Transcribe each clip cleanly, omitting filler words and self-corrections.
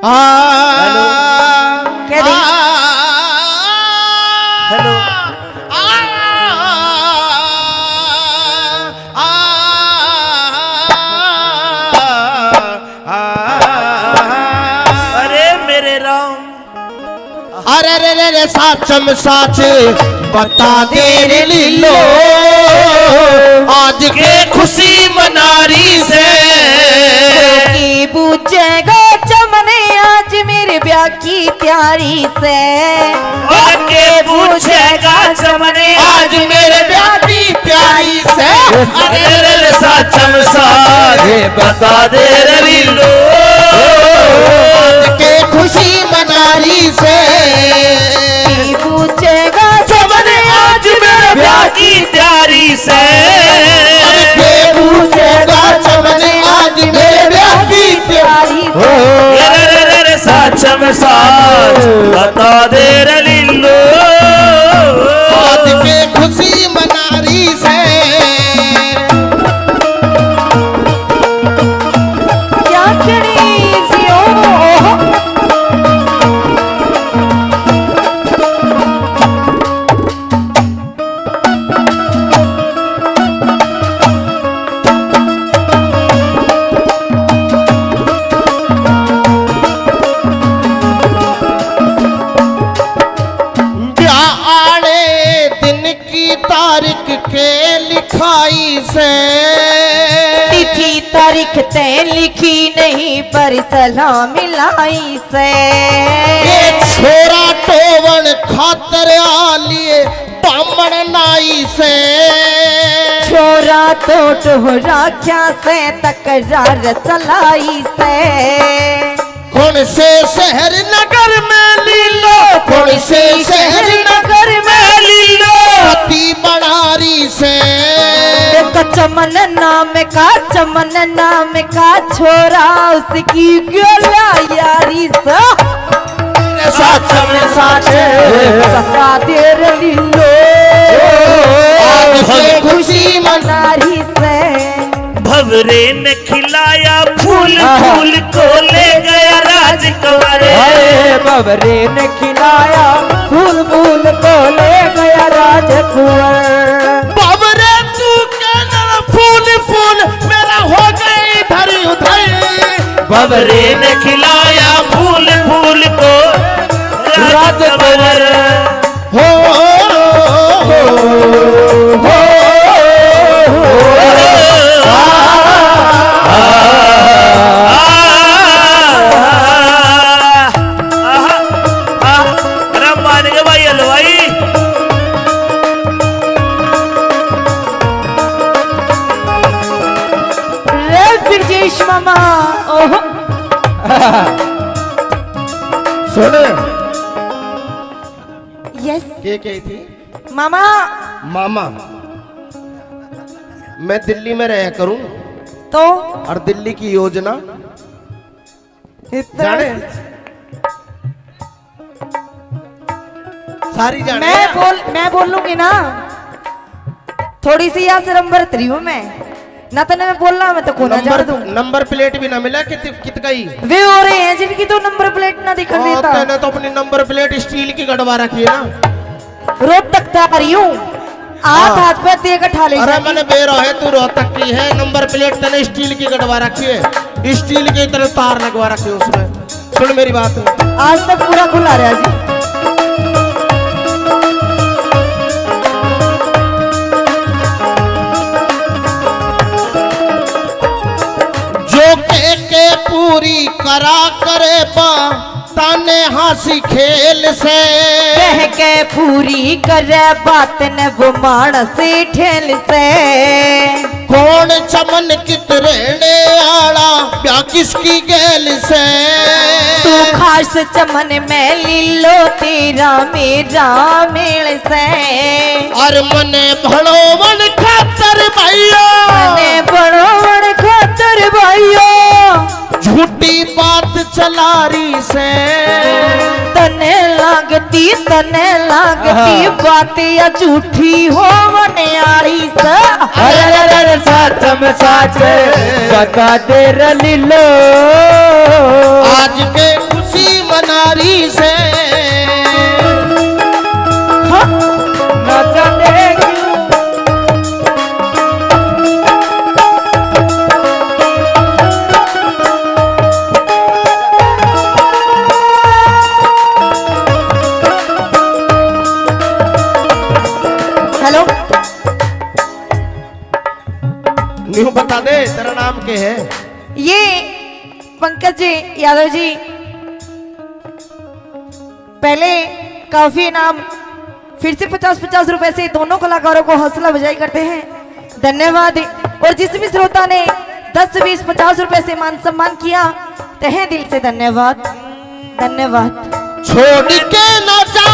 Hello क्या दी? Hello अरे मेरे राम अरे रे रे रे साचम साच बता दे रे लीलो आज के खुशी मनारी से की पूछेगा चमने आज मेरे ब्याह की तैयारी से के पूछेगा चमने आज मेरे ब्याह की प्यारी से अरे रे रे साचम साच बता दे रे लीलो आज के खुशी मनारी से की पूछेगा चमने आज मेरे ब्याह की तैयारी से के पूछेगा चमने आज मेरे ब्याह की तैयारी से रे साचम साच बता दे रे लीलो आज के खुशी मनारी से क्या करी जियो ब्याह आने दिन की तारीख के लिखाई से तिथि तारीख तय लिखी नहीं पर सलाम मिलाई से ये छोरा टोवन खातर आलिए बामण नाई से छोरा तो टोहरा क्या से तकरार चलाई से कौन से शहर नगर में लीलो कौन से शहर नगर में लीलो पति बनारी से चमन नाम का छोरा उसकी गोला यारी सा साचम साच बता दे रे लीलो आज के खुशी मनारी से भवरे ने खिलाया फूल फूल को ले गया राजकुमार बबरे ने खिलाया फूल फूल को ले गया राजकुंवर बाबरे तू कहना फूल फूल मेरा हो गए इधर उधर भवरे ने खिलाया फूल फूल को राजकुमार हो रे ब्रजेश मामा ओहो सुन यस के कही थी मामा मामा मैं दिल्ली में रहा करूं तो और दिल्ली की योजना इतना जाने सारी जाने मैं बोल लूंगी ना थोड़ी सी यहाँ से नंबर 3 हूँ मैं ना तो मैं बोलना मैं तो कोना जा दूं नंबर प्लेट भी ना मिला कित गई वे हो रहे हैं जिनकी तो नंबर प्लेट ना दिखा देता मैंने तो अपनी नंबर प्लेट स्टील की गड़वा रखी है ना रोहतक तक आ रही हूँ हाथ पे दे के ठाले अरे मैंने बेरो है तू रोहतक की है नंबर प्लेट तने स्टील की गड़वा रखी है स्टील की तरह तार लगवा रखी है उसमें सुन मेरी बात आज तक पूरा खुला रहा जी जो के पूरी करा करे बा ताने हंसी खेल से कह के पूरी करे बात न वो मानस ठेल से कौन चमन कित रहने आला क्या किसकी गैल से तू खास चमन में लीलो तेरा मेरा मेल से और मने भड़ो मन खातर भाइयों मने बड़ो बड़ खातर भाइयों झूठी बात चला रही से तने लागती बातें या झूठी हो मनियारी से अरे सच में सच बता दे रलीलो आज के खुशी मनारी से न जाने क्यों हेलो, न्यू बता दे तेरा नाम क्या है? ये पंकज जी यादव जी पहले काफी इनाम, फिर से 50-50 रुपए से दोनों कलाकारों को हौसला अफजाई करते हैं, धन्यवाद। और जिस भी श्रोता ने 10, 20, 50 रुपए से मान सम्मान किया, तहे दिल से धन्यवाद, धन्यवाद। छोड़ के न जा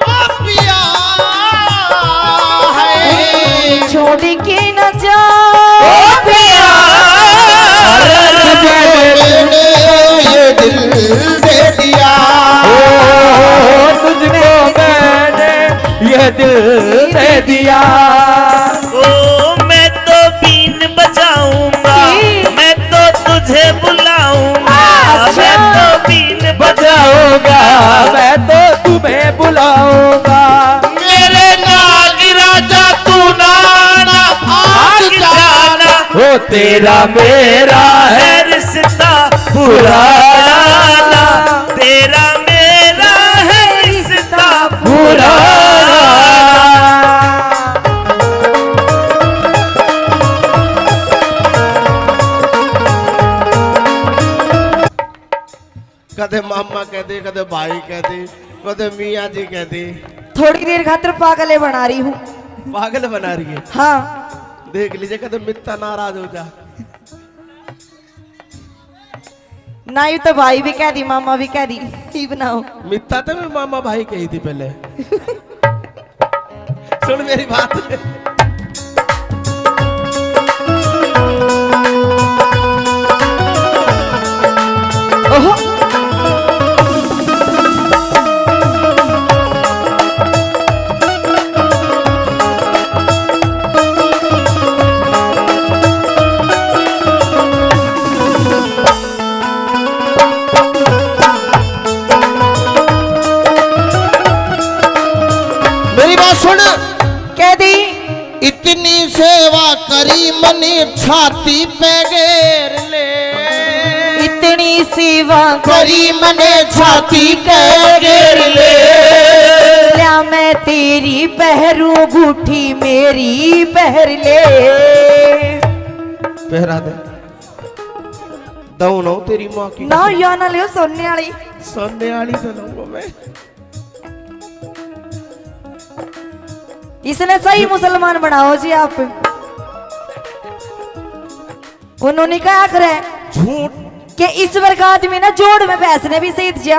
ओ पिया है, छोड़ के न जा पिया मैंने ये दिल दे दिया, तुझको मैंने ये दिल दे दिया। ओ मैं तो बीन बजाऊंगा, मैं तो तुझे बुलाऊंगा, मैं तो बीन बजाऊंगा, मैं तो तुम्हें बुलाऊंगा। मेरे नाग राजा तू नाना भाग जाना, हो तेरा मेरा है रिश्ता पुराना, तेरा मेरा है रिश्ता पुराना। कदे मामा कहते, कदे भाई कहते, कदे मियाँ जी कहते। थोड़ी देर खातिर पागले बना रही हूँ। पागल बना रही है, हाँ, देख लीजिए कदे मित्ता नाराज हो जा। ना ही तो भाई भी कह दी, मामा भी कह दी, ही बनाओ। मित्ता तो मैं मामा भाई कही थी पहले। सुन मेरी बात, ओहो, मेरी बात सुन। कह दी, इतनी सेवा करी मनी छाती पे घेर ले, इतनी सेवा करी मने छाती पे घेर ले। क्या मैं तेरी पहरू बूठी मेरी पहर ले। पहरा दे दऊ ना तेरी माँ की ना या ना लियो सोने वाली। सोने वाली तो लूंगा मैं। इसने सही मुसलमान बनाओ जी आप। उन्होंने क्या करे झूठ कि इस वर्ग आदमी ना जोड़ में भैंस ने भी सही दिया।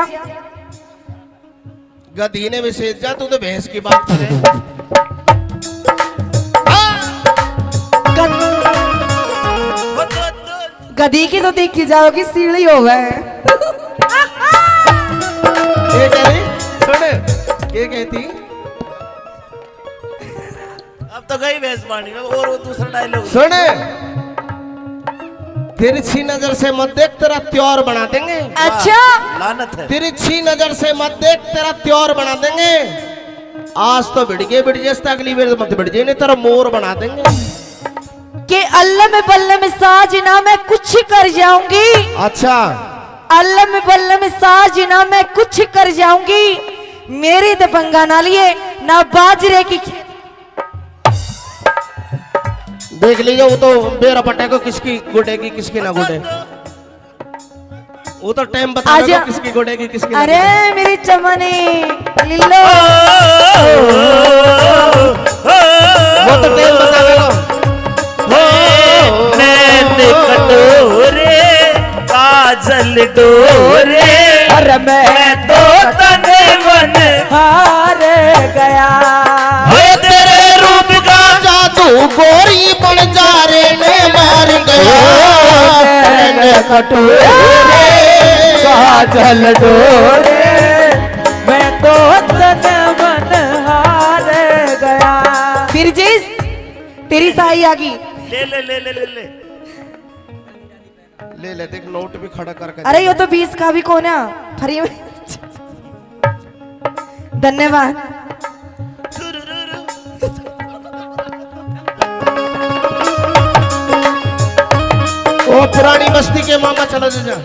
गधी ने भी सेज जा, तू तो भैंस की बात करे। गधी की तो देखी जाओगी सीढ़ी हो गए। ये कह रही सुन, ये कहती अब तो गई भैंस पानी में। और वो दूसरा डायलॉग सुन, तिरछी नजर से मत देख, तेरा त्योर बना देंगे। अच्छा, लानत है। तिरछी नजर से मत देख, तेरा त्योर बना देंगे। आज तो भिड़ गए, भिड़ जैसे अगली बार मत भिड़ जाए, नहीं तेरा मोर बना देंगे। कि अल्लाह में बल्ले में साजना मैं कुछ कर जाऊंगी। अच्छा, अल्लाह में बल्ले में साजना मैं कुछ कर जाऊंगी। मेरी तो पंगा ना लिए ना बाजरे की। देख लीजिए, वो तो बेरा पटे को किसकी गुडेगी किसकी ना गुडे, वो तो टाइम बता आजा। किसकी गुडेगी किसकी ना अरे गुडे। मेरी चमनी लिल्लो, वो तो टाइम बता देगा। नैन कटोरे काजल डोरे, अरे मैं तो तन मन हार गया। हो तेरे रूप का जादू गोरी बन जा रे ने मार गया। कटोरे काजल डोरे, मैं तो तन मन हार गया। फिर जिस तेरी साई आ गई। ले ले ले ले ले ले ले ले देख नोट भी खड़ा करके अरे ये तो 20 का भी कौन है फ्री में। धन्यवाद। ओ पुरानी बस्ती के मामा चला जा।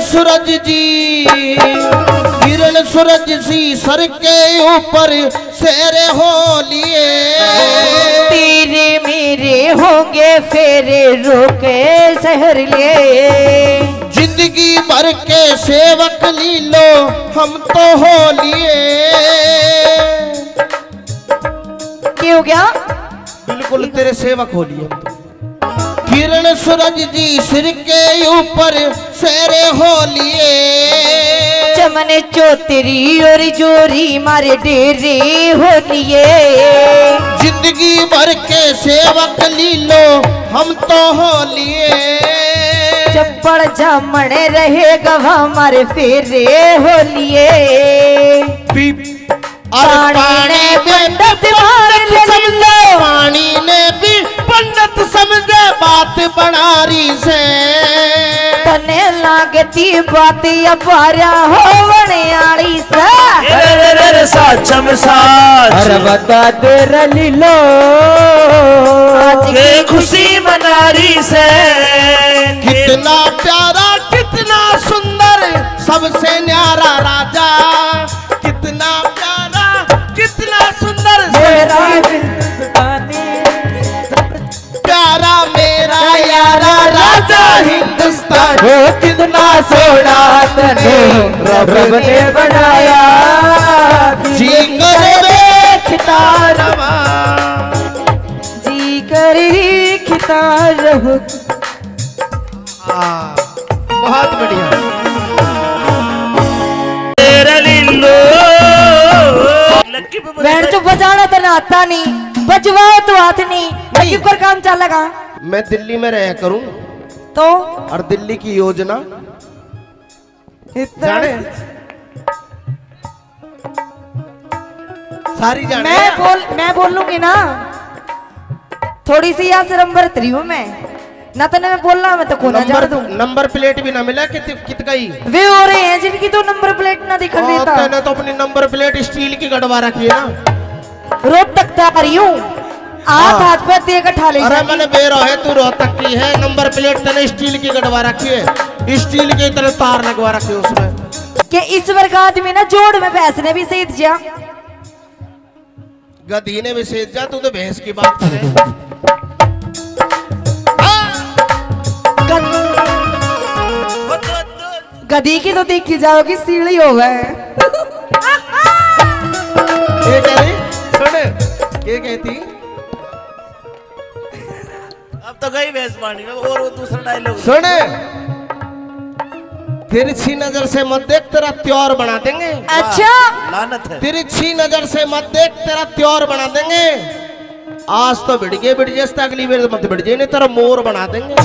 सूरज जी किरण सूरज सी सर के ऊपर सेरे हो लिए तेरे मेरे होंगे फेरे रोके शहर लिए जिंदगी भर के सेवक लीलो हम तो हो लिए। क्या हो गया? बिल्कुल तेरे सेवक हो लिए हम तो। किरण सूरज जी सिर के ऊपर सेरे हो लिए चमन चौतरी और जोरी मारे डेरे हो लिए जिंदगी भर के सेवक लीलो हम तो हो लिए चप्पड़ जामण रहे गवा मारे फेरे हो लिए पानी ने भी पंडित समझे बात बनारी से तने लागती बात अपारा हो बनियाली से साचम साच अरे बता दे रलीलो आज ये खुशी मनारी से कितना प्यारा कितना सुंदर सबसे न्यारा राजा कितना प्यारा कितना सुंदर मेरा प्यारा मेरा यारा राजा हिंदुस्तान वो कितना सोना तने रब ने बनाया जी कर खिता रवा जी करी खिता रहो। बहुत बढ़िया बैंड जो बजाना तो ना आता नहीं बजवाओ तो हाथ नहीं लकी पर काम चलेगा। मैं दिल्ली में रहा करूं तो और दिल्ली की योजना जाने सारी जाने मैं बोल लूंगी ना थोड़ी सी यहाँ से नंबर 3 हूँ मैं ना तो मैं बोल रहा मैं तो कोना जा दूं नंबर प्लेट भी ना मिला कितना ही वे हो रहे हैं जिनकी तो नंबर प्लेट ना दिखा देता तेने तो अपनी नंबर प्लेट स्टील की गड़वा रखी है ना रोड तक आ रही हूँ हाथ पे देकर ठा ले अरे मैंने बेरो है तू रोहतक की है नंबर प्लेट तेने स्टील की गड़वा रखी है स्टील की तरह तार लगवा रखी है उसमें कि इस वर्ग आदमी ना जोड़ में भैंस ने भी सही जा गधी ने भी सेज जा तू तो भैंस की बात करे गधी की तो देखी जाओगी सीढ़ी हो गए क्या कहती अब तो गई भैंस पानी में और वो दूसरा डायलॉग सुन तिरछी नजर से मत देख तेरा त्योर बना देंगे। अच्छा लानत है तिरछी नजर से मत देख तेरा त्योर बना देंगे। आज तो भिड़ गए अगली बार मत भिड़ नहीं तेरा मोर बना देंगे।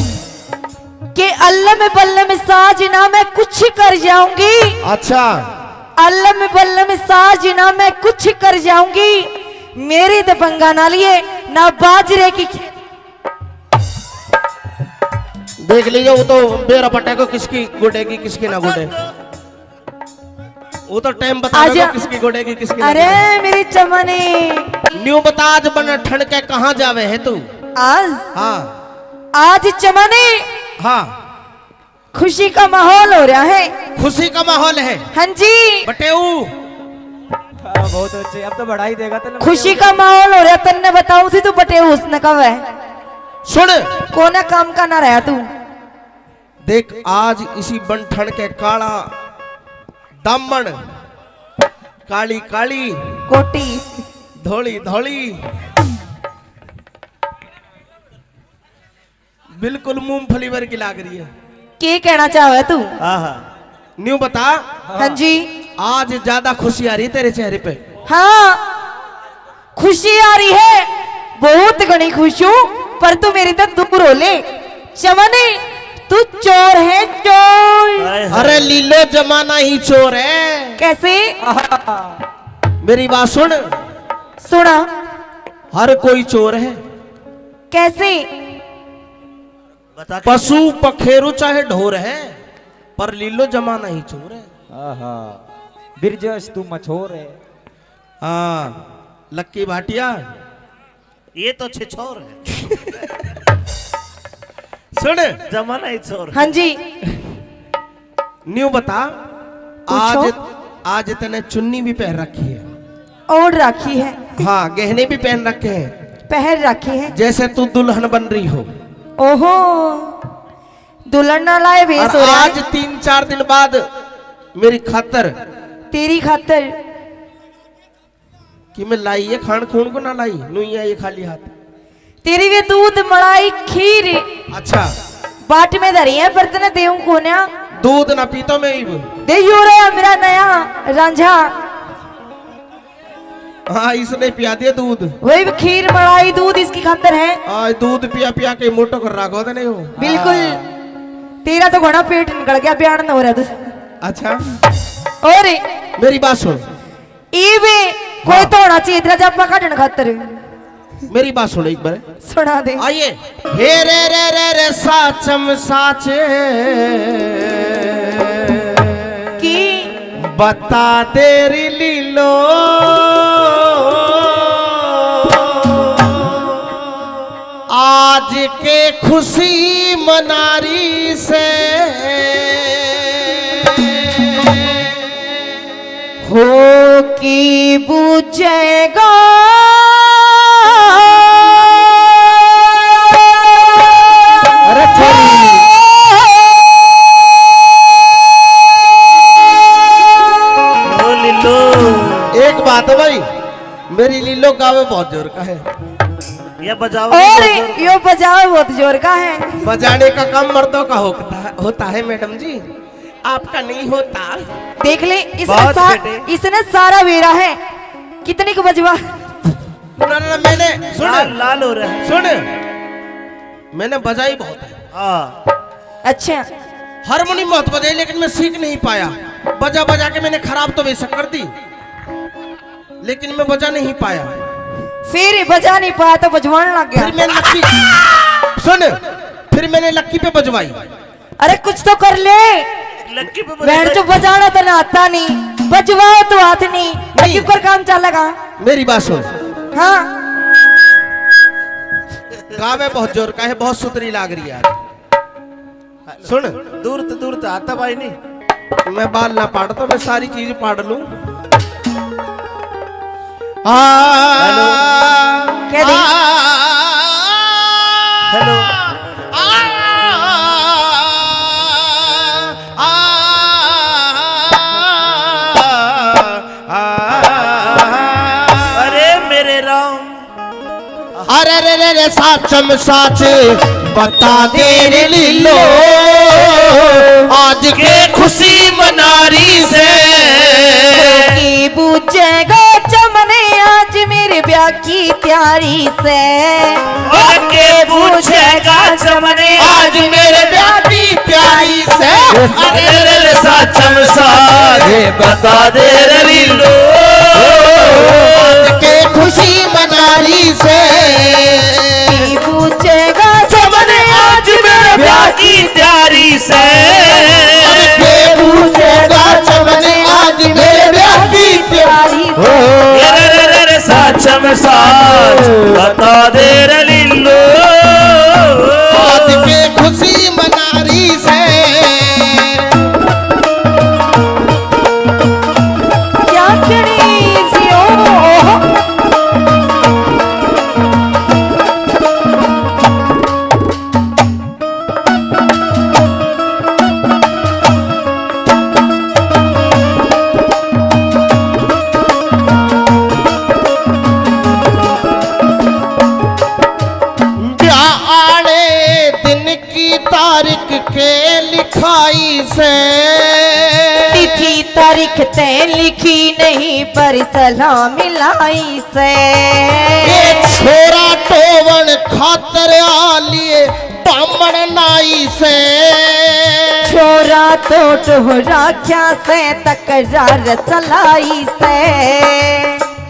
कि अल्लाह में बल्ला में साजना मैं कुछ कर जाऊंगी। अच्छा अल्लाह में बल्ला में साजना मैं कुछ कर जाऊंगी मेरी तो पंगा ना लिए ना बाजरे की देख लीजिए वो तो बेरा पटे को किसकी गुडेगी किसकी ना गुडे वो तो टाइम बता दो किसकी गुडेगी किसकी ना अरे मेरी चमनी न्यू बता आज बन ठंड के कहाँ जावे है तू आज हाँ आज चमनी हाँ खुशी का माहौल हो रहा है खुशी का माहौल है हाँ जी बटेऊ बहुत अच्छे अब तो बढ़ा ही देगा तो खुशी का माहौल हो रहा तन्ने बताऊं थी तू बटे हुस्न कब है सुन कोना काम का ना रहा तू देख आज इसी बनठन के काला दामन काली काली कोटी धोली धोली बिल्कुल मूंगफली भर की लाग रही है। क्या कहना चाहे तू न्यू बता हाँ जी आज ज्यादा खुशी आ रही तेरे चेहरे पे। हाँ खुशी आ रही है, बहुत घनी खुश हूँ, पर तू मेरी तो दूर हो ले। चमने तू चोर है, चोर। हाय हाय। अरे लीलो जमाना ही चोर है। कैसे? मेरी बात सुन, सुना। हर कोई चोर है। कैसे? बता के- पशु पखेरु चाहे ढोर है, पर लीलो जमाना ही चोर है। आहा बिरजस तू मछोर है। हाँ लक्की भाटिया ये तो छिछोर है। सुन, जमाना ही छोर है। हाँ जी, न्यू बता, पूछो। आज तने चुन्नी भी पहन रखी है, और राखी है, हाँ गहने भी पहन रखे हैं, पहन राखी है। जैसे तू दुल्हन बन रही हो। ओहो, दुल्हन ना लाए भेस और हो रहा आज है 3-4 दिन बाद मेरी खातर तेरी खातर। कि मैं लाई है, खान खून को ना लाई, नहीं है ये खाली हाथ। तेरी भी दूध मलाई खीर अच्छा, बाट में धरी है, बर्तन देऊ कोन्या दूध ना पीतो मैं इब। दे यो रे मेरा नया रांझा। हाँ इसने पिया दिया दूध। वही खीर मलाई दूध इसकी खातर है। आज दूध पिया पिया के मोटो कर रखो तो नहीं हो। बिल्कुल, तेरा तो घोड़ा पेट निकल गया, बयान हो रहा था। अच्छा और मेरी बात सुन, इवे कोई तो होना चाहिए तेरा जब काटने खातर। मेरी बात सुन एक बार, सुना दे। आइए। हे रे साचम साचे की बता तेरी लीलो, आज के खुशी मनारी से हो की बुझेगा अरे ओ लिल्लो। एक बात है भाई, मेरी लीलो गावे बहुत जोर का है। ये बजाओ। और यो बजाओ बहुत जोर का है। बजाने का काम मर्दों का होता है मैडम जी, आपका नहीं होता। देख ले, बहुत बेटे। इसने सारा वेरा है। कितनी को बजवा? ना, मैंने सुन लाल लाल हो रहा है। सुन, मैंने बजाई बहुत है, हाँ। अच्छा, हारमोनियम बहुत बजाई, लेकिन मैं सीख नहीं पाया। बजा बजा के मैंने खराब तो बेशक कर दी, लेकिन मैं बजा नहीं पाया। फिर बजा नहीं पाया तो बजवाने लग फिर गया। मैं लक्की सुन, फिर मैंने लक्की पे बजवाई। अरे कुछ तो कर ले। लक्की पे बैठ जो बजाना तो ना आता नहीं, बजवाओ तो हाथ नहीं, लगी कर काम चलेगा। मेरी बात सुन, हाँ, गावे बहुत जोर का है, बहुत सुतरी लाग रही है आज। सुन, दूर तो आता भाई नहीं। मैं बाल ना पाड़ तो मैं सारी चीज पाड़ लूं। हेलो। क्या दी? हेलो। अरे मेरे राम। अरे रे साचम साच बता दे रे लीलो, आज के खुशी मनारी से की बुझेगा चमने आज मेरे ब्याह की तैयारी से। और के पूछेगा चमने आज मेरे ब्याह की प्यारी से। अरे रे साचम साजे बता दे रे लीलो, आज के खुशी मनारी से की बुझेगा चमने आज मेरे ब्याह की तैयारी से। के पूछेगा चमने आज मेरे ब्याह की प्यारी से। रे साचम साच बता दे रे लिल्लो, आज के खुशी मनारी से। क्या करी जियो? ब्याह आने दिन की तारीख के लिखाई से तिथि तारीखते लिखी नहीं पर सलाम मिलाई से। ये छोरा टोवन खातर आलिए बामण नाई से। छोरा तो टोहरा क्या से तकरार चलाई से।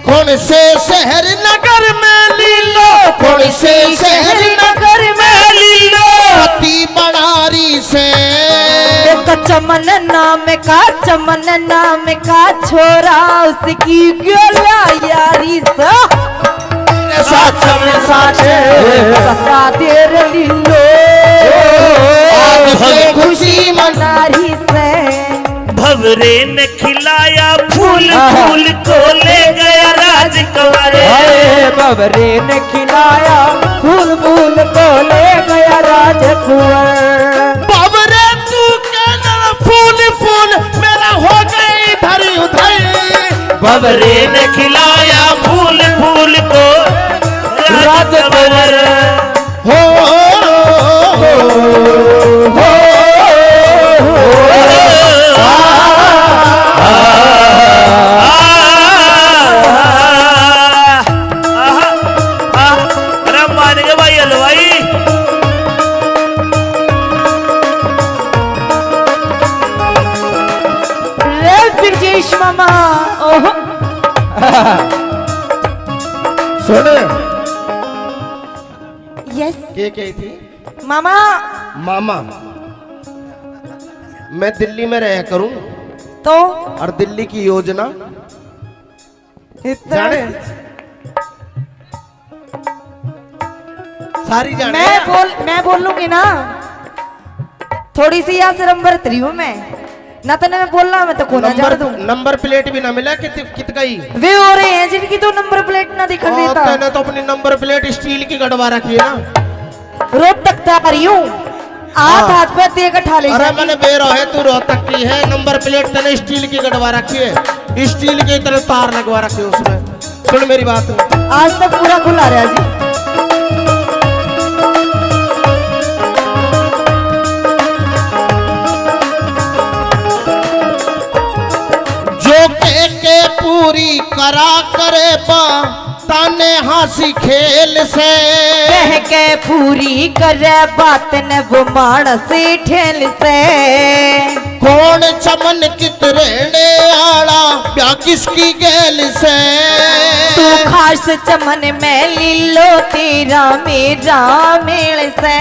कौन से शहर नगर में लीलो, कौन से शहर नगर में लीलो, पति बनारी से। चमन नाम का छोरा उसकी गोला यारी सा। साचम साचे बता देर लीलो आज खुशी मनारी से। भवरे ने खिलाया फूल फूल को ले गया राजकुंवर। बबरे ने खिलाया फूल फूल को ले गया राजकुंवर। बाबरे तू कहना फूल फूल मेरा हो गई धरी उधर। भवरे ने खिलाया फूल फूल को राजकुंवर। हो मामा ओह सुन यस के कही थी मामा। मामा मैं दिल्ली में रह करूं तो और दिल्ली की योजना इतना जाने सारी जाने। मैं बोल लूंगी ना। थोड़ी सी यहाँ से नंबर 3 हूँ मैं ना। तो मैं बोलना मैं तो को ना जान दूं। नंबर प्लेट भी ना मिला कित गई। वे हो रहे हैं जिनकी तो नंबर प्लेट ना दिखा देता। मैंने तो अपनी नंबर प्लेट स्टील की गड़वा रखी है ना। रोड तक आ रही हूँ हाथ पे देकर ठा ले। अरे मैंने बेरो है तू रोहतक की है। नंबर प्लेट तने स्टील की गड़वा रखी है। स्टील की तरह तार लगवा रखी है उसमें। सुन मेरी बात आज तक पूरा खुला रहा जी। के पूरी करा करे बा ताने हंसी खेल से। कह के पूरी करे बात न वो मानस ठेल से। कौन चमन कित रहने आड़ा प्या किसकी गेल से। तू खास चमन में लीलो तेरा मेरा मेल से।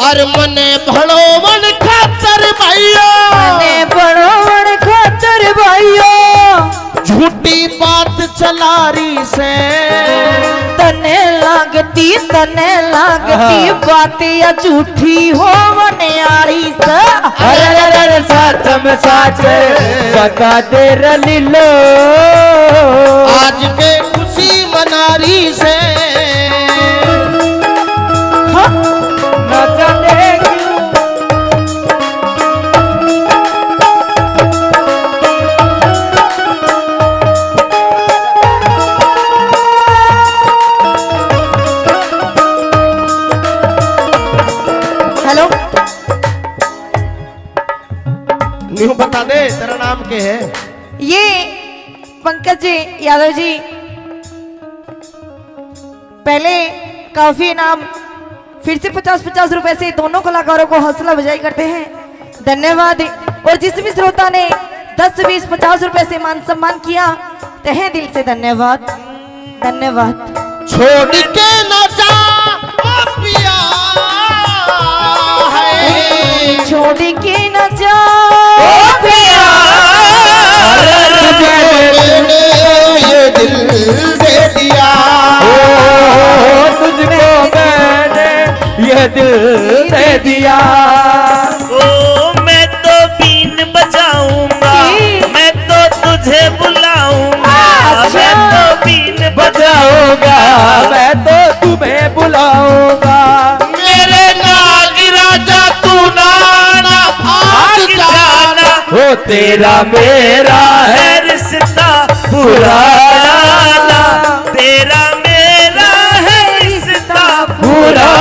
और मने भड़ो मन खातर भाइयों, मने बड़ो मन खातर भाइयों। झूठी बात चला रही से। तने लागती बात या झूठी हो मनियारी से। अरे साचम साचे बता दे लीलो आज के खुशी मनारी से। न जाने हेलो न्यू बता दे तेरा नाम क्या है। ये पंकज जी यादव जी पहले काफी इनाम फिर से 50-50 रुपए से दोनों कलाकारों को हौसला अफजाई करते हैं। धन्यवाद। और जिस भी श्रोता ने 10, 20, 50 रुपए से मान सम्मान किया तहे दिल से धन्यवाद। धन्यवाद। छोड़ के न जा ओ पिया है। छोड़ के न जा पिया मैंने ये दिल दे दिया। तुझको मैंने ये दिल दे दिया। ओ मैं तो बीन बजाऊंगा, मैं तो तुझे बुलाऊंगा। मैं तो बीन बजाऊंगा, मैं तो तुम्हें बुलाऊंगा। मेरे नाग राजा तू नाना भाग जाना। हो तेरा मेरा है रिश्ता पुराना। तेरा मेरा है रिश्ता पुराना।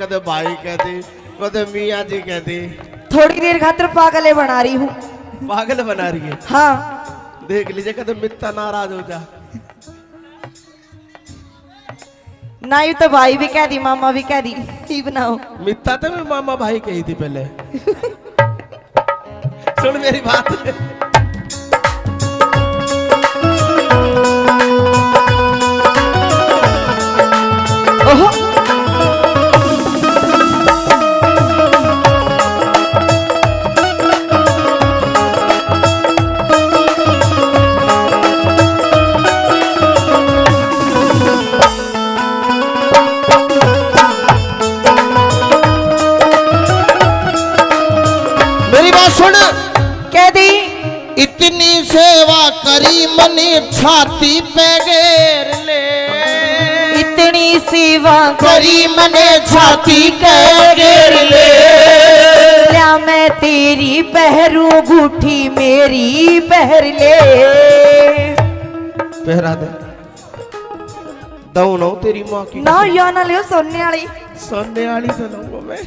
कदे भाई कहती कदे मियाँ जी कहती। थोड़ी देर खातिर पागले बना रही हूँ। पागल बना रही है। हाँ देख लीजिए कदे मित्ता नाराज हो जा। ना यू तो भाई भी कह दी मामा भी कह दी ही बनाओ। मित्ता तो मैं मामा भाई कही थी पहले। सुन मेरी बात। ओहो मेरी बात सुन। कह दी इतनी सेवा करी मने छाती पे घेर ले। इतनी सेवा करी मने छाती पे घेर ले। क्या मैं तेरी पहरू गुठी मेरी पहर ले। पहरा दे दऊ ना तेरी माँ की ना या ना लियो सोने वाली। सोने वाली तो लूंगा मैं।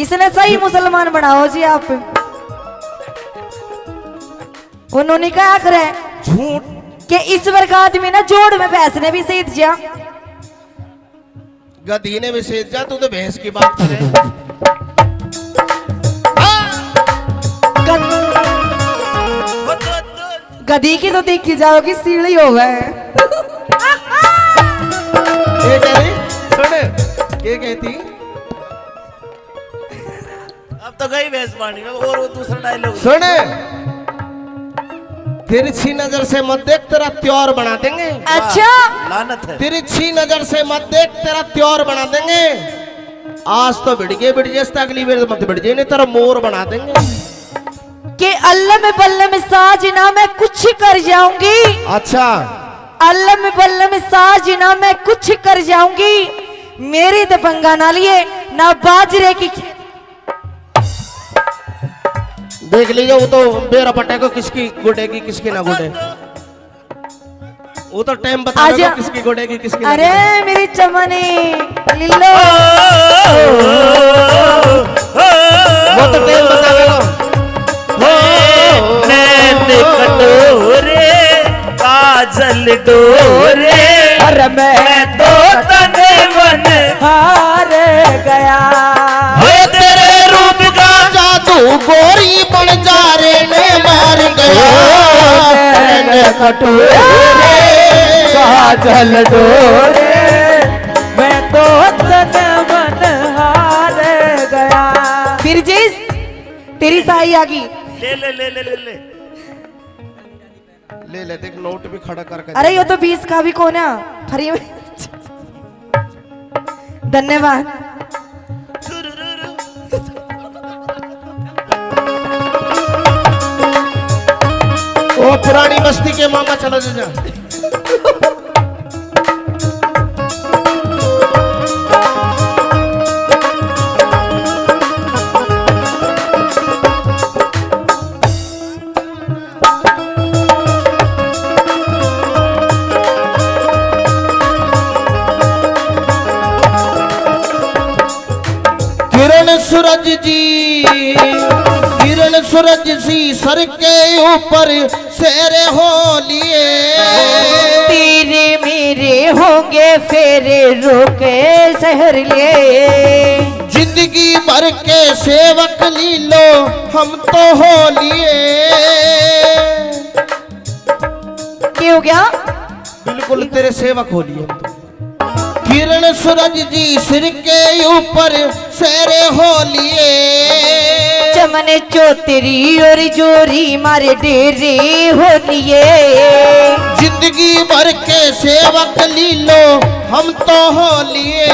इसने सही मुसलमान बनाओ जी आप। उन्होंने क्या करे झूठ कि इस वर्ग आदमी ना जोड़ में भैंस ने भी सही दिया। गधी ने भी सेज जा। तू तो भैंस की बात करे। गधी की तो देखी जाओगी सीढ़ी हो गए। ये कह रही सुन ये कहती अब तो गई भैंस पानी में। और वो दूसरा डायलॉग सुन तिरछी नजर से मत देख तेरा त्योर बना देंगे। अच्छा लानत है। तिरछी नजर से मत देख तेरा त्योर बना देंगे। आज तो भिड़ गए अगली बार मत भिड़ जाए नहीं तेरा मोर बना देंगे। कि अल्लम बल्लम साजना मैं कुछ कर जाऊंगी। अच्छा अल्लम बल्लम साजना मैं कुछ कर जाऊंगी। मेरी दबंगा ना लिए ना बाजरे की। देख लीजिए वो तो बेरा पटे को किसकी गुडेगी किसकी ना गुडे। वो तो टाइम बता आजा। किसकी गुडेगी किसकी ना अरे गुडे। मेरी चमनी लिल्लो वो तो टाइम बता देगा। नैन कटोरे काजल डोरे अरे मैं तो तने मन हार गया। हो तेरे रूप का जादू गोरी बन जा रे ने मार गया। कटोरे काजल डोरे मैं तो तन मन हार गया। फिर जिस तेरी साई आ गई। ले ले ले ले ले ले। ले ले देख नोट भी खड़ा करके। अरे ये तो 20 का भी कौन है फ्री में। धन्यवाद। वो पुरानी बस्ती के मामा चलो जा। किरण सूरज सी सर के ऊपर शेरे हो लिए। तेरे मेरे होंगे फेरे रोके शहर ले। जिंदगी भर के सेवक लीलो हम तो हो लिए। क्या हो गया? बिल्कुल तेरे सेवक हो लिए हम तो। किरण सूरज जी सिर के ऊपर शेरे हो लिए। चमन चौतरी और जोरी मारे डेरे हो लिए। जिंदगी भर के सेवक लीलो हम तो हो लिए।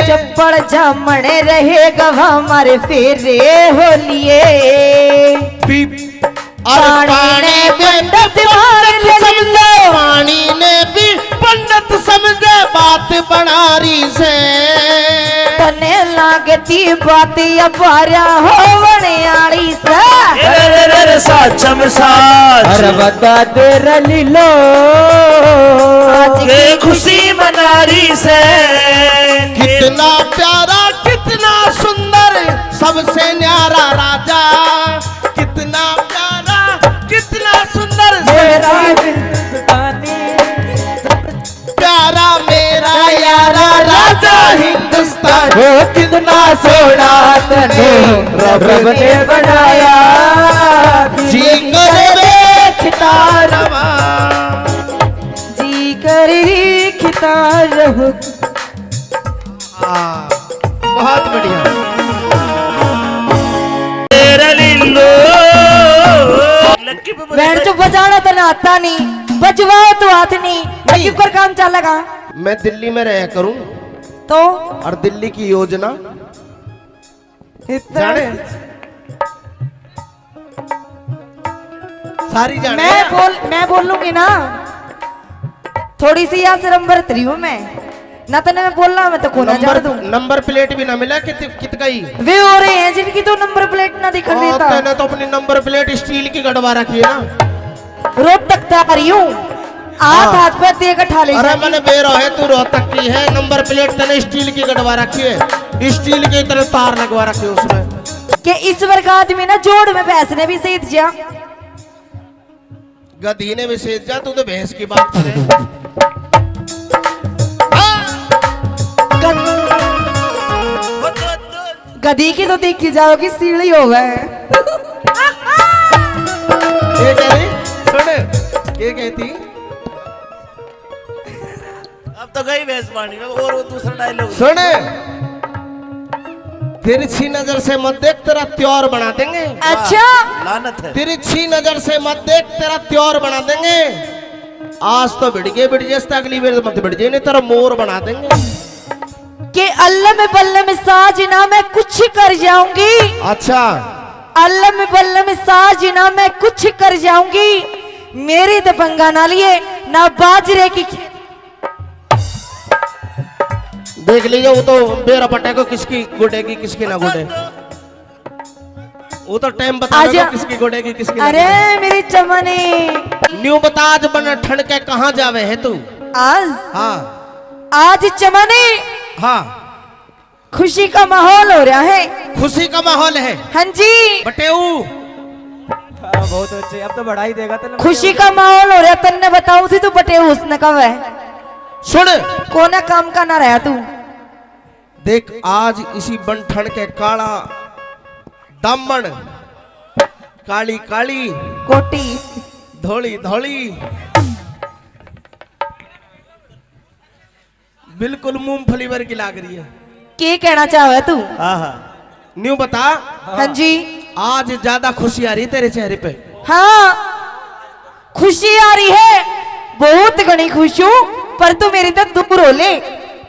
चप्पड़ जामण रहे गवा मारे फेरे हो लिए। पानी ने पानी ने भी पंडित समझे बात बनारी से। तने ला लागती बाती अपारा हो बनियाली से रे साचम साच अरे बता दे लीलो आज के खुशी मनारी से कितना प्यारा कितना सुंदर सबसे न्यारा राजा, कितना प्यारा कितना सुंदर मेरा सबसे प्यारा मेरा यारा राजा हिंदुस्तान। वो कितना सोना तने रब ने बनाया जी कर देखता रवा। जी करी खिता रहूं। बहुत बढ़िया। तेरा लीलो लक्की पे बैंड जो बजाना तो ना आता नहीं, बजवाओ तो हाथ नहीं, क्यों कर काम चलेगा मैं दिल्ली में रहा करूं तो और दिल्ली की योजना इतना जाने सारी जाने। मैं बोलूंगी ना, थोड़ी सी यहाँ से नंबर 3 हूँ मैं ना, तो मैं बोल रहा मैं तो कोना जा दूं। नंबर प्लेट भी ना मिला कित गई। वे हो रहे हैं जिनकी तो नंबर प्लेट ना दिखा देता। तैने तो अपनी नंबर प्लेट स्टील की गड़वा रखी है ना। रोड तक आ रही हूँ, हाथ पे देकर ठा ले अरे जाएगी। मैंने बेरो है तू रोहतक की है, नंबर प्लेट तने स्टील की गड़वा रखी है, स्टील की तरह तार लगवा रखी है उसमें। कि इस वर्ग आदमी ना जोड़ में भैंसने भी सही जा, गधी ने भी सेज जा, तू तो भैंस की बात करे। गधी की तो देखी जाओगी सीढ़ी हो गए। ये कह रही सुन, ये कहती अब तो गई भैंस पानी में। और वो दूसरा डायलॉग सुन, तिरछी नजर से मत देख तेरा त्योर बना देंगे। अच्छा लानत है। तिरछी नजर से मत देख तेरा त्योर बना देंगे। आज तो भिड़ जैसे अगली बार मत भिड़ नहीं तेरा मोर बना देंगे। कि अल्लाह में बल्ला में साजना मैं कुछ कर जाऊंगी। अच्छा अल्लाह में बल्ला में साजना मैं कुछ कर जाऊंगी। मेरी दबंगा ना लिए ना बाजरे की। देख लीजिए वो तो बेरा पट्टे को किसकी गुडेगी किसकी ना गुडे, वो तो टाइम बता आजा। देगा किसकी गुडेगी किसकी ना अरे गुडे। मेरी चमने न्यू बता आज बन ठंड के कहाँ जावे है तू। आज हाँ आज चमने हाँ खुशी का माहौल हो रहा है। खुशी का माहौल है हाँ जी बटेऊ। बहुत अच्छे, अब तो बढ़ा ही देगा तो खुशी का माहौल हो रहा। तन्ने बताऊ थी तू बटे उसने कब है सुन कोना काम का ना रहा तू। देख आज इसी बनठन के काला दामन, काली काली कोटी धोली धोली, बिल्कुल मूंगफली भर की लाग रही है। के कहना चाहे तू। न्यू बता हाँ जी आज ज्यादा खुशी आ रही तेरे चेहरे पे। हाँ खुशी आ रही है, बहुत घनी खुश हूँ, पर तू मेरी तो दूर हो ले।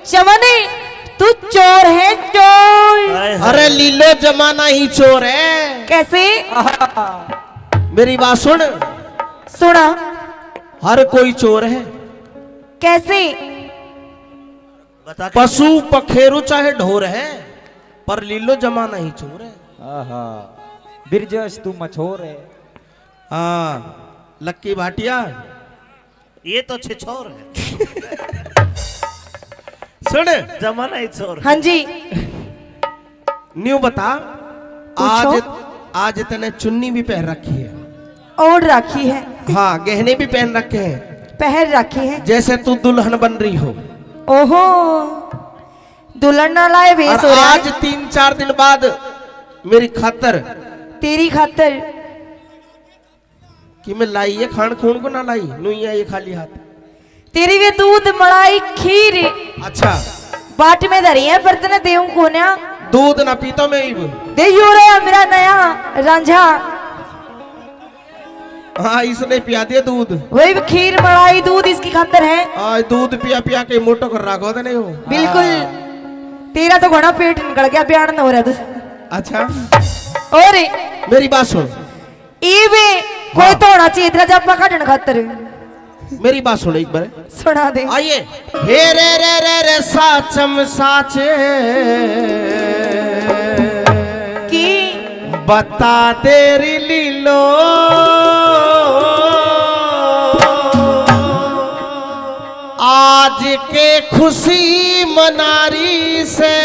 चमने तू चोर है चोर। अरे लीलो जमाना ही चोर है। कैसे मेरी बात सुन, सुना हर कोई चोर है। कैसे बता के। पशु पखेरु चाहे ढोर है, पर लीलो जमाना ही चोर है। बिरजस तू मछोर है। हाँ लक्की भाटिया ये तो छिछोर है। सुन जमाना ही चोर। हाँ जी न्यू बता पूछो। आज आज तने चुन्नी भी पहन रखी है। और राखी है, हाँ गहने भी पहन रखे हैं, पहन राखी है। जैसे तू दुल्हन बन रही हो। ओहो दुल्हन ना लाए भेस और हो रहा आज है 3-4 दिन बाद मेरी खातर तेरी खातर। कि मैं लाई है खान खून को ना लाई नुइया ये खाली हाथ। तेरी भी दूध मलाई खीर अच्छा बाट में धरी है, पर तेने देऊ कोन्या दूध ना पीता मैं ही। दे यो रे मेरा नया रांझा। हाँ इसने पिया दिया दूध। वही खीर मलाई दूध इसकी खातर है। आज दूध पिया पिया के मोटो कर रखा होता नहीं हो। बिल्कुल तेरा तो घोड़ा पेट निकल गया, बयान हो रहा तुझे। अच्छा और मेरी बात सुन, इवे कोई तो होना चाहिए तेरा जब काटने खातर। मेरी बात सुन एक बार सुना दे। आइए। हे रे रे रे रे साचम साचे बता तेरी लीलो आज के खुशी मनारी से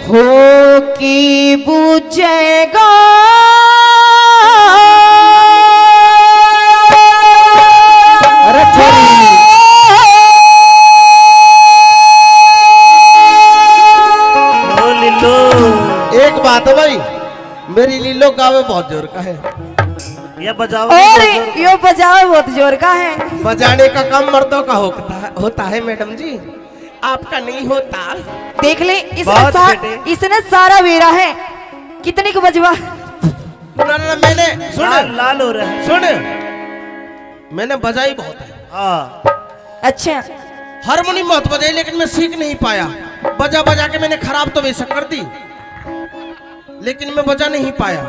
हो की बुझेगा अरे ओ लिल्लो एक बात है भाई, मेरी लीलो गावे बहुत जोर का है, ये बजाओ और यो बजाओ बहुत जोर का है। बजाने का काम मर्दों का होता है मैडम जी, आपका नहीं होता। देख ले बहुत बेटे। इसने सारा वेरा है, कितने को बजवा। ना, मैंने लाल लाल हो रहा है। सुन मैंने बजाई बहुत है, हाँ अच्छा हारमोनियम बहुत बजाई, लेकिन मैं सीख नहीं पाया। बजा बजा के मैंने खराब तो बेशक कर दी, लेकिन मैं बजा नहीं पाया।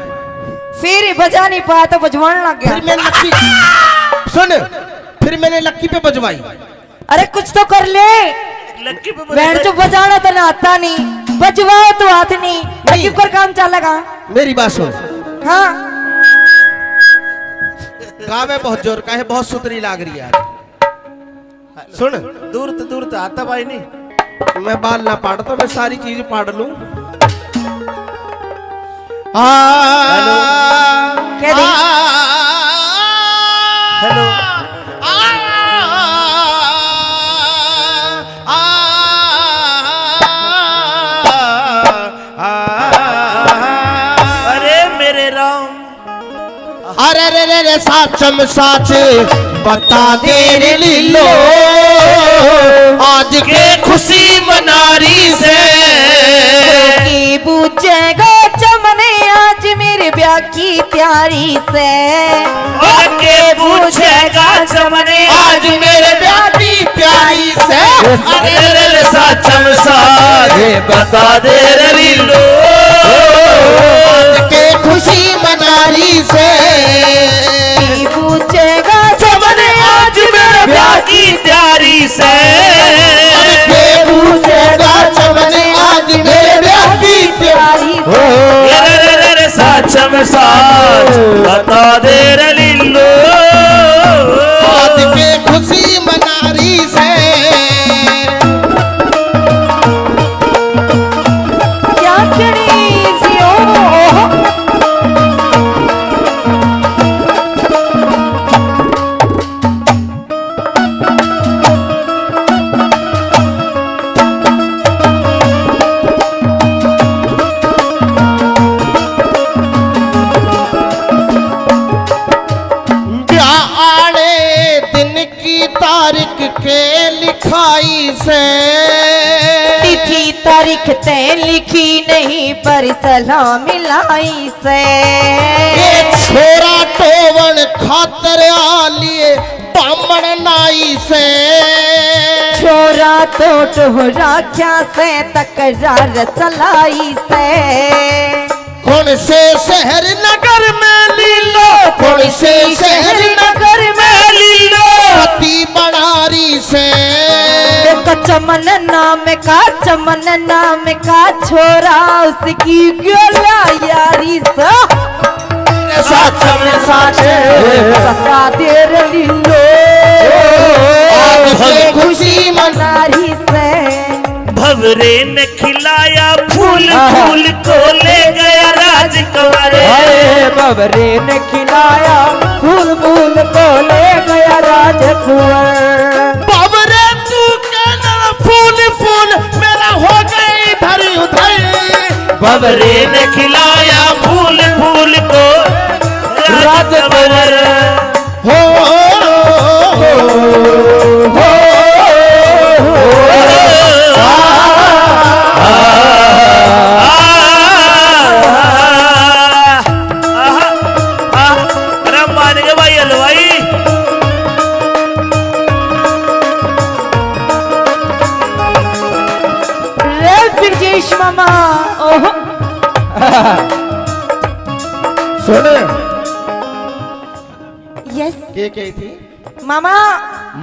फिर बजा नहीं पाया तो बजवाने लग गया। फिर मैंने लक्की सुन, फिर मैंने लक्की पे बजवाई। अरे कुछ तो कर ले, लक्की पे बैंड तो बजाना तो ना आता नहीं, बजवाओ तो हाथ नहीं, लक्की पर काम चलेगा। मेरी बात सुन, हाँ गावे बहुत जोर का है, बहुत सुतरी लाग रही है आज। सुन दूर तो आता भाई नहीं। मैं बाल ना पाड़ता, मैं सारी चीज पाड़ लूं। क्या दी? हेलो अरे मेरे राम अरे रे रे रे साचम साच बता दे रे लीलो आज के खुशी मनारी से की बुझेगा चमने आज मेरे ब्याह की तैयारी से। के पूछेगा चमने आज मेरे ब्याह की प्यारी से अरे रे रे साचम साजे बता दे रे लीलो आज के खुशी मनारी से की बुझेगा चमने आज मेरे ब्याह की तैयारी से के पूछेगा चमने आज मेरे ब्याह की तैयारी से। रे रे रे साचम साच बता दे रे लीलो आज के खुशी मनारी से क्या करी जियो ब्याह आने दिन की तारीख के लिखाई से तिथि तारीख तय लिखी नहीं पर सलाम मिलाई से। ये छोरा टोवन खातर आलिए बामण नाई से छोरा तो टोहरा क्या से तकरार चलाई से। कौन से शहर नगर में लीलो कौन से शहर नगर में लीलो पति बनारी से चमन नाम का छोरा उसकी गोला यारी से। साचम साच बता दे रे लीलो आज के खुशी मनारी से। भवरे ने खिलाया फूल फूल को ले गया राजकुमार अरे बबरे ने खिलाया फूल फूल को ले गया राजकुंवर। बाबरे तू कहना फूल फूल मेरा हो गई इधर उधर भवरे ने खिलाया फूल फूल को राजकुमार हो अरे मान गए भाई हलवाई रे ब्रजेश मामा ओहो सुन यस के कही थी मामा।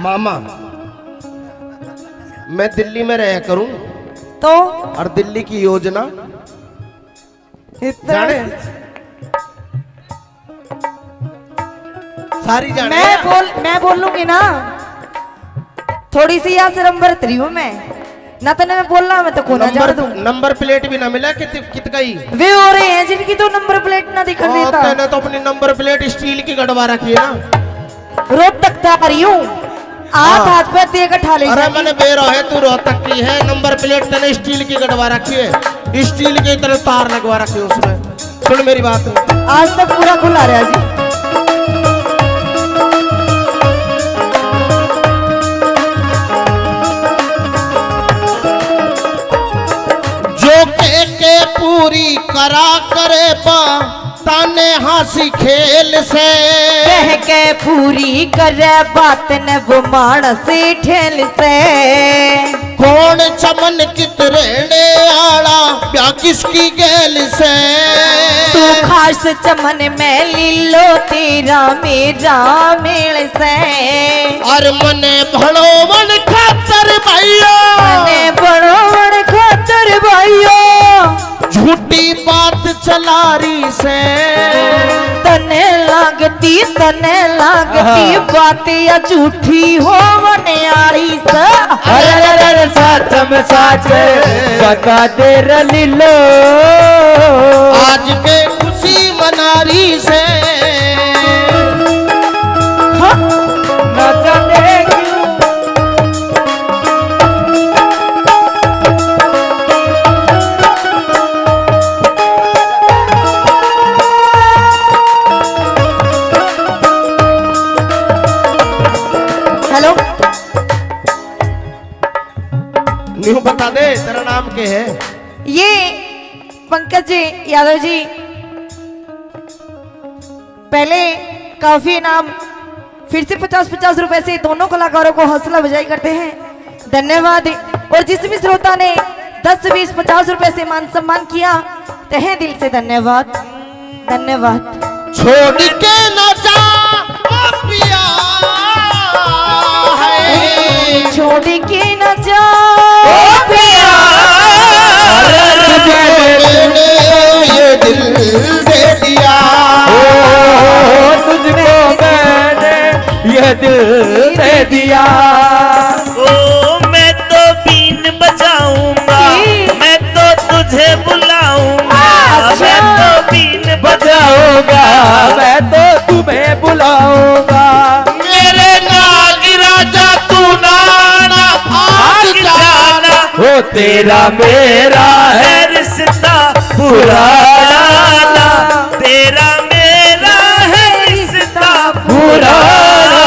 मामा मैं दिल्ली में रहा करूं तो और दिल्ली की योजना इतना जाने सारी जाने मैं बोलूंगी ना, थोड़ी सी यहाँ से नंबर 3 हूँ मैं ना, तो मैं बोलना मैं तो कोना जान दूं। नंबर प्लेट भी ना मिला कित गई वे हो रहे हैं जिनकी तो नंबर प्लेट ना दिखा देता। मैंने तो अपनी नंबर प्लेट स्टील की गड़वा रखी है ना, रोहतक तक आ रही हूँ, हाथ पे देकर ठा ले। अरे मैंने बेरो है, तू रोहतक की है, नंबर प्लेट तेने स्टील की गड़वा रखी है, स्टील की तरह तार लगवा रखी है उसमें। सुन मेरी बात, आज तक पूरा खुला रहा जी। जो के पूरी करा करे बा ताने हासी खेल से, कह के पूरी करे बात न वो मानस ठेल से। कौन चमन कित रहने आड़ा ब्याह किसकी गैल से, तू खास चमन में लीलो तेरा मेरा मेल से। और मने भड़ो मन खातर भाइयों, मने बड़ो बड़ खातर भाइयों, झूठी बात चला रही से। तने लागती बात या झूठी हो बनियारी से। अरे सच में सच बता दे रलीलो, आज के खुशी मना रही से। न जाने क्यों हेलो, न्यू बता दे तेरा नाम क्या है? ये पंकज जी यादव जी, पहले काफी नाम, फिर से 50-50 रुपए से दोनों कलाकारों को हौसला अफजाई करते हैं, धन्यवाद। और जिस भी श्रोता ने 10, 20, 50 रुपए से मान सम्मान किया, तहे दिल से धन्यवाद, धन्यवाद। छोड़ के न जा ओ पिया है, छोड़ के न जा मैंने ये दिल दे दिया, तुझको मैंने ये दिल दे दिया। ओ मैं तो बीन बजाऊंगा, मैं तो तुझे बुलाऊंगा, मैं तो बीन बजाऊंगा, मैं तो तुम्हें बुलाऊंगा। मेरे नाग राजा तू नाना भाग जाना, वो तेरा मेरा है रिश्ता पुराना, तेरा मेरा है रिश्ता पुराना।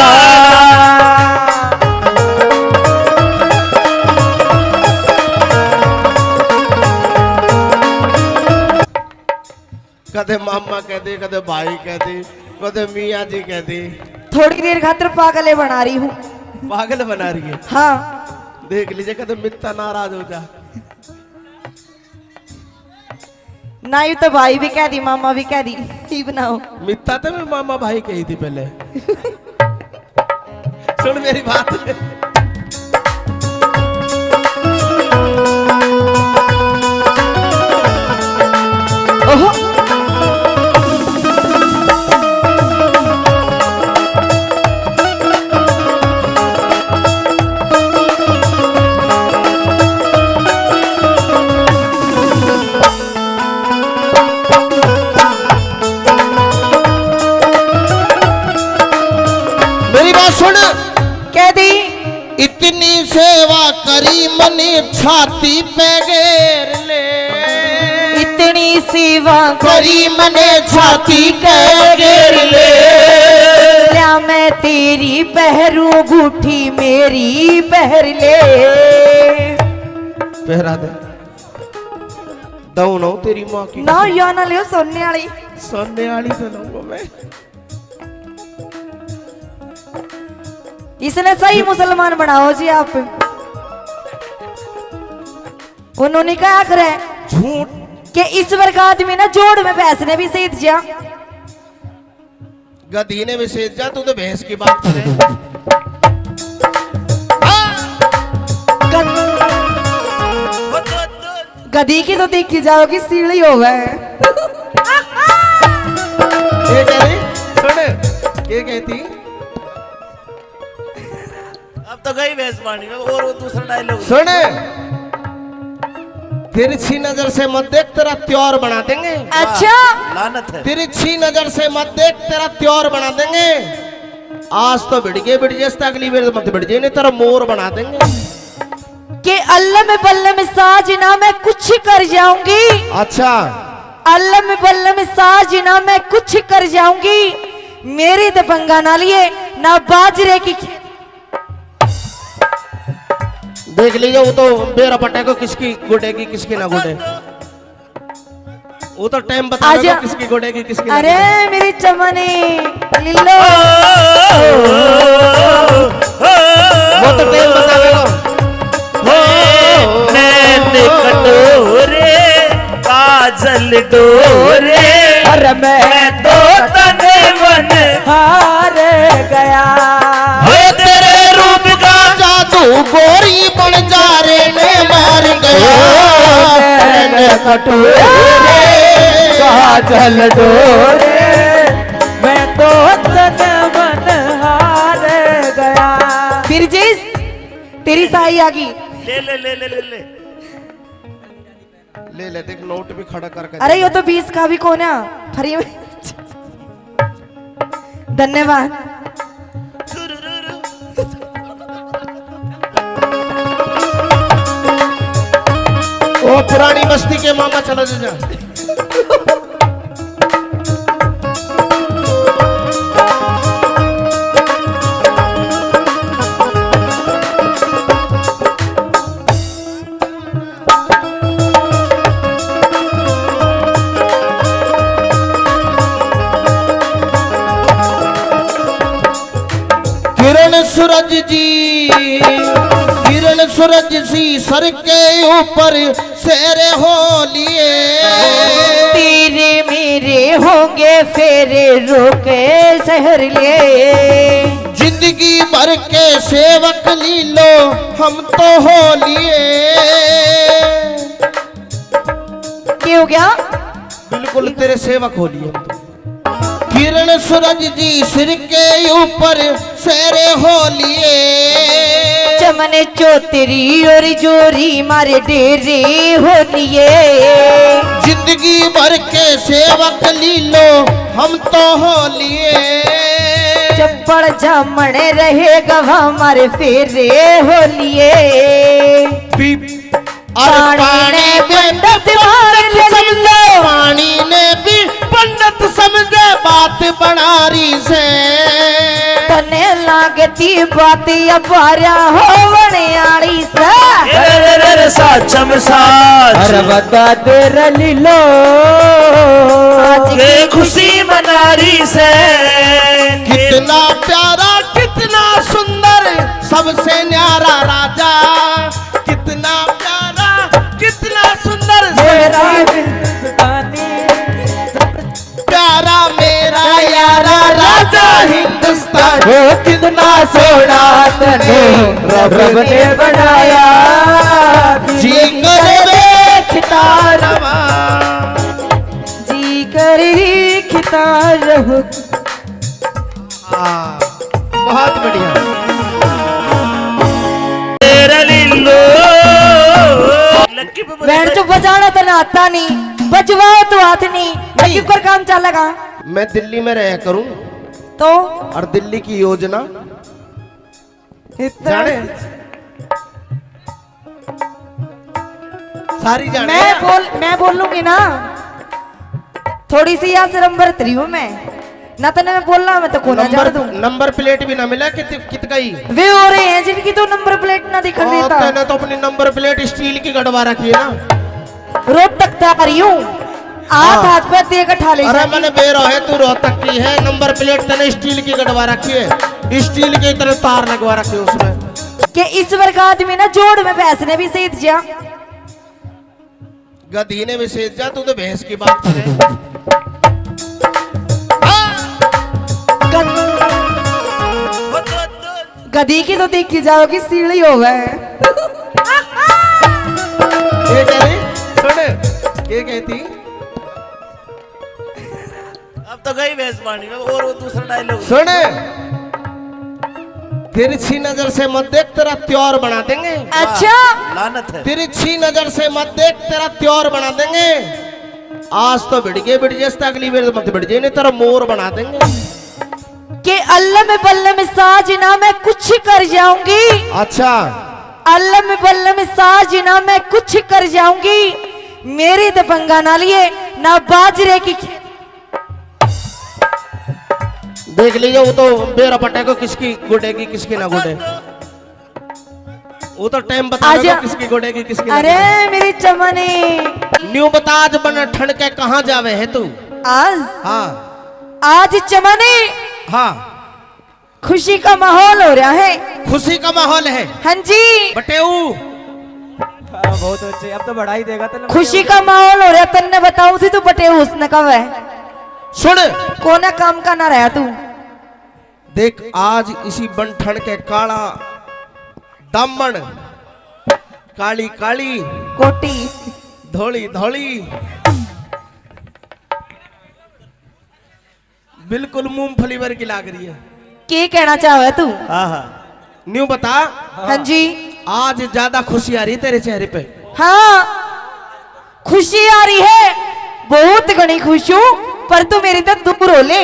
कदे मामा कहते, कदे भाई कहते, कदे मियाँ जी कहते। थोड़ी देर खातिर पागले बना रही हूँ। पागल बना रही है, हाँ, देख लीजिए कदे मित्ता नाराज हो जा। ना यू तो भाई भी कह दी, मामा भी कह दी, ही बनाओ। मित्ता तो मैं मामा भाई कही थी पहले। सुन मेरी बात, ओहो, मेरी बात सुन। कह दी इतनी सेवा करी मनी छाती पे घेर ले, इतनी सेवा करी मने छाती पे घेर ले। क्या मैं तेरी पहरू गुठी मेरी पहर ले। पहरा दे दऊ ना तेरी माँ की ना या ना लियो सोने वाली, सोने वाली तो लूंगा मैं। इसने सही मुसलमान बनाओ जी आप। उन्होंने क्या करे झूठ कि इस वर्ग आदमी ना जोड़ में पैसे ने भी सही दिया। गधी ने भी सेज जा, तू तो भैंस की बात करे। गद- वो तो गधी की तो देखी जाओगी सीढ़ी हो गए। ये कह रही सुन, ये कहती अब तो गई भैंस पानी में। और वो दूसरा डायलॉग सुन, तिरछी नजर से मत देख, तेरा त्योर बना देंगे। अच्छा लानत है। तिरछी नजर से मत देख, तेरा त्योर बना देंगे। आज तो भिड़ गए अगली बार मत भिड़ जाए, नहीं तेरा मोर बना देंगे। कि अल्लाह में बल्ले में साजना मैं कुछ कर जाऊंगी। अच्छा, अल्लाह में बल्ले में साजना मैं कुछ कर जाऊंगी। मेरी तो पंगा ना लिए ना बाजरे की। देख लीजिए, वो तो बेरा पटे को किसकी गुडेगी किसकी ना गुडे, वो तो टाइम बताएगा किसकी गुडेगी किसकी ना अरे गुडे। मेरी चमनी लिल्लो, वो तो टाइम बताएगा। नैन कटोरे काजल डोरे, अरे मैं तो तने मन हार गया। हो तेरे रूप का जादू गोरी बन जा रे ने मार गया। कटोरे काजल डोरे, मैं तो तन मन हार गया। फिर जिस तेरी साई आ गई। ले ले ले ले ले ले। ले ले, देख नोट भी खड़ा करके। अरे ये तो 20 का भी कौन है फ्री में। धन्यवाद। ओ पुरानी बस्ती के मामा चला जा। किरण सूरज सी सर के ऊपर शेरे हो लिए। तेरे मेरे होंगे फेरे रोके शहर लिए। जिंदगी भर के सेवक लीलो हम तो हो लिए। क्या हो गया? बिल्कुल तेरे सेवक हो लिए हम तो। किरण सूरज जी सिर के ऊपर शेरे हो लिए। चमने चौतरी और जोरी मारे डेरे हो लिए। जिंदगी भर के सेवक लीलो हम तो हो लिए। चप्पड़ जामण रहे गवा मारे फेरे हो लिए। और पानी पंडित समझे, पानी ने भी पंडित समझे बात बनारी से। तने लागती बात अपारा हो बनियारी से। रे साचम साच, अरे बता दे रलीलो, ये खुशी मनारी से। कितना प्यारा कितना सुंदर सबसे न्यारा राजा। कितना प्यारा कितना सुंदर मेरा हिंदुस्तानी, प्यारा मेरा यारा राजा हिंदुस्तान। वो कितना सोना तने रब ने बनाया। जी करे खितारवा, जी करी खितार हो। बहुत बढ़िया। तेरा लीलो लक्की पे बैंड तो बजाना तो ना आता नहीं, बजवाओ तो हाथ नहीं। लकी पर काम चलेगा मैं दिल्ली में रह करूं तो और दिल्ली की योजना जाने सारी जाने। मैं बोल लूंगी ना। थोड़ी सी यहाँ से नंबर 3 हूँ मैं ना। तो मैं बोलना मैं तो कोना जा दूं। नंबर प्लेट भी ना मिला कित गई। वे हो रहे हैं जिनकी तो नंबर प्लेट ना दिखा देता। तूने तो अपनी नंबर प्लेट स्टील की गड़वा रखी है ना। रोहतक तक आ रही हूँ, हाथ पे दे के ठाले। अरे मैंने बेरो है, तू रोहतक की है। नंबर प्लेट तने स्टील की गड़वा रखी है, स्टील के तरह तार लगवा रखी है उसमें। कि इस वर्ग आदमी ना जोड़ में पैसे ने भी सही दिया। गधी ने भी सेज जा, तू तो भैंस की बात करे। गधी की तो देखी जाओगी सीढ़ी हो गए। ये कह रही सुन, ये कहती अब तो गई भैंस पानी में और वो दूसरा डायलॉग सुन, तिरछी नजर से मत देख, तेरा त्योर बना देंगे। अच्छा लानत है। तिरछी नजर से मत देख, तेरा त्योर बना देंगे। आज तो भिड़ गए अगली बार मत भिड़ जाए, नहीं तेरा मोर बना देंगे। कि अल्लाह में बल्ला में साजना मैं कुछ कर जाऊंगी। अच्छा, अल्लाह में बल्ला में साजना मैं कुछ कर जाऊंगी। मेरी तो पंगा ना लिए ना बाजरे की। देख लीजिए, वो तो बेरा पटे को किसकी गुडेगी किसकी ना गुडे, वो तो टाइम बता आजा। किसकी गुडेगी किसकी ना अरे मेरी चमनी, गुडे। न्यू बता, आज बन ठंड के कहाँ जावे है तू? आज हाँ आज चमनी हाँ, खुशी का माहौल हो रहा है। खुशी का माहौल है। हाँ जी, बटेऊ बहुत अच्छे, अब तो बढ़ाई देगा तो खुशी का माहौल हो रहा। तन्ने बताऊं थी तू बटे उसने कब है सुन, कोना काम का ना रहा तू। देख आज इसी बनठन के काला दामन, काली काली कोटी धोली धोली, बिल्कुल मूंगफली वर्गी लाग रही है। के कहना चाहे तू? हाँ हाँ न्यू बता, हाँ जी, आज ज्यादा खुशी आ रही है तेरे चेहरे पे? हाँ खुशी आ रही है, बहुत घनी खुश हूँ। पर तू मेरी तो दूर हो ले।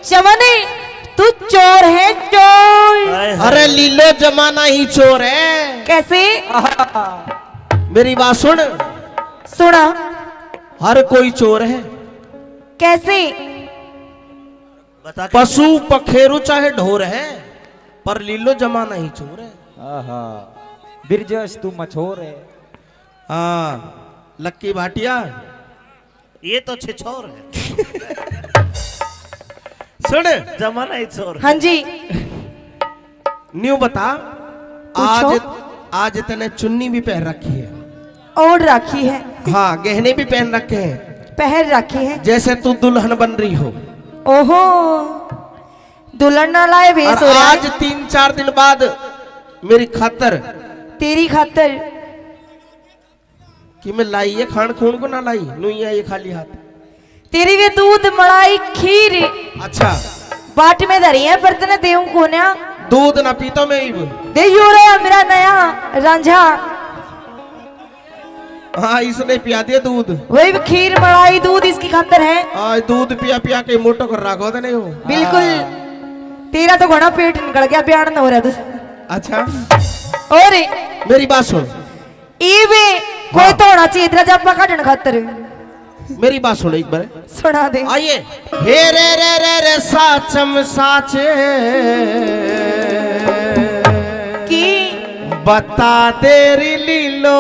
चमनी तू चोर है, चोर। हाय हाय। अरे लीलो जमाना ही चोर है। कैसे? मेरी बात सुन, सुना हर कोई चोर है। कैसे? बता के पशु पखेरु चाहे ढोर है, पर लीलो जमाना ही चोर है। बिरजस तू मछोर है। हाँ लक्की भाटिया, ये तो छिछोर है। सुन जमाना ही चोर है। हाँ जी, न्यू बता, पूछो। आज आज तने चुन्नी भी पहन रखी है। ओढ़ रखी है, हाँ गहने भी पहन रखे हैं, पहन रखी है। जैसे तू दुल्हन बन रही हो। ओहो, दुल्हन ना लाए भेस और हो रहा आज है 3-4 दिन बाद मेरी खातर तेरी खातर। कि मैं लाई है, खान खून को ना लाई, नुइया ये खाली हाथ। तेरी वे दूध मलाई खीर अच्छा, बाट में धरी है, पर तने देऊं कोन्या दूध ना पीता मैं इब। दे यू रहा मेरा नया रांझा। हाँ इसने पिया दिया दूध। वही खीर मलाई दूध इसकी खातर है। आज दूध पिया पिया के मोटो कर रखो तो नहीं हो। बिल्कुल, तेरा तो घोड़ा पेट निकल गया, बयान हो रहा तुझे। अच्छा और मेरी बात सुन, इवे कोई तो होना चाहिए तेरा जब काटन खातर। मेरी बात सुन एक बार, सुना दे। आइए। हे रे साचम साचे की बता तेरी लीलो,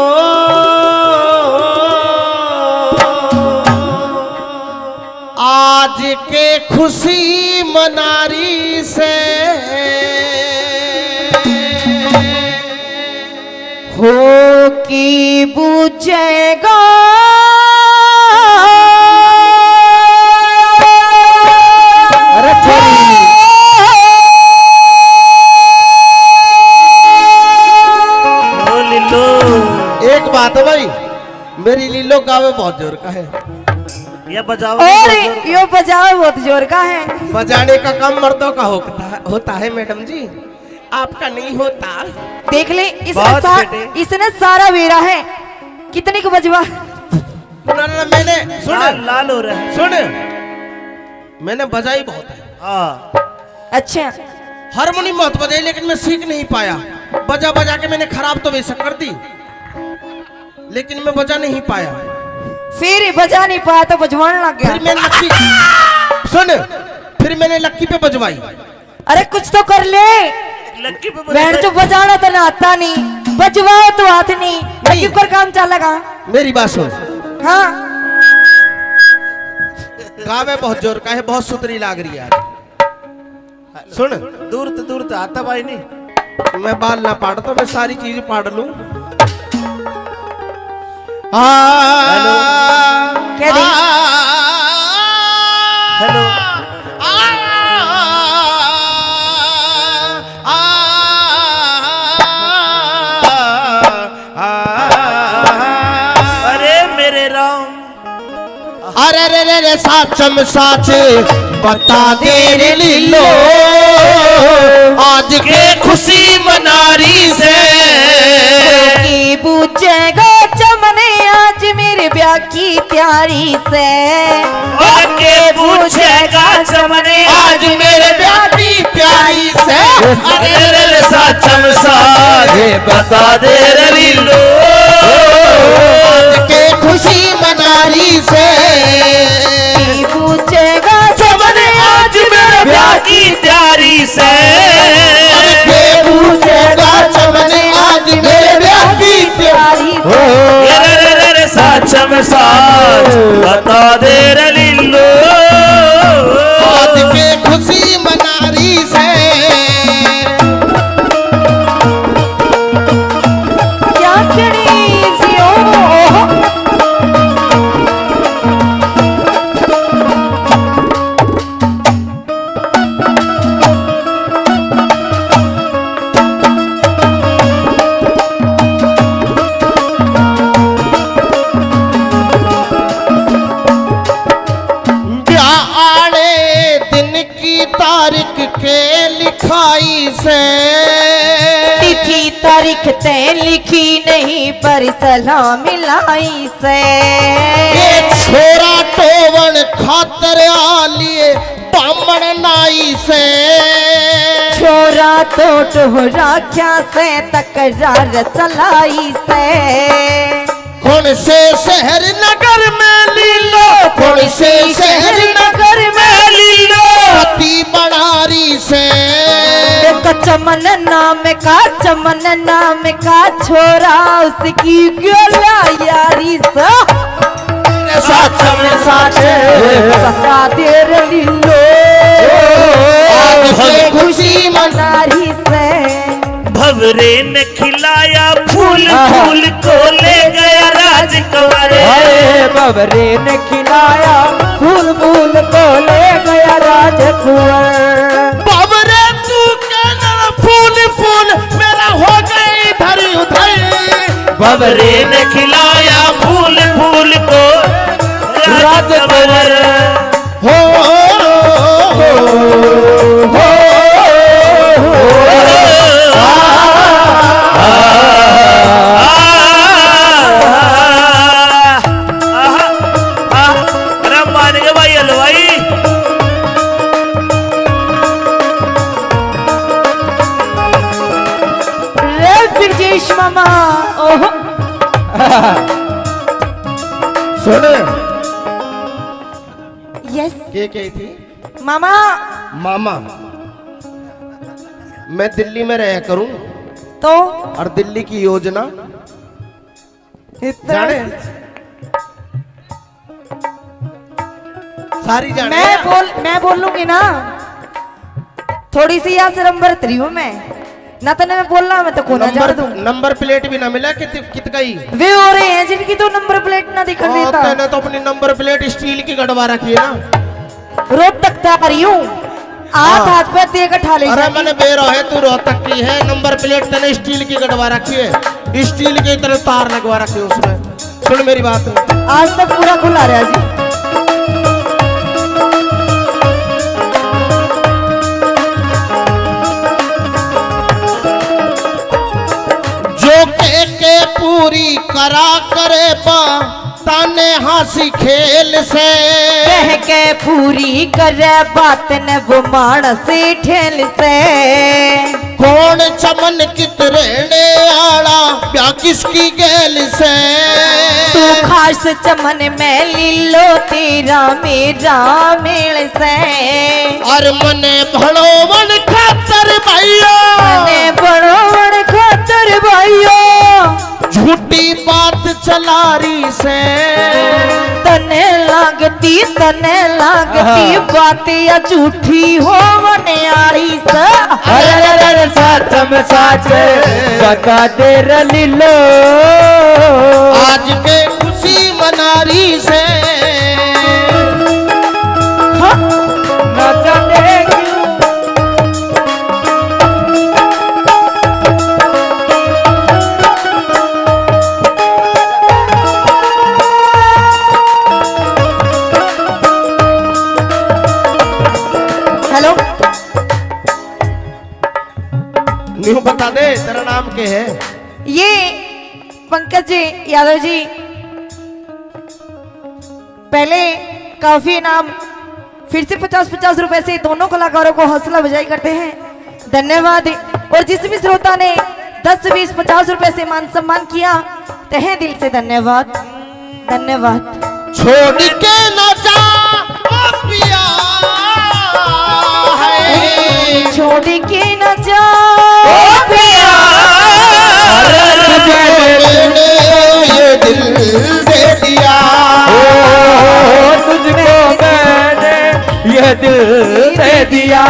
आज के खुशी मनारी से हो की बुझेगा अरे छोरी, ओ लिल्लो। एक बात है भाई, मेरी लीलो गावे बहुत जोर का है। ये बजाओ और यो बजाओ बहुत जोर का है। बजाने का काम मर्दों का होता है मैडम जी, आपका नहीं होता। देख ले इसने बहुत बेटे। इसने सारा वेरा है। कितने को बजवा? ना मैंने सुन लाल लाल हो रहा है। सुन, मैंने बजाई बहुत है, हाँ अच्छा, हारमोनियम बहुत बजाई, लेकिन मैं सीख नहीं पाया। बजा बजा के मैंने खराब तो बेशक कर दी, लेकिन मैं बजा नहीं पाया। फिर बजा नहीं पाया तो बजवाने लग फिर गया। मैंने लक्की सुन, फिर मैंने लक्की पे बजवाई। अरे कुछ तो कर ले। लक्की पे बैंड तो बजाना तो ना आता नहीं, बजवाओ तो हाथ नहीं, लक्की पर काम चलेगा। मेरी बात सुन, हाँ गावे बहुत जोर का है, बहुत सुतरी लाग रही है आज। सुन, दूर तो आता भाई नहीं। मैं बाल ना पाड़ता, मैं सारी चीज पाड़ लूं। क्या दी? हेलो अरे मेरे राम अरे रे रे रे साचम साच बता दे रे लीलो आज के खुशी मनारी से की पूछेगा चमने आज मेरे ब्याह की तैयारी से और के पूछेगा चमने आज मेरे ब्याह की प्यारी से अरे रे रे साचम साच बता दे रे लीलो आज के खुशी मनारी से की पूछेगा चमने आज मेरे ब्याह की तैयारी से के पूछेगा चमने आज मेरे ब्याह की तैयारी से रे साचम साच बता दे रे लीलो आज के खुशी मनारी से क्या खड़ी जियो ब्याह आड़े दिन की तारीख के लिखाई से तिथि तारीख ते लिखी नहीं पर सलाम मिलाई से ये छोरा टोवन खातर आलिए बामण नाई से छोरा तोट हो राख्या से तकरार चलाई से कौन से शहर नगर में लीलो कौन से शहर नगर में लीलो पति बनारी से चमन नाम का छोरा उसकी गोला यारी से साचम साच बता दे रे लीलो आज के खुशी मनारी से भवरे ने खिलाया फूल फूल को ले गया राजकुमार हाय बबरे ने खिलाया फूल फूल को ले गया राजकुंवर बाबरे तू कहना फूल फूल मेरा हो गई धरी उधर भवरे ने खिलाया फूल फूल को राजकुंवर हो रे ब्रजेश मामा ओहो सुन यस के थी मामा मामा मैं दिल्ली में रहा करूं तो और दिल्ली की योजना इतना जाने सारी जाने मैं बोलूंगी ना थोड़ी सी यहाँ से नंबर 3 हूँ मैं ना तो मैं बोलना मैं तो कोना जा दूं नंबर प्लेट भी ना मिला कित गई वे हो रहे हैं जिनकी तो नंबर प्लेट ना दिखा देता तैने तो अपनी नंबर प्लेट स्टील की गड़वा रखी है ना रोड तक तैयार हूँ हाथ पे देकर ठा ले अरे मैंने बेरो है तू रोहतक की है नंबर प्लेट तने स्टील की गड़वा रखी है स्टील की तरह तार लगवा रखी है उसमें सुन मेरी बात आज तक पूरा खुला रहा जी जो के पूरी करा करे बा ताने हंसी खेल से कह के पूरी करे बात न वो मानस ठेल से कौन चमन कित रहने आड़ा ब्याह किसकी गैल से तू खास चमन में लीलो तेरा मेरा मेल से और मने भड़ो मन खातर भाइयों मने बड़ो बड़ खातर भाइयों झूठी बात चलारी से तने लागती बात या झूठी हो मनियारी से अरे साचम साच बता दे रे लीलो आज के खुशी मनारी से न जाने क्यों बता दे तेरा नाम क्या है? ये पंकज जी यादव जी पहले काफी इनाम फिर से 50-50 रुपए से दोनों कलाकारों को हौसला अफजाई करते हैं, धन्यवाद। और जिस भी श्रोता ने 10, 20, 50 रुपए से मान सम्मान किया तहे दिल से धन्यवाद, धन्यवाद। छोड़ के न जा पिया है, छोड़ के न जा पिया मैंने ये दिल दे दिया, तुझको मैंने ये दिल दे दिया।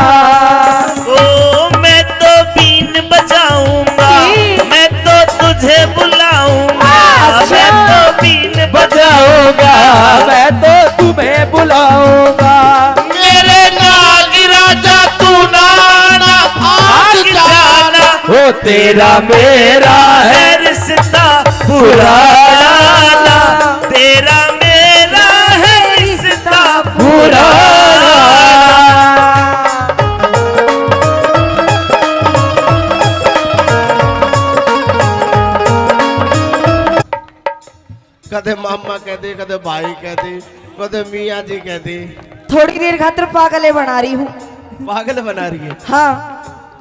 ओ मैं तो बीन बजाऊंगा, मैं तो तुझे बुलाऊंगा, मैं तो बीन बजाऊंगा, मैं तो तुम्हें बुलाऊंगा। मेरे नाग राजा तू नाना भाग जाना, वो तेरा मेरा है रिश्ता पुराना, तेरा मेरा है रिश्ता पुराना। कदे मामा कहते, कदे भाई कहते, कदे मियाँ जी कहते। थोड़ी देर खातिर पागले बना रही हूँ। पागल बना रही है। हाँ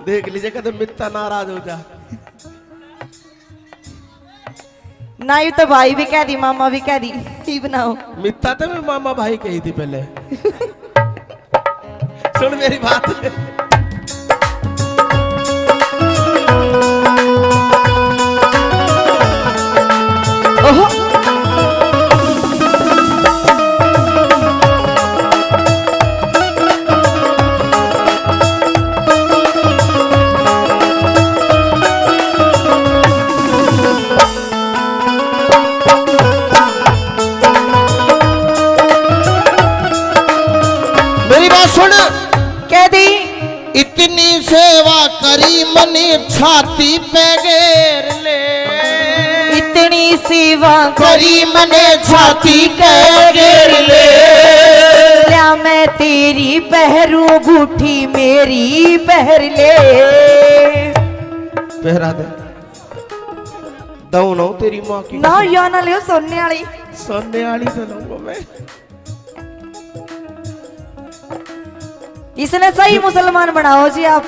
देख लीजिए कदे मित्ता नाराज हो जा। ना यू तो भाई भी कह दी मामा भी कह दी, ही बनाओ। मित्ता तो मैं मामा भाई कही थी पहले। सुन मेरी बात। ओहो मेरी बात सुन। कह दी इतनी सेवा करी मनी छाती पे घेर ले, इतनी सेवा करी मने छाती पे घेर ले। क्या मैं तेरी पहरू गुठी मेरी पहर ले। पहरा दे दऊ ना तेरी माँ की ना या ना लियो सोने वाली। सोने वाली तो लूंगा मैं। इसने सही मुसलमान बनाओ जी आप।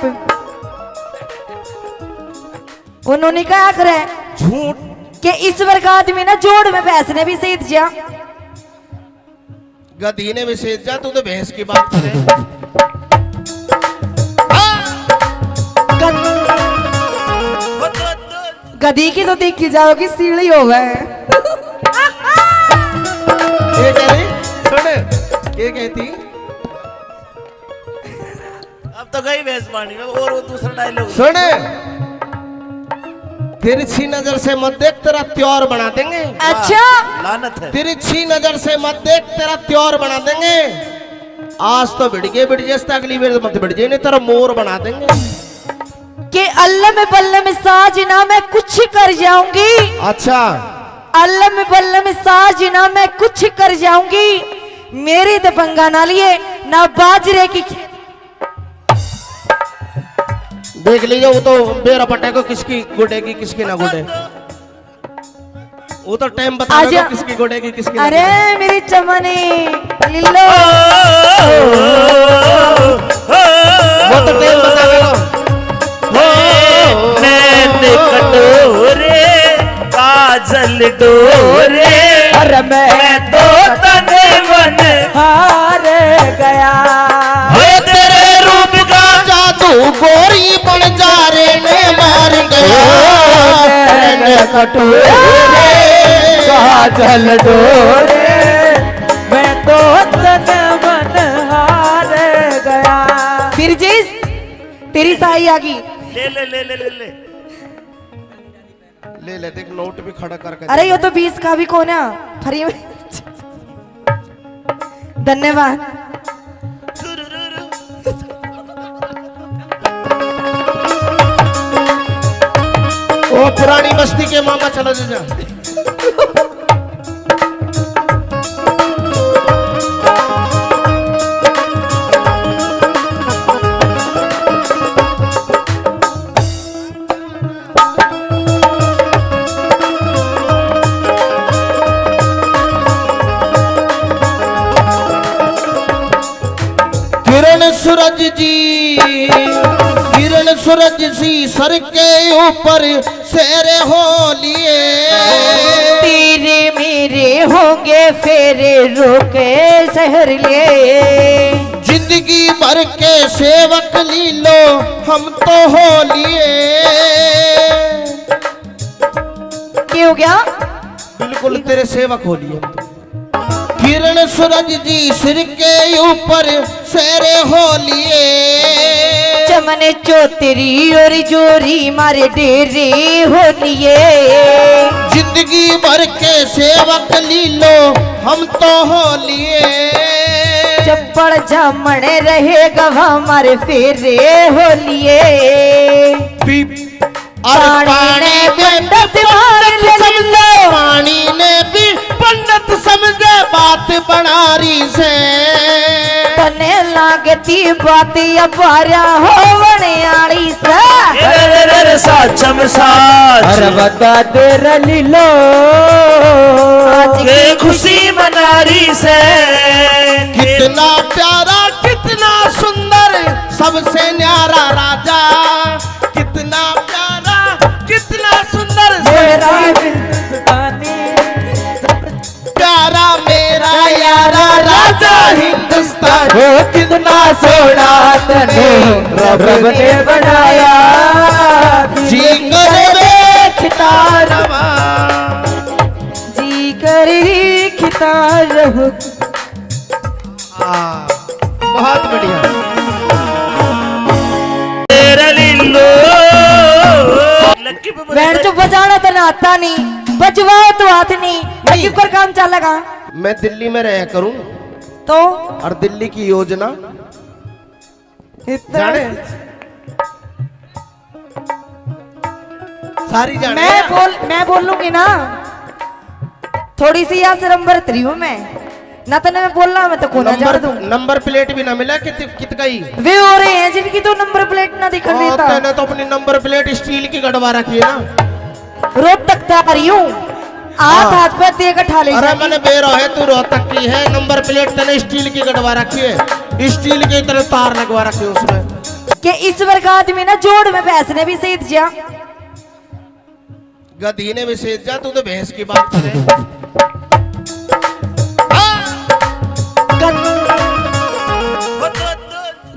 उन्होंने क्या करे झूठ कि ईश्वर का आदमी ना जोड़ में भैंसने भी सही जा। गधी ने भी सेज जा, तू तो भैंस की बात करे। गधी की तो देखी जाओगी सीढ़ी हो गए। ये कह रही सुन, ये कहती अब तो गई भैंस पानी में। और वो दूसरा डायलॉग सुन, तिरछी नजर से मत देख तेरा त्योर बना देंगे। अच्छा लानत है। तिरछी नजर से मत देख तेरा त्योर बना देंगे। आज तो बिड़ जैसे अगली बार मत बिड़ नहीं तेरा मोर बना देंगे। कि अल्लाह में बल्ला में साजना मैं कुछ कर जाऊंगी। अच्छा अल्लाह में बल्ला में साजना मैं कुछ कर जाऊंगी। मेरी तो पंगा ना लिए ना बाजरे की। देख लीजिए वो तो बेरा पट्टे को किसकी गुडेगी किसकी ना गुडे। वो तो टाइम बता आजा। देगा किसकी गुडेगी किसकी ना अरे मेरी चमनी लिल्लो। वो तो टाइम बता देगा। नैन कटोरे काजल डोरे, अरे मैं तो तन मन हार गया। हे तेरे रूप का जादू गोरी बन जा रे मैं मार गया। कटोरे काजल डोरे, मैं तो तन मन हार गया। फिर जिस तेरी साई आ गई। ले ले ले ले ले ले। ले ले देख नोट भी खड़ा करके। अरे ये तो 20 का भी कोना फ्री में। धन्यवाद। ओ पुरानी बस्ती के मामा चला जा। सूरज जी, किरण सूरज सी सर के ऊपर शेरे हो लिए। तेरे मेरे होंगे फेरे रोके शहर लिए। जिंदगी भर के सेवक लीलो हम तो हो लिए। क्या हो गया? बिल्कुल तेरे सेवक हो लिए हम तो। किरण सूरज जी सिर के ऊपर शेरे हो लिए। चमन चौतरी और जोरी मारे डेरे हो लिए। जिंदगी भर के सेवक लीलो हम तो हो लिए। चप्पड़ जामण रहेगा हमारे फेरे हो लिए। और पानी में पंडित समझे, पानी ने भी पंडित समझे बात बनारी से। तने लागती बात अपारा हो बनियाली से। रे साचम साच अरे बता दे लीलो ये खुशी मनारी से। कितना प्यारा कितना सुंदर सबसे न्यारा राजा। कितना प्यारा कितना सुंदर मेरा सबसे प्यारा मेरा यारा राजा हिंदुस्तान। हो कितना सोना तने रब ने बनाया। जी करे देखता रवा। जी कर खिता रहो। बहुत बढ़िया। तेरे लीलो लक्की पे बैठ तो बजाना तो आता नहीं, बजवाओ तो हाथ नहीं। लक्की पर काम चलेगा मैं दिल्ली में रहा करूं तो और दिल्ली की योजना इतना जाने सारी जाने। मैं बोल लूंगी ना। थोड़ी सी यहाँ से नंबर 3 हूँ मैं ना। तो मैं बोलना मैं तो कोना जाड़ दूं। नंबर प्लेट भी ना मिला कितना ही वे हो रहे हैं जिनकी तो नंबर प्लेट ना दिखा देता। मैंने तो अपनी नंबर प्लेट स्टील की गड़वा रखी है ना। रोहतक तक आ रही हूँ। हाथ पे देकर ठा ले अरे मैंने बेरो है तू रोहतक की है। नंबर प्लेट तने स्टील की गड़वा रखी है। स्टील की तरह तार लगवा रखी है उसमें। कि इस वर्ग आदमी ना जोड़ में भैंस ने भी सेध जा। गधी ने भी सेज जा। तू तो भैंस की बात करे।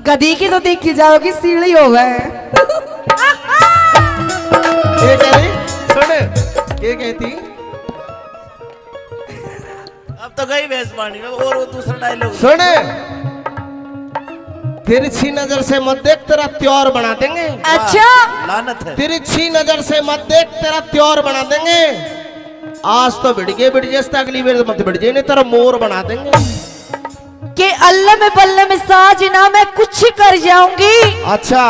गधी की तो देखी जाओगी सीढ़ी हो गए। ये कह रही सुन ये कहती अब तो गई भैंस पानी में। और वो दूसरा डायलॉग सुन तिरछी नजर से मत देख तेरा त्योर बना देंगे। अच्छा लानत है। तिरछी नजर से मत देख तेरा त्योर बना देंगे। आज तो बिड़ गए अगली बार मत बिड़ जाए नहीं तेरा मोर बना देंगे। कि अल्लाह में बल्ले में साजना मैं कुछ कर जाऊंगी। अच्छा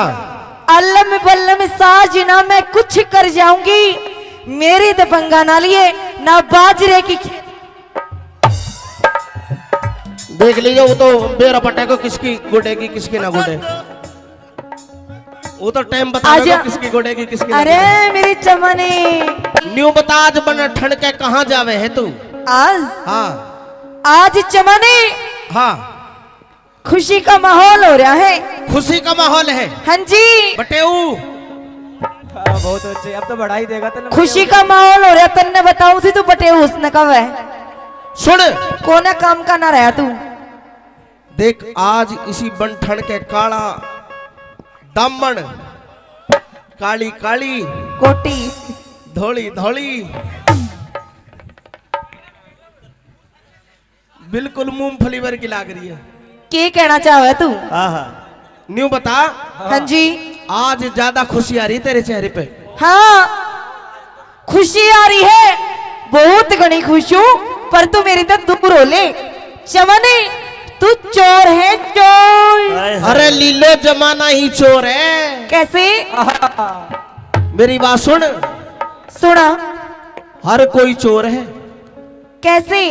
अल्लाह में बल्ले में साजना मैं कुछ कर जाऊंगी। मेरी तो पंगा ना लिए ना बाजरे की। देख लीजिए वो तो बेरा पटे को किसकी गुडेगी किसकी ना गुडे। वो तो टाइम बता देगा किसकी गुडेगी किसकी ना अरे मेरी चमनी न्यू बता आज बन ठंड के कहाँ जावे है तू। आज हाँ आज चमनी हाँ खुशी का माहौल हो रहा है। खुशी का माहौल है। हाँ जी बटेऊ बहुत अच्छे। अब तो बढ़ाई देगा तो खुशी का माहौल हो रहा। तन्ने बताऊं थी तू बटे उसने कब है सुन कोना काम का ना रहा तू। देख आज इसी बन ठंड के काला दामन काली काली कोटी धोली धोली बिल्कुल मूंगफली वर्गी लाग रही है। के कहना चाहे तू? न्यू बता हाँ जी आज ज्यादा खुशी आ रही तेरे चेहरे पे। हाँ खुशी आ रही है। बहुत घनी खुश हूँ पर तू मेरी तो दूर हो ले। चमनी तू चोर है चोर। अरे लीलो जमाना ही चोर है। कैसे? मेरी बात सुन सुना हर कोई चोर है। कैसे?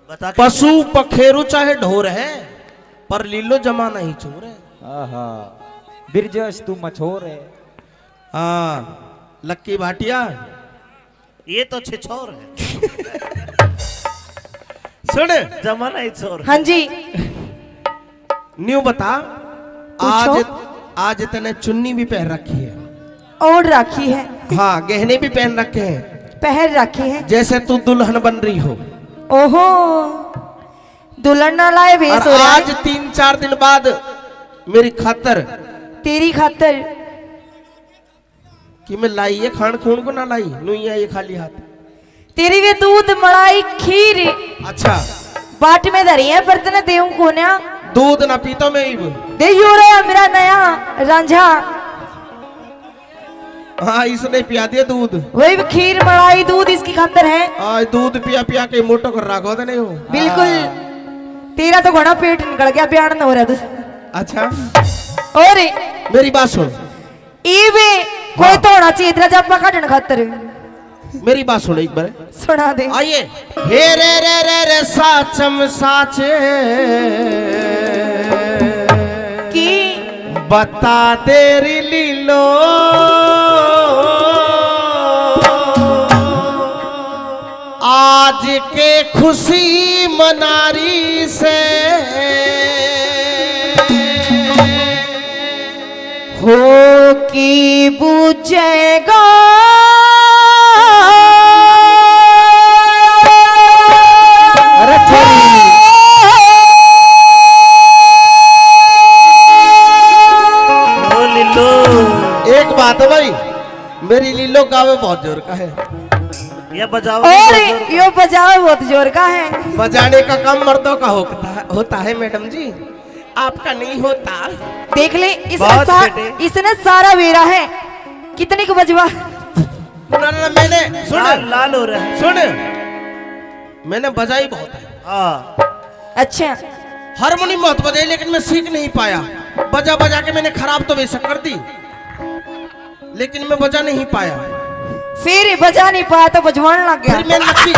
बता पशु पखेरु चाहे ढोर है पर लीलो जमाना ही चोर है। बिरजस तू मछोर है। हाँ लक्की भाटिया ये तो छिछोर है। सुन जमाना ही छोर। हाँ जी न्यू बता, आज आज तने चुन्नी भी पहन रखी है और राखी है, हाँ, गहने भी पहन रखे हैं, पहन रखी है। जैसे तू दुल्हन बन रही हो। ओहो, दुल्हन ना लाए भेस और हो रहा आज है 3-4 दिन बाद मेरी खातर तेरी खातर। कि मैं लाई है, खान खून को ना लाई, नुइया ये खाली हाथ। तेरी वे दूध मलाई खीर अच्छा, बाट में धरी है, बर्तन देऊ कोन्या दूध ना पीता मैं इब। दे यो रहा मेरा नया रांझा, हाँ, इसने पिया दिया दूध। वही खीर मलाई दूध इसकी खातर है। आज दूध पिया पिया के मोटो कर रखो तो नहीं हो। बिल्कुल, तेरा तो घोड़ा पेट निकल गया, बयान न हो रहा तुझ। अच्छा, और मेरी बात सुन, इवे कोई तो होना चाहिए तेरा जब काटने खातर। मेरी बात सुन एक बार, सुना दे। आइए। हे रे साचम साचे की बता तेरी लीलो, आज के खुशी मनारी से हो की बुझेगा ओ लीलो, एक बात है भाई, मेरी लीलो गावे बहुत जोर का है। ये बजाओ और यो बजाओ बहुत जोर का है। बजाने का काम मर्दों का होता है मैडम जी, आपका नहीं होता। देख ले बहुत बेटे। इसने सारा वेरा है, कितनी को बजवा। ना, मैंने सुन लाल लाल हो रहा है। सुन, मैंने बजाई बहुत है, हाँ, अच्छा, हारमोनियम बहुत बजाई, लेकिन मैं सीख नहीं पाया। बजा बजा के मैंने खराब तो बेशक कर दी, लेकिन मैं बजा नहीं पाया। फिर बजा नहीं पाया तो बजवान लग फिर गया। मैंने लक्की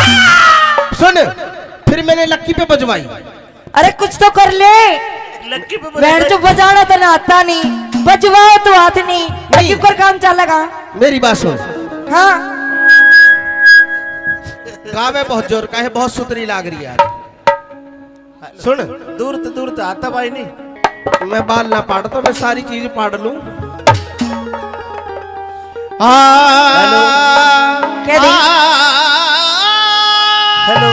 सुन, फिर मैंने लक्की पे बजवाई। अरे कुछ तो कर ले, लक्की पे बैठ जो बजाना तो ना आता नहीं, बजवाओ तो हाथ नहीं, लक्की पर काम चलेगा। मेरी बात सुन, हाँ, गावे बहुत जोर का है, बहुत सुतरी लाग रही है आज। सुन, दूर तो आता भाई नहीं। मैं बाल ना पाड़ता, मैं सारी चीज पाड़ लूं। क्या दी? हेलो,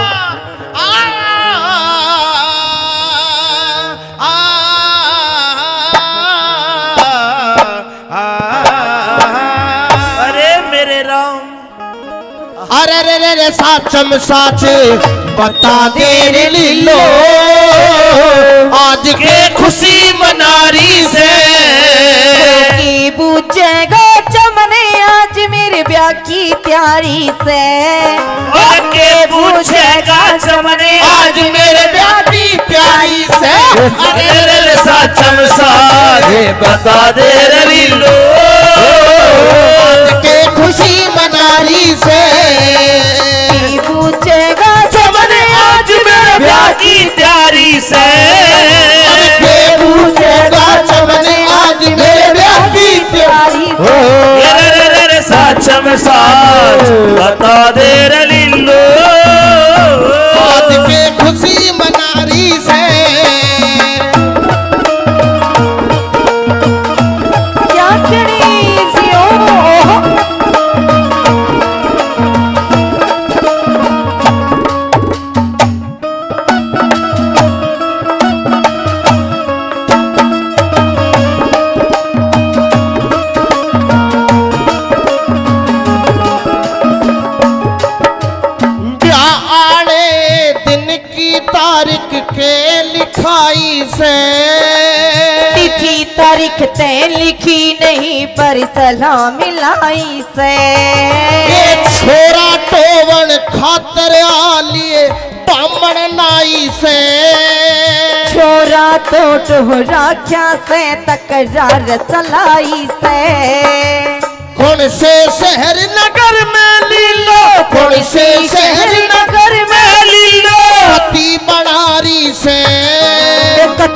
अरे मेरे राम, अरे रे साचम साच बता दे रे लीलो, आज के खुशी मनारी से की बुझेगा चमने आज मेरे ब्याह की तैयारी से। और के पूछेगा चमने आज मेरे ब्याह की प्यारी से। अरे रे साचम साजे बता दे रे लीलो, आज के खुशी मनारी से की बुझेगा चमने आज मेरे ब्याह की तैयारी से। के पूछेगा चमने आज मेरे ब्याह की तैयारी से। रे साचम साज बता दे रे लीलो, आज के खुशी मनारी से क्या करी जियो। ब्याह आने दिन की तारीख के लिखाई से तिथि तारीख तय लिखी नहीं पर सलाह मिलाई से। ये छोरा टोवन खातर आलिए बामण नाई से छोरा तो टोहरा क्या से तकरार चलाई से। कौन से शहर नगर में लीलो, कौन से शहर नगर में लीलो, अति बनारी से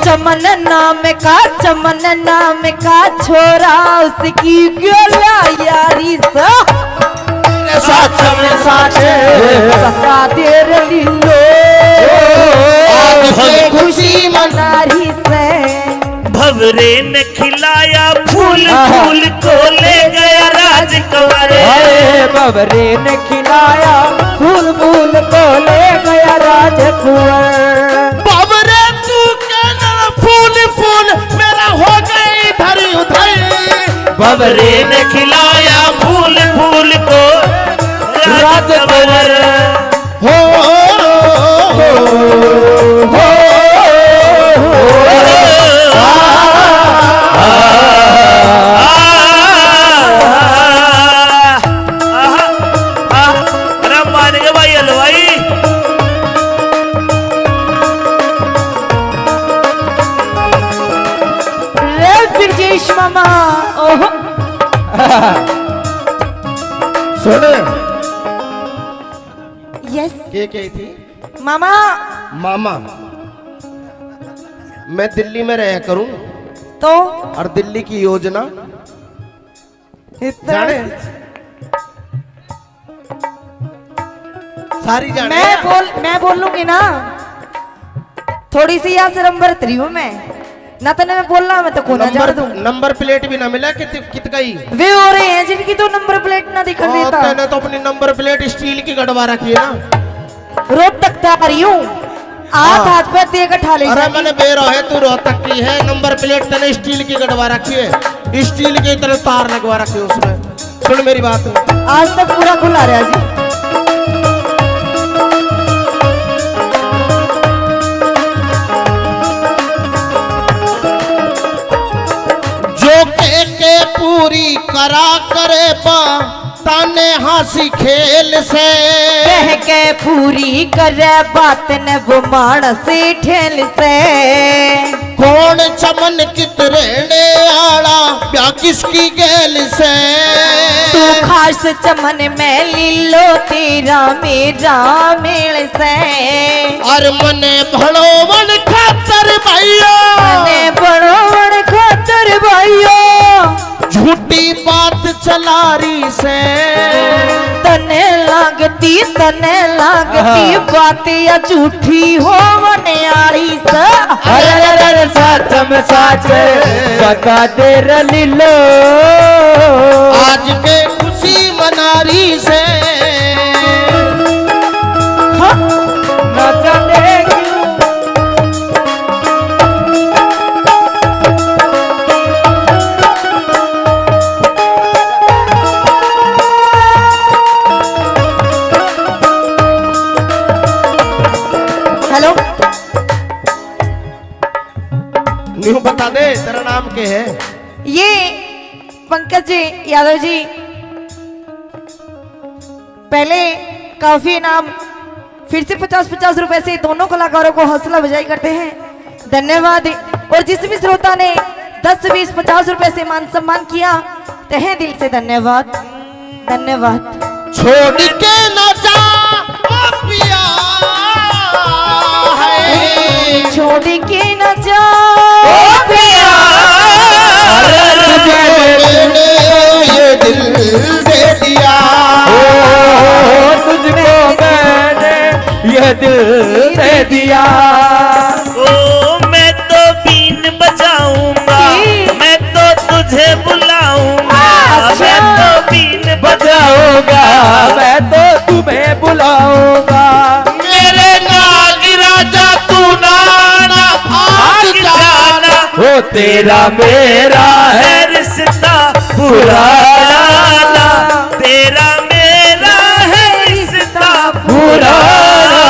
चमन नाम का छोरा उसकी गोला यारी से। साचम साचे बता दे रे लीलो, आज के खुशी मनारी से। बबरे ने खिलाया फूल फूल को ले गया राजकुंवर। अरे बबरे ने खिलाया फूल फूल को ले गया राजकुंवर। बाबरे तू कहना फूल फूल मेरा हो गई इधर उधर। बबरे ने खिलाया फूल फूल को राजकुंवर। हो ब्रजेश मामा ओहो सुन यस ये कही थी मामा। मामा मैं दिल्ली में रहा करूं तो और दिल्ली की योजना इतना जाने सारी जाने मैं बोल लूंगी ना। थोड़ी सी यहाँ शर्म बरत रही हूँ मैं ना। तो मैं बोल रहा मैं तो कोना जा दूं। नंबर प्लेट भी ना मिला कित गई वे हो रहे हैं जिनकी तो नंबर प्लेट ना दिखा देता। तैने तो अपनी नंबर प्लेट स्टील की गड़वा रखी है ना। रोहतक तक आ रही हूँ हाथ पे तेग उठा ले। अरे मैंने बेरो है तू रोहतक की है। नंबर प्लेट तने स्टील की गड़वा रखी है। स्टील की तरह तार लगवा रखी है उसमें। सुन मेरी बात आज तक पूरा खुला रहा जी। के पूरी करा करे बा ताने हंसी खेल से। कह के पूरी करे बात न वो मानस ठेल से। कौन चमन कित रहने आड़ा ब्याह किसकी गेल से। तू खास चमन में लीलो तेरा मेरा मेल से। और मने भड़ो मन खातर भाइयों मने बड़ो बड़ खातर भाइयों। झूठी बात चला रही से। तने लागती बात या झूठी हो मनियारी से। अरे सच में सच बता दे रलीलो। आज के खुशी मना रही से। ना जाने क्यों हेलो न्यू बता दे तेरा नाम क्या है। ये पंकज जी यादव जी पहले काफी इनाम फिर से 50-50 रुपए से दोनों कलाकारों को हौसला अफजाई करते हैं। धन्यवाद। और जिस भी श्रोता ने 10-20-50 रुपए से मान सम्मान किया तहे दिल से धन्यवाद। धन्यवाद। छोड़ के न जा ओ पिया है। छोड़ के न जा मैंने ये दिल दे दिया। तुझको मैंने ये दिल दे दिया। ओ मैं तो बीन बजाऊंगा मैं तो तुझे बुलाऊंगा। मैं तो बीन बजाऊंगा मैं तो तुम्हें बुलाऊंगा। मेरे नाग राजा तू नाना भाग जाना। वो तेरा मेरा है रिश्ता पुराना। तेरा मेरा है रिश्ता पुराना।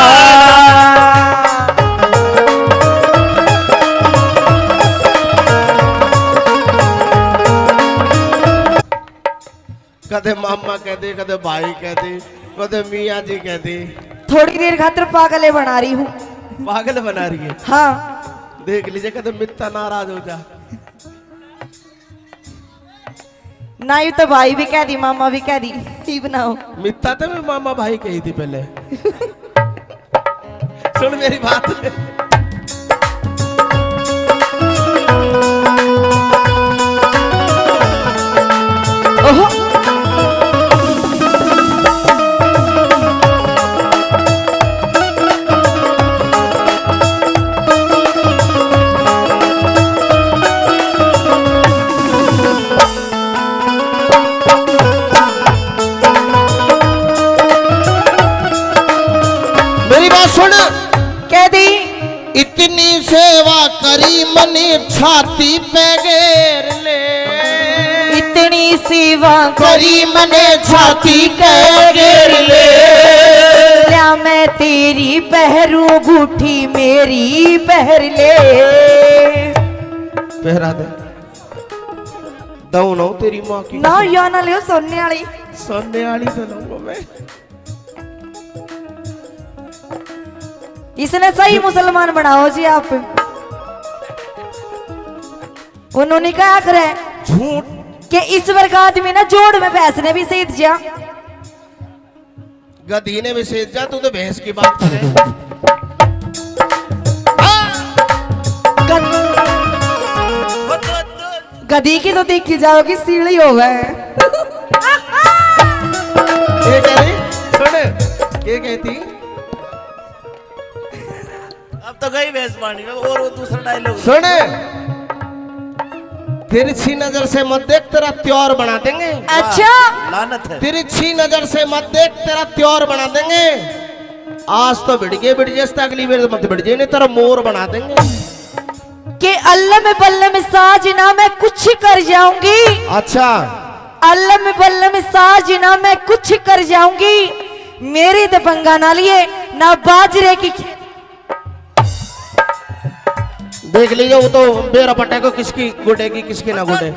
कदे मामा कह दे कदे भाई कह दे कदे मियाँ जी कह दे। थोड़ी देर खातिर पागले बना रही हूँ। पागल बना रही है। हाँ देख लीजिए कदे मित्ता नाराज हो जा। ना यू तो भाई भी कह दी मामा भी कह दी ही बनाओ। मित्ता तो मैं मामा भाई कही थी पहले। सुन मेरी बात ओहो सेवा करी मने छाती पे घेर ले, इतनी सेवा करी मने छाती पे घेर ले। क्या मैं तेरी पहरू बूठी मेरी पहर ले। पहरा दे दऊ ना तेरी माँ की ना या ना लियो सोने वाली। सोने वाली तो लूंगा मैं। इसने सही मुसलमान बनाओ जी आप। उन्होंने क्या करे झूठ कि ईश्वर का आदमी ना जोड़ में भैंस ने भी सीध जा। गधी ने भी सेज जा, तू तो भैंस की बात करे। गधी की तो देखी जाओगी सीढ़ी हो गए। ये कह रही सुन, ये कहती अब तो गई भैंस पानी में। और वो दूसरा डायलॉग सुन, तिरछी नजर से मत देख, तेरा त्योर बना देंगे। अच्छा लानत है। तिरछी नजर से मत देख, तेरा त्योर बना देंगे। आज तो बिड़ जैसे अगली बार मत बिड़ नहीं तेरा मोर बना देंगे। कि अल्लाह में बल्ला में साज ना मैं कुछ कर जाऊंगी। अच्छा अल्लाह में बल्ला में साज ना मैं कुछ कर जाऊंगी। मेरी दबंगा ना लिए ना बाजरे की। देख लीजिए, वो तो बेरा पटे को किसकी गुडेगी किसकी ना गुडे,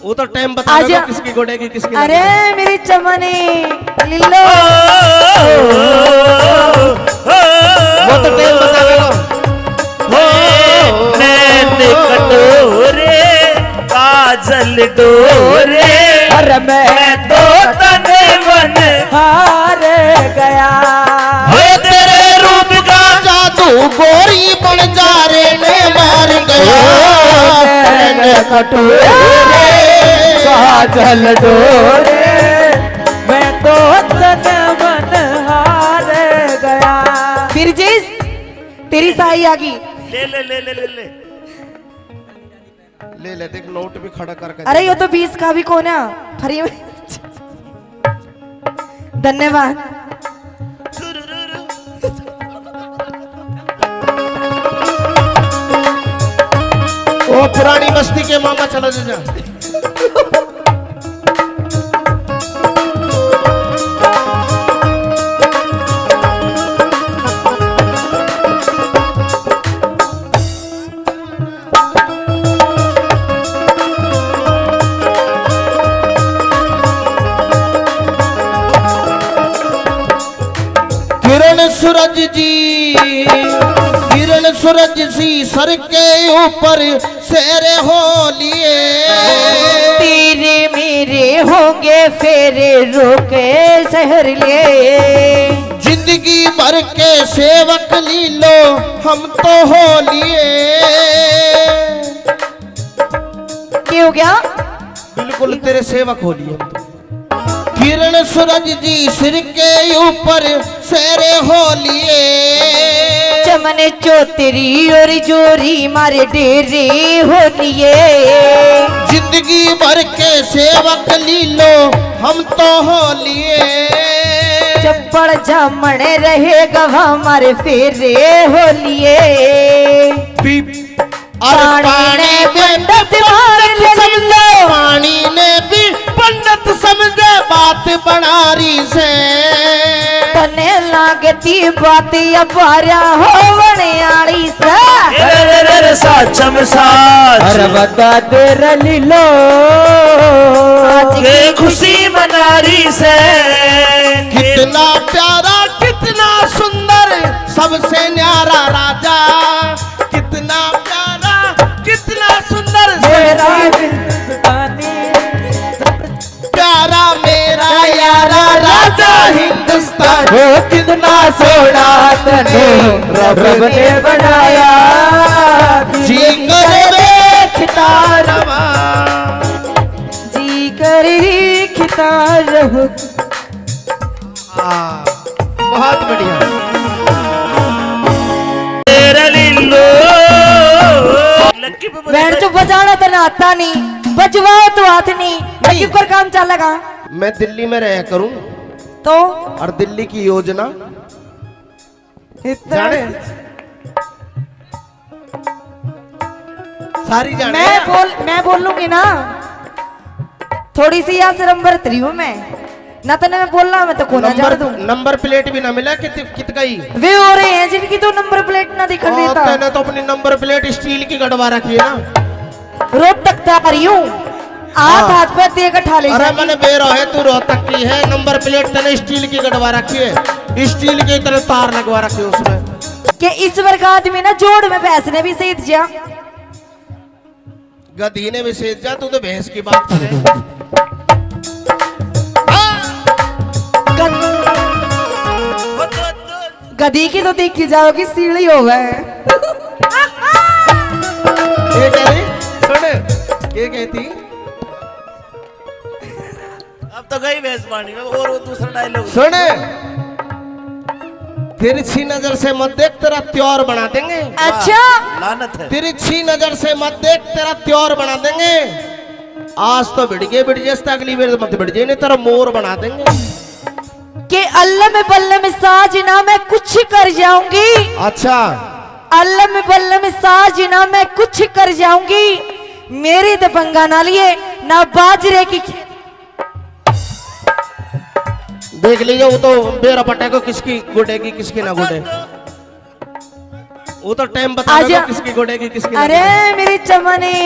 वो तो टाइम बता देगा किसकी गुडेगी किसकी ना अरे गुडे। मेरी चमनी लिल्लो वो तो टाइम बता देगा। कटोरे काजल डोरे अरे मैं तो तने मन हार गया। तेरे रूप का जादू गोरी बन जा रे ने मार गया। कटोरे काजल डोरे मैं तो तन मन हार गया। फिर जिस तेरी साई आ गई। ले ले ले ले ले ले ले ले देख नोट भी खड़ा करके। अरे ये तो 20 का भी कौन है फ्री में। धन्यवाद। वो पुरानी बस्ती के मामा चलो जा। सूरज जी किरण सूरज सी सर के ऊपर सेरे हो लिए। तेरे मेरे होंगे फेरे रोके शहर लिए। जिंदगी भर के सेवक लीलो हम तो हो लिए। क्या हो गया? बिल्कुल तेरे सेवक हो लिए हम तो। किरण सूरज जी सिर के ऊपर सेरे हो लिए। चमने चौतरी और जोरी मारे डेरे हो लिए। जिंदगी भर के सेवक लीलो हम तो हो लिए। चप्पड़ जामण रहेगा हमारे फेरे हो लिए। पानी ने पंडित समझे, पानी ने भी पंडित समझे बात बनारी से। तने लागती बात अपारा हो बनियाली से। साचम साच अरे बता दे रलीलो के खुशी मनारी से। कितना प्यारा कितना सुंदर सबसे न्यारा राजा। कितना प्यारा कितना सुंदर मेरा हिंदुस्तानी प्यारा मेरा यारा राजा हिंदुस्तान। हो कितना सोना तने रब ने बनाया। जी करे खितारवा जी कर खिता रहो। बहुत बढ़िया। बैंड जो बजाना तो ना आता नहीं, बजवाओ तो हाथ नहीं। लकी पर काम चलेगा मैं दिल्ली में रहा करूं तो और दिल्ली की योजना इतना जाने सारी जाने मैं बोल लूंगी ना, थोड़ी सी यहाँ शर्म बरत रही हूँ मैं, ना तो मैं बोलना मैं तो कोना जान दूं। नंबर प्लेट भी ना मिला कित गई वे हो रहे हैं जिनकी तो नंबर प्लेट ना दिखा देता। मैंने तो अपनी नंबर प्लेट स्टील की गड़वा रखी है ना, रोड तक आ रही हूँ, हाथ पे देकर ठा ले। अरे मैंने बेरो है, तू रोहतक की है, नंबर प्लेट तेने स्टील की गड़वा रखी है, स्टील की तरह तार लगवा रखी है उसमें। कि इस वर्ग आदमी ना जोड़ में भैंस ने भी सेध जा, गधी ने भी सेध जा, तू तो भैंस की बात करे। गधी की तो देखी जाओगी सीढ़ी हो गए। ये कह रही सुन, ये कहती अब तो गई भैंस पानी में, और वो दूसरा डायलॉग सुन, तिरछी नजर से मत देख, तेरा त्योर बना देंगे। अच्छा लानत है। तिरछी नजर से मत देख, तेरा त्योर बना देंगे। आज तो बिड़ गए, बिड़ जैसे अगली बार मत बिड़ जाए, नहीं तेरा मोर बना देंगे। कि अल्लाह में बल्ला में साजना मैं कुछ कर जाऊंगी। अच्छा, अल्लाह में बल्ला में साजना मैं कुछ कर जाऊंगी, मेरी दबंगा ना लिए ना बाजरे की। देख लीजिए, वो तो बेरा पटे को किसकी गुडेगी किसकी ना गुडे, वो तो टाइम बता आजा। देगा किसकी गुडेगी किसकी ना अरे गुडे। मेरी चमनी,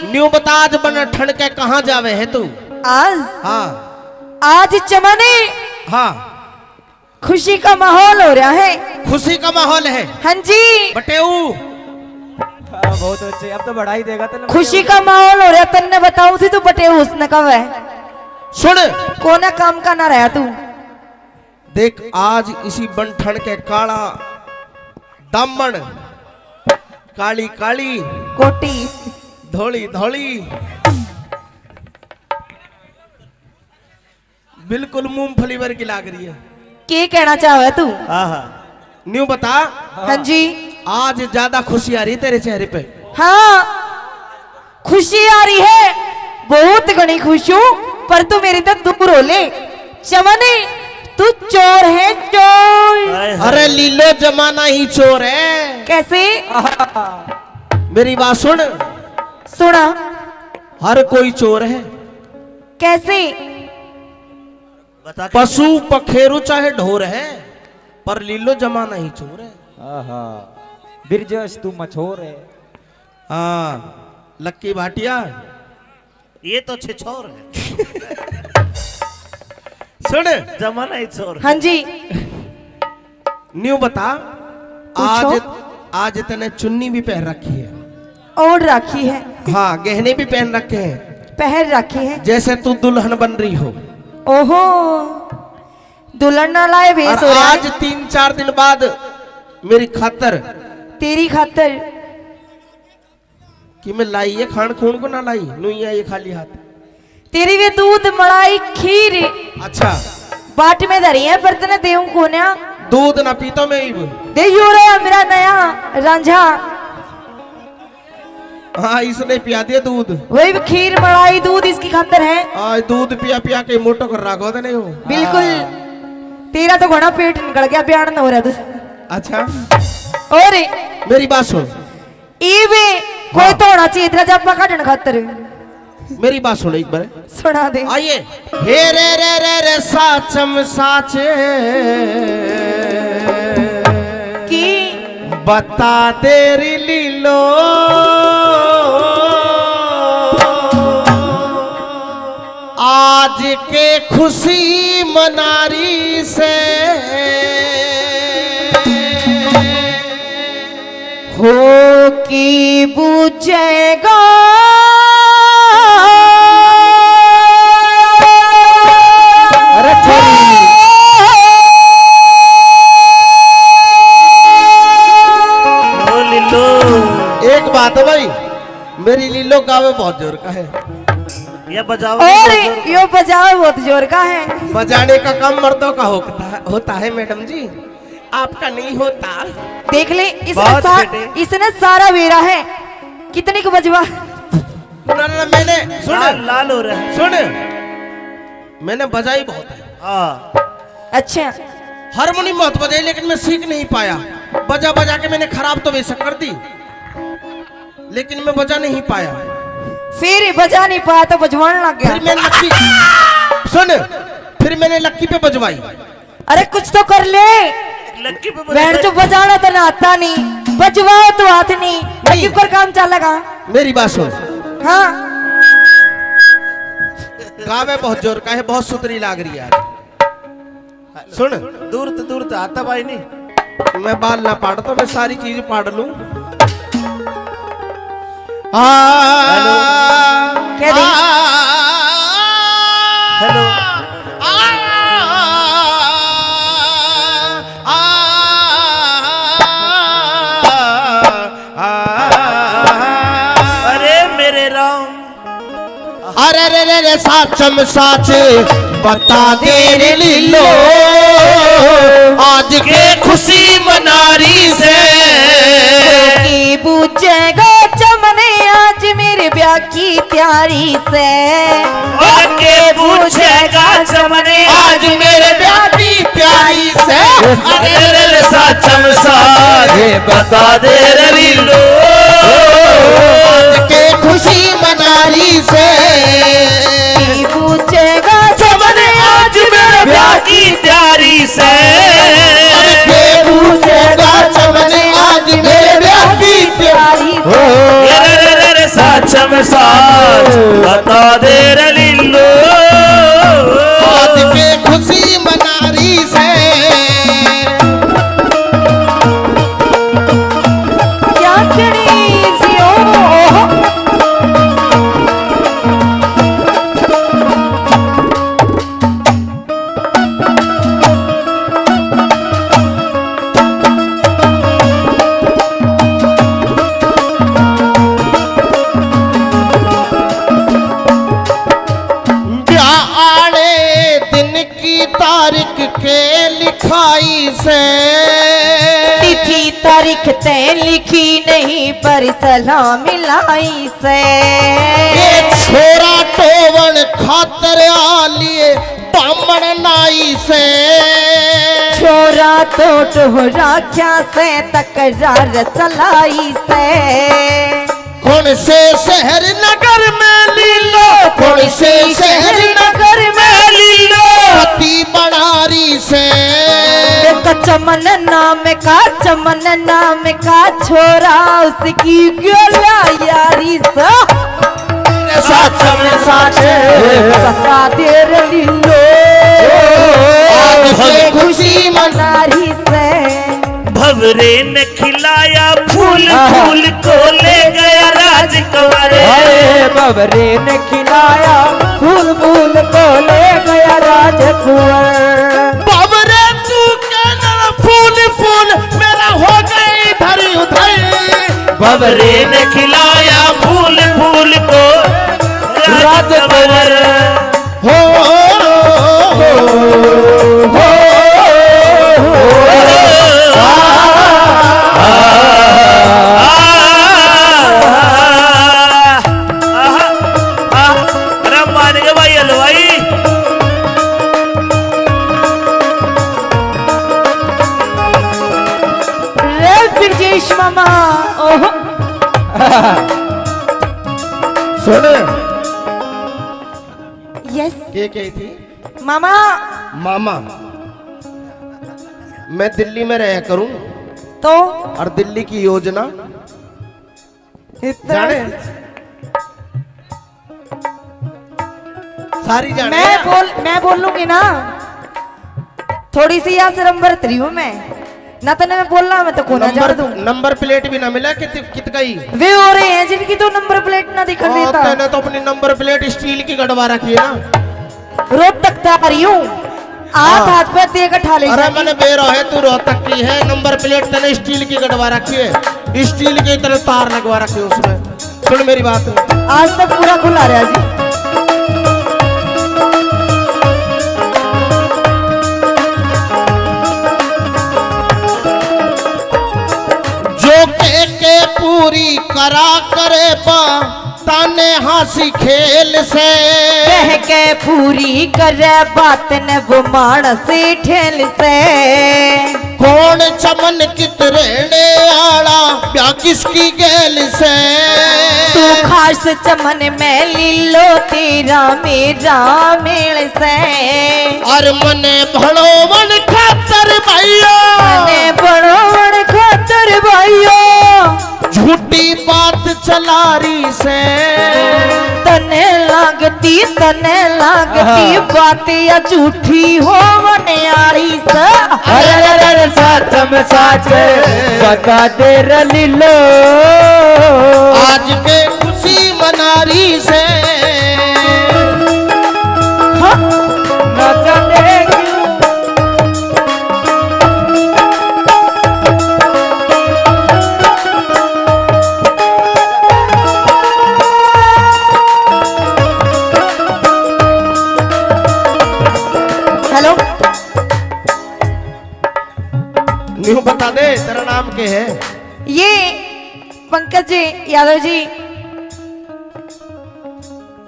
न्यू बता, आज बन ठंड के कहाँ जावे है तू? आज हाँ आज चमनी हाँ, खुशी का माहौल हो रहा है। खुशी का माहौल है हाँ जी, बटेऊ। बहुत अच्छे, अब तो बढ़ाई देगा तो खुशी का माहौल हो रहा। तन्ने बताऊं थी तू बटे उसने कब है सुन, कोना काम का ना रहा तू। देख आज इसी बन ठंड के काला दामन, काली काली कोटी धोली धोली, बिल्कुल मूंगफली वर्गी लाग रही है। के कहना चाहे तू? न्यू बता, हाँ जी, आज ज्यादा खुशी आ रही है तेरे चेहरे पे? हाँ खुशी आ रही है, बहुत घनी खुश हूँ, पर तू मेरी तो दूर हो ले। चमनी तू चोर है चोर। अरे लीलो जमाना ही चोर है। कैसे? मेरी बात सुन, सुना हर कोई चोर है। कैसे? बता के। पशु पखेरु चाहे ढोर है, पर लीलो जमाना ही चोर है। बिरजस तू मछोर है। हाँ लक्की भाटिया, ये तो छिछोर है। सुन जमाना ही छोर। हाँ जी, न्यू बता, पूछो। आज आज तने चुन्नी भी पहन रखी है, ओढ़ रखी है, हाँ गहने भी पहन रखे हैं, पहन रखी है। जैसे तू दुल्हन बन रही हो। ओहो, दुल्हन ना लाए भेस और हो रहा आज है 3-4 दिन बाद मेरी खातर तेरी खातर। कि मैं लाई है, खान खून को ना लाई, नुइया ये खाली हाथ। तेरी वे दूध मलाई खीर अच्छा, बाट में धरी है, पर तने देऊं कोन्या दूध ना पीता मैं ही। दे यू रे मेरा नया रांझा। हाँ इसने पिया दिया दूध। वही भी खीर मलाई दूध इसकी खातर है। आज दूध पिया पिया के मोटो कर रखो तो नहीं हो। बिल्कुल, तेरा तो घना पेट निकल गया, बयान न हो रहा तू। अच्छा और मेरी बात सुन, ये भी कोई तो होना चाहिए तेरा जब काटने खातर। मेरी बात सुनो एक बार, सुना दे। आइए। हे रे रे रे रे साचम साचे की बता तेरी लीलो, आज के खुशी मनारी से हो की बुझेगा अरे ओ लीलो। एक बात है भाई, मेरी लीलो गावे बहुत जोर का है, ये बजाओ। और यो बजाओ बहुत जोर का है। बजाने का काम मर्दों का होता है मैडम जी, आपका नहीं होता। देख ले बहुत बेटे। इसने सारा वेरा है, कितनी को बजवा। ना ना मैंने सुन लाल लाल हो रहा है। सुन, मैंने बजाई बहुत है, हाँ अच्छा, हारमोनियम बहुत बजाई, लेकिन मैं सीख नहीं पाया। बजा बजा के मैंने खराब तो बेशक कर दी, लेकिन मैं बजा नहीं पाया। फिर बजा नहीं पाया तो बजवाने लग फिर गया। मैं लक्की सुन, फिर मैंने लक्की पे बजवाई। अरे कुछ तो कर ले। लक्की पे बैंड जो बजाना तो ना आता नहीं, बजवाओ तो हाथ नहीं, लक्की पर काम चलेगा। मेरी बात सुन, हाँ गावे बहुत जोर का है, बहुत सुतरी लाग रही है आज। सुन, दूर तो आता भाई नहीं। मैं बाल ना पाड़ तो मैं सारी चीज पाड़ लूं। क्या दी? हेलो अरे मेरे राम, अरे रे रे रे साचम साच बता दे रे लीलो, आज के खुशी मनारी से की पूछेगा चमने आज मेरे ब्याह की तैयारी से। और के पूछेगा चमने आज मेरे ब्याह की प्यारी से। अरे रे साचम साजे बता दे रे लीलो, आज के खुशी मनारी से की पूछेगा चमने आज मेरे ब्याह की तैयारी से। के पूछेगा चमने आज मेरे ब्याह की प्यारी से। रे साचम साच बता दे रे लीलो, आज के खुशी मनारी से क्या करी जियो। ब्याह आने दिन की तारीख के लिखाई से तिथि तारीख तय लिखी नहीं पर सलाम मिलाई से। ये छोरा टोवन खातर आलिए बामण नाई से छोरा तो टोहरा क्या से तकरार चलाई से। कौन से शहर नगर में लीलो, कौन से शहर नगर में लीलो, पति बनारी से चमन नाम का छोरा उसकी गोला यारी सा। साचम साच बता दे रे लीलो, आज के खुशी मनारी से। भवरे ने खिलाया फूल फूल को ले गया राजकुमार। अरे बबरे ने खिलाया फूल फूल को ले गया राजकुंवर। बाबरे तू कहना फूल फूल मेरा हो गई इधर उधर। भवरे ने खिलाया फूल फूल को राजकुंवर। हो मामा ओहो सुन, यस ये कही थी मामा। मामा, मैं दिल्ली में रहा करूं तो और दिल्ली की योजना इतना जाने सारी जाने। मैं बोल लूंगी ना, थोड़ी सी यहाँ से नंबर 3 हूँ मैं ना, तो मैं बोलना मैं तो कोना जा दूं। नंबर प्लेट भी ना मिला कित गई वे हो रहे हैं जिनकी तो नंबर प्लेट ना दिखा देता। तूने तो अपनी नंबर प्लेट स्टील की गड़वा रखी है ना। रोहतक तक आ रही हूँ, हाथ पे दे के ठा ले। अरे मैंने बेरो है, तू रोहतक की है, नंबर प्लेट तने स्टील की गड़वा रखी है, स्टील के तरह तार लगवा रखे उसमें। सुन मेरी बात, आज तक पूरा खुला रहा जी। जो के पूरी करा करे बा ताने हंसी खेल से, कह के पूरी करे बात न वो मानस ठेल से। कौन चमन कित रहने आला ब्याह किसकी गैल से तू खास चमन में लीलो तेरा मेरा मेल से और मने भड़ो मन खातर भाइयों मने बड़ो बड़ खातर भाइयों झूठी बात चला रही से तने लागती बात या झूठी हो मनियारी से अरे सच में सच बता दे लीलो आज के खुशी मना रही से नचा देगी हेलो न्यू बता दे तेरा नाम क्या है ये पंकज जी यादव जी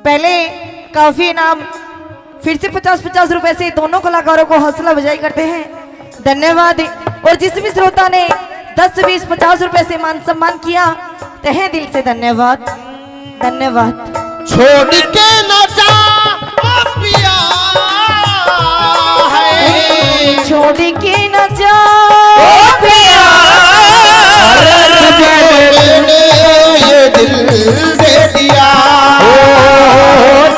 पहले काफी इनाम फिर से 50-50 रुपए से दोनों कलाकारों को हौसला अफजाई करते हैं धन्यवाद। और जिस भी श्रोता ने 10-20-50 रुपए से मान सम्मान किया तहे दिल से धन्यवाद धन्यवाद। छोड़ के न जा ओ पिया है छोड़ के न जा ये दिल दे दिया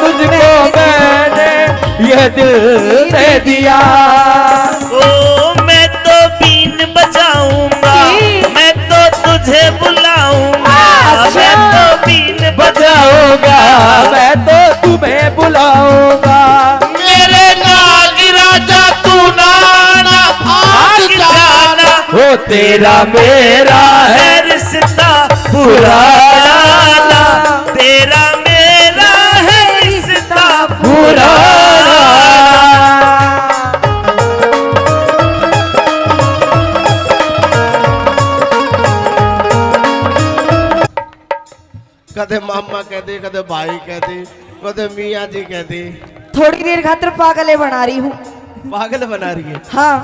तुझको मैंने ये दिल दे दिया ओ मैं तो बीन बजाऊंगा मैं तो तुझे बुलाऊंगा मैं तो बीन बजाऊंगा मैं तो तुम्हें बुलाऊंगा मेरे नाग राजा तू नाना भाग जाना वो तेरा मेरा है रिश्ता पुराना तेरा मेरा है रिश्ता पुराना कदे मामा कहते कदे भाई कहते कदे मियाँ जी कहते थोड़ी देर खातिर पागले बना रही हूँ पागल बना रही है हाँ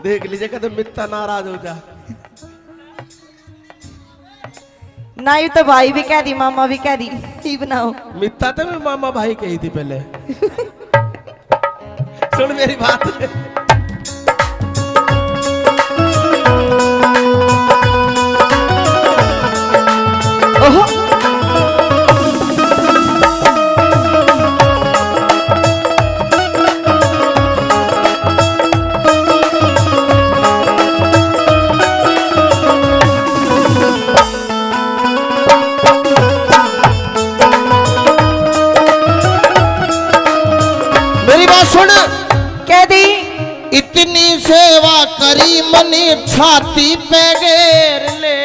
देख लीजिए कदे मित्ता नाराज हो जा ना यू तो भाई भी कह दी मामा भी कह दी ही बनाओ मित्ता तो मैं मामा भाई कही थी पहले सुन मेरी बात ओहो मेरी बात सुन कह दी इतनी सेवा करी मनी छाती पे घेर ले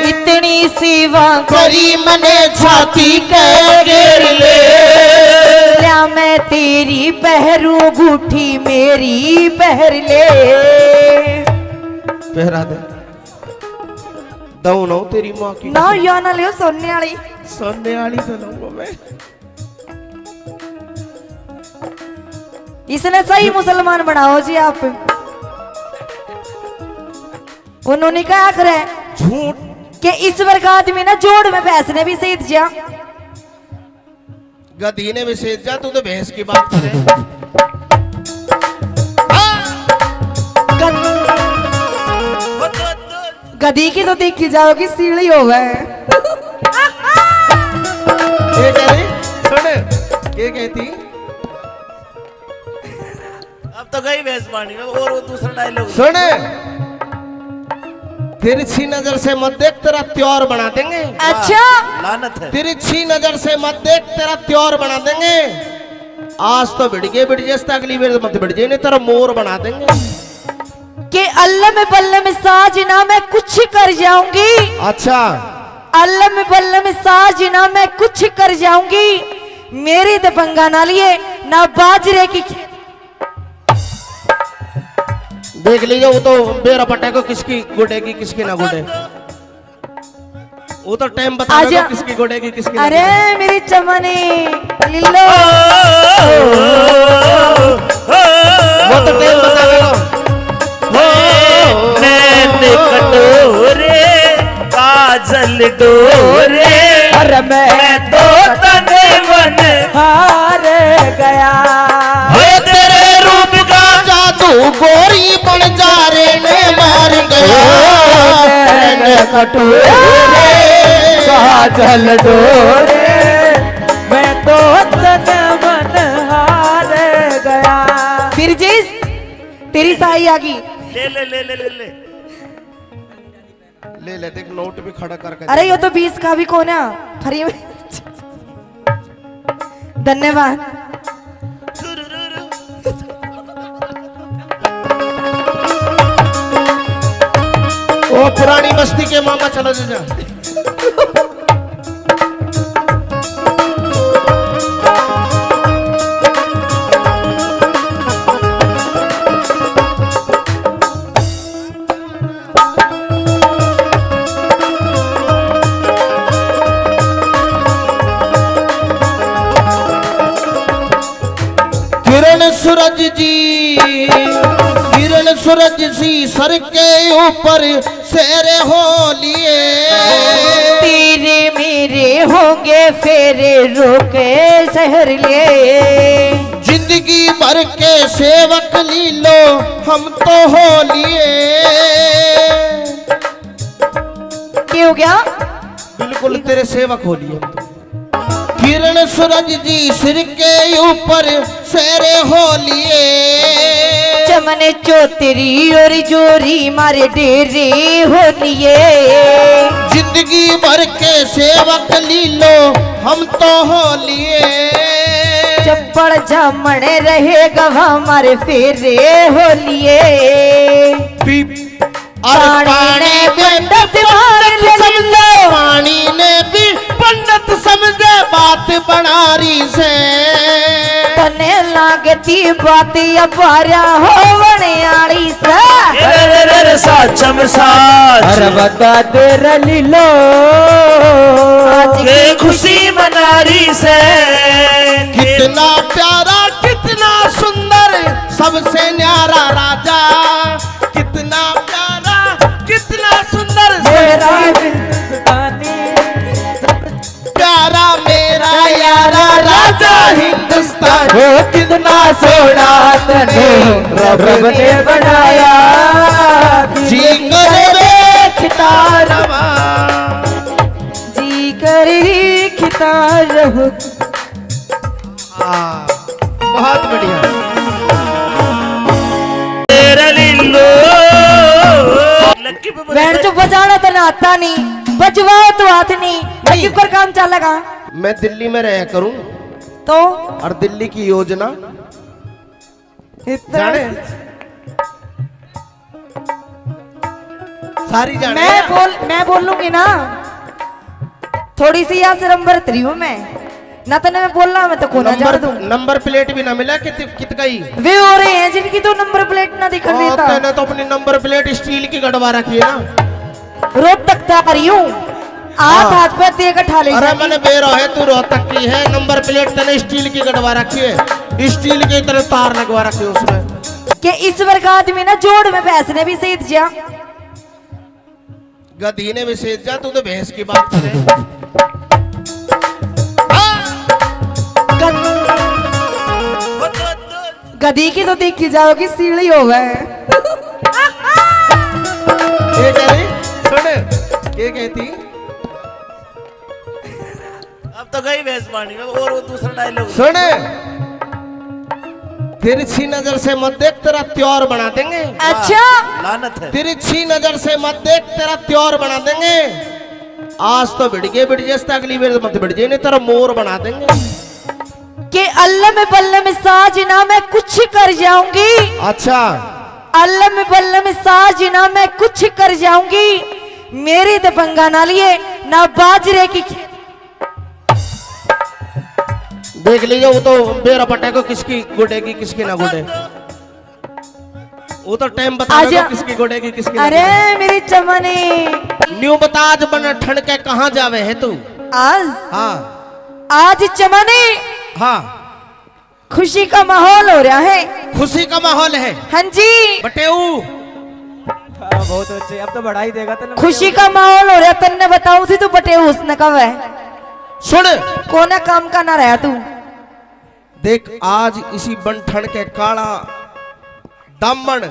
इतनी सेवा करी मने छाती पे घेर ले क्या मैं तेरी पहरू बूठी मेरी पहर ले पहरा दे दऊ ना तेरी माँ की ना या ना लियो सोने वाली सोने वाली तो लूंगा मैं इसने सही मुसलमान बनाओ जी आप उन्होंने क्या करे झूठ कि इस वर्ग आदमी ना जोड़ में भैंस ने भी सही दिया गधी ने भी सेज जा तू तो भैंस की बात करे गधी की तो देखी जाओगी सीढ़ी हो गए ये कह रही सुन ये कहती अब तो गई भैंस पानी में और वो दूसरा डायलॉग सुन तिरछी नजर से मत देख तेरा त्योहार बना देंगे अच्छा लानत है तिरछी नजर से मत देख तेरा त्योहार बना देंगे आज तो भिड़ गए अगली बार मत भिड़ जाए नहीं तेरा मोर बना देंगे कि अल्लम बल्लम साजना मैं कुछ कर जाऊंगी अच्छा अल्लम बल्लम साजना मैं कुछ कर जाऊंगी मेरी दबंगा ना लिए ना बाजरे की देख लीजिए वो तो बेरा पटे को किसकी गुडेगी किसकी ना गुडे वो तो टाइम बता आजा। देगा किसकी गुडेगी किसकी ना अरे गुडेगी। मेरी चमनी लिल्लो वो तो टाइम बता देगा कटोरे काजल डोरे मैं तो तन मन हार गया। फिर जिस तेरी साई आ गई। ले ले ले ले ले ले ले ले देख नोट भी खड़ा करके। अरे ये तो 20 का भी कौन है फ्री में। धन्यवाद। ओ पुरानी बस्ती के मामा चलो जा। सूरज जी किरण सूरज सी सर के ऊपर शेर हो लिए। तेरे मेरे होंगे फेरे रोके शहर लिए। जिंदगी भर के सेवक लीलो हम तो हो लिए। क्या हो गया? बिल्कुल तेरे सेवक हो लिए हम तो। किरण सूरज जी सिर के ऊपर शेरे हो लिए। चमन चौतरी और जोरी मारे डेरे हो लिए। जिंदगी भर के सेवक लीलो हम तो हो लिए। चप्पड़ झमण रहे गवा हमारे फेरे हो लिए। पानी ने पंडित समझे, पानी ने भी पंडित समझे बात बनारी से। तने लागती बात अपारा हो बनियारी से। साचम साच अरे बता तेरा लीलो ये खुशी मनारी से। कितना प्यारा कितना सुंदर सबसे न्यारा राजा। कितना प्यारा कितना सुंदर मेरा हिंदुस्तानी प्यारा मेरा यारा राजा हिंदुस्तान। वो कितना सोना तने रब ने बनाया। जी करे खितारवा जी कर खिता रहो। बहुत बढ़िया। तेरा लीलो बहन जो बजाना तो ना आता नहीं, बजवाओ तो हाथ नहीं। लकी पर काम चलेगा मैं दिल्ली में रहा करूं तो और दिल्ली की योजना जाने सारी जाने। मैं बोल लूंगी ना। थोड़ी सी यहाँ से नंबर 3 हूँ मैं ना। तो मैं बोल रहा मैं तो कोना जा दूं। नंबर प्लेट भी ना मिला कित गई। वे हो रहे हैं जिनकी तो नंबर प्लेट ना दिखा देता। तैने तो अपनी नंबर प्लेट स्टील की गड़वा रखी है ना। रोड तक आ रही हूँ हाथ पे देकर ठा ले। अरे मैंने बेरो है तू रोहतक की है। नंबर प्लेट तने स्टील की गड़वा रखी है। स्टील की तरह तार लगवा रखी है उसमें। कि इस वर्ग आदमी ना जोड़ में भैंस ने भी सहित जा गधी ने भी सेज जा। तू तो भैंस की बात करे। गधी की तो देखी जाओगी सीढ़ी हो गए। ये कह रही सुन ये कहती अब तो गई भैंस पानी में। और वो दूसरा डायलॉग सुन तिरछी नजर से मत देख तेरा त्योर बना देंगे। अच्छा लानत है। तिरछी नजर से मत देख तेरा त्योर बना देंगे। आज तो बिड़ जैसे अगली बार मत बिड़ जाए नहीं तेरा मोर बना देंगे। कि अल्लम बल्लम साजना मैं कुछ कर जाऊंगी। अच्छा अल्लम बल्लम साजना मैं कुछ कर जाऊंगी। मेरी तो पंगा ना लिए ना बाजरे की। देख लीजिए वो तो बेरा पटे को किसकी गुडेगी किसकी ना गुडे। वो तो टाइम बता देगा किसकी गुडेगी किसकी। अरे मेरी चमनी न्यू बता आज बन ठंड के कहाँ जावे है तू। आज हाँ आज चमनी हाँ खुशी का माहौल हो रहा है। खुशी का माहौल है। हाँ जी बटेऊ बहुत अच्छे। अब तो बढ़ाई देगा तो खुशी का माहौल हो रहा। तन्ने बताऊ थी तू बटे उसने कब है। सुन कोना काम का ना रहा तू। देख आज इसी बन ठंड के काला दामन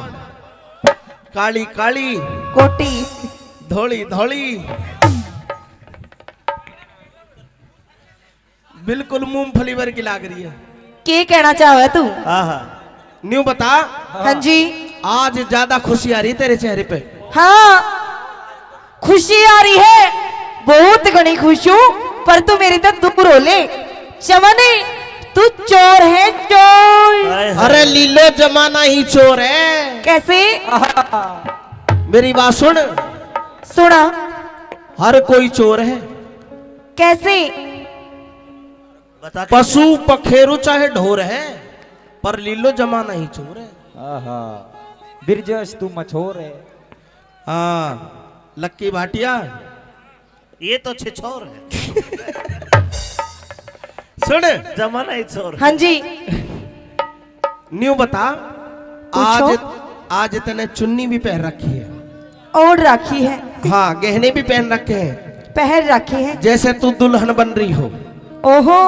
काली काली कोटी धोली धोली बिल्कुल मूंगफली भर की लाग रही है। के कहना चाहे तू? हाँ हाँ न्यू बता, हाँ जी। आज ज्यादा खुशी आ रही है तेरे चेहरे पे? हाँ खुशी आ रही है, बहुत घनी खुश हूँ, पर तू मेरी तो दूर हो ले। चमने तू चोर है चोर। हाय हाय। अरे लीलो जमाना ही चोर है। कैसे? मेरी बात सुन, सुना। हर कोई चोर है। कैसे? बता के- पशु पखेरु चाहे ढोर है, पर लीलो जमाना ही चोर है। आहा बिरजस तू मछोर है। हाँ लक्की भाटिया ये तो छिछोर है। सुन, जमाना ही छोर। हाँ जी। न्यू बता, पूछो। आज तने चुन्नी भी पहन रखी है। ओढ़ रखी है, हाँ गहने भी पहन रखे हैं, पहन रखी है। जैसे तू दुल्हन बन रही हो। ओहो,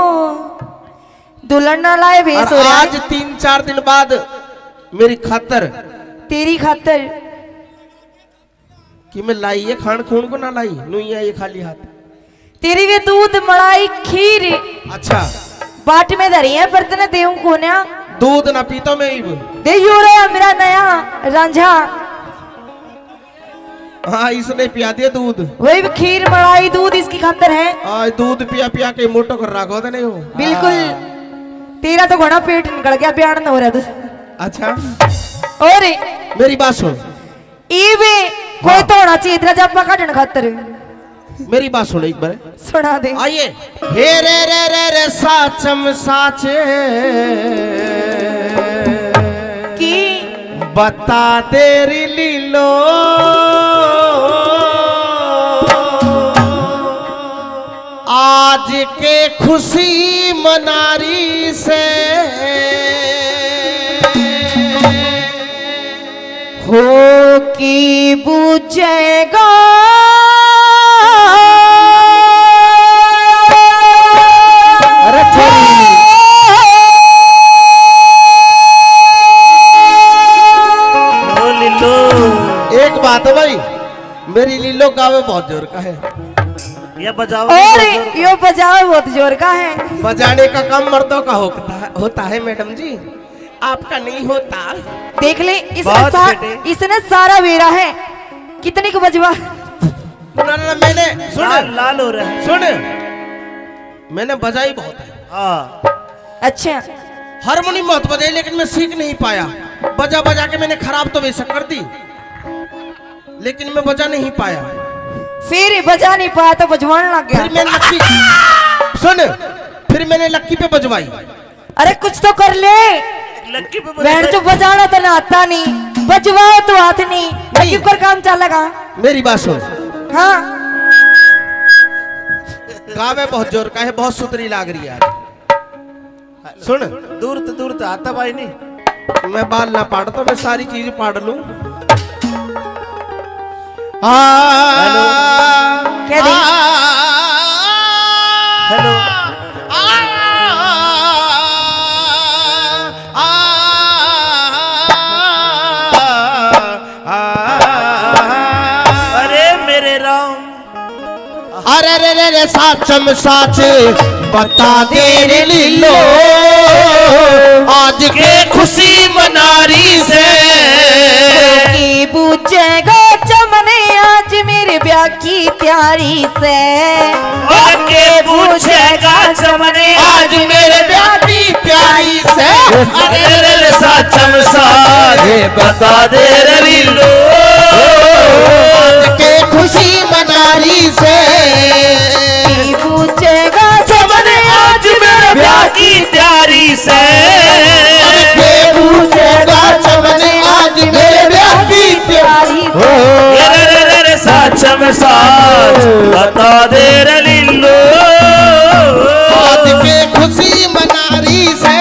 दुल्हन ना लाए भेस और हो रहा आज है 3-4 दिन बाद मेरी खातर तेरी खातर। कि मैं लाई है खान खून को ना लाई नुइया ये खाली हाथ। तेरी वे दूध मलाई खीर अच्छा बाट में धरी है, पर तने देऊ कोन्या दूध ना पीतो मैं इब। दे यो रे मेरा नया रांझा। हाँ इसने पिया दिया दूध। वही खीर मलाई दूध इसकी खातर है। आज दूध पिया पिया के मोटो कर रखो तो नहीं हो। बिल्कुल, तेरा तो घोड़ा पेट निकल गया, बयान न हो रहा तुझे। अच्छा और मेरी बात सुन, ईवे कोई तो होना चाहिए तेरा जब काटने खातर। मेरी बात सुन एक बार। सुना दे। आइए। हे रे साचम साचे की बता तेरी लीलो आज के खुशी मनारी से हो की बुझेगा अरे ओ लीलो। एक बात है भाई, मेरी लीलो गावे बहुत जोर का है। ये बजाओ। और यो बजाओ बहुत जोर का है। बजाने का काम मर्दों का होता है मैडम जी, आपका नहीं होता। देख ले इसने बहुत बेटे। इसने सारा वेरा है। कितने को बजवा? ना मैंने सुन लाल लाल हो रहा है। सुन, मैंने बजाई बहुत है। हाँ अच्छा, हारमोनियम बहुत बजाई, लेकिन मैं सीख नहीं पाया। बजा बजा के मैंने खराब तो बेशक कर दी, लेकिन मैं बजा नहीं पाया। फिर बजा नहीं पाया तो बजवाने लग फिर गया। मैं लक्की सुन, फिर मैंने लक्की पे बजवाई। अरे कुछ तो कर ले। लक्की पे बैठ जो बजाना तो ना आता नहीं, बजवाओ तो हाथ नहीं, लगी पर काम चलेगा। मेरी बात सुन, हाँ गावे बहुत जोर का है, बहुत सुतरी लाग रही है आज। सुन, दूर तो आता भाई नहीं। मैं बाल ना पाड़ता, मैं सारी चीज पाड़ लूं। क्या दी? हेलो। अरे मेरे राम। अरे रे साचम साच बता दे रे लीलो आज के खुशी मनारी से की पूछेगा चमने आज मेरे ब्याह की तैयारी से। और के पूछेगा चमने आज मेरे ब्याह की प्यारी से। अरे रे साचम साच बता दे रे लीलो आज के खुशी मनारी से की पूछेगा चमने आज मेरे ब्याह की तैयारी से। के पूछेगा चमने आज मेरे ब्याह की प्यारी से। रे साचम साच बता दे रे लीलो आज के खुशी मनारी से।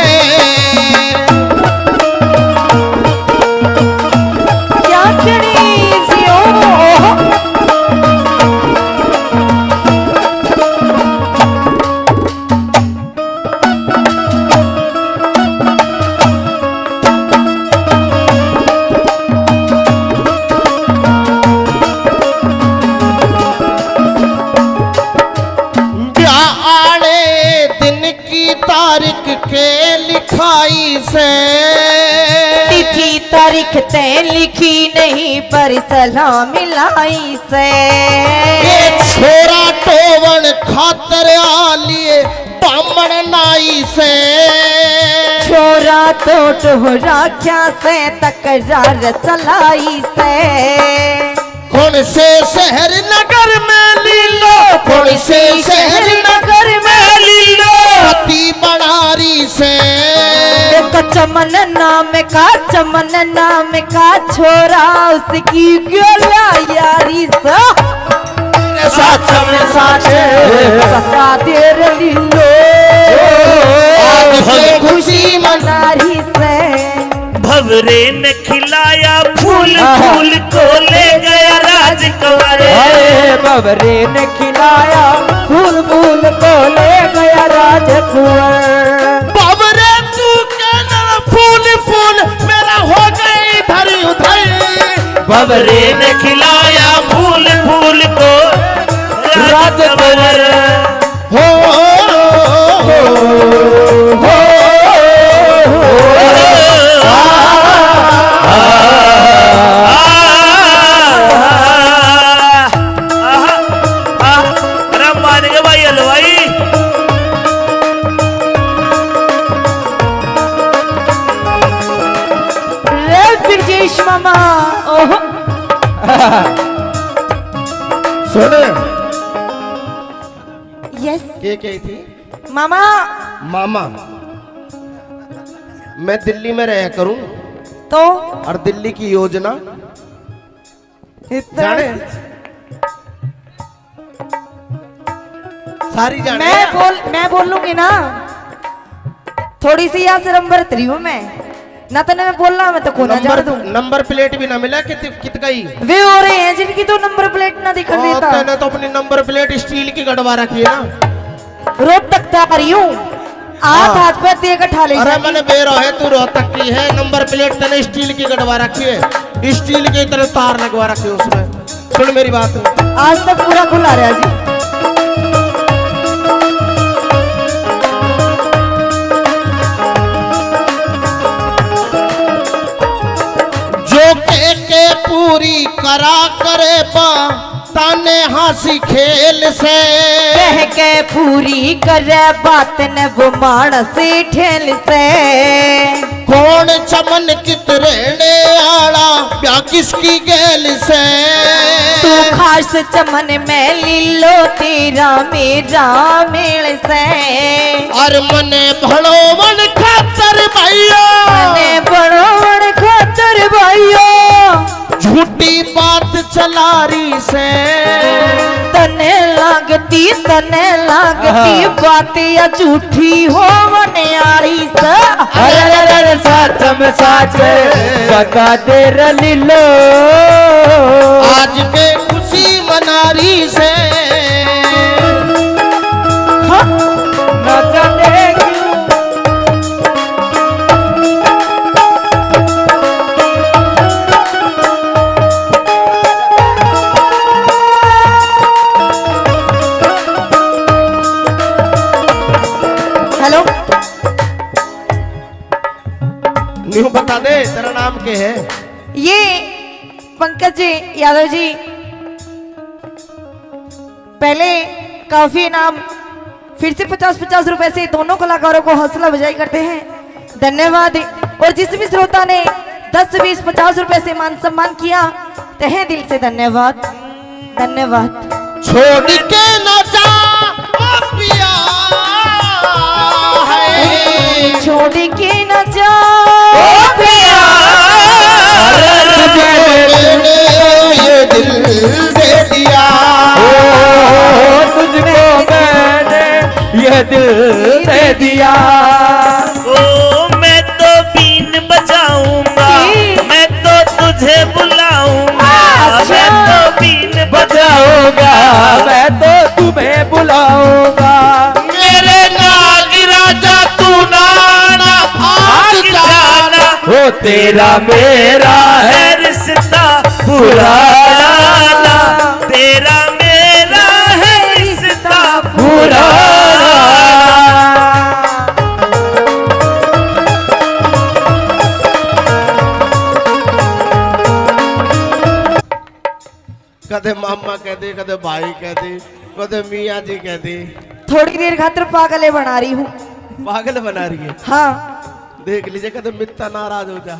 से। तिथि तारीख तय लिखी नहीं पर सलाह मिलाई से। ये छोरा टोवन खातर आलिए बामण नाई से। छोरा तो टोहरा क्या से तकरार चलाई से। कौन से शहर नगर में लीलो, कौन से शहर नगर में लीलो, पति बनारी से। चमन नाम का छोरा उसकी गोला यारी सा। साच में साच बता दे लीलो आज है खुशी मनारी से। भवरे ने खिलाया फूल फूल को ले गया राजकुंवर। बबरे ने खिलाया फूल फूल को ले गया राजकुंवर। बाबरे तू कहना फूल फूल मेरा हो गई इधर उधर। भवरे ने खिलाया फूल फूल को राजकुंवर। हो मामा ओहो सुने यस ये कही थी मामा। मामा मैं दिल्ली में रहा करूं तो और दिल्ली की योजना जाने सारी जाने मैं बोल लूंगी ना। थोड़ी सी यहाँ से नंबर 3 हूँ मैं ना। तो मैं बोलना मैं तो कोना जा दूं। नंबर प्लेट भी ना मिला कित गई। वे हो रहे हैं जिनकी तो नंबर प्लेट ना दिखा देता। मैंने तो अपनी नंबर प्लेट स्टील की गड़वा रखी है ना। रोहतक तक आ रही हूँ हाथ पे देकर ठा ले। अरे मैंने बेरो है तू रोहतक की है। नंबर प्लेट तने स्टील की गड़वा रखी है। स्टील की तरह तार लगवा रखी है उसमें। सुन मेरी बात आज तक पूरा खुला रहा जी। के पूरी करा करे बा ताने हंसी खेल से। कह के पूरी करे बात न वो मानस ठेल से। कौन चमन कितरेने आला प्या किसकी गेल से। तू खास चमन में लीलो तेरा मेरा मेल से। और मने भड़ो मन खातर भाइयों, मने भड़ो मन खातर भाइयों। झूठी बात चलारी से। तने लागती बात या झूठी हो मनियारी से। अरे साच में साच बता दे लीलो आज के खुशी मनारी से। न जाने हेलो न्यू बता दे तेरा नाम क्या है। ये पंकज जी यादव जी पहले काफी इनाम फिर से 50-50 रुपए से दोनों कलाकारों को हौसला अफजाई करते हैं। धन्यवाद। और जिस भी श्रोता ने 10, 20, 50 रुपए से मान सम्मान किया तहे दिल से धन्यवाद। धन्यवाद। छोड़ के न जा ओ पिया है। छोड़ के न जा ओ पिया मैंने ये दिल दे दिया। तुझको मैंने ये दिल दे दिया। ओ मैं तो बीन बजाऊंगा, मैं तो तुझे बुलाऊंगा। मैं तो बीन बजाऊंगा, मैं तो तुम्हें बुलाऊंगा। मेरे नाग राजा तू नाना भाग जाना। हो तेरा मेरा है रिश्ता पुराना, तेरा मेरा है रिश्ता पुराना। कदे मामा कह दे, कदे भाई कह दे, कदे मियाँ जी कह दे। थोड़ी देर खातिर पागले बना रही हूँ। पागल बना रही है। हाँ देख लीजिए कदे मित्ता नाराज हो जा।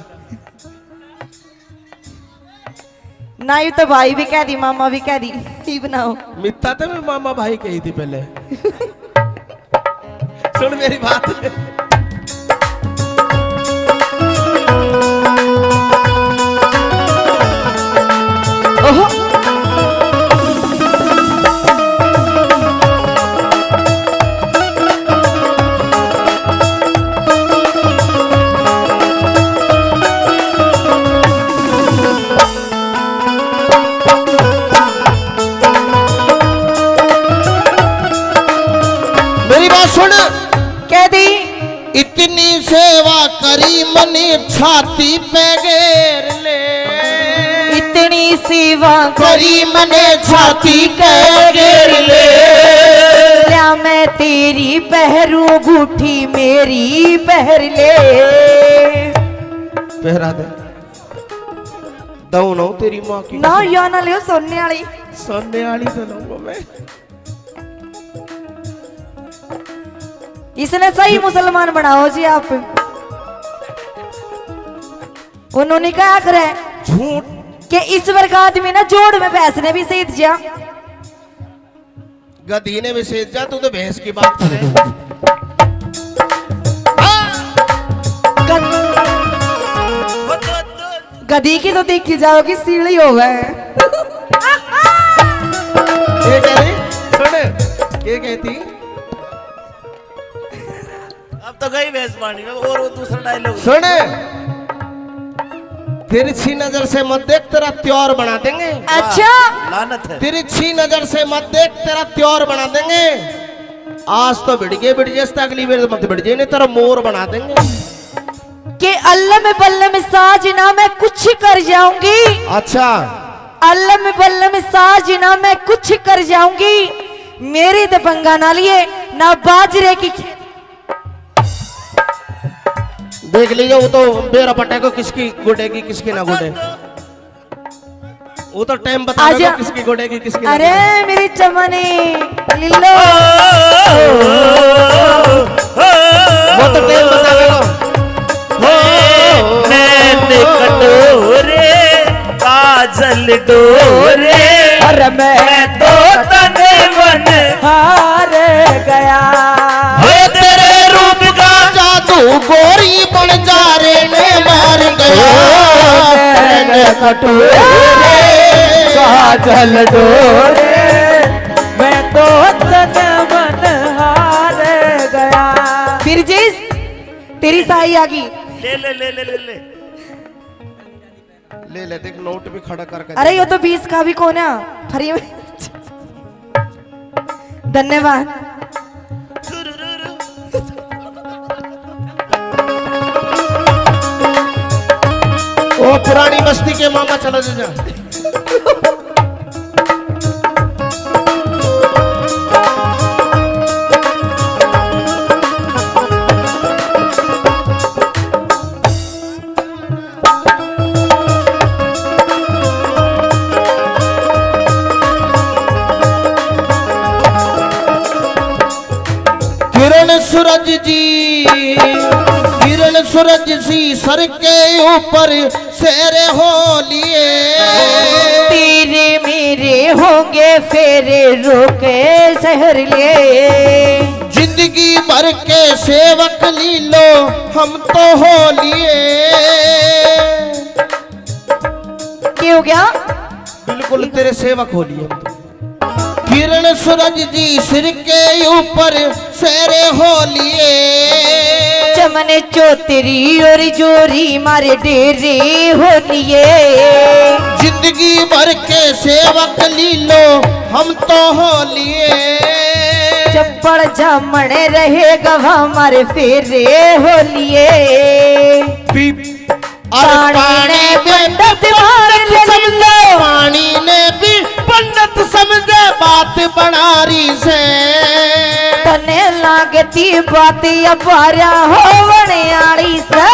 ना ही तो भाई भी कह दी मामा भी कह दी, ही बनाओ। मित्ता तो मैं मामा भाई कही थी पहले। सुन मेरी बात। ओहो मेरी बात सुन। कह दी इतनी सेवा करी मनी छाती पे घेर ले। इतनी सेवा करी मने छाती पे घेर ले। क्या मैं तेरी पहरू बूठी मेरी पहर ले। पहरा दे दऊ ना तेरी माँ की ना या ना लियो सोने वाली। सोने वाली तो लूंगा मैं। इसने सही मुसलमान बनाओ जी आप। उन्होंने क्या करे झूठ कि ईश्वर का आदमी ना जोड़ में भैंस ने भी सहित जा। गधी ने भी सेज जा, तू तो भैंस की बात करे। गधी की तो देखी जाओगी सीढ़ी हो गए। ये कह रही सुन, ये कहती अब तो गई भैंस पानी में। और वो दूसरा डायलॉग सुन, तिरछी नजर से मत देख, तेरा त्योर बना देंगे। अच्छा लानत है। तिरछी नजर से मत देख, तेरा त्योर बना देंगे। आज तो भिड़ गए अगली बार मत भिड़ नहीं, तेरा मोर बना देंगे। कि अल्लम बल्लम साजना मैं कुछ कर जाऊंगी। अच्छा अल्लम बल्लम साजना मैं कुछ कर जाऊंगी। मेरी तो पंगा ना लिए ना बाजरे की। देख लीजिए वो तो बेरा पटे को किसकी गुडेगी किसकी ना गुडे। वो तो टाइम बता आजा। किसकी गुडेगी किसकी ना अरे गुडे। मेरी चमनी लिल्लो वो तो टाइम बता देगा। नैन कटोरे काजल डोरे। अरे मैं तो तने मन हार गया। तेरे रूप का जादू गोरी बन जा रे ने मार गया। कटोरे काजल डोरे मैं तो तन मन हार गया। फिर जिस तेरी साई आ गई। ले ले ले ले ले ले। ले ले देख नोट भी खड़ा करके। अरे ये तो 20 का भी कौन है फ्री में। धन्यवाद। ओ पुरानी बस्ती के मामा चलो जा। सूरज जी किरण सूरज सी सर के ऊपर सेरे हो लिए। तेरे मेरे होंगे फेरे रोके शहर ले। जिंदगी भर के सेवक लीलो हम तो हो लिए। क्या हो गया? बिल्कुल तेरे सेवक हो लिए हम तो। किरण सूरज जी सिर के ऊपर सेरे हो लिए। चमन चौतरी और जोरी मारे डेरे हो लिए। जिंदगी भर के सेवक लीलो हम तो हो लिए। चप्पड़ जामण रहे गवा मारे फेरे हो लिए। पानी पंडित समझे, पानी ने भी पंडित समझे बात बनारी से। तने लाग लागती बाती अपारा हो बनियाड़ी सा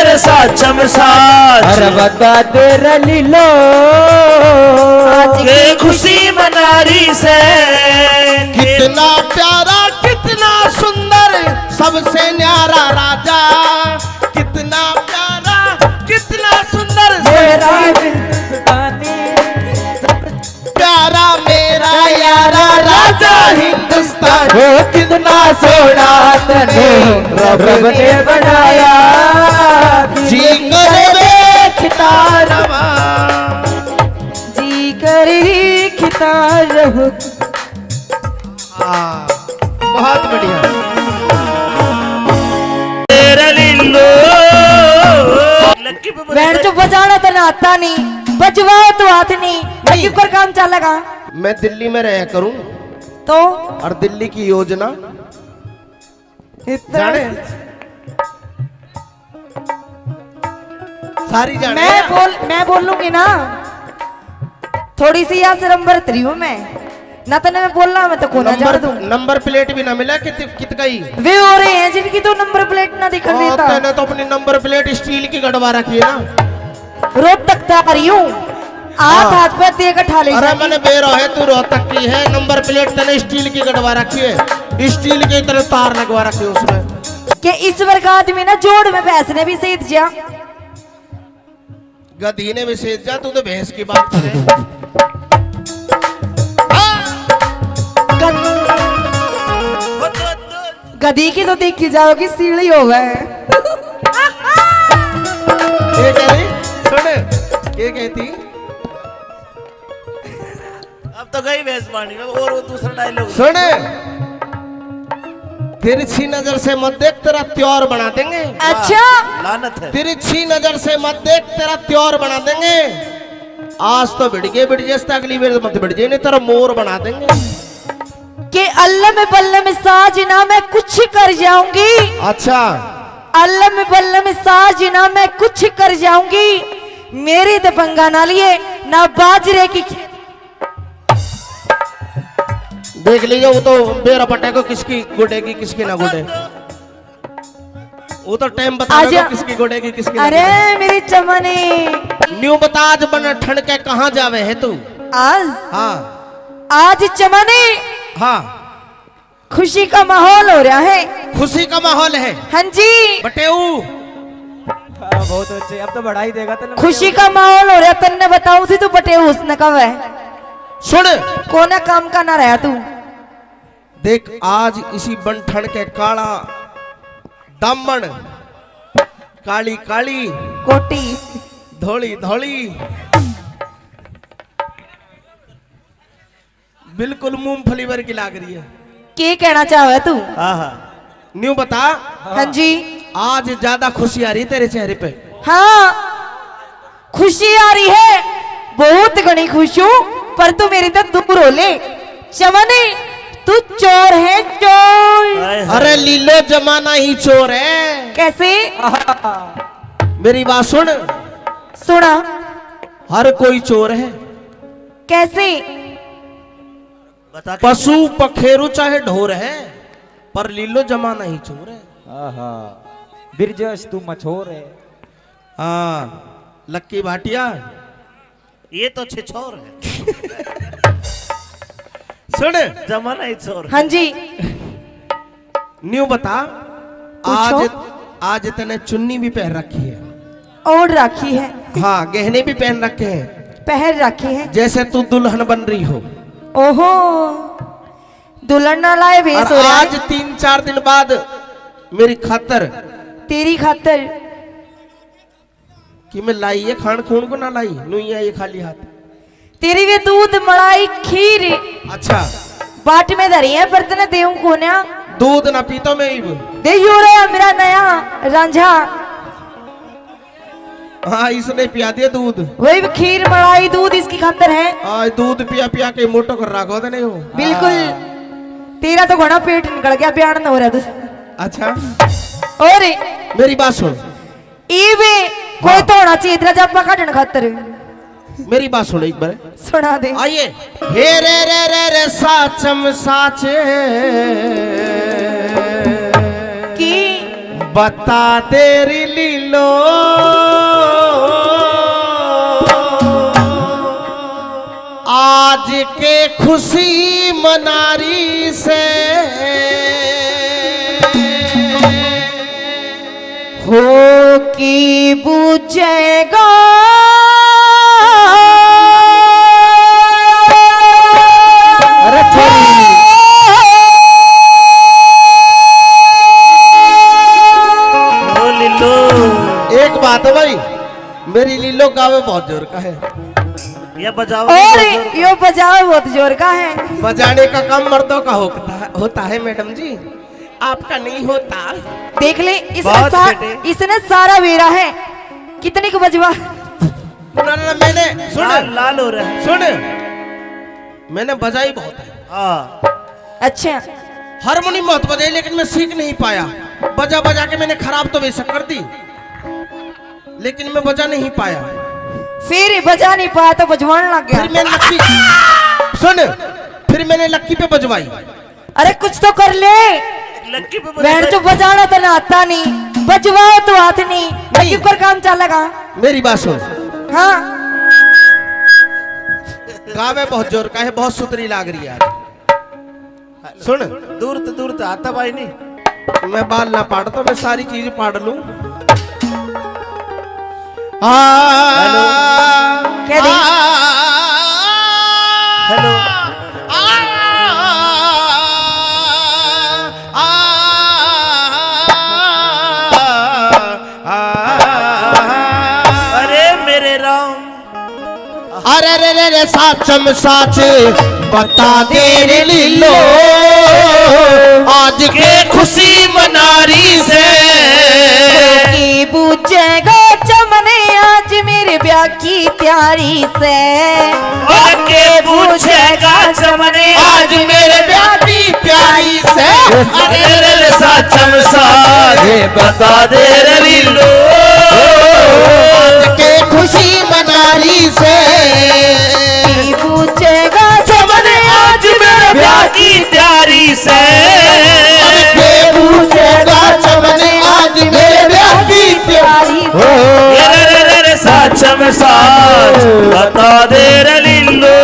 रे साचम साच अरे बता दे लीलो आज के खुशी मनारी से कितना प्यारा कितना सुंदर सबसे न्यारा राजा, कितना प्यारा कितना सुंदर मेरा हिंदुस्तानी प्यारा मेरा यारा राजा हिंदुस्तान। वो कितना सोना तने रब ने बनाया जी कर देखता रवा। जी करी खिता रहूं। बहुत बढ़िया। तेरा लीलो लक्की पे बैंड जो बजाना तो ना आता नहीं, बजवाओ तो हाथ नहीं, क्यों कर काम चलेगा? मैं दिल्ली में रहा करूं तो और दिल्ली की योजना जाने सारी जाने। मैं बोलूंगी ना, थोड़ी सी यहाँ से नंबर 3 हूँ मैं ना, तो मैं बोलना मैं तो कोना जा दूं। नंबर प्लेट भी ना मिला कित गई वे हो रहे हैं जिनकी तो नंबर प्लेट ना दिखा देता। तूने तो अपनी नंबर प्लेट स्टील की गड़वा रखी है ना। रोज तक आ रही हूँ, हाथ पे देख ठा ले अरे जाएगी। मैंने बेरो है तू रोहतक की है, नंबर प्लेट तने स्टील की गड़वा रखी है, स्टील की तरह तार लगवा रखी है उसमें। कि इस वर्ग आदमी ना जोड़ में पैसे भी सही दिया। गधी ने भी सेज जा, तू तो भैंस की बात करे। गधी की तो देखी जाओगी सीढ़ी हो गए। ये कह रही सुन, ये कहती अब तो गई भैंस पानी में। और वो दूसरा डायलॉग सुन, तिरछी नजर से मत देख तेरा त्योर बना देंगे। अच्छा लानत है। तिरछी नजर से मत देख तेरा त्योर बना देंगे। आज तो भिड़ गए अगली बार मत भिड़ जाए, नहीं तेरा मोर बना देंगे। कि अल्लाह में बल्ला में साजना मैं कुछ कर जाऊंगी। अच्छा अल्लाह में बल्ला में साजना मैं कुछ कर जाऊंगी। मेरी तो पंगा ना लिए ना बाजरे की देख लीजिए, वो तो बेरा पटे को किसकी गुडेगी किसकी ना गुडे, वो तो टाइम बता आजा। किसकी गुडेगी किसकी ना अरे गुडे। मेरी चमने न्यू बताज बन ठंड के कहाँ जावे है तू। आज हाँ आज चमने हाँ, खुशी का माहौल हो रहा है। खुशी का माहौल है हाँ जी, बटेऊ। बहुत अच्छे, अब तो बढ़ा ही देगा तो खुशी का माहौल हो रहा। तन्ने बताऊं थी तू बटे उसने कब है सुन कोना काम का ना रहा तू। देख आज इसी बनठन के काला दामन, काली काली कोटी धोली धोली, बिल्कुल मूंगफली भर की लाग रही है। के कहना चाहे तू? न्यू बता, हाँ जी, आज ज्यादा खुशी आ रही है तेरे चेहरे पे। हाँ खुशी आ रही है, बहुत घनी खुश हूँ, पर तू मेरी तो दूर हो ले। चमने तू चोर है चोर। अरे लीलो जमाना ही चोर है। कैसे? मेरी बात सुन, सुना हर कोई चोर है। कैसे? बता के पशु पखेरु चाहे ढोर है, पर लीलो जमाना ही चोर है। बिरजस तू मछोर है। हाँ लक्की भाटिया ये तो छिछोर है। सुन, जमाना ही छोर है। हाँ जी, न्यू बता, पूछो। आज तने चुन्नी भी पहन रखी है। ओढ़ राखी है, हाँ गहने भी पहन रखे हैं, पहन राखी है। जैसे तू दुल्हन बन रही हो। ओहो, दुल्हन ना लाए भेस और हो रहा आज है 3-4 दिन बाद मेरी खातर तेरी खातर। कि मैं लाई है खान खून को ना लाई नुई है ये खाली हाथ। तेरी भी दूध मलाई खीर अच्छा बाट में धरी है, बर्तन देऊ कोन्या दूध ना पीतो मैं इब। दे यो रे मेरा नया रांझा। हाँ इसने पिया दिया दूध। वही खीर मलाई दूध इसकी खातर है। आज दूध पिया पिया के मोटो कर रखो तो नहीं हो। बिल्कुल, तेरा तो घोड़ा पेट निकल गया, बयान न हो रहा तुझे। अच्छा और मेरी बात सुन, इवे कोई तो होना चाहिए तेरा जब काटने खातर। मेरी बात सुन एक बार, सुना दे। आइए। हे रे रे रे रे साचम साचे बता दे रे लीलो आज के खुशी मनारी से हो की बुझेगा अरे छोरी ओ लीलो एक बात है भाई, मेरी लीलो गावे बहुत जोर का है। ये बजाओ और यो बजाओ बहुत जोर का है। बजाने का काम मर्दों का होता है मैडम जी, आपका नहीं होता। देख ले बहुत बेटे। इसने सारा वेरा है। कितने को बजवा? ना, मैंने सुन लाल लाल हो रहा है। सुन, मैंने बजाई बहुत है। हाँ अच्छा हारमोनियम बहुत बजाई, लेकिन मैं सीख नहीं पाया। बजा बजा के मैंने खराब तो बेशक कर दी, लेकिन मैं बजा नहीं पाया। फिर बजा नहीं पाया तो बजवाने लग फिर गया। मैं लक्की सुन, फिर मैंने लक्की पे बजवाई। अरे कुछ तो कर ले। लक्की पे बैठ जो बजाना तो ना आता नहीं, बजवाओ तो हाथ नहीं, लगी कर काम चलेगा। मेरी बात सुन, हाँ गावे बहुत जोर का है, बहुत सुतरी लाग रही है आज। सुन, दूर तो आता भाई नहीं। मैं बाल ना पाड़ता, मैं सारी चीज पाड़ लूं। हेलो क्या दी? हेलो अरे मेरे राम अरे रे रे रे साचम साच बता दे रे लीलो आज के खुशी मनारी से की बुझेगा चमने आज मेरे ब्याह की तैयारी से। और के पूछेगा चमने आज मेरे ब्याह की प्यारी से। अरे रे रे साचम साजे बता दे रे लीलो आज के खुशी मनारी से की बुझेगा चमने आज मेरे ब्याह की तैयारी से के पूछेगा चमने आज मेरे ब्याह की तैयारी से। रे साचम साच बता दे रे लीलो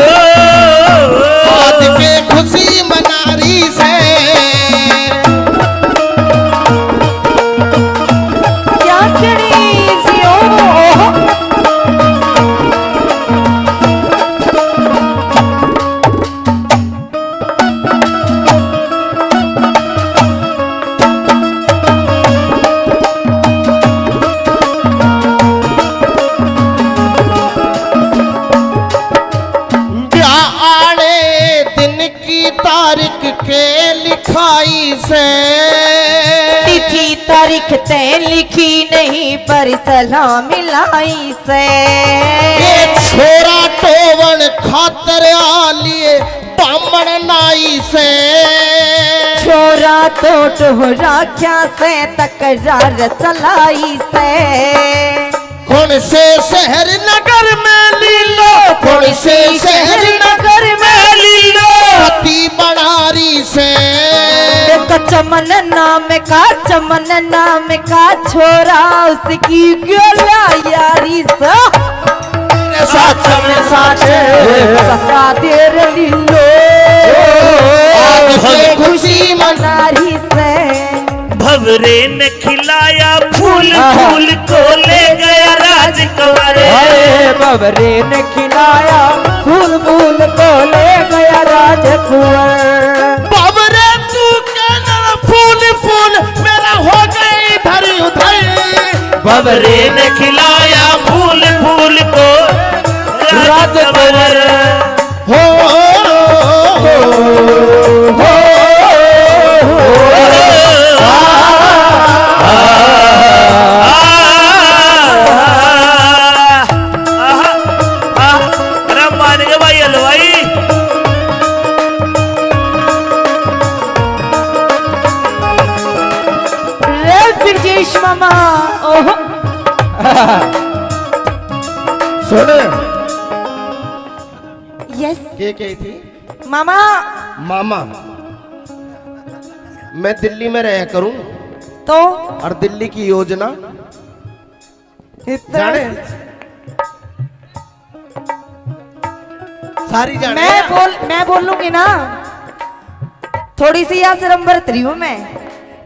आज के खुशी मनारी से। क्या करी जियो ब्याह आने दिन की तारीख के लिखाई से तिथि तारीख तय लिखी नहीं पर सलाह मिलाई से। ये छोरा टोवन खातर आलिए बामण नाई से छोरा तो टोहरा क्या से तकरार चलाई से। कौन से शहर नगर में लीलो कौन से शहर नगर में लीलो पति बनारी से एक चमन नाम का छोरा उसकी गला यारी से। साचम साच बता दे रे लीलो आज के खुशी मनारी से। भवरे ने खिलाया फूल फूल को ले गया राजकुंवर अरे बबरे ने खिलाया फूल फूल को ले गया राजकुंवर। बाबरे तू कहना फूल फूल मेरा हो गई इधर उधर भवरे ने खिलाया फूल फूल को राजकुंवर हो मान गए भाई हलवाई रे ब्रजेश मामा ओह सुन यस के थी मामा। मामा मैं दिल्ली में रहा करूं तो और दिल्ली की योजना इतना जाने सारी जाने मैं बोलूंगी ना, थोड़ी सी यहाँ से नंबर 3 हूँ मैं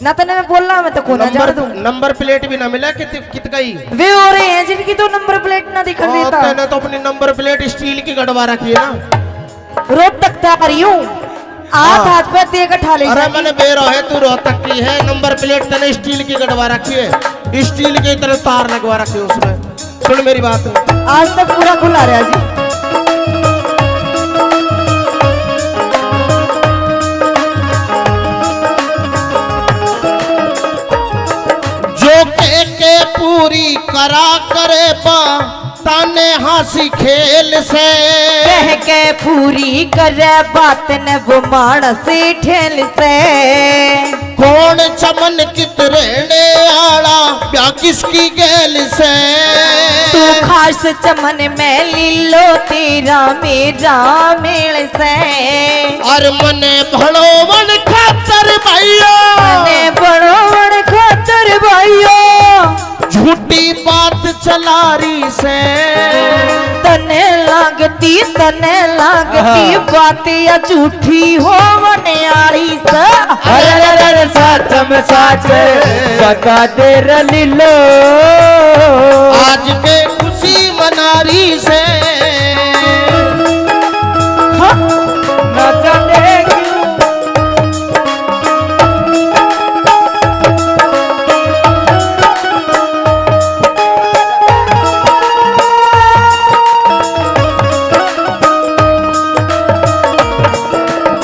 ना, तो मैं बोलना मैं तो कोना जान दूं। नंबर प्लेट भी ना मिला कित गई वे हो रहे हैं जिनकी तो नंबर प्लेट ना दिखा देता। मैंने तो अपनी नंबर प्लेट स्टील की गड़वा रखी है ना, रोहतक तक आ रही हूँ, हाथ पे देकर ठा ले। अरे मैंने बेरो है तू रोहतक की है, नंबर प्लेट तने स्टील की गड़वा रखी है, स्टील की तरह तार लगवा रखी है उसमें। सुन मेरी बात, आज तक पूरा खुला रहा जी। जो के पूरी करा करे बा ताने हंसी खेल से, कह के पूरी करे बात न वो मानस ठेल से। कौन चमन कित रहने आड़ा ब्याह किसकी गेल से, तू खास चमन में लीलो तेरा मेरा मेल से। और मने भड़ो मन खातर भाइयों, मने बड़ो बड़ खातर भाइयों, झूठी बात चला रही से। तने लागती बात या झूठी हो मनियारी से। अरे सच में सच बता दे लीलो, आज के खुशी मना रही से। न जाने क्यों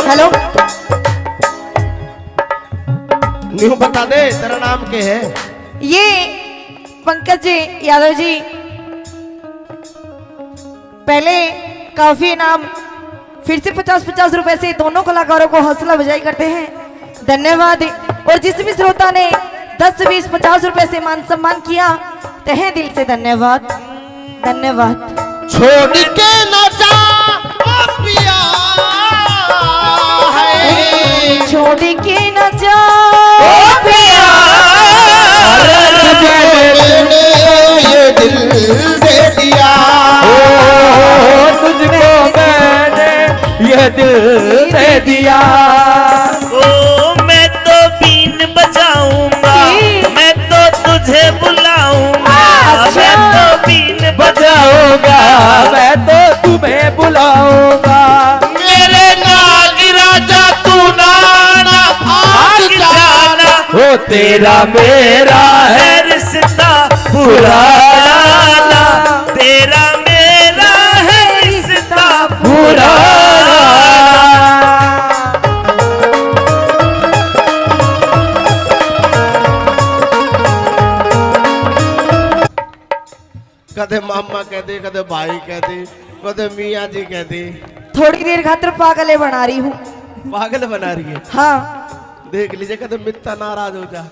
हेलो, न्यू बता दे तेरा नाम क्या है? ये पंकज जी यादव जी, पहले काफी इनाम, फिर से 50-50 रुपए से दोनों कलाकारों को हौसला अफजाई करते हैं, धन्यवाद। और जिस भी श्रोता ने 10, 20, 50 रुपए से मान सम्मान किया, तहे दिल से धन्यवाद, धन्यवाद। छोड़ के न जा ओ पिया है, छोड़ के न जा मैंने ये दिल दे दिया, तुझको मैंने ये दिल दे दिया। ओ मैं तो बीन बजाऊंगा, मैं तो तुझे बुलाऊंगा, मैं तो बीन बजाऊंगा, मैं तो तुम्हें बुलाऊंगा। मेरे नाग राजा तू नाना भाग जाना, ओ तेरा मेरा है रिश्ता पुराना, तेरा मेरा है रिश्ता पुराना। कदे मामा कह दे, कदे भाई कह दे, कदे मियाँ जी कह दे। थोड़ी देर खातिर पागले बना रही हूँ। पागल बना रही है, हाँ, देख लीजिए कदे मित्ता नाराज हो जा।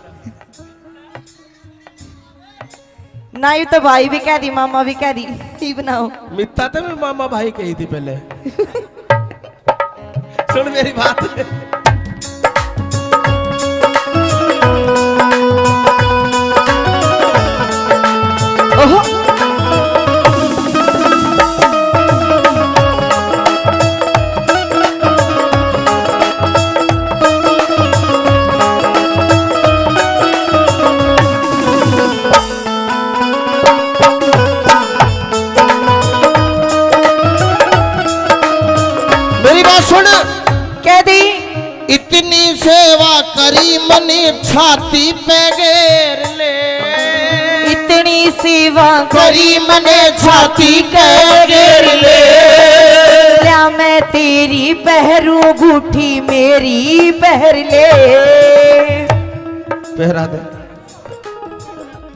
ना यू तो भाई भी कह दी, मामा भी कह दी, ही बनाओ। मित्ता तो मैं मामा भाई कही थी पहले। सुन मेरी बात, ओहो, मेरी बात सुन। कह दी इतनी सेवा करी मनी छाती पे घेर ले, इतनी सेवा करी मने छाती पे घेर ले। क्या मैं तेरी पहरू बूठी मेरी पहर ले। पहरा दे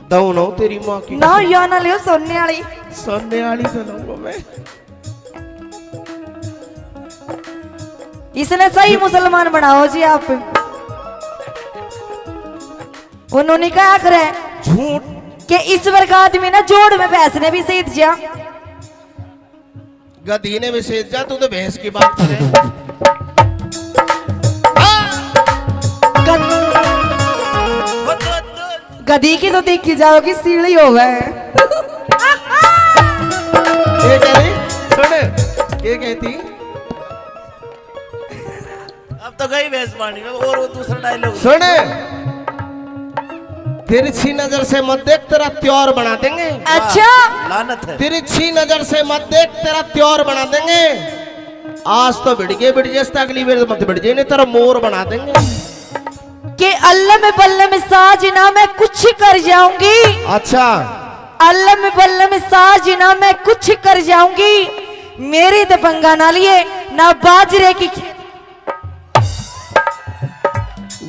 दऊ ना तेरी माँ की ना या ना लियो सोने वाली। सोने वाली तो लूंगा मैं। इसने सही मुसलमान बनाओ जी आप। उन्होंने क्या करे झूठ कि ईश्वर का आदमी ना जोड़ में भैंस ने भी सही दिया। गधी ने भी सेज जा, तू तो भैंस की बात करे। गद- वो तो गधी की तो देखी जाओगी सीढ़ी हो गए। ये कह रही सुन, ये कहती अब तो गई भैंस पानी में। और वो दूसरा डायलॉग सुन, तिरछी नजर से मत देख, तेरा त्योर बना देंगे। अच्छा लानत है। तिरछी नजर से मत देख, तेरा त्योर बना देंगे। आज तो भिड़ जैसे अगली बार मत भिड़ जाए, नहीं तेरा मोर बना देंगे। कि अल्लाह में बल्ला में साजना मैं कुछ कर जाऊंगी। अच्छा, अल्लाह में बल्ला में साजना मैं कुछ कर जाऊंगी। मेरी तो पंगा ना लिए ना बाजरे की।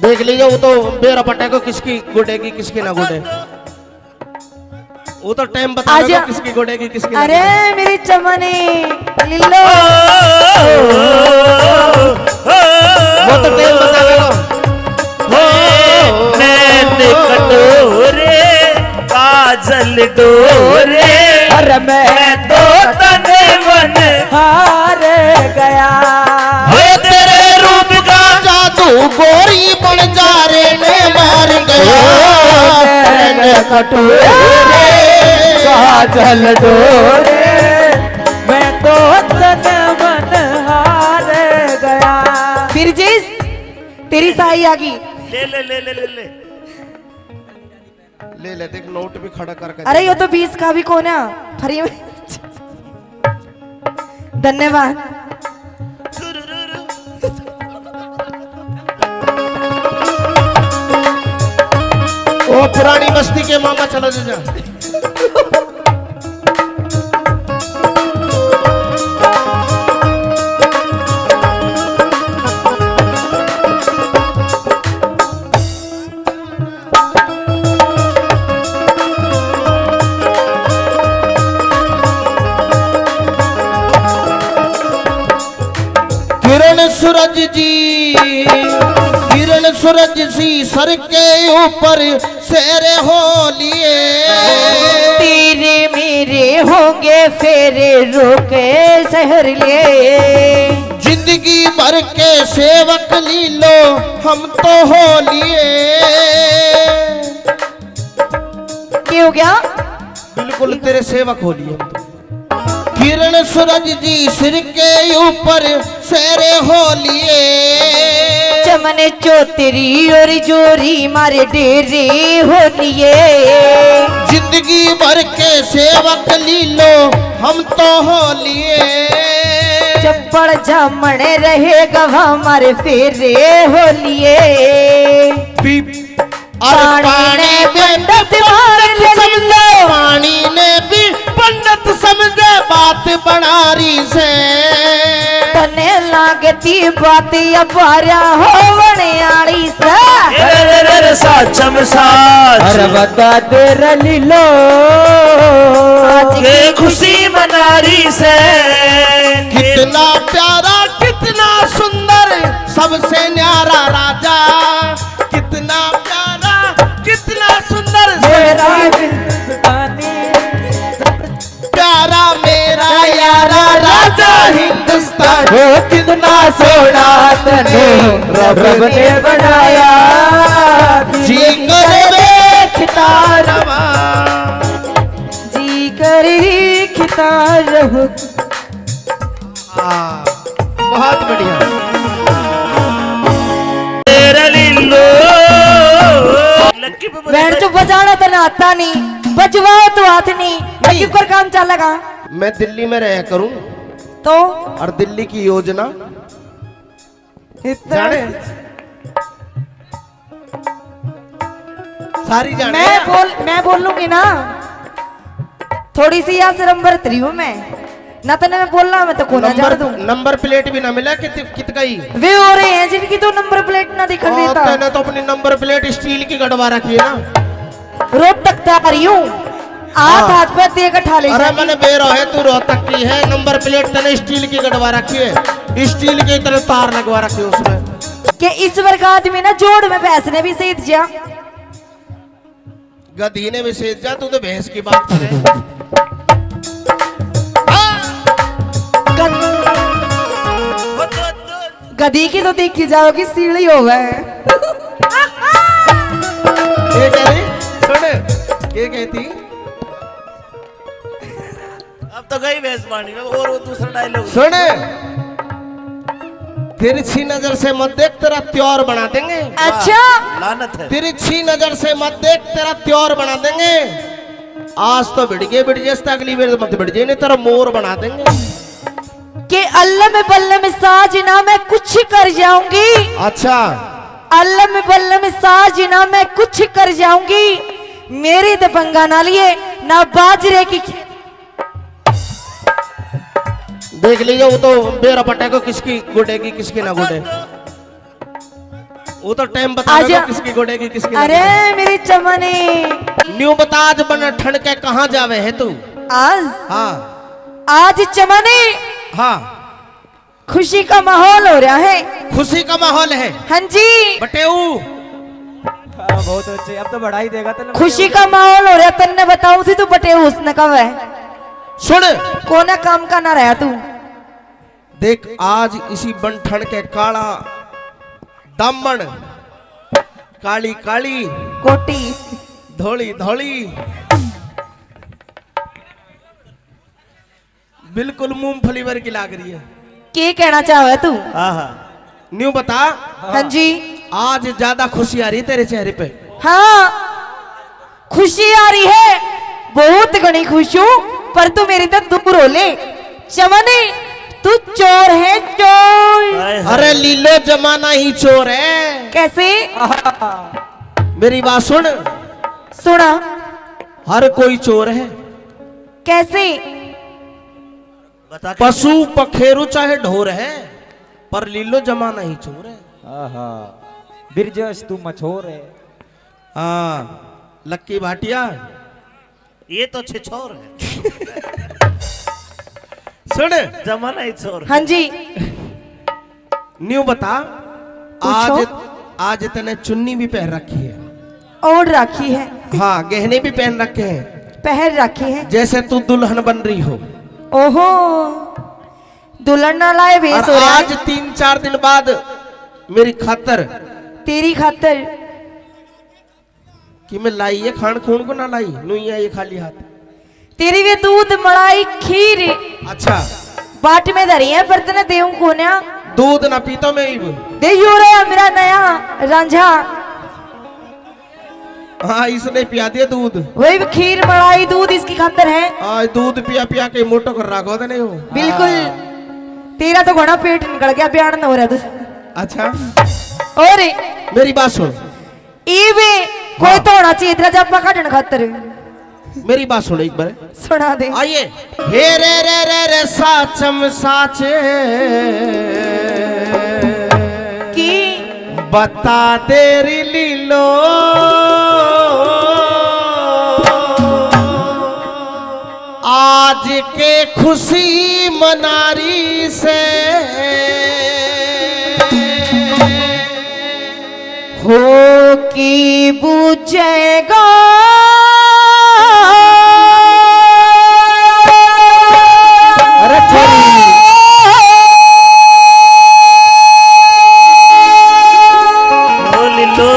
देख लीजिए, वो तो बेरा पटे को किसकी गुडेगी किसकी ना गुडे, वो तो टाइम बता आजा। किसकी गुडेगी किसकी ना अरे गुडे। मेरी चमनी लिल्लो, वो तो टाइम बता नैन कटोरे काजल डोरे, अरे मैं तो तने मन हार गया। तेरे रूप का जादू गोरी बन जा रे ने मार गया। कटोरे काजल डोरे, मैं तो तन मन हार गया। फिर जिस तेरी साई आ गई। ले ले ले ले ले ले ले ले, देख नोट भी खड़ा करके। अरे ये तो 20 का भी कौन है फ्री में। धन्यवाद। ओ पुरानी बस्ती के मामा चलो जा। किरण सूरज सी सर के ऊपर सेरे हो लिए। तेरे मेरे होंगे फेरे रोके शहर लिए। जिंदगी भर के सेवक लीलो हम तो हो लिए। क्या हो गया? बिल्कुल तेरे सेवक हो लिए हम तो। किरण सूरज जी सिर के ऊपर सेरे हो लिए। चमन चौतरी और जोरी मारे डेरे हो लिए। जिंदगी भर के सेवक लीलो हम तो हो लिए। चप्पड़ जामण रहे गवा मारे फेरे हो लिए। पानी में समझे, पानी ने भी पंडित समझे बात बनारी से। तने लागती बात अबारा हो बनियाली से। साचम साच अरे बता दे रलीलो, के खुशी मनारी से। कितना प्यारा कितना सुंदर सबसे न्यारा राजा। कितना प्यारा कितना सुंदर मेरा हिंदुस्तानी प्यारा मेरा यारा राजा हिंदुस्तान। हो कितना सोना तने रब ने बनाया। जी कर देखता रवा। जी करी खिता रहू। बहुत बढ़िया। तेरा लीलो लक्की पे बैठ जो बजाना तो ना आता नहीं, बजवाओ तो हाथ नहीं। लकी कर काम चलेगा मैं दिल्ली में रहा करूं तो और दिल्ली की योजना जाने सारी जाने। मैं बोल लूंगी ना। थोड़ी सी यहाँ से नंबर 3 हूँ मैं ना। तो मैं बोल रहा मैं तो कोना जा दूं। नंबर प्लेट भी ना मिला कित गई। वे हो रहे हैं जिनकी तो नंबर प्लेट ना दिखा देता। तूने तो अपनी नंबर प्लेट स्टील की गड़वा रखी है ना। रोड तक आ रही हूँ, हाथ पे दे के ठा ले अरे जाएगी। मैंने बेरो है तू रोहतक की है। नंबर प्लेट तने स्टील की गड़वा रखी है। स्टील की तरह तार लगवा रखी है उसमें। कि इस वर्ग आदमी ना जोड़ में भैंस ने भी सहित जा। गधी ने भी सेज जा। तू तो भैंस की बात करे। गधी की तो देखी जाओगी सीढ़ी हो गए। ये कह रही सुन, ये कहती अब तो गई भैंसवाणी में और वो दूसरा डायलॉग। सुन, तिरछी नजर से मत देख, तेरा त्योर बना देंगे। अच्छा लानत है। तिरछी नजर से मत देख, तेरा त्योर बना देंगे। आज तो भिड़ गए, अगली बार मत भिड़ जाए, नहीं तेरा मोर बना देंगे। कि अल्लम बल्लम साजना मैं कुछ कर जाऊंगी। अच्छा, अल्लम बल्लम साजना मैं कुछ कर जाऊंगी। मेरी दबंगा ना लिए ना बाजरे की। देख लीजिए, वो तो बेरा पटे को किसकी गुडेगी किसकी ना गुडे, वो तो टाइम बता आजा। किसकी गुडेगी किसकी ना अरे गुडे। मेरी चमनी, न्यू बता, आज बन ठंड के कहाँ जावे है तू? आज हाँ आज चमनी हाँ, खुशी का माहौल हो रहा है। खुशी का माहौल है हाँ जी, बटेऊ। बहुत अच्छे, अब तो बढ़ा ही देगा तो खुशी का माहौल हो रहा। तन्ने बताऊ थी तू बटे उसने कब है सुन, कोना काम का ना रहा तू। देख आज इसी बनठन के काला दामन, काली काली कोटी धोली धोली, बिल्कुल मूंगफली वर्गी लाग रही है। के कहना चाहे तू? आहा। न्यू बता, हाँ जी, आज ज्यादा खुशी आ रही है तेरे चेहरे पे? हाँ खुशी आ रही है, बहुत घनी खुश हूँ। पर तू मेरी तो दूर हो ले चमनी, तू चोर है चोर। हाय हाय। अरे लीलो जमाना ही चोर है। कैसे? मेरी बात सुन, सुना हर कोई चोर है। कैसे? बता के। पशु पखेरु चाहे ढोर है, पर लीलो जमाना ही चोर है। आहा, बिरजस तू मछोर है। हाँ लक्की भाटिया, ये तो छिछोर है। सुन, जमाना ही छोर। हाँ जी, न्यू बता, पूछो। आज आज तने चुन्नी भी पहन रखी है। ओढ़ रखी है, हाँ गहने भी पहन रखे हैं, पहन रखी है। जैसे तू दुल्हन बन रही हो। ओहो, दुल्हन ना लाए भेस और हो रहा आज है 3-4 दिन बाद मेरी खातर तेरी खातर। कि मैं लाई है, खान खून को ना लाई, नुई है ये खाली हाथ। तेरी भी दूध मलाई खीर अच्छा, बाट में धरी है, पर तेने देऊ कोन्या दूध ना पीता मैं ही। दे यो रे मेरा नया रांझा। हाँ इसने पिया दिया दूध। वही खीर मलाई दूध इसकी खातर है। आज दूध पिया पिया के मोटो कर रखा होता नहीं हो। बिल्कुल, तेरा तो घोड़ा पेट निकल गया, बयान हो रहा है तुझे। अच्छा और मेरी बात सुन, इवे कोई तो होना चाहिए तेरा जब काटने खातर। मेरी बात सुन एक बार, सुना दे। आइए। हे रे साचम साचे की बता तेरी लीलो, आज के खुशी मनारी से हो की बुझेगा ओ लिल्लो।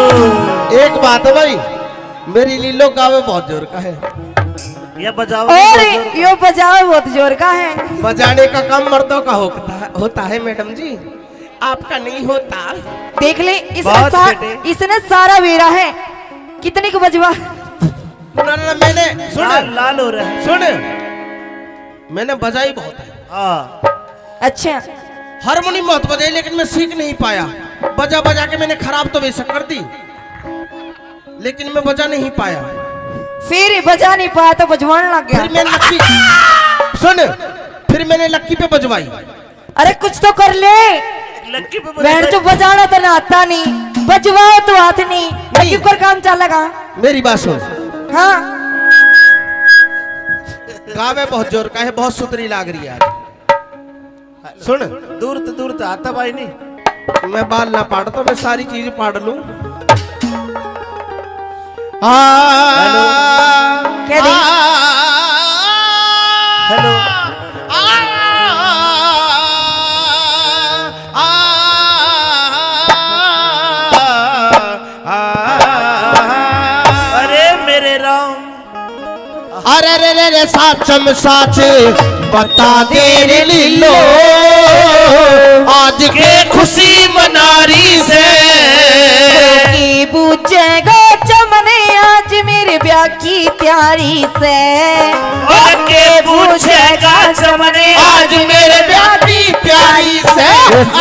एक बात है भाई, मेरी लीलो गावे बहुत जोर का है। ये बजाओ। और यो बजाओ बहुत जोर का है। बजाने का काम मर्दों का होता है मैडम जी, आपका नहीं होता। देख ले बहुत बेटे। इसने सारा वेरा है। कितने को बजवा? ना, मैंने सुन लाल लाल हो रहा है। सुन, मैंने बजाई बहुत है, हाँ। अच्छा, हारमोनियम बहुत बजाई, लेकिन मैं सीख नहीं पाया। बजा बजा के मैंने खराब तो बेशक कर दी, लेकिन मैं बजा नहीं पाया। फिर बजा नहीं पाया तो बजवाने लग गया। फिर मैंने लक्की सुन, फिर मैंने लक्की पे बजवाई। अरे कुछ तो कर ले। लक्की पे बैठ तो बजाना तो ना आता नहीं, बजवाओ तो हाथ नहीं, लक्की पर काम चलेगा। मेरी बात सुन, हाँ गावे बहुत जोर का है, बहुत सुतरी लाग रही है आज। सुन, दूर तो आता भाई नहीं। मैं बाल ना पाड़ता, मैं सारी चीज पाड़ लूं। क्या दी? हेलो। अरे मेरे राम, रे साचम साच बता दे रे लीलो आज के खुशी मनारी से की पूछेगा चमने आज मेरे ब्याह की तैयारी से के पूछेगा चमने आज मेरे ब्याह की प्यारी से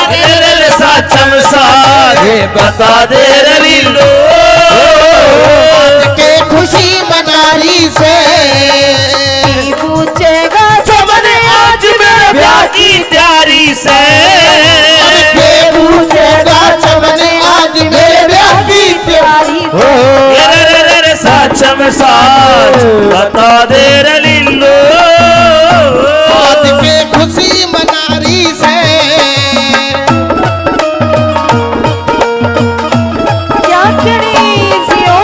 अरे रे साचम साच बता दे रे लीलो आज के खुशी मनारी से की पूछेगा चमने आज मेरे ब्याह की तैयारी से के पूछेगा चमने आज मेरे ब्याह की प्यारी रे साचम साच बता दे रे लीलो आज के खुशी मनारी से क्या करी जियो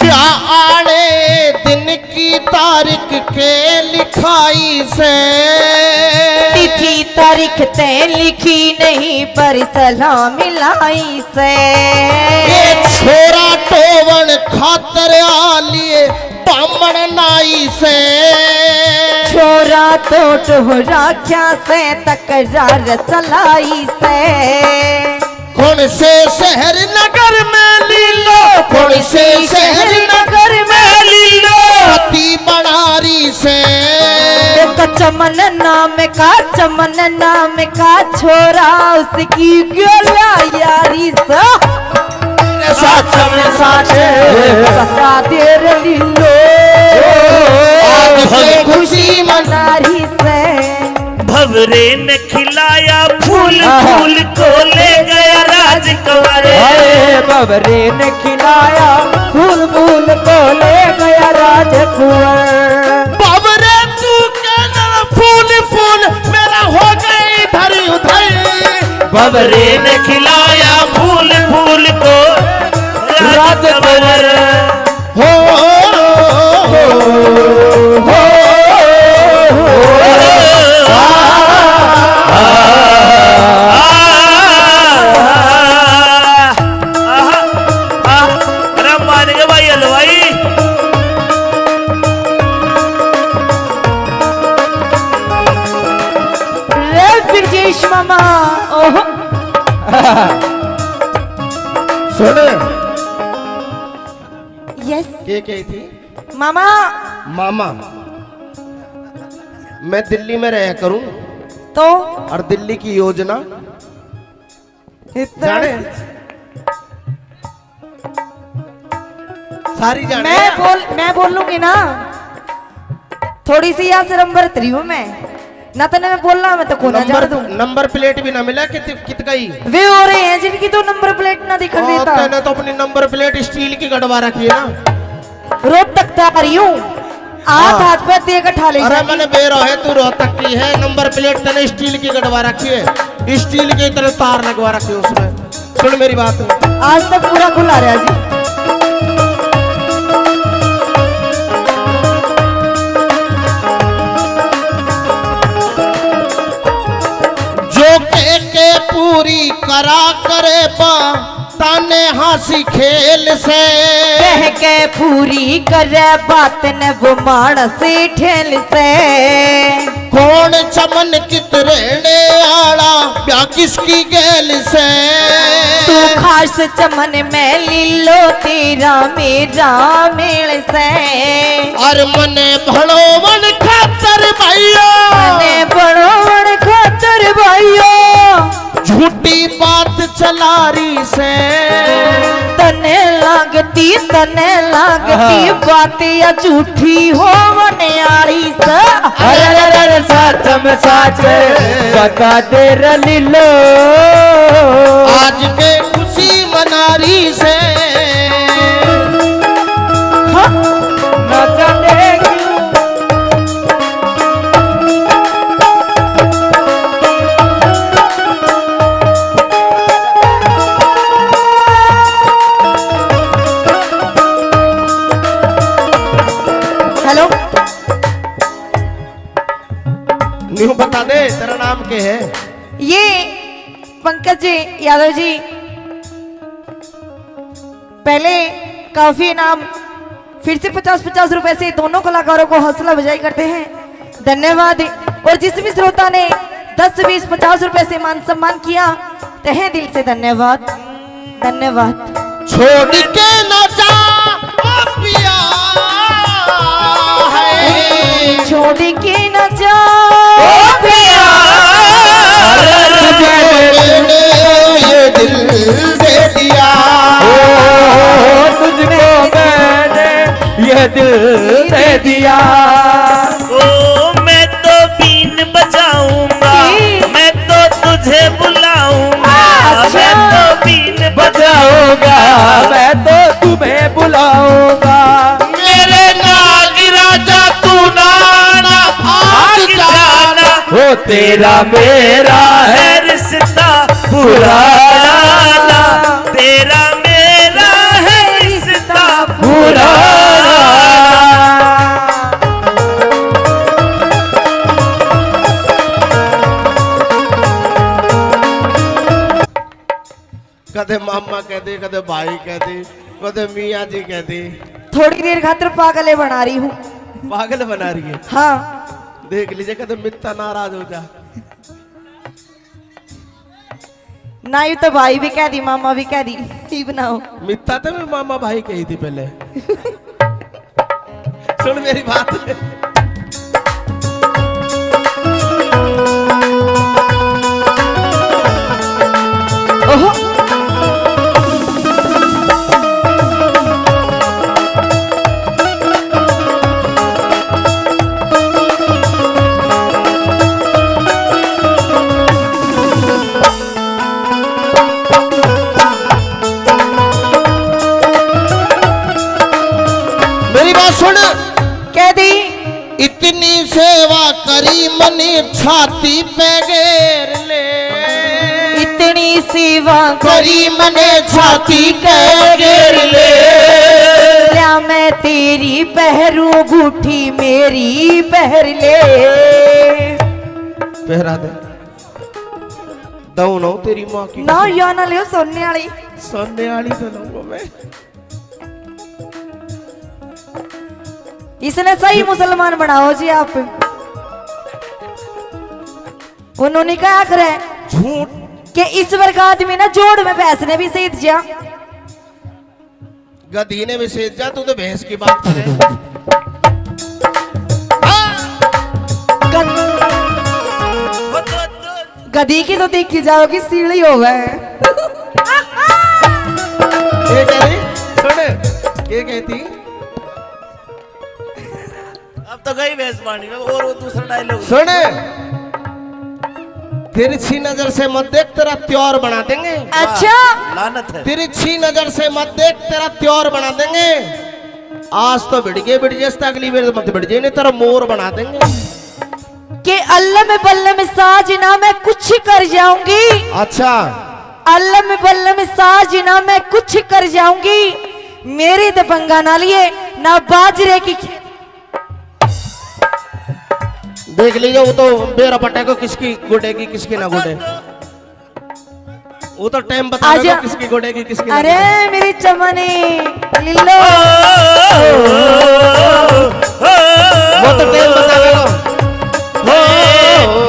ब्याह आने दिन की तारीख के लिखाई से तिथि तारीख ते लिखी नहीं पर सलाम मिलाई से ये छोरा टोवन खातर आलिए बामण नाई से छोरा तो टोहराख्या से तकरार चलाई से कौन से शहर नगर में लीलो कौन से शहर नगर में लीलो अति बनारी से चमन नाम का छोरा उसकी गोला यारी से साचम साच बता दे रे लीलो आज के खुशी मनारी से भवरे ने खिलाया फूल फूल को ले गया राजकुंवर अरे बबरे ने खिलाया फूल फूल को ले गया राजकुंवर बाबरे तू कहना फूल फूल मेरा हो गई धरी उधर भवरे ने खिलाया फूल फूल को राजकुंवर हो अरे मान गए भाई हलवाई रे ब्रजेश मामा ओह सुन यस के कही थी मामा मामा मैं दिल्ली में रहा करूं तो और दिल्ली की योजना इतना जाने सारी जाने मैं बोल लूंगी ना थोड़ी सी यहाँ से नंबर 3 हूँ मैं ना तो मैं बोलना मैं तो कोना जान दूं नंबर प्लेट भी ना मिला कित गई वे हो रहे हैं जिनकी तो नंबर प्लेट ना दिखा देता तैने तो अपनी नंबर प्लेट स्टील की गड़वा रखी है ना रोड तक आ रही हूँ हाथ पे देकर ठा ले अरे मैंने बेरो है तू रोहतक की है नंबर प्लेट तने स्टील की गड़वा रखी है स्टील की तरह तार लगवा रखी है उसमें सुन मेरी बात आज तक पूरा खुला रहा जी जो के पूरी करा करे बा ताने हंसी खेल से कह के पूरी करे बात न वो मानस ठेल से कौन चमन कित रहने आड़ा ब्याह किसकी गैल से तू खास चमन में लीलो तेरा मेरा मेल से और मने भड़ोवन खातर भाइयों मने बड़ोड़ खातर भाइयों झूठी बात चला रही से तने लागती बात या झूठी हो मनियारी से अरे साचम साच बता दे रे लीलो आज के खुशी मनारी से न जाने क्यों न्यू बता दे तेरा नाम क्या है? ये पंकज जी यादव जी पहले काफी इनाम फिर से 50-50 रुपए से दोनों कलाकारों को हौसला अफजाई करते हैं। धन्यवाद। और जिस भी श्रोता ने 10, 20, 50 रुपए से मान सम्मान किया तहे दिल से धन्यवाद। धन्यवाद। छोड़ के न जा ओ पिया है, छोड़ के न जा मैंने ये दिल दे दिया, तुझको मैंने ये दिल दे दिया। ओ मैं तो बीन बजाऊंगा, मैं तो तुझे बुलाऊंगा, मैं तो बीन बजाऊंगा, मैं तो तुम्हें बुलाऊंगा। मेरे नाग राजा तू नाना भाग जाना, वो तेरा मेरा है रिश्ता पुराना, तेरा मेरा है रिश्ता पुराना। कदे मामा कहते, कदे भाई कहते, कदे मियाँ जी कहते। थोड़ी देर खातिर पागले बना रही हूँ। पागल बना रही है। हाँ देख लीजिए कदे मित्ता नाराज हो जा। ना यू तो भाई भी कह दी मामा भी कह दी ही बनाओ। मित्ता तो मैं मामा भाई कही थी पहले। सुन मेरी बात। ओहो मेरी बात सुन। कह दी इतनी सेवा करी मनी छाती पे घेर ले, इतनी सेवा करी मने छाती पे घेर ले। क्या मैं तेरी पहरू गुठी मेरी पहर ले। पहरा दे दऊ ना तेरी माँ की ना या ना लियो सोने वाली। सोने वाली तो लूंगा मैं। इसने सही मुसलमान बनाओ जी आप। उन्होंने क्या करे झूठ कि इस वर्ग आदमी ना जोड़ में भैंस ने भी सही दिया। गधी ने भी सेज जा, तू तो भैंस की बात करे। गधी की तो देखी जाओगी सीढ़ी हो गए। ये कह रही सुन, ये कहती अब तो गई भैंस पानी में। और वो दूसरा डायलॉग सुन, तिरछी नजर से मत देख तेरा त्योर बना देंगे। अच्छा लानत है। तिरछी नजर से मत देख तेरा त्योर बना देंगे। आज तो भिड़ गए अगली बार मत भिड़ जाए, नहीं तेरा मोर बना देंगे। कि अल्लाह में बल्ले में साज ना मैं कुछ कर जाऊंगी। अच्छा अल्लाह में बल्ले में साज ना मैं कुछ कर जाऊंगी। मेरी तो पंगा ना लिए ना बाजरे की। देख लीजिए वो तो बेरा पटे को किसकी गुडेगी किसकी ना गुडे। वो तो टाइम बता आजा। देगा किसकी गुडेगी किसकी ना अरे गुडेगी। मेरी चमनी लिल्लो वो तो टाइम बता देगा।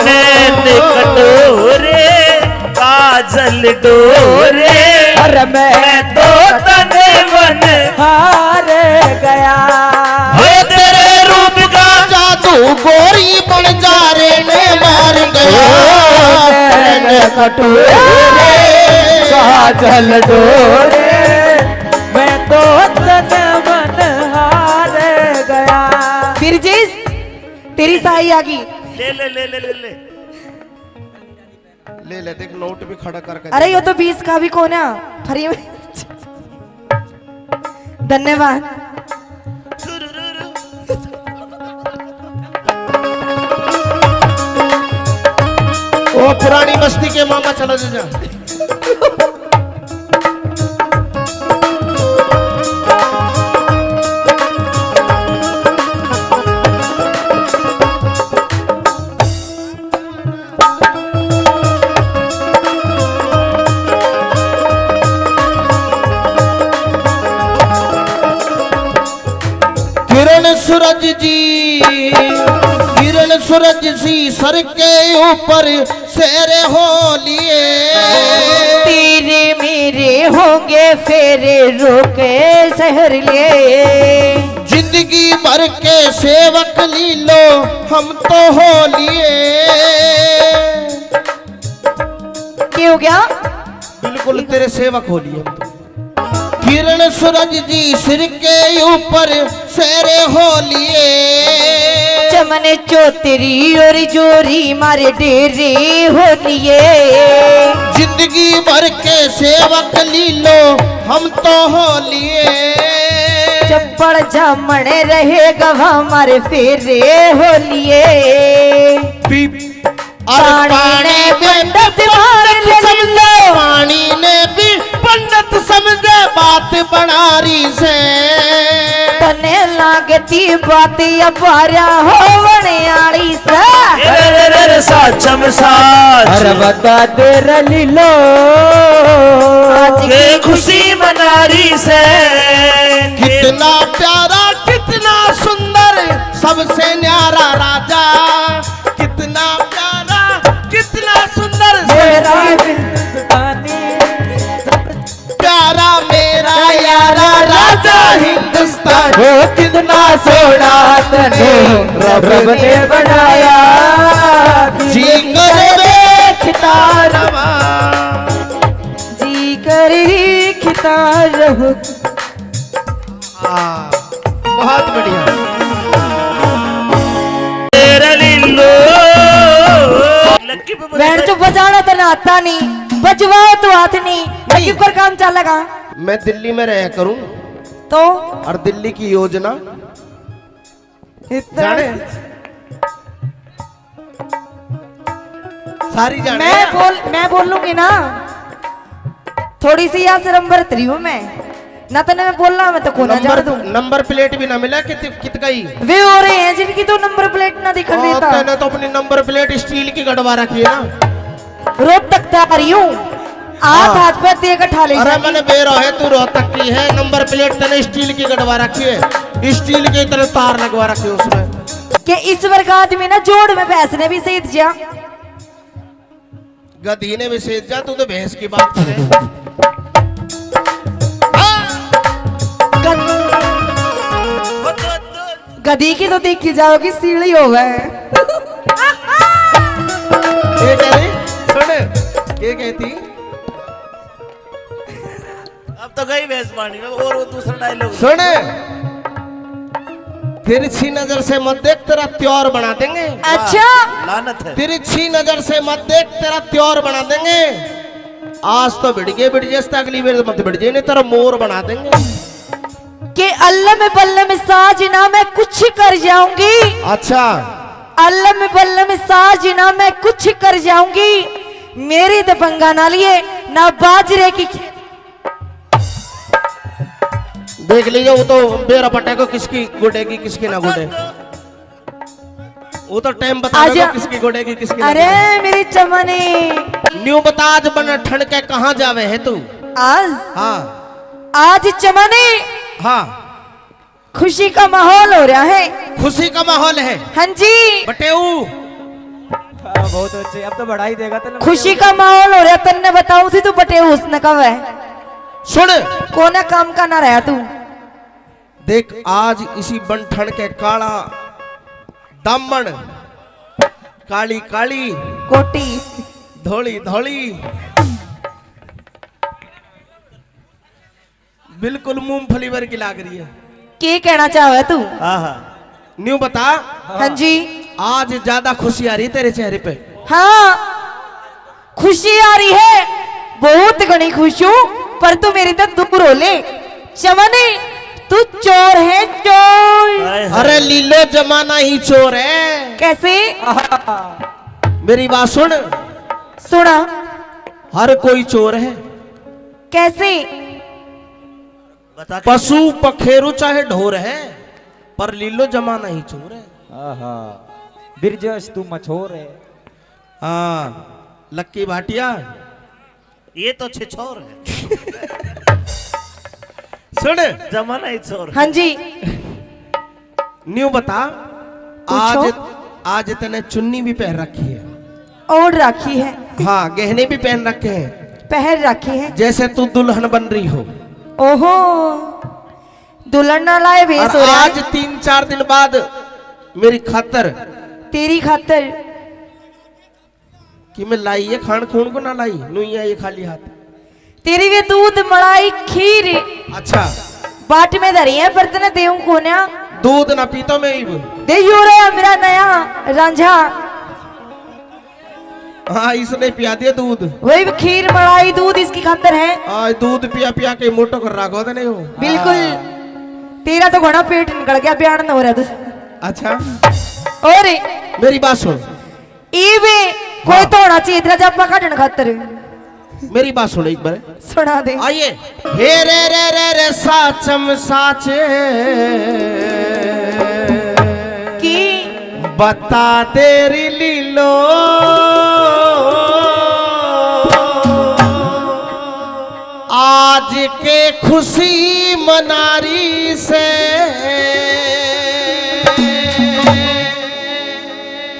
नैन कटोरे काजल डोरे, अरे मैं तो तने मन हार गया। हे तेरे रूप का जादू गोरी बन जा रे ने मार गया। कटोरे काजल डोरे, मैं तो तन मन हार गया। फिर जिस तेरी साई आ गई। ले ले ले ले ले ले। ले ले देख नोट भी खड़ा करके। अरे ये तो 20 का भी कौन है फ्री में। धन्यवाद। वो पुरानी बस्ती के मामा चलो जा। सूरज सी सर के ऊपर शेरे हो लिए। तेरे मेरे होंगे फेरे रोके शहर लिए। जिंदगी भर के सेवक लीलो हम तो हो लिए। क्या हो गया? बिल्कुल तेरे सेवक हो लिए हम तो। किरण सूरज जी सिर के ऊपर शेरे हो लिए। चमन चौतरी और जोरी मारे डेरे हो लिए। जिंदगी भर के सेवक लीलो हम तो हो लिए। चप्पड़ जामण रहे गवा मारे फेरे हो लिए। पानी ने भी पंडित समझे बात बनारी से। तने लागती बात अपारा हो बनियाली से। रे साचम साच अरे बता दे लीलो ये खुशी मनारी से। कितना प्यारा कितना सुंदर सबसे न्यारा राजा। कितना प्यारा कितना सुंदर मेरा हिंदुस्तानी प्यारा मेरा यारा राजा हिंदुस्तान। हो कितना सोना तने रब ने बनाया। जी कर देखता रवा। जी कर खिता रहो। बहुत बढ़िया। तेरे लीलो लक्की पे बैंड तो बजाना तो ना आता नहीं, बजवाओ तो हाथ नहीं। लकी पर काम चलेगा मैं दिल्ली में रह करूं तो और दिल्ली की योजना इतना जाने सारी जाने। मैं बोल लूंगी ना। थोड़ी सी यहाँ से नंबर 3 हूँ मैं ना। तो मैं बोलना मैं तो कोना जा दूं। नंबर प्लेट भी ना मिला कित गई। वे हो रहे हैं जिनकी तो नंबर प्लेट ना दिखा देता। मैंने तो अपनी नंबर प्लेट स्टील की गड़वा रखी है ना। रोहतक तक आ रही हूँ। हाथ पे देकर ठा ले। अरे मैंने बेरो है तू रोहतक की है। नंबर प्लेट तने स्टील की गड़वा रखी है। स्टील के तरह तार लगवा रखी है उसमें। कि इस वर्ग आदमी ना जोड़ में भैंस ने भी सही दिया। गधी ने भी सेज जा। तू तो भैंस की बात करे। गधी की तो देखी जाओगी सीढ़ी हो गए। ये कह रही सुन ये कहती अब तो गई भैंस पानी में। और वो दूसरा डायलॉग सुन तिरछी नजर से मत देख तेरा त्योर बना देंगे। अच्छा लानत है। तिरछी नजर से मत देख तेरा त्योर बना देंगे। आज तो भिड़ गए अगली बार मत भिड़ जाए नहीं तेरा मोर बना देंगे। कि अल्लाह में बल्ला में साजना मैं कुछ कर जाऊंगी। अच्छा अल्लाह में बल्ला में साजना मैं कुछ कर जाऊंगी। मेरी तो पंगा ना लिए ना बाजरे की। देख लीजिए वो तो बेरा पटे को किसकी गुडेगी किसकी ना गुडे। वो तो टाइम बता देगा किसकी गुडेगी किसकी ना अरे मेरी चमने न्यू बता आज बन ठंड के कहाँ जावे है तू। आज हाँ आज चमने हाँ खुशी का माहौल हो रहा है। खुशी का माहौल है। हाँ जी बटेऊ बहुत अच्छे। अब तो बढ़ाई देगा तो खुशी का माहौल हो रहा। तन्ने बताऊं थी तू बटे उसने कब है। सुन कोना काम का ना रहा तू। देख आज इसी बनठन के काला दामन काली काली कोटी धोली धोली बिल्कुल मूंगफली वर्गी लाग रही है। के कहना चाहे तू? न्यू बता। हाँ जी आज ज्यादा खुशी आ रही तेरे चेहरे पे। हाँ खुशी आ रही है। बहुत घनी खुश हूँ पर तू मेरी तो दूर हो ले। चमने तू चोर है चोर। अरे लीलो जमाना ही चोर है। कैसे? मेरी बात सुन। सुना। हर कोई चोर है। कैसे? पशु पखेरु चाहे ढोर है पर लीलो जमाना ही चोर है। बिरजस तू मछोर है। हाँ लक्की भाटिया ये तो छिछोर है। सुन जमाना ही चोर। हाँ जी न्यू बता, पूछो। आज आज तने चुन्नी भी पहन रखी है, और राखी है, हाँ गहने भी पहन रखे हैं, पहन राखी है। जैसे तू दुल्हन बन रही हो। ओहो, दुल्हन ना लाए भेस और हो रहा आज है 3-4 दिन बाद मेरी खातर तेरी खातर। कि मैं लाई ये खान खून को ना लाई, नुइया ये खाली हाथ। तेरी वे दूध मलाई खीर अच्छा, बाट में धरी है बर्तन देऊ कोन्या दूध ना पीतो मैं इब। दे यू रहा मेरा नया रांझा। हाँ इसने पिया दिया दूध। वही खीर मलाई दूध इसकी खातर है। आज दूध पिया पिया के मोटो कर रखो तो नहीं हो। बिल्कुल, तेरा तो घोड़ा पेट निकल गया, बयान न हो रहा तुझे। अच्छा और मेरी बात सुन, इवे कोई तो होना चाहिए तेरा जब काटन खातर। मेरी बात सुन एक बार, सुना दे। आइए। हे रे साचम साचे की बता तेरी लीलो, आज के खुशी मनारी से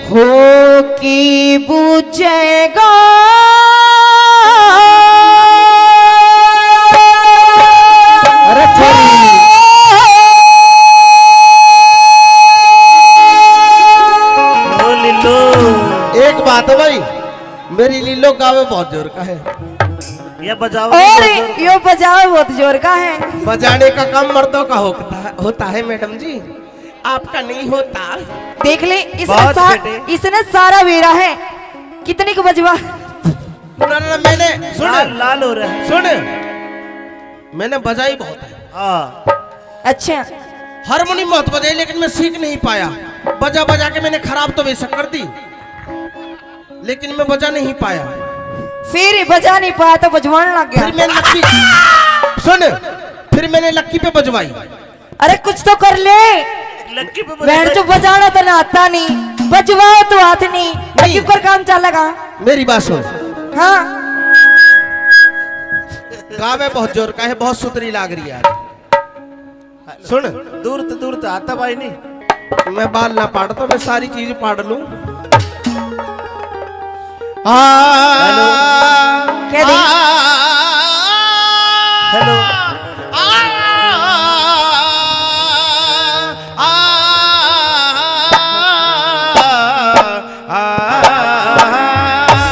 हो की बुझेगा अरे ओ लिल्लो, एक बात है भाई, मेरी लीलो गावे बहुत जोर का है। ये बजाओ और यो बजाओ बहुत जोर का है। बजाने का काम मर्दों का होता है मैडम जी, आपका नहीं होता। देख ले इसने बहुत बेटे। इसने सारा वेरा है। कितने को बजवा? ना, मैंने सुन लाल लाल हो रहा है। सुन, मैंने बजाई बहुत है, हाँ अच्छा, हारमोनियम बहुत बजाई, लेकिन मैं सीख नहीं पाया। बजा बजा के मैंने खराब तो बेशक कर दी, लेकिन मैं बजा नहीं पाया। फिर बजा नहीं पाया तो बजवाने लग फिर गया। मैं लक्की सुन, फिर मैंने लक्की पे बजवाई। अरे कुछ तो कर ले। लक्की पे बैठ तो बजाना तो ना आता नहीं, बजवाओ तो हाथ नहीं, लकी पर काम चलेगा। मेरी बात सुन, हाँ गावे बहुत जोर का है, बहुत सुतरी लाग रही है आज। सुन, दूर तो आता भाई नहीं। मैं बाल ना पाड़ता, मैं सारी चीज पाड़ लूं। क्या दी? हेलो,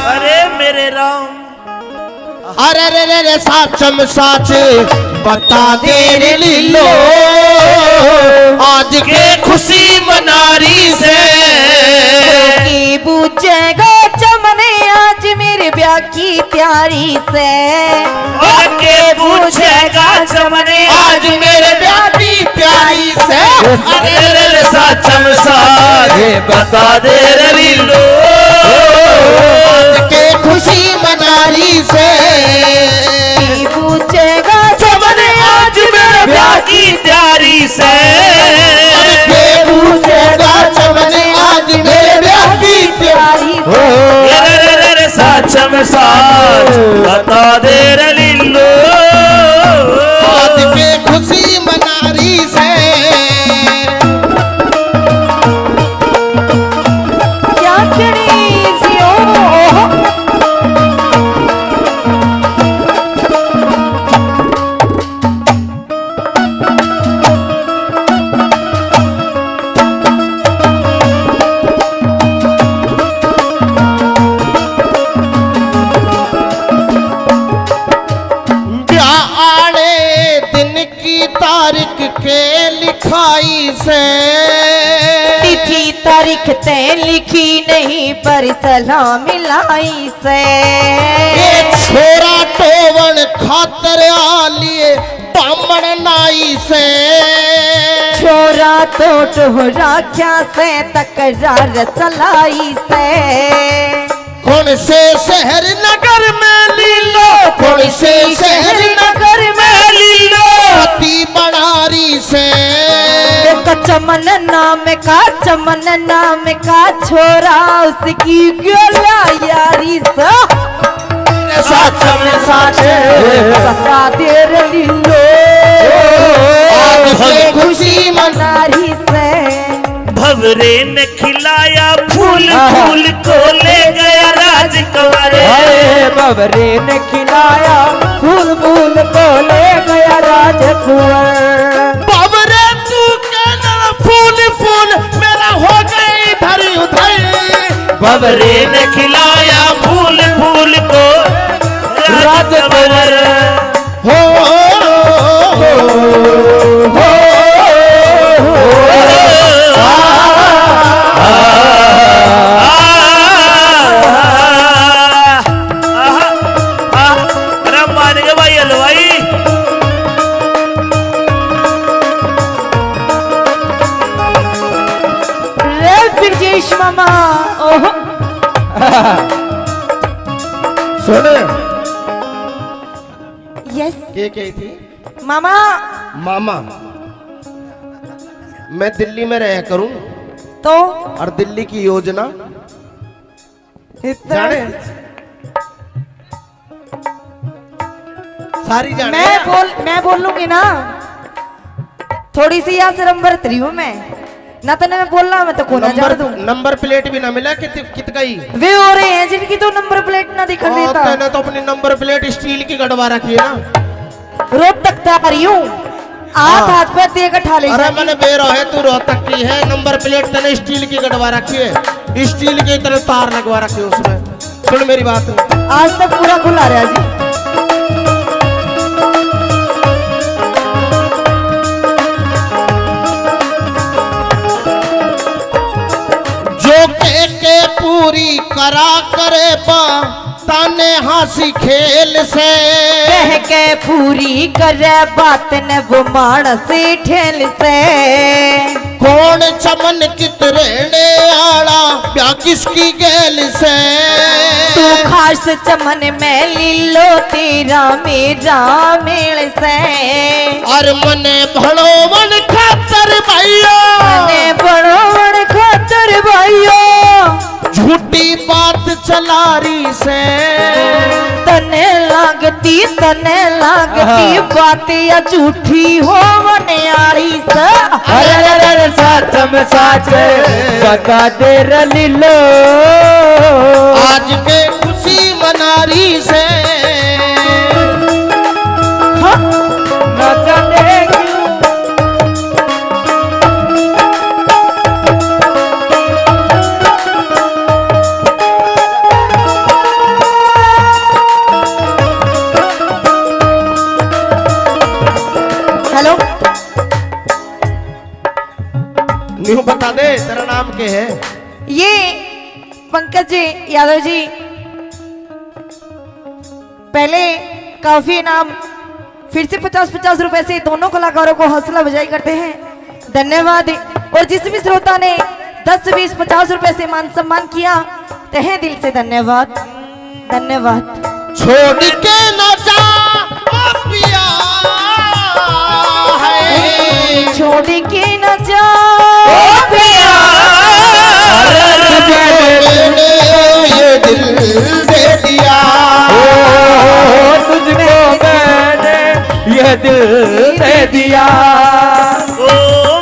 अरे मेरे राम, अरे रे साचम साच बता दे रे लीलो, आज के खुशी मनारी से की बुझेगा चमने आज मेरे ब्याह की तैयारी से। और के पूछेगा चमने आज मेरे ब्याह की प्यारी से। अरे रे साचम साजे बता दे रे लीलो, आज के खुशी मनारी से की बुझेगा चमने आज मेरे ब्याह की तैयारी से। पूछेगा चमने आज मेरे ब्याह की तैयारी से। रे साचम साच बता दे रे लीलो, आज के खुशी मनारी से। क्या चढ़ी जियो ब्याह आने दिन की तारीख के लिखाई से तिथि तारीख तय लिखी नहीं पर सलाह मिलाई से। ये छोरा टोवन खातर आलिए बामण नाई से। छोरा तो टोहरा क्या से तकरार चलाई से। कौन से शहर नगर में लीलो, कौन से शहर नगर में लीलो, पति बनारी से। चमन नाम का छोरा उसकी गोला यारी से। साचम साच बता दे रे लीलो, आज के खुशी मनारी से। भवरे ने खिलाया फूल फूल को ले गया राजकुंवर। हाय भवरे ने खिलाया फूल फूल को ले गया राजकुंवर। बाबरे तू कहना फूल फूल मेरा हो गई इधर उधर। भवरे ने खिलाया फूल फूल को राजकुंवर। हो मामा ओहो सुन यस के थी मामा। मामा मैं दिल्ली में रहा करूं तो और दिल्ली की योजना इतना जाने सारी जाने। मैं बोल लूंगी ना, थोड़ी सी यहाँ से नंबर 3 हूँ मैं ना, तो मैं बोल रहा मैं तो कोना जा दूं। नंबर प्लेट भी ना मिला कित गई वे हो रहे हैं जिनकी तो नंबर प्लेट ना दिखा देता। तैने तो अपनी नंबर प्लेट स्टील की गड़वा रखी है ना। रोज तक आ रही हूँ हाथ पे देकर ठा ले। अरे मैंने बेरो है तू रोहतक की है, नंबर प्लेट तने स्टील की गड़वा रखी है, स्टील की तरह तार लगवा रखी है उसमें। सुन मेरी बात, आज तक पूरा खुला रहा जी। जो के पूरी करा करे बा ताने हंसी खेल से। कह के पूरी करे बात न वो मानस ठेल से। कौन चमन कितरेने आड़ा प्या किसकी गैल से। तू खास चमन में लीलो तेरा मेरा मेल से। और मने भड़ो मन खातर भाइयों, मने बड़ो बड़ खातर भाइयों, झूठी बात चलारी से। तने लागती बात या झूठी हो मनियारी से। अरे सच में सच बता दे रलीलो, आज के खुशी मनारी से। न जाने क्यों हेलो न्यू बता दे तेरा नाम क्या है। ये पंकज जी यादव जी पहले काफी नाम फिर से 50-50 रुपए से दोनों कलाकारों को हौसला अफजाई करते हैं, धन्यवाद। और जिस भी श्रोता ने 10-20-50 रुपए से मान सम्मान किया तहे दिल से धन्यवाद धन्यवाद। छोड़ के न जा पिया है, छोड़ के न जा ये दिल दे दिया। तुझको मैंने ये दिल दे दिया। ओ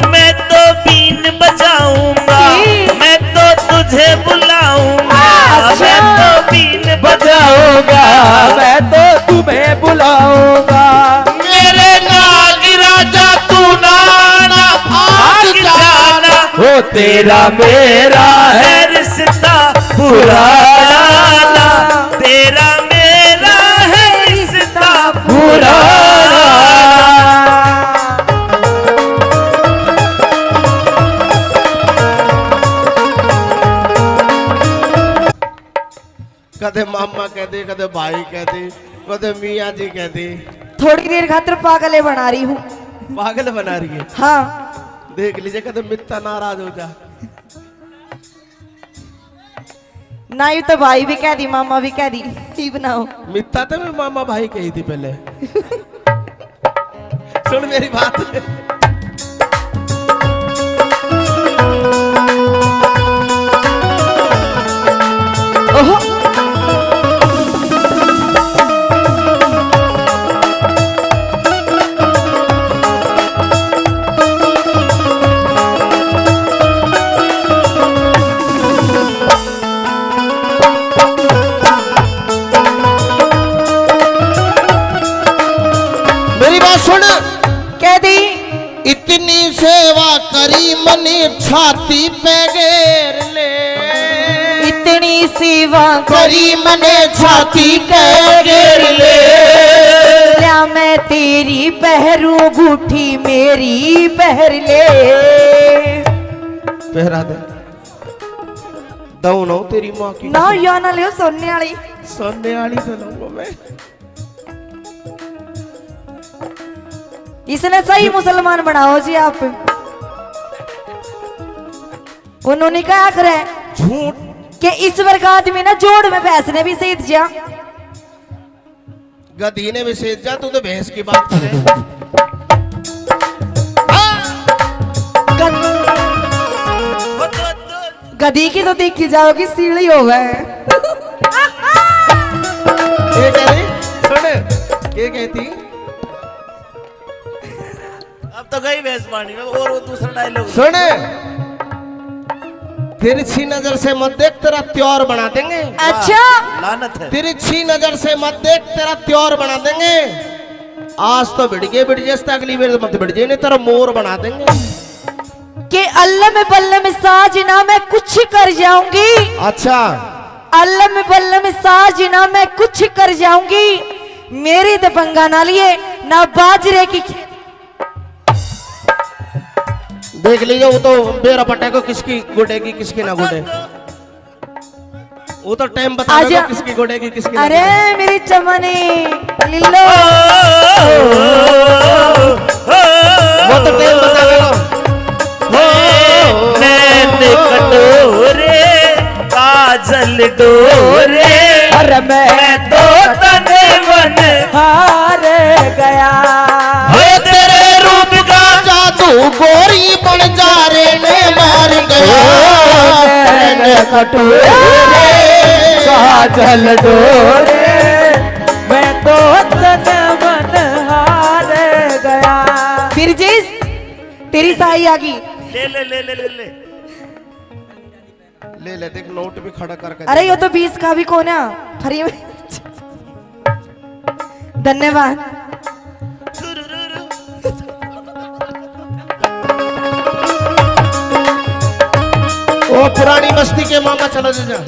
मैं तो बीन बजाऊंगा, मैं तो तुझे बुलाऊंगा। मैं तो बीन बजाऊंगा मैं तो तुम्हें बुलाऊंगा। मेरे नाग राजा तू नाना भाग जाना। वो तेरा मेरा है रिश्ता पुराना, तेरा मेरा है रिश्ता पुराना। कदे मामा कहते, कदे भाई कहते, कदे मियाँ जी कहते। थोड़ी देर खातिर पागले बना रही हूँ। पागल बना रही है। हाँ देख लीजिए कदे मित्ता नाराज हो जा। ना यू तो भाई भी कह दी मामा भी कह दी, ही बनाओ। मित्ता तो मैं मामा भाई कही थी पहले। सुन मेरी बात, ओहो मनी छाती पे घेर ले, इतनी सेवा करी मने छाती पे घेर ले। क्या मैं तेरी पहरू गुठी मेरी पहर ले। पहरा दे दऊ ना तेरी माँ की ना या ना लियो सोने वाली। सोने वाली तो लूंगा मैं। इसने सही मुसलमान बनाओ जी आप। उन्होंने क्या करे झूठ कि ईश्वर का आदमी ना जोड़ में भैंस ने भी सीध जा। गधी ने भी सेज जा, तू तो भैंस की बात करे। गधी की तो देखी जाओगी सीढ़ी हो गए। ये कह रही सुन, ये कहती अब तो गई भैंस पानी में। और वो दूसरा डायलॉग सुन, तिरछी नजर से मत देख, तेरा त्योर बना देंगे। अच्छा लानत है। तिरछी नजर से मत देख, तेरा त्योर बना देंगे। आज तो बिड़ जैसे अगली बार मत बिड़ जाए, नहीं तेरा मोर बना देंगे। कि अल्लाह में बल्ला में साज ना मैं कुछ कर जाऊंगी। अच्छा अल्लाह में बल्ला में साज ना मैं कुछ कर जाऊंगी। मेरी तो पंगा ना लिए ना बाजरे की। देख लीजिए, वो तो बेरा पटे को किसकी गुडेगी किसकी ना गुडे, वो तो टाइम बता आजा। देगा किसकी गुडेगी किसकी ना अरे गुडे। मेरी चमनी लिल्लो, वो तो टाइम बता देगा। नैन कटोरे काजल डोरे, अरे मैं तो तन मन हार गया। हे तेरे रूप का जादू गोरी बन जा रे ने मार गया। कटोरे काजल डोरे, मैं तो तन मन हार गया। फिर जिस तेरी साई आ गई। ले ले ले ले ले ले। ले ले देख, नोट भी खड़ा करके। अरे ये तो 20 का भी कोना फ्री में। धन्यवाद। वो पुरानी बस्ती के मामा चलो जा।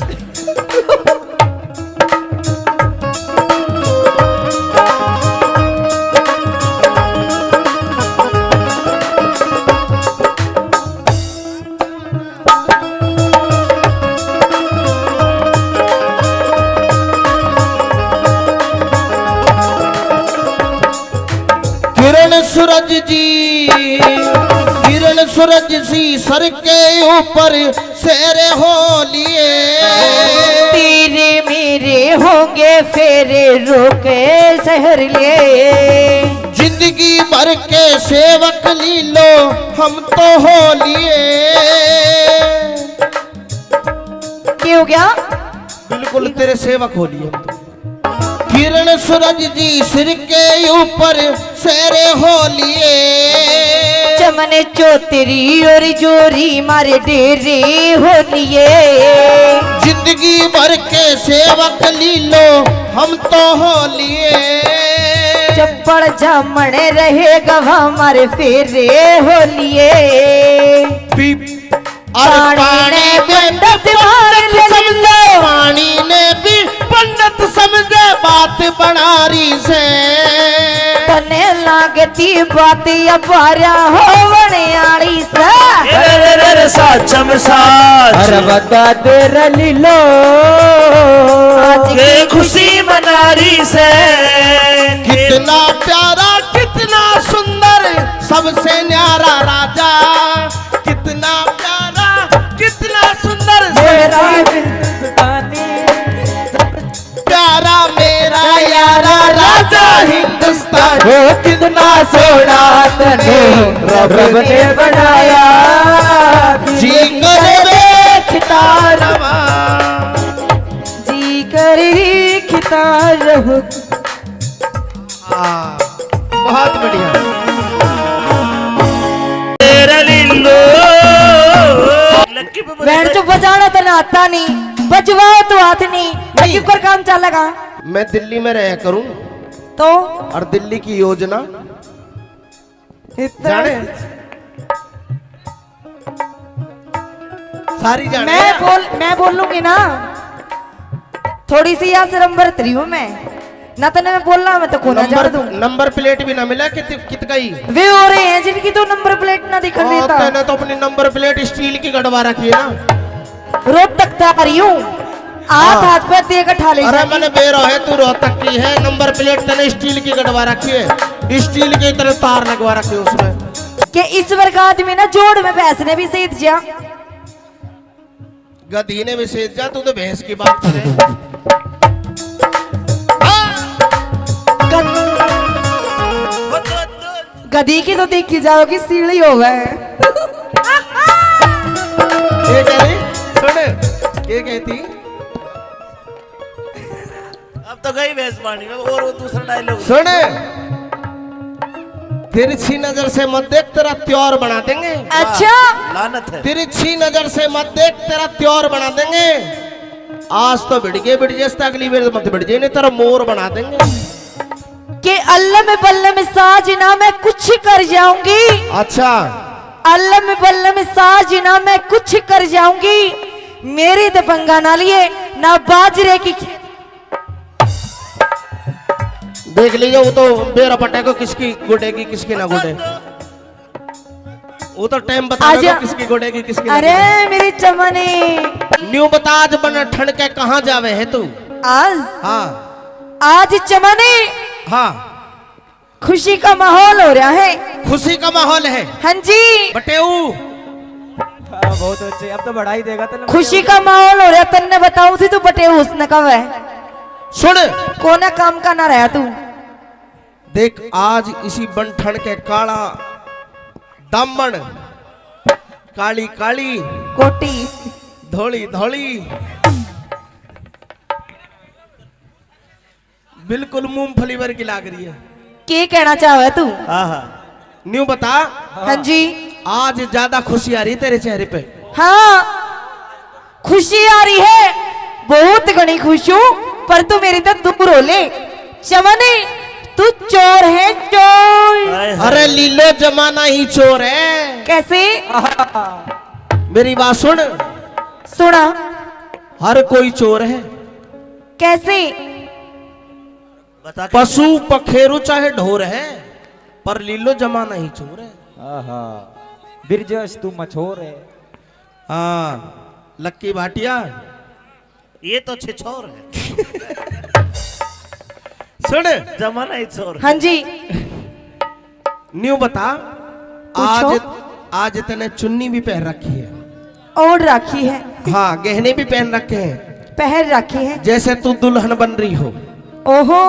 किरण सूरज जी, किरण सूरज सी सर के ऊपर सेरे हो लिए। तेरे मेरे होंगे फेरे रोके शहर लिए। जिंदगी भर के सेवक लीलो हम तो हो लिए। क्या हो गया? बिल्कुल तेरे सेवक हो लिए हम तो। किरण सूरज जी सिर के ऊपर सेरे हो लिए। चमने चौतरी और जोरी मारे डेरे हो लिए। जिंदगी भर के सेवक लीलो हम तो हो लिए। चप्पड़ झमने रहे गवा मारे फेरे हो लिए। और पानी पंडित समझे, पानी ने भी पंडित समझे बात बनारी से। तने लागती बात अपारा हो बनियाड़ी से। साचम साच अरे बता दे रलीलो, के खुशी मनारी से। कितना प्यारा कितना सुंदर सबसे न्यारा राजा। कितना प्यारा कितना सुंदर मेरा हिंदुस्तानी, प्यारा मेरा यारा राजा हिंदुस्तान। वो कितना सोना तने रब ने बनाया। जी करे खितारवा, जी कर खिता रहो। बहुत बढ़िया। तेरा लीलो लक्की पे बैंड तो बजाना तो ना आता नहीं, बजवाओ तो हाथ नहीं। लकी पर काम चलेगा मैं दिल्ली में रहा करूं तो और दिल्ली की योजना इतना जाने सारी जाने मैं बोल लूंगी ना, थोड़ी सी यहाँ शर्म बरत रही हूँ मैं, ना तो मैं बोलना मैं तो कोना जाड़ दूं। नंबर प्लेट भी ना मिला कित गई वे हो रहे हैं जिनकी तो नंबर प्लेट ना दिखा देता। मैंने तो अपनी नंबर प्लेट स्टील की गड़वा रखी है ना, रोहतक तक रही हूँ, हाथ पे देकर ठा ले। अरे मैंने बेरो है, तू रोहतक की है, नंबर प्लेट तने स्टील की गड़वा रखी है, स्टील की तरह तार लगवा रखी है उसमें। कि इस वर्ग आदमी ना जोड़ में भैंस ने भी सेध जा, गधी ने भी सेध जा, तू तो भैंस की बात करे। गधी की तो देखी जाओगी सीढ़ी हो गए। ये कह रही सुन, ये कहती अब तो गई भैंस पानी में, और वो दूसरा डायलॉग सुन, तिरछी नजर से मत देख, तेरा त्योर बना देंगे। अच्छा लानत है। तिरछी नजर से मत देख, तेरा त्योर बना देंगे। आज तो बिड़ जैसे अगली बार मत बिड़ जाए, नहीं तेरा मोर बना देंगे। कि अल्लाह में बल्ला में साज ना मैं कुछ कर जाऊंगी। अच्छा, अल्लाह में बल्ला में साज ना मैं कुछ कर जाऊंगी, मेरी तो पंगा ना लिए ना बाजरे की। देख लीजिए, वो तो बेरा पटे को किसकी गुडेगी किसकी ना गुडे, वो तो टाइम बता आजा। देगा किसकी गुडेगी किसकी ना अरे गुडे। मेरी चमनी न्यू बता, आज बन ठंड के कहाँ जावे है तू? आज हाँ आज चमनी हाँ, खुशी का माहौल हो रहा है। खुशी का माहौल है हाँ जी, बटेऊ। बहुत अच्छे, अब तो बढ़ाई देगा तो खुशी का माहौल हो रहा। तन्ने बताऊं थी तू बटे उसने कब है सुन, कोना काम का ना रहा तू। देख आज इसी बन ठंड के काला दामन, काली काली कोटी धोली धोली, बिल्कुल मूंगफली वर्गी लाग रही है। के कहना चाहे तू? न्यू बता, हाँ जी, आज ज्यादा खुशी आ रही तेरे चेहरे पे? हाँ खुशी आ रही है, बहुत घनी खुश हूँ, पर तू मेरी तो दूर हो ले। चमनी तू चोर है चोर। अरे लीलो जमाना ही चोर है। कैसे? मेरी बात सुन, सुना। हर कोई चोर है। कैसे? बता। पशु पखेरु चाहे ढोर है, पर लीलो जमाना ही चोर है। बिरजस तू मछोर है। हाँ लक्की भाटिया, ये तो छिछोर है। सुन जमाना ही छोर। हाँ जी, न्यू बता, पूछो। आज आज तने चुन्नी भी पहन रखी है? ओढ़ रखी है, हाँ गहने भी पहन रखे हैं, पहन रखी है। जैसे तू दुल्हन बन रही हो। ओहो,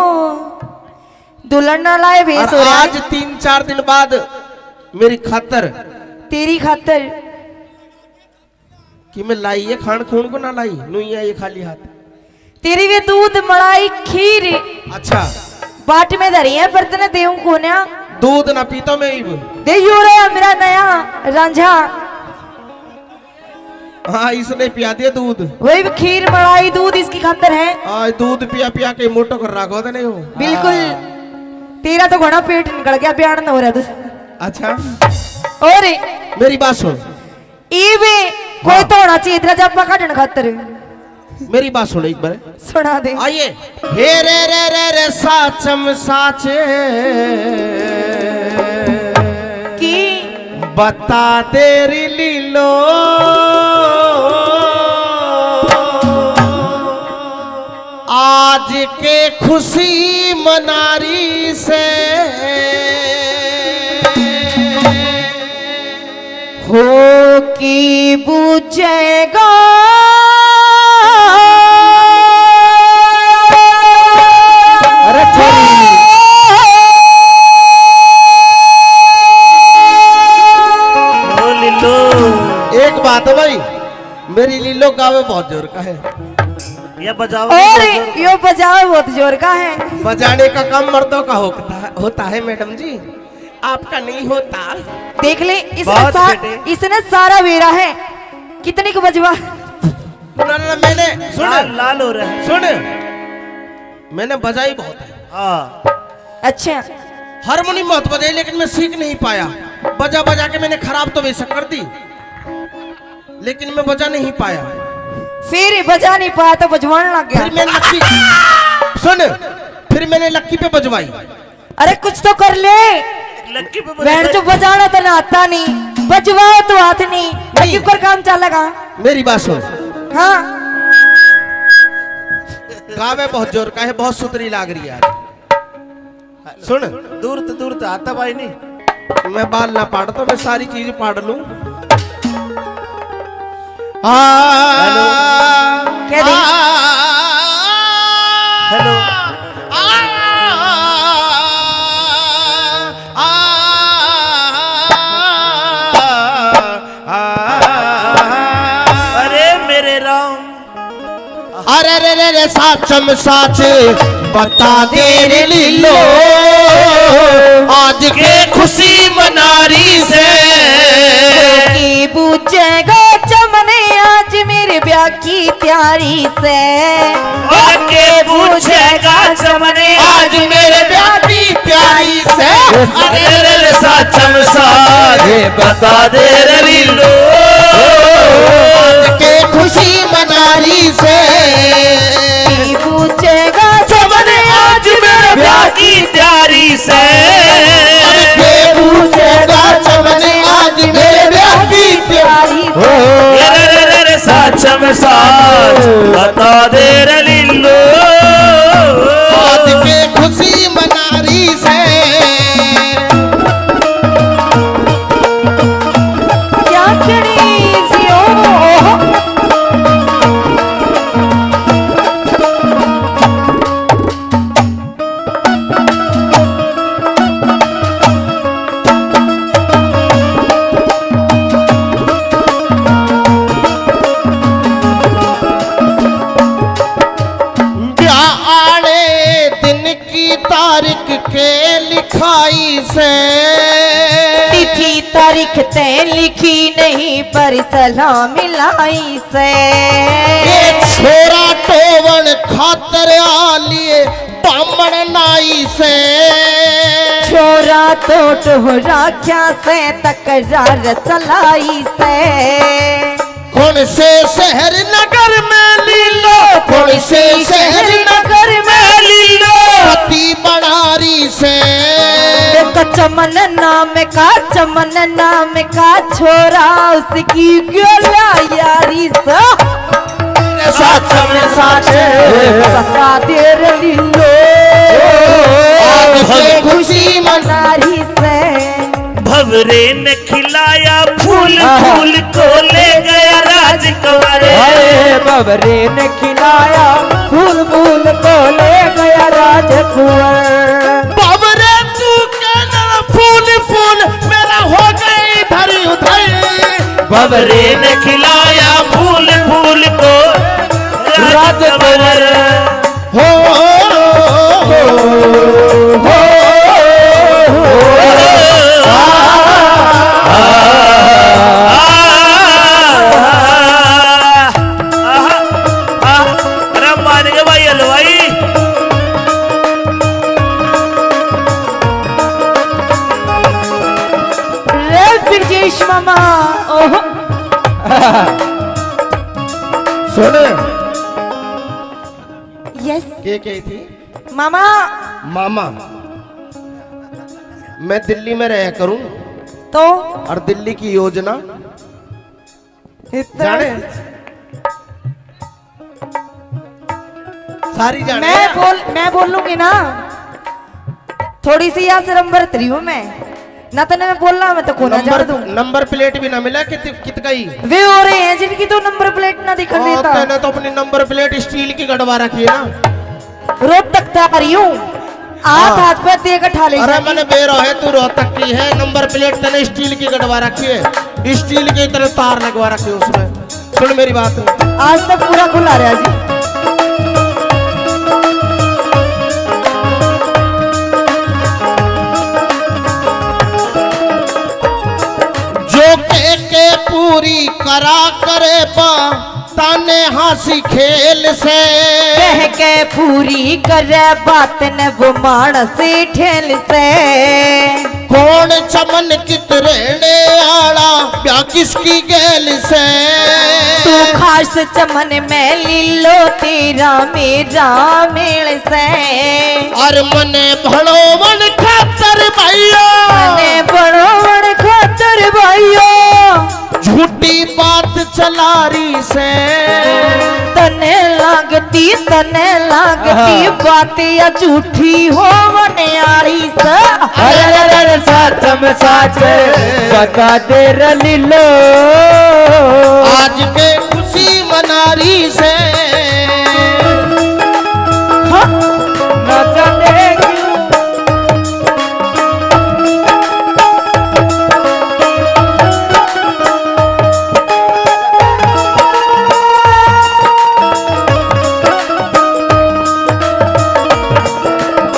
दुल्हन ना लाए भेस और हो रहा आज है 3-4 दिन बाद मेरी खातर तेरी खातर। कि मैं लाई है खान खून को ना लाई, नुइया ये खाली हाथ। तेरी वे दूध मलाई खीर अच्छा, बाट में धरी है, पर तने देऊं कोन्या दूध ना पीता मैं इब। दे यू रे मेरा नया रांझा। हाँ इसने पिया दिया दूध। वही भी खीर मलाई दूध इसकी खातर है। आज दूध पिया पिया के मोटो कर रखो तो नहीं हो। बिल्कुल, तेरा तो घोड़ा पेट निकल गया, बयान न हो रहा तुझे। अच्छा और मेरी बात सुन, इवे कोई तो होना चाहिए तेरा जब काटने खातर। मेरी बात सुनो एक बार, सुना दे। आइए। हे रे साचम साचे की बता तेरी लीलो, आज के खुशी मनारी से हो की बुझेगा अरे ओ लिल्लो। एक बात है भाई, मेरी लीलो गावे बहुत जोर का है। ये बजाओ। और यो बजाओ बहुत जोर का है। बजाने का काम मर्दों का होता है मैडम जी, आपका नहीं होता। देख ले बहुत बेटे। इसने सारा वेरा है। कितनी को बजवा? ना, मैंने सुन लाल लाल हो रहा है। सुन, मैंने बजाई बहुत है, हाँ अच्छा, हारमोनियम बहुत बजाई, लेकिन मैं सीख नहीं पाया। बजा बजा के मैंने खराब तो बेशक कर दी, लेकिन मैं बजा नहीं पाया। फिर बजा नहीं पाया तो बजवान लग फिर गया। मैं लक्की सुन, फिर मैंने लक्की पे बजवाई। अरे कुछ तो कर ले। लक्की पे बैंड जो बजाना तो ना आता नहीं, बजवाओ तो हाथ नहीं, लक्की पर काम चलेगा। मेरी बात सुन, हाँ गावे बहुत जोर का है, बहुत सुतरी लाग रही है आज। सुन, दूर तो आता भाई नहीं। मैं बाल ना पाड़ता, मैं सारी चीज पाड़ लूं। क्या दी? हेलो अरे मेरे राम, अरे रे रे रे साचम साच बता दे रे लीलो, आज के खुशी मनारी से की पूछेगा चमने आज मेरे ब्याह की तैयारी से। और के पूछेगा चमने आज मेरे ब्याह की प्यारी से। अरे रे रे साचम साजे बता दे रे लीलो, आज के खुशी मनारी से की पूछेगा चमने आज मेरे ब्याह की तैयारी से। के पूछेगा चमने आज मेरे ब्याह की तैयारी से। रे साचम साच बता दे रे लीलो, आज के खुशी मनारी से। क्या करी जियो ब्याह आड़े दिन की तारीख के लिखाई से तिथि तारीख तय लिखी नहीं पर सलाह मिलाई से। ये छोरा टोवन खातर आलिए बामण नाई से। छोरा तो टोहरा क्या से तकरार चलाई से। कौन से शहर नगर में लीलो, कौन से शहर नगर में लीलो, पति बनारी से। चमन नाम का छोरा उसकी गोला यारी से। साचम साच बता दे रे लीलो, आज के खुशी मनारी से। भवरे ने खिलाया फूल फूल को ले गया राजकुमार। अरे बबरे ने खिलाया फूल फूल को ले गया राजकुंवर। बाबरे तू कहना फूल फूल मेरा हो गई इधर उधर। भवरे ने खिलाया फूल फूल को राजकुंवर। हो मानेंगे भाई हलवाई। रे ब्रजेश मामा ओहो सुन, यस ये क्या थी मामा। मामा? मैं दिल्ली में रहा करूं तो और दिल्ली की योजना इतना जाने सारी जाने। मैं बोलूंगी ना, थोड़ी सी यहाँ से नंबर 3 हूँ मैं ना, तो मैं बोल रहा मैं तो कोना जा दूं। नंबर प्लेट भी ना मिला कित गई। वे हो रहे हैं जिनकी तो नंबर प्लेट ना दिखा देता। तैने तो अपनी नंबर प्लेट स्टील की गड़वा रखी है ना। रोड तक था रही हूँ, हाथ पे देकर ठा ले अरे जाएगी। मैंने बेरो है, तू रोहतक की है। नंबर प्लेट तने स्टील की गड़वा रखी है, स्टील की तरह तार लगवा रखी है उसमें। सुन मेरी बात, आज तक पूरा खुला रहा जी। जो के पूरी करा करे बा ताने हंसी खेल से। कह के पूरी करे बात न वो मानस ठेल से। कौन चमन कित रहने आड़ा ब्याह किसकी गेल से। खास चमन में लीलो तेरा मेरा मेल से और मने भड़ो मन खातर भाइयों मने बड़ो बड़ खातर भाइयों झूठी बात चलारी से तने लागती बात या झूठी हो मनियारी से अरे सच में सच बता दे लीलो आज के खुशी मनारी से न जाने क्यों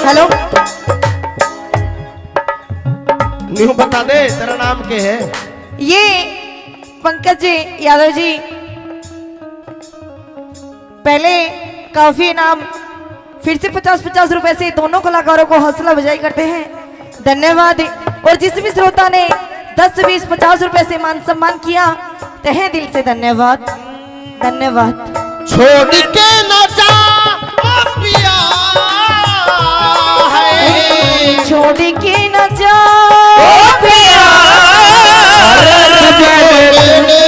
हेलो न्यू बता दे तेरा नाम क्या है? ये पंकज जी यादव जी पहले काफी नाम फिर से 50-50 रुपए से दोनों कलाकारों को हौसला अफजाई करते हैं। धन्यवाद। और जिस भी श्रोता ने 10-20-50 रुपए से मान सम्मान किया तहे दिल से धन्यवाद धन्यवाद। छोड़ के न जा पिया है छोड़ के न जा मैंने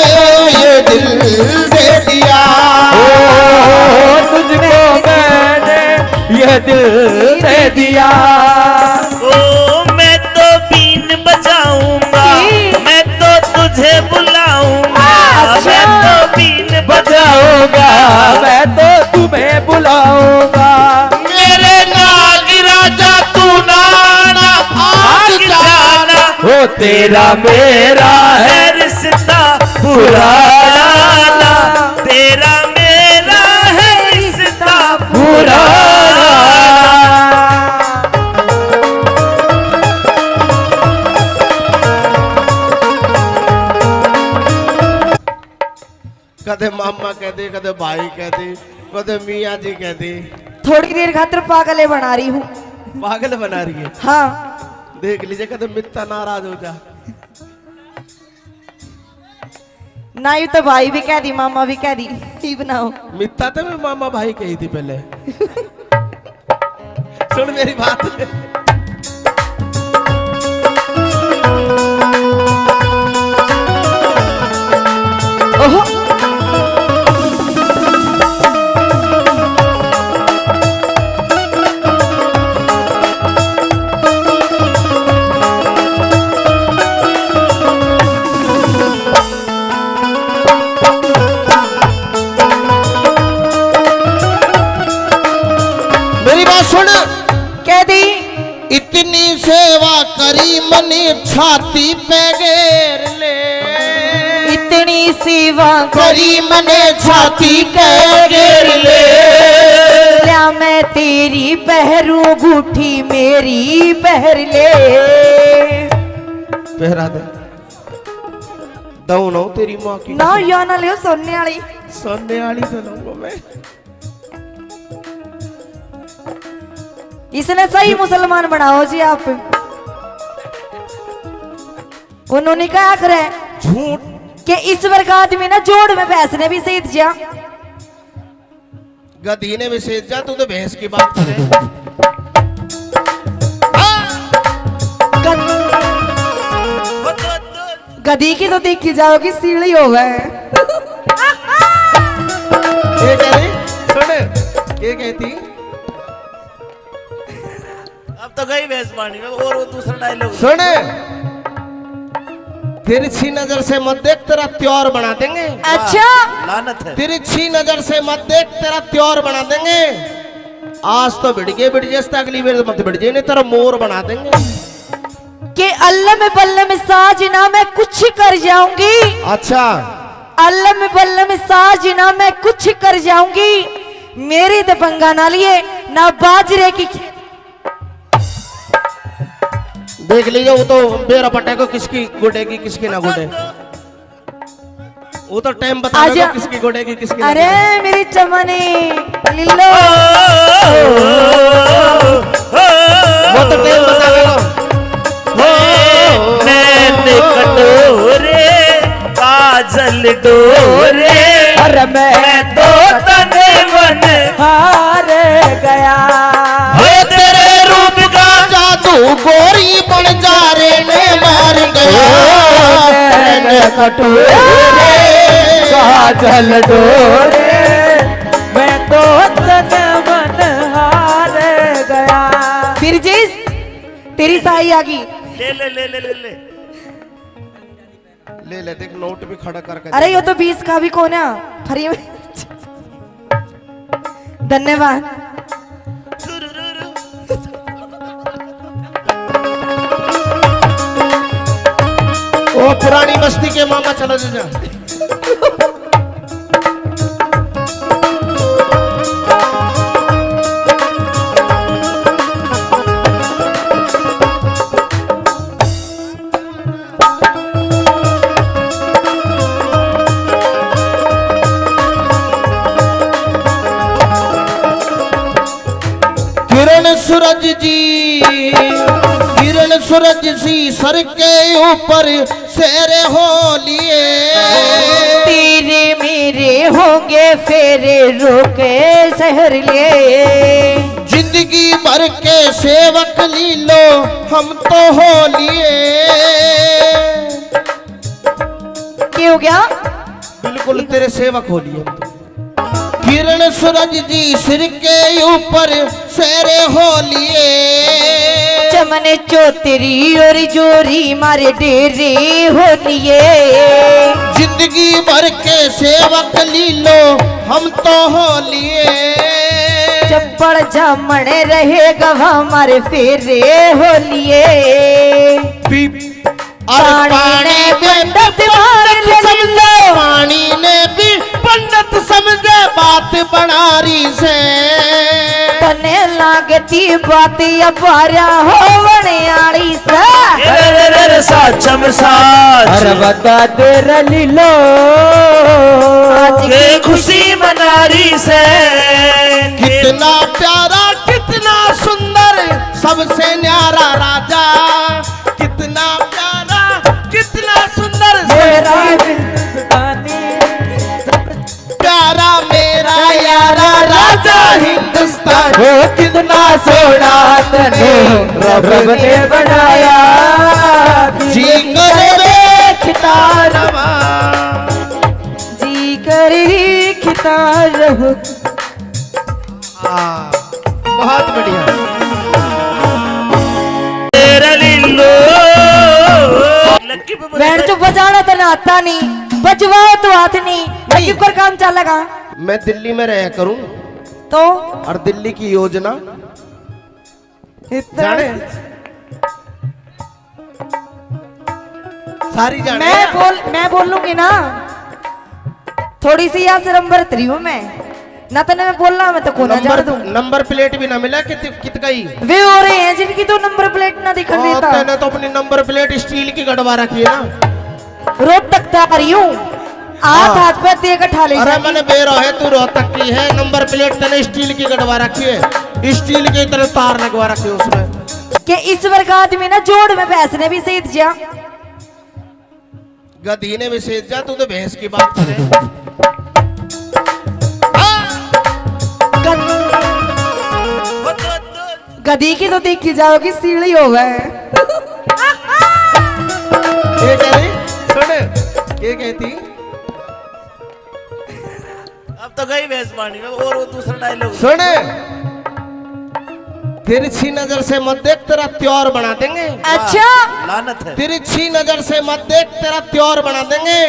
ये दिल दे दिया तुझको मैंने ये दिल दे दिया। ओ मैं तो बीन बजाऊंगा मैं तो तुझे बुलाऊंगा मैं तो बीन बजाऊंगा मैं तो तुम्हें बुलाऊंगा। मेरे नाग राजा तू नाना भाग जाना वो तेरा मेरा है रिश्ता पुराना तेरा मेरा है रिश्ता पुराना। कदे मामा कहते कदे भाई कहते कदे मियाँ जी कहते थोड़ी देर खातिर पागले बना रही हूँ। पागल बना रही है। हाँ देख लीजिए कदे मित्ता नाराज हो जा। ना यू तो भाई भी कह दी मामा भी कह दी ही बनाओ। मित्ता तो मैं मामा भाई कही थी पहले। सुन मेरी बात ओहो मेरी बात सुन। कह दी इतनी सेवा करी मने छाती पे घेर ले इतनी सेवा करी मने छाती पे घेर ले क्या मैं तेरी पहरू गुठी मेरी पहर ले। पहरा दे दऊ ना तेरी माँ की ना या ना लियो सोने वाली सोने वाली तो लूंगा मैं। इसने सही मुसलमान बनाओ जी आप। उन्होंने कहा करे झूठ कि ईश्वर का आदमी ना जोड़ में भैंस ने भी सीध जा गधी ने भी सेज जा तू तो भैंस की बात करे। गधी की तो देखी जाओगी सीढ़ी हो गए। ये कह रही सुन ये कहती अब तो गई भैंस पानी में और वो दूसरा डायलॉग सुन तिरछी नजर से मत देख तेरा त्योहार बना देंगे। अच्छा लानत है तिरछी नजर से मत देख तेरा त्योहार बना देंगे। आज तो बिड़ गए अगली बार मत बिड़ जाए नहीं तेरा मोर बना देंगे। कि अल्लाह में बल्ला में साजना मैं कुछ कर जाऊंगी। अच्छा अल्लाह में बल्ला में साजना मैं कुछ कर जाऊंगी। मेरी दबंगा ना लिए ना बाजरे की देख लीजिए वो तो बेरा पटे को किसकी गुडेगी किसकी ना गुडे वो तो टाइम बता आजा। देगा किसकी गुडेगी किसकी ना अरे गुडेगी। मेरी चमनी लिल्लो वो तो टाइम बता देगा। नैन कटोरे काजल डोरे अरे मैं तो तन मन हार गया। हो तेरे रूप का जादू गोरी बन जा रे ने मार गया। कटोरे काजल डोरे मैं तो तन मन हार गया। फिर जिस तेरी साई आ गई। ले ले ले ले ले ले ले ले देख नोट भी खड़ा करके। अरे ये तो 20 का भी कौन है फ्री में। धन्यवाद। ओ पुरानी बस्ती के मामा चलो जा। किरण सूरज जी, किरण सूरज सी सर के ऊपर शेरे हो लिए। तेरे मेरे होंगे फेरे रोके शहर लिए। जिंदगी भर के सेवक लीलो हम तो हो लिए। क्या हो गया? बिल्कुल तेरे सेवक हो लिए हम तो। किरण सूरज जी सिर के ऊपर शेरे हो लिए। चमन चौतरी और जोरी मारे डेरे हो लिए। जिंदगी भर के सेवक लीलो हम तो हो लिए। चप्पड़ जामण रहेगा हमारे फेरे हो लिए। पानी ने पंडित समझे, पानी ने भी पंडित समझे बात बनारी से। तने लागती बात अपारा हो बनियारी से। साचम साच अरे बता दे लीलो के खुशी मनारी से। कितना प्यारा कितना सुंदर सबसे न्यारा राजा। कितना प्यारा कितना सुंदर मेरा प्यारा मेरा यारा राजा हिंदुस्तान। हो कितना सोना तने रब ने बनाया। जी करे खितारवा जी कर खिता रहो। बहुत बढ़िया। तेरा लीलो लक्की पे बैंड जो बजाना तो ना आता नहीं, बजवाओ तो हाथ नहीं। लकी पर काम चलेगा मैं दिल्ली में रहा करूं तो और दिल्ली की योजना जाने सारी जाने। मैं बोल लूंगी ना। थोड़ी सी यहाँ से नंबर 3 हूँ मैं ना। तो मैं बोलना मैं तो कोना जान दूं। नंबर प्लेट भी ना मिला कित गई। वे हो रहे हैं जिनकी तो नंबर प्लेट ना दिखा देता। मैंने तो अपनी नंबर प्लेट स्टील की गड़वा रखी है ना। रोड तक आ रही हूँ हाथ पे देकर ठा ले। अरे मैंने बेरो है तू रोहतक की है। नंबर प्लेट तेने स्टील की गड़वा रखी है। स्टील की तरह तार लगवा रखी है उसमें। कि इस वर्ग आदमी ना जोड़ में भैंस ने भी सीध जा। गधी ने भी सीध जा। तू तो भैंस की बात करे। गधी की तो देखी जाओगी सीढ़ी हो गए। ये कह रही सुन ये कहती। अब तो गई भैंस पानी में। और वो दूसरा डायलॉग सुन तिरछी नजर से मत देख तेरा त्योर बना देंगे। अच्छा लानत है। तिरछी नजर से मत देख तेरा त्योर बना देंगे।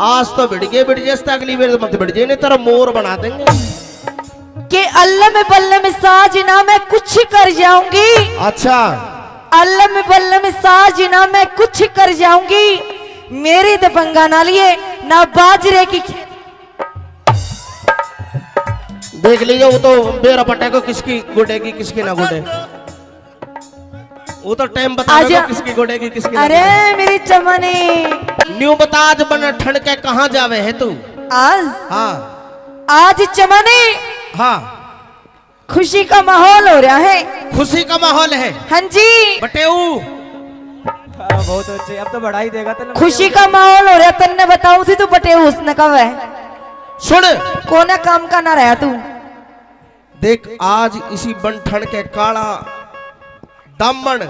आज तो बिड़ गए अगली बार मत बिड़ जाए नहीं तेरा मोर बना देंगे। कि अल्लाह में बल्ला में साजना मैं कुछ कर जाऊंगी। अच्छा अल्लाह में बल्ला में साजना मैं कुछ कर जाऊंगी। मेरी तो पंगा ना लिए ना बाजरे की। देख लीजिए वो तो बेरा पटे को किसकी गुडेगी किसकी ना गुडे। वो तो टाइम बता आजा। किसकी गुडेगी किसकी ना अरे गुडे। मेरी चमनी न्यू बता आज बन ठंड के कहाँ जावे है तू। आज हाँ आज चमनी हाँ खुशी का माहौल हो रहा है। खुशी का माहौल है। हाँ जी बटेऊ बहुत अच्छे। अब तो बढ़ाई देगा तो खुशी का माहौल हो रहा है। तन्ने बताऊं थी तो बटे उसने कब है सुन कोना काम का ना रहा तू। देख आज इसी बनठन के काला दामन,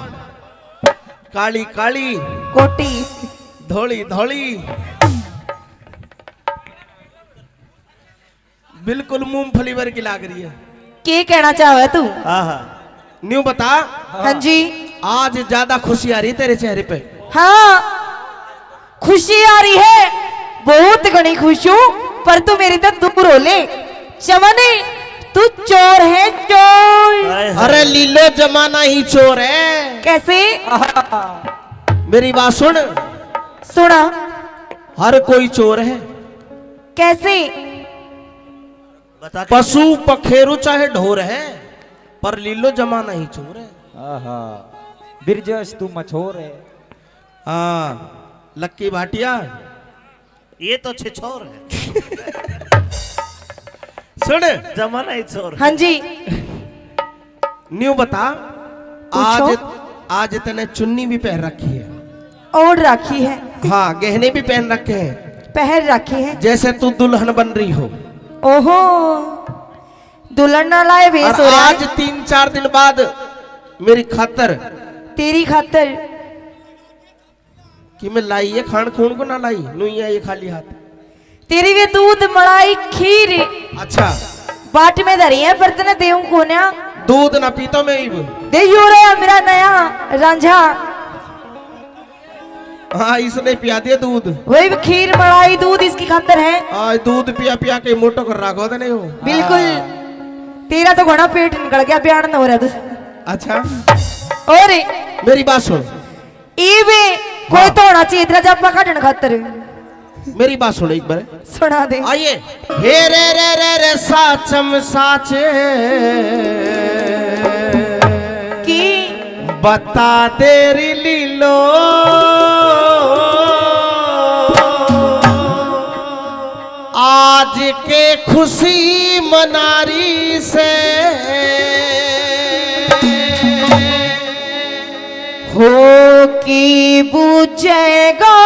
काली काली, कोटी धोली धोली, बिल्कुल मूंगफली वर्गी लाग रही है। के कहना चाहे तू? हाँ न्यू बता, हाँ जी। आज ज्यादा खुशी आ रही है तेरे चेहरे पे? हाँ खुशी आ रही है, बहुत घनी खुश हूँ, पर तू मेरी तो दूर हो ले। चमने तू चोर है चोर। अरे लीलो जमाना ही चोर है। कैसे? मेरी बात सुन, सुना। हर कोई चोर है। कैसे? बता के पशु पखेरु चाहे ढोर है, पर लीलो जमाना ही चोर है। आहा बिरजस तू मछोर है। हाँ लक्की भाटिया, ये तो छिछोर है, सुन जमाना ही छोर। हाँ जी। न्यू बता, पूछो। आज आज तने चुन्नी भी पहन रखी है, ओढ़ रखी है, हाँ गहने भी पहन रखे हैं, पहन रखी है। जैसे तू दुल्हन बन रही हो। ओहो दुल्हन ना लाए भेस और हो रहा आज है 3-4 दिन बाद मेरी खातर तेरी खातर। कि मैं लाई है, खान खून को ना लाई नहीं है ये खाली हाथ। तेरी भी दूध मलाई खीर अच्छा बाट में धरी है, पर तने देऊ कोन्या दूध ना पीता मैं ही। दे यू रे मेरा नया रांझा। हाँ इसने पिया दिया दूध। वही भी खीर मलाई दूध इसकी खातर है। आज दूध पिया पिया के मोटो कर रखो तो नहीं हो। बिल्कुल तेरा तो घना पेट निकल गया, बयान न हो रहा तू। अच्छा और मेरी बात सुन, ई भी कोई तो होना चाहिए तेरा जब काटने खातर। मेरी बात सुन एक बार, सुना दे। आइए। हे रे रे रे रे साचम साचे की बता तेरी लीलो, आज के खुशी मनारी से हो की बुझेगा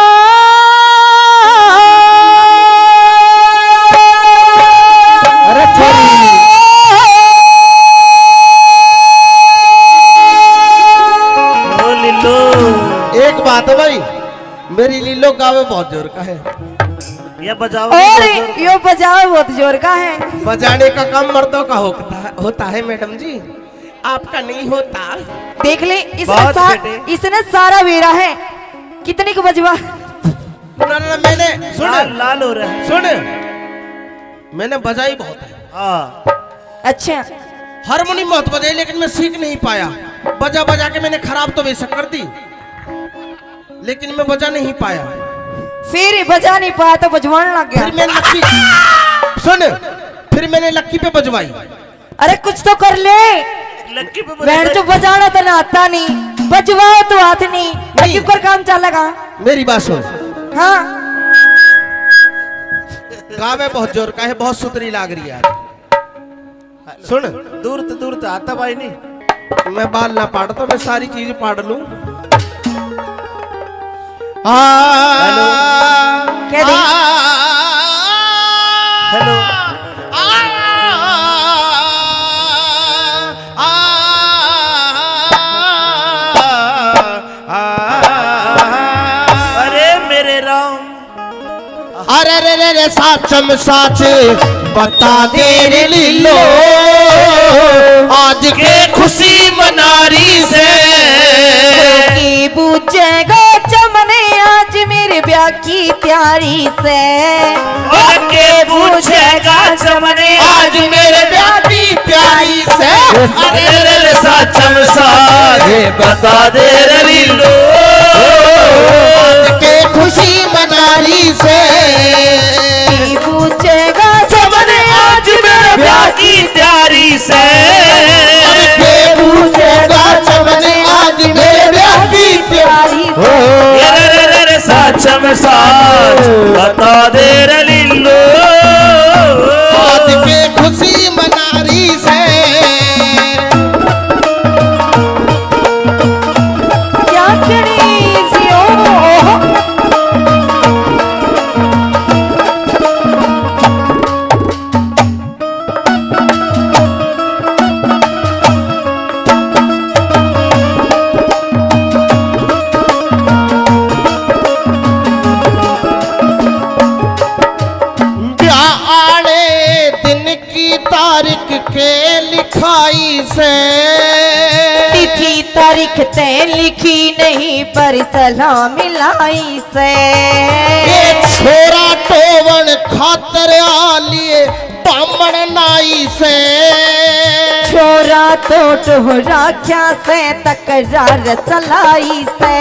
अरे छोरी ओ लिल्लो, एक बात है भाई, मेरी लीलो गावे बहुत जोर का है। ये बजाओ और यो बजाओ बहुत जोर का है। बजाने का काम मर्दों का होता है मैडम जी, आपका नहीं होता। देख ले बहुत बेटे। इसने सारा वेरा है। कितनी को बजवा? ना ना मैंने सुन लाल लाल हो रहा है। सुन, मैंने बजाई बहुत है। हाँ अच्छा हारमोनियम बहुत बजाई, लेकिन मैं सीख नहीं पाया। बजा बजा के मैंने खराब तो बेशक कर दी, लेकिन मैं बजा नहीं पाया। फिर बजा नहीं पाया तो बजवाने लग फिर गया। मैं लक्की सुन, फिर मैंने लक्की पे बजवाई। अरे कुछ तो कर ले। लक्की पे बैठ बजा- तो बजाना तो ना आता नहीं, बजवाओ तो हाथ नहीं, लकी पर काम चलेगा। मेरी बात सुन, हाँ गावे बहुत जोर का है, बहुत सुतरी लाग रही है आज। सुन, दूर तो आता भाई नहीं। मैं बाल ना पाड़ तो मैं सारी चीज पाड़ लूं। हेलो। क्या दी? हेलो अरे मेरे राम, अरे रे रे रे साचम साच बता दे रे लीलो, आज के खुशी मनारी से की बुझेगा चमने आज मेरे ब्याह की तैयारी से। और के पूछेगा चमने आज मेरे ब्याह की प्यारी से। अरे रे रे साचम साजे बता दे रे लीलो, आज के खुशी मनारी से की बुझेगा चमने आज मेरे ब्याह की तैयारी से। के पूछेगा चमने आज मेरे ब्याह की प्यारी से। ये रे रे साचम साच बता दे रे लीलो, आज के खुशी मनारी से क्या करी जियो तिथि तारीख के लिखाई से तिथि तारीख तय लिखी नहीं पर सलाम मिलाई से ये छोरा टोवन खातर आलिए बामण नाई से छोरा तो राख्या से तकरार चलाई से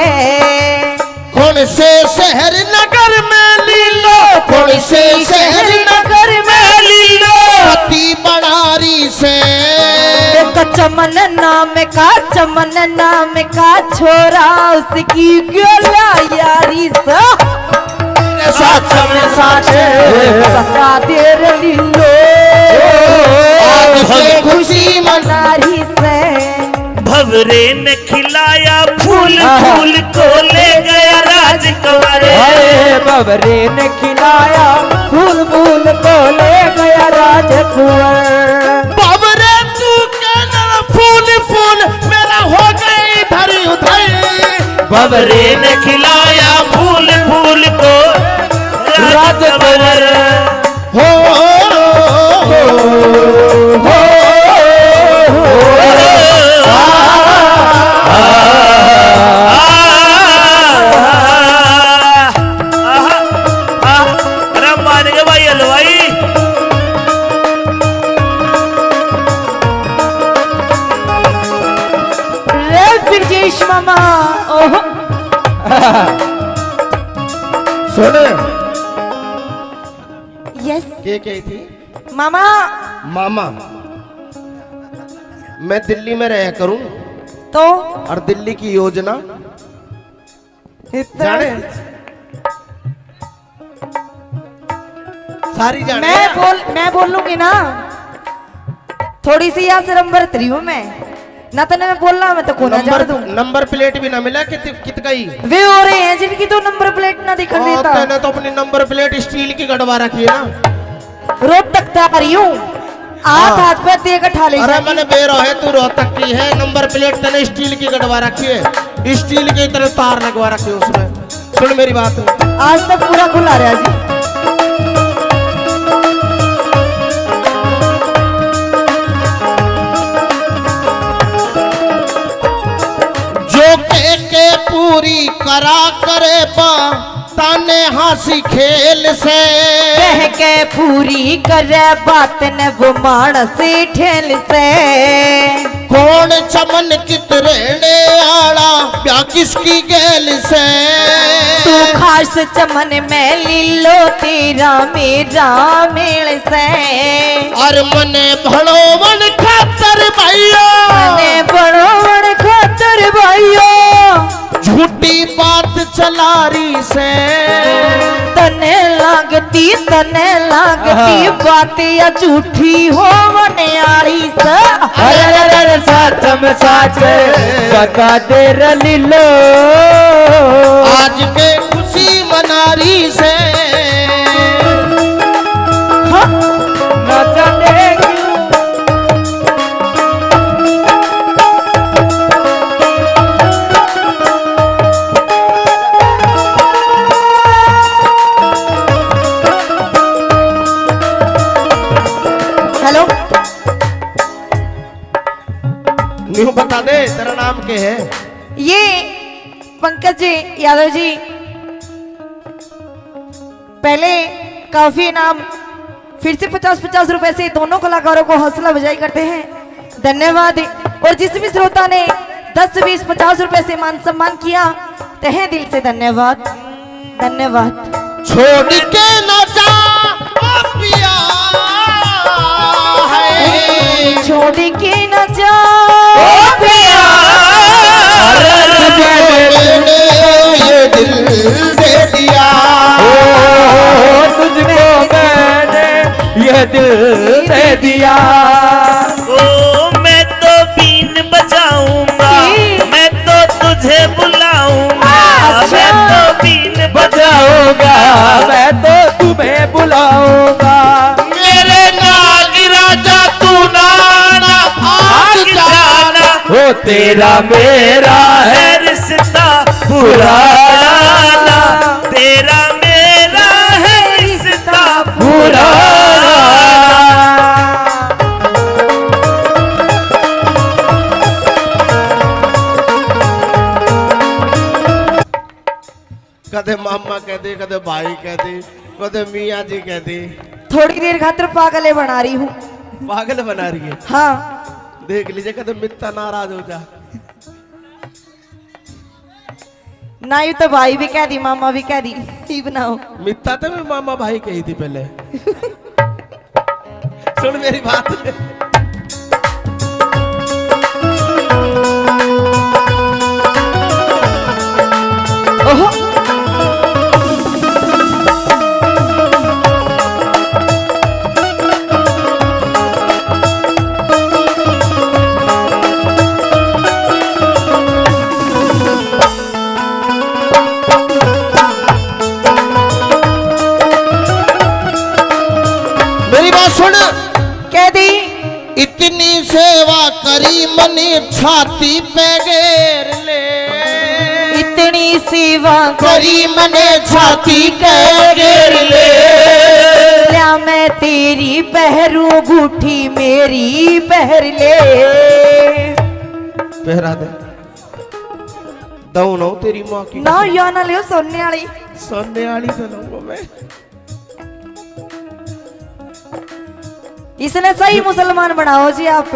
कौन से शहर नगर में लीलो कौन से शहर नगर में लीलो पति बनारी से चमन नाम का छोरा उसकी गोला यारी सा देर लीलो आज खुशी मनारी से भवरे ने खिलाया फूल फूल को ले गया राजकुमार बबरे ने खिलाया फूल फूल को ले गया राजकुंवर बाबरे तू कहना फूल फूल मेरा हो गई इधर उधर भवरे ने खिलाया फूल फूल को राजकुंवर हो मामा ओहो सुन यस के कही थी मामा मामा मैं दिल्ली में रहा करूं तो और दिल्ली की योजना इतना जाने सारी जाने मैं बोल लूंगी ना थोड़ी सी यहाँ से नंबर 3 हूँ मैं ना तो मैं बोलना मैं तो कोना जा दूं नंबर प्लेट भी ना मिला कित गई वे हो रहे हैं जिनकी तो नंबर प्लेट ना दिखा देता मैंने तो अपनी नंबर प्लेट स्टील की गड़वा रखी है ना रोहतक तक आ रही हूँ हाथ पे दे के ठा ले अरे मैंने बेरो है तू रोहतक की है नंबर प्लेट तने स्टील की गड़वा रखी है स्टील के तरह तार लगवा रखी है उसमें सुन मेरी बात आज तक पूरा खुला रहा जी के पूरी करा करे बा ताने हंसी खेल से कह के पूरी करे बात न वो मानस ठेल से कौन चमन कित रहने आड़ा प्या किसकी गेल से तू खास चमन में लीलो तेरा मेरा मेल से और मने भड़ो मन खातर भाइयों मने भड़ो मन खातर भाइयों झूठी बात चला रही से तने लागती बात या झूठी हो मनियारी से अरे सच में सच बता दे लीलो आज के खुशी मना रही से न जाने हेलो न्यू बता दे तेरा नाम क्या है ये पंकज जी यादव जी पहले काफी इनाम फिर से 50-50 रुपए से दोनों कलाकारों को हौसला अफजाई करते हैं धन्यवाद और जिस भी श्रोता ने 10-20-50 रुपए से मान सम्मान किया तहे दिल से धन्यवाद धन्यवाद छोड़ के न जा ओ पिया है छोड़ के न जा ये दिल दे दिया तुझको मैंने ये दिल दे दिया ओ मैं तो बीन बजाऊंगा मैं तो तुझे बुलाऊंगा मैं तो बीन बजाऊंगा मैं तो तुम्हें बुलाऊंगा मेरे नाग राजा तू नाना भाग जाना हो तेरा मेरा है रिश्ता पुराना तेरा मेरा है रिश्ता पुराना कहती, कदे भाई कहती, कदे मियाँ जी कहती। थोड़ी देर खातिर पागले बना रही हूँ। पागल बना रही है। हाँ देख लीजिए कदे मित्ता नाराज हो जा। ना यू तो भाई भी कह दी मामा भी कह दी, ही बनाओ। मित्ता तो मैं मामा भाई कही थी पहले। सुन मेरी बात। ओहो मेरी बात सुन। कह दी इतनी सेवा करी मनी छाती पे घेर ले। इतनी सेवा करी मने छाती पे घेर ले। क्या मैं तेरी पहरू बूठी मेरी पहर ले। पहरा दे दऊ ना तेरी माँ की ना या ना लियो सोने वाली। सोने वाली तो लूंगा मैं। इसने सही मुसलमान बनाओ जी आप।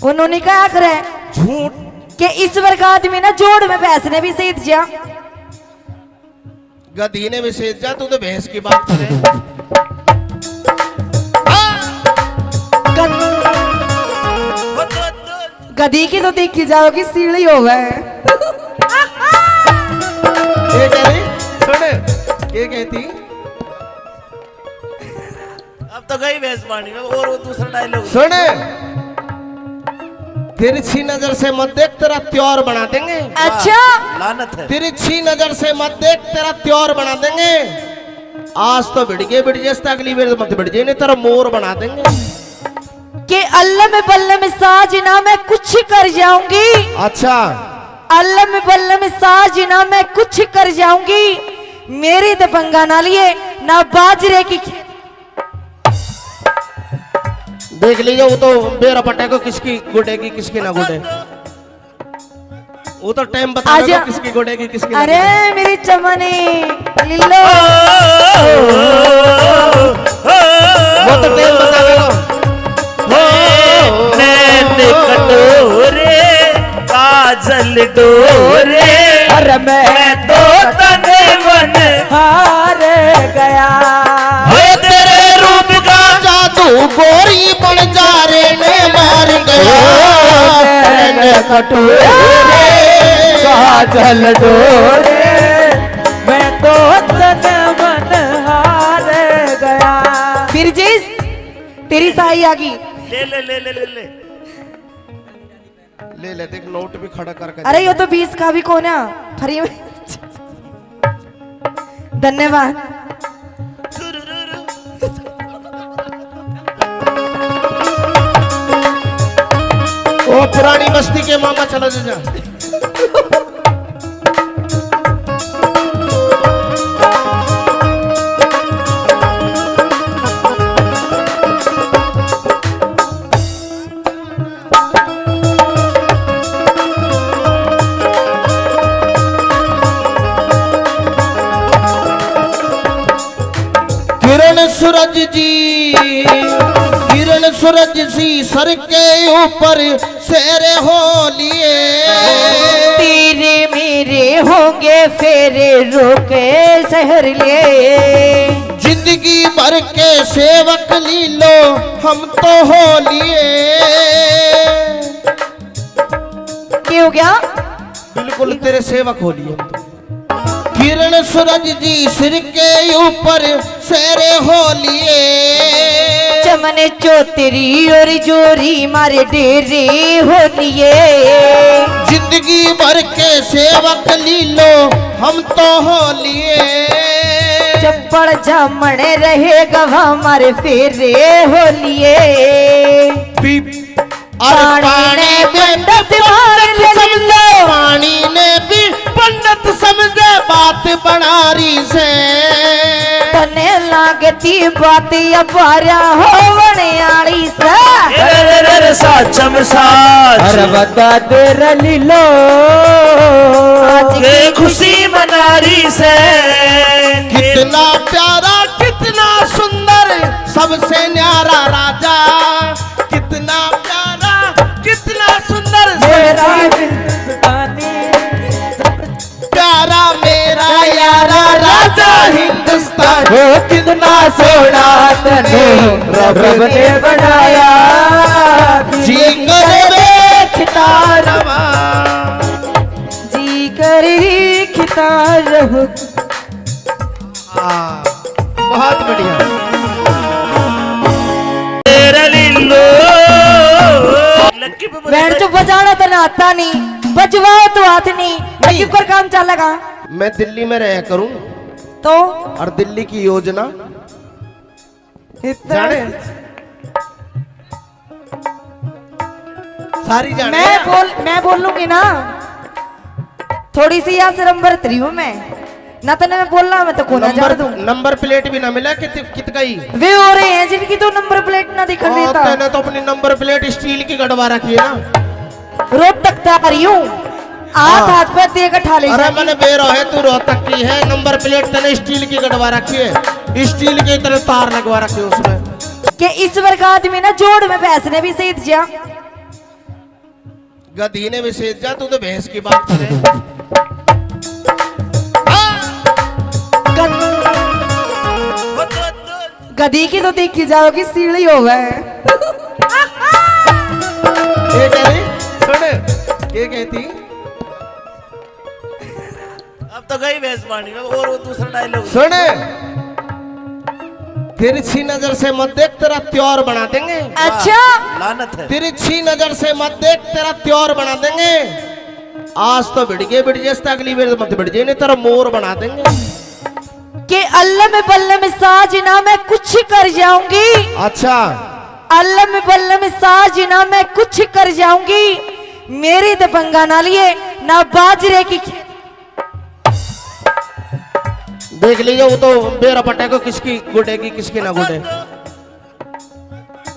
उन्होंने कहा करे झूठ कि ईश्वर का आदमी ना जोड़ में भैंस ने भी सीध जा। गधी ने भी सेज जा, तू तो भैंस की बात करे। गधी की तो देखी जाओगी सीढ़ी हो गए। ये कह रही सुन, ये कहती अब तो गई भैंस पानी में। और वो दूसरा डायलॉग सुन, तिरछी नजर से मत देख, तेरा त्योर बना देंगे। अच्छा लानत है। तिरछी नजर से मत देख, तेरा त्योर बना देंगे। आज तो भिड़ गए, भिड़ जैसे अगली बार मत भिड़ जाए, नहीं तेरा मोर बना देंगे। कि अल्लाह में बल्ला में साजना मैं कुछ कर जाऊंगी। अच्छा अल्लाह में बल्ला में साजना मैं कुछ कर जाऊंगी। मेरी तो पंगा ना लिए ना बाजरे की। देख लीजिए, वो तो बेरा पटे को किसकी गुडेगी किसकी ना गुडे, वो तो टाइम बता आजा। देगा किसकी गुडेगी किसकी ना अरे गुडेगी। मेरी चमनी लिल्लो वो तो टाइम बता देगा। नैन कटोरे काजल डोरे। अरे मैं तो तने मन हार गया। हे तेरे रूप का जादू गोरी बन जा रे ने मार गया। नैन कटोरे काजल डोरे, मैं तो तन मन हार गया। फिर जिस तेरी साई आ गई। ले ले ले ले ले ले। ले ले देख, नोट भी खड़ा करके। अरे ये तो 20 का भी कौन है फ्री में। धन्यवाद। वो पुरानी बस्ती के मामा चला जा। किरण सूरज जी, किरण सूरज सी सर के ऊपर शेर हो लिए। तेरे मेरे होंगे फेरे रोके शहर ले। जिंदगी भर के सेवक लीलो हम तो हो लिए। क्या हो गया? बिल्कुल तेरे सेवक हो लिए हम तो। किरण सूरज जी सिर के ऊपर शेरे हो लिए। चमन चौतरी और जोरी मारे डेरे हो लिए। जिंदगी भर के सेवक लीलो हम तो हो लिए। चप्पड़ जामण रहे गवा मारे फेरे हो लिए। पानी ने पंडित समझे, पानी ने भी पंडित समझे बात बनारी से। तने लागती बात अपारा होवने आली सा साचम साच अरे बता तेरा लीलो के खुशी मनारी से कितना प्यारा कितना सुंदर सबसे न्यारा राजा, कितना प्यारा कितना सुंदर मेरा हिंदुस्तानी प्यारा मेरा यारा राजा हिंदुस्तान। हो कितना सोना तने रब ने बनाया जी करे खितारवा जी करी खितार रहो। बहुत बढ़िया। तेरा लीलो लक्की पे बैंड जो बजाना तो ना आता नहीं, बजवाओ तो हाथ नहीं, क्यों कर काम चलेगा मैं दिल्ली में रहा करूं तो और दिल्ली की योजना जाने सारी जाने। मैं बोल लूंगी ना, थोड़ी सी यहाँ से नंबर 3 हूँ मैं ना, तो मैं बोलना मैं तो कोना जान दूं। नंबर प्लेट भी ना मिला कित गई वे हो रहे हैं जिनकी तो नंबर प्लेट ना दिखा देता। तैने तो अपनी नंबर प्लेट स्टील की गड़वा रखी है ना। रोज तक आ रही हूँ, हाथ पे देकर ठा ले अरे जाएगी। मैंने बेरो है तू रोहतक की है, नंबर प्लेट तने स्टील की गड़वा रखी है, स्टील की तरह तार लगवा रखी है उसमें। कि इस वर्ग आदमी ना जोड़ में भैंस ने भी सहित जा गधी ने भी सेज जा, तू तो भैंस की बात करे। गधी की तो देखी जाओगी सीढ़ी हो गए। ये कह रही सुन, ये कहती अब तो गई भैंस पानी में। और वो दूसरा डायलॉग सुन, तिरछी नजर से मत देख तेरा त्योर बना देंगे। अच्छा लानत है। तिरछी नजर से मत देख तेरा त्योर बना देंगे। आज तो भिड़ जैसे अगली बार मत भिड़ जाए, नहीं तेरा मोर बना देंगे। कि अल्लाह में बल्ला में साजना मैं कुछ कर जाऊंगी। अच्छा अल्लाह में बल्ला में साजना मैं कुछ कर जाऊंगी। मेरी तो पंगा ना लिए ना बाजरे की। देख लीजिए वो तो बेरा पटे को किसकी गुडेगी किसकी ना गुडे,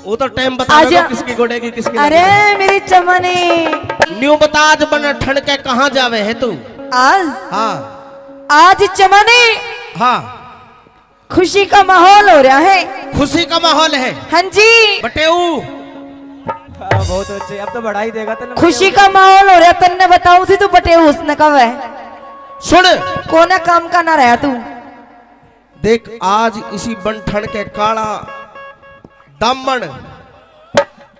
वो तो टाइम बता आजा। दो किसकी गुडेगी किसकी ना अरे मेरी चमने गुडेगी। न्यू बता आज बन ठंड के कहाँ जावे है तू। आज हाँ आज चमने हाँ खुशी का माहौल हो रहा है। खुशी का माहौल है हाँ जी बटेऊ। बहुत अच्छे, अब तो बढ़ाई देगा तो खुशी का माहौल हो रहा। तन्ने बताऊं थी तू बटे उसने कब है सुन कोना काम का ना रहा तू। देख आज इसी बन ठंड के काला दामन,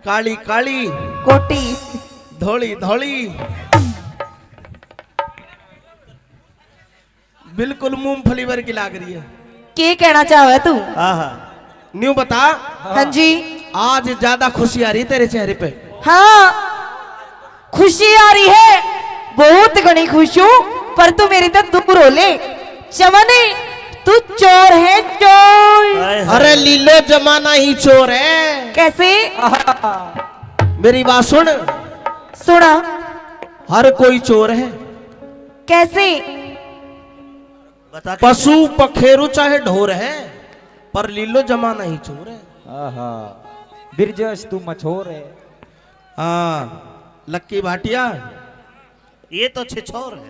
काली काली कोटी धोली धोली, बिल्कुल मूंगफली भर की लाग रही है। क्या कहना चाहे तू। न्यू बता हाँ जी आज ज्यादा खुशी आ रही है तेरे चेहरे पे। हाँ खुशी आ रही है, बहुत घनी खुश हूँ, पर तू मेरी तो दूर हो ले। चमने तू चोर है चोर। अरे लीलो जमाना ही चोर है। कैसे मेरी बात सुन, सुना हर कोई चोर है। कैसे बता के पशु पखेरु चाहे ढोर है, पर लीलो जमाना ही चोर है। बिरजस तू मछोर है। हाँ लक्की भाटिया ये तो छिछोर है।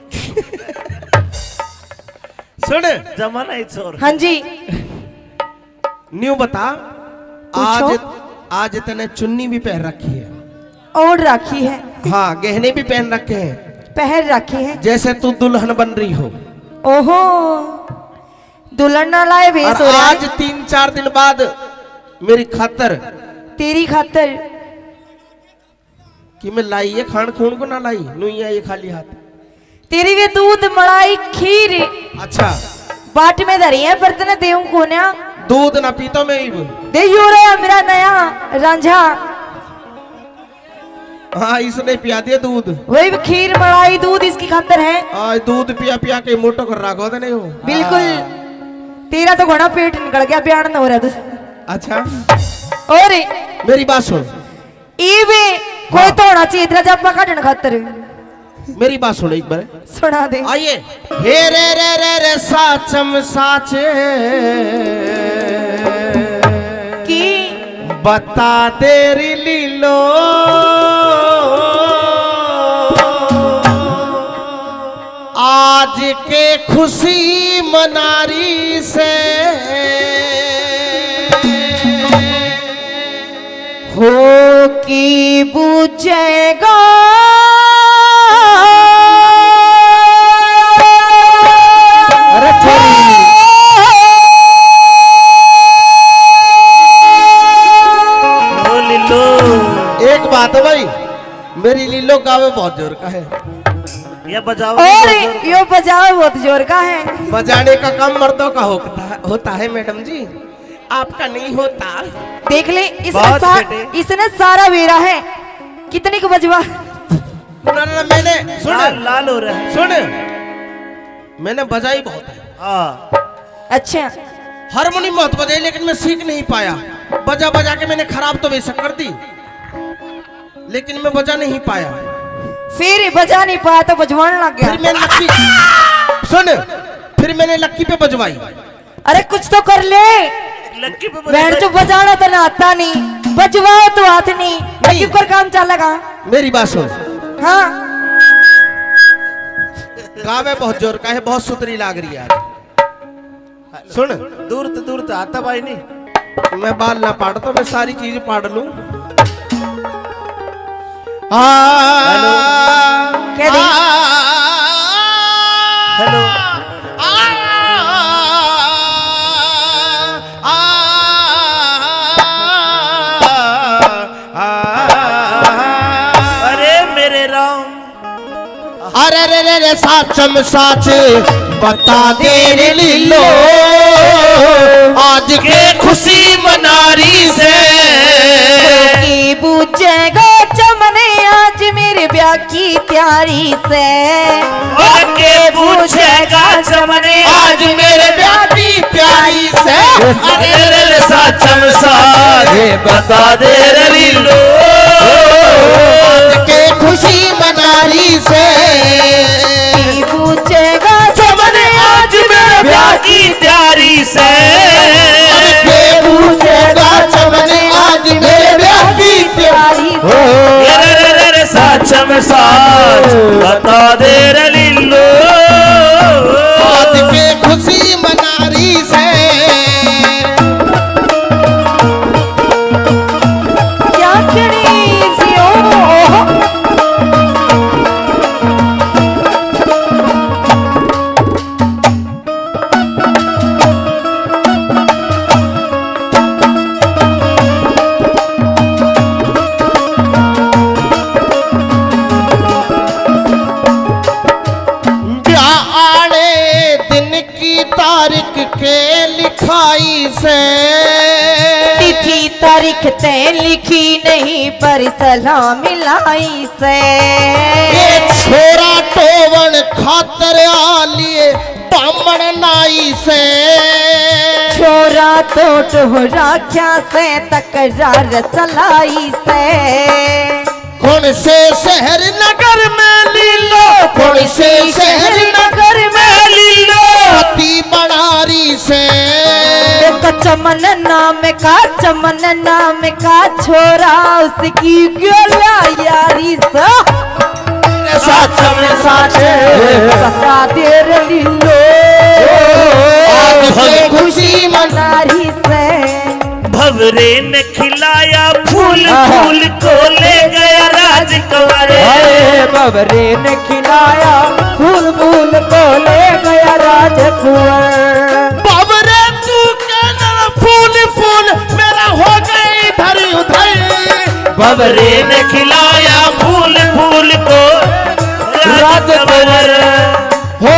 सुन जमाना ही छोर है। हाँ जी न्यू बता पूछो। आज तने चुन्नी भी पहन रखी है। और राखी है, हाँ गहने भी पहन रखे हैं, पहन राखी है। जैसे तू दुल्हन बन रही हो। ओहो दुल्हन ना लाए भेस और हो रहा आज है 3-4 दिन बाद मेरी खातर तेरी खातर। कि मैं लाई है खान खून को ना लाई नहीं है ये खाली हाथ। तेरी भी दूध मलाई खीर अच्छा बाट में धरी है, पर तने देऊं कोन्या दूध ना पीतो मैं ही। दे यो रे मेरा नया रांझा। हाँ इसने पिया दिया दूध। वही खीर मलाई दूध इसकी खातर है। आज दूध पिया पिया के मोटो कर रखो तो नहीं हो। बिल्कुल तेरा तो घोड़ा पेट निकल गया, बयान न हो रहा तू। अच्छा और मेरी बात सुन, ये भी कोई तो होना चाहिए तेरा जब काटने खातर। मेरी बात सुनो एक बार। सुना दे। आइए। हे रे साचम साचे की बता तेरी लीलो आज के खुशी मनारी से हो की बुझेगा अरे ओ लीलो एक बात है भाई, मेरी लीलो गावे बहुत जोर का है। ये बजाओ और यो बजाओ बहुत जोर का है। बजाने का काम मर्दों का होता है मैडम जी, आपका नहीं होता। देख ले इसने बहुत बेटे। इसने सारा वेरा है। कितने को बजवा? ना, मैंने सुन लाल लाल हो रहा है। सुन, मैंने बजाई बहुत है। हाँ अच्छा हारमोनियम बहुत बजाई, लेकिन मैं सीख नहीं पाया। बजा बजा के मैंने खराब तो बेशक कर दी, लेकिन मैं बजा नहीं पाया। फिर बजा नहीं पाया तो बजवाने लग फिर गया। मैं लक्की सुन, फिर मैंने लक्की पे बजवाई। अरे कुछ तो कर ले। लक्की पे बैठ जो बजाना तो ना आता नहीं, बजवाओ तो हाथ नहीं, क्यों कर काम चलेगा? मेरी बात सुन, हाँ गावे बहुत जोर का है, बहुत सुतरी लाग रही है आज। सुन, दूर तो आता भाई नहीं। मैं बाल ना पाड़ता, मैं सारी चीज पाड़ लूं। क्या दी? हेलो अरे मेरे राम अरे रे साचम साच बता दे रे लीलो आज के खुशी मनारी से की बुझेगा चमने आज मेरे ब्याह की तैयारी से। और के पूछेगा चमने आज मेरे ब्याह की प्यारी से। अरे रे साचम साजे बता दे रे लीलो आज के खुशी मनारी से की बुझेगा चमने आज मेरे ब्याह की तैयारी से के पूछेगा चमने आज मेरे ब्याह की तैयारी से। रे साचम साच बता दे रे लीलो आज के खुशी मनारी से। क्या करी जियो ब्याह आने दिन की तारीख के लिखाई से तिथि तारीख तय लिखी नहीं पर सलाम मिलाई से। ये छोरा टोवन खातर आलिए बामण नाई से छोरा तो टोहरा क्या से तकरार चलाई से। कौन से शहर नगर में लीलो कौन से शहर नगर में लीलो अति बनारी से चमन नाम का छोरा उसकी गोला यारी सा। साचम साच बता दे रे लीलो आज की खुशी मनारी से। भवरे ने खिलाया फूल फूल को ले गया राजकुंवर अरे बबरे ने खिलाया फूल फूल को ले गया राजकुंवर। बाबरे तू कहना फूल फूल मेरा हो गई इधर उधर भवरे ने खिलाया फूल फूल को राजकुंवर हो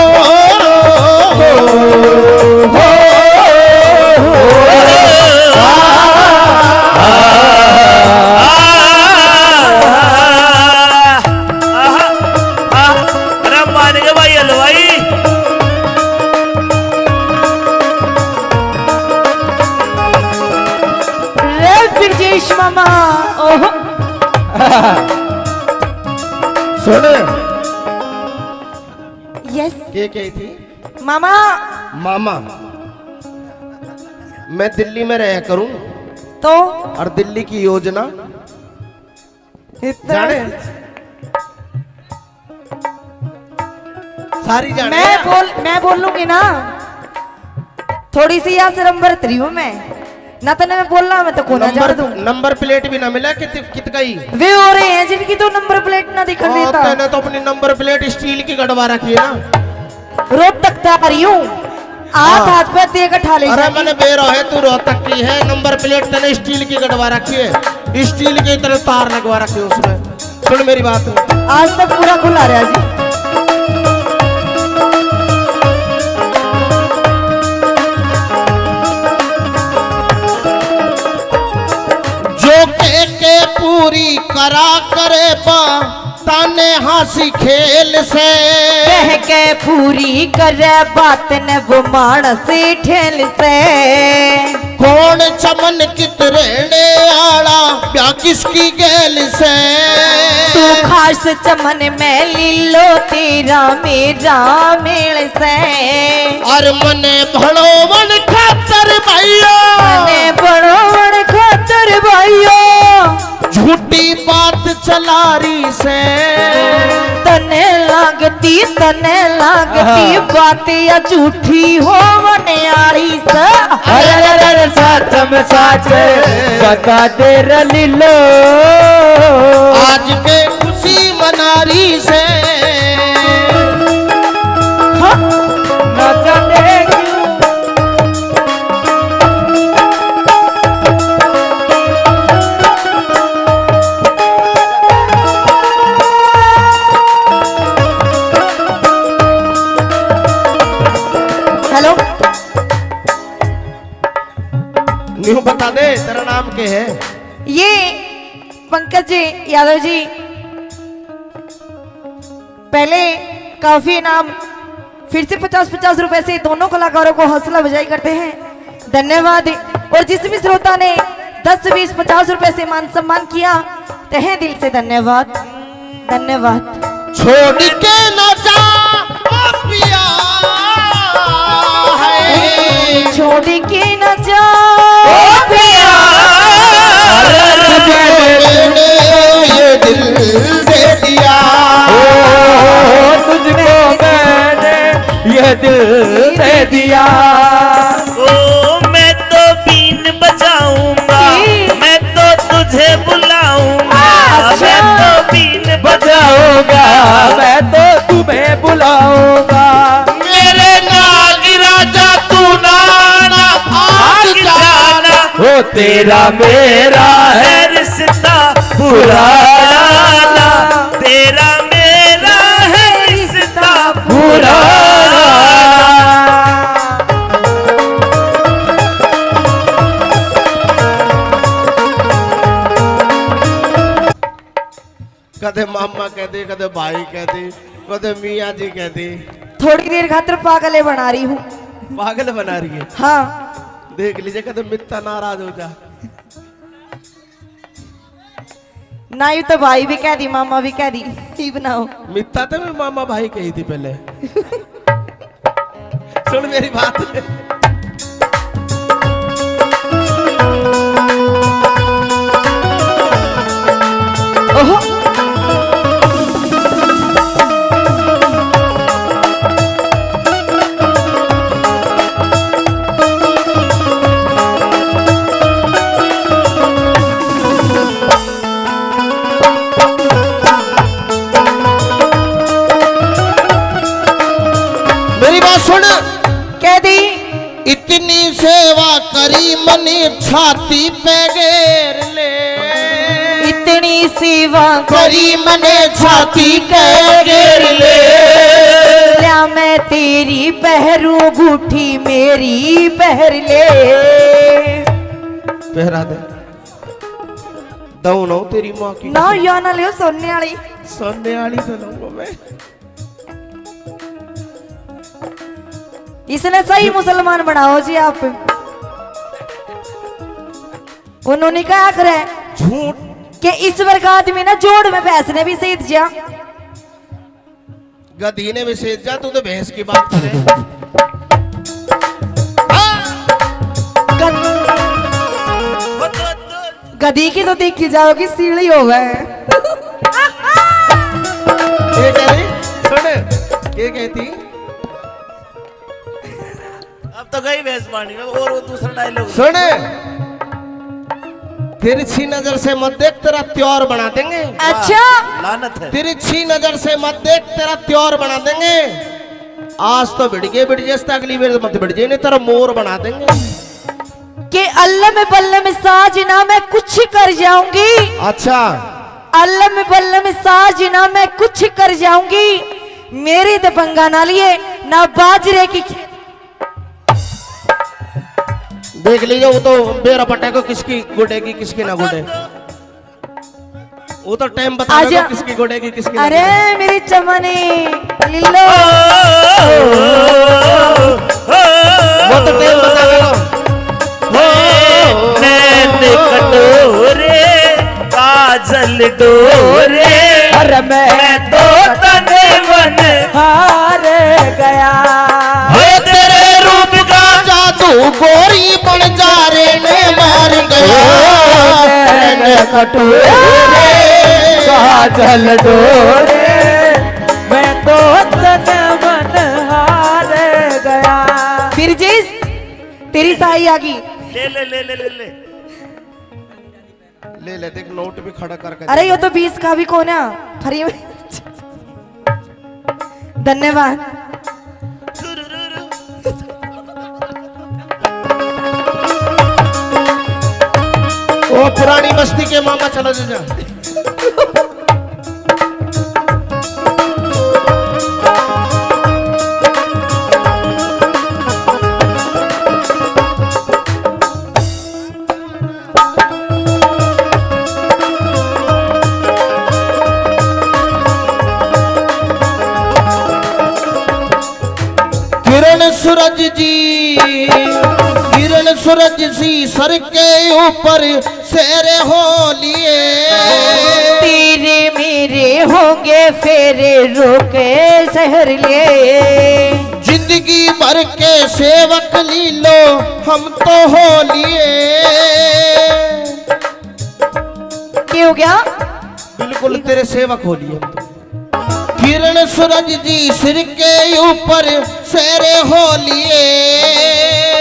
मामा ओहो सुन के कही थी? मामा मामा। मैं दिल्ली में रह करूं तो और दिल्ली की योजना इतना जाने सारी जाने। मैं बोल लूंगी ना, थोड़ी सी यहाँ शर्म बरत रही हूँ मैं ना, तो मैं बोलना मैं तो को ना जान दूं। नंबर प्लेट भी ना मिला कित गई वे हो रहे हैं जिनकी तो नंबर प्लेट ना दिखा देता। मैंने तो अपनी नंबर प्लेट स्टील की गड़वा रखी है ना। रोड तक आ रही हूँ, हाथ पे दे कर ले अरे मैंने बेरो है, तू रोहतक की है, नंबर प्लेट तने स्टील की गड़वा रखी है, स्टील की तरह तार लगवा रखी है उसमें। सुन मेरी बात, आज तक पूरा खुला रहा जी। जो के पूरी करा करे बा ताने हंसी खेल से, कह के पूरी करे बात न वो मानस ठेल से। कौन चमन कितरेने आड़ा प्या किसकी गेल से, तू खास चमन में लीलो तेरा मेरा मेल से। और मने भड़ो मन खातर भाइयों, मने बड़ो बड़ खातर भाइयों, झूठी बात चला रही से। तने लागती बात या झूठी हो बनियारी से। अरे सच में सच बता दे लीलो, आज के खुशी मना रही से। न जाने हेलो, न्यू बता दे तेरा नाम क्या है? ये पंकज जी यादव जी पहले काफी इनाम फिर से 50-50 रुपए से दोनों कलाकारों को हौसला अफजाई करते हैं, धन्यवाद। और जिस भी श्रोता ने 10, 20, 50 रुपए से मान सम्मान किया तहे दिल से धन्यवाद, धन्यवाद। छोड़ के न जा ओ पिया है, छोड़ के न जा ये दिल दे दिया, तुझको मैंने ये दिल दे दिया। ओ मैं तो बीन बजाऊंगा, मैं तो तुझे बुलाऊंगा, मैं तो बीन बजाऊंगा, मैं तो तुम्हें बुलाऊंगा। मेरे नाग राजा तू नाना भाग जाना, हो तेरा मेरा है रिश्ता पुराना, तेरा मेरा है रिश्ता पुराना। कदे मामा कहते, कदे भाई कहते, कदे मियाँ जी कहते। थोड़ी देर खातिर पागले बना रही हूँ। पागल बना रही है, हाँ देख लीजिए कदे मित्ता नाराज हो जा। ना यू तो भाई भी कह दी मामा भी कह दी, ही बनाओ। मित्ता तो मैं मामा भाई कही थी पहले। सुन मेरी बात, ओहो मेरी बात सुन। कह दी इतनी सेवा करी मनी छाती पे घेर ले, इतनी सेवा करी मने छाती पे घेर ले। क्या मैं तेरी पहरू बूठी मेरी पहर ले। पहरा दे दऊ ना तेरी माँ की ना या ना लियो सोने वाली। सोने वाली तो लूंगा मैं। इसने सही मुसलमान बनाओ जी आप। उन्होंने क्या करे झूठ कि इस वर्ग आदमी ना जोड़ में पैसने भी सही दिया। गधी ने विशेष जा, तू तो भैंस की बात करे। गधी की तो देखी जाओगी सीढ़ी हो गए। ये कह रही सुन, ये कहती अब तो गई भैंस पानी में। और वो दूसरा डायलॉग सुन, तिरछी नजर से मत देख, तेरा त्योर बना देंगे। अच्छा लानत है। तिरछी नजर से मत देख, तेरा त्योर बना देंगे। आज तो भिड़ गए, अगली बार मत भिड़ जाए, नहीं तेरा मोर बना देंगे। कि अल्लाह में बल्ला में साजना मैं कुछ कर जाऊंगी। अच्छा, अल्लाह में बल्ला में साजना मैं कुछ कर जाऊंगी। मेरी तो पंगा ना लिए ना बाजरे की। देख लीजिए, वो तो बेरा पटे को किसकी गुडेगी किसकी ना गुडे, वो तो टाइम बता आजा। किसकी गुडेगी किसकी ना अरे गुडे। मेरी चमनी लिल्लो, वो तो टाइम बता देगा। नैन कटोरे काजल डोरे, अरे मैं तो तने मन हार गया। तेरे रूप का जादू गोरी बन जा रे ने मार गया। कटोरे काजल डोरे, मैं तो तन मन हार गया। फिर जिस तेरी साई आ गई। ले ले ले ले ले ले। ले ले, देख नोट भी खड़ा करके। अरे ये तो 20 का भी कौन है फ्री में। धन्यवाद। वो पुरानी बस्ती के मामा चलो जा। सूरज जी, किरण सूरज सी सर के ऊपर सेरे हो लिए। तेरे मेरे होंगे फेरे रोके शहर लिए। जिंदगी भर के सेवक लीलो हम तो हो लिए। क्या हो गया? बिल्कुल तेरे सेवक हो लिए हम तो। किरण सूरज जी सिर के ऊपर सेरे हो लिए।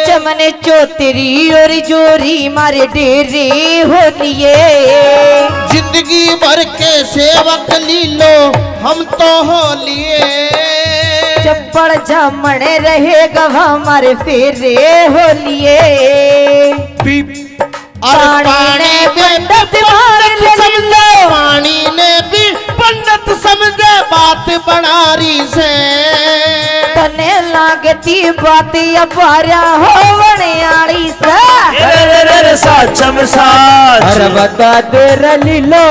चमन चौतरी और जोरी मारे डेरे हो लिए। जिंदगी भर के सेवक लीलो हम तो हो लिए। चप्पड़ जामण रहे गवा मारे फेरे हो लिए। पानी ने भी पंडित समझे बात बनारी से। तने लागती बात अपारा हो बनियाली से। साचम साच अरे बता दे रलीलो,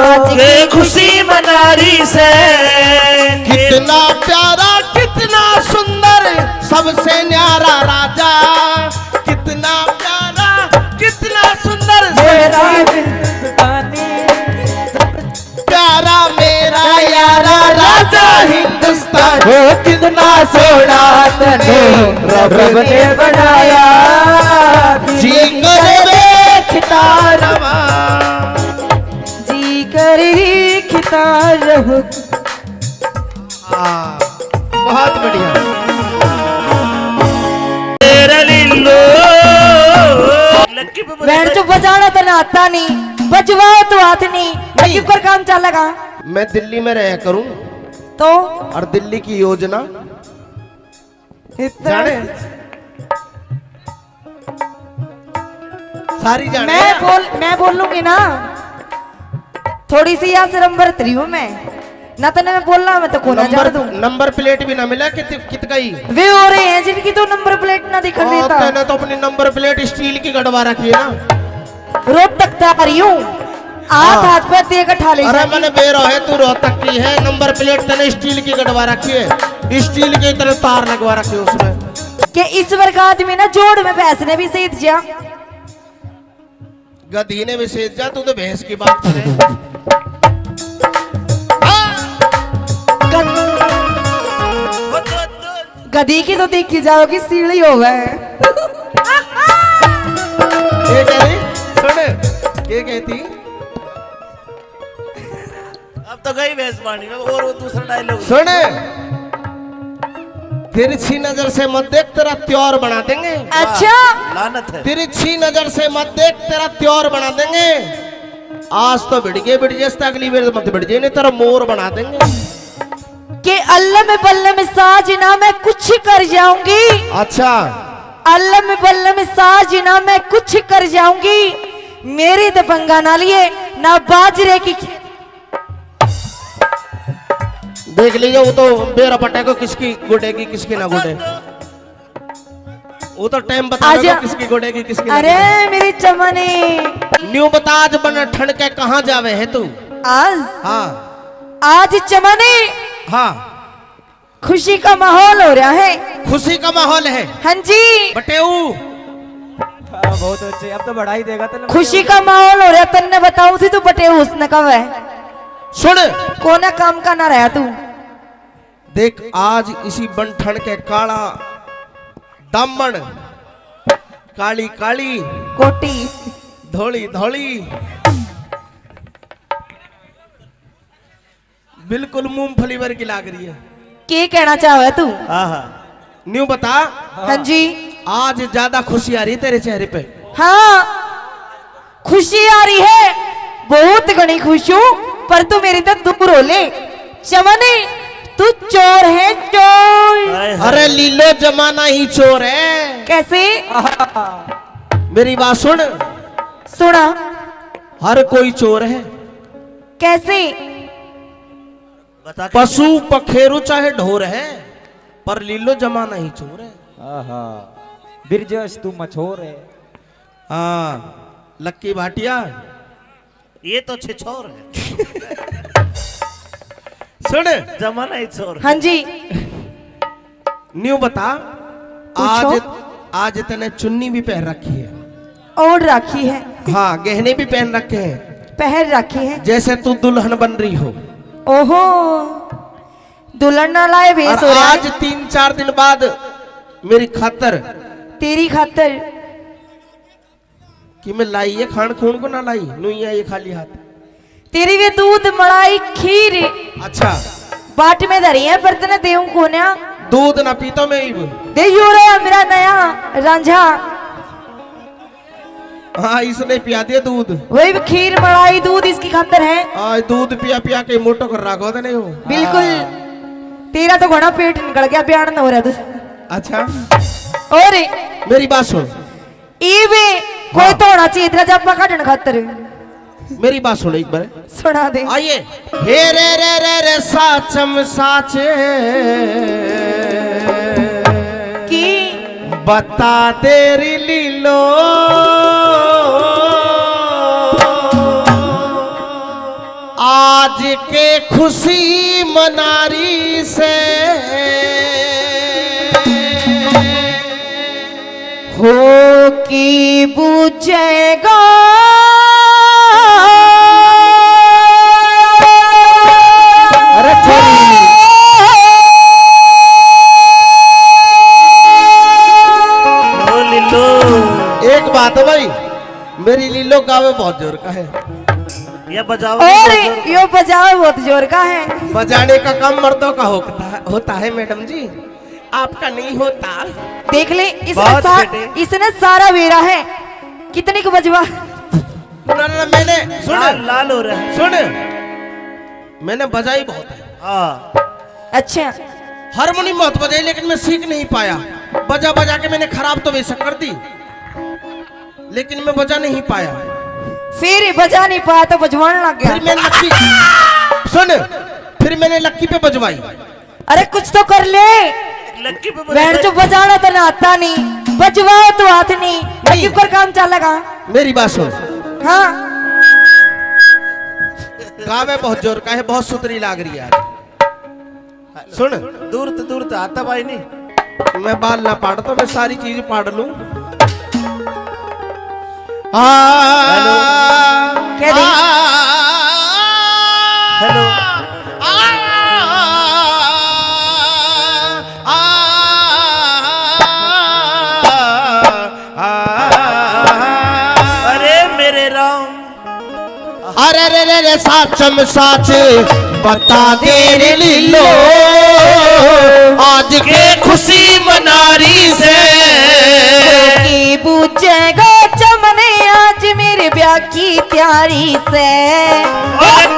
आज के खुशी मनारी से। कितना प्यारा कितना सुंदर सबसे न्यारा राजा। कितना प्यारा कितना सुंदर मेरा हिंदुस्तानी, प्यारा मेरा यारा राजा हिंदुस्तान। वो कितना सोना तने रब ने बनाया। जी कर देखता रवा। जी कर खिता रहूं। बहुत बढ़िया। बैंड जो बजाना तो ना आता नहीं, बजवाओ तो हाथ नहीं। लकी पर काम चल लगा मैं दिल्ली में रहा करूं तो और दिल्ली की योजना जाने सारी जाने। मैं बोलूंगी ना, थोड़ी सी यहाँ से नंबर 3 हूँ मैं ना, तो मैं बोल रहा मैं तो कोना जा दूं। नंबर प्लेट भी ना मिला कित गई। वे हो रहे हैं जिनकी तो नंबर प्लेट ना दिखा देता। तूने तो अपनी नंबर प्लेट स्टील की गड़वा रखी है ना। रोड तक आ रही हूँ, हाथ पे ते इकट्ठा ले अरे जाएगी। मैंने बेरो है, तू रोहतक की है। नंबर प्लेट तने स्टील की गड़वा रखी है, स्टील की तरह तार लगवा रखी है उसमें। कि इस वर्ग आदमी ना जोड़ में भैंस ने भी सही जा। गधी ने भी सेज जा, तू तो भैंस की बात करे। गधी की तो देखी जाओगी सीढ़ी हो गए। ये कह रही सुन ये कहती अब तो गई भैंस पानी में और वो दूसरा डायलॉग सुन तिरछी नजर से मत देख तेरा त्योर बना देंगे। अच्छा लानत है। तिरछी नजर से मत देख तेरा त्योर बना देंगे। आज तो भिड़ गए अगली बार मत भिड़ नहीं तेरा मोर बना देंगे। कि अल्लाह में बल्ला में साजना मैं कुछ कर जाऊंगी। अच्छा अल्लाह में बल्ला में साजना मैं कुछ कर जाऊंगी। मेरी तो पंगा ना लिए ना बाजरे की। देख लीजिए वो तो बेरा पटे को किसकी गुडेगी किसकी ना गुडे। वो तो टाइम बता आजा। किसकी गुडेगी किसकी ना अरे गुडे। मेरी चमनी न्यू बता आज बन ठंड के कहाँ जावे है तू। आज हाँ आज चमनी हाँ खुशी का माहौल हो रहा है। खुशी का माहौल है हाँ जी बटेऊ। बहुत अच्छे, अब तो बढ़ा ही देगा तो खुशी का माहौल हो रहा। तन्ने बताऊ थी तू बटे उसने कब है सुन कोना काम का ना रहा तू। देख आज इसी बनठन के काला दामन काली काली कोटी धोली धोली बिल्कुल मूंगफली भर की लाग रही है। के कहना चाहे तू। हाँ हाँ न्यू बता हाँ जी आज ज्यादा खुशी आ रही है तेरे चेहरे पे। हाँ खुशी आ रही है बहुत घनी खुश हूँ पर तू मेरी तो दूर हो ले। चमनी तू चोर है चोर। हाय हाय। अरे लीलो जमाना ही चोर है। कैसे मेरी बात सुन सुना हर कोई चोर है। कैसे बता के- पशु पखेरु चाहे ढोर है पर लीलो जमाना ही चोर है। बिरजस तू मछोर है। हाँ लक्की भाटिया ये तो छिछोर है। सुन जमाना ही छोर है। हाँ जी न्यू बता पूछो। आज आज तने चुन्नी भी पहन रखी है। और राखी है हाँ गहने भी पहन रखे हैं पहन राखी है। जैसे तू दुल्हन बन रही हो। ओहो दुल्हन ना लाए भेस और हो रहा आज है 3-4 दिन बाद मेरी खातर तेरी खातर। कि मैं लाई है खान खून को ना लाई नुइया ये खाली हाथ। तेरी भी दूध मलाई खीर अच्छा बाट में धरी है बर्तन देऊ कोन्या दूध ना पीता मैं इब। दे यो रे मेरा नया रांझा। हाँ इसने पिया दिया दूध। वही खीर मलाई दूध इसकी खातर है। आज दूध पिया पिया के मोटो कर रखा था नहीं हो। बिल्कुल तेरा तो घना पेट निकल गया बयान हो रहा था। अच्छा और मेरी बात सुन इवे कोई तो होना चाहिए तेरा जब काटने खातर। मेरी बात सुन एक बार सुना दे आइए। हे रे साचम साचे कि बता तेरी लीलो आज के खुशी मनारी से हो की बुझेगा अरे लो लीलो। एक बात है भाई मेरी लीलो गावे बहुत जोर का है। ये बजाओ और यो बजाओ बहुत जोर का है। बजाने का काम मर्दों का होता है मैडम जी आपका नहीं होता। देख ले बहुत बेटे। इसने सारा वेरा है कितने को बजवा। ना, मैंने सुन लाल लाल हो रहा है। सुन मैंने बजाई बहुत है। हाँ अच्छा हारमोनियम बहुत बजाई लेकिन मैं सीख नहीं पाया। बजा बजा के मैंने खराब तो बेशक कर दी लेकिन मैं बजा नहीं पाया। फिर बजा नहीं पाया तो बजवाने लग फिर गया। मैं लक्की सुन फिर मैंने लक्की पे बजवाई। अरे कुछ तो कर ले लक्की पे बैठ जो बजाना तो ना आता नहीं बजवाओ तो हाथ नहीं क्यों कर काम चलेगा। मेरी बात सुन हाँ गावे बहुत जोर का है बहुत सुतरी लाग रही है आज। सुन दूर तो आता भाई नहीं। मैं बाल ना पाड़ता मैं सारी चीज पाड़ लूं। क्या दी? हेलो अरे रे रे रे साचम साच बता दे रे लीलो, आज के खुशी मनारी से की पूछेगा चमने आज मेरे ब्याह की तैयारी से।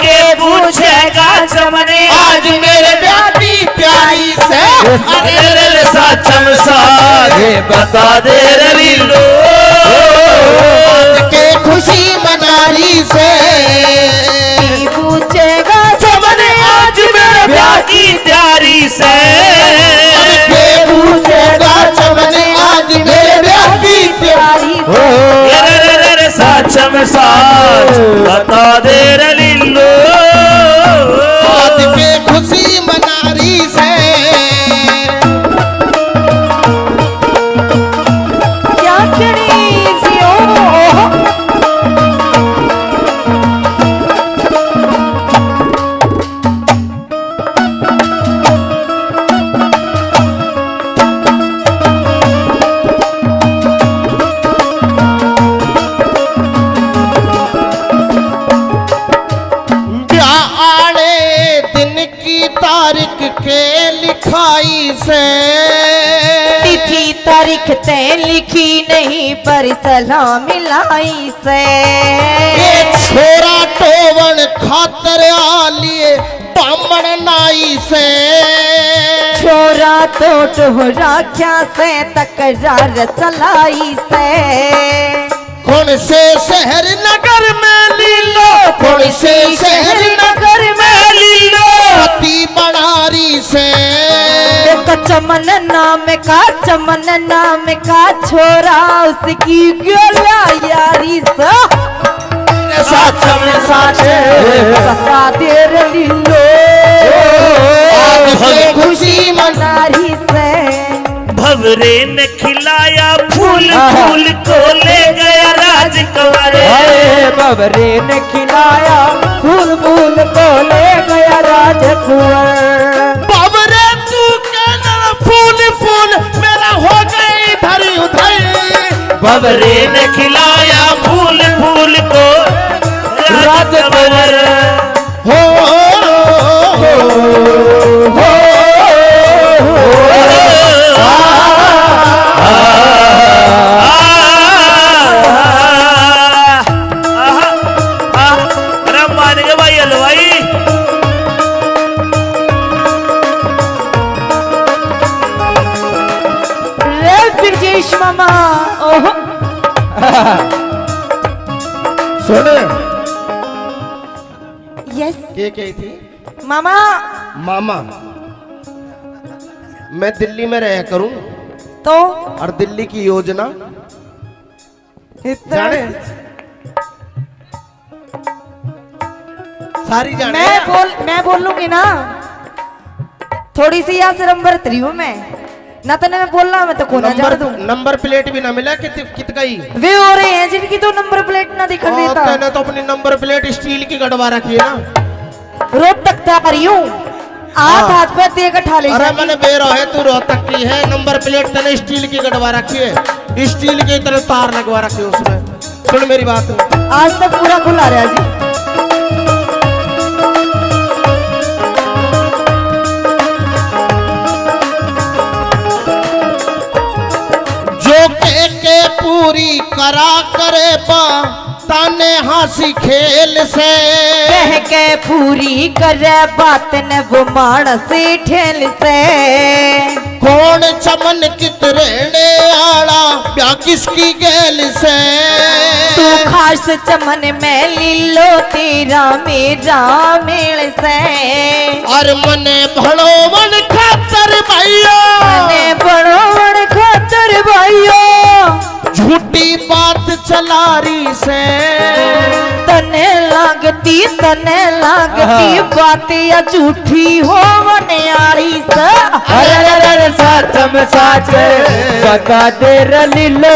के पूछेगा चमने आज मेरे ब्याह की प्यारी से। अरे रे रे साचम साधे बता दे रे लीलो, आज के खुशी मनारी से की पूछेगा चमने आज मेरे ब्याह की तैयारी से। के पूछेगा चमने आज मेरे ब्याह की प्यारी प्यारी रे रे रे साचम साच बता दे रे लीलो, आज के खुशी मनारी से। क्या खड़ी सी ओ ब्याह आने दिन की तारीख के लिखाई से तिथि तारीख तय लिखी नहीं पर सलाम मिलाई से। ये छोरा टोवन खातर आलिए बामण नाई से। छोरा तो राख्या से तकरार चलाई से। कौन से शहर नगर में लीलो, कौन से शहर नगर में लीलो, पति बनारी से। चमन नाम का छोरा उसकी गला यारी से। साचम साच बता दे रे लीलो, आज के खुशी मनारी से। भवरे ने खिलाया फूल फूल को ले गया राजकुंवर। अरे बबरे ने खिलाया फूल फूल को ले गया राजकुंवर। बाबरे तू कहना फूल फूल मेरा हो गई इधर उधर। भवरे ने खिलाया फूल फूल को राजकुंवर। हो मान के भाई हलवाई रे ब्रजेश मामा ओह सुन यस ये कही थी मामा। मामा, मैं दिल्ली में रहा करूं तो और दिल्ली की योजना जाने सारी जाने। मैं बोलूंगी ना, थोड़ी सी यहाँ से नंबर 3 हूँ मैं ना, तो मैं बोलना मैं तो कोना जान दूं। नंबर प्लेट भी ना मिला कित गई। वे हो रहे हैं जिनकी तो नंबर प्लेट ना दिखा देता। मैंने तो अपनी नंबर प्लेट स्टील की गड़वा रखी है ना। रोहतक आ रही हूँ, हाथ पे तेग उठा ले। अरे मैंने बेरो है तू रोहतक की है, नंबर प्लेट तेने स्टील की गड़वा रखी है, स्टील की तरह तार लगवा रखी है उसमें। सुन मेरी बात, आज तक पूरा खुला रहा जी। जो के पूरी करा करे बा ताने हंसी खेल से। कह के पूरी करे बात न वो मानस ठेल से। कौन चमन कित रहने आड़ा ब्याह किसकी गैल से। तू खास चमन में लीलो तेरा मेरा मेल से। और मने भड़ोवन खातर भाइयों, मने बड़ोवन खातर भाइयों, झूठी बात चलारी से। तने लागती बात या झूठी हो वनियारी से। अरे साचम साच बता दे रे लीलो,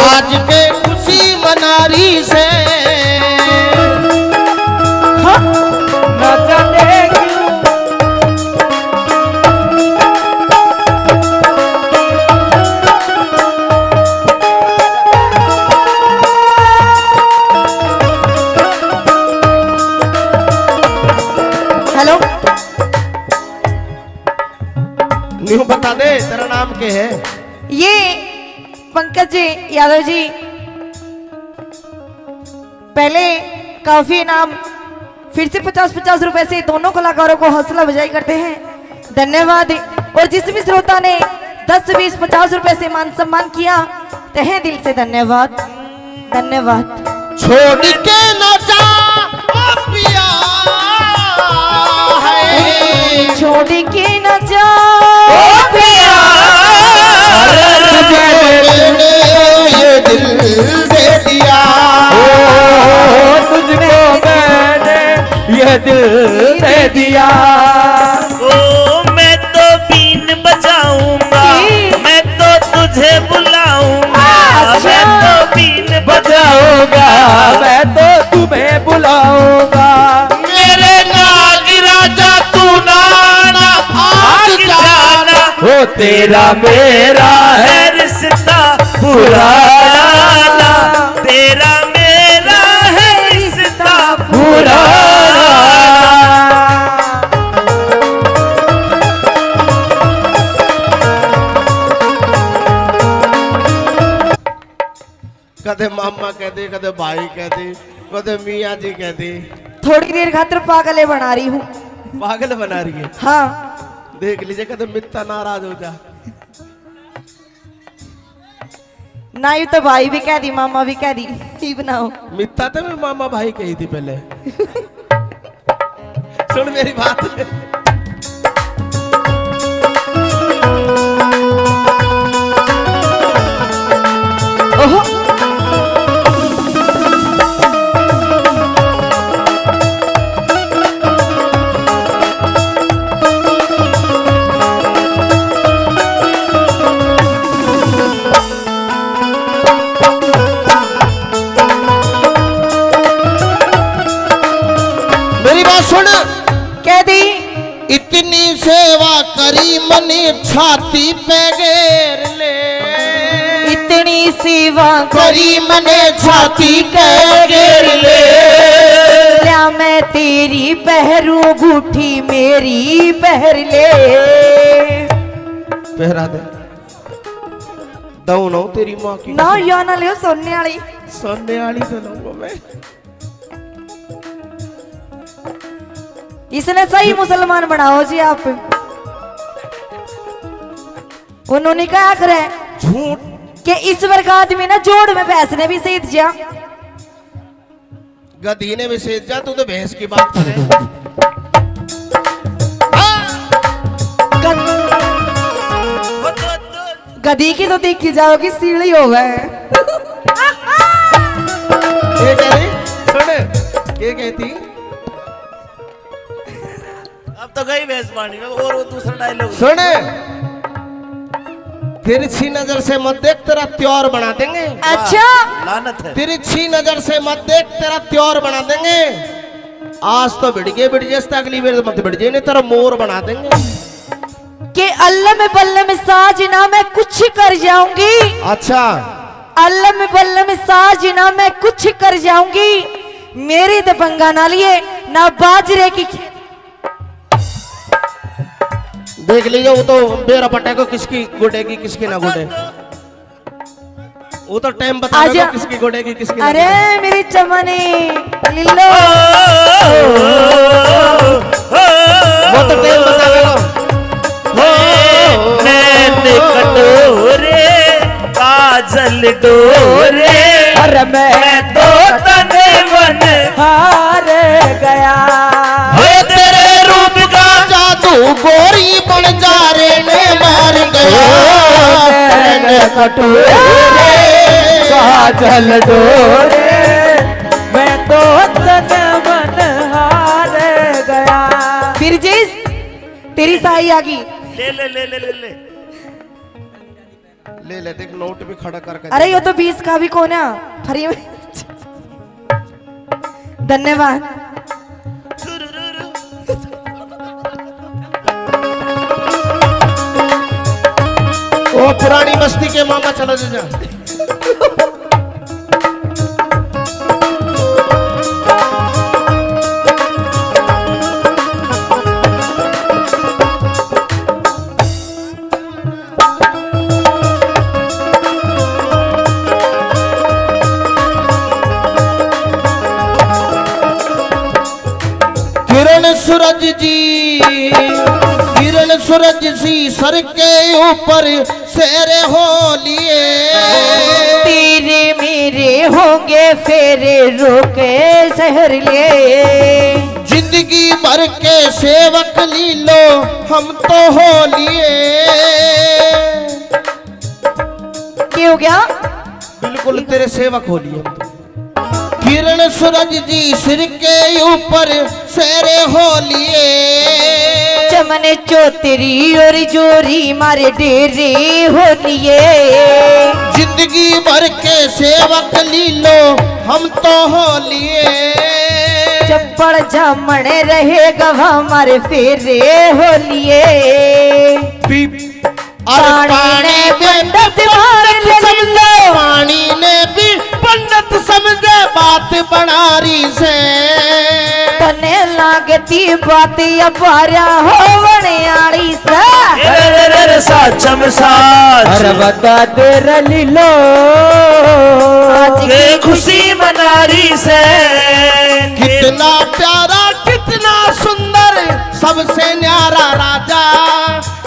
आज के खुशी मनारी से। न जाने क्यों नाम के है? ये पंकज जी यादव जी पहले काफी इनाम फिर से 50-50 रुपए से दोनों कलाकारों को हौसला अफजाई करते हैं। धन्यवाद। और जिस भी श्रोता ने 10, 20, 50 रुपए से मान सम्मान किया तहे दिल से धन्यवाद। धन्यवाद। छोड़ के न जा ओ पिया है, छोड़ के न जा मैंने ये दिल दे दिया, तुझको मैंने ये दिल दे दिया। ओ मैं तो बीन बजाऊंगा, मैं तो तुझे बुलाऊंगा, मैं तो बीन बजाऊंगा, मैं तो तुम्हें बुलाऊंगा। मेरे नाग राजा तू नाना भाग जाना, वो तेरा मेरा है रिश्ता पुराना, तेरा मेरा है रिश्ता पुराना। कदे मामा कहते, कदे भाई कहते, कदे मियाँ जी कहते। थोड़ी देर खातिर पागले बना रही हूँ। पागल बना रही है। हाँ देख लीजिए कदे मित्ता नाराज हो जा। ना यू तो भाई भी कह दी मामा भी कह दी ही बनाओ। मित्ता तो मैं मामा भाई कही थी पहले। सुन मेरी बात। ओहो मेरी बात सुन। कह दी इतनी सेवा करी मनी छाती पे घेर ले, इतनी सेवा करी मने छाती पे घेर ले। क्या मैं तेरी पहरू गुठी मेरी पहर ले। पहरा दे दऊ ना तेरी माँ की ना या ना लियो सोने वाली। सोने वाली तो लूंगा मैं। इसने सही मुसलमान बनाओ जी आप। उन्होंने क्या करे झूठ कि ईश्वर का आदमी ना जोड़ में भैंस ने भी सही दिया। गधी ने भी सेज जा, तू तो भैंस की बात करे। गधी की तो देखी जाओगी सीढ़ी हो गए। ये कह रही सुन, ये कहती अब तो गई भैंस पानी में। और वो दूसरा डायलॉग सुन, तिरछी नजर से मत देख तेरा त्योर बना देंगे। अच्छा लानत है। तिरछी नजर से मत देख तेरा त्योर बना देंगे। आज तो भिड़ गए अगली बार मत भिड़ जाए, नहीं तेरा मोर बना देंगे। कि अल्लाह में बल्ले में साज ना मैं कुछ कर जाऊंगी। अच्छा अल्लाह में बल्ले में साज ना मैं कुछ कर जाऊंगी। मेरी दबंगा ना लिए ना बाजरे की। देख लीजिए वो तो बेरा पटे को किसकी गुडेगी किसकी ना गुडे, वो तो टाइम बताएगा किसकी गुडेगी किसकी ना अरे गुडे। मेरी चमनी लिल्लो वो तो टाइम बताएगा। नैन कटोरे काजल डोरे, अरे मैं तो तने मन हार गया। तेरे रूप का जादू गोरी बन जा रे ने मार गया। कटोरे काजल डोरे, मैं तो तन मन हार गया। फिर जिस तेरी साई आ गई। ले ले ले ले ले ले। ले ले देख नोट भी खड़ा करके। अरे ये तो 20 का भी कौन है फ्री में। धन्यवाद। ओ पुरानी बस्ती के मामा चलो जा। सूरज जी, किरण सूरज सी सर के ऊपर शेरे हो लिए। तेरे मेरे होंगे फेरे रोके शहर लिए। जिंदगी भर के सेवक लीलो हम तो हो लिए। क्या हो गया? बिल्कुल तेरे सेवक हो लिए हम तो। किरण सूरज जी सिर के ऊपर शेरे हो लिए। चमन चौतरी और जोरी मारे डेरे हो लिए। जिंदगी भर के सेवक लीलो हम तो हो लिए। चप्पड़ जामण रहे गवा मारे फेरे हो लिए। और पानी पंडित समझे, पानी ने भी पंडित समझे बात बनारी से। तने लागती बात अपारा हो बनियाड़ी से। रे साचम साच अरे बता दे लीलो आज ये खुशी मनारी से। कितना प्यारा कितना सुंदर सबसे न्यारा राजा।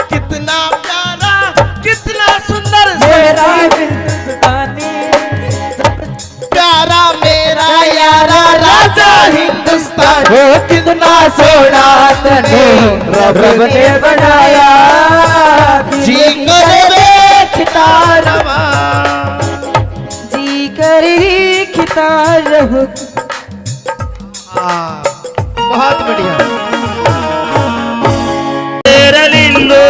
कितना प्यारा कितना सुंदर मेरा हिंदुस्तानी प्यारा मेरा यारा राजा हिंदुस्तान। वो कितना सोना तने रब ने बनाया। जी कर देखता रवा। जी कर खिता रहूं। बहुत बढ़िया। तेरा लीलो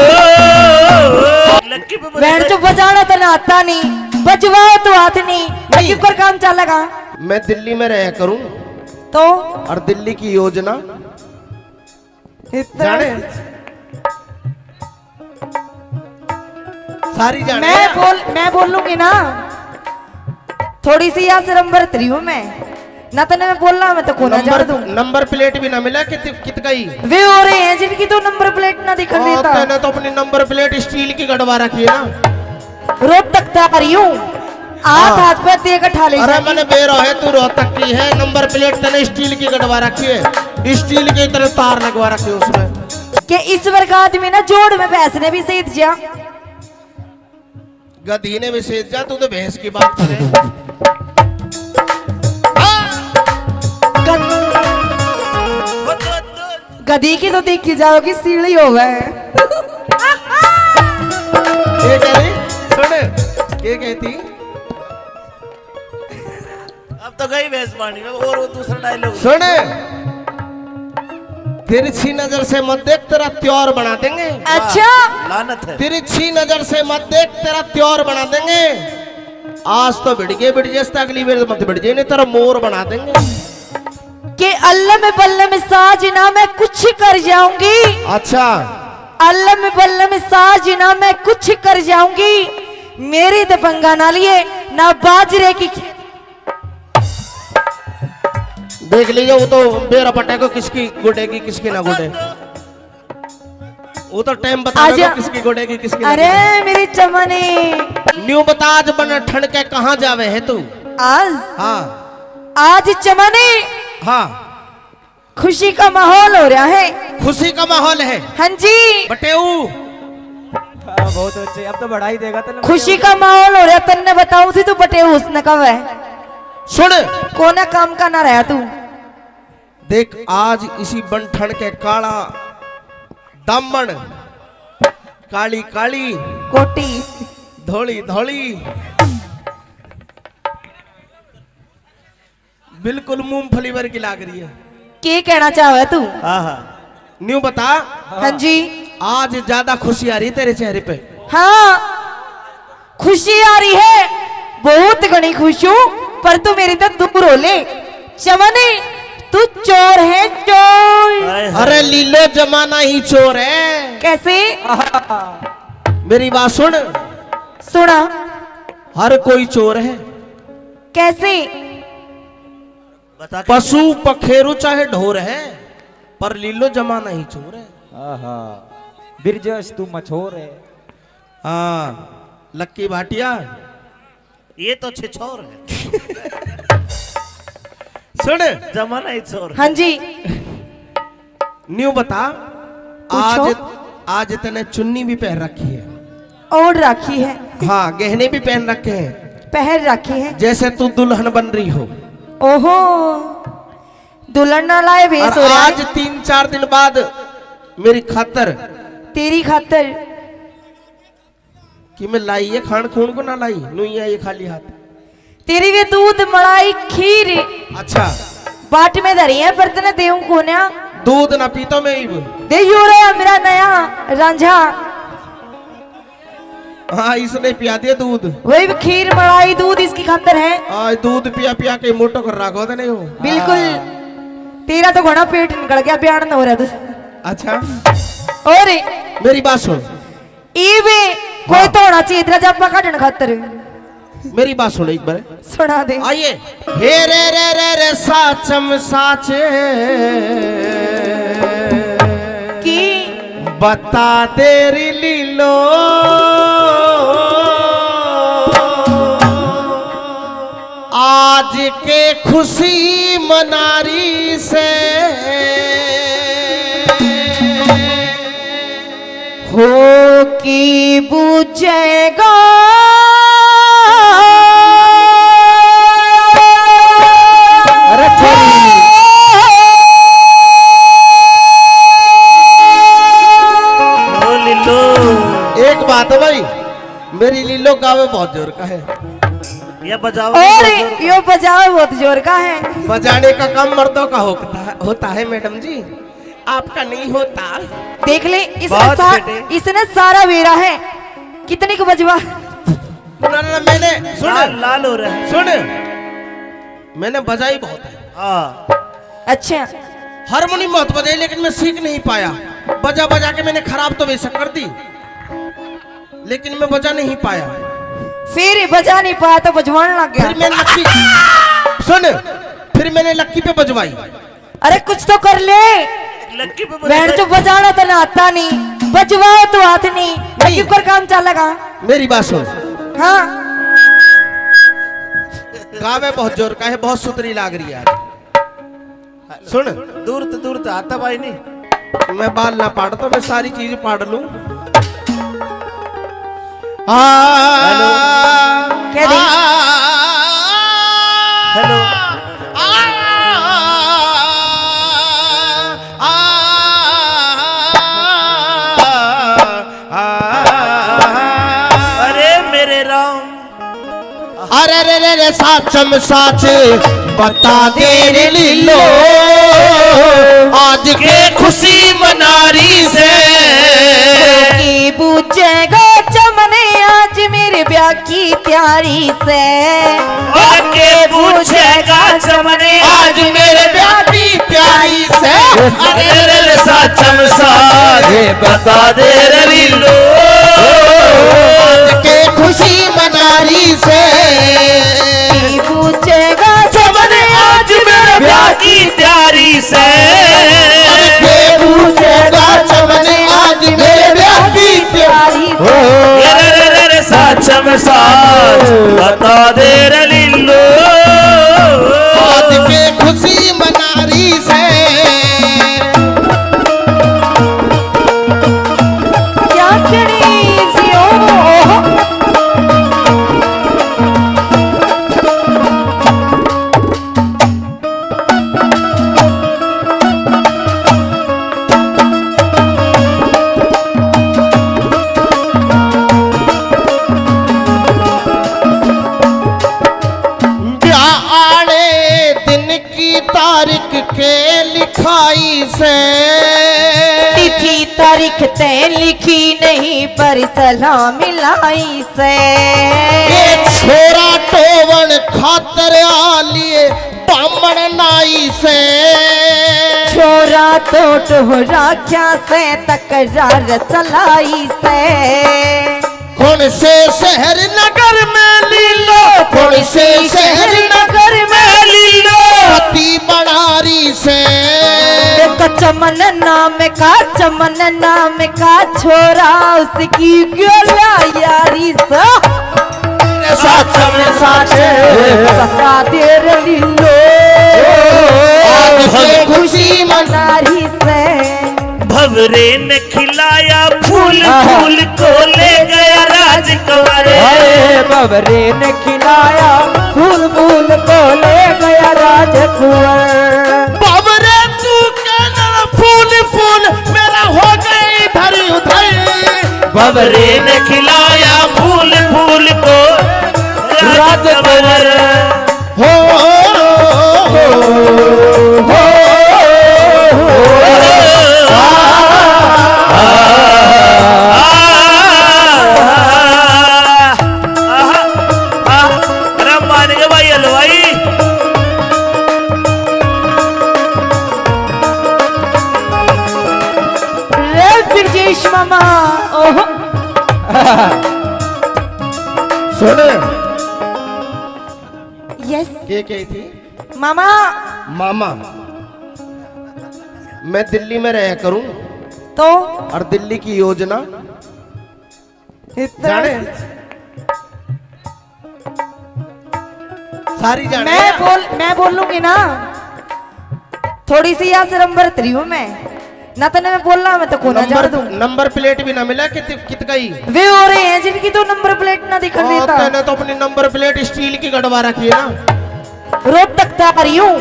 बैंड जो बजाना तो ना आता नहीं, बजवाओ तो हाथ नहीं। लकी पर काम चलेगा मैं दिल्ली में रह करूं तो और दिल्ली की योजना जाने सारी जाने। मैं बोल लूंगी ना। थोड़ी सी यहाँ से नंबर 3 हूँ मैं ना। तो मैं बोलना मैं तो कोना जा दूं। नंबर प्लेट भी ना मिला कित गई। वे हो रहे हैं जिनकी तो नंबर प्लेट ना दिखा देता। तूने तो अपनी नंबर प्लेट स्टील की गड़वा रखी है ना। रोहतक तक आ रही हूँ। हाथ पे दे के ठा ले। अरे मैंने बेरो है तू रोहतक की है। नंबर प्लेट तने स्टील की गड़वा रखी है। स्टील के तरह तार लगवा रखे उसमें। कि इस वर्ग आदमी ना जोड़ में भैंस ने भी सेध जा। गधी ने भी सेध जा। तू तो भैंस की बात करे। गधी की तो देखी जाओगी सीढ़ी हो गए। ये कह रही सुन ये कहती। अब तो गई भैंस पानी में। और वो दूसरा डायलॉग सुन तिरछी नजर से मत देख तेरा त्योर बना देंगे। अच्छा लानत है। तिरछी नजर से मत देख तेरा त्योर बना देंगे। आज तो भिड़ जैसे अगली बार मत भिड़ नहीं तेरा मोर बना देंगे। कि अल्लाह में बल्ला में साजना मैं कुछ कर जाऊंगी। अच्छा अल्लाह में बल्ला में साजना मैं कुछ कर जाऊंगी। मेरी दबंगा ना लिए ना बाजरे की। देख लीजिए वो तो बेरा पटे को किसकी गुडेगी किसकी ना गुडे। वो तो टाइम बता दो किसकी गुडेगी किसकी ना अरे मेरी चमने न्यू बता आज बन ठंड के कहाँ जावे है तू। आज हाँ आज चमने हाँ खुशी का माहौल हो रहा है। खुशी का माहौल है। हाँ जी बटेऊ बहुत अच्छे। अब तो बढ़ा ही देगा तो खुशी का माहौल हो रहा। तन्ने बताऊ थी तू बटे उसने कब है। सुन कोना काम का ना रहा तू। देख आज इसी बनठन के काला दामन काली काली कोटी धोली धोली बिल्कुल मूंगफली भर की लाग रही है। के कहना चाहे तू। न्यू बता। हाँ जी आज ज्यादा खुशी आ रही तेरे चेहरे पे। हाँ खुशी आ रही है। बहुत घनी खुश हूँ पर तू मेरी तो दूर हो ले। चमने तू चोर है चोर। अरे लीलो जमाना ही चोर है। कैसे? मेरी बात सुन। सुना। हर कोई चोर है। कैसे? बता। पशु पखेरु चाहे ढोर है पर लीलो जमाना ही चोर है। बिरजस तू मछोर है। हाँ लक्की भाटिया ये तो छिछोर है। सुन जमाना ही छोर। हाँ जी न्यू बता, पूछो। आज आज तने चुन्नी भी पहन रखी है, ओढ़ रखी है, हाँ गहने भी पहन रखे हैं, पहन रखी है। जैसे तू दुल्हन बन रही हो। ओहो, दुल्हन ना लाए भेस और हो रहा आज है 3-4 दिन बाद मेरी खातर तेरी खातर। कि मैं लाई है खान खून को ना लाई, नुइया ये खाली हाथ। तेरी भी दूध मलाई खीर अच्छा, बाट में धरी है, बर्तन देऊं कोन्या दूध ना पीता मैं ही। दे यू रहा मेरा नया रांझा। हाँ इसने पिया दिया दूध। वही खीर मलाई दूध इसकी खातर है। आज दूध पिया पिया के मोटो कर रखो तो नहीं हो। बिल्कुल, तेरा तो घोड़ा पेट निकल गया, बयान हो रहा तुझे। अच्छा, और मेरी बात सुन, इवे कोई तो होना चाहिए तेरा जब काटन खातर। मेरी बात सुन एक बार, सुना दे। आइए। हे रे साचम साचे की बता तेरी लीलो, आज के खुशी मनारी से हो की बुझेगा एक बात है भाई, मेरी लीलो गावे बहुत जोर का है। ये बजाओ और यो बजाओ बहुत जोर का है। बजाने का काम मर्दों का होता है मैडम जी, आपका नहीं होता। देख ले बहुत बेटे। इसने सारा वेरा है। कितने को बजवा? ना मैंने सुन लाल लाल हो रहा है। सुन, मैंने बजाई बहुत है। हाँ अच्छा, हारमोनियम बहुत बजाई, लेकिन मैं सीख नहीं पाया। बजा बजा के मैंने खराब तो बेशक कर दी, लेकिन मैं बजा नहीं पाया। फिर बजा नहीं पाया तो बजवाने लग गया। फिर मैंने लक्की सुन, फिर मैंने लक्की पे बजवाई। अरे कुछ तो कर ले। लक्की पे बैठ तो बजाना तो ना आता नहीं, बजवाओ तो हाथ नहीं, लक्की पर काम चलेगा। मेरी बात सुन, हाँ गावे बहुत जोर का है, बहुत सुतरी लाग रही है। सुन, दूर तो आता भाई नहीं। मैं बाल ना पाड़ता, मैं सारी चीज पाड़ लूं। क्या दी? हेलो अरे मेरे राम, अरे रे साचम साच बता दे रे लीलो, आज के खुशी मनारी से की बुझेगा चमने आज मेरे ब्याह की तैयारी से। के पूछेगा चमने आज मेरे ब्याह की प्यारी से। अरे रे साचम साजे बता दे रे लीलो, आज के खुशी मनारी से की बुझेगा चमने आज मेरे ब्याह की तैयारी से। के पूछेगा चमने आज मेरे ब्याह की तैयारी से। रे साचम साच बता दे रे लीलो, आज के खुशी मनारी से। क्या करी जियो ब्याह आने दिन की तारीख के लिखाई से तिथि तारीख तय लिखी नहीं पर सलाम मिलाई से। ये छोरा टोवन खातर आलिए बामण नाई से। छोरा तो राख्या से तकरार चलाई से। कौन से शहर नगर में लीलो, कौन से शहर नगर में लीलो, पति बनारी से। चमन नाम का छोरा उसकी गोला यारी से। साचम साचे बता दे रे लीलो, आज के खुशी मनारी से। बबरे ने खिलाया फूल फूल को ले गया राजकुंवर। हाय बबरे ने खिलाया फूल फूल को ले गया राजकुंवर। बाबरे तू कहना फूल फूल मेरा हो गई इधर उधर। बबरे ने खिलाया फूल फूल को राजकुंवर। हो मामा ओहो सुन यस के थी मामा। मामा मैं दिल्ली में रह करूं तो और दिल्ली की योजना इतना जाने सारी जाने मैं बोल लूंगी ना। थोड़ी सी यहाँ से नंबर 3 हूँ मैं ना। तो मैं बोलना मैं तो कोना जान दूं। नंबर प्लेट भी ना मिला कित गई वे हो रहे हैं जिनकी तो नंबर प्लेट ना दिखा देता। तैने तो अपनी नंबर प्लेट स्टील की गड़वा रखी है ना। रोहतक तक आ रही हूँ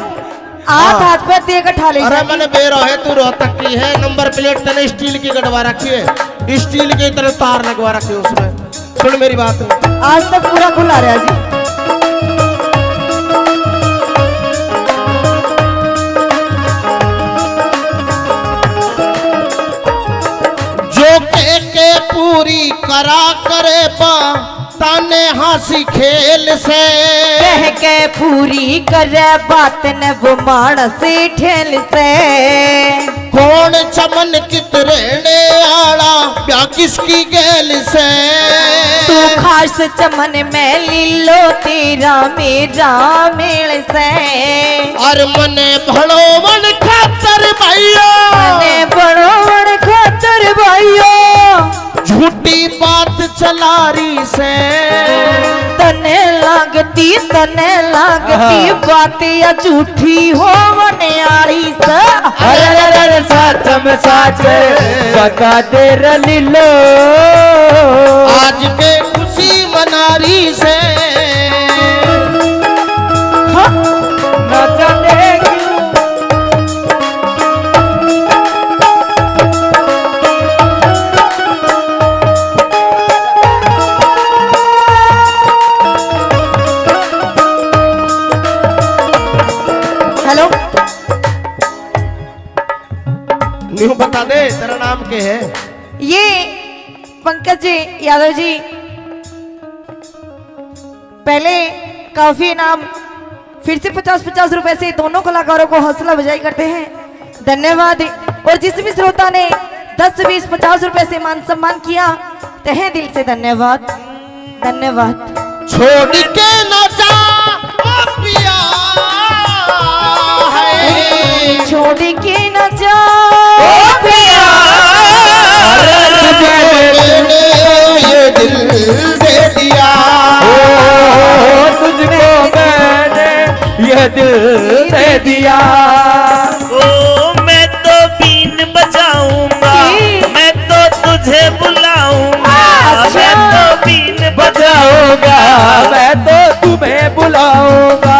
हाथ पे देकर ठा ले। अरे मैंने बेरो है तू रोहतक की है। नंबर प्लेट तैने स्टील की गड़वा रखी है। स्टील की तरह तार लगवा रखी है उसमें। सुन मेरी बात आज तक पूरा खुला रहा जी। के पूरी करा करे बा ताने हंसी खेल से। कह के पूरी करे बात न वो मानस ठेल से। कौन चमन कितरेने आड़ा प्या किसकी गैल से। तू खास चमन में लीलो तेरा मेरा मेल से। और मने भड़ो मन खातर भाइयों मने बड़ो बड़ खातर भाइयों। झूठी बात चलारी से। तने लागती बात या झूठी हो बनियारी से। अरे सच में सच बता दे रलीलो। आज के खुशी मनारी से। हाँ? न जाने क्यों न्यू बता दे तेरा नाम क्या है। ये पंकज जी यादव जी पहले काफी नाम फिर से 50-50 रुपए से दोनों कलाकारों को हौसला अफजाई करते हैं। धन्यवाद। और जिस भी श्रोता ने 10-20-50 रुपए से मान सम्मान किया तहे दिल से धन्यवाद। धन्यवाद। छोड़ के न जा पिया है। छोड़ के न जा ये दिल दे दिया। तुझको मैंने ये दिल दे दिया। ओ मैं तो बीन बजाऊंगा मैं तो तुझे बुलाऊंगा। मैं तो बीन बजाऊंगा मैं तो तुम्हें बुलाऊंगा।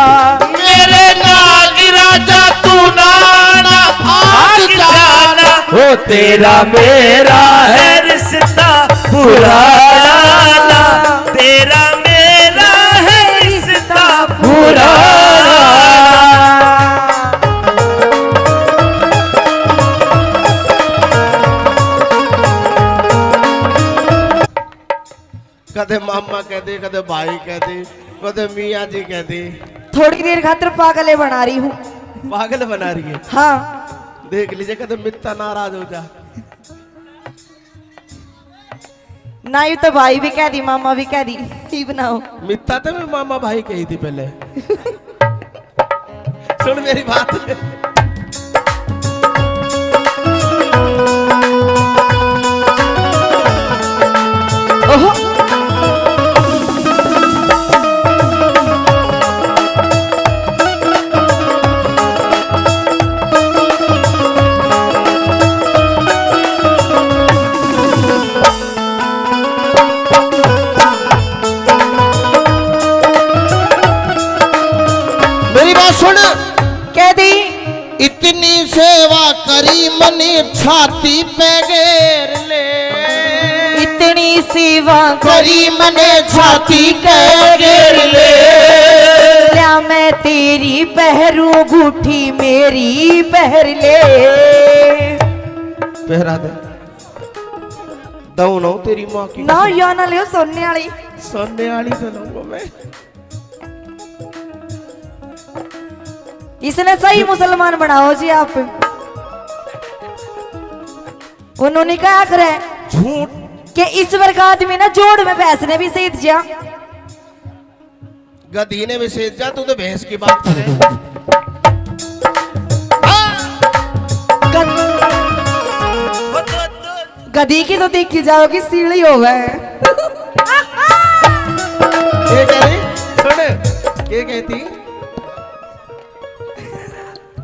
मेरे नाग राजा तू नाना भाग जाना। वो तेरा मेरा है रिश्ता पुराना। तेरा मेरा है रिश्ता पुराना। कदे मामा कहते कदे भाई कहते कदे मियाँ जी कहते। थोड़ी देर खातिर पागले बना रही हूँ। पागल बना रही है। हाँ देख लीजिए कदे मित्ता नाराज हो जा। ना यू तो भाई भी कह दी मामा भी कह दी ही बनाओ। मित्ता तो मैं मामा भाई कही थी पहले। सुन मेरी बात ओहो मेरी बात सुन। कह दी इतनी सेवा करी मनी छाती पे घेर ले, इतनी सेवा करी मने छाती पे घेर ले। क्या मैं तेरी पहरू गुठी मेरी पहर ले। पहरा दे दऊ ना तेरी माँ की ना या ना लियो सोने वाली। सोने वाली तो लूंगा मैं। इसने सही मुसलमान बनाओ जी आप। उन्होंने क्या करे झूठ कि ईश्वर का आदमी ना जोड़ में भैंस ने भी सीध जा। गधी ने भी सेज जा, तू तो भैंस की बात करे। गधी की तो देखी जाओगी सीढ़ी हो गए। ये कह रही सुन, ये कहती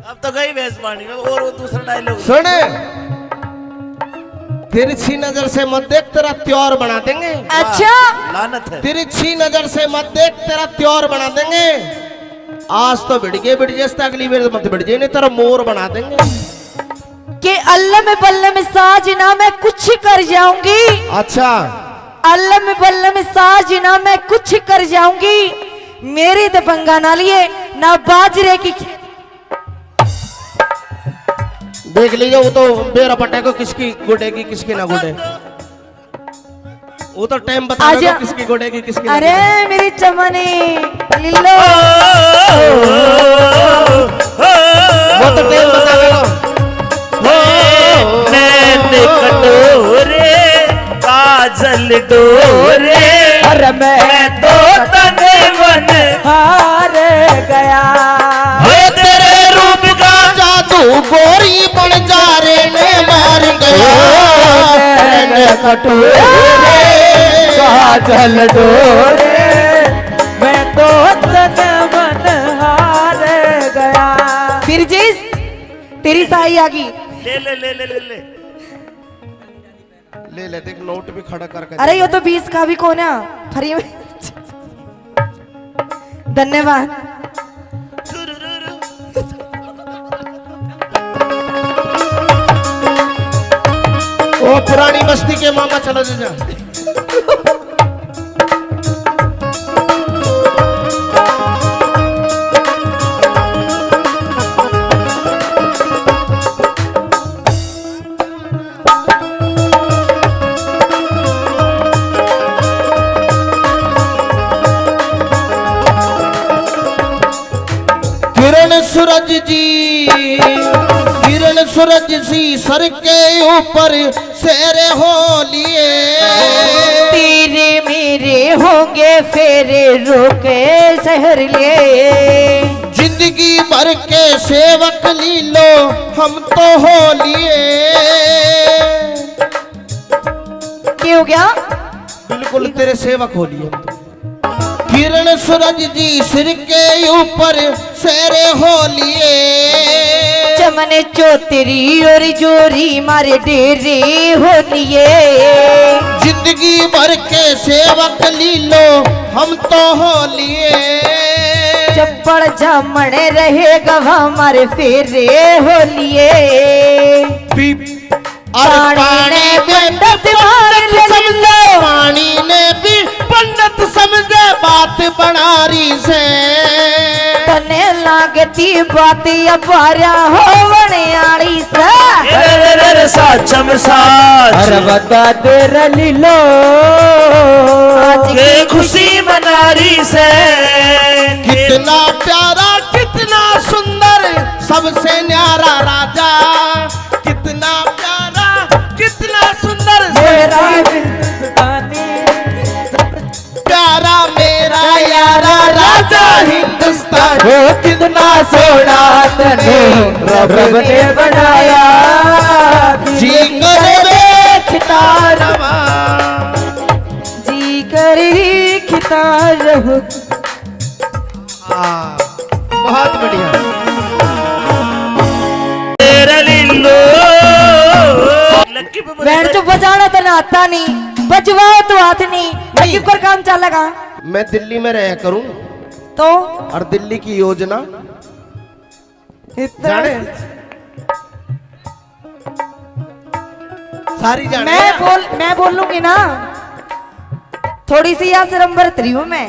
अब तो गई भैंस पानी में। और वो दूसरा डायलॉग सुन, तिरछी नजर से मत देख, तेरा त्योर बना देंगे। अच्छा लानत है। तिरछी नजर से मत देख, तेरा त्योर बना देंगे। आज तो बिड़ गए अगली बार मत बिड़ जाए, नहीं तेरा मोर बना देंगे। कि अल्लाह में बल्ले में साजना मैं कुछ कर जाऊंगी। अच्छा अल्लाह में बल्ले में साजना मैं कुछ कर जाऊंगी। मेरी तो पंगा ना लिए ना बाजरे की। देख लीजिए, वो तो बेरा पटे को किसकी गुडेगी किसकी ना गुडे, वो तो टाइम बता आजा। देगा किसकी गुडेगी किसकी ना अरे मेरी चमनी लिल्लो, वो तो टाइम बता देगा। नैन कटोरे काजल डोरे, अरे मैं तो तने मन हार गया। हे तेरे रूप का जादू गोरी बन जा रे ने मार गया। कटोरे काजल डोरे, मैं तो तन मन हार गया। फिर जिस तेरी साई आ गई। ले ले ले ले ले ले। ले ले देख नोट भी खड़ा करके। अरे ये तो 20 का भी कौन है फ्री में। धन्यवाद। ओ पुरानी बस्ती के मामा चलो जा। किरण सूरज सी सर के ऊपर सेरे हो लिए। तेरे मेरे होंगे फेरे रोके शहर ले। जिंदगी भर के सेवक लीलो हम तो हो लिए। क्या हो गया? बिल्कुल तेरे सेवक हो लिए हम तो। किरण सूरज जी सिर के ऊपर सेरे हो लिए। चमने चौतरी और जोरी मारे डेरे हो लिए। जिंदगी भर के सेवक लीलो हम तो हो लिए। चप्पड़ जामने रहे गवा मारे फेरे हो लिए। पानी पंडित समझे, पानी ने भी पंडित समझे बात बनारी से। तने लागती बात अबारा हो बनियाली से। रे साचम साच, अरे बता दे रलीलो ये खुशी मनारी से। कितना प्यारा कितना सुंदर सबसे न्यारा राजा। कितना प्यारा कितना सुंदर मेरा हिंदुस्तानी, प्यारा मेरा यारा राजा हिंदुस्तान। वो कितना सोना तने रब ने बनाया। जी कर देखता रवा। जी करी खिता रहो। बहुत बढ़िया। तेरा लिल्लो लक्की पे बैठ तो बजाना तो ना आता नहीं, बजवाओ तो हाथ नहीं। लकी पर काम चलेगा। मैं दिल्ली में रह करूं, तो और दिल्ली की योजना इतना जाने सारी जाने मैं बोल लूंगी ना, थोड़ी सी यहाँ से नंबर 3 हूँ मैं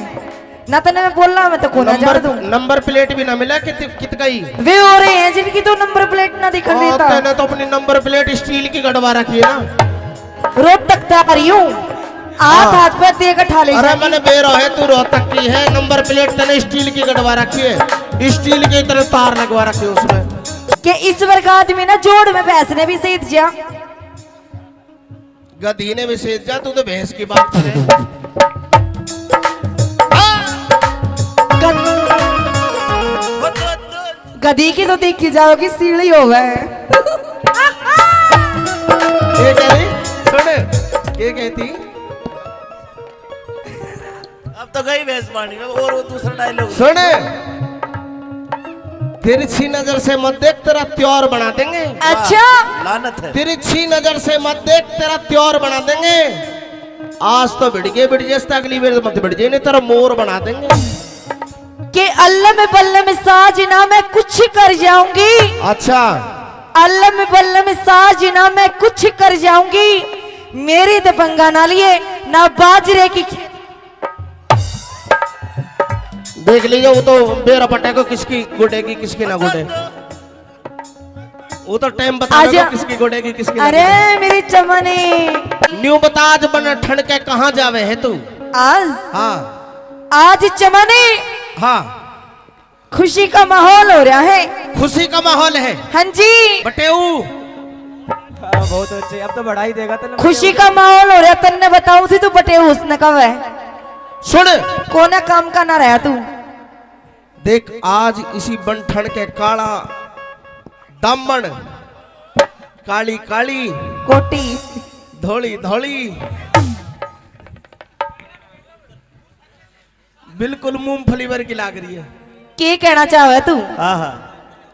ना, तो मैं बोलना मैं तो कोना जा दूं। नंबर प्लेट भी ना मिला कित गई वे हो रहे हैं जिनकी तो नंबर प्लेट ना दिखा देता। मैंने तो अपनी नंबर प्लेट स्टील की गड़वा रखी है ना, रोहतक तक आ रही हूँ, हाथ पे दे के ठाले। अरे मैंने बेरो है तू रोहतक की है, नंबर प्लेट तने स्टील की गड़वा रखी है, स्टील की तरह तार लगवा रखी है उसमें। कि इस वर्ग आदमी ना जोड़ में भैंस ने भी सही दिया, गधी ने भी सेज जा, तू तो भैंस की बात करे। गधी की तो देखी जाओगी सीढ़ी हो गए। ये कह रही सुन, ये कहती अब तो गई भैंस पानी में, और वो दूसरा डायलॉग सुन, तिरछी नजर से मत देख तेरा त्योर बना देंगे। अच्छा लानत है। तिरछी नजर से मत देख तेरा त्योर बना देंगे, आज तो बिड़ गए अगली बार मत बिड़ जाए नहीं तेरा मोर बना देंगे। कि अल्लाह में बल्ले में साजना मैं कुछ कर जाऊंगी, अच्छा अल्लाह में बल्ले में साजना मैं कुछ कर जाऊंगी, मेरी तो पंगा ना लिए ना बाजरे की। देख लीजिए वो तो बेरा पटे को किसकी गुडेगी किसकी ना गुडे, वो तो टाइम बता देगा किसकी गुडेगी किसकी ना अरे मेरी चमनी न्यू बता आज बन ठंड के कहाँ जावे है तू। आज हाँ आज चमनी हाँ खुशी का माहौल हो रहा है। खुशी का माहौल है हाँ जी बटेऊ, बहुत अच्छे, अब तो बढ़ा ही देगा तो खुशी का माहौल हो रहा, तन्ने बताऊं थी तू बटे उसने कब है सुन कोना काम का ना रहा तू। देख आज इसी बनठन के काला दामन, काली काली कोटी धोली धोली, बिल्कुल मूंगफली भर की लाग रही है। के कहना चाहे तू?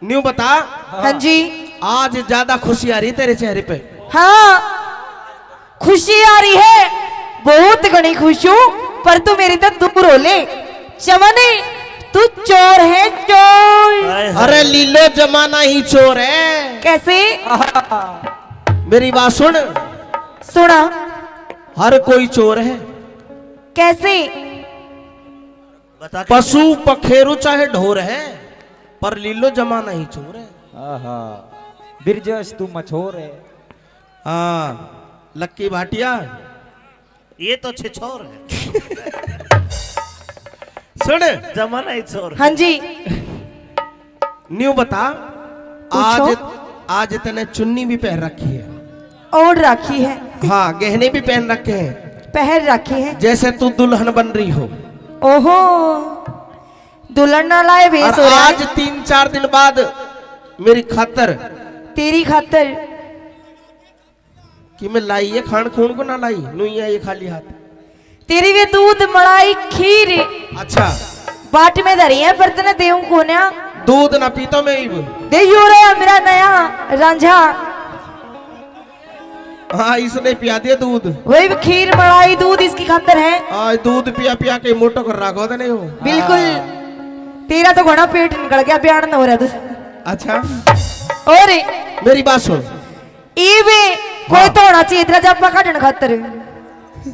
न्यू बता। हाँ जी आज ज्यादा खुशी आ रही तेरे चेहरे पे? हाँ खुशी आ रही है, बहुत घनी खुश हूँ, पर तू मेरी तो दूर हो ले। चमनी तू चोर है चोर। अरे लीलो जमाना ही चोर है। कैसे? मेरी बात सुन। सुना। हर कोई चोर है। कैसे? पशु पखेरु चाहे ढोर है, पर लीलो जमाना ही चोर है। बिरजस तू मछोर है। हाँ लक्की भाटिया ये तो छिछोर है। सुन जमाना ही चोर। हाँ जी न्यू बता। आज आज तने चुन्नी भी पहन रखी है और राखी है। हाँ गहने भी पहन रखे हैं, पहन रखी है, जैसे तू दुल्हन बन रही हो। ओहो दुल्हन ना लाए भेस हो रहा है। आज 3-4 दिन बाद मेरी खातर, तेरी खातर कि मैं लाई है खान खून को ना लाई नुइया ये खाली हाथ। तेरी वे दूध मलाई खीर अच्छा बाट में धरी है, बर्तन देऊं कोन्या दूध ना पीतो मैं दे यू रहा मेरा नया रांझा। हाँ इसने पिया दिया दूध। वही खीर मलाई दूध इसकी खातर है। आज दूध पिया पिया के मोटो कर रखो तो नहीं हो। बिल्कुल तेरा तो घोड़ा पेट निकल गया, बयान हो रहा तुझ। अच्छा और मेरी बात सुन। ईवे कोई तो होना चाहिए तेरा जब काटन खातर।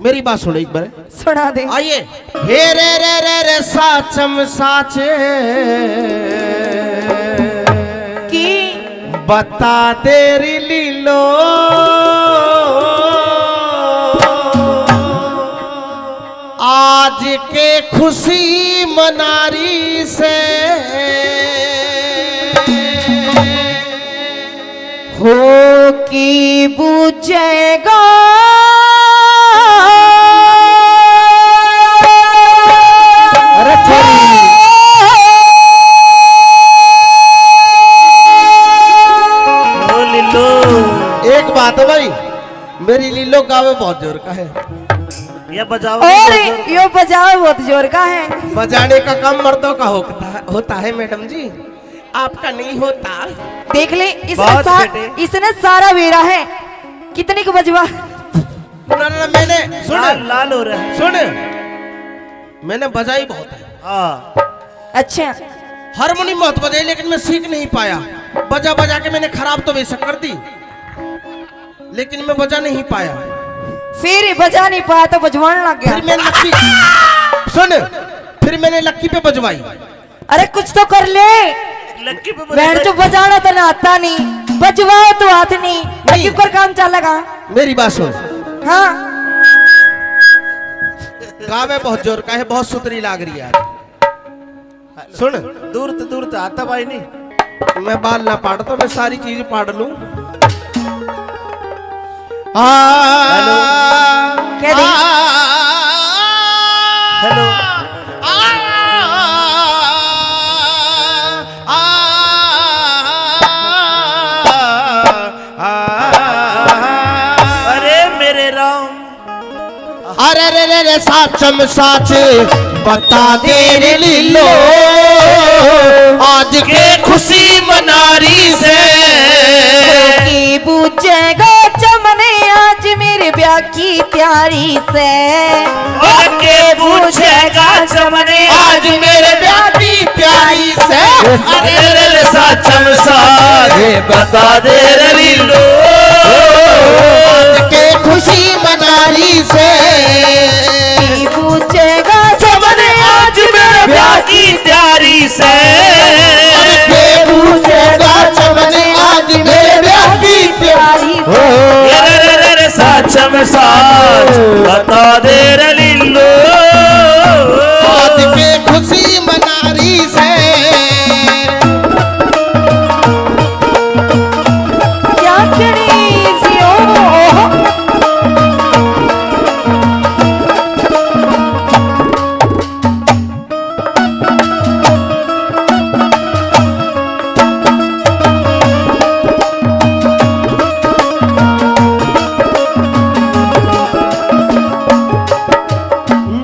मेरी बात सुन एक बार सुना दे। आइए। हे रे रे रे रे साचम साचे की बता तेरी लीलो आज के खुशी मनारी से हो की बुझेगा एक बात है भाई, मेरी लीलो गावे बहुत जोर का है। ये बजाओ और यो बजाओ बहुत जोर का है। बजाने का काम मर्दों का होता है मैडम जी, आपका नहीं होता। देख ले इसने सारा वेरा है। कितने को बजवा? ना मैंने सुन लाल हो रहा है। सुन मैंने बजाई बहुत है। अच्छा हारमोनियम बहुत बजाई लेकिन मैं सीख नहीं पाया। बजा बजा के मैंने खराब तो बेशक कर दी, लेकिन मैं बजा नहीं पाया। फिर बजा नहीं पाया तो बजवाने लग फिर गया। मैं लक्की सुन, फिर मैंने लक्की पे बजवाई। अरे कुछ तो कर ले, लक्की पे बैंड तो बजाना तो ना आता नहीं, बजवाओ तो हाथ नहीं, लक्की पर काम चलेगा। मेरी बात सुन, हाँ गावे बहुत जोर का है, बहुत सुतरी लाग रही है आज। सुन, दूर तो आता भाई नहीं। मैं बाल ना पाड़ तो मैं सारी चीज पाड़ लूं। क्या दी? हेलो अरे मेरे राम अरे रे रे रे साचम साच बता दे रे लीलो, आज के खुशी मनारी से की बूझेगा चमने आज मेरे ब्याह की तैयारी से। और के पूछेगा चमने आज मेरे ब्याह की प्यारी से। अरे रे रे साचम सागे बता दे रे लीलो, आज के खुशी मनारी से की बूझेगा चमने आज मेरे ब्याह की तैयारी से। के पूछेगा चमने आज मेरे ब्याह की तैयारी से। रे साचम साच बता दे रे लीलो, आज के खुशी मनारी से। क्या करी जियो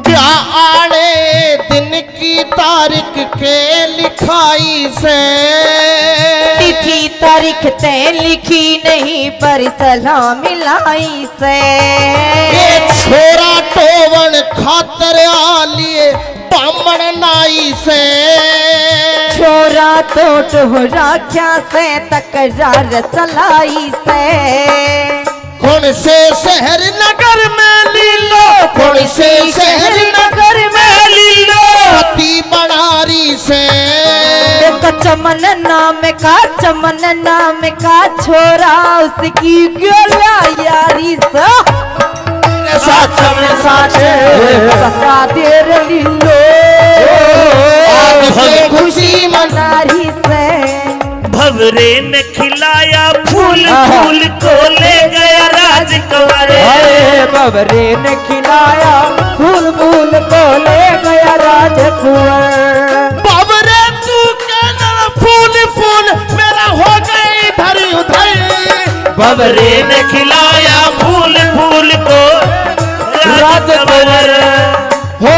ब्याह आड़े दिन की तारीख के लिखाई से तिथि तारीख तय लिखी नहीं पर सलाह मिलाई से। ये छोरा टोवन खातर आलिए बामण नाई से। छोरा तो टोहरा क्या से तकरार चलाई से। कौन से शहर नगर में लीलो, कौन से शहर नगर में लीलो, पति बनारी से। चमन नाम का छोरा उसकी गोला यारी से। साचम साच बता दे रे लीलो, आज के खुशी मनारी से। भवरे ने खिलाया फूल फूल को ले गया राजकुंवर। अरे बबरे ने खिलाया फूल फूल को ले गया राजकुंवर। बाबरे तू कहना फूल फूल मेरा हो गई धरी उधर। भवरे ने खिलाया फूल फूल को राजकुंवर। हो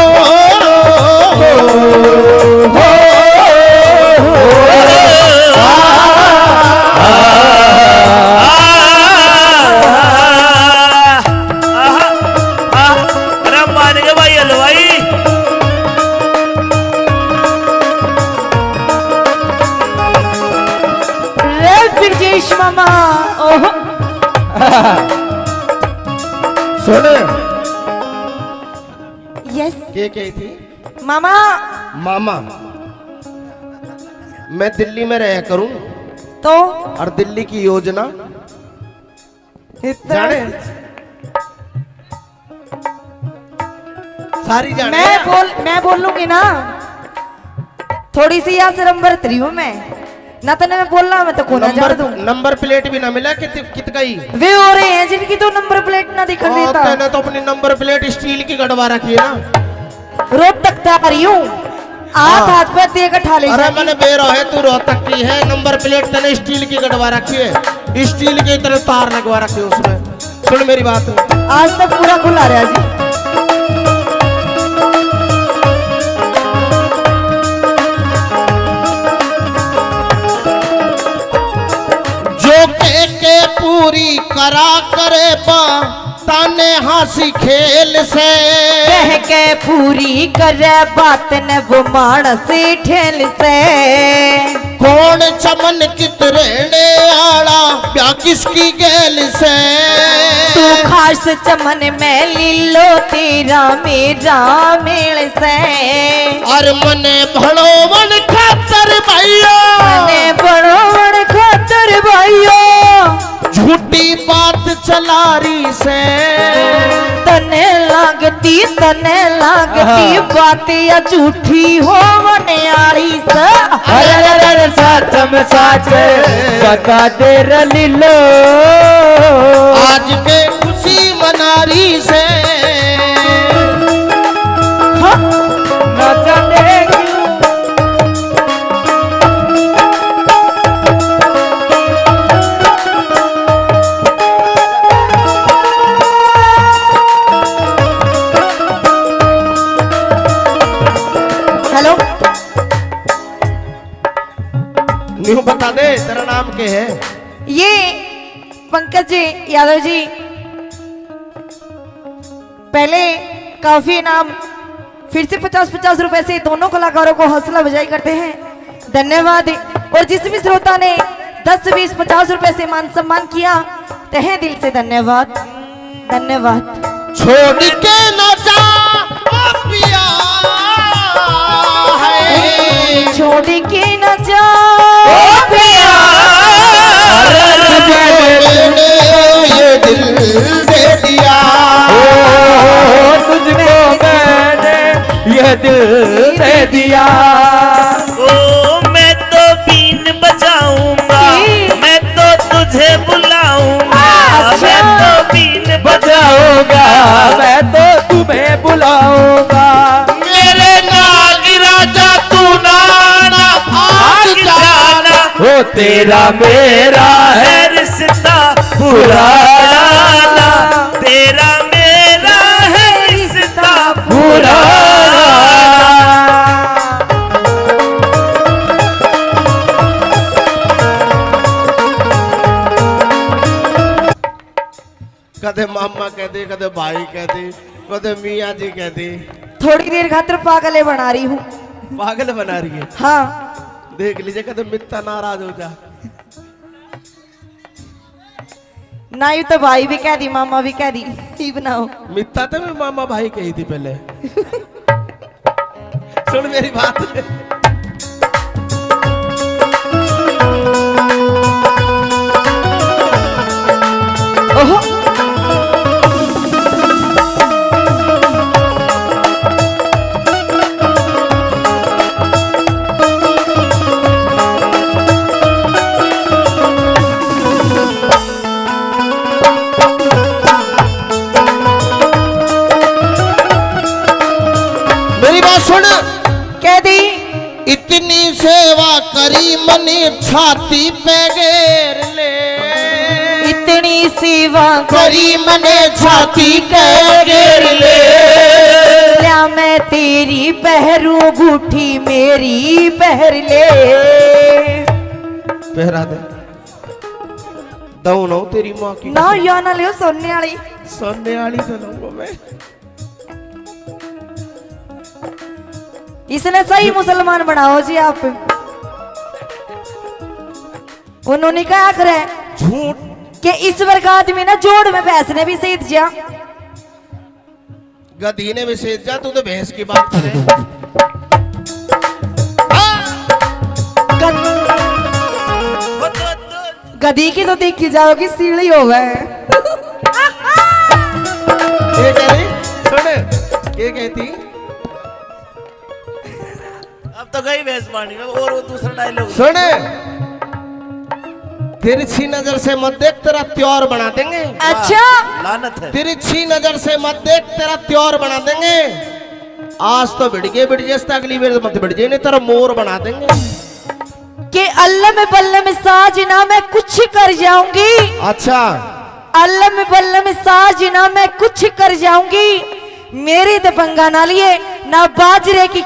अरे मान गए भाई हलवाई। रे ब्रजेश मामा ओहो सुन, यस के थी मामा। मामा, मैं दिल्ली में रहा करूं तो और दिल्ली की योजना जाने सारी जाने। मैं बोलूंगी ना, थोड़ी सी यहाँ से नंबर 3 हूँ मैं ना, तो मैं बोलना मैं तो कोना जा दूं। नंबर प्लेट भी ना मिला कित गई। वे हो रहे हैं जिनकी तो नंबर प्लेट ना दिखा देता। तैने तो अपनी नंबर प्लेट स्टील की गड़वा रखी है ना। रोज तक आ रही हूँ, हाथ पे देकर ठा ले अरे जाएगी। मैंने बेरो है, तू रोहतक की है। नंबर प्लेट तने स्टील की गड़वा रखी है, स्टील की तरह तार लगवा रखी है उसमें। सुन मेरी बात, आज तक पूरा खुला रहा जी। जो के पूरी करा करे बा ताने हंसी खेल से कह के पूरी करे बात न वो मानस ठेल से कौन चमन कित रहने आड़ा ब्याह किसकी गैल से तू खास चमन में लीलो तेरा मेरा मेल से और मने भड़ो मन खातर भाइयों मने बड़ो बड़ खातर भाइयों झूठी बात चला रही से तने लागती बात या झूठी हो मनियारी से अरे सच में सच बता दे लीलो आज के खुशी मना रही से न जाने क्यों हेलो न्यू बता दे तेरा नाम क्या है? ये पंकज जी यादव जी पहले काफी नाम फिर से 50-50 रुपए से दोनों कलाकारों को हौसला अफजाई करते हैं धन्यवाद। और जिस भी श्रोता ने 10-20-50 रुपए से मान सम्मान किया तहे दिल से धन्यवाद धन्यवाद। छोड़ के न जा ओ पिया है छोड़ के न जा मैंने ये दिल दे दिया तुझको मैंने ये दिल दे दिया ओ मैं तो बीन बजाऊंगा मैं तो तुझे बुलाऊंगा मैं तो बीन बजाऊंगा मैं तो तुम्हें बुलाऊंगा मेरे नाग राजा तू नाना भाग जाना वो तेरा मेरा है है रिश्ता पुराना तेरा मेरा है रिश्ता पुराना कदे मामा कहते कदे भाई कहते कदे मियाँ जी कहते थोड़ी देर खातिर पागले बना रही हूँ पागल बना रही है। हाँ देख लीजिए कदे मित्ता नाराज हो जा ना यू तो भाई भी कह दी मामा भी कह दी ही बनाओ मित्ता तो मैं मामा भाई कही थी पहले सुन मेरी बात ओहो मेरी बात सुन कह दी इतनी सेवा करी मनी छाती पे घेर ले इतनी सेवा करी मने छाती पे घेर ले क्या मैं तेरी पहरू बूठी मेरी पहर ले पहरा दे दऊ ना तेरी माँ की ना या ना लियो सोने वाली सोने वाली तो लूंगा मैं इसने सही मुसलमान बनाओ जी आप उन्होंने क्या करे झूठ कि ईश्वर का आदमी ना जोड़ में भैंस ने भी सीध जा गधी ने भी सेज जा तू तो भैंस की बात करे गधी की तो देखी जाओगी सीढ़ी हो गए ये कह रही सुन ये कहती अब तो गई भैंस पानी में और वो दूसरा डायलॉग सुन तिरछी नजर से मत देख तेरा त्योर बना देंगे अच्छा लानत है तिरछी नजर से मत देख तेरा त्योर बना देंगे आज तो बिड़ गए अगली बार मत बिड़ नहीं तेरा मोर बना देंगे कि अल्लाह में बल्ले में साज ना मैं कुछ कर जाऊंगी अच्छा अल्लाह में बल्ले में साज ना मैं कुछ कर जाऊंगी मेरी तो पंगा ना लिए ना बाजरे की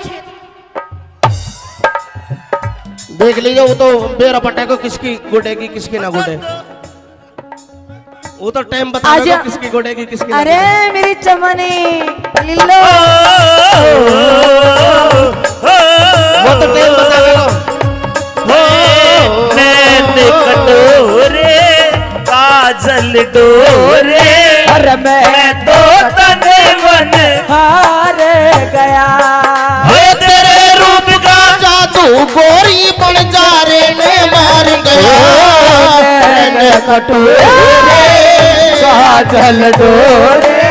देख लीजिए वो तो बेरा पट्टे को किसकी गुडेगी किसकी ना गुडे वो तो टाइम बता आजा। दो किसकी गोडेगी किसकी अरे मेरी चमनी लिल्लो वो तो टाइम बता दो कटोरे काजल डोरे अरे मैं तो तने मन हार गया। हे तेरे रूप का जादू गोरी बन जा रे ने मार गया कटोरे काजल डोरे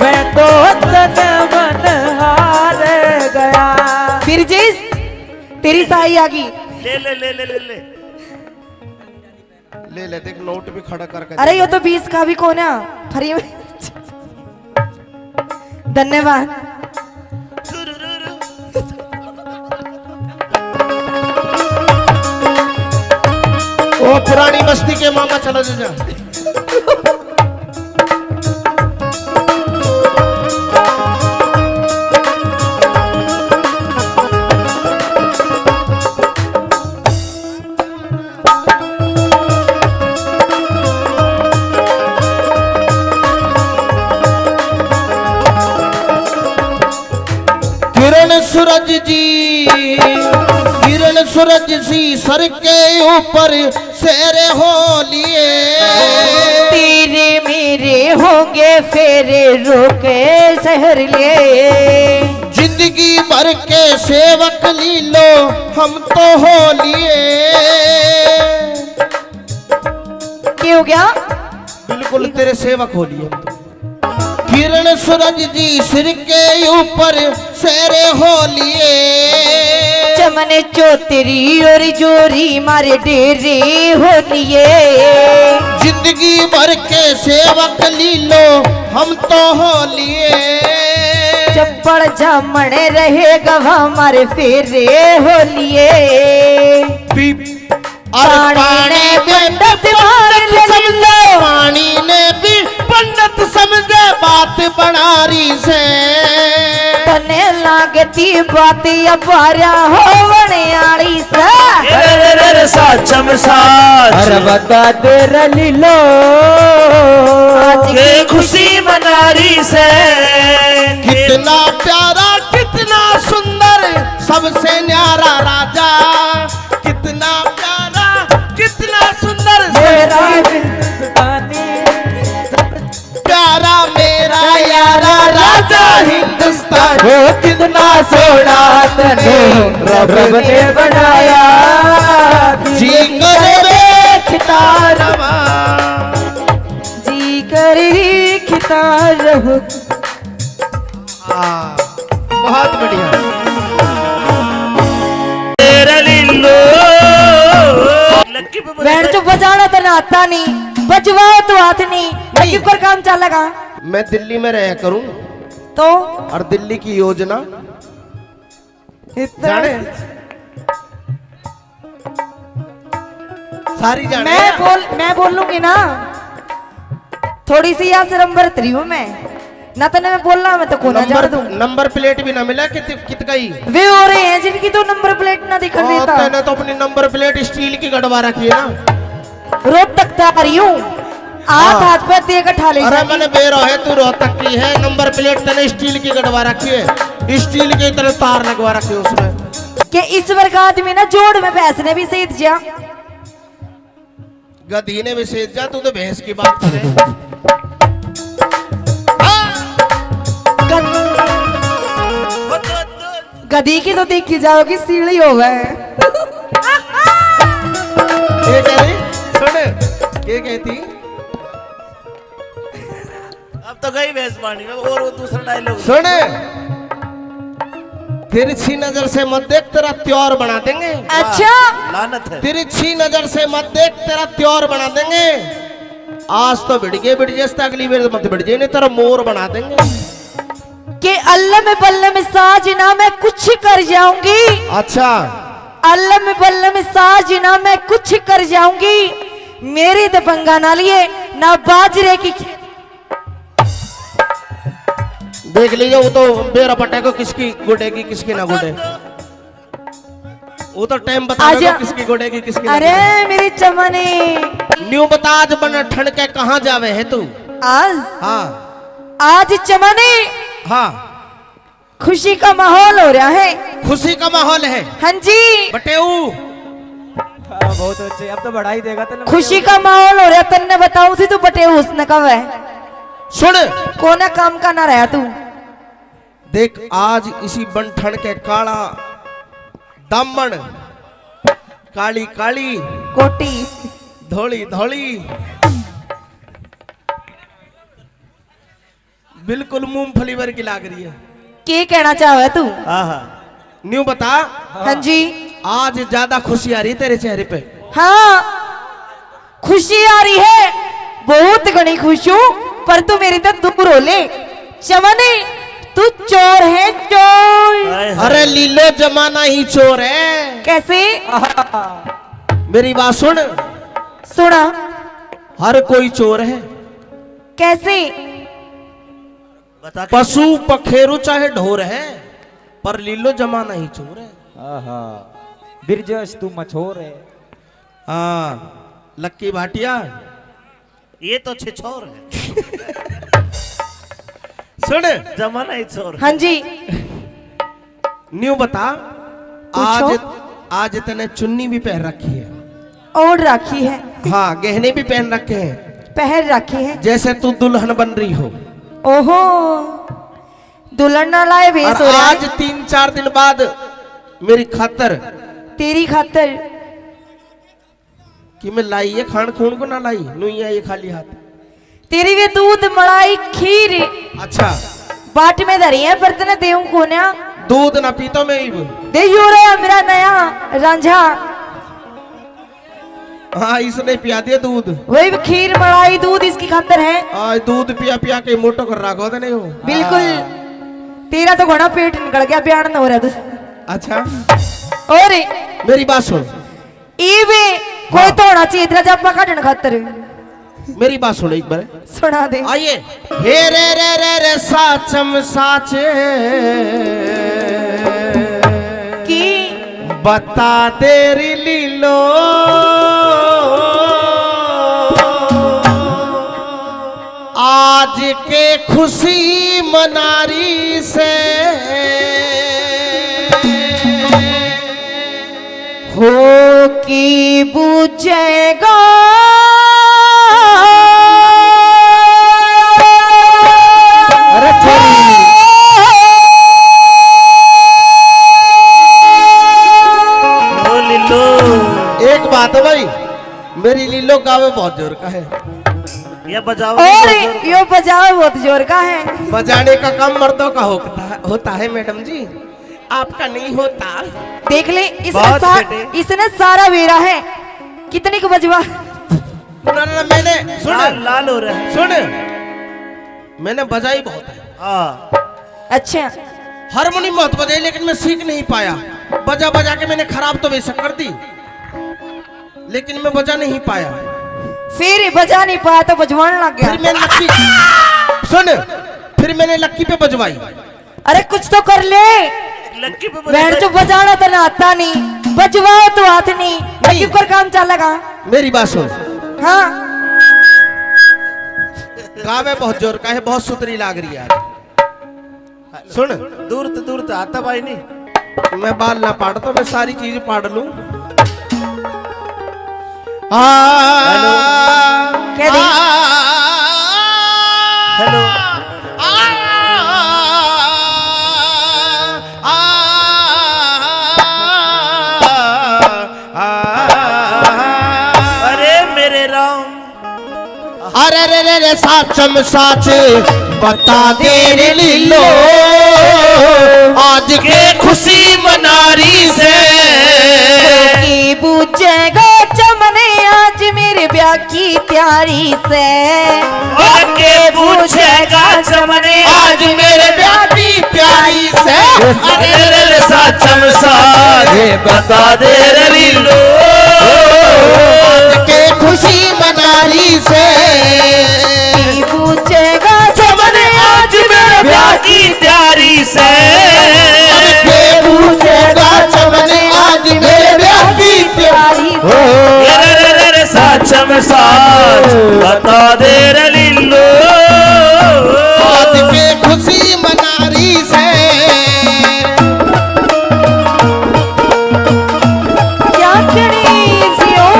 मैं तो तन मन हार गया। फिर जिस तेरी साई आ गई। ले ले ले ले ले ले ले ले देख नोट भी खड़ा करके अरे ये तो 20 का भी कोना फ्री में। धन्यवाद। वो पुरानी बस्ती के मामा चलो जा सूरज जी किरण सूरज सी सर के ऊपर सेरे हो लिए तेरे मेरे होंगे फेरे रोके शहर लिए जिंदगी भर के सेवक लीलो हम तो हो लिए। क्या हो गया? बिल्कुल तेरे सेवक हो लिए हम तो। किरण सूरज जी सिर के ऊपर सेरे हो लिए चमने चौतरी और जोरी मारे डेरे हो लिए जिंदगी भर के सेवक लीलो हम तो हो लिए। चप्पड़ जामने रहेगा हमारे फेरे हो लिए पानी पंडित समझे पानी ने भी पंडित समझे बात बनारी से तने लागती बात अपारा हो बनियाड़ी से साचम साच अरे बता दे रलीलो के खुशी मनारी से कितना प्यारा कितना सुंदर सबसे न्यारा राजा कितना प्यारा कितना सुंदर मेरा हिंदुस्तानी प्यारा मेरा यारा राजा हिंदुस्तान वो कितना सोना तने रब ने बनाया जी करे खितारवा जी कर खिता रहो। बहुत बढ़िया। बैंड तो बजाना तो ना आता नहीं बजवाओ तो हाथ नहीं लकी पर काम चलेगा। मैं दिल्ली में रहा करूं तो और दिल्ली की योजना जाने सारी जाने मैं बोल लूंगी ना थोड़ी सी यहाँ से नंबर 3 हूँ मैं ना तो मैं बोलना मैं तो कोना जाड़ दूं। नंबर प्लेट भी ना मिला कित गई वे हो रहे हैं जिनकी तो नंबर प्लेट ना दिखा देता। मैंने तो अपनी नंबर प्लेट स्टील की गड़वा रखी है ना रोड तक आ रही हूँ हाथ पे देकर ठा ले अरे मैंने बेरो है तू रोहतक की है नंबर प्लेट तेने स्टील की गड़वा रखी है स्टील की तरह तार लगवा रखी है उसमें कि इस वर्ग आदमी ना जोड़ में भैंस ने भी सेध जा गधी ने भी सेध जा तू तो भैंस की बात करे। गधी की तो देखी जाओगी सीढ़ी हो गए। ये कह रही सुन ये कहती अब तो गई भैंस पानी में और वो दूसरा डायलॉग सुन तिरछी नजर से मत देख तेरा त्योर बना देंगे। अच्छा लानत है तिरछी नजर से मत देख तेरा त्योर बना देंगे। आज तो बिड़ गए अगली बार मत बिड़ जाए नहीं तेरा मोर बना देंगे। कि अल्लाह में बल्ला में साजना मैं कुछ कर जाऊंगी। अच्छा अल्लाह में बल्ला में साजना मैं कुछ कर जाऊंगी मेरी तो पंगा ना लिए ना बाजरे की। देख लीजिए वो तो बेरा पटे को किसकी गुडेगी किसकी ना गुडे। वो तो टाइम बता आज- दो किसकी गोड़ेगी किसकी अरे मेरी चमने, न्यू बता आज बन ठंड के कहाँ जावे है तू? आज हाँ आज चमने हाँ खुशी का माहौल हो रहा है। खुशी का माहौल है हाँ जी, बटेऊ। बहुत अच्छे, अब तो बढ़ाई देगा तो खुशी का माहौल हो रहा। तन्ने बताऊं थी तू बटे उसने कब है सुन कोना काम का ना रहा तू। देख आज इसी बन ठंड के काला दामन, काली काली, कोटी धोली धोली, बिल्कुल मूंगफली वर्गी लाग रही है। के कहना चाहे तू? न्यू बता हाँ जी, आज ज्यादा खुशी आ रही है तेरे चेहरे पे? हाँ खुशी आ रही है, बहुत घनी खुश हूँ, पर तू मेरी तो दूर हो ले। चमने तू चोर है चोर। अरे लीलो जमाना ही चोर है। कैसे? मेरी बात सुन, सुना हर कोई चोर है। कैसे? बता के पशु पखेरु चाहे ढोर है, पर लीलो जमाना ही चोर है। बिरजस तू मछोर है। हाँ लक्की भाटिया ये तो छिछोर है, सुन जमाना ही छोर। हाँ जी, न्यू बता पूछो। आज आज तने चुन्नी भी पहन रखी है? ओढ़ रखी है, हाँ गहने भी पहन रखे हैं, पहन रखी है। जैसे तू दुल्हन बन रही हो। ओहो, दुल्हन ना लाए भेस और हो रहा आज है 3-4 दिन बाद मेरी खातर तेरी खातर। कि मैं लाई है खान खून को ना लाई नुइया ये खाली हाथ। तेरी वे दूध मलाई खीर अच्छा बाट में धरी है, पर तने देऊ कोन्या दूध ना पीतो मैं इब। दे यो रे मेरा नया रांझा, हाँ इसने पिया दिया दूध। वही भी खीर मलाई दूध इसकी खातर है। आज दूध पिया पिया के मोटो कर रखो तो नहीं हो। बिल्कुल, तेरा तो घोड़ा पेट निकल गया, बयान न हो रहा तुझ। अच्छा और मेरी बात सुन, इवे कोई तो होना चाहिए तेरा जब काटने खातर। मेरी बात सुन एक बार सुना दे। आइए। हे रे साचम साचे की बता तेरी लीलो, आज के खुशी मनारी से हो की बुझेगा अरे ओ लीलो, एक बात है भाई, मेरी लीलो गावे बहुत जोर का है। ये बजाओ और यो बजाओ बहुत जोर का है। बजाने का काम मर्दों का होता है मैडम जी, आपका नहीं होता। देख ले बहुत बेटे। इसने सारा वेरा है। कितनी को बजवा? ना, मैंने सुन लाल लाल हो रहा है। सुन मैंने बजाई बहुत है, हाँ अच्छा, हारमोनियम बहुत बजाई, लेकिन मैं सीख नहीं पाया। बजा बजा के मैंने खराब तो बेशक कर दी, लेकिन मैं बजा नहीं पाया। फिर बजा नहीं पाया तो बजवाने लग फिर गया। मैं लक्की सुन, फिर मैंने लक्की पे बजवाई। अरे कुछ तो कर ले, लक्की पे बैठ जो बजाना तो ना आता नहीं, बजवाओ तो हाथ नहीं, लकी पर काम चलेगा। मेरी बात सुन, हाँ गावे बहुत जोर का है, बहुत सुथरी लाग रही है आज। सुन दूर तो आता भाई नहीं। मैं बाल ना पाड़ तो मैं सारी चीज पाड़ लूं। क्या दी? हेलो अरे मेरे राम, अरे रे साचम साच बता दे रे लीलो, आज के खुशी मनारी से की बुझेगा चमने आज मेरे ब्याह की तैयारी से। और के पूछेगा चमने आज मेरे ब्याह की प्यारी से। अरे रे साचम साजे बता दे रे लीलो, आज के खुशी मनारी से की बुझेगा चमने आज मेरे ब्याह की तैयारी से। के पूछेगा चमने आज मेरे साच बता दे रे लिल्लो आज के खुशी मनारी से क्या करी जियो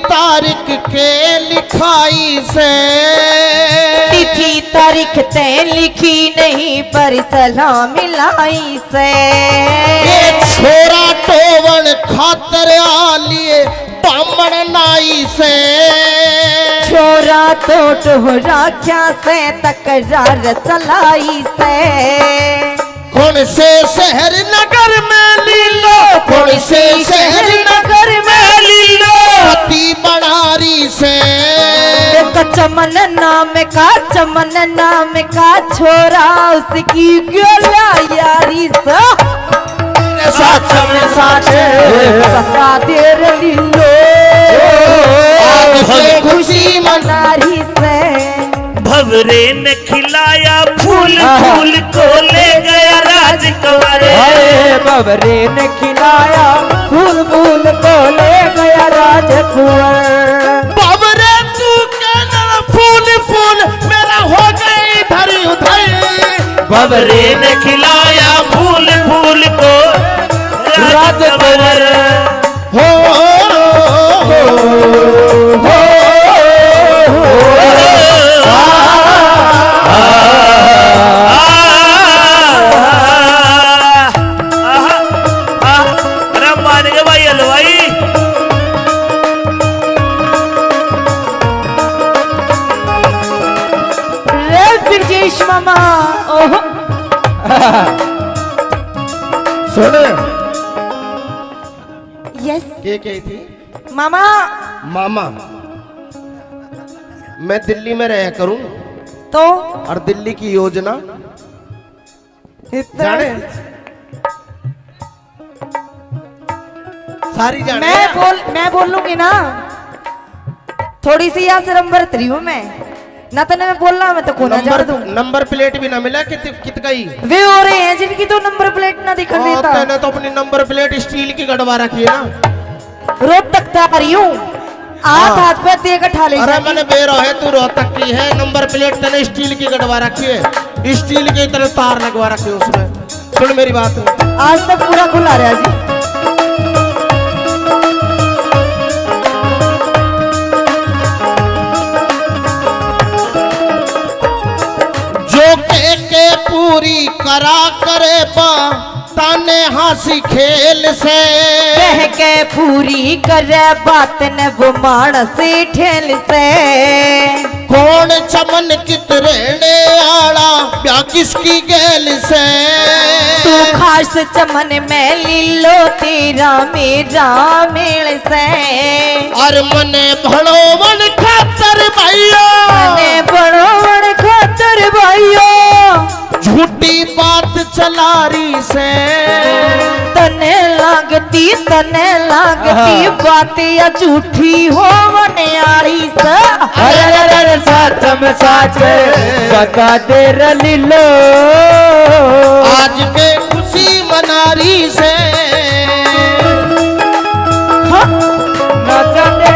तारीख के लिखाई से तिथि तारीख तय लिखी नहीं पर सलाह मिलाई से ये छोरा टोवन खातर आलिए बामण नाई से छोरा तो टोहरा क्या से तकरार चलाई से कौन से शहर नगर में लीलो कौन से शहर नगर में लीलो पति बनारी से चमन नाम का छोरा उसकी गोला यारी सा साच में साच बता दे रे लिल्लो आज के खुशी मनारी से भवरे ने खिलाया फूल फूल को ले गया राजकुंवर बबरे ने खिलाया फूल फूल को ले गया राजकुंवर बाबरे तू कहना फूल फूल मेरा हो गई इधर उधर भवरे ने खिलाया फूल फूल को राजकुंवर हो मामा ओहो सुन यस ये कही थी मामा मामा मैं दिल्ली में रहा करूं तो और दिल्ली की योजना इतना जाने सारी जाने मैं बोल लूंगी ना थोड़ी सी यहाँ से नंबर 3 हूँ मैं ना तो मैं बोल रहा मैं तो कोना जा दूं नंबर प्लेट भी ना मिला कित गई वे हो रहे हैं जिनकी तो नंबर प्लेट ना दिखा देता तूने तो अपनी नंबर प्लेट स्टील की गड़वा रखी है ना रोहतक तक आ रही हूँ हाथ पे दे के ठा ले अरे मैंने बेरो है तू रोहतक की है नंबर प्लेट तने स्टील की गड़वा रखी है स्टील के तरह तार लगवा रखी है उसमें सुन मेरी बात आज तक पूरा खुला रहा जी के पूरी करा करे बा ताने हंसी खेल से कह के पूरी करे बात न वो मानस ठेल से कौन चमन कित रहने आड़ा प्या किसकी गेल से तू खास चमन में लीलो तेरा मेरा मेल से और मने भड़ोवन खातर भाइयों मने भड़ोवन खातर भाइयों झूठी बात चला रही से तने लागती बात या झूठी हो मनियारी से अरे सच में सच बता दे रे लिल्लो आज के खुशी मनारी से न जाने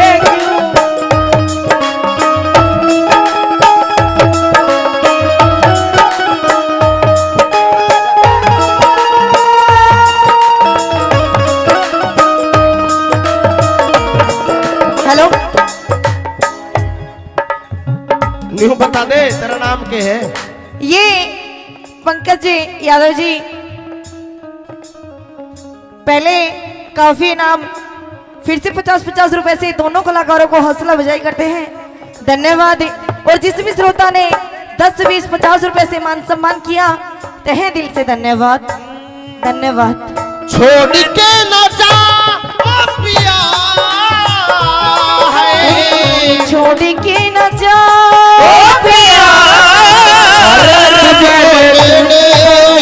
हेलो न्यू बता दे तेरा नाम क्या है ये पंकज जी यादव जी पहले काफी नाम फिर से 50-50 रुपए से दोनों कलाकारों को हौसला अफजाई करते हैं धन्यवाद और जिस भी श्रोता ने 10-20-50 रुपए से मान सम्मान किया तहे दिल से धन्यवाद धन्यवाद छोड़ के न जा पिया है छोड़ के न जाओ पिया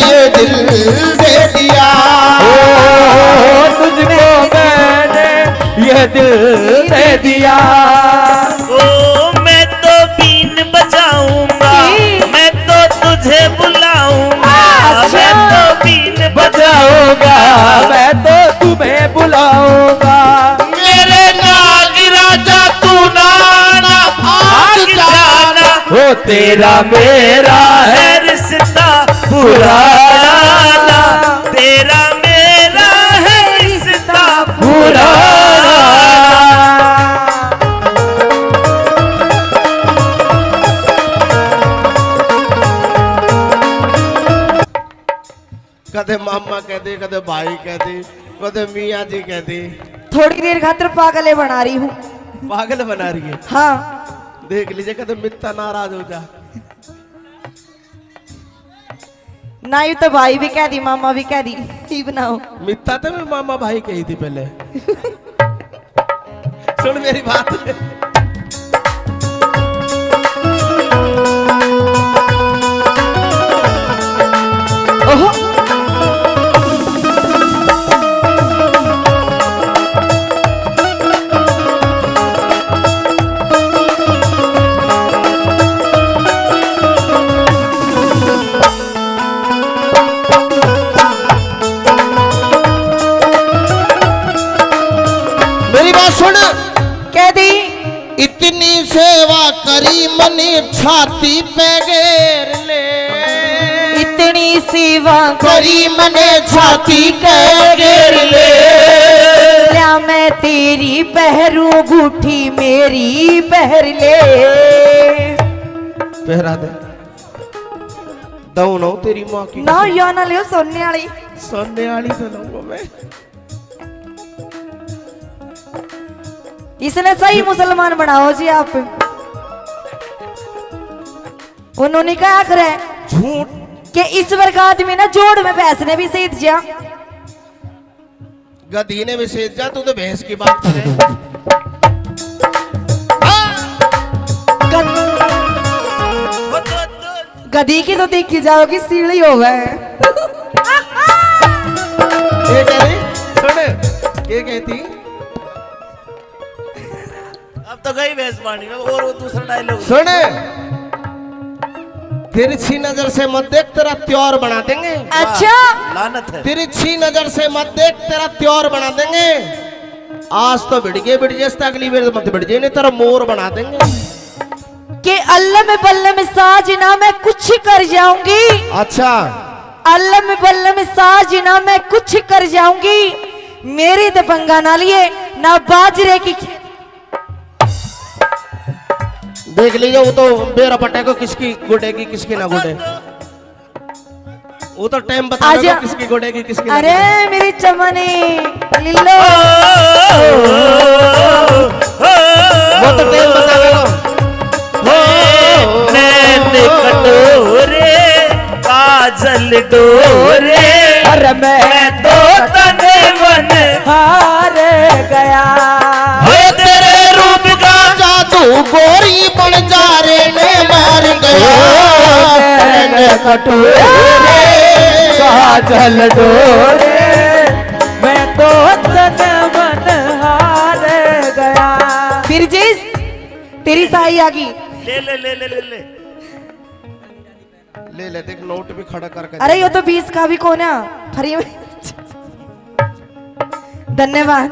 ये दिल दे दिया तेरा मेरा है है रिश्ता पुराना, तेरा मेरा है रिश्ता पुराना। कदे मामा कहते, कदे भाई कहते, कदे मियाँ जी कहते। थोड़ी देर खातिर पागले बना रही हूँ। पागल बना रही है। हाँ देख लीजिए कदे मित्ता नाराज हो जा। ना यू तो भाई भी कह दी मामा भी कह दी, ही बनाओ। मित्ता तो मैं मामा भाई कही थी पहले। सुन मेरी बात। ओहो मेरी बात सुन। कह दी इतनी सेवा करी मने छाती पे घेर ले। इतनी सेवा करी मने छाती पे घेर ले। क्या मैं तेरी पहरू गुठी मेरी पहर ले। पहरा दे दऊ ना तेरी माँ की ना या ना लियो सोने वाली। सोने वाली तो लूंगा मैं। इसने सही मुसलमान बनाओ जी आप। उन्होंने कहा करे झूठ कि इस वर्ग आदमी ना जोड़ में भैंस ने भी सही दिया। गधी ने भी सेज जा, तू तो भैंस की बात करे। गधी की तो देखी जाओगी सीढ़ी हो गए। ये कह रही सुन, ये कहती अब तो गई भैंस पानी में। और वो दूसरा डायलॉग सुन, तिरछी नजर से मत देख, तेरा त्योहार बना देंगे। अच्छा लानत है। तिरछी नजर से मत देख, तेरा त्योहार बना देंगे। आज तो बिड़ गए अगली बार मत बिड़ जाए, नहीं तेरा मोर बना देंगे। कि अल्लाह में बल्ला में साजना मैं कुछ कर जाऊंगी। अच्छा अल्लाह में बल्ला में साजना मैं कुछ कर जाऊंगी। मेरी दबंगा ना लिए ना बाजरे की। देख लीजिए, वो तो बेरा पटे को किसकी गुडेगी किसकी ना गुडे। वो तो टाइम बता आजा। देगा किसकी गुडेगी किसकी ना अरे गुडे। मेरी चमनी लिल्लो। वो तो टाइम बता देगा। नैन कटोरे काजल डोरे, अरे मैं तो तने मन हार गया। हे तेरे रूप का जादू गोरी बन जा रे ने मार गया। कटोरे काजल डोरे, मैं तो तन मन हार गया। फिर जिस तेरी साई आ गई। ले ले ले ले ले ले। ले ले देख, नोट भी खड़ा करके। अरे ये तो 20 का भी कौन है फ्री में। धन्यवाद।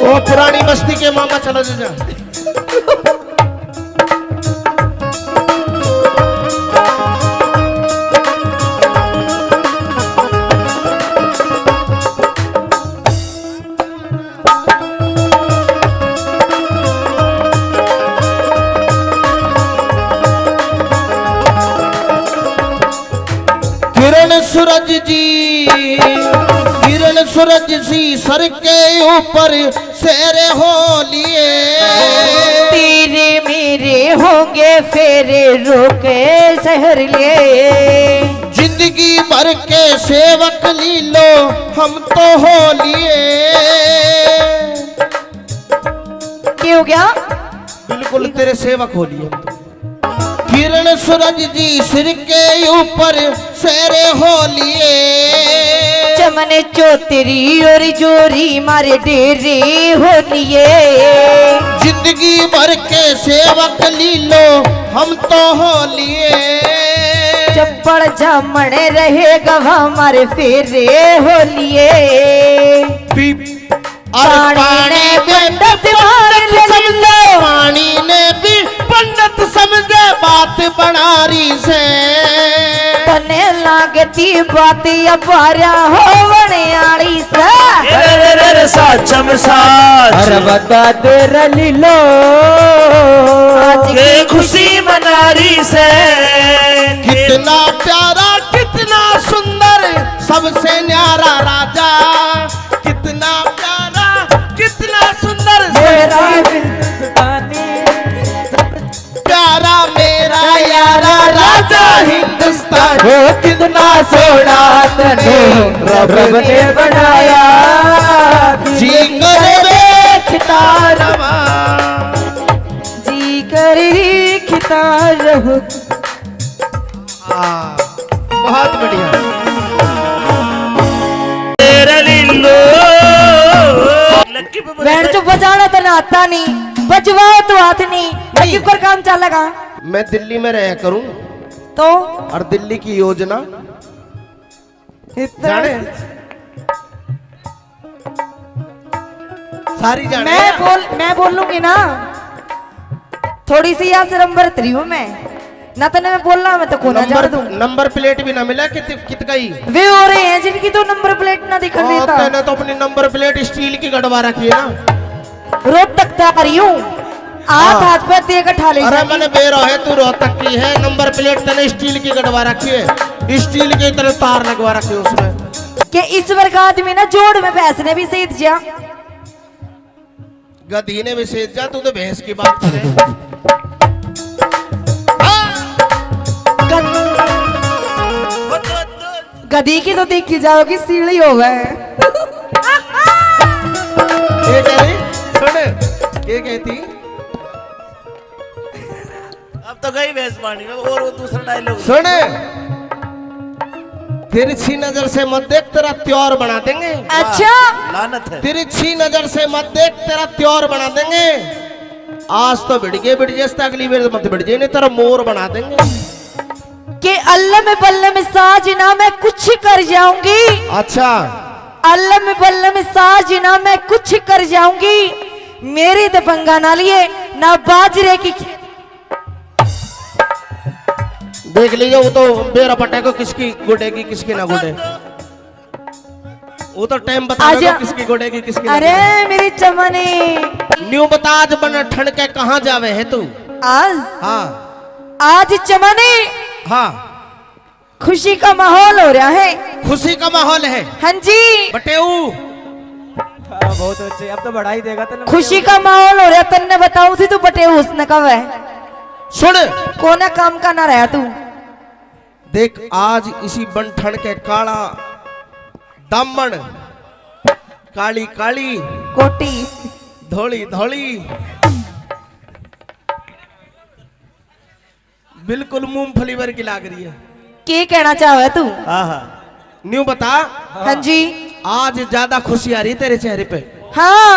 वो पुरानी बस्ती के मामा चलो जा। किरण सूरज जी, किरण सूरज सी सर के ऊपर शेरे हो लिए। तेरे मेरे होंगे फेरे रोके शहर लिए। जिंदगी भर के सेवक लीलो हम तो हो लिए। क्या हो गया? बिल्कुल तेरे सेवक हो लिए हम तो। किरण सूरज जी सिर के ऊपर शेरे हो लिए। चमन चौतरी और जोरी मारे डेरे हो लिए। जिंदगी भर के सेवक लीलो हम तो हो लिए। चप्पड़ जामण रहे गवा मारे फेरे हो लिए। और पानी पंडित समझे, पानी ने भी पंडित समझे बात बनारी से। तने लागती बाती अपारा हो बनियारी से। साचम साच अरे बता दे लीलो आज के खुशी मनारी से। कितना प्यारा कितना सुंदर सबसे न्यारा राजा, कितना प्यारा कितना सुंदर मेरा हिंदुस्तानी प्यारा मेरा यारा राजा हिंदुस्तान। वो कितना सोना तने रब ने बनाया, जी करे देखता रवा। जी कर खिता रहो। बहुत बढ़िया। तेरा लीलो लक्की पे बैंड जो बजाना तो ना आता नहीं, बजवाओ तो हाथ नहीं, लकी पर काम चलेगा मैं दिल्ली में रहा करूं तो और दिल्ली की योजना इतना जाने सारी जाने। मैं बोलूंगी ना, थोड़ी सी यहाँ से नंबर 3 हूँ मैं ना, तो मैं बोलना मैं तो खोना जान दूं। नंबर प्लेट भी ना मिला कित गई। वे हो रहे हैं जिनकी तो नंबर प्लेट ना दिखा देता। मैंने तो अपनी नंबर प्लेट स्टील की गड़वा रखी है ना। रोड तक आ रही हूँ, हाथ पे देकर ठा ले अरे जाएगी। मैंने बेरो है तू रोहतक की है, नंबर प्लेट तेने स्टील की गड़वा रखी है, स्टील की तरह तार लगवा रखी है उसमें। कि इस वर्ग आदमी ना जोड़ में भैंस ने भी सीध जा, गधी ने भी सेज जा, तू तो भैंस की बात करे। गधी की तो देखी जाओगी सीढ़ी हो गए। ये कह रही सुन, ये कहती अब तो गई भैंस पानी में। और वो दूसरा डायलॉग सुन, तिरछी नजर से मत देख तेरा त्योर बना देंगे। अच्छा लानत है। तिरछी नजर से मत देख तेरा त्योर बना देंगे। आज तो बिड़ गए अगली बार मत बिड़ जाए, नहीं तेरा मोर बना देंगे। कि अल्लाह में बल्ला में साजना मैं कुछ कर जाऊंगी। अच्छा अल्लाह में बल्ला में साजना मैं कुछ कर जाऊंगी। मेरी दबंगा ना लिए ना बाजरे की। देख लीजिए, वो तो बेरा पटे को किसकी गुडेगी किसकी ना गुडे, वो तो टाइम बता आजा। देगा किसकी गुडेगी किसकी ना अरे मेरी चमने गुडेगी। न्यू बता आज बन ठंड के कहाँ जावे है तू। आज हाँ चमने हाँ खुशी का माहौल हो रहा है। खुशी का माहौल है हाँ जी, बटेऊ। बहुत अच्छे, अब तो बढ़ाई देगा तो खुशी का माहौल हो रहा। तन्ने बताऊ थी तू बटे उसने कब है सुन कोना काम का ना रहा तू। देख आज इसी बन ठंड के काला दामन, काली काली कोटी धोली धोली, बिल्कुल मूंगफली वर्गी लाग रही है। के कहना चाहे तू। न्यू बता हाँ जी, आज ज्यादा खुशी आ रही है तेरे चेहरे पे। हाँ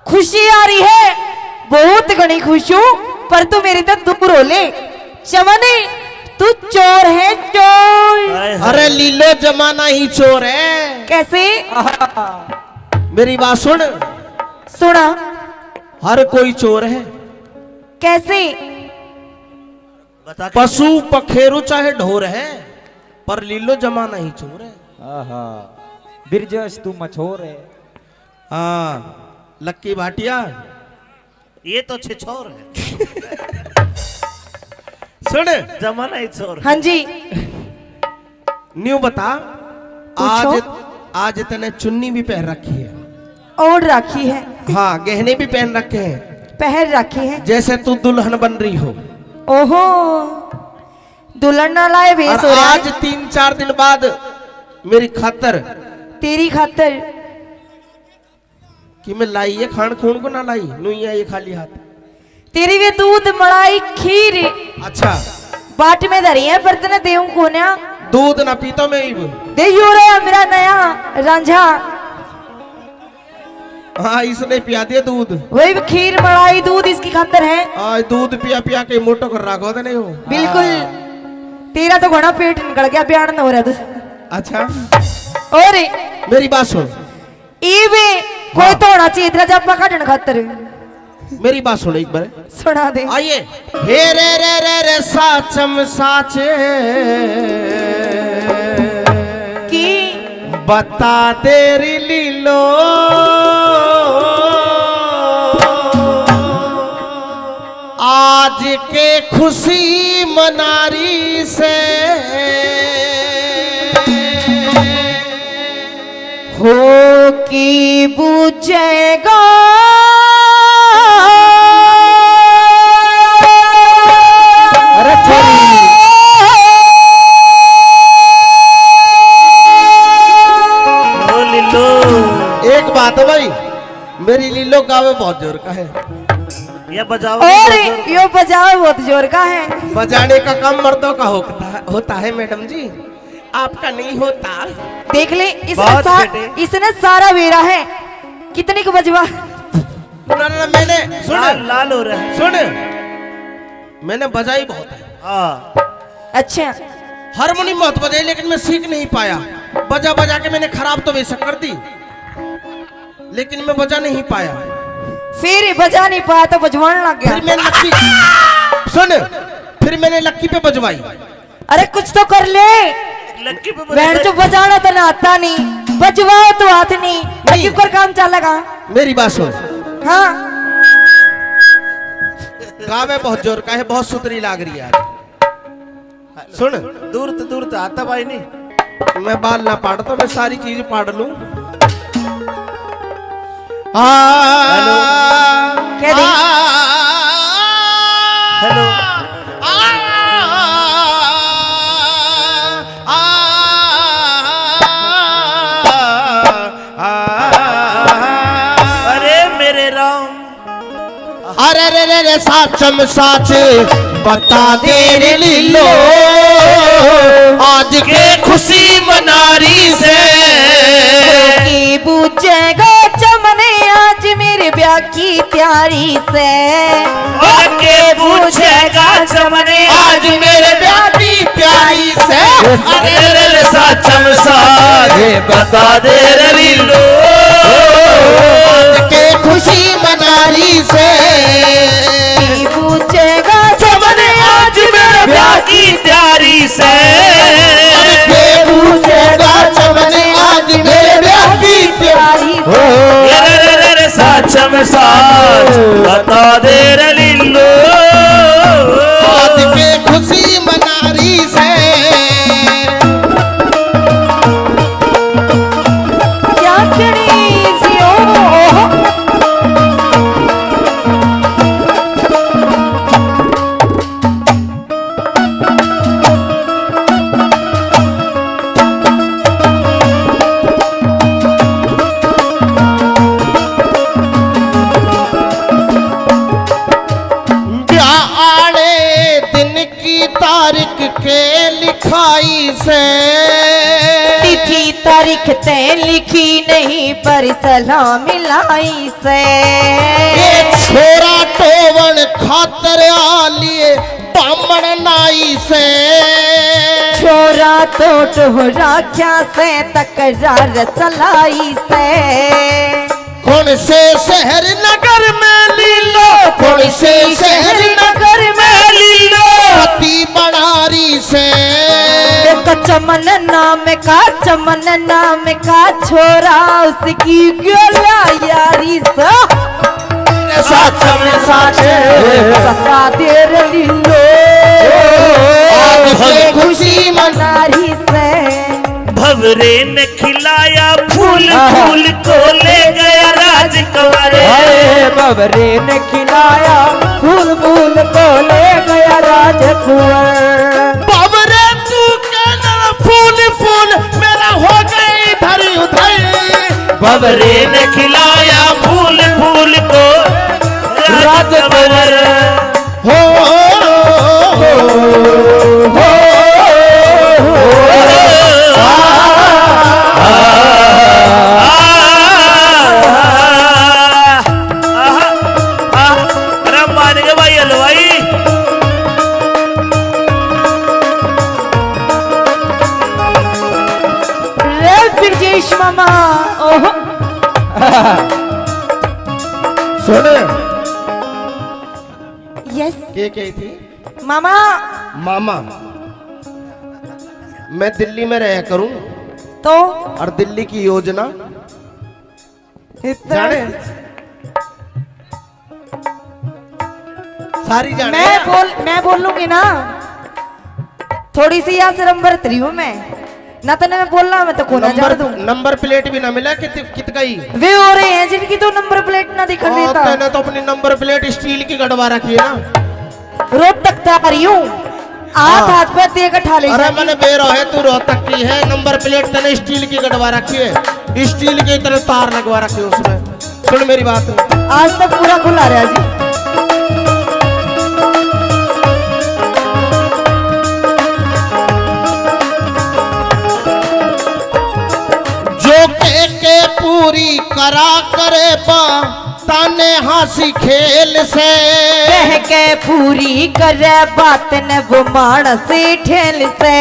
खुशी आ रही है, बहुत घनी खुश हूँ, पर तू मेरी तो दूर हो ले। चमने तू चोर है चोर। अरे लीलो जमाना ही चोर है। कैसे मेरी बात सुन, सुना हर कोई चोर है। कैसे बता के। पशु पखेरु चाहे ढोर है, पर लीलो जमाना ही चोर है। बिरजस तू मछोर है। हाँ लक्की भाटिया ये तो छिछोर है। सुन जमाना ही छोर। हाँ जी न्यू बता पूछो। आज आज तने चुन्नी भी पहन रखी है। ओढ़ रखी है, हाँ गहने भी पहन रखे हैं, पहन रखी है। जैसे तू दुल्हन बन रही हो। ओहो दुल्हन ना लाए भेस और हो रहा आज है 3-4 दिन बाद मेरी खातर तेरी खातर। कि मैं लाई है खान खून को ना लाई नुइया ये खाली हाथ। तेरी वे दूध मलाई खीर अच्छा बाट में धरी है, पर तने देऊ कोन्या दूध ना पीता मैं ही। दे यो रे मेरा नया रांझा। हाँ इसने पिया दिया दूध। वही खीर मलाई दूध इसकी खातर है। आज दूध पिया पिया के मोटो कर रखो तो नहीं हो। बिल्कुल तेरा तो घोड़ा पेट निकल गया, बयान न हो रहा तू। अच्छा और मेरी बात सुन, ई भी कोई तो होना चाहिए तेरा जब काटने खातर। मेरी बात सुनो एक बार, सुना दे। आइए। हे रे साचम साचे की बता तेरी लीलो, आज के खुशी मनारी से हो की बुझेगा अरे छोरी ओ लीलो, एक बात है भाई, मेरी लीलो गावे बहुत जोर का है, ये बजाओ और यो बजाओ बहुत जोर का है। बजाने का काम मर्दों का होता है मैडम जी, आपका नहीं होता। देख ले बहुत बेटे। इसने सारा वेरा है। कितने को बजवा? ना मैंने लाल लाल हो रहा है। सुन, मैंने बजाई बहुत है, हाँ अच्छा हारमोनियम बहुत बजाई, लेकिन मैं सीख नहीं पाया। बजा बजा के मैंने खराब तो बेशक कर दी, लेकिन मैं बजा नहीं पाया। फिर बजा नहीं पाया तो बजवाने लग फिर गया। मैं लक्की सुन, फिर मैंने लक्की पे बजवाई। अरे कुछ तो कर ले। लक्की पे बैंड जो बजाना तो ना आता नहीं, बजवाओ तो हाथ नहीं, लक्की पर काम चलेगा। मेरी बात सुन, हाँ गावे बहुत जोर का है, बहुत सुतरी लाग रही है आज। सुन, दूर तो आता भाई नहीं। मैं बाल ना पाड़ता, मैं सारी चीज पाड़ लूं। क्या दी? हेलो, अरे मेरे राम, अरे रे साचम साच बता दे रे लीलो, आज के खुशी मनारी से की बुझेगा चमने आज मेरे ब्याह की तैयारी से। के पूछेगा चमने आज मेरे ब्याह की प्यारी से। अरे रे साचम साजे बता दे रे लीलो, आज के खुशी मनारी से की बुझेगा चमने आज मेरे ब्याह की तैयारी से। के पूछेगा चमने आज मेरे ब्याह की प्यारी से। रे साचम साच बता दे रे लीलो, आज के खुशी मनारी से क्या करी जियो के लिखाई से तिथि तारीख तय लिखी नहीं पर सलाम मिलाई से। ये छोरा टोवन खातर आलिए बामण नाई से छोरा तो टोहरा क्या से तकरार चलाई से। कौन से शहर नगर में लीलो, कौन से शहर नगर में लीलो पति बनारी से। चमन नाम का छोरा उसकी गोला यारी सा साचम साच बता दे रे लीलो, आज खुशी मनारी से। भवरे ने खिलाया फूल फूल को ले गया राजकुमार। अरे बबरे ने खिलाया फूल फूल को ले गया राजकुंवर। बाबरे तू कहना फूल फूल मेरा हो गई इधर उधर। भवरे ने खिलाया फूल फूल को राजकुंवर। हो अरे मान गए भाई हलवाई। रे ब्रजेश मामा ओहो सुन यस के कही थी मामा। मामा मैं दिल्ली में रह करूं तो और दिल्ली की योजना इतना जाने सारी जाने मैं बोल लूंगी ना। थोड़ी सी यहाँ से नंबर 3 हूँ मैं ना, तो मैं बोलना मैं तो कोना जा दूं। नंबर प्लेट भी ना मिला कित गई वे हो रहे हैं जिनकी तो नंबर प्लेट ना दिखा देता। मैंने तो अपनी नंबर प्लेट स्टील की गड़वा रखी है ना। रोहतक तक आ रही हूँ, हाथ पे दे के ठाले। अरे मैंने बेरो है तू रोहतक की है, नंबर प्लेट तने स्टील की गड़वा रखी है, स्टील के तरह तार लगवा रखी है उसमें। सुन मेरी बात, आज तक पूरा खुला रहा जी। जो के पूरी करा करे बा ताने हंसी खेल से, कह के पूरी करे बात न वो मानस ठेल से।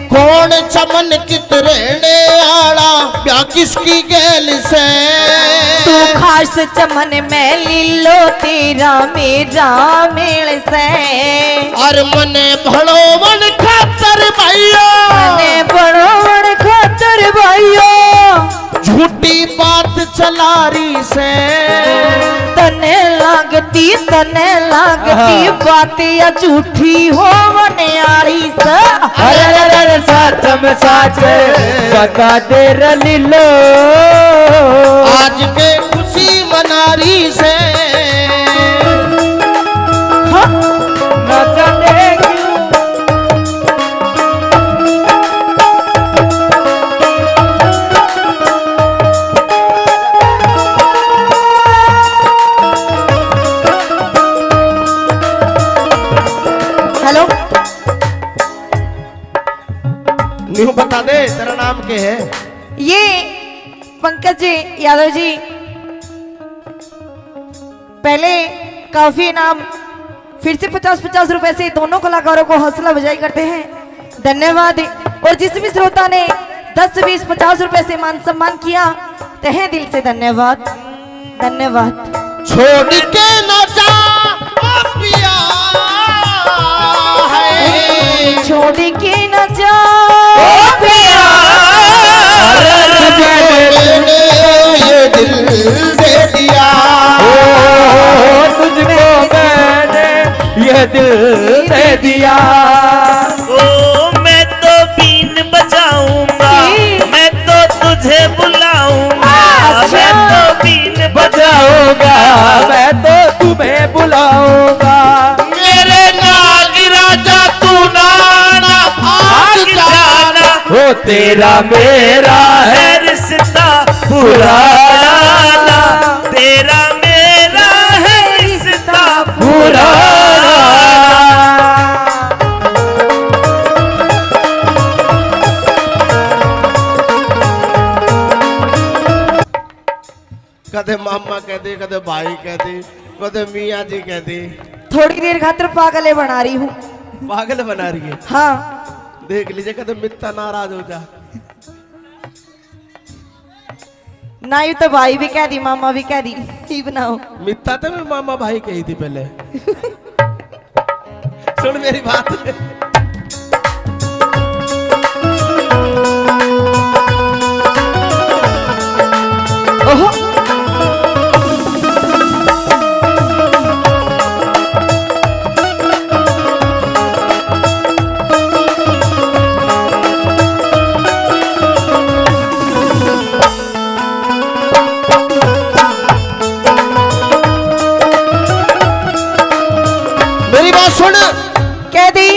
कौन चमन कित रहने आला प्या किसकी गेल से। तू खास चमन में लीलो तेरा मेरा मेल से। और मने भड़ो मन खातर भाइयों, मने बड़ो बड़ खातर भाइयों, झूठी बात चलारी से। तने लागती बात या झूठी हो मनियारी से। अरे सच में सच बता दे रलीलो, आज के खुशी मनारी से। न जाने क्यों हेलो न्यू बता दे तेरा नाम क्या है। ये पंकज जी यादव जी, पहले काफी इनाम फिर से 50-50 रुपए से दोनों कलाकारों को हौसला अफजाई करते हैं, धन्यवाद। और जिस भी श्रोता ने 10, 20, 50 रुपए से मान सम्मान किया, तहे दिल से धन्यवाद धन्यवाद। छोड़ के न जा ओ पिया है, छोड़ के न जा ये दिल दे दिया, तुझको मैंने ये दिल दे दिया। ओ मैं तो बीन बजाऊंगा, मैं तो तुझे बुलाऊंगा, मैं तो बीन बजाऊंगा, मैं तो तुम्हें बुलाऊंगा। मेरे नाग राजा तू नाना भाग जाना। वो तेरा मेरा है रिश्ता पुराना, तेरा मेरा है रिश्ता पुराना। कदे मामा कह दे, कदे भाई कह दे, कदे मियाँ जी कह दे। थोड़ी देर खातिर पागले बना रही हूँ। पागल बना रही है, हाँ देख लीजिए कदे मित्ता नाराज हो जा। ना यू तो भाई भी कह दी मामा भी कह दी, ही बनाओ। मित्ता तो मैं मामा भाई कही थी पहले। सुन मेरी बात, ओहो मेरी बात सुन। कह दी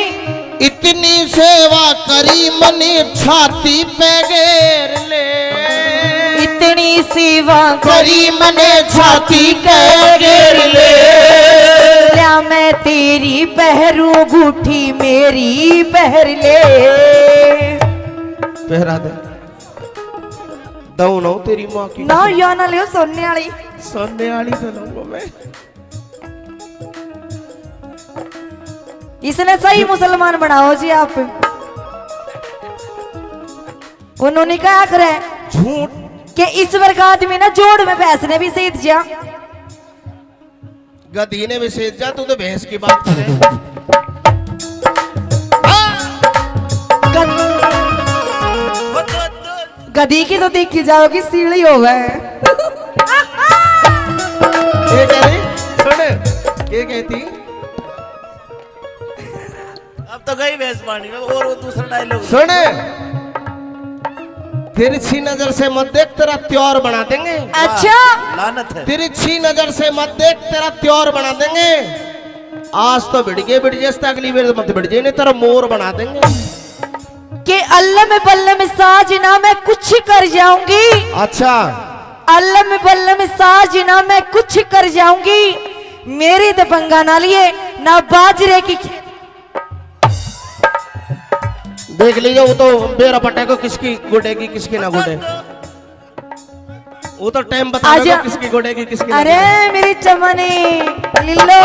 इतनी सेवा करी मनी छाती पे घेर ले, इतनी सेवा करी मने छाती पे घेर ले। क्या मैं तेरी पहरू बूठी मेरी पहर ले। पहरा दे दऊ ना तेरी माँ की ना या ना लियो सोने वाली। सोने वाली तो लूंगा मैं। इसने सही मुसलमान बनाओ जी आप। उन्होंने क्या करे झूठ कि इस वर्ग आदमी ना जोड़ में भैंस ने भी सहित जा गधी ने भी सेज जा, तू तो भैंस की बात करे। गधी की तो देखी जाओगी सीढ़ी हो गए। ये कह रही सुन, ये कहती अब तो गई भैंस पानी में। और वो दूसरा डायलॉग सुन, तिरछी नजर से मत देख, तेरा त्योर बना देंगे। अच्छा लानत है। तिरछी नजर से मत देख, तेरा त्योर बना देंगे। आज तो भिड़ गए, भिड़ जैसे अगली बार मत भिड़ जाए, नहीं तेरा मोर बना देंगे। कि अल्लाह में बल्ला में साजना मैं कुछ कर जाऊंगी। अच्छा, अल्लाह में बल्ला में साजना मैं कुछ कर जाऊंगी। मेरी तो पंगा ना लिए ना बाजरे की देख लीजिए, वो तो बेरा पटे को किसकी गुडेगी किसकी ना गुडे, वो तो टाइम बता आजा। देगा किसकी गुडेगी किसकी ना अरे गुडेगी। मेरी चमनी लिल्लो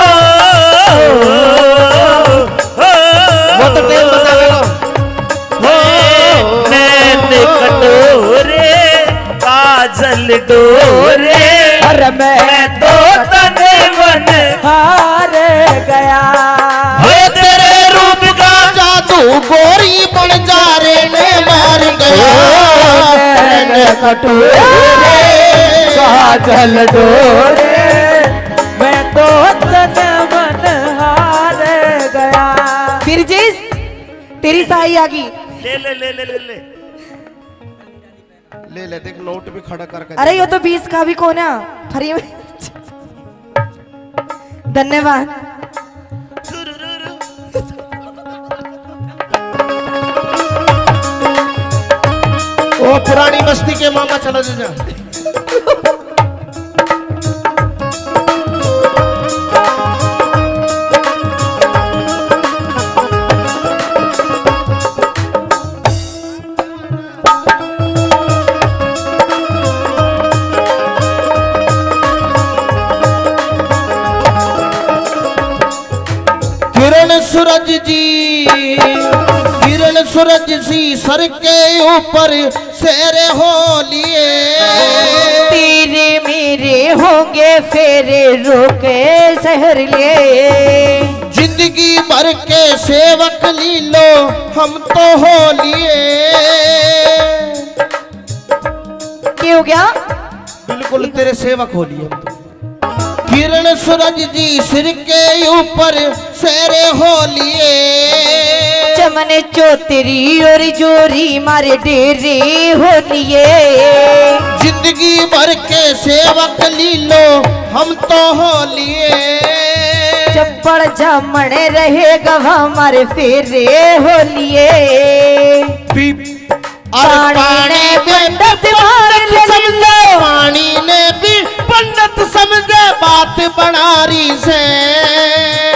वो तो टाइम बता देगा। नैन कटोरे काजल डोरे, अरे मैं तो तने मन हार गया। तेरे रूप का जादू गोरी बन जा रे ने मार गया। नैन कटोरे काजल डोरे, मैं तो तन मन हार गया। फिर जिस तेरी साई आ गई। ले ले ले ले ले ले। ले ले, देख नोट भी खड़ा करके। अरे ये तो 20 का भी कौन है फ्री में। धन्यवाद। वो पुरानी बस्ती के मामा चला जा। किरण सूरज जी, किरण सूरज सी सर के ऊपर शेर हो लिए। तेरे मेरे होंगे फेरे रोके शहर लिए। जिंदगी भर के सेवक लीलो हम तो हो लिए। क्या हो गया? बिल्कुल तेरे सेवक हो लिए हम तो। किरण सूरज जी सिर के ऊपर शेरे हो लिए। चमन चौतरी और जोरी मारे डेरे हो लिए। जिंदगी भर के सेवक लीलो हम तो हो लिए। चप्पड़ जामण रहे गवा हमारे फेरे हो लिए। पानी ने पंडित समझे, पानी ने भी पंडित समझे बात बनारी से।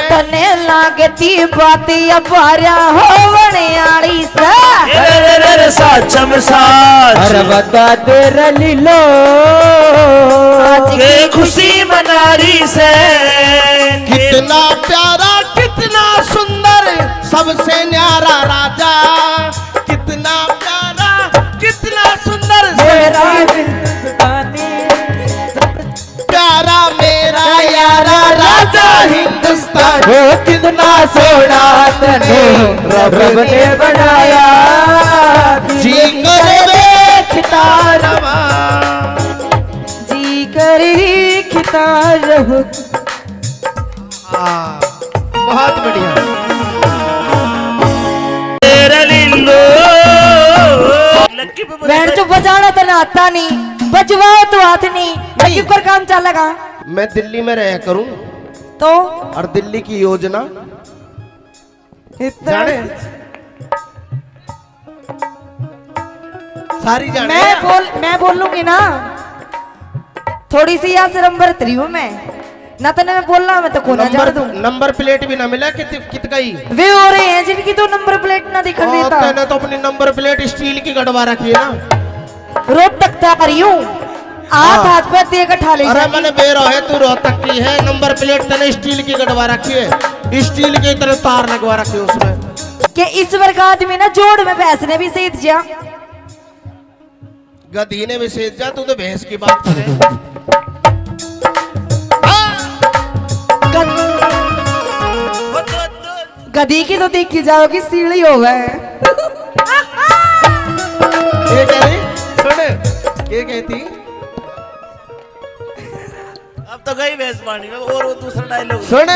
तने लागती बात अपारा हो बनियारी से। साचम साच अरे बता तेरा लीलो आज के खुशी मनारी से। कितना प्यारा कितना सुंदर सबसे न्यारा राजा। कितना प्यारा कितना सुंदर मेरा हिंदुस्तानी, प्यारा मेरा यारा राजा हिंदुस्तान। वो कितना सोना तने रब ने बनाया। जी कर खिता रवा, जी कर खिता रहो। बहुत बढ़िया। तेरा लीलो लक्की पे बैंड जो बजाना तो ना आता नहीं, बजवाओ तो हाथ नहीं। लकी पर काम चलेगा मैं दिल्ली में रहा करूं तो और दिल्ली की योजना जाने सारी जाने। मैं बोलूंगी ना, थोड़ी सी यहाँ से नंबर 3 हूँ मैं ना। तो मैं बोलना मैं तो कोना जा दूं। नंबर प्लेट भी ना मिला कित गई। वे हो रहे हैं जिनकी तो नंबर प्लेट ना दिखा देता। तैने तो अपनी नंबर प्लेट स्टील की गड़वा रखी है ना। रोड तक तक रही हूँ, हाथ पे देकर ठा ले। अरे मैंने बेरो है, तू रोहतक की है। नंबर प्लेट तने स्टील की गड़वा रखी है, स्टील की तरह तार लगवा रखी है उसमें। कि इस वर्ग आदमी ना जोड़ में भैंस ने भी सहित जा। गधी ने विशेष जा, तू तो भैंस की बात करे। गधी की तो देख के जाओगी, सीढ़ी हो गए। ये कह रही सुन, ये कहती अब तो गई भैंस पानी में। और वो दूसरा डायलॉग सुन,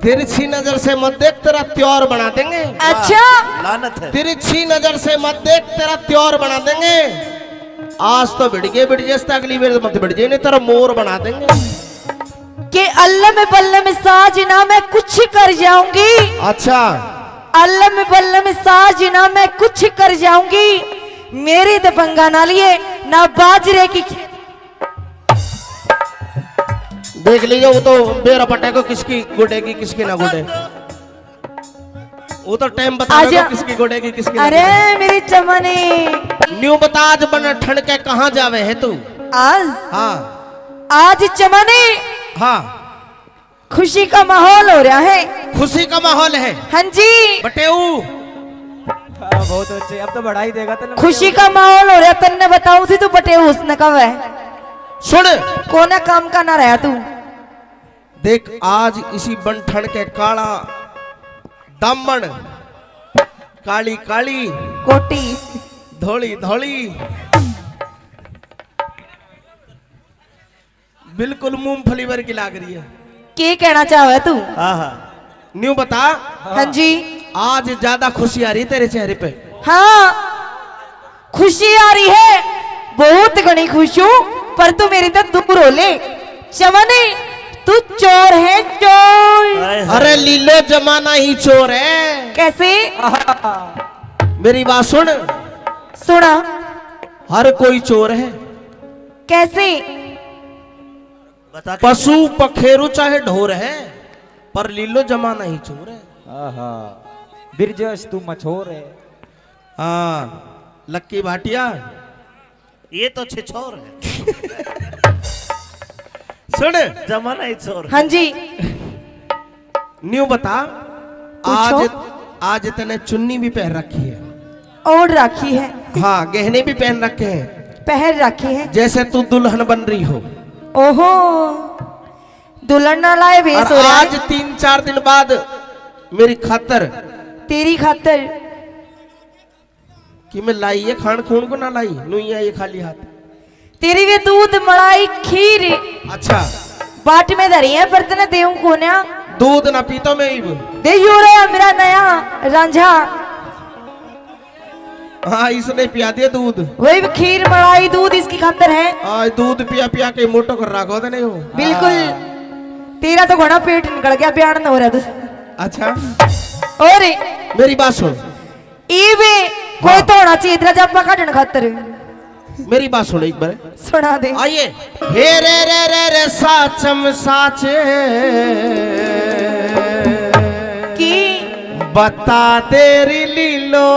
तिरछी नजर से मत देख, तेरा त्योर बना देंगे। अच्छा, लानत है। तिरछी नजर से मत देख, तेरा त्योर बना देंगे। आज तो भिड़ जैसे अगली बार मत भिड़ नहीं, तेरा मोर बना देंगे। कि अल्लाह में बल्ला में साजना मैं कुछ कर जाऊंगी। अच्छा, अल्लाह में बल्ला में साजना मैं कुछ कर जाऊंगी। मेरी तो पंगा ना लिए ना बाजरे की देख लीजिए, वो तो बेरा पटे को किसकी गुडेगी किसकी ना गुडे, वो तो टाइम बता आजा। दो किसकी गुडेगी किसकी ना अरे गुडे। मेरी चमनी, न्यू बता, आज बन ठंड के कहाँ जावे है तू? आज हाँ चमनी हाँ, खुशी का माहौल हो रहा है। खुशी का माहौल है हाँ जी, बटेऊ। बहुत अच्छे, अब तो बढ़ाई देगा तो खुशी का माहौल हो रहा। तन्ने बताऊं थी तू बटे उसने कब है सुन, कोना काम का ना रहा तू। देख आज इसी बन ठंड के काला दामन, काली काली कोटी धोली धोली, बिल्कुल मूंगफली भर की लाग रही है। के कहना चाहे तू? हाँ हाँ। न्यू बता, हाँ जी, आज ज्यादा खुशी आ रही तेरे चेहरे पे? हाँ खुशी आ रही है, बहुत घनी खुश हूँ। पर तू मेरी तो दूर हो ले। चमनी तू चोर है, चोर। हाय हाय। अरे लीलो जमाना ही चोर है। कैसे? मेरी बात सुन, सुना हर कोई चोर है। कैसे? बता के। पशु पखेरु चाहे ढोर है, पर लीलो जमाना ही चोर है। बिरजस तू मछोर है। हाँ लक्की भाटिया, ये तो छिछोर है। सुन जमाना ही छोर। हाँ जी, न्यू बता, पूछो। आज तने चुन्नी भी पहन रखी है, ओढ़ रखी है, हाँ गहने भी पहन रखे हैं, पहन रखी है। जैसे तू दुल्हन बन रही हो। ओहो, दुल्हन ना लाए भेस और हो रहा आज है 3-4 दिन बाद मेरी खातर तेरी खातर। कि मैं लाई है खान खून को ना लाई नुई है ये खाली हाथ। तेरी भी दूध मलाई खीर अच्छा, बाट में धरी है, पर तने देऊ कोन्या दूध ना पीतो मैं इब। दे यो रहा मेरा नया रांझा। हाँ इसने पिया दिया दूध। वही भी खीर मलाई दूध इसकी खातर है। आज दूध पिया पिया के मोटो कर रखो तो नहीं हो। बिल्कुल, तेरा तो घोड़ा पेट निकल गया, बयान हो रहा था। अच्छा और मेरी बात सुन, इवे कोई तो होना चाहिए तेरा जब काटने खातर। मेरी बात सुन एक बार, सुना दे। आइए। हे रे साचम साचे की बता तेरी लीलो,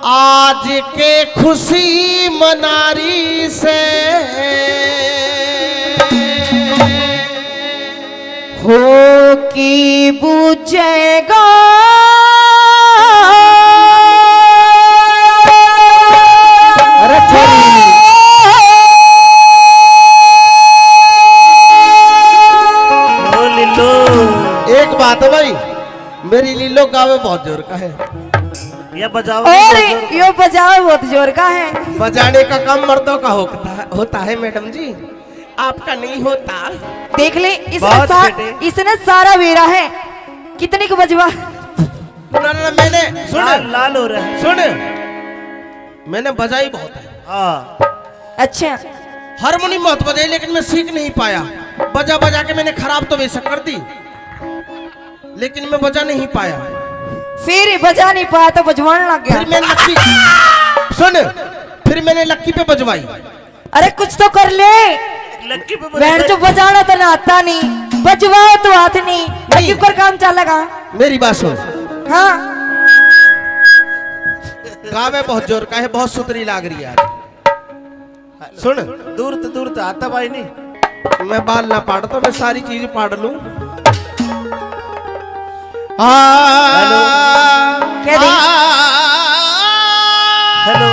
आज के खुशी मनारी से हो की बुझेगा अरे ओ लिल्लो। एक बात है भाई, मेरी लीलो गावे बहुत जोर का है। ये बजाओ। और यो बजाओ बहुत जोर का है। बजाने का काम मर्दों का होता है मैडम जी, आपका नहीं होता। देख ले बहुत बेटे। इसने सारा वेरा है। कितने को बजवा? ना, मैंने सुन लाल लाल हो रहा है। सुन, मैंने बजाई बहुत है। हाँ। अच्छा, हारमोनियम बहुत बजाई, लेकिन मैं सीख नहीं पाया। बजा बजा के मैंने खराब तो बेशक कर दी, लेकिन मैं बजा नहीं पाया। फिर बजा नहीं पाया तो बजवाने लग फिर गया। मैं लक्की सुन, फिर मैंने लक्की पे बजवाई। अरे कुछ तो कर ले। लक्की पे बैंड जो बजाना तो ना आता नहीं, बजवाओ तो हाथ नहीं, क्यों कर काम चलेगा? मेरी बात सुन, हाँ गावे बहुत जोर का है, बहुत सुतरी लाग रही है आज। सुन, दूर तो आता भाई नहीं। मैं बाल ना पाड़ तो मैं सारी चीज पाड़ लूं। हेलो क्या दी? हेलो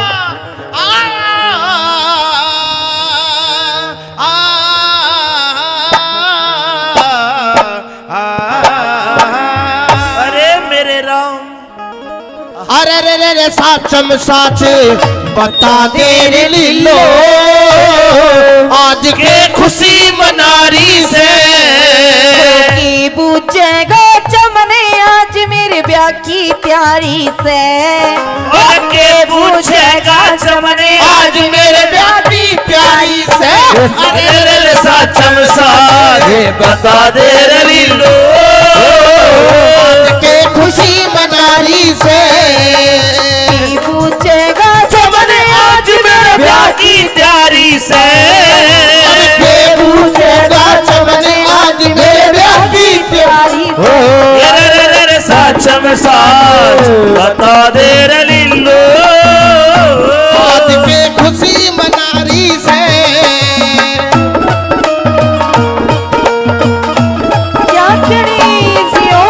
अरे मेरे राम अरे रे रे रे साचम साच बता दे रे लीलो आज के खुशी मनारी से की पूछेगा चमने आज मेरे ब्याह की तैयारी से। और के पूछेगा चमने आज मेरे ब्याह की प्यारी से अरे रे रे साचम साच बता दे रे लीलो आज के खुशी मनारी से की पूछेगा चमने आज मेरे ब्याह की तैयारी से के पूछेगा चमने आज मेरे ब्याह की तैयारी से। रे साचम साच बता दे रे लीलो आज के खुशी मनारी से क्या चढ़ी सी ओ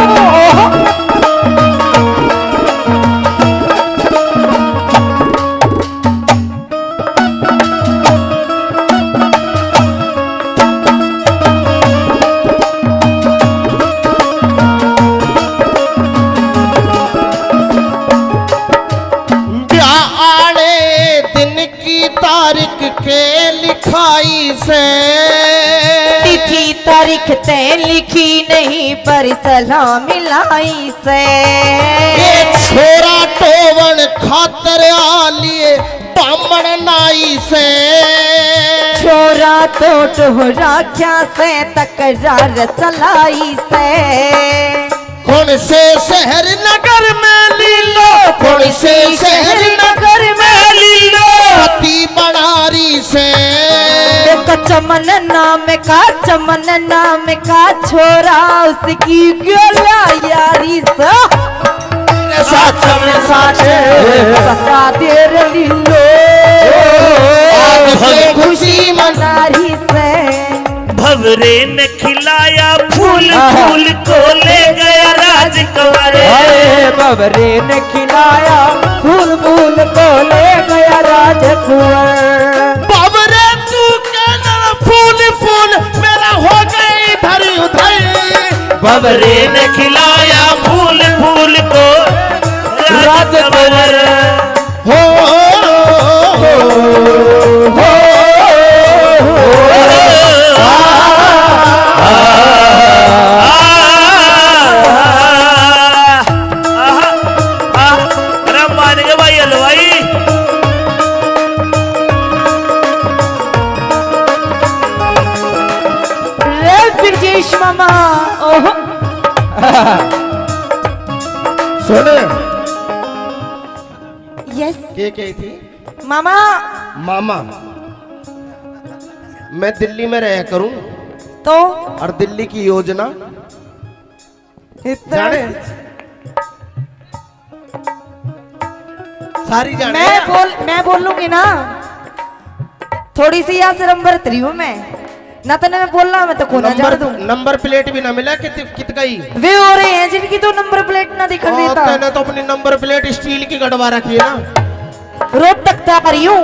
ब्याह आने दिन की तारीख के लिखाई से तिथि तारीख तय लिखी नहीं पर सलाम मिलाई से। ये छोरा टोवन खातर आलिए बामण नाई से छोरा तो टोहरा क्या से तकरार चलाई से। कौन से शहर नगर में लीलो कौन से शहर नगर में लीलो पति बनारी से चमन नाम का छोरा उसकी गोला यारी से। साचम साच बता दे रे लीलो आज के खुशी मनारी से। भवरे ने खिलाया फूल फूल को ले गया राजकुमार अरे बबरे ने खिलाया फूल फूल को ले गया राजकुंवर। बाबरे तू कहना फूल फूल मेरा हो गई इधर उधर भवरे ने खिलाया फूल फूल को राजकुमार हो रे ब्रजेश मामा ओहो सुन यस के कही थी मामा मामा मैं दिल्ली में रहा करूं तो और दिल्ली की योजना जाने सारी जाने मैं बोल लूंगी ना थोड़ी सी यहाँ से नंबर 3 हूँ मैं ना तो मैं बोलना मैं तो कोना जाड़ दूं। नंबर प्लेट भी ना मिला कित गई वे हो रहे हैं जिनकी तो नंबर प्लेट ना दिखा देता। मैंने तो अपनी नंबर प्लेट स्टील की गड़वा रखी है ना रोड तक आ रही हूँ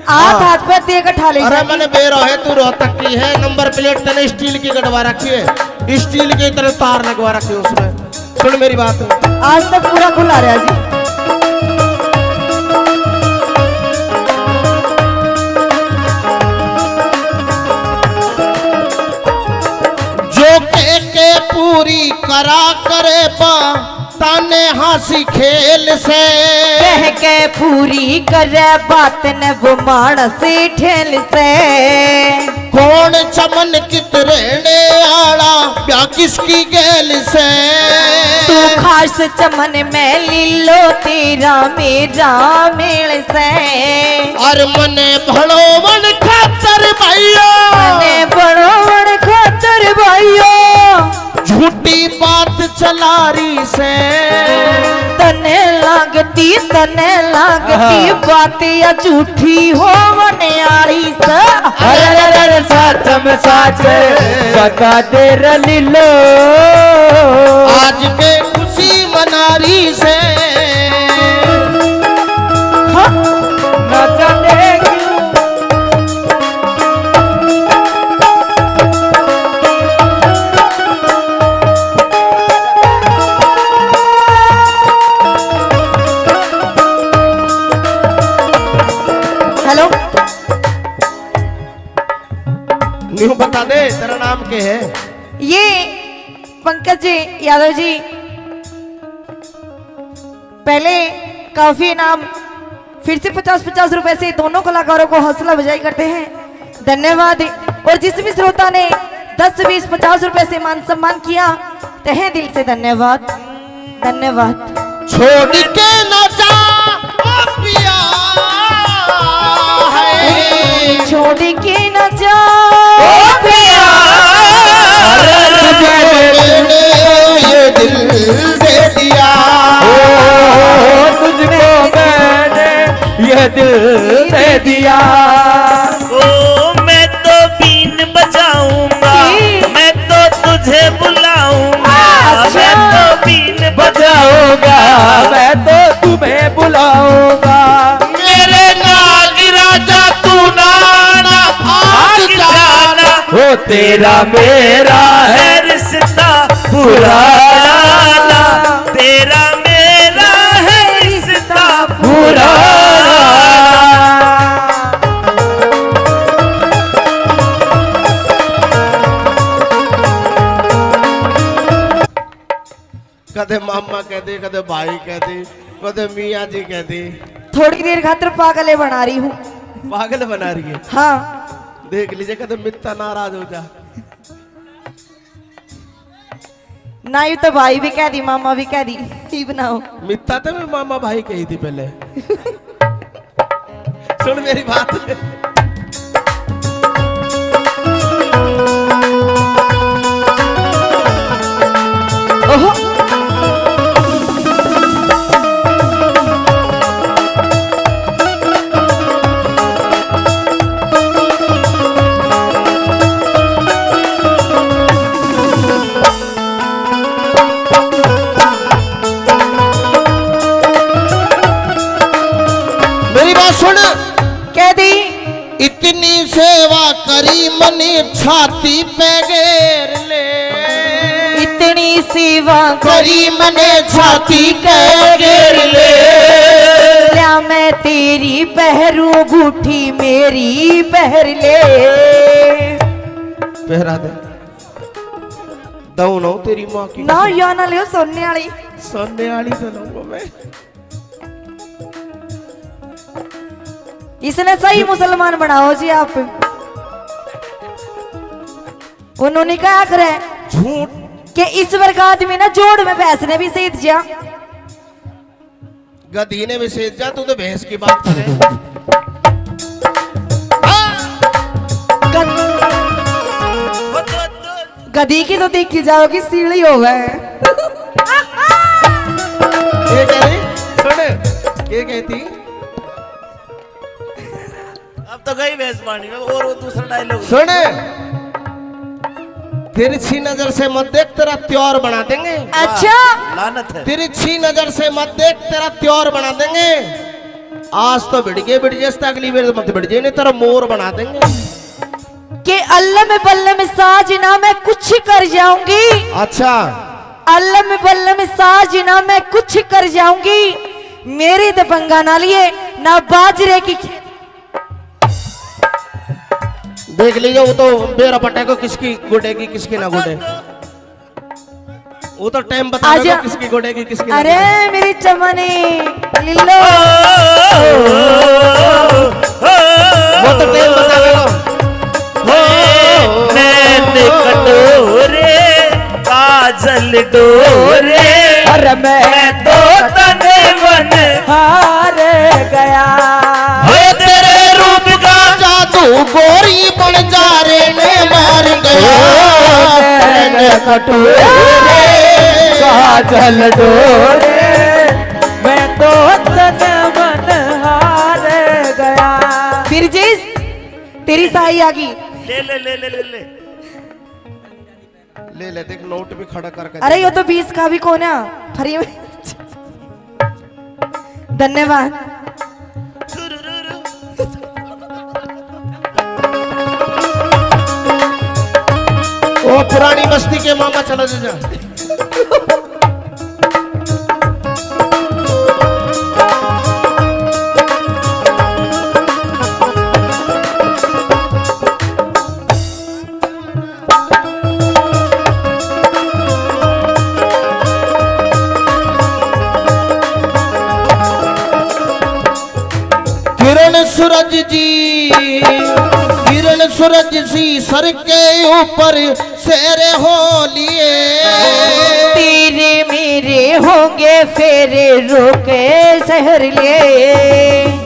हाथ पे देकर ठा ले अरे मैंने बेरो है तू रोहतक की है नंबर प्लेट तेने स्टील की गड़वा रखी है स्टील की तरह तार लगवा रखी है उसमें। सुन मेरी बात आज तक पूरा खुला रहा जी। जो के पूरी करा करे बा ताने हंसी खेल से कह के पूरी करे बात न वो मानस ठेल से। कौन चमन कित रहने आड़ा प्या किसकी गेल से तू खास चमन में लीलो तेरा मेरा मेल से। और मने भड़ो मन खातर भाइयों मने बड़ो बड़ खातर भाइयों झूठी बात चला रही से तने लागती बात या झूठी हो बने आरी से। अरे साचम सच्चम साच बता दे लीलो आज के खुशी मनारी से न जाने क्यों हेलो न्यू बता दे तेरा नाम क्या है? ये पंकज जी यादव जी पहले काफी इनाम फिर से 50-50 रुपए से दोनों कलाकारों को हौसला अफजाई करते हैं। धन्यवाद। और जिस भी श्रोता ने 10, 20, 50 रुपए से मान सम्मान किया तहे दिल से धन्यवाद। धन्यवाद। छोड़ के न जा ओ पिया है छोड़ के न जा ये दिल दे दिया तुझको मैंने ये दिल दे दिया ओ मैं तो बीन बजाऊंगा मैं तो तुझे बुलाऊंगा मैं तो बीन बजाऊंगा मैं तो तुम्हें बुलाऊंगा मेरे नाग राजा तू नाना भाग जाना हो तेरा मेरा है रिश्ता पुराना तेरा मेरा है रिश्ता पुराना कदे मामा कहते कदे भाई कहते कदे मियाँ जी कहते थोड़ी देर खातिर पागले बना रही हूँ। पागल बना रही है। हाँ देख लीजिए कदे मित्ता नाराज हो जा ना यू तो भाई भी कह दी मामा भी कह दी ही बनाओ। मित्ता तो मैं मामा भाई कही थी पहले सुन मेरी बात ओहो मेरी बात सुन कह दी इतनी सेवा करी मनी छाती पे घेर ले इतनी सेवा करी मने छाती पे घेर ले क्या मैं तेरी पहरू बूठी मेरी पहर ले। पहरा दे दऊ ना तेरी माँ की ना या ना लियो सोने वाली सोने वाली तो लूंगा मैं इसने सही मुसलमान बनाओ जी आप। उन्होंने क्या करे झूठ कि ईश्वर का आदमी ना जोड़ में भैंसने भी सही दिया गधी ने भी सेज जा तू तो भैंस की बात करे गधी की तो देखी जाओगी सीढ़ी हो गए। ये कह रही सुन ये कहती अब तो गई भैंस पानी में और वो दूसरा डायलॉग सुन तिरछी नजर से मत देख तेरा त्योर बना देंगे अच्छा लानत है तिरछी नजर से मत देख तेरा त्योर बना देंगे आज तो भिड़ गए अगली बार मत भिड़ जाए नहीं तेरा मोर बना देंगे कि अल्लाह में बल्ला में साजना मैं कुछ कर जाऊंगी। अच्छा अल्लाह में बल्ला में साजना मैं कुछ कर जाऊंगी मेरी दबंगा ना लिए ना बाजरे की देख लीजिए वो तो बेरा पट्टे को किसकी गुडेगी किसकी ना गुडे वो तो टाइम बता आजा। किसकी गुडेगी किसकी ना अरे गुडेगी। मेरी चमनी लिल्लो वो तो टाइम बता देगा नैन कटोरे काजल डोरे अरे मैं तो तने मन हार गया तेरे रूप का जादू गोरी बन जा रे ने मार गया कटोरे काजल डोरे मैं तो तन मन हार गया फिर जिस तेरी साई आ गई ले ले ले ले ले ले ले ले, देख नोट भी खड़ा करके। अरे ये तो 20 का भी कौन है फ्री में। धन्यवाद। ओ पुरानी बस्ती के मामा चलो जा। सूरज जी, किरण सूरज सी सर के ऊपर शेरे हो लिए, तेरे मेरे होंगे फेरे रोके शहर लिए,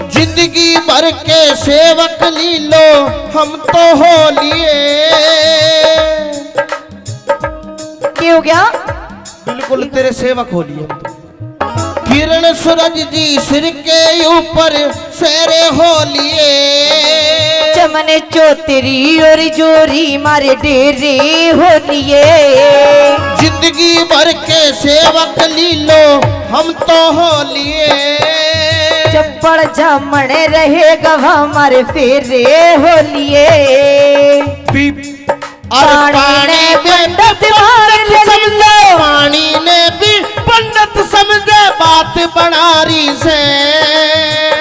जिंदगी भर के सेवक लीलो हम तो हो लिए। क्या हो गया? बिल्कुल तेरे सेवक हो लिए हम तो। किरण सूरज जी सिर के ऊपर शेरे हो लिए, चमन चौतरी और जोरी मारे डेरे हो लिए, जिंदगी भर के सेवक लीलो हम तो हो लिए, चप्पड़ जामण रहे गवा मारे फेरे हो लिए, और पानी पंडित समझे, पानी ने भी पंडित समझे बात बनारी से,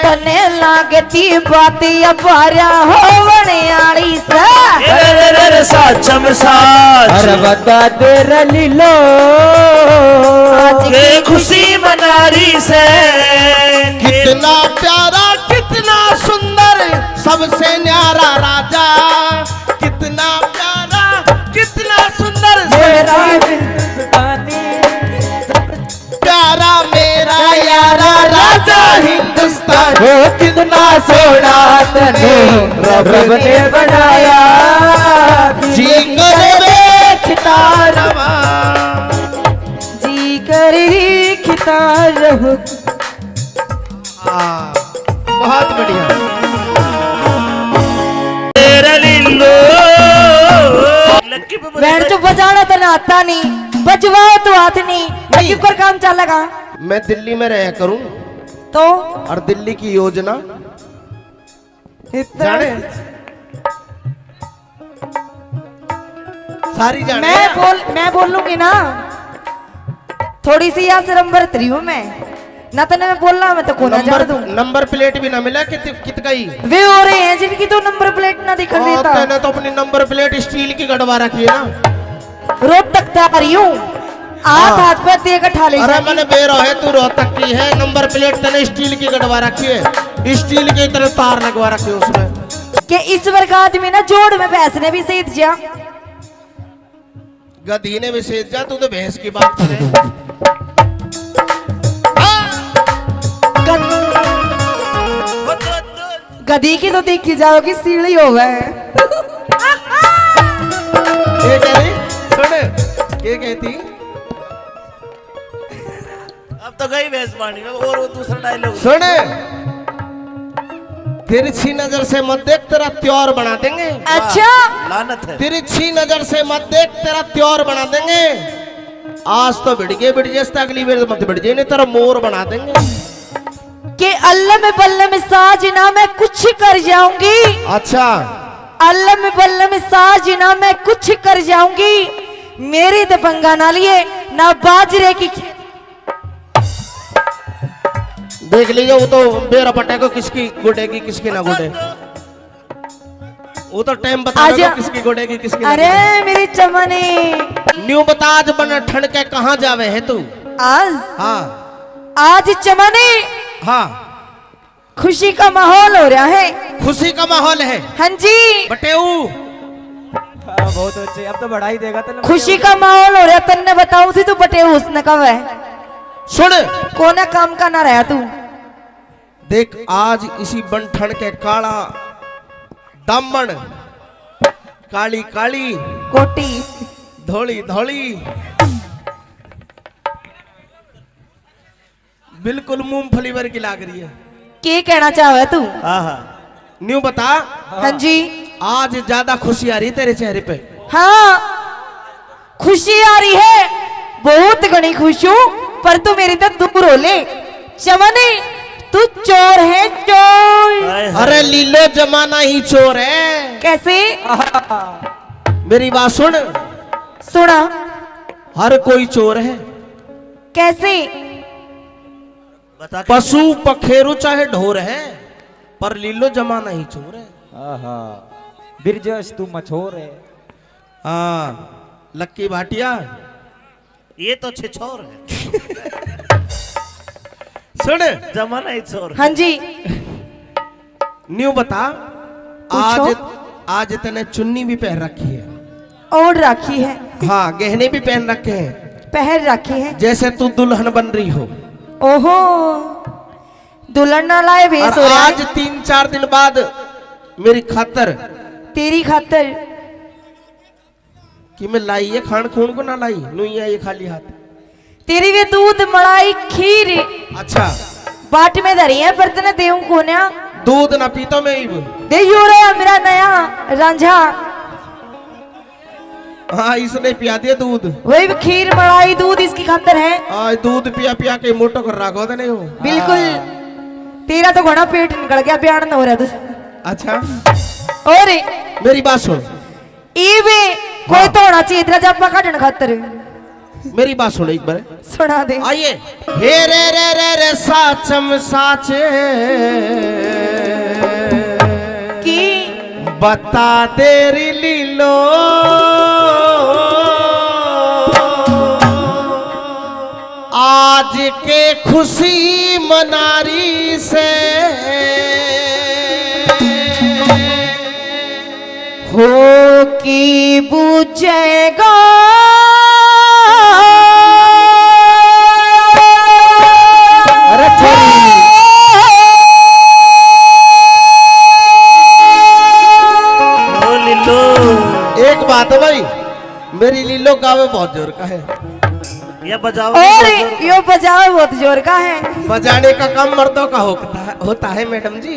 तने लागती बात अपारा हो बनियाड़ी से, साचम साच अरे बता दे रलीलो के खुशी मनारी से, कितना प्यारा कितना सुंदर सबसे न्यारा राजा, कितना प्यारा कितना सुंदर मेरा प्यारा मेरा यारा राजा हिंदुस्तान, वो कितना सोना तने रब ने बनाया, जी कर देखता रवा, जी करी खिता रहूं। बहुत बढ़िया। तेरा लीलो लक्की पे बैंड जो बजाना तो ना आता नहीं, बजवाओ तो हाथ नहीं, क्यों कर काम चलेगा? मैं दिल्ली में रहा करूं तो और दिल्ली की योजना जाने सारी जाने। मैं बोलूंगी ना, थोड़ी सी यहाँ से नंबर 3 हूँ मैं ना, तो मैं बोल रहा मैं तो कोना जा दूं। नंबर प्लेट भी ना मिला कित गई वे हो रहे हैं जिनकी तो नंबर प्लेट ना दिखा देता। तैने तो अपनी नंबर प्लेट स्टील की गड़वा रखी है ना, रोहतक तक आ रही हूँ, हाथ पे तेग उठा ले। अरे मैंने बेरो है तू रोहतक की है, नंबर प्लेट तने स्टील की गड़वा रखी है, स्टील की तरह तार लगवा रखी है उसमें। कि इस वर्ग आदमी ना जोड़ में भैंस ने भी सहित जा, गधी ने भी सेज जा, तू तो भैंस की बात करे। गधी की तो देखी जाओगी सीढ़ी हो गए। ये कह रही सुन, ये कहती अब तो गई भैंस पानी में। और वो दूसरा डायलॉग सुन, तिरछी नजर से मत देख तेरा त्योर बना देंगे। अच्छा लानत है। तिरछी नजर से मत देख तेरा त्योर बना देंगे, आज तो भिड़ गए अगली बार मत भिड़ जाए नहीं तेरा मोर बना देंगे। कि अल्लम बल्लम साजना मैं कुछ कर जाऊंगी, अच्छा अल्लम बल्लम साजना मैं कुछ कर जाऊंगी, मेरी दबंगा ना लिए ना बाजरे की। देख लीजिए वो तो बेरा पटे को किसकी गुडेगी किसकी ना गुडे, वो तो टाइम बता दो किसकी गुडेगी किसकी ना अरे गुडे। मेरी चमने न्यू बता आज बन ठंड के कहाँ जावे है तू? आज हाँ आज चमने हाँ खुशी का माहौल हो रहा है। खुशी का माहौल है हाँ जी बटेऊ। बहुत अच्छे, अब तो बढ़ा ही देगा तो खुशी का माहौल हो रहा, तन्ने बताऊ थी तू बटे उसने कब है सुन कोना काम का ना रहा तू। देख आज इसी बनठन के काला दामन, काली काली कोटी धोली धोली, बिल्कुल मूंगफली वर्गी लाग रही है। क्या कहना चाहे तू? हाँ हाँ न्यू बता हाँ जी आज ज्यादा खुशी आ रही तेरे चेहरे पे। हाँ खुशी आ रही है, बहुत घनी खुश हूँ, पर तू मेरी तो दूर हो ले। चमने तू चोर है चोर। हाय हाय। अरे लीलो जमाना ही चोर है। कैसे? मेरी बात सुन, सुना। हर कोई चोर है। कैसे? बता के- पशु पखेरु चाहे ढोर है, पर लीलो जमाना ही चोर है। आहा बिरजस तू मछोर है। हाँ लक्की भाटिया ये तो छिछोर है, सुन, जमाना ही छोर है। हाँ जी न्यू बता, पूछो। आज आज तने चुन्नी भी पहन रखी है, और राखी है, हाँ गहने भी पहन रखे हैं, पहन राखी है। जैसे तू दुल्हन बन रही हो। ओहो दुल्हन ना लाए भेस और हो रहा आज है 3-4 दिन बाद मेरी खातर तेरी खातर। कि मैं लाई है, खान खून को ना लाई, नुई है ये खाली हाथ। तेरी भी दूध मलाई खीर अच्छा बाट में धरी है, पर तेने देऊ कोन्या दूध ना पीता मैं इब। दे यो रे मेरा नया रांझा। हाँ इसने पिया दिया दूध। वही खीर मलाई दूध इसकी खातर है। आज दूध पिया पिया के मोटो कर रखो तो नहीं हो। बिल्कुल तेरा तो घना पेट निकल गया, बयान हो रहा है तुझे। अच्छा और मेरी बात सुन, इवे कोई तो होना चाहिए तेरा जब काटने खातर। मेरी बात सुन एक बार, सुना दे। आइए। हे रे साचम साचे की बता तेरी लीलो, आज के खुशी मनारी से हो की बुझेगा अरे छोरी ओ लीलो, एक बात है भाई, मेरी लीलो गावे बहुत जोर का है। ये बजाओ और यो बजाओ बहुत जोर का है। बजाने का काम मर्दों का होता है मैडम जी,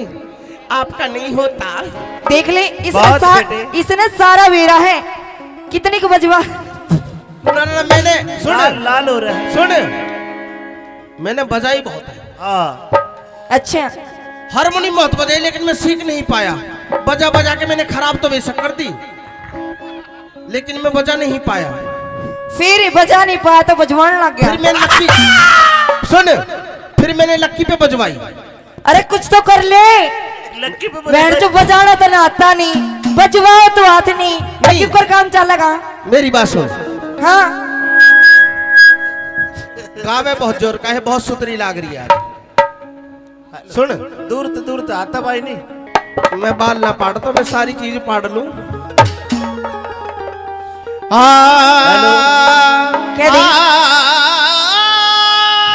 आपका नहीं होता। देख ले इसने बहुत बेटे। इसने सारा वेरा है। कितनी को बजवा? ना, मैंने सुन लाल लाल हो रहा है। सुन, मैंने बजाई बहुत है, हाँ अच्छा हारमोनियम बहुत बजाई, लेकिन मैं सीख नहीं पाया। बजा बजा के मैंने खराब तो बेशक कर दी, लेकिन मैं बजा नहीं पाया। फिर बजा नहीं पाया तो बजवाने लग गया। फिर मैंने लक्की सुन, फिर मैंने लक्की पे बजवाई। अरे कुछ तो कर ले। लक्की पे बैठ बजा- जो बजाना तो ना आता नहीं, बजवाओ तो हाथ नहीं, लक्की पर काम चलेगा। मेरी बात सुन, हाँ गावे बहुत जोर का है, बहुत सुतरी लाग रही है आज। सुन, दूर तो आता भाई नहीं। मैं बाल ना पाड़ता, मैं सारी चीज पाड़ लूं। क्या दी?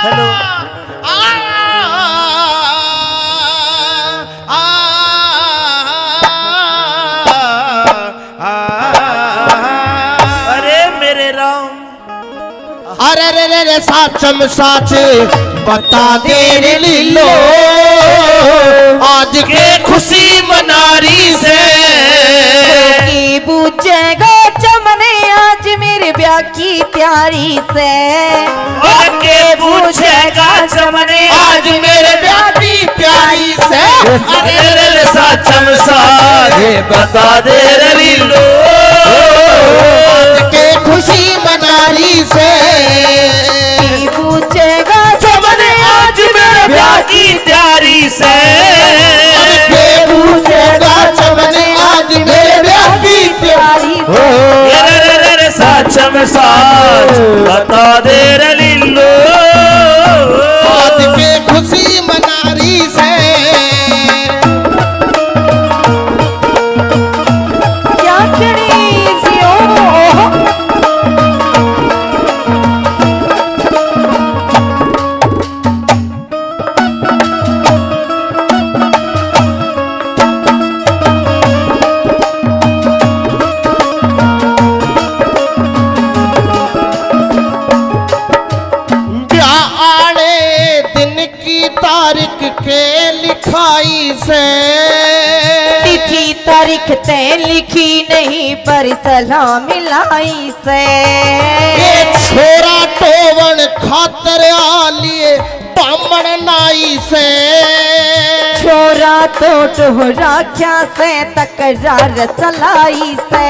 हेलो अरे मेरे राम, अरे रे साचम साच बता दे रे लीलो, आज के खुशी मनारी से की पूछेगा चमने आज मेरे ब्याह की तैयारी से। और के पूछेगा चमने आज मेरे ब्याह की प्यारी से। अरे रे साचम साजे बता दे रे लीलो, आज के खुशी मनारी से की पूछेगा चमने आज मेरे ब्याह की तैयारी से। के पूछेगा चमने आज मेरे ब्याह की प्यारी से। रे साचम साच बता दे रे लीलो, आज के खुशी मनारी से। क्या करी जियो ब्याह लिखते लिखी नहीं पर सलाम मिलाई से ये छोरा टोवन खातर आलिए बामण नाई से छोरा तो राख्या से तकरार चलाई से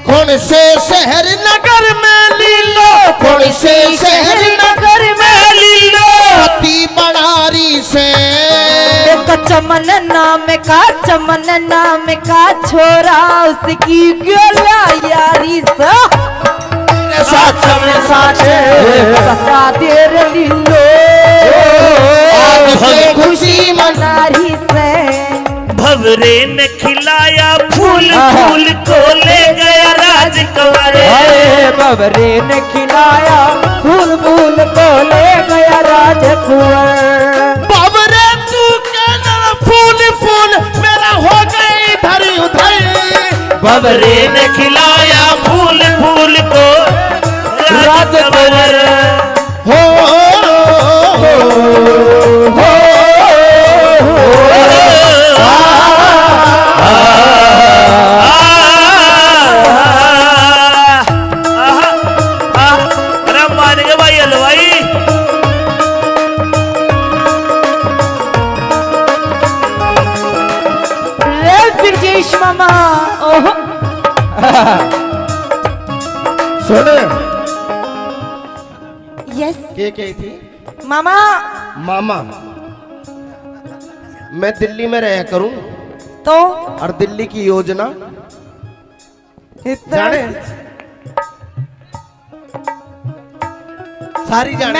कौन से शहर नगर में लीलो कौन से शहर नगर में लीलो पति बनारी से चमन नाम का छोरा उसकी गोला यारी सा बता दे लीलो आज खुशी मनारी से भवरे ने खिलाया फूल फूल को ले गया राजकुंवर बबरे ने खिलाया फूल फूल को ले गया राजकुंवर बाबरे तू कहना फूल फूल मेरा हो गई इधर उधर भवरे ने खिलाया फूल फूल को राजकुंवर हो मामा ओह सुन यस के थी मामा मामा मैं दिल्ली में रहा करूं तो और दिल्ली की योजना जाने सारी जाने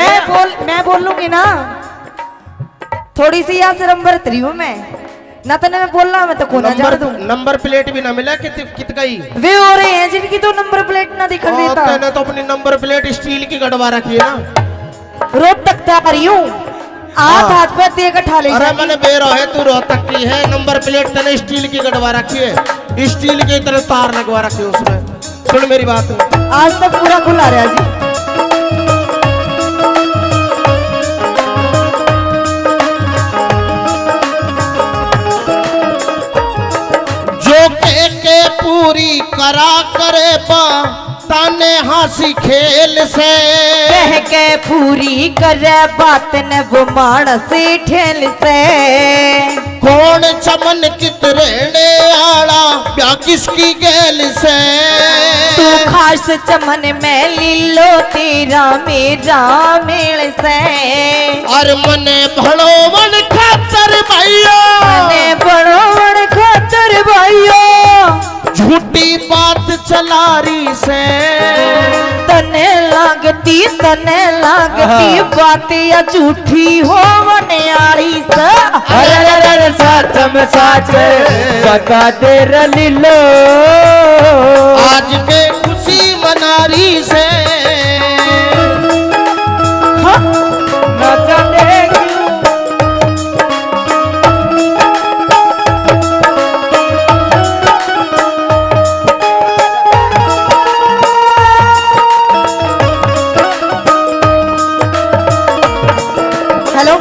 मैं बोल लूंगी ना थोड़ी सी यहाँ से नंबर 3 हूँ मैं ना तो मैं बोलना मैं तो कोना जान दूं नंबर प्लेट भी ना मिला कित गई वे हो रहे हैं जिनकी तो नंबर प्लेट ना दिखा देता मैंने तो अपनी नंबर प्लेट स्टील की गड़वा रखी है ना रोड तक आ रही हूँ हाथ पे तेग उठा ले अरे मैंने बेरो है तू रोहतक की है नंबर प्लेट तने स्टील की गड़वा रखी है स्टील की तरह तार लगवा रखी है उसमें सुन मेरी बात आज तक पूरा खुला रहा जी के पूरी करा करे बा ताने हंसी खेल से कह के पूरी करे बात न वो मानस ठेल से कौन चमन कित रहने आड़ा ब्याह किसकी गैल से तू खास चमन में लीलो तेरा मेरा मेल से और मने भड़ोवन खातर भाइयों मने भड़ोवन खातर भाइयों झूठी बात चला रही से तने लागती बात या झूठी हो वनियारी से अरे सच में सच बता दे लीलो आज के खुशी मना रही से न जाने हेलो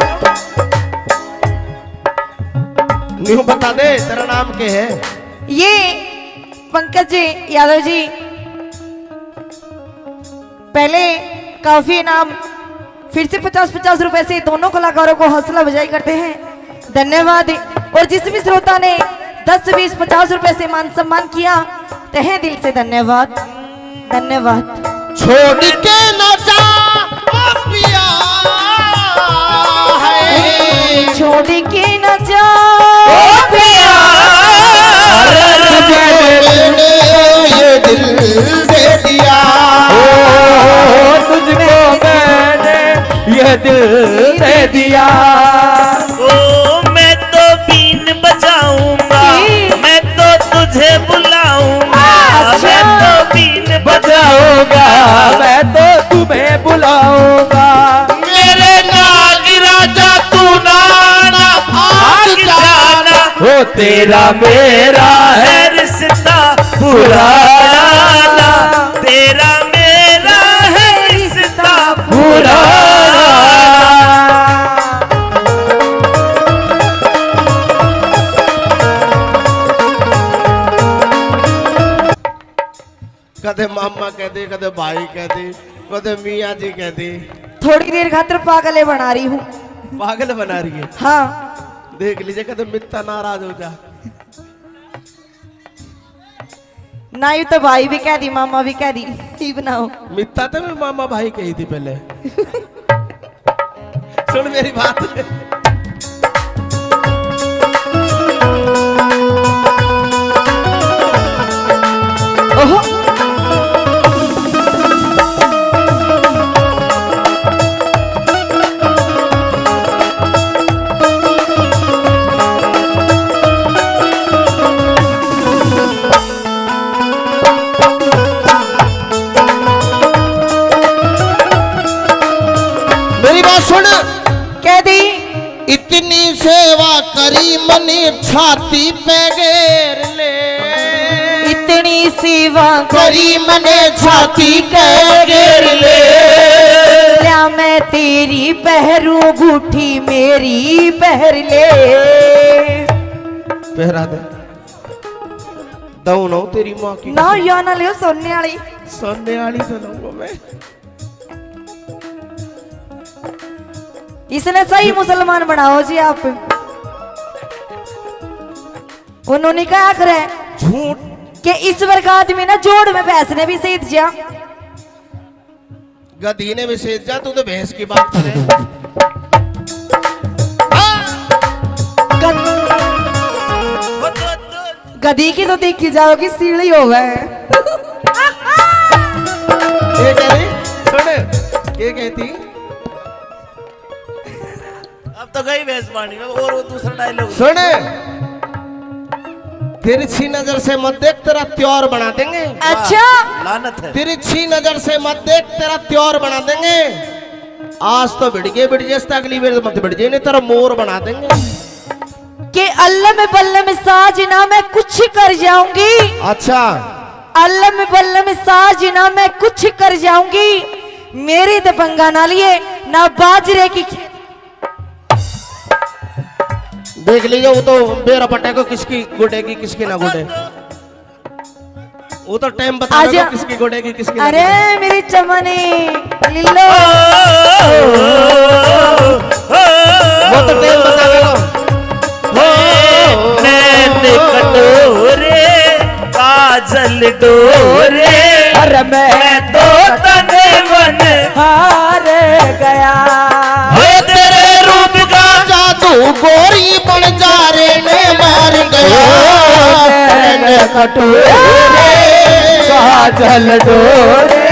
न्यू बता दे तेरा नाम क्या है ये पंकज जी यादव जी पहले काफी इनाम फिर से 50-50 रुपए से दोनों कलाकारों को हौसला अफजाई करते हैं धन्यवाद। और जिस भी श्रोता ने 10-20-50 रुपए से मान सम्मान किया तहे दिल से धन्यवाद धन्यवाद। छोड़ के न जा ओ पिया है छोड़ के न जा ये दिल दे दिया तुझको मैंने ये दिल दे दिया ओ मैं तो बीन बजाऊंगा मैं तो तुझे बुलाऊंगा मैं तो बीन बजाऊंगा मैं तो तुम्हें बुलाऊंगा मेरे नाग राजा तू नाना भाग जाना हो तेरा मेरा है रिश्ता पुराना तेरा मेरा है रिश्ता पुराना कदे मामा कहते, कदे भाई कहते, कदे मियाँ जी कहते। थोड़ी देर खातिर पागले बना रही हूँ। पागल बना रही है। हाँ देख लीजिए कदे मित्ता नाराज हो जा। ना यू तो भाई भी कह दी मामा भी कह दी, ही बनाओ। मित्ता तो मैं मामा भाई कही थी पहले। सुन मेरी बात। ओहो मेरी बात सुन। कह दी इतनी सेवा करी मनी छाती पे घेर ले। इतनी सेवा करी मने छाती पे घेर ले। क्या मैं तेरी पहरू बूठी मेरी पहर ले। पहरा दे दऊ ना तेरी माँ की ना या ना लियो सोने वाली। सोने वाली तो लूंगा मैं। इसने सही मुसलमान बनाओ जी आप। उन्होंने क्या करे झूठ कि ईश्वर का आदमी ना जोड़ में भैंस ने भी सही दिया। गधी ने भी सेज जा, तू तो भैंस की बात करे। गधी की तो देखी जाओगी सीढ़ी हो गए। ये कह रही सुन, ये कहती अब तो गई भैंस पानी में। और वो दूसरा डायलॉग सुन, तिरछी नजर से मत देख तेरा त्योर बना देंगे। अच्छा लानत है। तिरछी नजर से मत देख तेरा त्योर बना देंगे। आज तो भिड़ गए अगली बार मत भिड़ जाए, नहीं तेरा मोर बना देंगे। कि अल्लाह में बल्ले में साजना मैं कुछ कर जाऊंगी। अच्छा अल्लाह में बल्ले में साजना मैं कुछ कर जाऊंगी। मेरी तो पंगा ना लिए ना बाजरे की। देख लीजिए वो तो बेरा पटे को किसकी गुडेगी किसकी ना गुडे। वो तो टाइम बताएगा किसकी गुडेगी किसकी ना अरे गुडे। मेरी चमनी लिल्लो वो तो टाइम बताएगा। नैन कटोरे काजल डोरे। अरे मैं तो तने मन हार गया। तेरे रूप का जादू गोरी बन जा रे ने मार गया। कटोरे काजल डोरे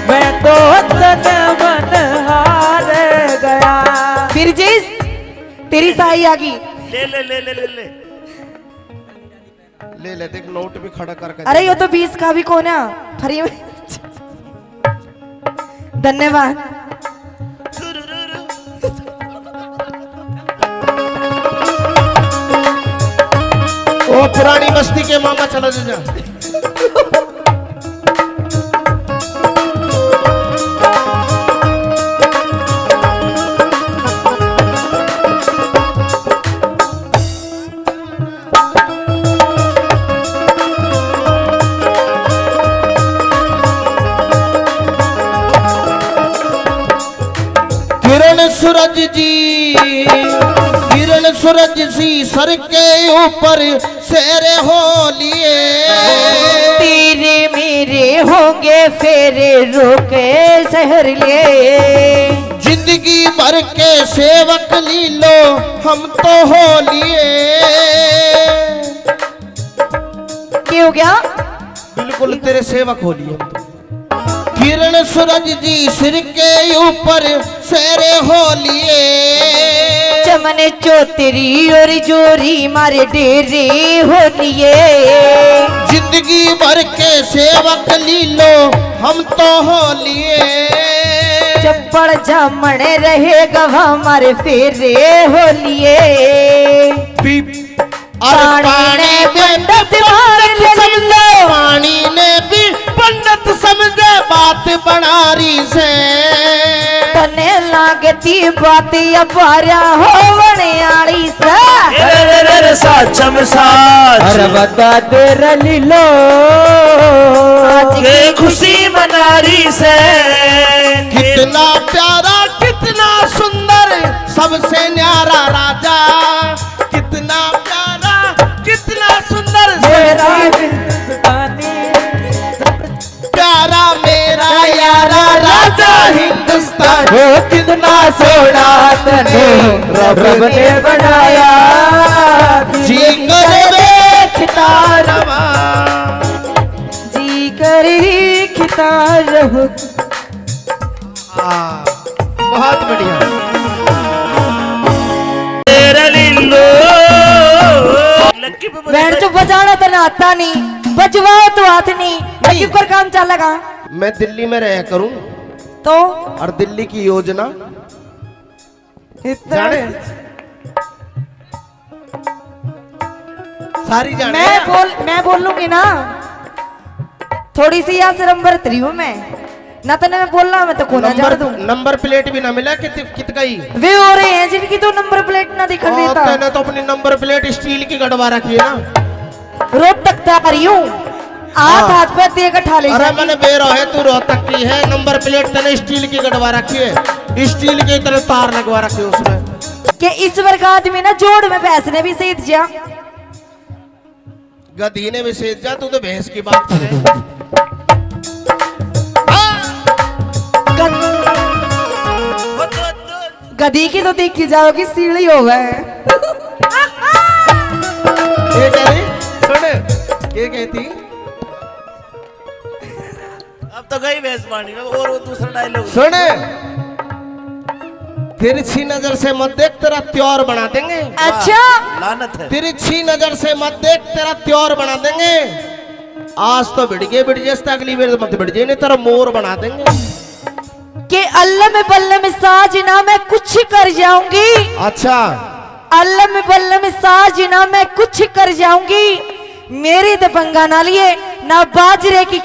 मैं तो तन मन हार गया। फिर जिस तेरी साई आ गई। ले ले ले ले ले ले। ले ले देख नोट भी खड़ा करके। अरे ये तो 20 का भी कौन है फ्री में। धन्यवाद। ओ पुरानी बस्ती के मामा चला जा। किरण सूरज सी सर के ऊपर शेरे हो लिए। तेरे मेरे होंगे फेरे रोके शहर लिए। जिंदगी भर के सेवक लीलो हम तो हो लिए। क्या हो गया? बिल्कुल तेरे सेवक हो लिए हम तो। किरण सूरज जी सिर के ऊपर शेरे हो लिए। चमने चौतरी और जोरी मारे डेरे हो लिए। जिंदगी भर के सेवक लीलो हम तो हो लिए। चप्पड़ जामण रहे गवा मारे फेरे हो लिए। पानी पंडित समझे, पानी ने भी पंडित समझे बात बनारी से। तने लागती बाती अपारा होवने आली सा रे साचम साच अरे बता दे रलीलो ये खुशी मनारी से कितना प्यारा कितना सुंदर सबसे न्यारा राजा, कितना प्यारा कितना सुंदर मेरा हिंदुस्तानी प्यारा मेरा यारा राजा हिंदुस्तान। वो कितना सोना तने रब ने बनाया जी कर देखता रवा। जी करी खिता रहो। बहुत बढ़िया। तेरा लीलो लक्की पे बैठ जो बजाना तो ना आता नहीं, बजवाओ तो हाथ नहीं, लगी पर काम चलेगा मैं दिल्ली में रह करूं तो और दिल्ली की योजना इतना जाने सारी जाने। मैं बोल लूंगी ना, थोड़ी सी यहाँ से नंबर 3 हूँ मैं ना, तो मैं बोलना मैं तो कोना जा दूं। नंबर प्लेट भी ना मिला कित गई वे हो रहे हैं जिनकी तो नंबर प्लेट ना दिखा देता। तूने तो अपनी नंबर प्लेट स्टील की गड़वा रखी है ना। रोहतक तक आ रही हूँ, हाथ पे दे के ठा ले अरे जाएगी। मैंने बेरो है तू रोहतक की है, नंबर प्लेट तने स्टील की गड़वा रखी है, स्टील के तरह तार लगवा रखे उसमें। कि इस वर्ग आदमी ना जोड़ में पैसने भी सही दिया, गधी ने भी सेज जा, तू तो भैंस की बात करे। गधी की तो देखी जाओगी सीढ़ी हो गए। ये कह रही सुन, ये कहती अब तो गई भैंस पानी में। और वो दूसरा डायलॉग सुन, तिरछी नजर से मत देख तेरा त्योर बना देंगे। अच्छा लानत है। तिरछी नजर से मत देख तेरा त्योर बना देंगे। आज तो भिड़ गए अगली बार मत भिड़ जाए, नहीं तेरा मोर बना देंगे। कि अल्लाह में बल्ला में साज ना मैं कुछ कर जाऊंगी, अच्छा अल्लाह में बल्ला में साज ना मैं कुछ कर जाऊंगी, मेरी तो पंगा ना लिए ना बाजरे की।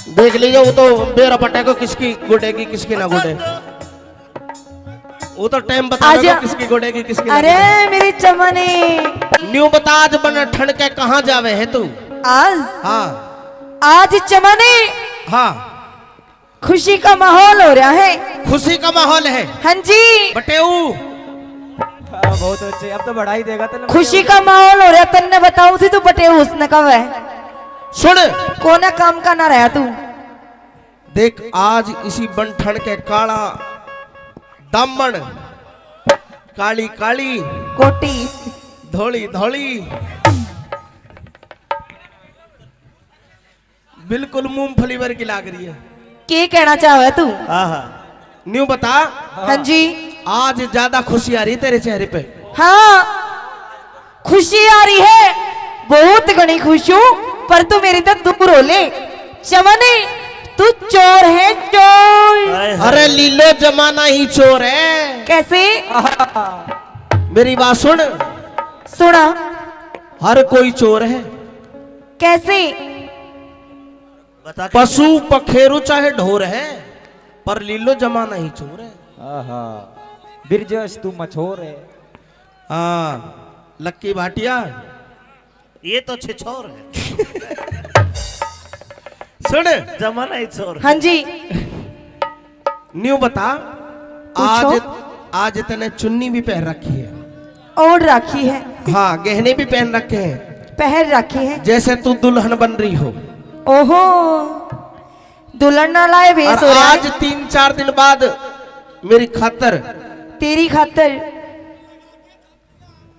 देख लीजिए वो तो बेरा पटे को किसकी गुडेगी किसकी ना गुडे, वो तो टाइम बता आजा। किसकी गुडेगी किसकी ना अरे गुडे। मेरी चमने न्यू बता आज बन ठंड के कहाँ जावे है तू। आज हाँ आज चमने हाँ खुशी का माहौल हो रहा है। खुशी का माहौल है हाँ जी बटेऊ। बहुत अच्छे, अब तो बढ़ा ही देगा तो खुशी का माहौल हो रहा, तन्ने बताऊं थी तू बटे उसने कब है सुन कोना काम का ना रहा तू। देख आज इसी बनठन के काला दामन, काली काली कोटी धोली धोली, बिल्कुल मूंगफली वर्गी लाग रही है। के कहना चाहे तू। न्यू बता हाँ जी आज ज्यादा खुशी आ रही है तेरे चेहरे पे। हाँ खुशी आ रही है, बहुत घनी खुश हूँ, पर तू मेरी तो दूर हो ले। चमने तू चोर है चोर। अरे लीलो जमाना ही चोर है। कैसे मेरी बात सुन, सुना हर कोई चोर है। कैसे बता के पशु पखेरु चाहे ढोर है, पर लीलो जमाना ही चोर है। बिरजस तू मछोर है। हाँ लक्की भाटिया ये तो छिछोर है। सुन जमाना ही छोर है। हाँ जी न्यू बता पूछो। आज आज तने चुन्नी भी पहन रखी है। ओढ़ रखी है, हाँ गहने भी पहन रखे हैं, पहन रखी है। जैसे तू दुल्हन बन रही हो। ओहो दुल्हन ना लाए और भेस हो रहा आज है 3-4 दिन बाद मेरी खातर तेरी खातर।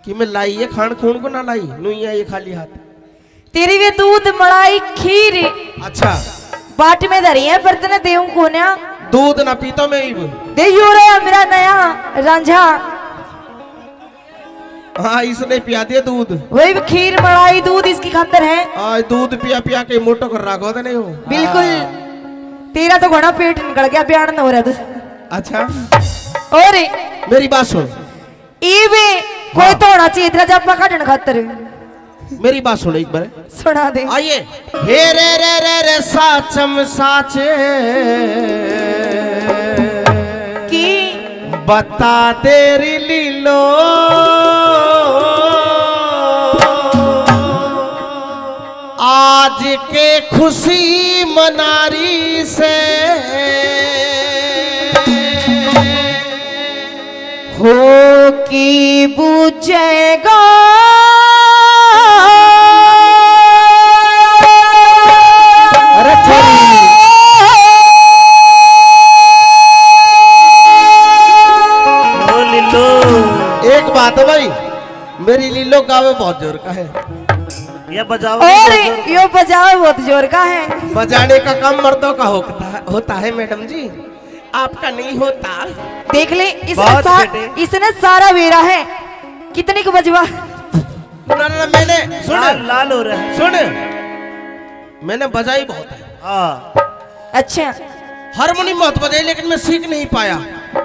कि मैं लाई है खान खून को ना लाई नुइया ये खाली हाथ। तेरी वे दूध मलाई खीर अच्छा बाट में धरी है, पर तेने देऊं कोन्या दूध ना पीतो मैं इब। दे यू रहा मेरा नया रांझा। हाँ इसने पिया दिया दूध। वही खीर मलाई दूध इसकी खातर है। आज दूध पिया पिया के मोटो कर रखो तो नहीं हो। बिल्कुल तेरा तो घोड़ा पेट निकल गया, बयान हो रहा तुझे। अच्छा और मेरी बात सुन, इवे कोई तो होना चाहिए तेरा जब काटन खातर। मेरी बात सुन एक बार सुना दे। आइए। हे रे रे रे रे साचम साचे बता दे रे लीलो आज के खुशी मनारी से हो की बुझेगा अरे छोरी ओ लीलो एक बात है भाई, मेरी लीलो गावे बहुत जोर का है। ये बजाओ और यो बजाओ बहुत जोर का है। बजाने का काम मर्दों का होता है मैडम जी, आपका नहीं होता। देख ले बहुत बेटे। इसने सारा वेरा है। कितने को बजवा? ना मैंने सुन लाल लाल हो रहा है। सुन, मैंने बजाई बहुत है, हाँ अच्छा हारमोनियम बहुत बजाई, लेकिन मैं सीख नहीं पाया।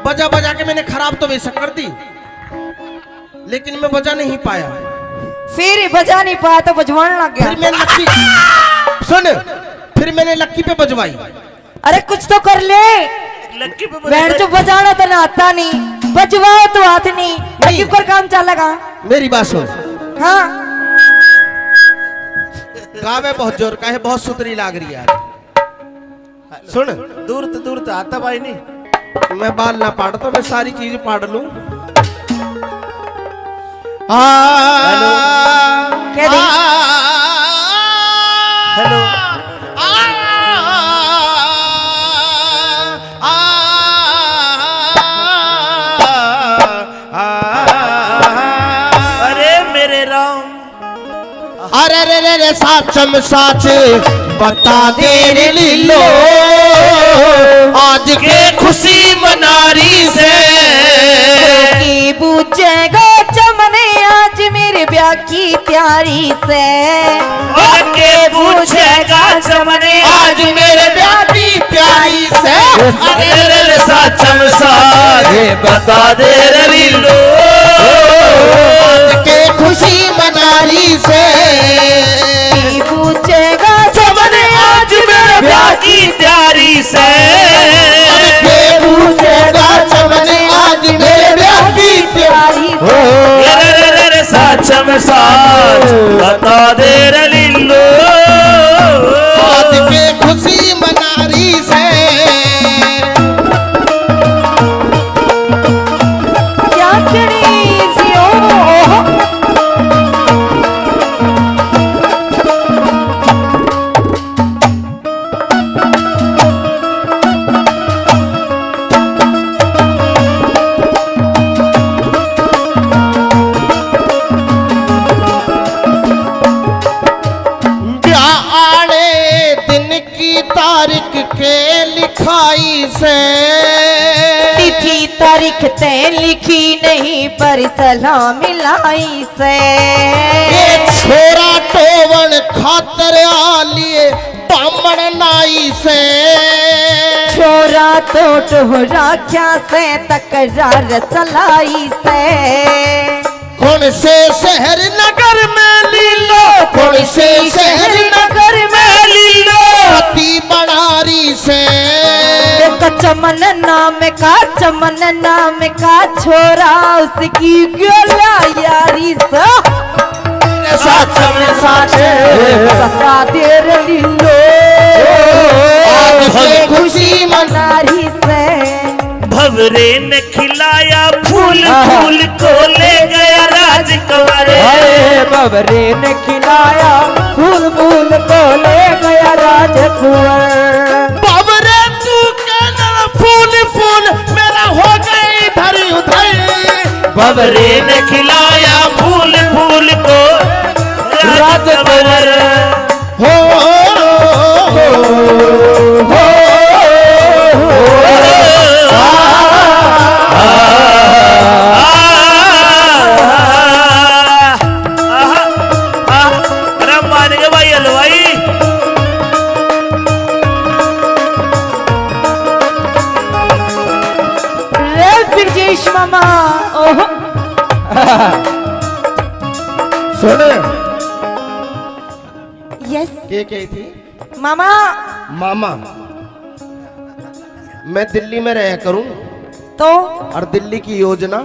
बजा बजा के मैंने खराब तो बेशक कर दी, लेकिन मैं बजा नहीं पाया। फिर बजा नहीं पाया तो बजवाने लग फिर गया। मैंने लक्की सुन, फिर मैंने लक्की पे बजवाई। अरे कुछ तो कर ले। लक्की पे बैठ तो बजाना तो ना आता नहीं, बजवाओ तो हाथ नहीं, लक्की पर काम चलेगा। मेरी बात सुन, हाँ गावे बहुत जोर का है, बहुत सुतरी लाग रही है आज। सुन, दूर तो आता भाई नहीं। मैं बाल ना पाड़ता, मैं सारी चीज पाड़ लूं। क्या दी? हेलो अरे मेरे राम अरे रे रे रे साचम साच बता दे रे लीलो आज के खुशी मनारी से की बुझेगा चमने आज मेरे ब्याह की तैयारी से। और के पूछेगा चमने आज मेरे ब्याह की प्यारी से अरे रे रे साचम साजे बता दे रे लीलो आज के खुशी मनारी से की बुझेगा चमने आज मेरे ब्याह की तैयारी से के पूछेगा चमने आज मेरे ब्याह की तैयारी से। रे साचम साच बता दे रे लीलो आज के खुशी मनारी से क्या करीजियो ब्याह आने दिन की तारीख के लिखाई से तिथि तारीख तय लिखी नहीं पर सलाम मिलाई से। ये छोरा टोवन खातर आलिए बामण नाई से छोरा तो टोहरा क्या से तकरार चलाई से। कौन से शहर नगर में लीलो कौन से शहर नगर में लीलो अति बनारी से चमन नाम का छोरा उसकी गोला यारी से। साचम साच बता दे रे लीलो आज के खुशी मनारी से। भवरे ने खिलाया फूल फूल को ले गया राजकुमार अरे बबरे ने खिलाया फूल फूल को ले गया राजकुंवर। बाबरे तू कहना फूल फूल मेरा हो गई इधर उधर भवरे ने खिलाया फूल फूल को राजकुमार हो मान गए भाई हलवाई। रे ब्रजेश मामा ओहो सुन यस के थी मामा। मामा मैं दिल्ली में रहा करूं तो और दिल्ली की योजना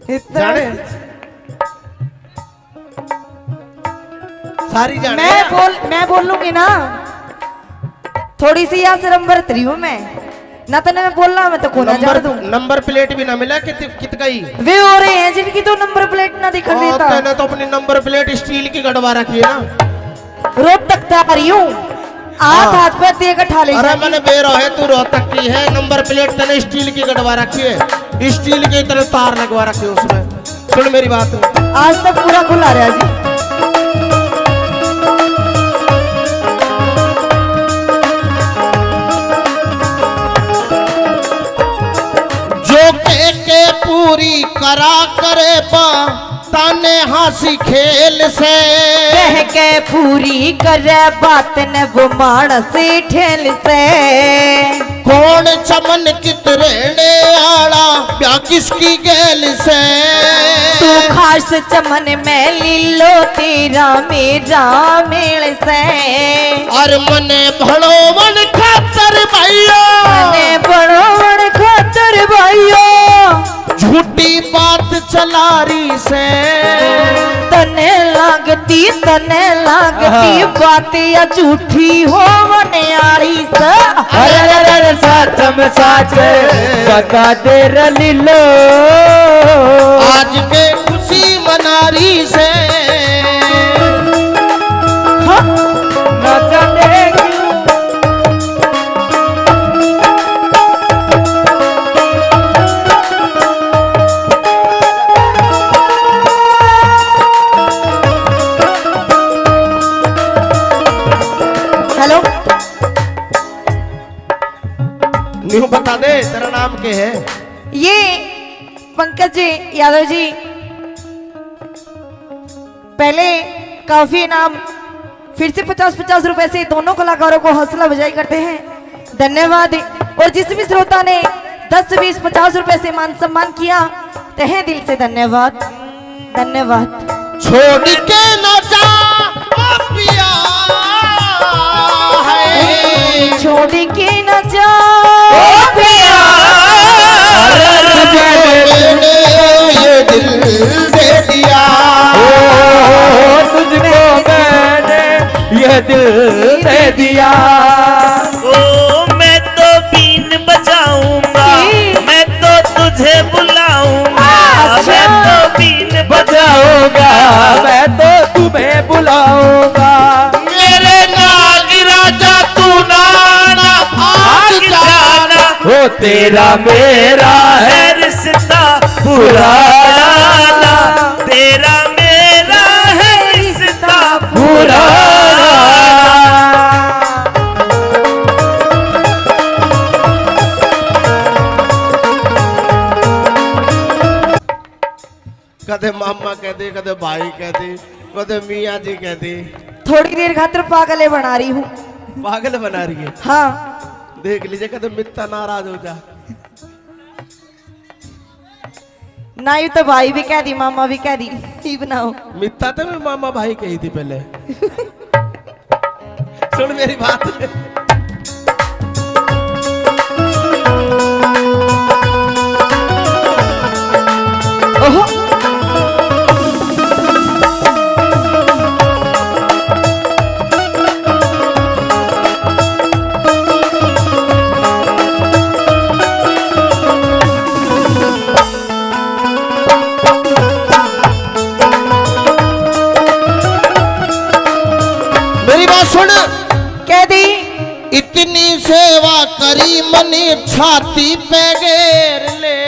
इतना जाने सारी जाने मैं बोल लूंगी ना, थोड़ी सी यहाँ से नंबर 3 हूँ मैं ना, तो मैं बोलना मैं तो कोना जान दूं। नंबर प्लेट भी ना मिला कित गई वे हो रहे हैं जिनकी तो नंबर प्लेट ना दिखा देता। तेने तो अपनी नंबर प्लेट स्टील की गड़वा रखी है ना। रोहतक आ रही हूँ, हाथ पे देकर ठा ले। अरे मैंने बेरो है, तू रोहतक की है, नंबर प्लेट तेने स्टील की गड़वा रखी है, स्टील की तरह तार लगवा रखी है उसमें। सुन मेरी बात, आज तक पूरा खुला रहा जी। के पूरी करा करे बा ताने हंसी खेल से, कह के पूरी करे बात न वो मानस ठेल से। कौन चमन कितरेने आड़ा ब्याह किसकी गैल से, तू खास चमन में लीलो तेरा मेरा मेल से। और मने भड़ो मन खातर भाइयों, मने बड़ो मन खातर भाइयों, झूठी बात चलारी से। तने लागती बात या झूठी हो वनियारी से। अरे सच में सच बता दे लीलो, आज के खुशी मनारी से। न जाने क्यों हेलो, न्यू बता दे तेरा नाम क्या है? ये पंकज जी यादव जी, पहले काफी नाम, फिर से 50-50 रुपए से दोनों कलाकारों को हौसला अफजाई करते हैं, धन्यवाद। और जिस भी श्रोता ने 10, 20, 50 रुपए से मान सम्मान किया, तहे दिल से धन्यवाद, धन्यवाद। छोड़ के न जा ओ पिया है, छोड़ के न जा मैंने ये दिल दे दिया, तुझको मैंने ये दिल दे दिया। ओ मैं तो बीन बजाऊंगा, मैं तो तुझे बुलाऊंगा, मैं तो बीन बजाऊंगा, मैं तो तुम्हें बुलाऊंगा। मेरे नाग राजा तू नाना भाग जाना, वो तेरा मेरा है रिश्ता पुराना, तेरा मेरा है रिश्ता पुराना। कदे मामा कहते, कदे भाई कहते, कदे मियाँ जी कहते। थोड़ी देर खातिर पागले बना रही हूँ। पागल बना रही है, हाँ, देख लीजिए कदे मित्ता नाराज हो जा। ना यू तो भाई भी कह दी, मामा भी कह दी, ही बनाओ। मित्ता तो मैं मामा भाई कही थी पहले। सुन मेरी बात, ओहो, मेरी बात सुन। कह दी इतनी सेवा करी मनी छाती पे घेर ले,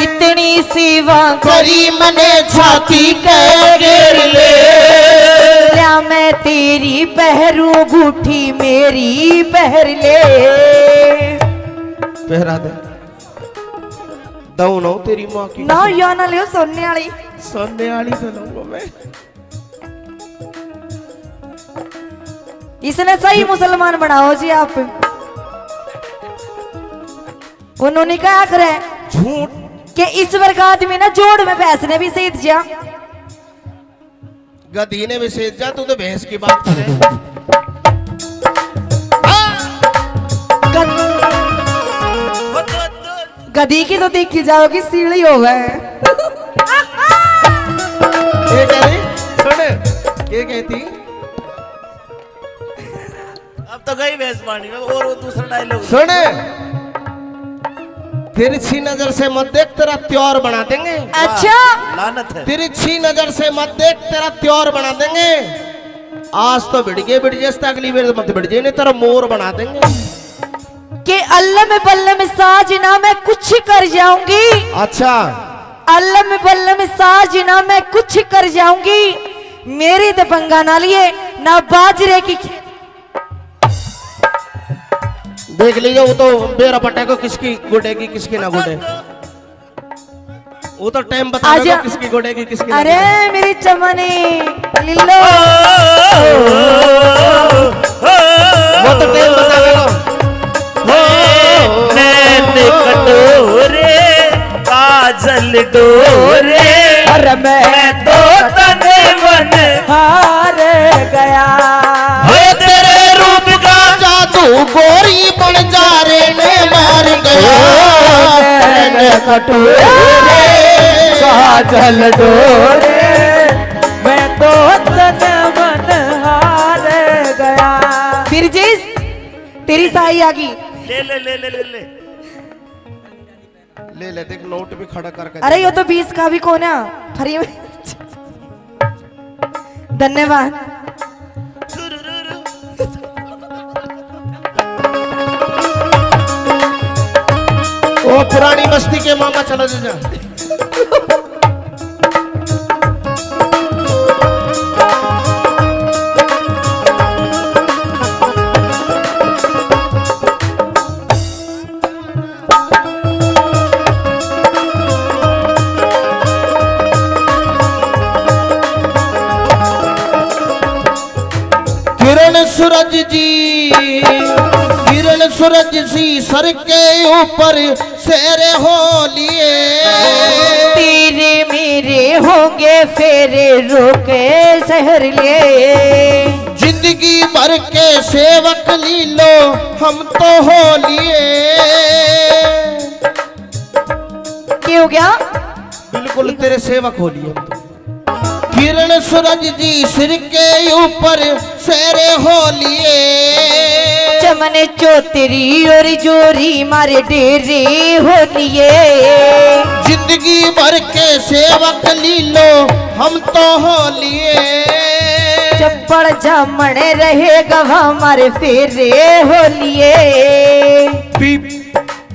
इतनी सेवा करी मने छाती पे घेर ले। क्या मैं तेरी पहरू गुठी मेरी पहर ले। पहरा दे दऊ ना तेरी माँ की ना या ना लियो सोने वाली, सोने वाली तो लूंगा मैं। इसने सही मुसलमान बनाओ जी आप। उन्होंने क्या करे झूठ कि इस वर्ग आदमी ना जोड़ में पैसने भी सही जा। गधी ने भी सेज जा, तू तो भैंस की बात करे। गद- वो तो गधी की तो देखी जाओगी सीढ़ी हो गए। ये कह रही सुन, ये कहती अब तो गई भैंस पानी में। और वो दूसरा डायलॉग सुन, तिरछी नजर से मत देख, तेरा त्योर बना देंगे। अच्छा लानत है। तिरछी नजर से मत देख, तेरा त्योर बना देंगे। आज तो बिड़ गए अगली बार मत बिड़ जाए, नहीं तेरा मोर बना देंगे। कि अल्लाह में बल्ले में साजना मैं कुछ कर जाऊंगी। अच्छा, अल्लाह में बल्ले में साजना मैं कुछ कर जाऊंगी। मेरी तो पंगा ना लिए ना बाजरे की। देख लीजिए, वो तो बेरा पटे को किसकी गुडेगी किसकी ना गुडे, वो तो टाइम बता आजा। देगा किसकी गुडेगी किसकी ना अरे गुडे। मेरी चमनी लिल्लो, वो तो टाइम बता देगा। नैन कटोरे काजल डोरे, अरे मैं तो तने मन हार गया। हे तेरे रूप का जादू गोरी बन जा रे ने मार गया। नैन कटोरे काजल डोरे, मैं तो तन मन हार गया। बिरजेश तेरी साई आ गई। ले ले ले ले ले ले। ले ले, देख नोट भी खड़ा करके। अरे ये तो 20 का भी कोना फ्री में। धन्यवाद। ओ पुरानी बस्ती के मामा चला जा। किरण सूरज सी सर के ऊपर सेरे हो लिए। तेरे मेरे होंगे फेरे रोके शहर लिए। जिंदगी भर के सेवक लीलो हम तो हो लिए। क्या हो गया? बिल्कुल तेरे सेवक हो लिए हम तो। किरण सूरज जी सिर के ऊपर सेरे हो लिए। चमने चौतरी और जोरी मारे डेरे हो लिए। जिंदगी भर के सेवक लीलो हम तो हो लिए। चप्पड़ जामण रहेगा हमारे फेरे हो लिए।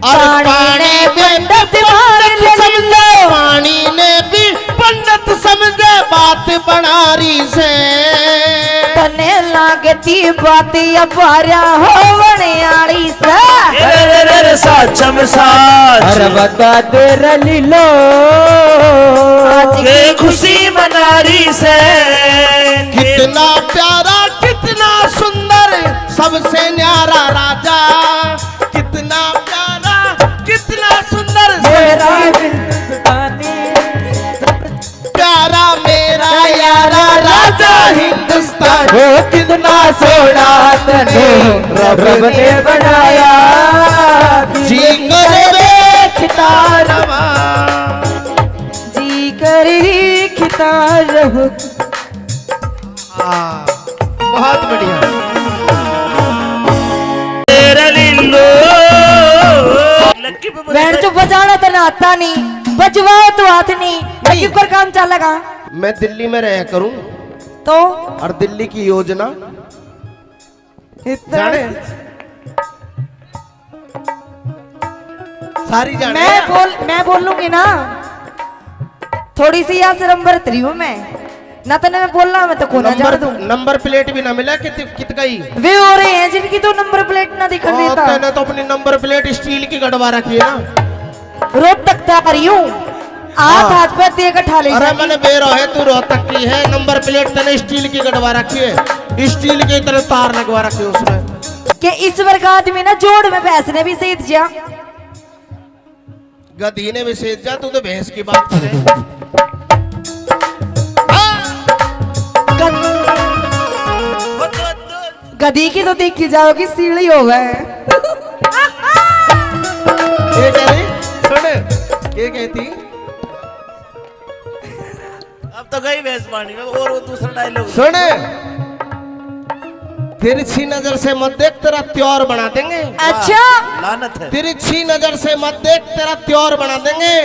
और पानी पंडित समझे, पानी ने भी पंडित समझे बात बनारी से। तने लागती बात अपारा हो बनियाड़ी से। रे साचम साच, अरे बता तेरा लीलो ये खुशी मनारी से। कितना प्यारा कितना सुंदर सबसे न्यारा राजा। कितना प्यारा कितना सुंदर मेरा हिंदुस्तानी, प्यारा मेरा यारा राजा हिंदुस्तान। वो कितना सोना तने रब ने बनाया। जी करे खितारवा, जी कर खितार हो। बहुत बढ़िया। तेरा लीलो लक्की पे बैंड तो बजाना तो ना आता नहीं, बजवाओ तो हाथ नहीं। लकी पर काम चलेगा मैं दिल्ली में रह करूं तो और दिल्ली की योजना जाने सारी जाने। मैं बोल लूंगी ना। थोड़ी सी यहाँ से नंबर 3 हूँ मैं ना। तो मैं बोलना मैं तो कोना जा दूं। नंबर प्लेट भी ना मिला कित गई। वे हो रहे हैं जिनकी तो नंबर प्लेट ना दिखा देता। मैंने तो अपनी नंबर प्लेट स्टील की गड़वा रखी है ना। रोहतक तक आ रही हूँ, हाथ पे दे के ठाले। अरे मैंने बेरो है, तू रोहतक की है। नंबर प्लेट तने स्टील की गड़वा रखी है, स्टील की तरह तार लगवा रखी है उसमें। कि इस वर्ग आदमी ना जोड़ में पैसे ने भी सही जा। गधी ने भी सेज जा, तू तो भैंस की बात करे। गधी की तो देखी जाओगी सीढ़ी हो गए। ये कह रही सुन, क्या कहती? अब तो गई भैंस पानी में। और वो दूसरा डायलॉग सुन, तिरछी नजर से मत देख, तेरा त्योर बना देंगे। अच्छा लानत है। तिरछी नजर से मत देख, तेरा त्योर बना देंगे।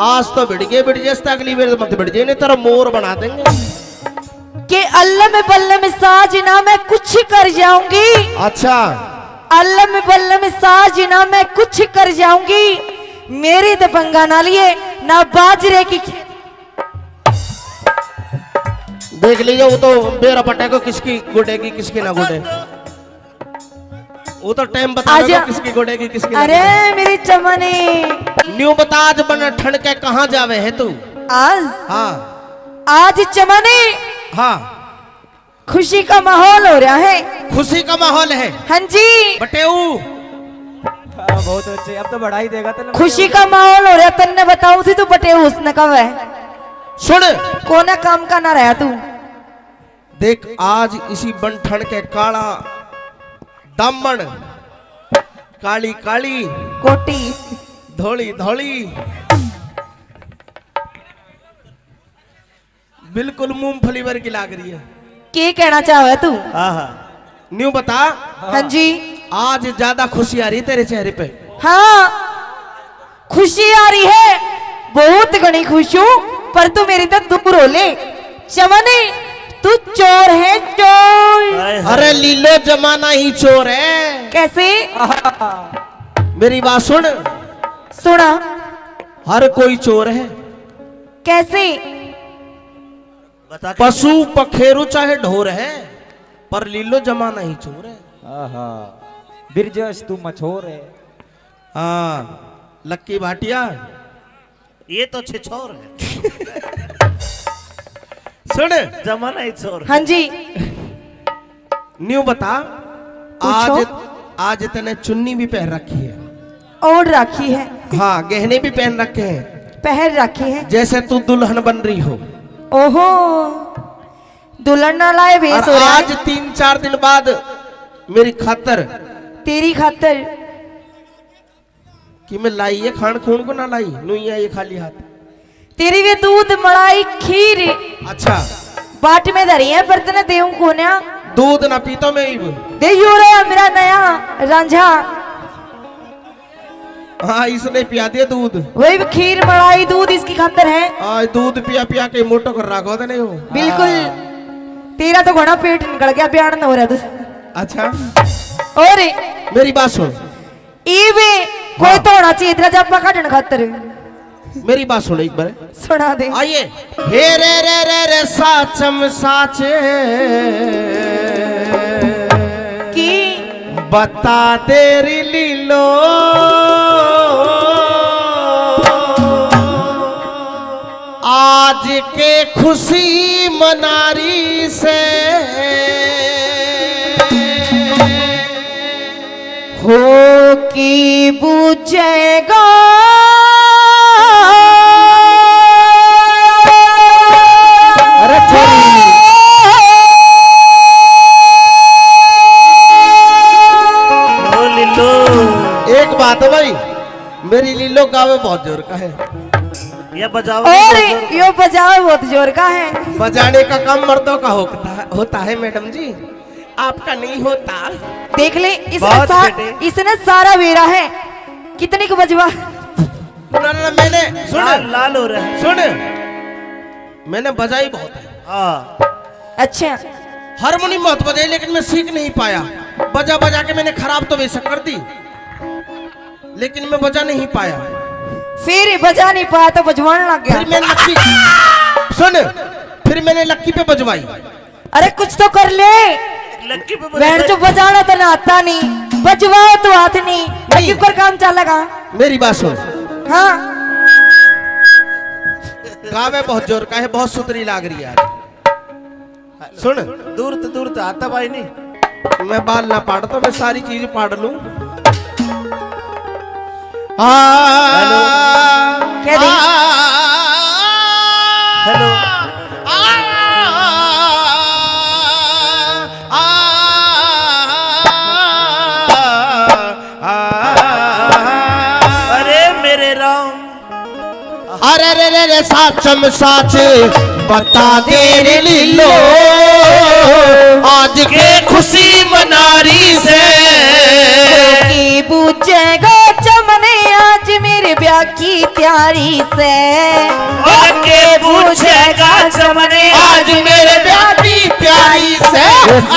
आज तो बिड़ गए अगली बार मत बिड़ नहीं तेरा मोर बना देंगे। कि अल्लाह में बल्ले में साजना मैं कुछ कर जाऊंगी। अच्छा, अल्लाह में बल्ले में साजना मैं कुछ कर जाऊंगी। मेरी तो पंगा ना लिए ना बाजरे की। देख लीजिए, वो तो बेरा पट्टे को किसकी गुडेगी किसकी ना गुडे, वो तो टाइम बता आजा। देगा किसकी गुडेगी किसकी ना अरे मेरी चमनी, गुडे। न्यू बता, आज बन ठंड के कहाँ जावे है तू? आज हाँ आज चमनी हाँ, खुशी का माहौल हो रहा है। खुशी का माहौल है। हाँ जी, बटेऊ बहुत अच्छे, अब तो बढ़ा ही देगा तेरे। खुशी का माहौल हो रहा। तन्ने बताऊं थी तू बटे उसने कब है सुन, कोना काम का ना रहा तू। देख आज इसी बन ठंड के काला दामन, काली काली कोटी धोली धोली, बिल्कुल मूंगफली भर की लाग रही है। के कहना चाहे तू? हाँ हाँ। न्यू बता, हाँ जी, आज ज्यादा खुशी आ रही तेरे चेहरे पे? हाँ खुशी आ रही है, बहुत घनी खुश हूँ। पर तू मेरी तो दूर हो ले। चमनी तू चोर है, चोर। हाय हाय। अरे लीलो जमाना ही चोर है। कैसे? मेरी बात सुन, सुना हर कोई चोर है। कैसे? बता के। पशु पखेरु चाहे ढोर है, पर लीलो जमाना ही चोर है। बिरजस तू मछोर है। हाँ लक्की भाटिया, ये तो छिछोर है। सुन जमाना ही छोर। हाँ जी, न्यू बता, पूछो। आज आज तने चुन्नी भी पहन रखी है। ओढ़ रखी है, हाँ गहने भी पहन रखे हैं, पहन रखी है। जैसे तू दुल्हन बन रही हो। ओहो, दुल्हन ना लाए भेस और हो रहा आज है 3-4 दिन बाद मेरी खातर तेरी खातर। कि मैं लाई है खान खून को ना लाई, नुइया ये खाली हाथ। तेरी वे दूध मलाई खीर अच्छा, बाट में धरी है, बर्तन देऊं कोन्या दूध ना पीतो मैं इब। दे यू रे मेरा नया रांझा। हाँ इसने पिया दिया दूध। वही भी खीर मलाई दूध इसकी खातर है। आज दूध पिया पिया के मोटो कर रखो तो नहीं हो। बिल्कुल, तेरा तो घोड़ा पेट निकल गया, बयान हो रहा तू। अच्छा और मेरी बात सुन, इवे कोई तो होना चाहिए तेरा जब काटन खातर। मेरी बात सुन एक बार, सुना दे। आइए। हे रे साचम साचे की बता तेरी लीलो, आज के खुशी मनारी से हो की बुझेगा अरे ओ लिल्लो। एक बात है भाई, मेरी लीलो गावे बहुत जोर का है। ये बजाओ। और यो बजाओ बहुत जोर का है। बजाने का काम मर्दों का होता है मैडम जी, आपका नहीं होता। देख ले बहुत बेटे। इसने सारा वेरा है। कितनी को बजवा? ना, मैंने सुन लाल लाल हो रहा है। सुन, मैंने बजाई बहुत है, हाँ। अच्छा, हारमोनियम बहुत बजाई, लेकिन मैं सीख नहीं पाया। बजा बजा के मैंने खराब तो बेशक कर दी, लेकिन मैं बजा नहीं पाया। फिर बजा नहीं पाया तो बजवाने लग फिर गया। मैंने लक्की सुन, फिर मैंने लक्की पे बजवाई। अरे कुछ तो कर ले। लक्की पे बैंड तो बजाना तो ना आता नहीं, बजवाओ तो हाथ नहीं, लकी पर काम चलेगा। मेरी बात सुन, हाँ गावे बहुत जोर का है, बहुत सुतरी लाग रही है आज। सुन, दूर तो आता भाई नहीं। मैं बाल ना पाड़ता, मैं सारी चीज पाड़ लूं। क्या दी? हेलो। अरे मेरे राम, अरे रे साचम साच बता दे रे लीलो आज के खुशी मनारी से की पूछेगा चमने आज मेरे ब्याह की तैयारी से और के पूछेगा चमने आज मेरे ब्याह की प्यारी से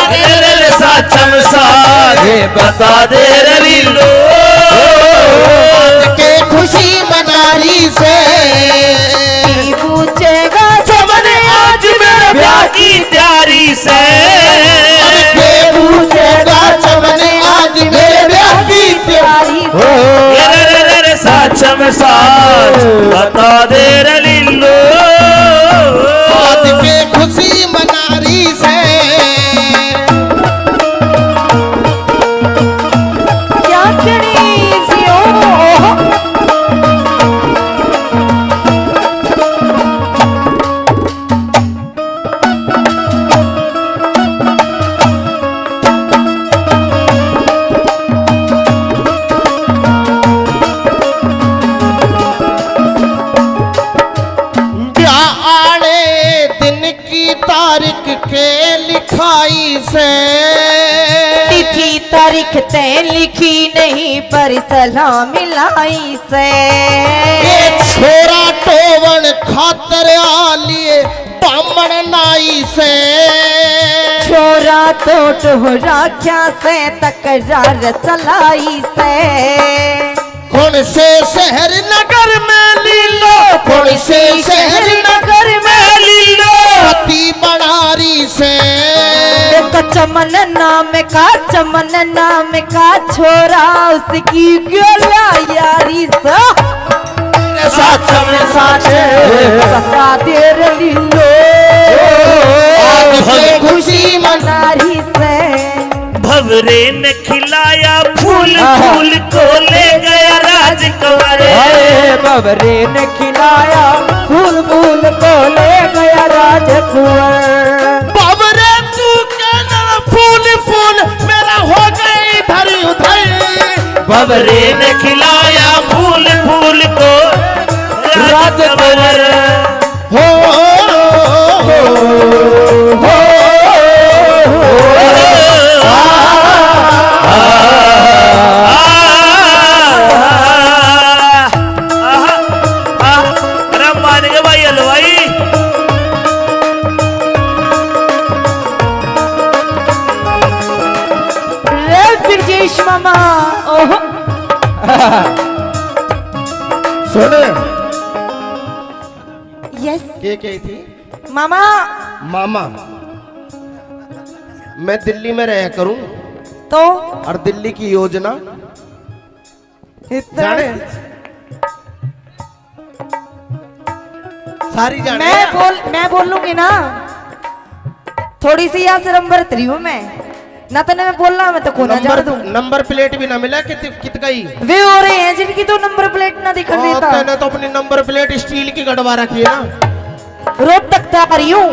अरे रे साचम साच बता दे रे लीलो आज के खुशी मनारी से की पूछेगा चमने आज मेरे ब्याह की तैयारी से के पूछेगा चमने आज मेरे ब्याह की प्यारी रे साचम साच बता दे रे लीलो आज के खुशी मनारी से क्या करी जियो ब्याह आड़े दिन की तारीख के लिखाई से तिथि तारीख तय लिखी नहीं पर सलाह मिलाई से ये छोरा टोवन खातर आलिए बामण नाई से छोरा तोट हो राख्या से तकरार चलाई से कौन से शहर नगर में लीलो कौन से शहर नगर में लीलो पति बनारी से चमन नाम का छोरा उसकी गोला यारी से साचम साच बता दे रे लीलो आज के खुशी मनारी से भवरे ने खिलाया फूल फूल को ले गया राजकुमार अरे बबरे ने खिलाया फूल फूल को ले गया राजकुंवर बाबरे तू कहना फूल फूल मेरा हो गई इधर उधर भवरे ने खिलाया फूल फूल को राजकुमार हो मान गए भाई हलवाई रे ब्रजेश मामा ओहो सुन यस के थी मामा मामा मैं दिल्ली में रहा करूं तो और दिल्ली की योजना इतना जाने सारी जाने मैं बोलूंगी ना थोड़ी सी यहाँ से नंबर 3 हूँ मैं ना तो मैं बोलना मैं तो कोना जा दूं नंबर प्लेट भी ना मिला कित गई वे हो रहे हैं जिनकी तो नंबर प्लेट ना दिखा देता तैने तो अपनी नंबर प्लेट स्टील की गड़वा रखी है ना रोड तक आ रही हूँ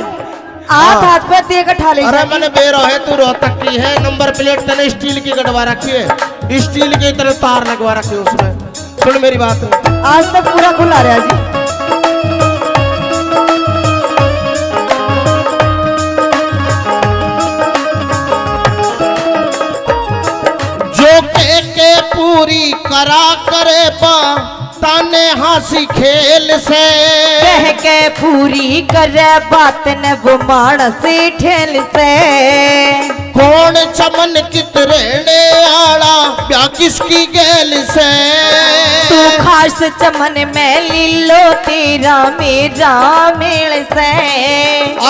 हाथ पे दे के ठा ले अरे जाएगी। मैंने बेरो है तू रोहतक की है नंबर प्लेट तने स्टील की गड़वा रखी है स्टील की तरह तार लगवा रखी है उसमें सुन मेरी बात आज तक पूरा खुला रहा जी जो के पूरी करा करे बा ताने हंसी खेल से कह के पूरी करे बात न वो मानस ठेल से कौन चमन कित रहने आड़ा ब्याह किसकी गैल से तू खास चमन में लीलो तेरा मेरा मेल से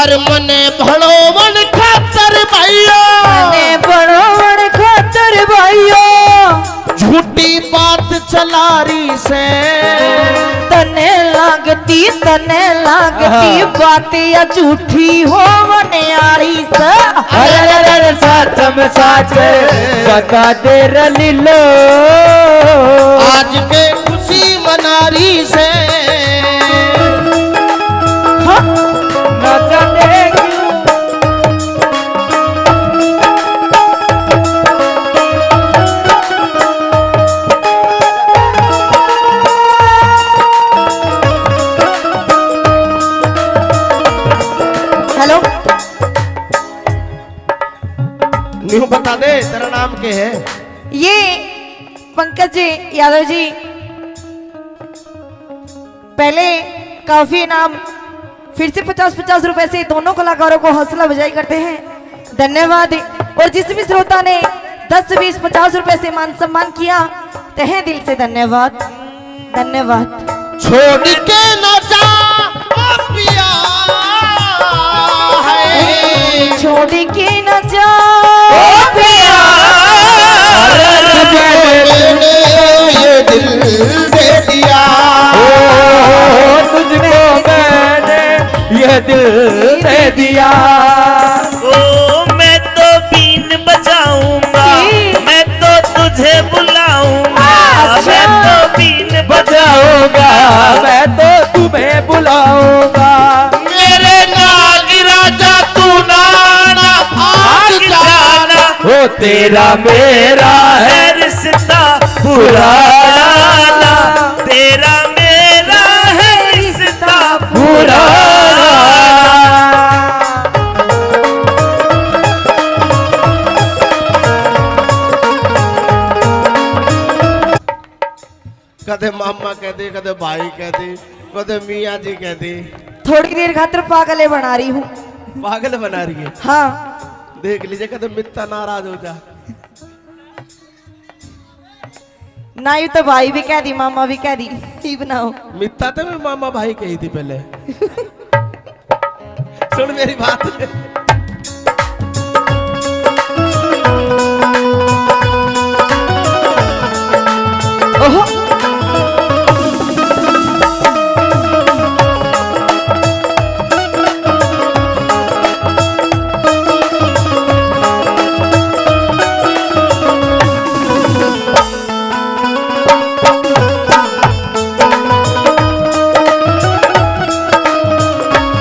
और मने भड़ो मन खातर भाइयों मने बड़ो बड़ खातर भाइयों झूठी बात चला रही से तने लागती बात या झूठी हो मनियारी से अरे साचम साच बता दे रे लीलो आज के खुशी मनारी से न जाने क्यों न्यू बता दे तेरा नाम क्या है? ये पंकज जी यादव जी पहले काफी इनाम फिर से 50-50 रुपए से दोनों कलाकारों को हौसला अफजाई करते हैं, धन्यवाद। और जिस भी श्रोता ने 10, 20, 50 रुपए से मान सम्मान किया तहे दिल से धन्यवाद, धन्यवाद। छोड़ के न जा ओ पिया है, छोड़ के न जा मैंने ये दिल दे दिया, तुझको मैंने ये दिल दे दिया। ओ मैं तो बीन बजाऊंगा, मैं तो तुझे बुलाऊंगा, मैं तो बीन बजाऊंगा, मैं तो तुम्हें बुलाऊंगा। मेरे नाग राजा तू नाना भाग जाना, वो तेरा मेरा है रिश्ता पुराना, तेरा मेरा है रिश्ता पुराना। कदे मामा कहते, कदे भाई कहते, कदे मियाँ जी कहते। थोड़ी देर खातिर पागले बना रही हूँ। पागल बना रही है। हाँ देख लीजिए कदे मित्ता नाराज हो जा। ना यू तो भाई भी कह दी मामा भी कह दी, ही बनाओ। मित्ता तो मैं मामा भाई कही थी पहले। सुन मेरी बात। ओहो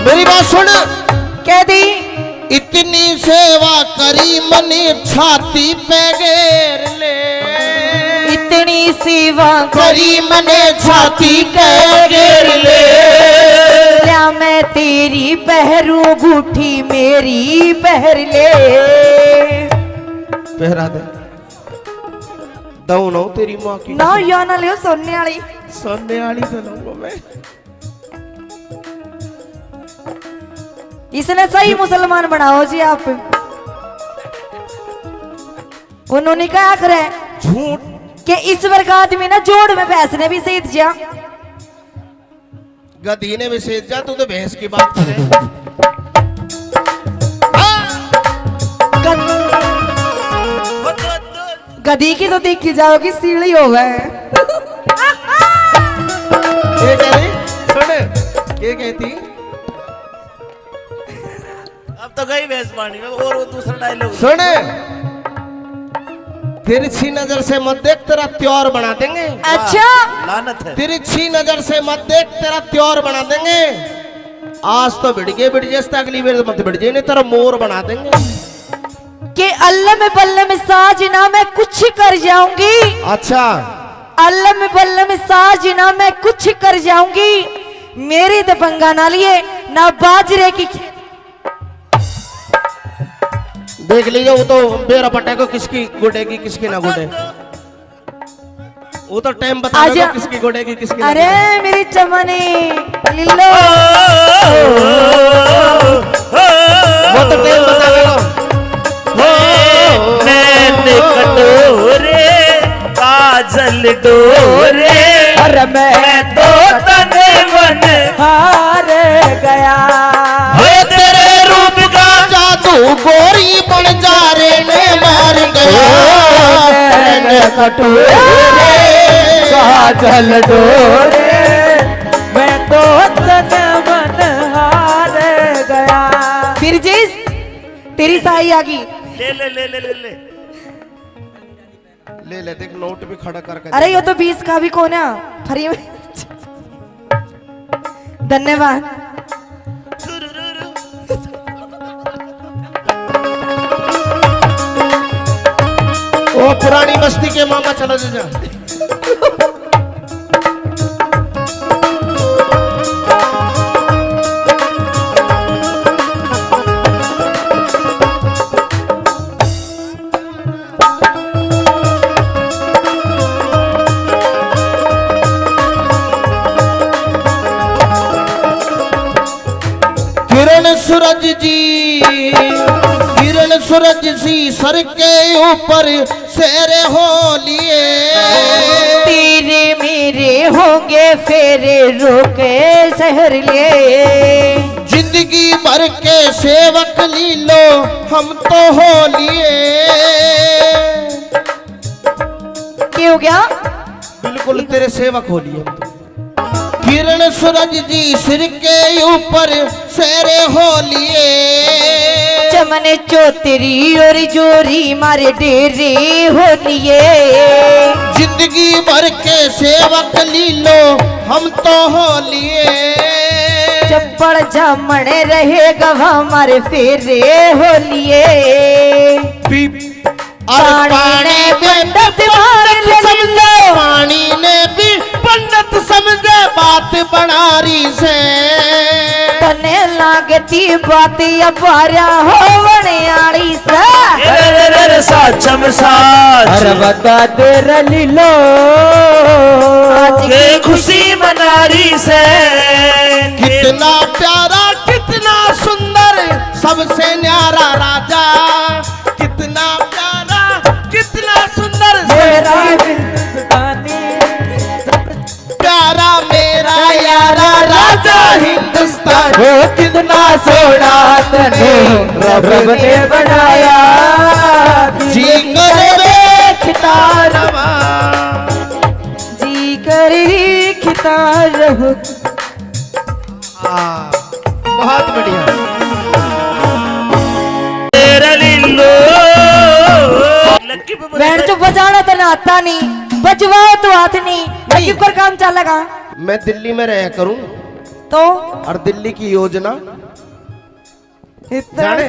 मेरी बात सुन। कह दी इतनी सेवा करी मनी छाती पे घेर ले, इतनी सेवा करी मने छाती पे घेर ले। क्या मैं तेरी पहरू गुठी मेरी पहर ले। पहरा दे दऊ ना तेरी माँ की ना या ना लियो सोने वाली। सोने वाली तो लूंगा मैं। इसने सही मुसलमान बनाओ जी आप। उन्होंने क्या करे झूठ कि ईश्वर का आदमी ना जोड़ में भैंस ने भी सीध जा। गधी ने भी सेज जा, तू तो भैंस की बात करे। गधी की तो देखी जाओगी सीढ़ी हो गए। ये कह रही सुन, ये कहती अब तो गई भैंस पानी में। और वो दूसरा डायलॉग सुन, तिरछी नजर से मत देख तेरा त्योर बना देंगे। अच्छा लानत है। तिरछी नजर से मत देख तेरा त्योर बना देंगे। आज तो बिड़ गए, बिड़ जैसे अगली बार मत बिड़ जाए, नहीं तेरा मोर बना देंगे। कि अल्लाह में बल्ले में साज ना मैं कुछ कर जाऊंगी। अच्छा अल्लाह में बल्ले में साज ना मैं कुछ कर जाऊंगी। मेरी दबंगा ना लिए ना बाजरे की। देख लीजिए वो तो बेरा पट्टे को किसकी गुडेगी किसकी ना गुडे, वो तो टाइम बता आजा। देगा किसकी गुडेगी किसकी ना अरे गुडे। मेरी चमनी लिल्लो वो तो टाइम बता देगा। नैन कटोरे काजल डोरे, और मैं तो तन मन हार गया। हे तेरे रूप का जादू गोरी बन जा रे ने मार गया। कटोरे काजल डोरे, मैं तो तन मन हार गया। फिर जिस तेरी साई आ गई। ले ले ले ले ले ले। ले ले देख नोट भी खड़ा करके। अरे ये तो 20 का भी कोना फ्री में। धन्यवाद। वो पुरानी बस्ती के मामा चला जा। सूरज सी सर के ऊपर शेरे हो लिए। तेरे मेरे होंगे फेरे रोके शहर लिए। जिंदगी भर के सेवक लीलो हम तो हो लिए। क्या हो गया? बिल्कुल तेरे सेवक हो लिए हम तो। किरण सूरज जी सिर के ऊपर शेरे हो लिए। चमन चौतरी और जोरी मारे डेरे हो लिए। जिंदगी भर के सेवक लीलो हम तो हो लिए। चप्पड़ जामण रहेगा हमारे फेरे हो लिए। पानी ने पंडित समझे, पानी ने भी पंडित समझे बात बनारी से। तने लागती बात अबारा हो बनियारी से। साचम साच अरे बता दे रलीलो के खुशी मनारी से। कितना प्यारा कितना सुंदर सबसे न्यारा राजा। कितना प्यारा कितना सुंदर मेरा हिंदुस्तानी प्यारा मेरा यारा राजा हिंदुस्तान। वो कितना सोना तने रब ने बनाया। जी करे खितारवा जी कर खिता रहो। बहुत बढ़िया। तेरा लीलो बैंड तो बजाना तो ना आता नहीं, बजवाओ तो हाथ नहीं। लकी पर काम चलेगा मैं दिल्ली में रहा करूं तो और दिल्ली की योजना जाने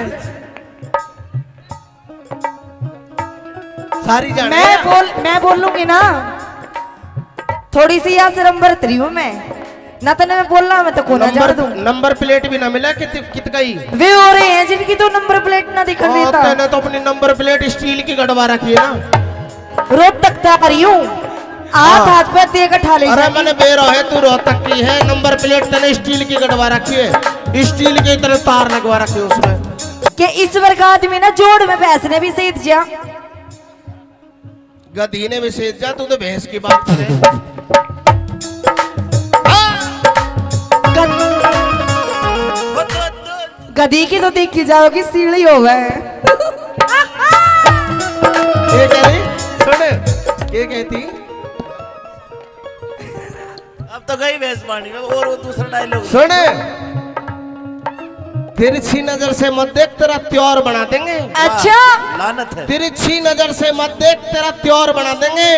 सारी जाने। मैं बोल लूंगी ना। थोड़ी सी यहाँ से नंबर 3 हूँ मैं ना। तो मैं बोलना मैं तो कोना जाड़ दूं। नंबर प्लेट भी ना मिला कित गई। वे हो रहे हैं जिनकी तो नंबर प्लेट ना दिखा देता। मैंने तो अपनी नंबर प्लेट स्टील की गड़वा रखी है ना। रोड तक आ रही हूँ, हाथ पे देकर ठा ले। अरे मैंने बेरो है तू रोहतक की है। नंबर प्लेट तने स्टील की गड़वा रखी है। स्टील की तरह तार लगवा रखी है उसमें। कि इस वर्ग आदमी ना जोड़ में भैंस ने भी सेध जा। गधी ने भी सेध जा। तू तो भैंस की बात करे। गधी की तो देखी जाओगी सीढ़ी हो गए। ये कह रही सुन ये कहती अब तो गई भैंस पानी में। और वो दूसरा डायलॉग सुन तिरछी नजर से मत देख तेरा त्योर बना देंगे। अच्छा लानत है। तिरछी नजर से मत देख तेरा त्योर बना देंगे।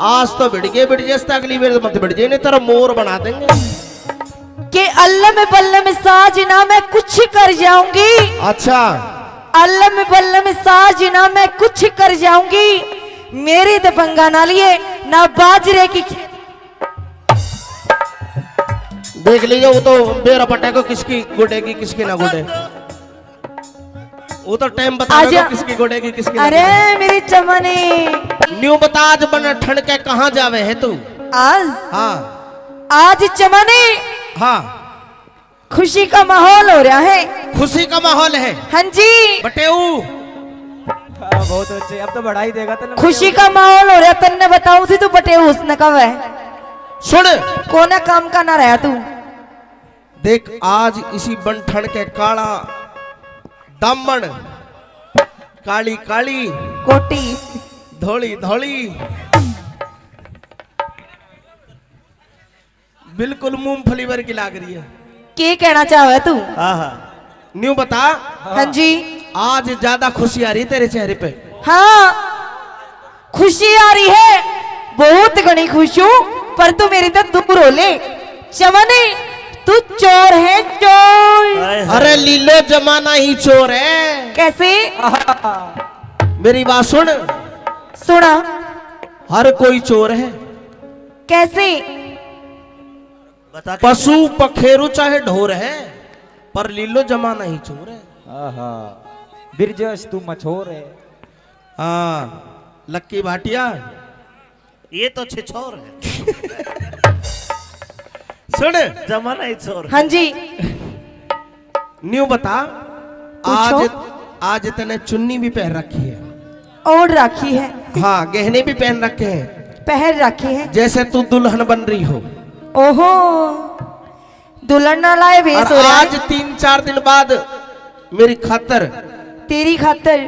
आज तो बिड़ जैसे अगली बार मत बिड़ नहीं तेरा मोर बना देंगे। कि अल्लाह में बल्ला में साज ना मैं कुछ कर जाऊंगी। अच्छा अल्लाह में बल्ला में साज ना मैं कुछ कर जाऊंगी। मेरी तो पंगा ना लिए ना बाजरे की। देख लीजिए वो तो बेरा पट्टे को किसकी गुडेगी किसकी ना गुडे। वो तो टाइम बता आजा। किसकी गुडेगी किसकी ना अरे गुडे। मेरी चमनी न्यू बता आज बन ठंड के कहाँ जावे है तू। आज हाँ आज चमनी हाँ खुशी का माहौल हो रहा है। खुशी का माहौल है। हाँ जी बटेऊ बहुत अच्छे। अब तो बढ़ाई देगा तो खुशी का माहौल हो रहा। तन्ने बताऊं थी तू बटे उसने कब है सुन कोना काम का ना रहा तू। देख आज इसी बनठन के काला दामन काली काली कोटी धोली धोली बिल्कुल मूंगफली वर्गी लाग रही है। के कहना चाहे तू? न्यू बता। हाँ जी आज ज्यादा खुशी आ रही है तेरे चेहरे पे। हाँ खुशी आ रही है। बहुत घनी खुश हूँ पर तू मेरी तो दूर हो ले। चमनी तू चोर है चोर। अरे लीलो जमाना ही चोर है। कैसे? मेरी बात सुन। सुना हर कोई चोर है। कैसे? बता के। पशु पखेरु चाहे ढोर है पर लीलो जमाना ही चोर है। बिरजस तू मछोर है। हाँ लक्की भाटिया ये तो छिछोर है। सुन जमाना ही छोर। हाँ जी न्यू बता, पूछो। आज तने चुन्नी भी पहन रखी है, ओढ़ रखी है, हाँ गहने भी पहन रखे हैं, पहन रखी है, जैसे तू दुल्हन बन रही हो। ओहो दुल्हन ना लाए भेस और हो रहा आज है 3-4 दिन बाद मेरी खातर तेरी खातर।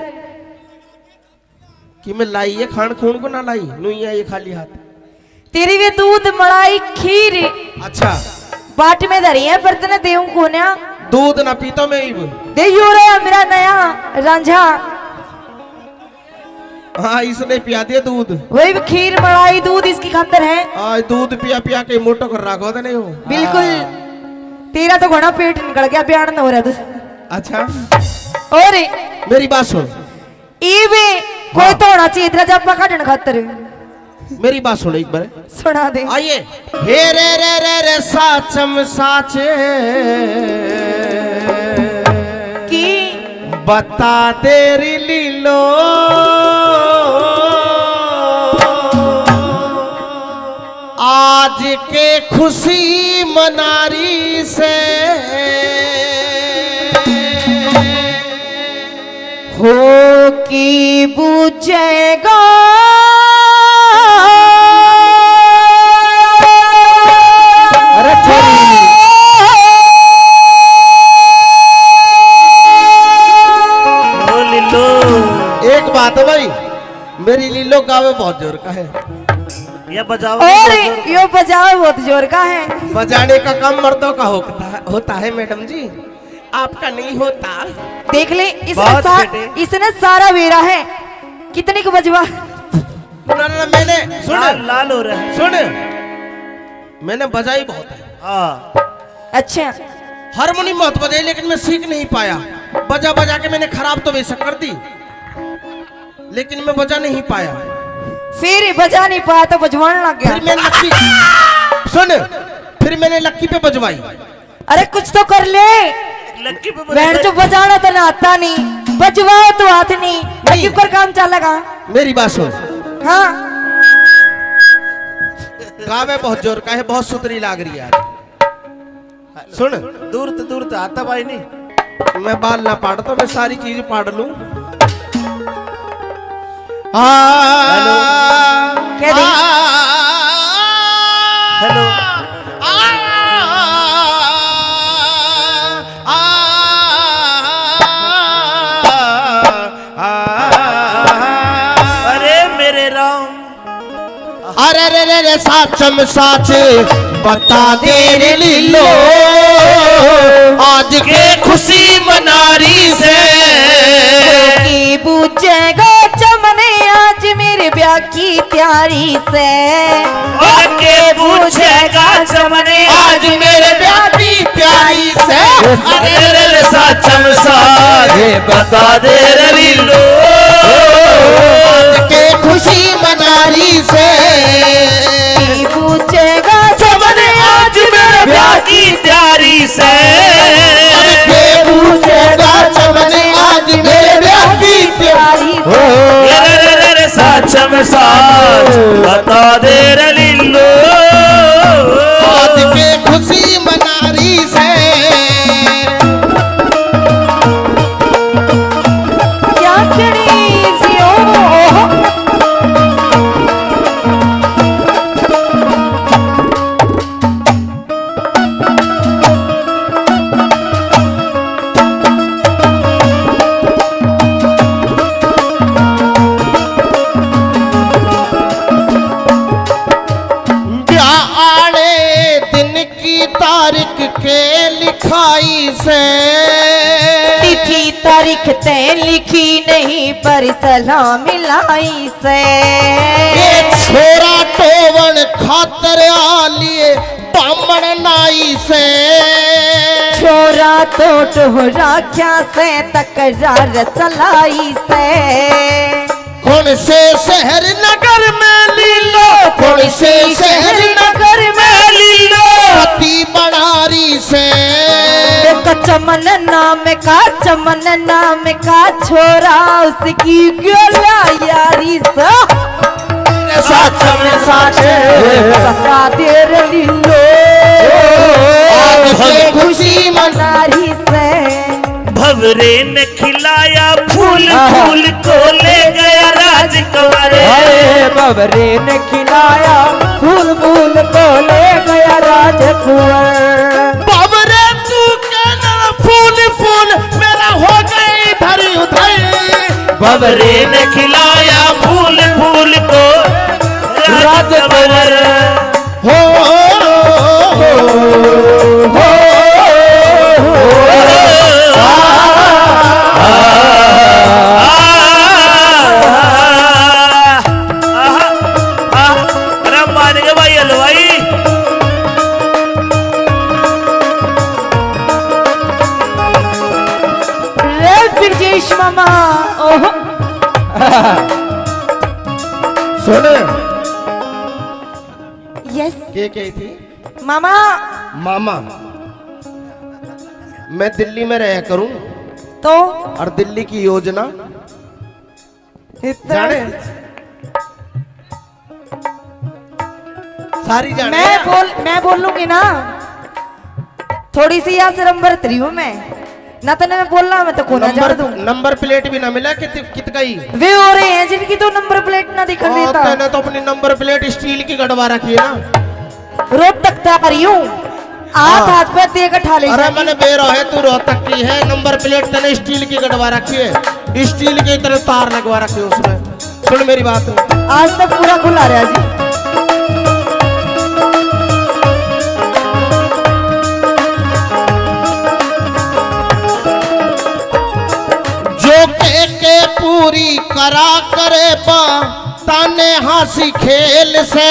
कि मैं लाई है, खान खून को ना लाई, नुइया ये खाली हाथ। तेरी वे दूध मलाई खीर अच्छा बाट में धरी है, बर्तन देऊ कोन्या दूध ना पीता मैं ही। दे यू रे मेरा नया रांझा, हाँ इसने पिया दिया दूध। वही खीर मलाई दूध इसकी खातर है। आज दूध पिया पिया के मोटो कर रखा होता नहीं हो। बिल्कुल तेरा तो घना पेट निकल गया, बयान न हो रहा तुझ। अच्छा और मेरी बात सुन, ईवे कोई तो होना चाहिए तेरा जब काटने खातर। मेरी बात सुन एक बार, सुना दे। आइए। हे रे साचम साचे की बता तेरी लीलो, आज के खुशी मनारी से हो की बुझेगा अरे ओ लीलो, एक बात है भाई, मेरी लीलो गावे बहुत जोर का है, ये बजाओ और यो बजाओ बहुत जोर का है। बजाने का काम मर्दों का होता है मैडम जी, आपका नहीं होता। देख ले बहुत बेटे। इसने सारा वेरा है, कितने को बजवा। ना, मैंने सुन लाल लाल हो रहा है। सुन, मैंने बजाई बहुत है, हाँ अच्छा हारमोनियम बहुत बजाई, लेकिन मैं सीख नहीं पाया। बजा बजा के मैंने खराब तो बेशक कर दी, लेकिन मैं बजा नहीं पाया। फिर बजा नहीं पाया तो बजवाने लग फिर गया। मैं लक्की सुन, फिर मैंने लक्की पे बजवाई। अरे कुछ तो कर ले, लक्की पे बैठ जो बजाना तो ना आता नहीं, बजवाओ तो हाथ नहीं, लगी पर काम चलेगा। मेरी बात सुन, हाँ गावे बहुत जोर का है, बहुत सुथरी लाग रही है। सुन, दूर तो आता भाई नहीं। मैं बाल ना पाड़ तो मैं सारी चीज पाड़ लूं। हेलो। क्या दी? हेलो। अरे मेरे राम, अरे रे साचम साच बता दे रे लीलो, आज के खुशी मनारी से की बुझेगा चमने आज मेरे ब्याह की तैयारी से। और के पूछेगा चमने आज मेरे ब्याह की प्यारी से। अरे रे साचम साजे बता दे रे लीलो, आज के खुशी मनारी से की बुझेगा चमने आज मेरे ब्याह की तैयारी से। के पूछेगा चमने आज मेरे ब्याह की तैयारी से। रे साचम साच बता दे रे लीलो, आज के खुशी मनारी से। क्या करी जियो ब्याह आड़े दिन की तारीख के लिखाई से तिथि तारीख तय लिखी नहीं पर सलाह मिलाई से। ये छोरा टोवन खातर आ लिए बामण नाई से। छोरा तो टोहरा क्या से तकरार चलाई से। कौन से शहर नगर में लीलो, कौन से शहर नगर में लीलो, पति बनारी से। चमन नाम का छोरा उसकी गोला यारी से। साचम साच बता दे रे लीलो, आज के खुशी मनारी से। बवरे ने खिलाया फूल फूल को ले गया राजकुमार। अरे बवरे ने खिलाया फूल फूल को ले गया राजकुंवर। बाबरे तू कहना फूल फूल मेरा हो गई धरी उधर। बवरे ने खिलाया फूल फूल को राजकुंवर। हो ब्रजेश मामा ओहो सुन यस के कही थी मामा। मामा मैं दिल्ली में रहा करूं तो और दिल्ली की योजना इतना जाने सारी जाने मैं बोल लूंगी ना। थोड़ी सी यहाँ से नंबर 3 हूँ मैं ना। तो मैं बोलना मैं तो कोना जा दूं। नंबर प्लेट भी ना मिला कित गई वे हो रहे हैं जिनकी तो नंबर प्लेट ना दिखा देता। तूने तो अपनी नंबर प्लेट स्टील की गड़वा रखी है ना। रोहतक तक आ रही हूँ हाथ पे दे के ठा ले। अरे मैंने बेरो है तू रोहतक की है। नंबर प्लेट तने स्टील की गड़वा रखी है। स्टील की तरह तार लगवा रखी है उसमें। सुन मेरी बात आज तक पूरा खुला रहा जी। जो के पूरी करा करे बा ताने हंसी खेल से।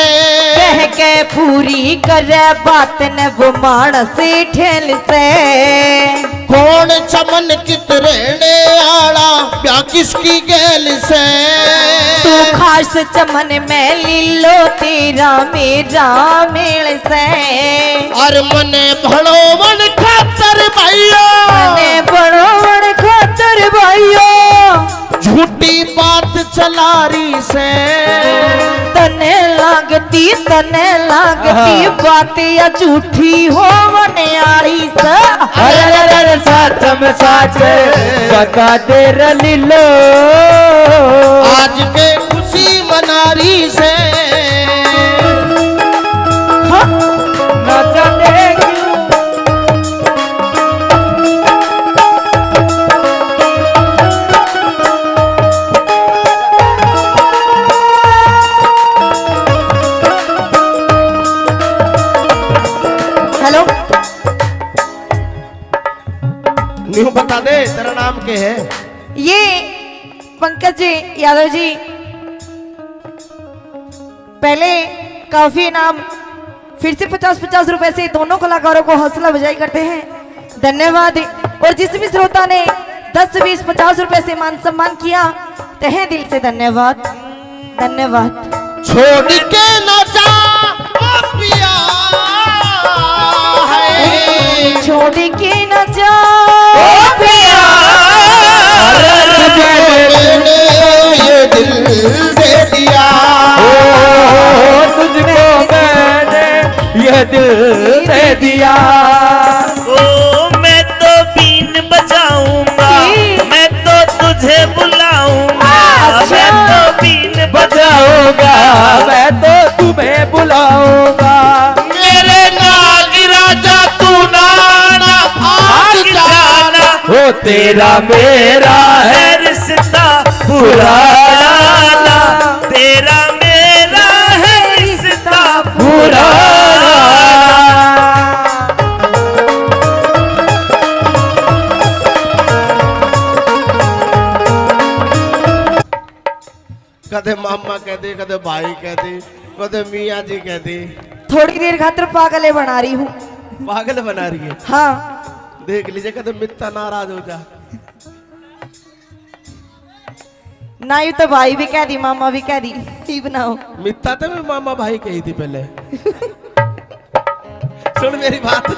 कह के पूरी करे बात न वो मानस ठेल से। कौन चमन कित रहने आड़ा प्या किसकी गेल से। तू खास चमन में लीलो तेरा मेरा मेल से। और मने भड़ो मन खातर भाइयों मने बड़ो बड़ खातर भाइयों। झूठी बात चलारी से। तने लागती बात या झूठी हो मनियारी से। अरे सच में सच बता दे रलीलो। आज के खुशी मनारी से। न जाने क्यों हेलो न्यू बता दे तेरा नाम क्या है। ये पंकज जी यादव जी पहले काफी इनाम फिर से 50-50 रुपए से दोनों कलाकारों को हौसला अफजाई करते हैं। धन्यवाद। और जिस भी श्रोता ने 10-20-50 रुपए से मान सम्मान किया तहे दिल से धन्यवाद। धन्यवाद। छोड़ के न जा ओ पिया है। छोड़ के न जा मैंने ये दिल दे दिया। तुझको मैंने यह दिल दे दिया। ओ मैं तो बीन बजाऊंगा मैं तो तुझे बुलाऊंगा। मैं तो बीन बजाऊंगा मैं तो तुम्हें बुलाऊंगा। मेरे नाग राजा तू नाना भाग जाना। हो तेरा मेरा है रिश्ता पुराना। तेरा मेरा है रिश्ता पुराना। कदे मामा कह दे कदे भाई कह दे कदे मियाँ जी कह दे। थोड़ी देर खातिर पागले बना रही हूँ। पागल बना रही है। हाँ देख लीजिए कदे मित्ता नाराज हो जा। ना यू तो भाई भी कह दी मामा भी कह दी ही बनाओ। मित्ता तो मैं मामा भाई कही थी पहले। सुन मेरी बात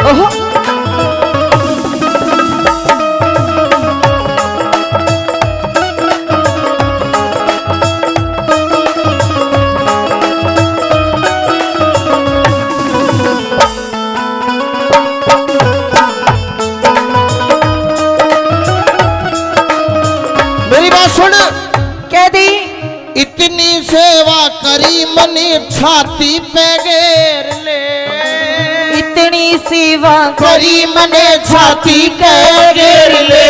ओहो छाती पे घेर ले, इतनी सेवा करी मने छाती पे घेर ले।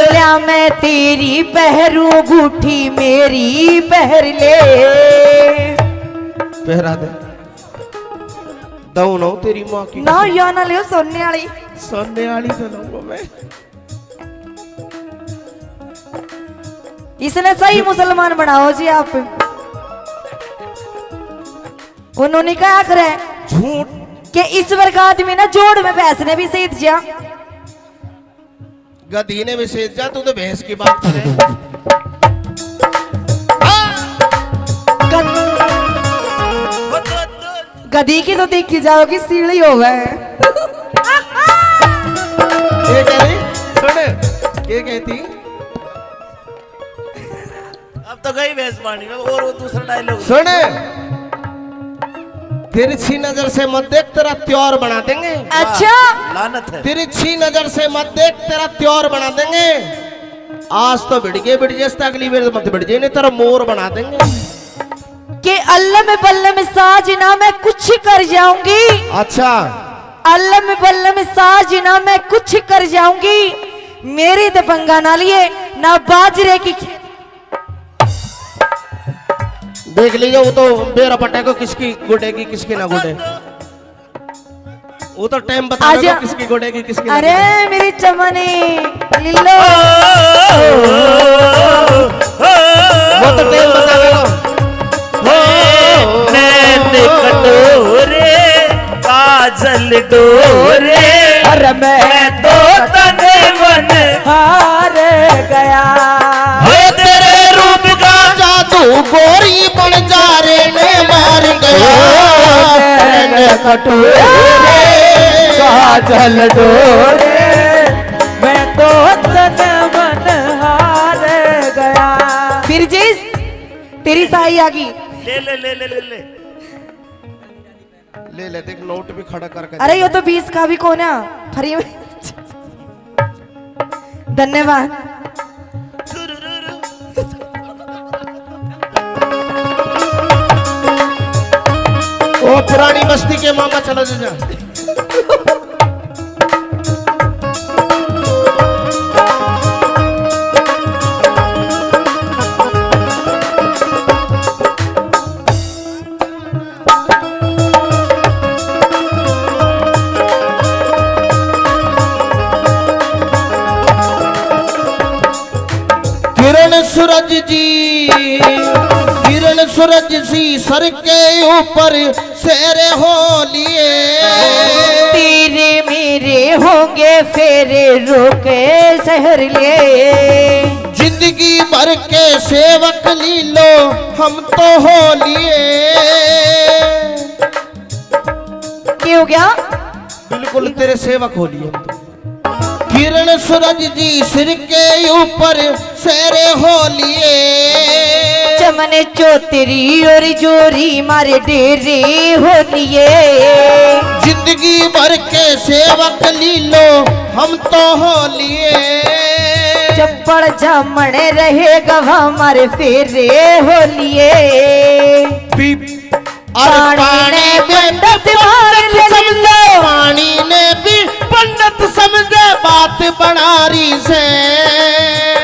क्या मैं तेरी पहरू गुठी मेरी पहर ले। पहरा दे दऊ ना तेरी माँ की ना या ना लियो सोने वाली। सोने वाली तो लूंगा मैं। इसने सही मुसलमान बनाओ जी आप। उन्होंने क्या करे झूठ कि ईश्वर का आदमी ना जोड़ में भैंस ने भी सही दिया। गधी ने भी सेज जा, तू तो भैंस की बात करे। गधी की तो देखी जाओगी सीढ़ी हो गए। ये कह रही सुन, ये कहती अब तो गई भैंस पानी में। और वो दूसरा डायलॉग सुन, तिरछी नजर से मत देख, तेरा त्योर बना देंगे। अच्छा लानत है। तिरछी नजर से मत देख, तेरा त्योर बना देंगे। आज तो बिड़ जैसे अगली बार मत बिड़ जाए, नहीं तेरा मोर बना देंगे। कि अल्लम बल्लम साजना मैं कुछ कर जाऊंगी। अच्छा अल्लम बल्लम साजना मैं कुछ कर जाऊंगी। मेरी तो पंगा ना लिए ना बाजरे की। देख लीजिए, वो तो बेरा पट्टे को किसकी गुडेगी किसकी ना गुडे, वो तो टाइम बता देगा किसकी गुडेगी किसकी ना अरे गुडे। मेरी चमनी लिल्लो वो तो टाइम बता देगा। कटोरे काजल डोरे, अरे मैं तो तने मन हार गया। तेरे रूप का जादू गोरी बन जा रे ने मार गया। कटोरे काजल डोरे, मैं तो तन मन हार गया। फिर जिस तेरी साई आ गई। ले ले ले ले ले ले। ले ले देख, नोट भी खड़ा करके। अरे ये तो 20 का भी कौन है फ्री में। धन्यवाद। वो पुरानी बस्ती के मामा चला जा। किरण सूरज जी, किरण सूरज सी सर के ऊपर सेरे हो लिए। तेरे मेरे होंगे फेरे रोके शहर लिए। जिंदगी भर के सेवक लीलो हम तो हो लिए। क्या हो गया? बिल्कुल तेरे सेवक हो लिए हम तो। किरण सूरज जी सिर के ऊपर सेरे हो लिए। चमन चौतरी और जोरी मारे डेरे हो लिए। जिंदगी भर के सेवक लीलो हम तो हो लिए। चप्पड़ जामण रहे गवा मारे फेरे हो लिए। पानी ने पंडित समझे, पानी ने भी पंडित समझे बात बनारी से।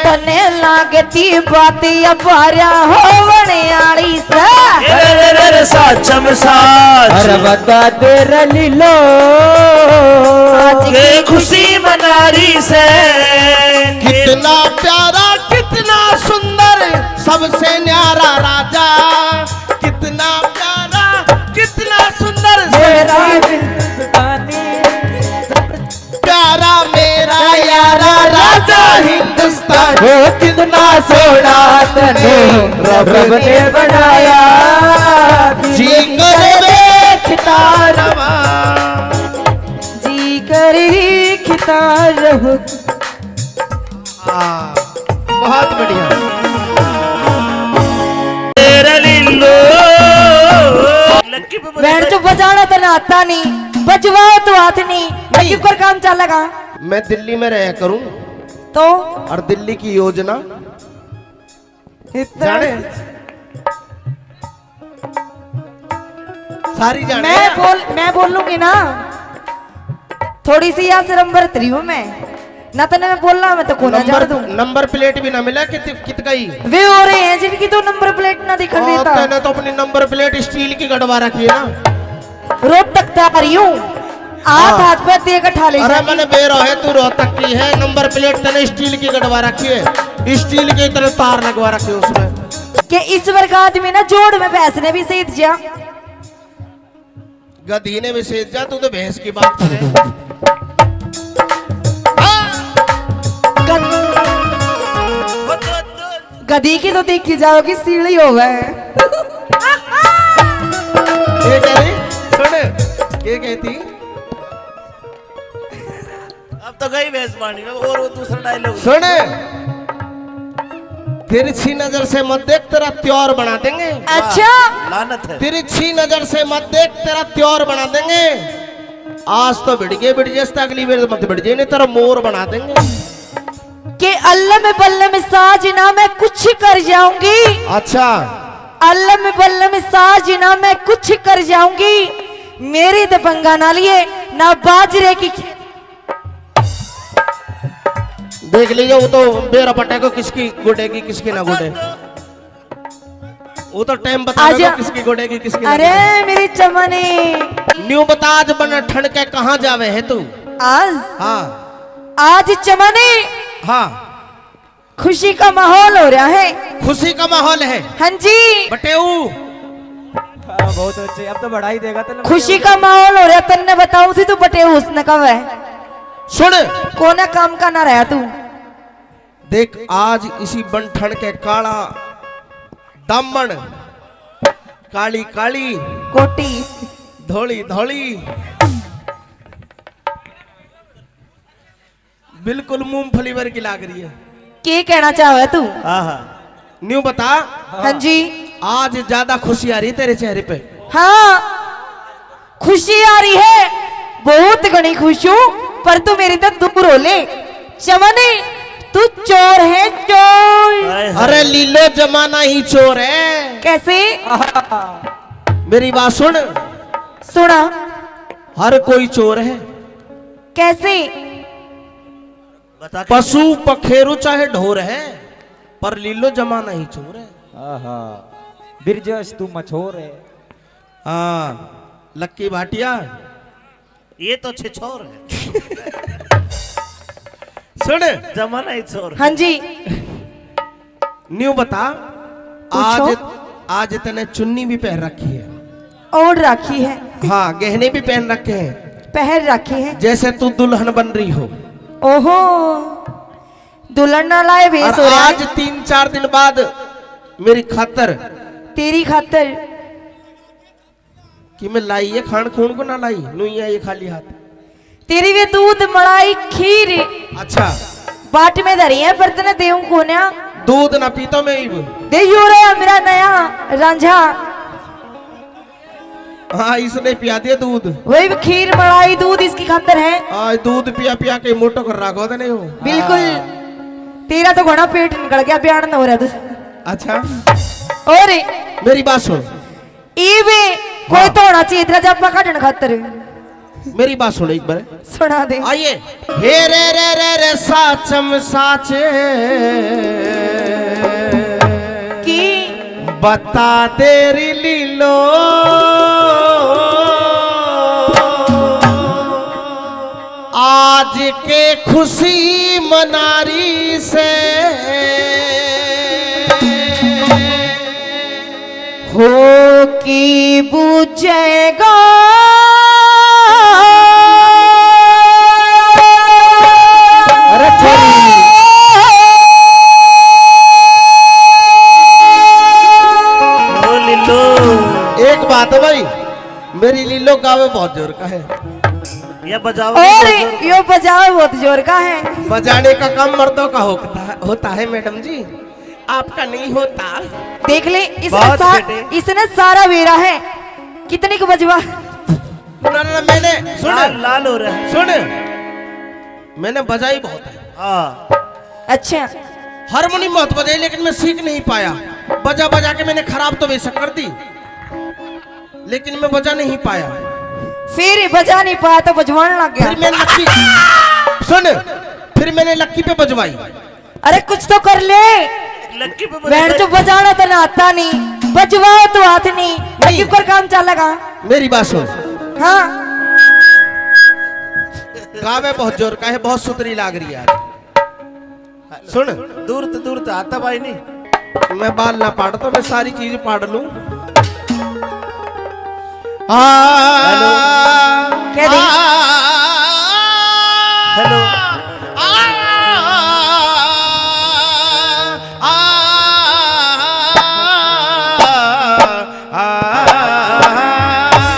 तने लागती बात अपारा हो बनियारी से। साचम साच अरे बता दे रलीलो के खुशी मनारी से। कितना प्यारा कितना सुंदर सबसे न्यारा राजा। कितना प्यारा कितना सुंदर मेरा हिंदुस्तानी, प्यारा मेरा यारा राजा हिंदुस्तान। वो कितना सोना तने रब ने बनाया। जी करे खिता रवा, जी कर खिता रहो। बहुत बढ़िया। बैंड जो बजाना तो ना आता नहीं, बजवाओ तो हाथ नहीं। क्यों कर काम चलेगा? मैं दिल्ली में रहा करूं तो और दिल्ली की योजना जाने सारी जाने मैं बोल लूंगी ना, थोड़ी सी यहाँ शर्म बरत रही हूँ मैं, ना तो मैं बोलना मैं तो कोना जान दूं। नंबर प्लेट भी ना मिला कित गई वे हो रहे हैं जिनकी तो नंबर प्लेट ना दिखा देता। तैने तो अपनी नंबर प्लेट स्टील की गड़वा रखी है ना। रोज तक आ रही हूँ, हाथ पे देकर ठा ले। अरे मैंने बेरो है, तू रोहतक की है, नंबर प्लेट तने स्टील की गड़वा रखी है, स्टील की तरह तार लगवा रखी है उसमें। कि इस वर्ग आदमी ना जोड़ में भैंस ने भी सही जा, गधी ने भी सेज जा, तू तो भैंस की बात करे। गधी की तो देखी जाओगी सीढ़ी हो गए। ये कह रही सुन, ये कहती अब तो गई भैंस पानी में। और वो दूसरा डायलॉग सुन, तिरछी नजर से मत देख, तेरा त्योर बना देंगे। अच्छा लानत है। तिरछी नजर से मत देख, तेरा त्योर बना देंगे। आज तो बिड़ जैसे अगली बार मत बिड़ जाए, नहीं तेरा मोर बना देंगे। कि अल्लाह में बल्ला में साजना मैं कुछ कर जाऊंगी। अच्छा, अल्लाह में बल्ला में साजना मैं कुछ कर जाऊंगी, मेरी दबंगा ना लिए ना बाजरे की। देख लीजिए, वो तो बेरा पटे को किसकी गुडेगी किसकी ना गुडे, वो तो टाइम बता देगा किसकी गुडेगी किसकी ना अरे गुडे। मेरी चमने न्यू बता, आज बन ठंड के कहाँ जावे है तू? आज हाँ आज चमने हाँ, खुशी का माहौल हो रहा है। खुशी का माहौल है हाँ जी, बटेऊ। बहुत अच्छे, अब तो बढ़ाई देगा तो खुशी का माहौल हो रहा। तन्ने बताऊं थी तू बटे उसने कब है सुन, कोने काम का ना रहा तू। देख आज इसी बन ठंड के काला दामन, काली काली कोटी धोली धोली, बिल्कुल मूंगफली भर की लाग रही है। क्या कहना चाहे तू? न्यू बता, हाँ जी, आज ज्यादा खुशी आ रही है तेरे चेहरे पे? हाँ खुशी आ रही है, बहुत घनी खुश हूँ, पर तू मेरी तो दूर हो ले। चमने तू चोर है चोर। अरे लीलो जमाना ही चोर है। कैसे? मेरी बात सुन, सुना। हर कोई चोर है। कैसे? बता के। पशु पखेरु चाहे ढोर है, पर लीलो जमाना ही चोर है। बिरजस तू मछोर है। हाँ लक्की भाटिया, ये तो छिछोर है। सुन जमाना ही छोर। हाँ जी, न्यू बता, पूछो। आज आज तने चुन्नी भी पहन रखी है, ओढ़ रखी है, हाँ गहने भी पहन रखे हैं, पहन रखी है। जैसे तू दुल्हन बन रही हो। ओहो, दुल्हन ना लाए भेस और हो रहा आज है 3-4 दिन बाद मेरी खातर तेरी खातर। कि मैं लाई है खान खून को ना लाई नहीं है ये खाली हाथ। तेरी वे दूध मलाई खीर अच्छा, बाट में धरी है, पर तने देऊं कोन्या दूध ना पीता मैं ही। दे यो रे मेरा नया रांझा। हाँ इसने पिया दिया दूध। वही खीर मलाई दूध इसकी खातर है। आज दूध पिया पिया के मोटो कर रखो तो नहीं हो। बिल्कुल, तेरा तो घोड़ा पेट निकल गया, बयान न हो रहा तू। अच्छा और मेरी बात सुन, ई भी कोई तो होना चाहिए तेरा जब काटने खातर। मेरी बात सुन एक बार, सुना दे। आइए। हे रे रे रे रे साचम साचे की बता तेरी लीलो, आज के खुशी मनारी से हो की बुझेगा अरे ओ लीलो। एक बात है भाई, मेरी लीलो गावे बहुत जोर का है। ये बजाओ। और यो बजाओ बहुत जोर का है। बजाने का काम मर्दों का होता है मैडम जी, आपका नहीं होता। देख ले इसने बहुत बेटे। इसने सारा वेरा है। कितनी को बजवा? ना ना मैंने सुन लाल लाल हो रहा है। सुन, मैंने बजाई बहुत है। हाँ अच्छा, हारमोनियम बहुत बजाई, लेकिन मैं सीख नहीं पाया। बजा बजा के मैंने खराब तो बेशक कर दी, लेकिन मैं बजा नहीं पाया। फिर बजा नहीं पाया तो बजवाने लग फिर गया। मैं लक्की सुन, फिर मैंने लक्की पे बजवाई। अरे कुछ तो कर ले। लक्की पे बैंड जो बजाना तो ना आता नहीं, बजवाओ तो हाथ नहीं, लक्की पर काम चलेगा। मेरी बात सुन, हाँ गावे बहुत जोर का है, बहुत सुतरी लाग रही है आज। सुन, दूर तो आता भाई नहीं। मैं बाल ना पाड़ तो मैं सारी चीज पाड़ लूं। क्या दी? हेलो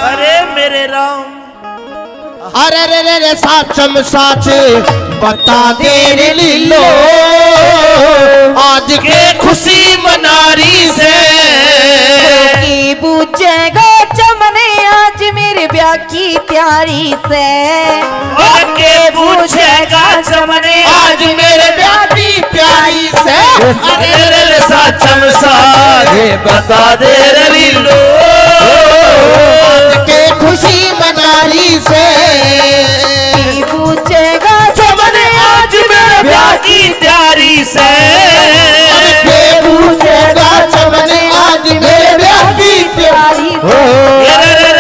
अरे मेरे राम, अरे रे रे रे साचम साच बता दे रे लीलो, आज के खुशी मनारी से की पूछेगा चमने आज मेरे ब्याह की तैयारी से। और के पूछेगा चमने आज मेरे ब्याह की प्यारी से। अरे रे रे साचम साजे बता दे रे लीलो, आज के खुशी मनारी से की पूछेगा चमने आज मेरे ब्याह की तैयारी से। के पूछेगा चमने आज मेरे ब्याह की तैयारी से।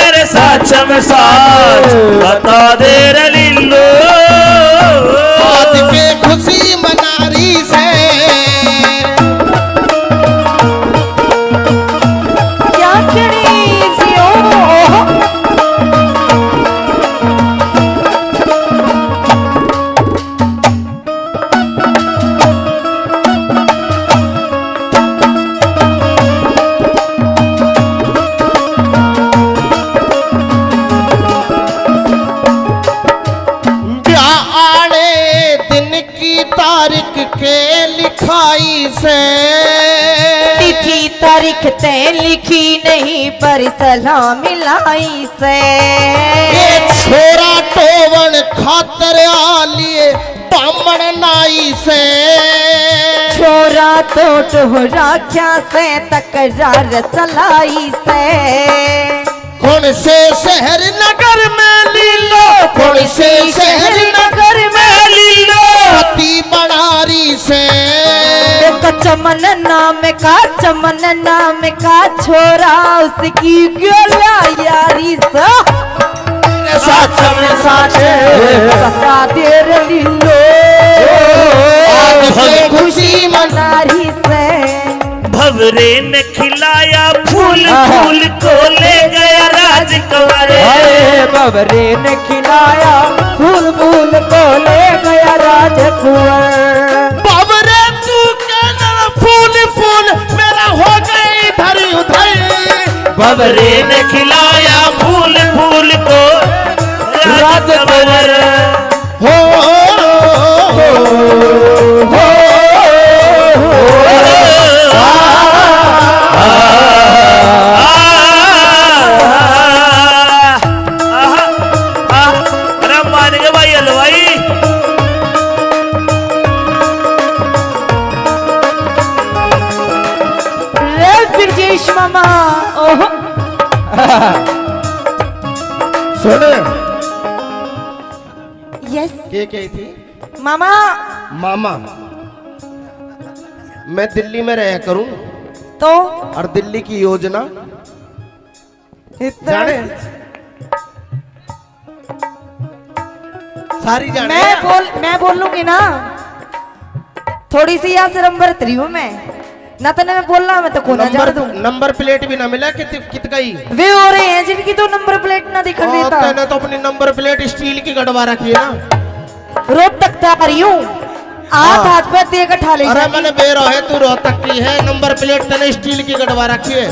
रे साचम साच बता दे रे लीलो, आज के खुशी मनारी से। क्या करी जियो ब्याह आने दिन की तारीख के लिखाई से तिथि तारीख तय लिखी नहीं पर सलाम मिलाई से। ये छोरा टोवन खातर आलिए बामण नाई से। छोरा तो राख्या से तकरार चलाई से। कौन से शहर नगर में लीलो, कौन से शहर नगर में लीलो, पति बनारी से। चमन नाम का छोरा उसकी गोला यारी सा। साचम साच बता दे रे लीलो, आज के खुशी मनारी से। भवरे ने खिलाया फूल फूल को ले गया राजकुमार। हाय बबरे ने खिलाया फूल फूल को ले गया राजकुंवर। बाबरे तू कहना फूल फूल मेरा हो गई इधर उधर। भवरे ने खिलाया फूल फूल को राजकुंवर। हो अरे मान गए भाई हलवाई। रे ब्रजेश मामा ओहो सुन, यस के कही थी मामा। मामा, मैं दिल्ली में रहा करूं तो और दिल्ली की योजना इतना जाने सारी जाने। मैं बोल लूंगी ना, थोड़ी सी यहाँ से नंबर 3 हूँ मैं ना, तो मैं बोलना मैं तो कोना जा दूं। नंबर प्लेट भी ना मिला कित गई। वे हो रहे हैं जिनकी तो नंबर प्लेट ना दिखा देता। मैंने तो अपनी नंबर प्लेट स्टील की गड़वा रखी है ना। रोहतक तक आ रही हूँ, हाथ पे दे के ठाले अरे मैंने बेरो है, तू रोहतक की है। नंबर प्लेट तने स्टील की गड़वा रखी है,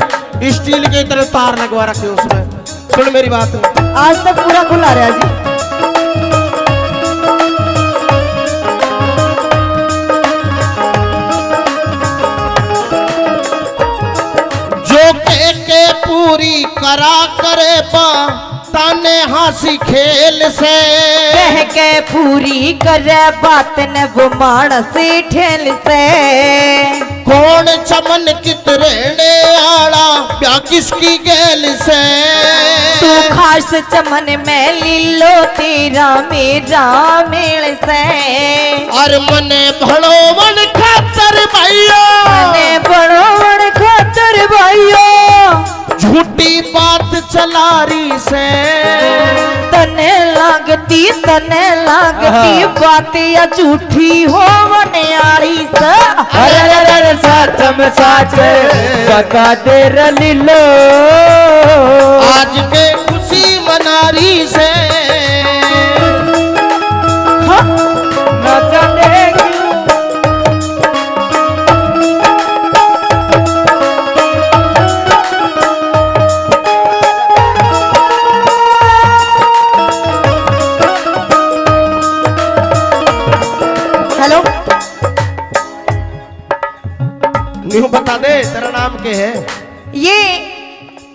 स्टील की तरह तार लगवा रखी है उसमें। सुन मेरी बात, आज तक पूरा खुला रहा जी। जो के पूरी करा करे बा ताने हंसी खेल से कह के पूरी करे बात न वो मानस ठेल से। कौन चमन कितरेने आला प्या किसकी गैल से तू खास चमन में लीलो तेरा मेरा मेल से। और मने भड़ो मन खातर भाइयों मने बड़ो बड़ खातर भाइयों झूठी बात चलारी से तने लागती बात या झूठी हो मनियारी से। अरे सच में सच बता दे लीलो आज के खुशी मनारी से न जाने हेलो न्यू बता दे तेरा नाम क्या है? ये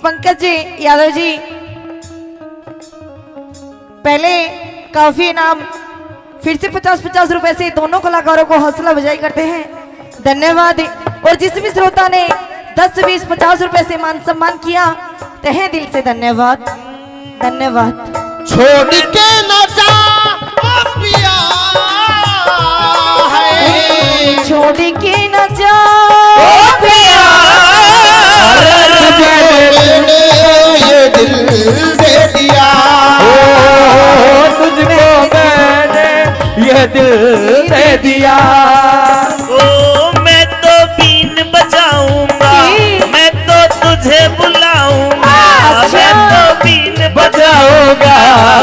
पंकज जी यादव जी पहले काफी इनाम फिर से 50-50 रुपए से दोनों कलाकारों को हौसला अफजाई करते हैं। धन्यवाद। और जिस भी श्रोता ने 10, 20, 50 रुपए से मान सम्मान किया तहे दिल से धन्यवाद धन्यवाद। छोड़ के न जा ओ पिया है छोड़ के न जा ये दिल दे दिया तुझको मैंने ये दिल दे दिया। ओ मैं तो बीन बजाऊंगा, मैं तो तुझे बुलाऊंगा, मैं तो बीन बजाऊंगा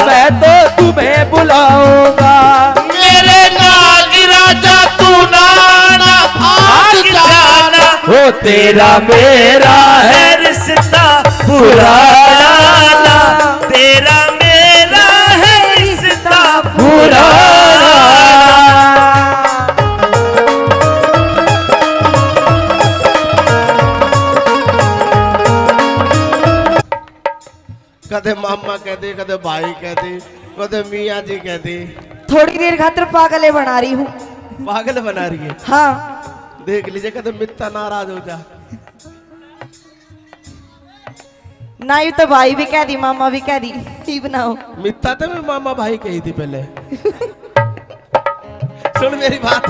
मैं तो तुम्हें बुलाऊंगा। मेरे नाग राजा तू नाना भाग जाना वो तेरा मेरा है रिश्ता पुराना, तेरा मेरा है रिश्ता पुराना। कदे मामा कहते कदे भाई कहते कदे मियाँ जी कहते थोड़ी देर खातिर पागले बना रही हूँ। पागल बना रही है। हाँ देख लीजिए कदे मित्ता नाराज हो जा। ना यू तो भाई भी कह दी मामा भी कह दी ही बनाओ। मित्ता तो मैं मामा भाई कही थी पहले। सुन मेरी बात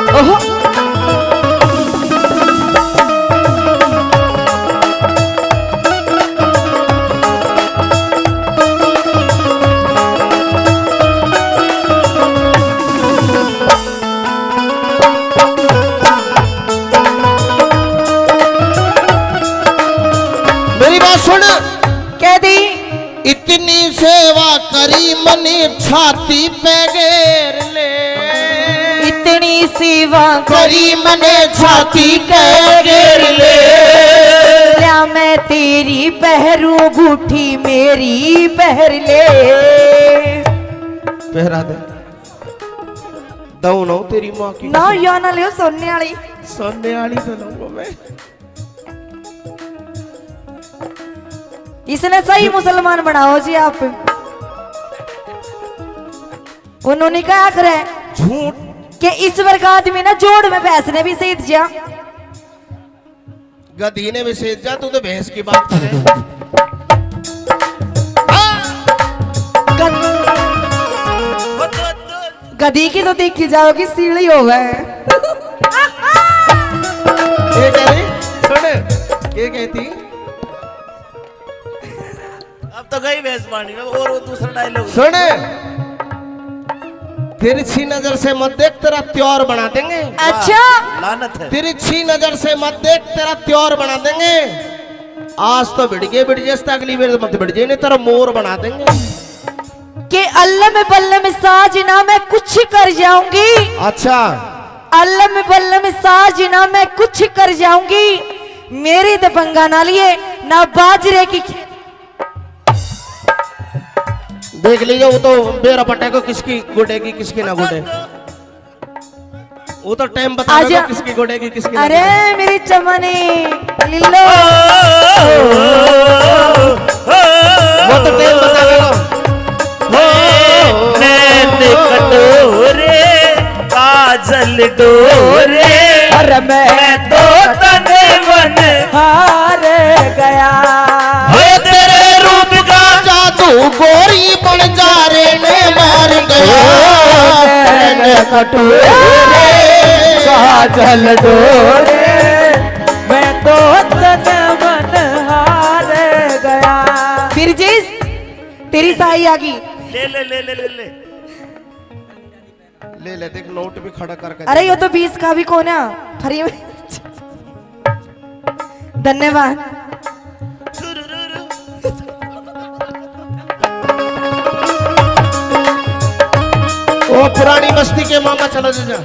ओहो मेरी बात सुन। कह दी इतनी सेवा करी मनी छाती पे घेर ले इतनी सेवा करी मने छाती पे घेर ले क्या मैं तेरी पहरू बूठी मेरी पहर ले। पहरा दे दऊ ना तेरी माँ की ना या ना लियो सोने वाली सोने वाली तो लूंगा मैं। इसने सही मुसलमान बनाओ जी आप। उन्होंने क्या करे झूठ कि इस वर्ग आदमी ना जोड़ में भैंस ने भी सही दिया। गधी ने भी सेज जा तू तो भैंस की बात करे। गधी की तो देखी जाओगी सीढ़ी हो गए। ये कह रही सुन ये कहती अब तो गई भैंस पानी में। और वो दूसरा डायलॉग सुन तिरछी नजर से मत देख तेरा त्योर बना देंगे। अच्छा लानत है। तिरछी नजर से मत देख तेरा त्योर बना देंगे। आज तो भिड़ गए अगली बार मत भिड़ नहीं तेरा मोर बना देंगे। कि अल्लम बल्लम साजना मैं कुछ कर जाऊंगी। अच्छा अल्लम बल्लम साजना मैं कुछ कर जाऊंगी। मेरी दबंगा ना लिए ना बाजरे की देख लीजिए वो तो बेरा पटे को किसकी गुडेगी किसकी ना गुडे। वो तो टाइम बता आजा। दो किसकी गोडेगी किसकी नहीं। अरे मेरी चमने लिल्लो वो तो टाइम बता दो। नैन कटोरे काजल डोरे अरे मैं तो तने मन हार गया। हे तेरे रूप का जादू गोरी बन जा रे ने मार गया। नैन कटोरे काजल डोरे मैं तो तन मन हार गया। फिर जिस तेरी साई आ गई। ले ले ले ले ले ले ले ले देख नोट भी खड़ा करके। अरे ये तो 20 का भी कौन है फ्री में। धन्यवाद। वो पुरानी बस्ती के मामा चला जा।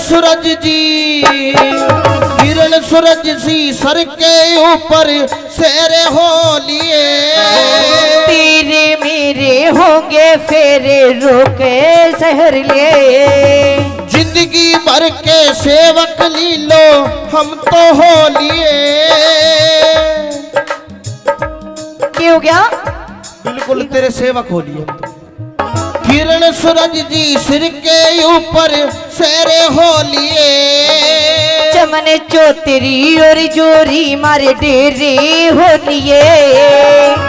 सूरज जी किरण सूरज सी सर के ऊपर शेरे हो लिए। तेरे मेरे होंगे फेरे रोके शहर लिए। जिंदगी भर के सेवक लीलो हम तो हो लिए। क्या हो गया? बिल्कुल तेरे सेवक हो लिए हम तो। किरण सूरज जी सिर के ऊपर शेरे हो लिए। चमन चौतरी और जोरी मारे डेरे हो लिए।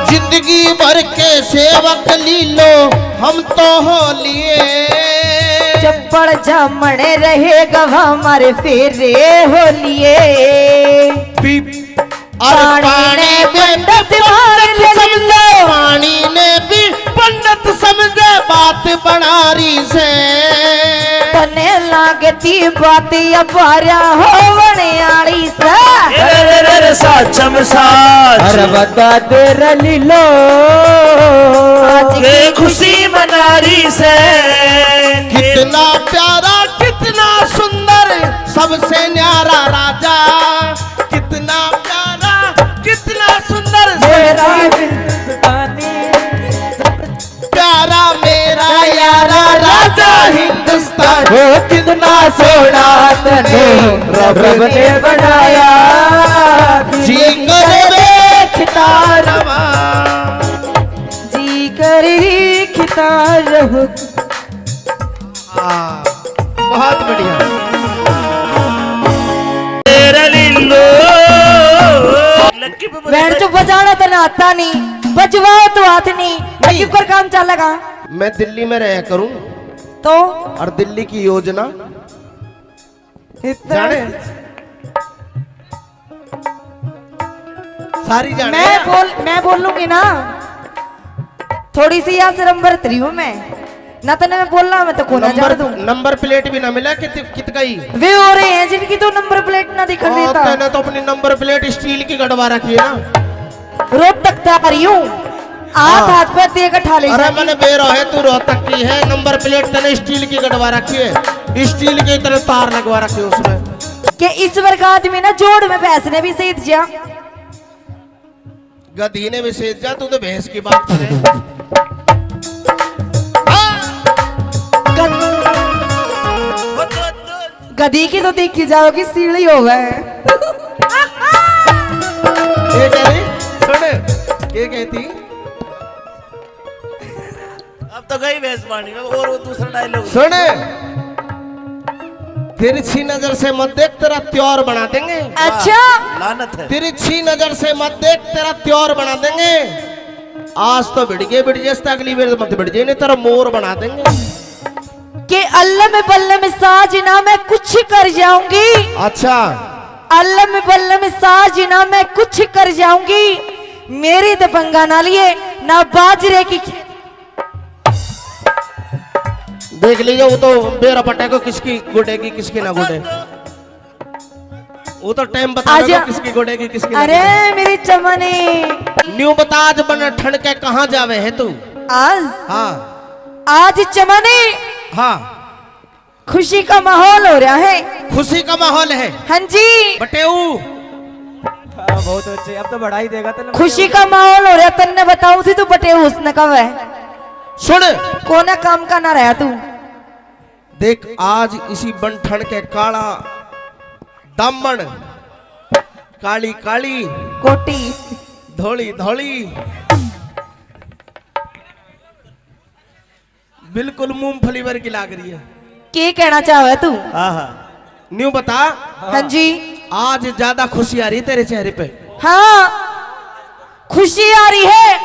जिंदगी भर के सेवक लीलो हम तो हो लिए। चप्पड़ जामण रहे गवा मारे फेरे हो लिए। पानी ने पंडित समझे पानी ने भी पंडित समझे बात बनारी से। तने लागती बात अपारा हो बनियाली से। साचम साच अरे बता दे रलीलो आज ये खुशी मनारी से। कितना प्यारा कितना सुंदर सबसे न्यारा राजा। कितना प्यारा कितना सुंदर मेरा हिंदुस्तानी प्यारा मेरा यारा राजा हिंदुस्तान। वो कितना सोना तने रब ने बनाया। जी कर देखता रवा। जी कर खिता रहो। बहुत बढ़िया। तेरा लीलो लक्की पे बैंड जो बजाना तो ना आता नहीं, बजवाओ तो हाथ नहीं। लकी पर काम चल लगा मैं दिल्ली में रहा करूं तो और दिल्ली की योजना जाने सारी जाने। मैं बोल लूंगी ना। थोड़ी सी यहाँ से नंबर 3 हूँ मैं ना। तो मैं बोलना मैं तो कोना जा दूं। नंबर प्लेट भी ना मिला कित गई। वे हो रहे हैं जिनकी तो नंबर प्लेट ना दिखा देता। तैने तो अपनी नंबर प्लेट स्टील की गड़वा रखी है ना। रोज तक आ रही हूँ। हाथ पे देकर ठा ले अरे जाएगी। मैंने बेरो है तू रोहतक की है। नंबर प्लेट तने स्टील की गड़वा रखी है। स्टील की तरह तार लगवा रखी है उसमें। कि इस वर्ग आदमी ना जोड़ में भैंस ने भी सही जा। गधी ने भी सेज जा। तू तो भैंस की बात करे। गधी की तो देखी जाओगी सीढ़ी हो गए। ये कहती अब तो गई भैंस पानी में। और वो दूसरा डायलॉग सुन तिरछी नजर से मत देख तेरा त्योर बना देंगे। अच्छा लानत है। तिरछी नजर से मत देख तेरा त्योर बना देंगे। आज तो भिड़ गए अगली बार मत भिड़ नहीं तेरा मोर बना देंगे। कि अल्लाह में बल्ला में साजना मैं कुछ कर जाऊंगी। अच्छा अल्लाह में बल्ला में साजना मैं कुछ कर जाऊंगी। मेरी तो पंगा ना लिए ना बाजरे की। देख लीजिए वो तो बेरा पटे को किसकी गुडेगी किसकी ना गुडे। वो तो टाइम बता आजा। दो किसकी गुडेगी किसकी ना अरे गुडे। मेरी चमने न्यू बता आज बन ठंड के कहाँ जावे है तू? आज हाँ आज चमने हाँ खुशी का माहौल हो रहा है। खुशी का माहौल है हाँ जी, बटेऊ। बहुत अच्छे, अब तो बढ़ाई देगा तो खुशी का माहौल हो रहा। तन्ने बताऊ थी तू बटे उसने कब है सुन कोना काम का ना रहा तू। देख आज इसी बन ठंड के काला दामन, काली काली, कोटी धोली धोली, बिल्कुल मूंगफली भर की लाग रही है। के कहना चाहे तू? न्यू बता हाँ जी, आज ज्यादा खुशी आ रही है तेरे चेहरे पे। हाँ खुशी आ रही है,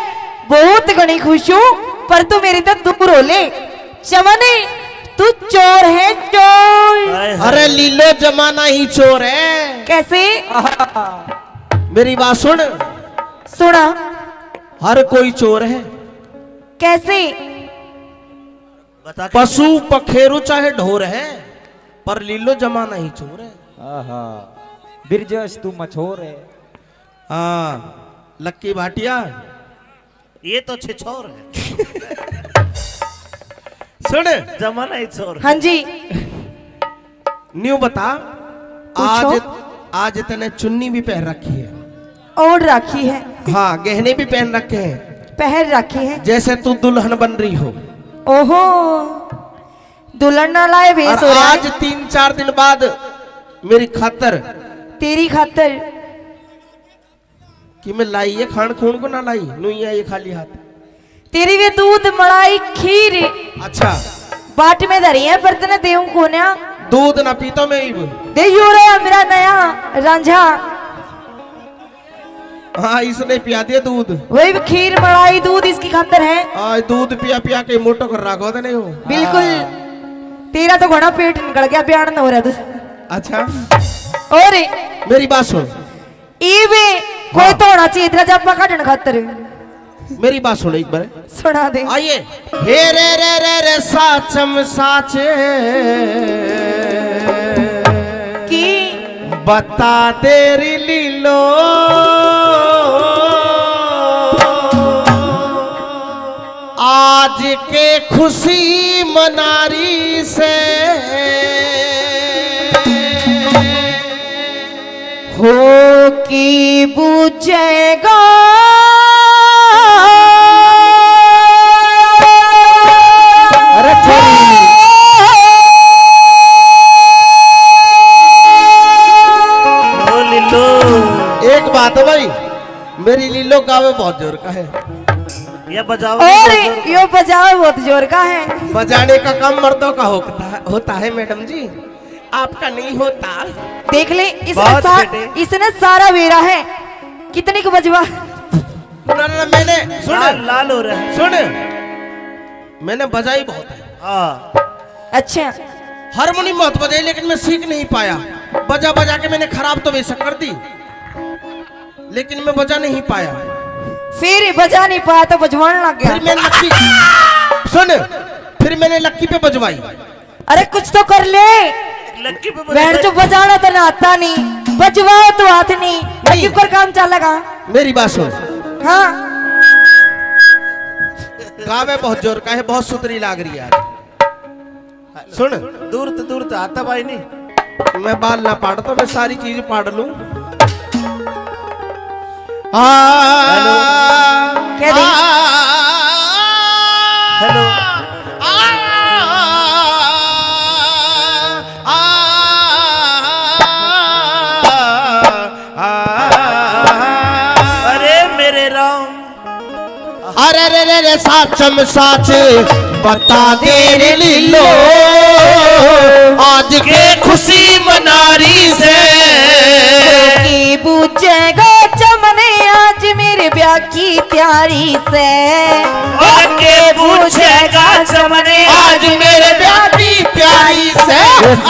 बहुत घनी खुश हूँ, पर तू मेरी तो दूर हो ले। चमने तू चोर है चोर। अरे लीलो जमाना ही चोर है। कैसे? मेरी बात सुन, सुना। हर कोई चोर है। कैसे? बता पशु पखेरु चाहे ढोर है, पर लीलो जमाना ही चोर है। बिरजस तू मछोर है। हाँ लक्की भाटिया ये तो छिछोर है, सुन जमाना ही छोर है। हाँ जी, न्यू बता पूछो। आज आज तने चुन्नी भी पहन रखी है। ओढ़ रखी है, हाँ गहने भी पहन रखे हैं, पहन रखी है। जैसे तू दुल्हन बन रही हो। ओहो, दुल्हन ना लाए भेस और हो रहा आज है 3-4 दिन बाद मेरी खातर तेरी खातर। कि मैं लाई है खान खून को ना लाई नहीं है ये खाली हाथ। तेरी भी दूध मलाई खीर अच्छा बाट में धरी है, पर तने देऊ कोन्या दूध ना पीता मैं इब। दे यो रे मेरा नया रांझा। हाँ इसने पिया दिया दूध। वही खीर मलाई दूध इसकी खातर है। आज दूध पिया पिया के मोटो कर रखो तो नहीं हो। बिल्कुल, तेरा तो घोड़ा पेट निकल गया, बयान हो रहा तुझे। अच्छा और मेरी बात सुन, इवे कोई तो होना चाहिए तेरा जब काटने खातर। मेरी बात सुन एक बार सुना दे। आइए। हे रे साचम साचे की बता तेरी लीलो आज के खुशी मनारी से हो की बुझेगा अरे ओ लीलो, एक बात है भाई, मेरी लीलो गावे बहुत जोर का है। ये बजाओ और यो बजाओ बहुत जोर का है। बजाने का काम मर्दों का होता है मैडम जी, आपका नहीं होता। देख ले बहुत बेटे। इसने सारा वेरा है। कितने को बजवा? ना, मैंने सुन लाल लाल हो रहा है। सुन मैंने बजाई बहुत है। हाँ अच्छा, हारमोनियम बहुत बजाई, लेकिन मैं सीख नहीं पाया। बजा बजा के मैंने खराब तो बेशक कर दी, लेकिन मैं बजा नहीं पाया। फिर बजा नहीं पाया तो बजवाने लग फिर गया। मैं लक्की सुन, फिर मैंने लक्की पे बजवाई। अरे कुछ तो कर ले। लक्की पे बैठ जो बजाना तो ना आता नहीं, बजवाओ तो हाथ नहीं, क्यों कर काम चलेगा? मेरी बात सुन, हाँ गावे बहुत जोर का है, बहुत सुतरी लाग रही है आज। सुन दूर तो आता भाई नहीं। मैं बाल ना पाड़ता, मैं सारी चीज पाड़ लूं। क्या दी? हेलो अरे मेरे राम, अरे रे साचम साच बता दे रे लीलो आज के खुशी मनारी से की बुझेगा चमने आज मेरे ब्याह की तैयारी से। और के पूछेगा चमने आज मेरे ब्याह की प्यारी से।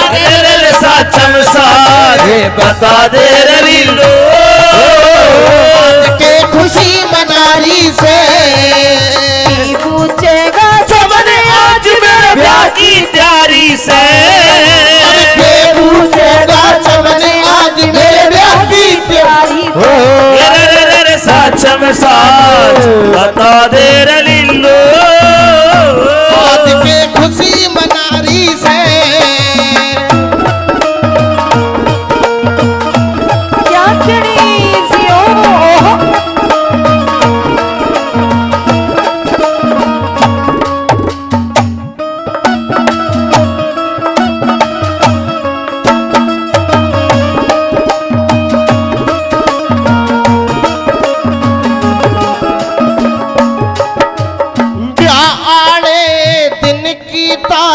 अरे रे साचम साजे बता दे रे लीलो आज के खुशी मनारी से की बुझेगा चमने आज मेरे ब्याह की तैयारी से। के पूछेगा चमने आज मेरे ब्याह की प्यारी तैयारी से। रे साचम सा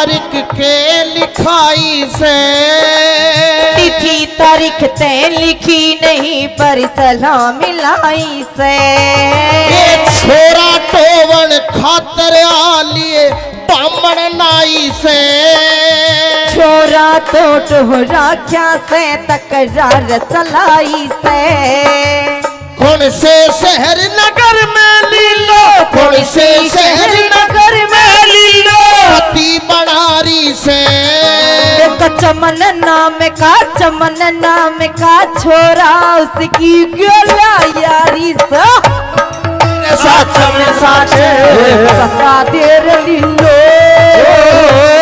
तारीख के लिखाई से तिथि तारीख ते लिखी नहीं पर सलाम मिलाई से ये छोरा टोवन खातर आलिए बामण नाई से छोरा तो टोहरा क्या से तकरार चलाई से कौन से शहर नगर में लीलो कौन से शहर नगर में लीलो पति बनारी से चमन नाम का छोरा उसकी गला यारी सा साचम साचे बता देर लीलो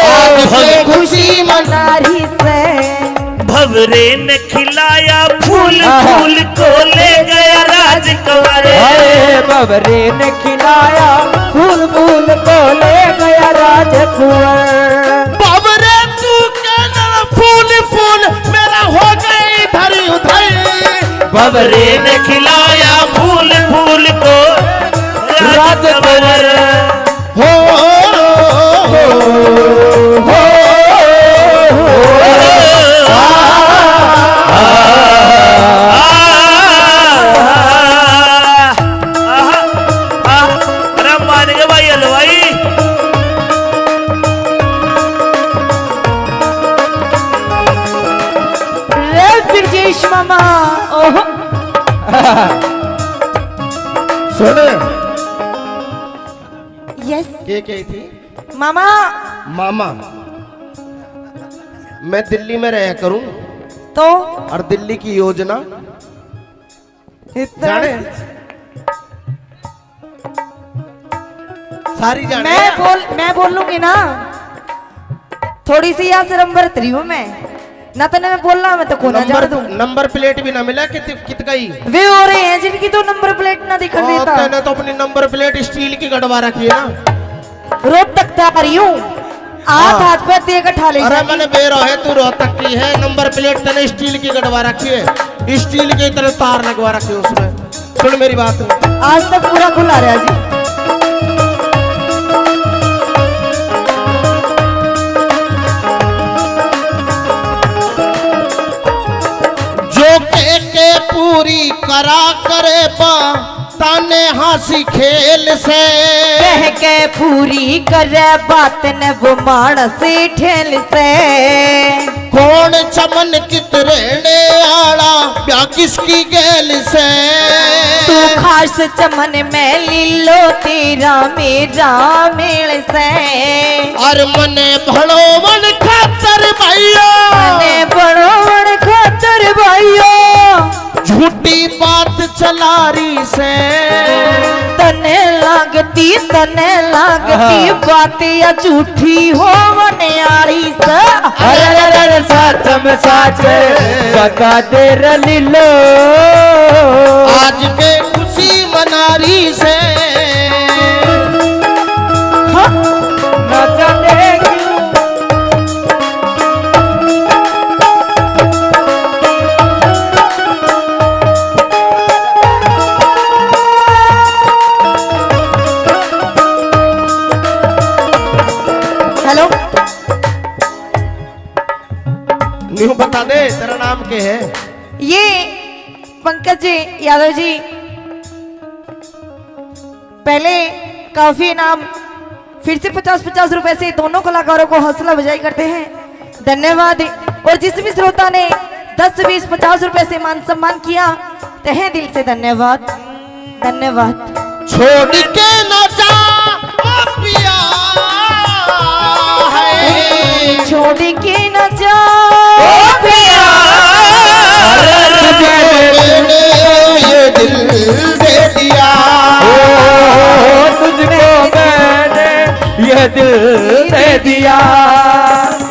आज खुशी मनारी से भवरे ने खिलाया फूल फूल को ले गया राजकुंवर हाय बबरे ने खिलाया फूल फूल को ले गया राजकुंवर बाबरे तू कहना फूल फूल मेरा हो गई धरी उधर भवरे ने खिलाया फूल फूल को राजकुंवर हो मामा ओह सुन यस के कही थी मामा मामा मैं दिल्ली में रहा करूं तो और दिल्ली की योजना इतना जाने सारी जाने मैं बोल लूंगी ना थोड़ी सी यहाँ से नंबर 3 हूँ मैं ना तो मैं बोलना मैं तो कोना जाड़ दूं नंबर प्लेट भी ना मिला कित गई वे हो रहे हैं जिनकी तो नंबर प्लेट ना दिखा देता मैंने तो अपनी नंबर प्लेट स्टील की गड़वा रखी है ना रोड तक आ रही हूँ हाथ पे देकर ठा ले अरे मैंने बेरो है तू रोहतक की है नंबर प्लेट तने स्टील की गड़वा रखी है स्टील की तरह तार लगवा रखी है उसमें सुन मेरी बात आज तक पूरा खुला रहा जी के पूरी करा करे बा ताने हंसी खेल से कह के पूरी करे बात ने वो मानस ठेल से कौन चमन कित रहने आड़ा प्या किसकी गेल से तू खास चमन में लीलो तेरा मेरा मेल से और मने भड़ो मन खातर भाइयों मने बड़ो बड़ खातर भाइयों झूठी बात चला रही से तने लागती बात या झूठी हो मनियारी से अरे साचम साचे बता दे लीलो आज के खुशी मना रही से न जाने हेलो न्यू बता दे तेरा नाम क्या है ये पंकज जी यादव जी पहले काफी इनाम फिर से 50-50 रुपए से दोनों कलाकारों को हौसला अफजाई करते हैं धन्यवाद। और जिस भी श्रोता ने 10-20-50 रुपए से मान सम्मान किया तहे दिल से धन्यवाद धन्यवाद। छोड़ के न जा ओ पिया है छोड़ के न जा ये दिल दे दिया तुझको मैंने ये दिल दे दिया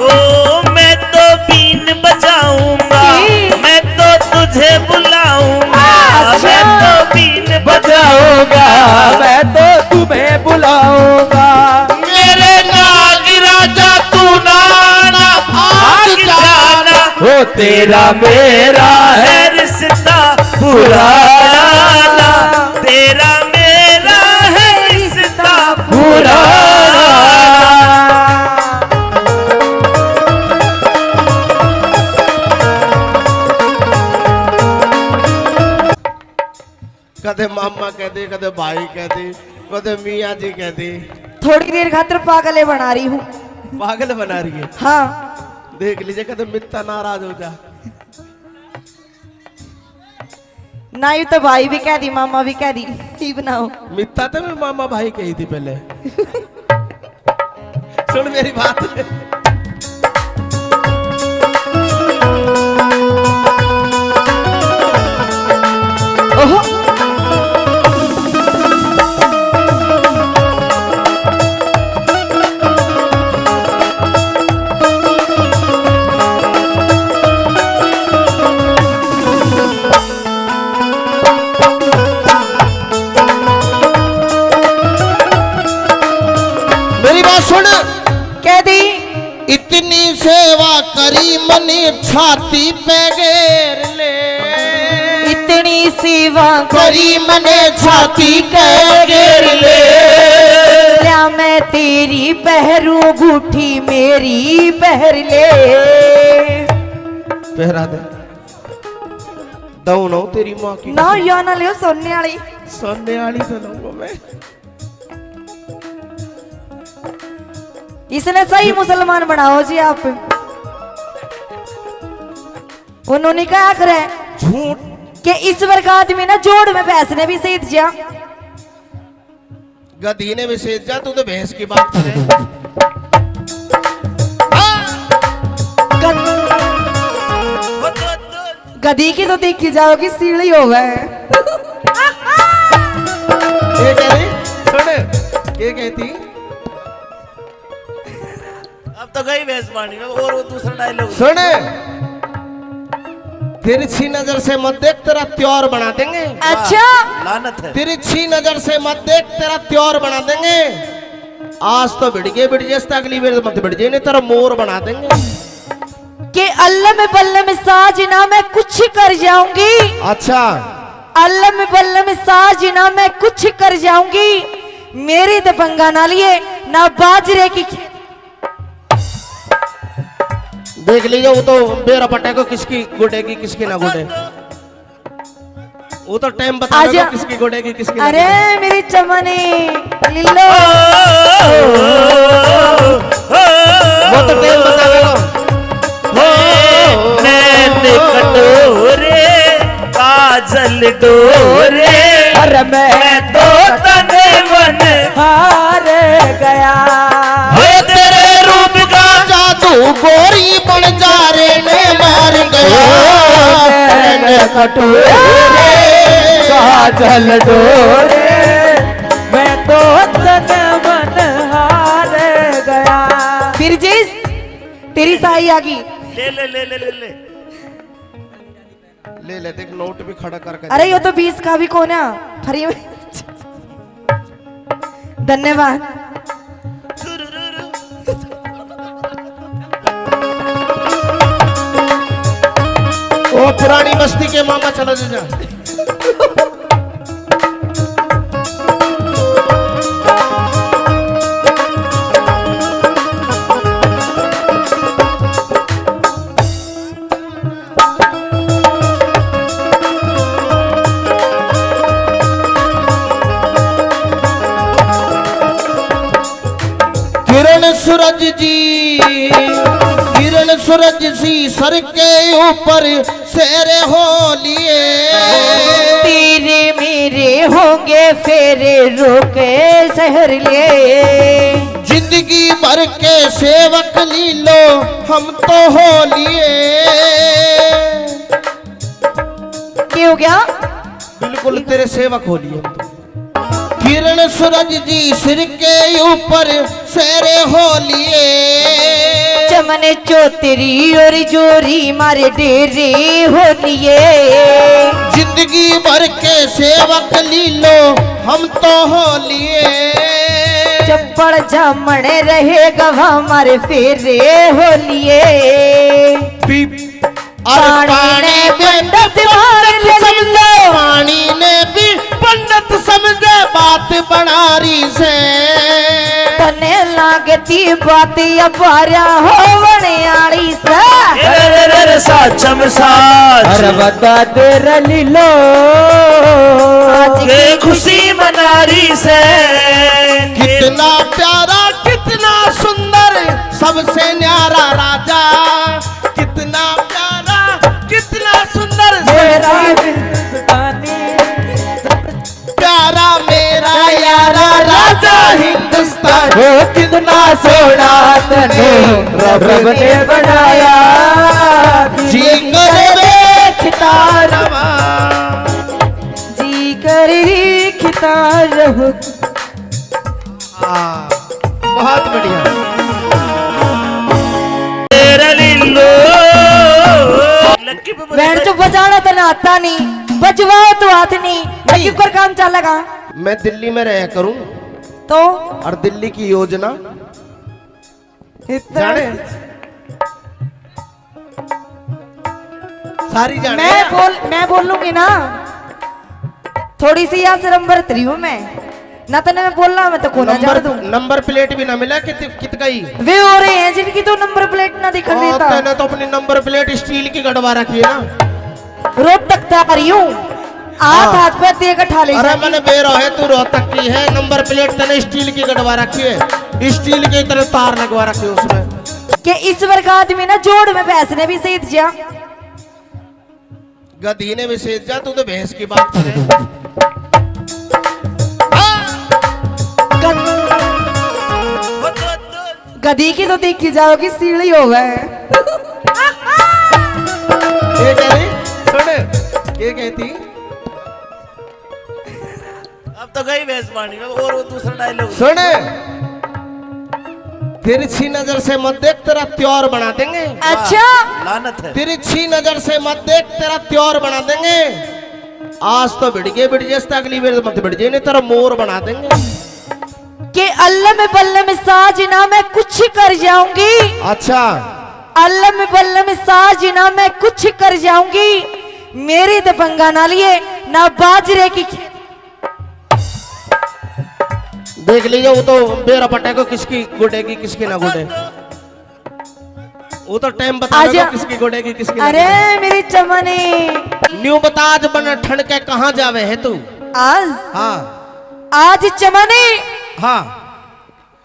ओ मैं तो बीन बजाऊंगा मैं तो तुझे बुलाऊंगा मैं तो बीन बजाऊंगा मैं तो तुम्हें बुलाऊंगा मेरे नाग राजा तू नाना भाग जाना वो तेरा मेरा है रिश्ता पुराना तेरा मेरा है रिश्ता पुराना कहती, कदे भाई कहती, कदे मियाँ जी कहती। थोड़ी देर खातिर पागले बना रही हूँ। पागल बना रही है। हाँ देख लीजिए कदे मित्ता नाराज हो जा। ना यू तो भाई भी कह दी मामा भी कह दी, ही बनाओ। मित्ता तो मैं मामा भाई कही थी पहले। सुन मेरी बात। ओहो मेरी बात सुन। कह दी इतनी सेवा करी मने छाती पे घेर ले। इतनी सेवा करी मने छाती पे घेर ले। क्या मैं तेरी पहरू गुठी मेरी पहर ले। पहरा दे दऊ ना तेरी माँ की। ना या ना लियो सोने वाली। सोने वाली तो लूंगा मैं। इसने सही मुसलमान बनाओ जी आप। उन्होंने क्या करे झूठ कि ईश्वर का आदमी ना जोड़ में भैंस ने भी सहित जा। गधी ने भी सेज जा, तू तो भैंस की बात करे। गधी की तो देखी जाओगी सीढ़ी हो गए। ये कह रही सुन, ये कहती अब तो गई भैंस पानी में। और वो दूसरा डायलॉग सुन, तिरछी नजर से मत देख, तेरा त्योर बना देंगे। अच्छा लानत है। तिरछी नजर से मत देख, तेरा त्योर बना देंगे। आज तो भिड़ गए अगली बार मत भिड़ जाए, नहीं तेरा मोर बना देंगे। कि अल्लम बल्लम साजना मैं कुछ कर जाऊंगी। अच्छा अल्लम बल्लम साजना मैं कुछ कर जाऊंगी। मेरी दबंगा ना लिए ना बाजरे की। देख लीजिए, वो तो बेरा पटे को किसकी गुडेगी किसकी ना गुडे। वो तो टाइम बता आजा। किसकी गुडेगी किसकी ना अरे गुडे। मेरी चमनी लिल्लो। वो तो टाइम बता देगा। नैन कटोरे काजल डोरे। अरे मैं तो तने मन हार गया। तेरे रूप का जादू गोरी बन जा रे ने मार गया। कटोरे काजल डोरे, मैं तो तन मन हार गया। फिर जिस तेरी साई आ गई। ले ले ले ले ले ले। ले ले देख नोट भी खड़ा करके। अरे ये तो 20 का भी कौन है फ्री में। धन्यवाद। वो पुरानी बस्ती के मामा चलो जा। किरण सूरज जी, किरण सूरज सी सर के ऊपर शेरे हो लिए। तेरे मेरे होंगे फेरे रोके शहर ले। जिंदगी भर के सेवक लीलो हम तो हो लिए। क्या हो गया? बिल्कुल तेरे सेवक हो लिए हम तो। किरण सूरज जी सिर के ऊपर शेरे हो लिए। चमन चौतरी और जोरी मारे डेरे हो लिए। जिंदगी भर के सेवक लीलो हम तो हो लिए। चप्पड़ जामण रहे गवा मारे फेरे हो लिए। पानी ने पंडित समझे, पानी ने भी पंडित समझे बात बनारी से। तने लागती बाती अपारा हो बनियाड़ी से रे साचम साच अरे बता दे लीलो के खुशी मनारी से कितना प्यारा कितना सुंदर सबसे न्यारा राजा, कितना प्यारा कितना सुंदर मेरा हिंदुस्तानी प्यारा मेरा यारा राजा हिंदुस्तान। वो कितना सोना तने रब ने बनाया जी करे खितारवा जी करी खितार हो। बहुत बढ़िया। तेरा लीलो लक्की पे बैंड जो बजाना तो ना आता नहीं, बजवाओ तो हाथ नहीं, क्यों कर काम चलेगा मैं दिल्ली में रहा करूं तो और दिल्ली की योजना जाने सारी जाने। मैं बोलूंगी ना, थोड़ी सी यहाँ से नंबर 3 हूँ मैं ना, तो मैं बोल रहा मैं तो कोना जा दूं। नंबर प्लेट भी ना मिला कित गई वे हो रहे हैं जिनकी तो नंबर प्लेट ना दिखा देता। तैने तो अपनी नंबर प्लेट स्टील की गड़वा रखी है ना। रोड तक था रही हूँ, हाथ पे दे कर ठा ले अरे जाएगी। मैंने बेरो है तू रोहतक की है, नंबर प्लेट तने स्टील की गड़वा रखी है, स्टील की तरह तार लगवा रखी है उसमें। कि इस वर्ग आदमी ना जोड़ में भैंसने भी सही जा, गधी ने भी सेज जा, तू तो भैंस की बात करे। गधी की तो देखी जाओगी सीढ़ी हो गए। ये कह रही सुन, ये कहती अब तो गई भैंस पानी में। और वो दूसरा डायलॉग सुन, तिरछी नजर से मत देख तेरा त्योर बना देंगे। अच्छा लानत है। तिरछी नजर से मत देख तेरा त्योर बना देंगे। आज तो भिड़ गए अगली बार मत भिड़ नहीं तेरा मोर बना देंगे। कि अल्लम बल्लम साजना मैं कुछ कर जाऊंगी, अच्छा अल्लम बल्लम साजना मैं कुछ कर जाऊंगी, मेरी दबंगा ना लिए ना बाजरे की। देख लीजिए वो तो बेरा पटे को किसकी गुडेगी किसकी ना गुडे, वो तो टाइम बता आजा। किसकी गुडेगी किसकी ना अरे गुडे। मेरी चमने न्यू बता आज बन ठंड के कहाँ जावे है तू। आज हाँ आज चमने हाँ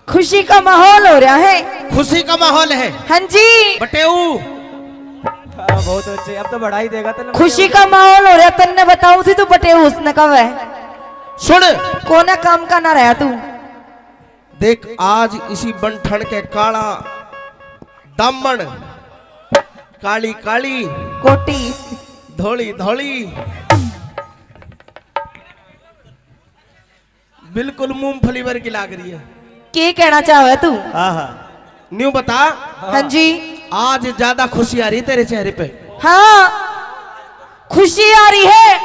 खुशी का माहौल हो रहा है। खुशी का माहौल है हाँ जी बटेऊ। बहुत अच्छे, अब तो बढ़ा ही देगा तो खुशी का माहौल हो रहा, तन्ने बताऊ थी तू बटे उसने कब है सुन कोना काम का ना रहा तू। देख आज इसी बंठन के काला दामन, काली काली कोटी धोली धोली, बिल्कुल मूंगफली भर की लाग रही है। के कहना चाहे तू। न्यू बता हाँ जी आज ज्यादा खुशी आ रही तेरे चेहरे पे। हाँ खुशी आ रही है,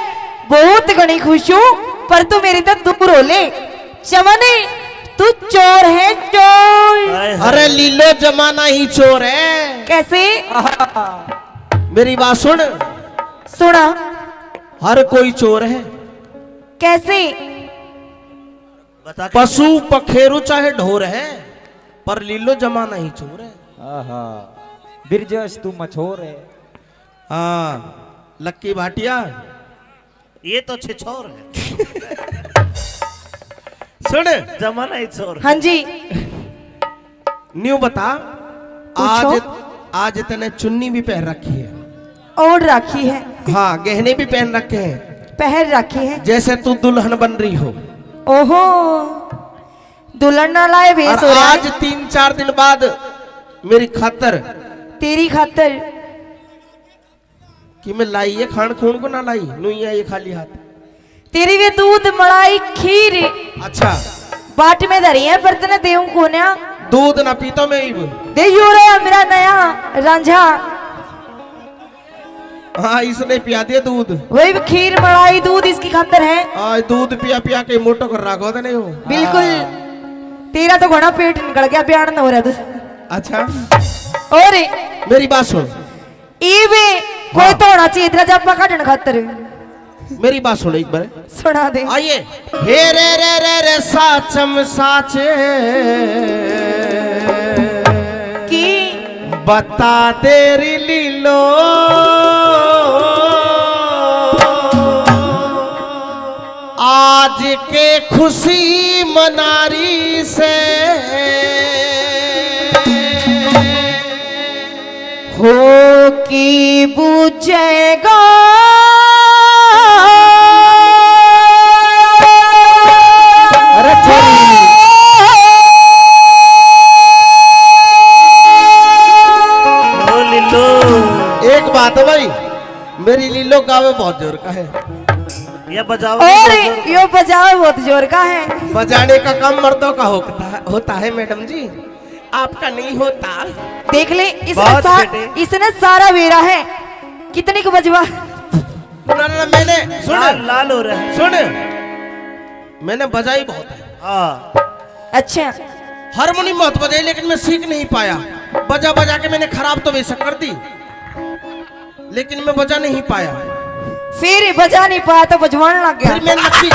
बहुत घनी खुश हूँ, पर तू मेरी तो दूर हो ले। चमने तू चोर है चोर। अरे लीलो जमाना ही चोर है। कैसे मेरी बात सुन, सुना हर कोई चोर है। कैसे बता। पशु पखेरु चाहे ढोर है, पर लीलो जमाना ही चोर है। बिरजस तू मछोर है। हाँ लक्की भाटिया ये तो छिछोर है। सुन जमाना ही छोर। हाँ जी न्यू बता पूछो। आज आज तने चुन्नी भी पहन रखी है। और राखी है, हाँ गहने भी पहन रखे हैं, पहन राखी है। जैसे तू दुल्हन बन रही हो। ओहो दुल्हन ना लाए भेस और हो रहा आज है 3-4 दिन बाद मेरी खातर तेरी खातर। कि मैं लाई है खान खून को ना लाई नुई है ये खाली हाथ। तेरी भी दूध मलाई खीर अच्छा बाट में धरी है, बर्तन देऊ कोन्या दूध ना पीता मैं ही। दे यो रे मेरा नया रांझा। हाँ इसने पिया दिया दूध। वही खीर मलाई दूध इसकी खातर है। आज दूध पिया पिया के मोटो कर रखा था नहीं हो। बिल्कुल तेरा तो घोड़ा पेट निकल गया, बयान हो रहा तुझे। अच्छा और मेरी बात सुन, इवे कोई तो होना चाहिए तेरा जब काटने खातर। मेरी बात सुनो एक बार, सुना दे। आइए। हे रे साचम साचे कि बता तेरी लीलो आज के खुशी मनारी से हो कि बुझेगा अरे ओ लीलो। एक बात है भाई, मेरी लीलो गावे बहुत जोर का है, ये बजाओ और यो बजाओ बहुत जोर का है। बजाने का काम मर्दों का होता है मैडम जी, आपका नहीं होता। देख ले बहुत बेटे। इसने सारा वेरा है। कितने को बजवा? ना, मैंने सुन लाल लाल हो रहा है। सुन, मैंने बजाई बहुत है, हाँ अच्छा हारमोनियम बहुत बजाई, लेकिन मैं सीख नहीं पाया। बजा बजा के मैंने खराब तो बेशक कर दी, लेकिन मैं बजा नहीं पाया। फिर बजा नहीं पाया तो बजवाने लग गया। फिर मैंने लक्की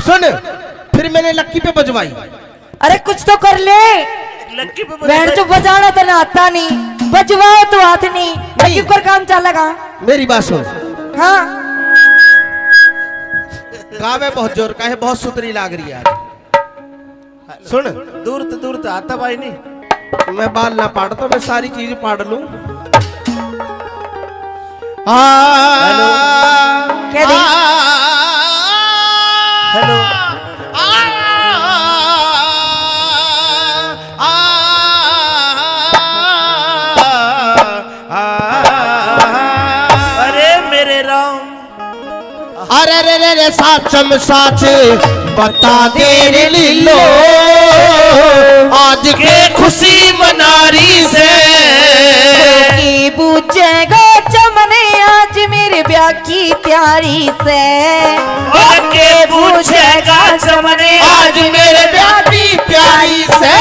सुन, फिर मैंने लक्की पे बजवाई। अरे कुछ तो कर ले। लक्की पे बैंड तो बजाना तो ना आता नहीं, बजवाओ तो हाथ नहीं, लक्की पर काम चलेगा। मेरी बात सुन, हाँ गावे बहुत जोर का है, बहुत सुतरी लाग रही है आज। सुन, दूर तो आता भाई नहीं। मैं बाल ना पाड़ता, मैं सारी चीज पाड़ लूं। क्या दी? हेलो। अरे मेरे राम। अरे रे साचम साच बता दे रे लीलो आज के खुशी मनारी से कि बुझेगा चमने आज मेरे ब्याह की तैयारी से। के पूछेगा चमने आज मेरे ब्याह की प्यारी से।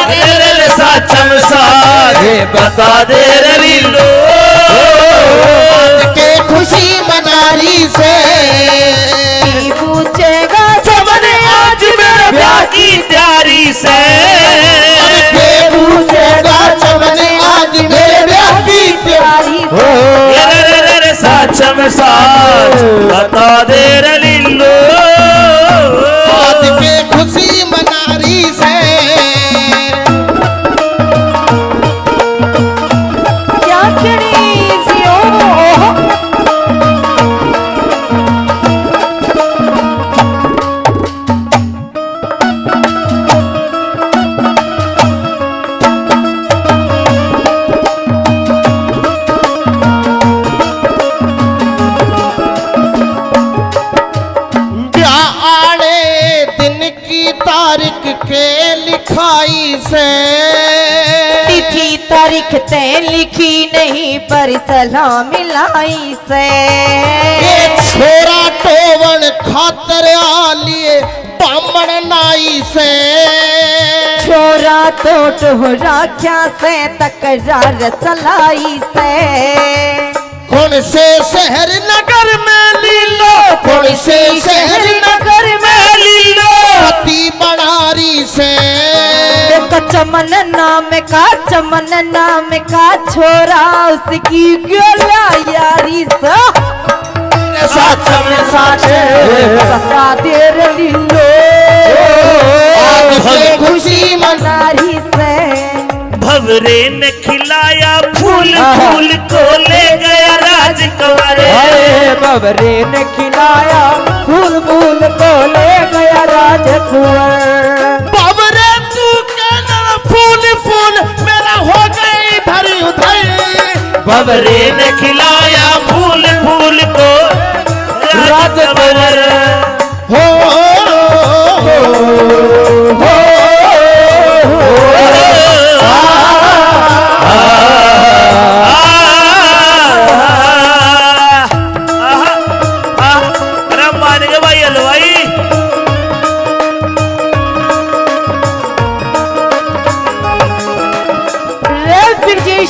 अरे रे साचम साजे बता दे रे लीलो आज के खुशी मनारी से कि बुझेगा चमने आज मेरे ब्याह की तैयारी से। के पूछेगा चमने आज मेरे ब्याह की तैयारी से। रे साचम साच बता दे रे लीलो आज के खुशी मनारी से। क्या खड़ी जियो ब्याह आने दिन की तारीख के लिखाई से तिथि तारीख तय लिखी नहीं पर सलाम मिलाई से। ये छोरा टोवन खातर आलिए बामण नाई से छोरा तो टोहरा क्या से तकरार चलाई से। कौन से शहर नगर में लीलो कौन से शहर नगर में लीलो पति बनारी से चमन नाम का छोरा उसकी गोला यारी से। साचम साचे बता दे रे लीलो आज के खुशी मनारी से। भवरे ने खिलाया फूल फूल को ले गया राजकुमार। अरे बबरे ने खिलाया फूल फूल को ले गया राजकुंवर। बाबरे तू कहना फूल फूल मेरा हो गई धरी उधरी भवरे ने खिलाया फूल फूल को राजकुमार। हो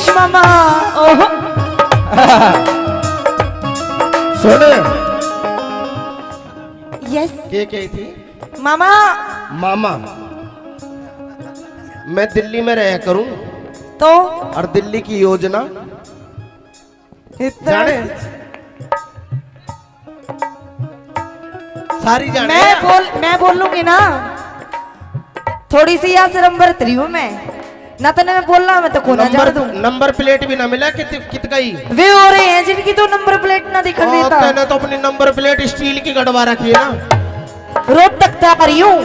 मामा ओहो सुन यस के कही थी? मामा। मामा। मैं दिल्ली में रह करूं तो और दिल्ली की योजना जाने सारी जाने। मैं बोलूंगी ना, थोड़ी सी यहाँ शर्म बरतरी हूँ मैं ना, तो मैं बोलना मैं तो कोना जान दूं। नंबर प्लेट भी ना मिला कित गई? वे हो रहे हैं जिनकी तो नंबर प्लेट ना दिखा देता। मैंने तो अपनी नंबर प्लेट स्टील की गड़वा रखी है ना। रोहतक तक आ रही हूँ,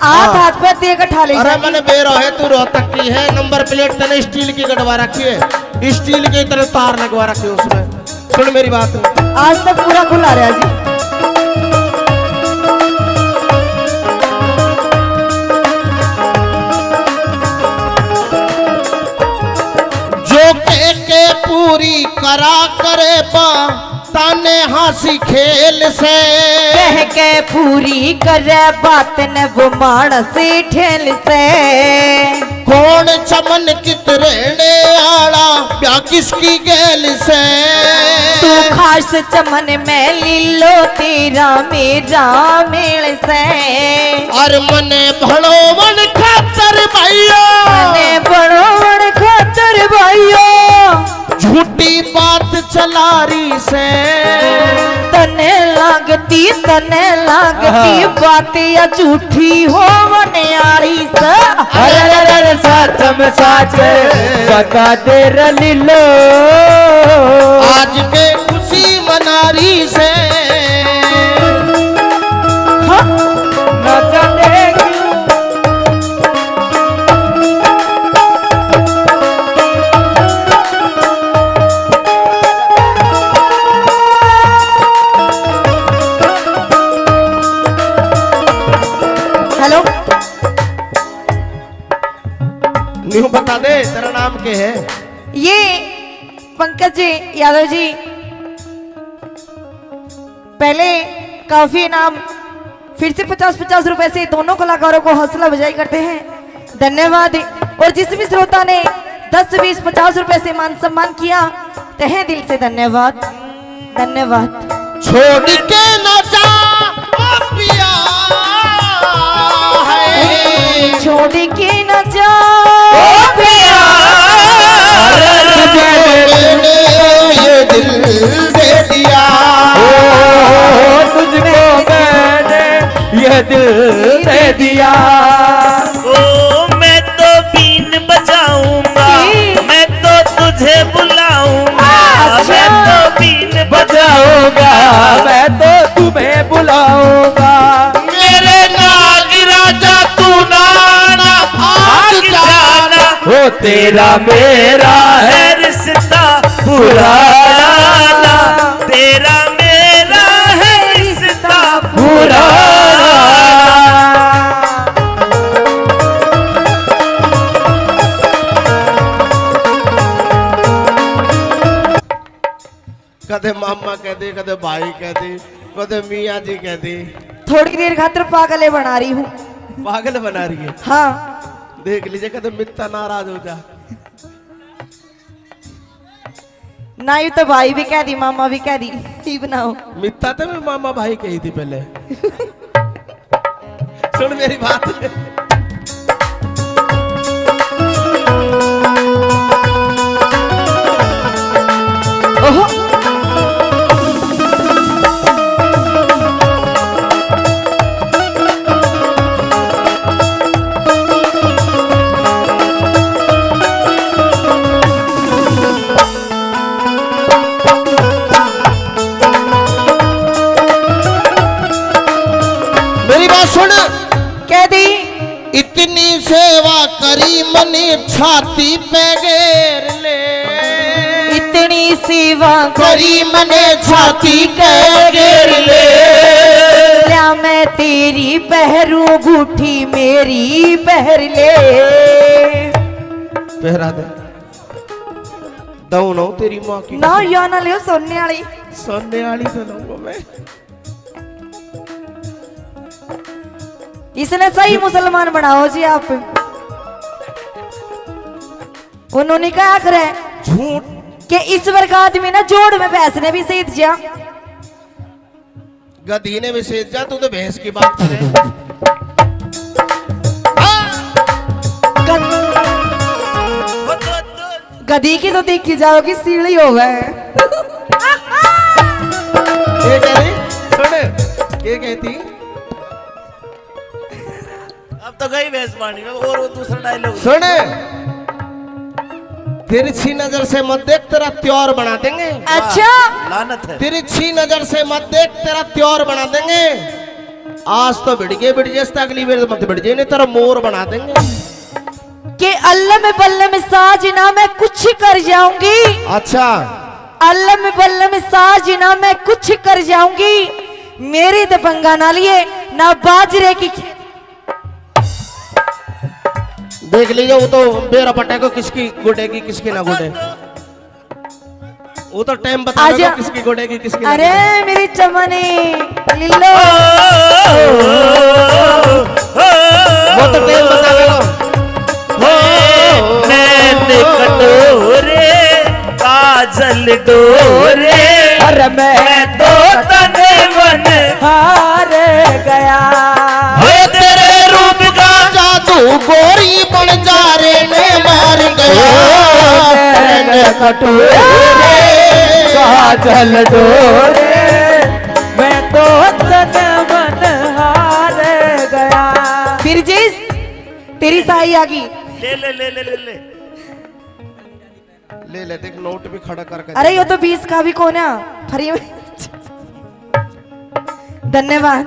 हाथ पे देकर ठा ले। अरे मैंने बेरो है, तू रोहतक की है। नंबर प्लेट तेने स्टील की गड़वा रखी है, स्टील की तरह तार लगवा रखी है उसमें। सुन मेरी बात, आज तक पूरा खुला रहा जी। जो के पूरी करा करे बा ताने हंसी खेल से, कह के पूरी करे बात न वो मानस ठेल से। कौन चमन कित रहने आड़ा ब्याह किसकी गैल से। तू खास चमन में लीलो तेरा मेरा मेल से। और मने भड़ो मन खातर भाइयों, मने बड़ो बड़ खातर भाइयों, झूठी बात चला रही से। तने लागती बात या झूठी हो बनियारी से। अरे सच में सच बता दे रलीलो, आज के खुशी मना रही से। न जाने क्यों। हेलो, न्यू बता दे तेरा नाम क्या है? ये पंकज जी यादव जी, पहले काफी नाम, फिर से 50-50 रुपए से दोनों कलाकारों को हौसला अफजाई करते हैं। धन्यवाद। और जिस भी श्रोता ने 10, 20, 50 रुपए से मान सम्मान किया, तहे दिल से धन्यवाद। धन्यवाद। छोड़ के न जा ओ पिया है, छोड़ के न जा मैंने ये दिल दे दिया। तुझको मैंने ये दिल दे दिया। ओ मैं तो बीन बजाऊंगा, मैं तो तुझे बुलाऊंगा, मैं तो बीन बजाऊंगा, मैं तो तुम्हें बुलाऊंगा। मेरे नाग राजा तू नाना भाग जाना, वो तेरा मेरा है रिश्ता पुराना, तेरा मेरा है रिश्ता पुराना। कदे मामा कहते, कदे भाई कहते, कदे मियाँ जी कहते। थोड़ी देर खातिर पागले बना रही हूँ। पागल बना रही है। हाँ, देख लीजिए कदे मित्ता नाराज हो जा। ना यू तो भाई भी कह दी, मामा भी कह दी, ही बनाओ। मित्ता तो मैं मामा भाई कही थी पहले। सुन मेरी बात, ओहो, मेरी बात सुन। कह दी। इतनी सेवा करी मनी छाती पे घेर ले, इतनी सेवा करी मने छाती पे घेर ले। क्या मैं तेरी पहरू बूठी मेरी पहर ले। पहरा दे दऊ ना तेरी माँ की ना या ना लियो सोने वाली। सोने वाली तो लूंगा मैं। इसने सही मुसलमान बनाओ जी आप। उन्होंने क्या करे झूठ कि ईश्वर का आदमी ना जोड़ में बैसने भी सही दिया। गधी ने भी सेज जा, तू तो भैंस की बात करे। गधी की तो देखी जाओगी सीढ़ी हो गए। ये कह रही सुन, ये कहती अब तो गई भैंस पानी में। और वो दूसरा डायलॉग सुन, तिरछी नजर से मत देख, तेरा त्योर बना देंगे। अच्छा लानत है। तिरछी नजर से मत देख, तेरा त्योर बना देंगे। आज तो भिड़ गए, अगली बार मत भिड़ जाए, नहीं तेरा मोर बना देंगे। कि अल्लाह में बल्ले में साजना मैं कुछ कर जाऊंगी। अच्छा, अल्लाह में बल्ले में साजना मैं कुछ कर जाऊंगी। मेरी तो पंगा ना लिए ना बाजरे की। देख लीजिए, वो तो बेरा पटा को किसकी गुडेगी किसकी ना गुडे, वो तो टाइम बताएगा किसकी गुडेगी किसकी ना अरे गुडे। मेरी चमनी लिल्लो, वो तो टाइम बताएगा। नैन कटोरे काजल डोरे, अरे मैं तो तन मन हार गया। तेरे रूप का जादू गोरी बन जा रे ने मार गया। कटोरे काजल डोरे, मैं तो तन मन हार गया। फिर जिस तेरी साई आ गई। ले ले ले ले ले ले। ले ले, देख नोट भी खड़ा करके। अरे ये तो 20 का भी कौन है फ्री में। धन्यवाद।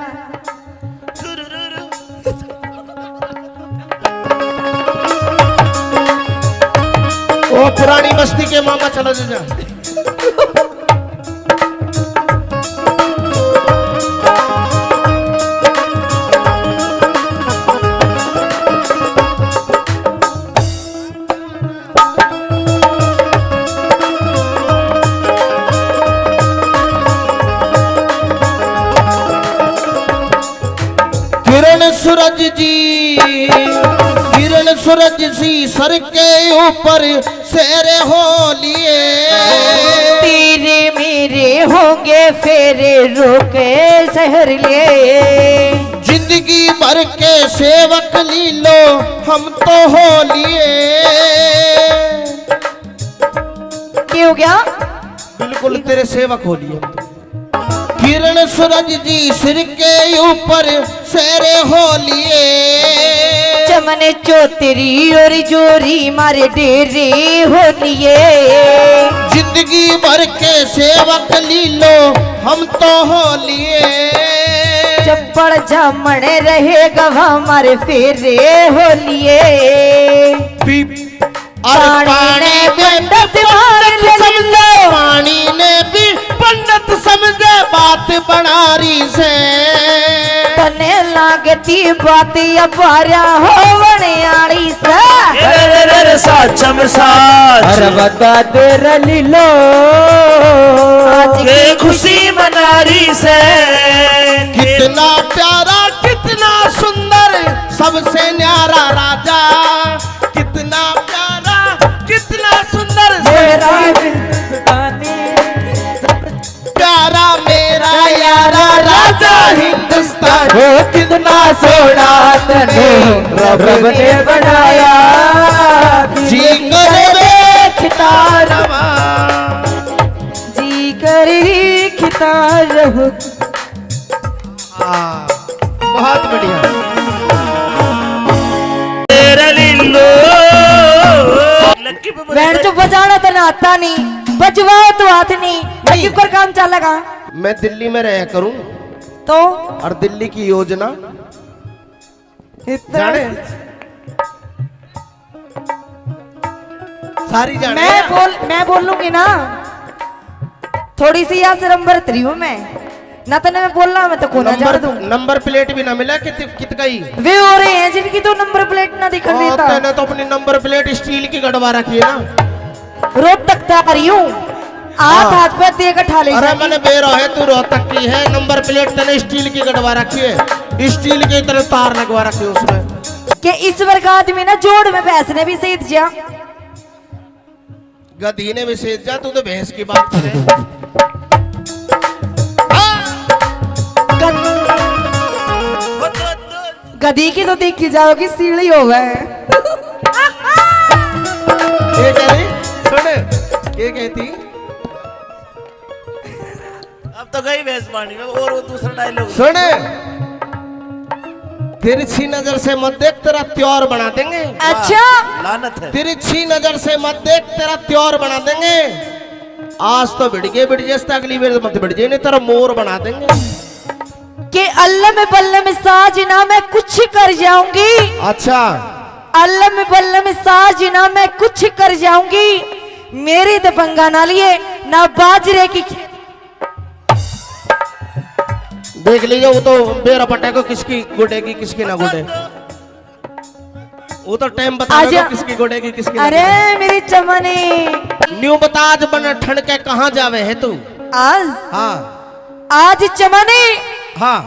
ओ पुरानी बस्ती के मामा चला जा। किरण सूरज सी सर के ऊपर सेरे हो लिए। तेरे मेरे होंगे फेरे रोके शहर लिए। जिंदगी भर के सेवक लीलो हम तो हो लिए। क्या हो गया? बिल्कुल तेरे सेवक हो लिए हम तो। किरण सूरज जी सिर के ऊपर सेरे हो लिए। चमने चौतरी और जोरी मारे डेरे हो लिए। जिंदगी भर के सेवक लीलो हम तो हो लिए। चप्पड़ जामण रहे गवा मारे फेरे हो लिए। पानी पंडित समझे, पानी ने भी पंडित समझे बात बनारी से। तने लागती बात अपारा हो बनियारी से। साचम साच अरे बता दे रलीलो, के खुशी मनारी से। कितना प्यारा कितना सुंदर सबसे न्यारा राजा। कितना प्यारा कितना सुंदर मेरा हिंदुस्तानी प्यारा मेरा यारा राजा हिंदुस्तान। हो कितना सोना तने रब ने बनाया। जी करे खितारवा, जी करी खिता रहू। बहुत बढ़िया। तेरा लीलो लक्की पे बैंड तो बजाना तो ना आता नहीं, बजवाओ तो हाथ नहीं। क्यों कर काम चलेगा? मैं दिल्ली में रह करूं तो और दिल्ली की योजना जाने सारी जाने। मैं बोल लूंगी ना। थोड़ी सी यहाँ से नंबर 3 हूँ मैं ना। तो मैं बोलना मैं तो कोना जा दूं। नंबर प्लेट भी ना मिला कित गई। वे हो रहे हैं जिनकी तो नंबर प्लेट ना दिखा देता। मैंने तो अपनी नंबर प्लेट स्टील की गड़वा रखी है ना। रोहतक तक आ रही हूँ, हाथ पे दे के ठाले। अरे मैंने बेरो है, तू रोहतक की है। नंबर प्लेट तने स्टील की गड़वा रखी है, स्टील के तरह तार लगवा रखी है उसमें। कि इस वर्ग आदमी ना जोड़ में पैसे ने भी सही दिया। गधी ने भी सेज जा, तू तो भैंस की बात करे। गधी की तो देखी जाओगी सीढ़ी हो गए। ये कह रही सुन, ये कहती अब तो गई भैंस पानी में। और वो दूसरा डायलॉग सुन, तिरछी नजर से मत देख, तेरा त्योर बना देंगे। अच्छा लानत है। तिरछी नजर से मत देख, तेरा त्योर बना देंगे। आज तो भिड़ गए अगली बार मत भिड़ जाए, नहीं तेरा मोर बना देंगे। कि अल्लाह में बल्ला में साजना मैं कुछ कर जाऊंगी। अच्छा, अल्लाह में बल्ला में साजना मैं कुछ कर जाऊंगी। मेरी तो पंगा ना लिए ना बाजरे की। देख लीजिए, वो तो बेरा पटे को किसकी गुडेगी किसकी ना गुडे, वो तो टाइम बता आजा। किसकी गुडेगी किसकी ना अरे मेरी चमनी न्यू बता, आज बन ठंड के कहाँ जावे है तू? आज हाँ आज चमनी हाँ,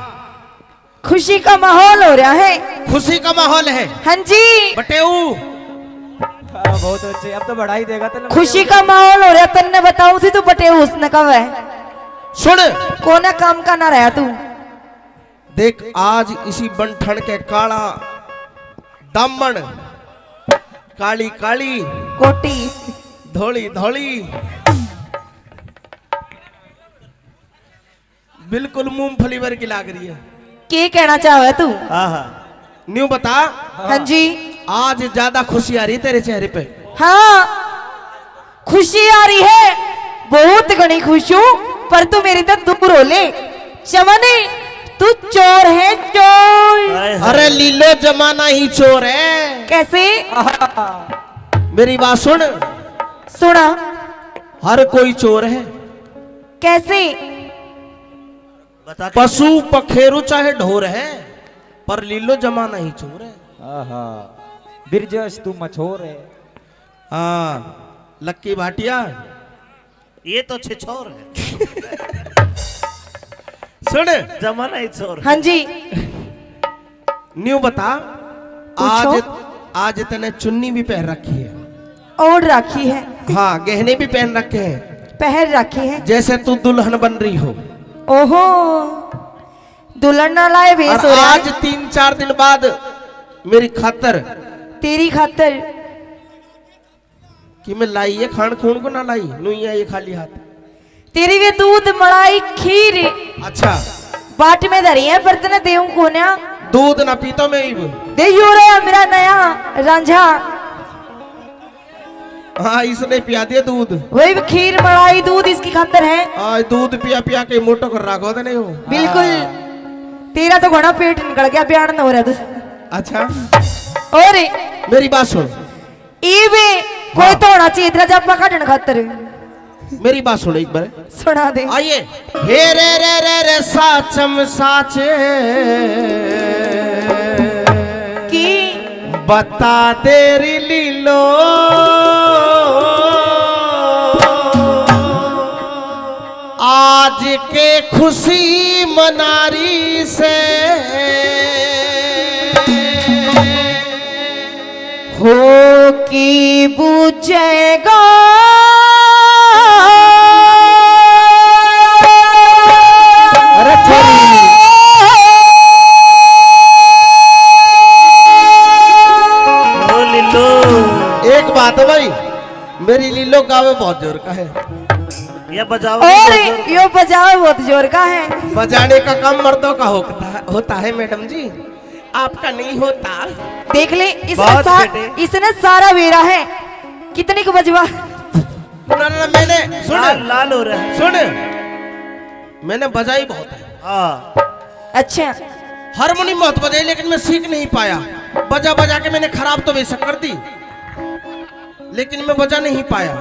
खुशी का माहौल हो रहा है। खुशी का माहौल है हाँ जी, बटेऊ। बहुत अच्छे, अब तो बढ़ाई देगा तो खुशी का माहौल हो रहा। तन्ने बताऊं थी तू बटे उसने कब है सुन, कोना काम का ना रहा तू। देख आज इसी बन ठंड के काला दामन, काली काली कोटी धोली धोली, बिल्कुल मूंगफली वर्गी लाग रही है। के कहना चाहे तू? हाँ हाँ। न्यू बता, हाँ जी, आज ज्यादा खुशी आ रही तेरे चेहरे पे? हाँ खुशी आ रही है, बहुत घनी खुश हूँ। पर तू मेरी तो दूर हो ले। चमनी तू चोर है चोर। हाय हाय। अरे लीलो जमाना ही चोर है। कैसे? मेरी बात सुन, सुना हर कोई चोर है। कैसे? बता के। पशु पखेरु चाहे ढोर है, पर लीलो जमाना ही चोर है। बिरजस तू मछोर है। हाँ लक्की भाटिया, ये तो छिछोर है। सुन जमाना ही छोर है। हाँ जी, न्यू बता, पूछो। आज आज तने चुन्नी भी पहन रखी है। ओढ़ रखी है, हाँ गहने भी पहन रखे हैं, पहन रखी है। जैसे तू दुल्हन बन रही हो। ओहो, दुल्हन ना लाए भेस और हो रहा आज है 3-4 दिन बाद मेरी खातर तेरी खातर। कि मैं लाई है, खान खून को ना लाई नुइया ये खाली हाथ। तेरी वे दूध मलाई खीर अच्छा, बाट में धरी है, पर तने देऊं कोन्या। दूध ना पीता मैं इब। दे यो रे मेरा नया रांझा। हाँ इसने पिया दिया दूध। वही खीर मलाई दूध इसकी खातर है। आज दूध पिया पिया के मोटो कर रखो तो नहीं हो। बिल्कुल, तेरा तो घोड़ा पेट निकल गया, बयान न हो रहा तुझे। अच्छा और मेरी बात सुन, इवे कोई तो होना चाहिए तेरा जब काटन खातर। मेरी बात सुन एक बार, सुना दे। आइए। हे रे साचम साचे की बता तेरी लीलो, आज के खुशी मनारी से हो की बुझेगा अरे छोरी ओ लिल्लो। एक बात है भाई, मेरी लीलो गावे बहुत जोर का है। ये बजाओ। और यो बजाओ बहुत जोर का है। बजाने का काम मर्दों का होता है मैडम जी, आपका नहीं होता। देख ले इसने बहुत बेटे। इसने सारा वेरा है। कितने को बजवा? ना मैंने सुन लाल लाल हो रहा है। सुन, मैंने बजाई बहुत है, हाँ। अच्छा, हारमोनियम बहुत बजाई, लेकिन मैं सीख नहीं पाया। बजा बजा के मैंने खराब तो बेशक कर दी, लेकिन मैं बजा नहीं पाया।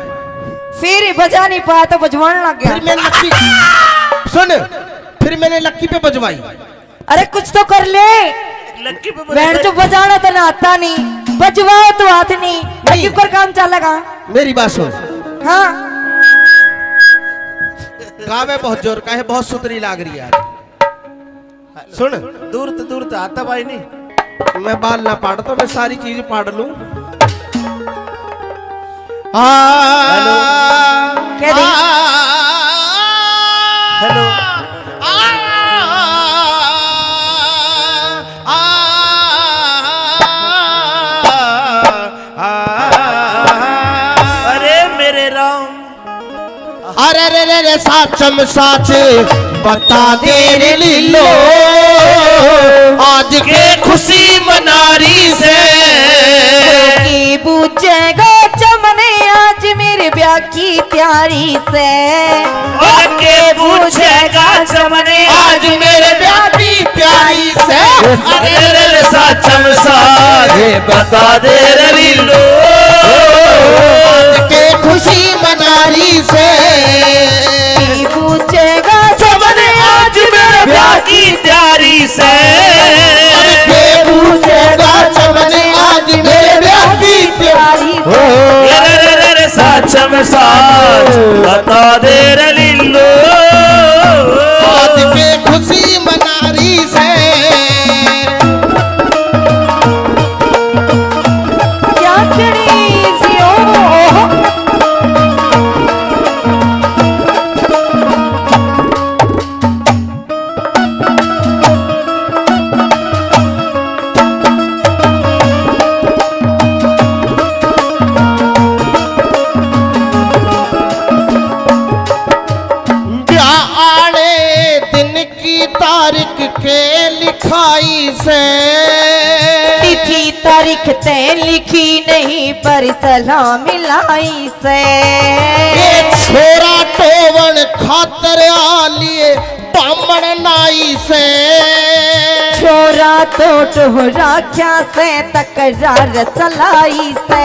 फिर बजा नहीं पाया तो बजवाने लग फिर गया। मैंने लक्की सुन, फिर मैंने लक्की पे बजवाई। अरे कुछ तो कर ले। लक्की पे बैठ तो बजाना तो ना आता नहीं, बजवाओ तो हाथ नहीं, लक्की पर काम चलेगा। मेरी बात सुन, हाँ गावे बहुत जोर का है, बहुत सुतरी लाग रही है आज। सुन, दूर तो आता भाई नहीं। मैं बाल ना पाड़ तो मैं सारी चीज पाड़ लूं। हेलो। क्या दी? हेलो। अरे रे रे रे साचम साच बता दे रे लीलो, आज के खुशी मनारी से की पूछेगा चमने आज मेरे ब्याह की तैयारी से। और के पूछेगा चमने आज मेरे ब्याह की प्यारी से। अरे रे रे साचम साजे बता दे रे लीलो, आज के खुशी मनारी से की पूछेगा चमने आज मेरे ब्याह की तैयारी से। के पूछेगा चमने आज मेरे ब्याह की प्यारी प्यारी से। रे साचम साच बता दे रे लीलो, आज के खुशी मनारी से। क्या करी जियो ब्याह आने दिन की तारीख के लिखाई से तिथि तारीख ते लिखी नहीं पर सलाम मिलाई से। ये छोरा टोवन खातर आलिए बामण नाई से। छोरा तो राख्या से तकरार चलाई से।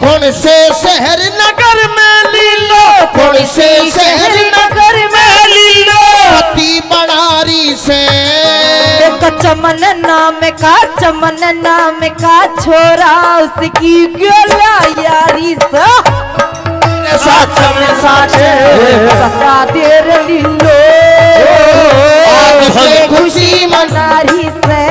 कौन से शहर नगर में लीलो, कौन से शहर नगर में लीलो, पति बनारी से। चमन नाम का छोरा उसकी गोला यारी से। साचम साच बता दे रे लीलो, आज के खुशी मनारी से।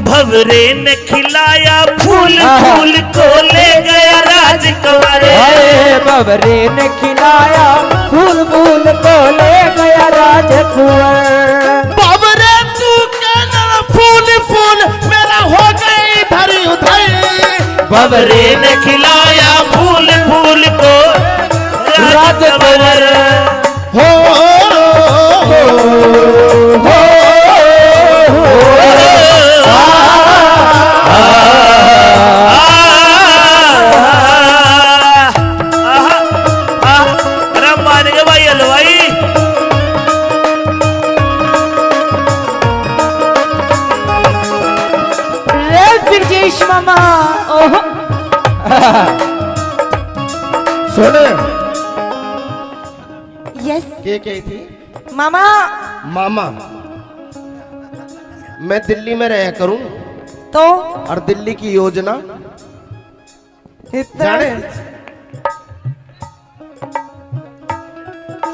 भवरे ने खिलाया फूल फूल को ले गया राजकुमार। अरे बबरे ने खिलाया फूल फूल को ले गया राजकुंवर। बाबरे तू कहना फूल फूल मेरा हो गई धरी उधर। भवरे ने खिलाया फूल फूल को राजकुंवर। हो मानेंगे भाई हलवाई। रे ब्रजेश मामा ओहो सुन यस के थी मामा। मामा, मैं दिल्ली में रहा करूं तो और दिल्ली की योजना इतना जाने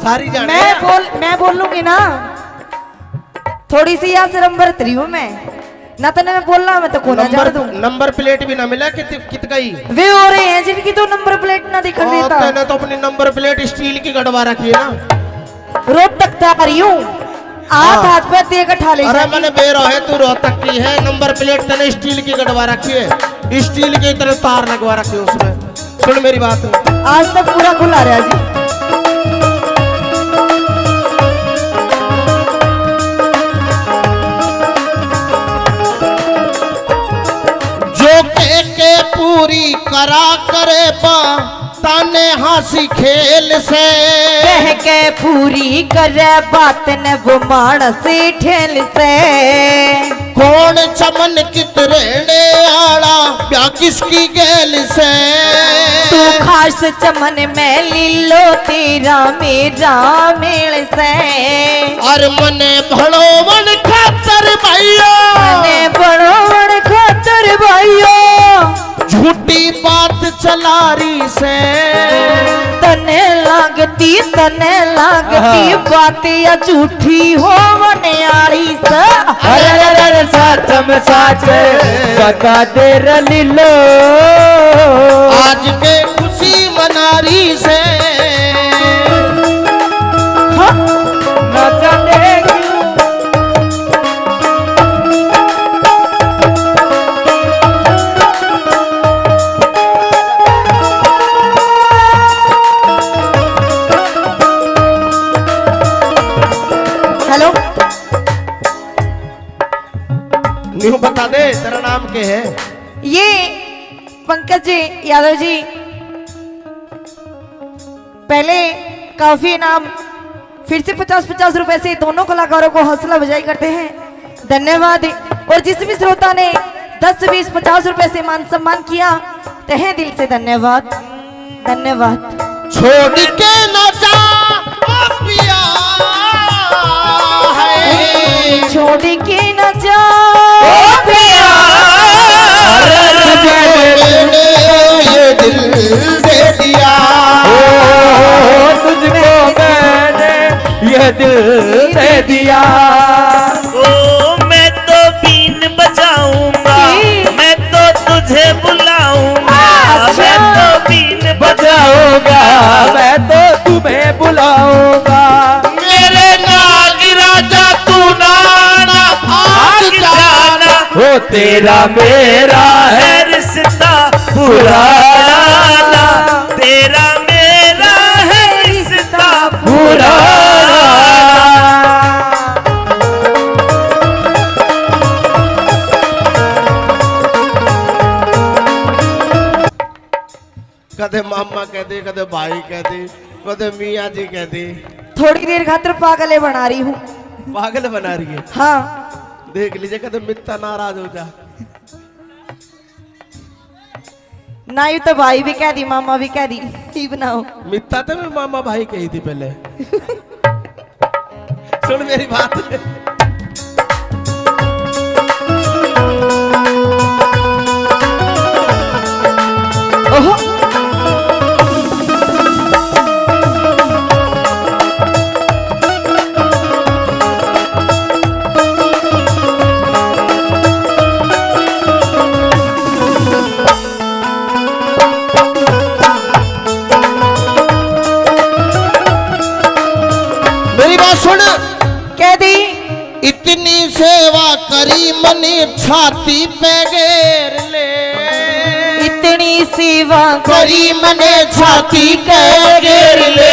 सारी जाने। मैं बोल लूंगी ना, थोड़ी सी यहाँ से नंबर 3 हूँ मैं ना, तो मैं बोलना मैं तो कोना जान दूं। नंबर प्लेट भी ना मिला कित गई। वे हो रहे हैं जिनकी तो नंबर प्लेट ना दिखा देता। तैने तो अपनी नंबर प्लेट स्टील की गड़वा रखी है ना। रोज तक आ रही हूँ, हाथ पे देकर ठा ले अरे जाएगी। मैंने बेरो है तू रोहतक की है, नंबर प्लेट तने स्टील की गड़वा रखी है, स्टील की तरह तार लगवा रखी है उसमें। सुन मेरी बात, आज तक पूरा खुला रहा जी। जो के पूरी करा करे बा ताने हंसी खेल से। कह के पूरी करे बात न वो मानस ठेल से। कौन चमन कित रहने आड़ा ब्याह किसकी गैल से। तू खास चमन में लीलो तेरा मेरा मेल से। और मने भड़ो मन खातर भाइयों, मने बड़ो बड़ खातर भाइयों, झूठी बात चलारी से। तने लागती बात या झूठी हो मनियारी से। अरे साचम साच बता दे रे लीलो, आज के खुशी मनारी से। न जाने क्यों बता दे तेरा नाम क्या है? ये पंकज जी यादव जी पहले काफी इनाम फिर से 50-50 रुपए से दोनों कलाकारों को हौसला अफजाई करते हैं, धन्यवाद। और जिस भी श्रोता ने 10, 20, 50 रुपए से मान सम्मान किया तहे दिल से धन्यवाद, धन्यवाद। छोड़ के न जा पिया है, छोड़ के न जा पिया मैंने ये दिल दे दिया, तुझको मैंने ये दिल दे दिया। ओ मैं तो बीन बजाऊंगा, मैं तो तुझे बुलाऊंगा, मैं तो बीन बजाऊंगा, मैं तो तुम्हें बुलाऊंगा। मेरे नाग राजा तू नाना भाग जाना, वो तेरा मेरा है है रिश्ता पुराना, तेरा मेरा है रिश्ता पुराना। कदे मामा कहते, कदे भाई कहते, कदे मियाँ जी कहते। थोड़ी देर खातिर पागले बना रही हूँ। पागल बना रही है। हाँ देख लीजिए कदे मित्ता नाराज हो जा। ना यू तो भाई भी कह दी मामा भी कह दी, ही बनाओ। मित्ता तो मैं मामा भाई कही थी पहले। सुन मेरी बात। ओहो मेरी बात सुन। कह दी इतनी सेवा करी मनी छाती पे घेर ले, इतनी सेवा करी मने छाती पे घेर ले।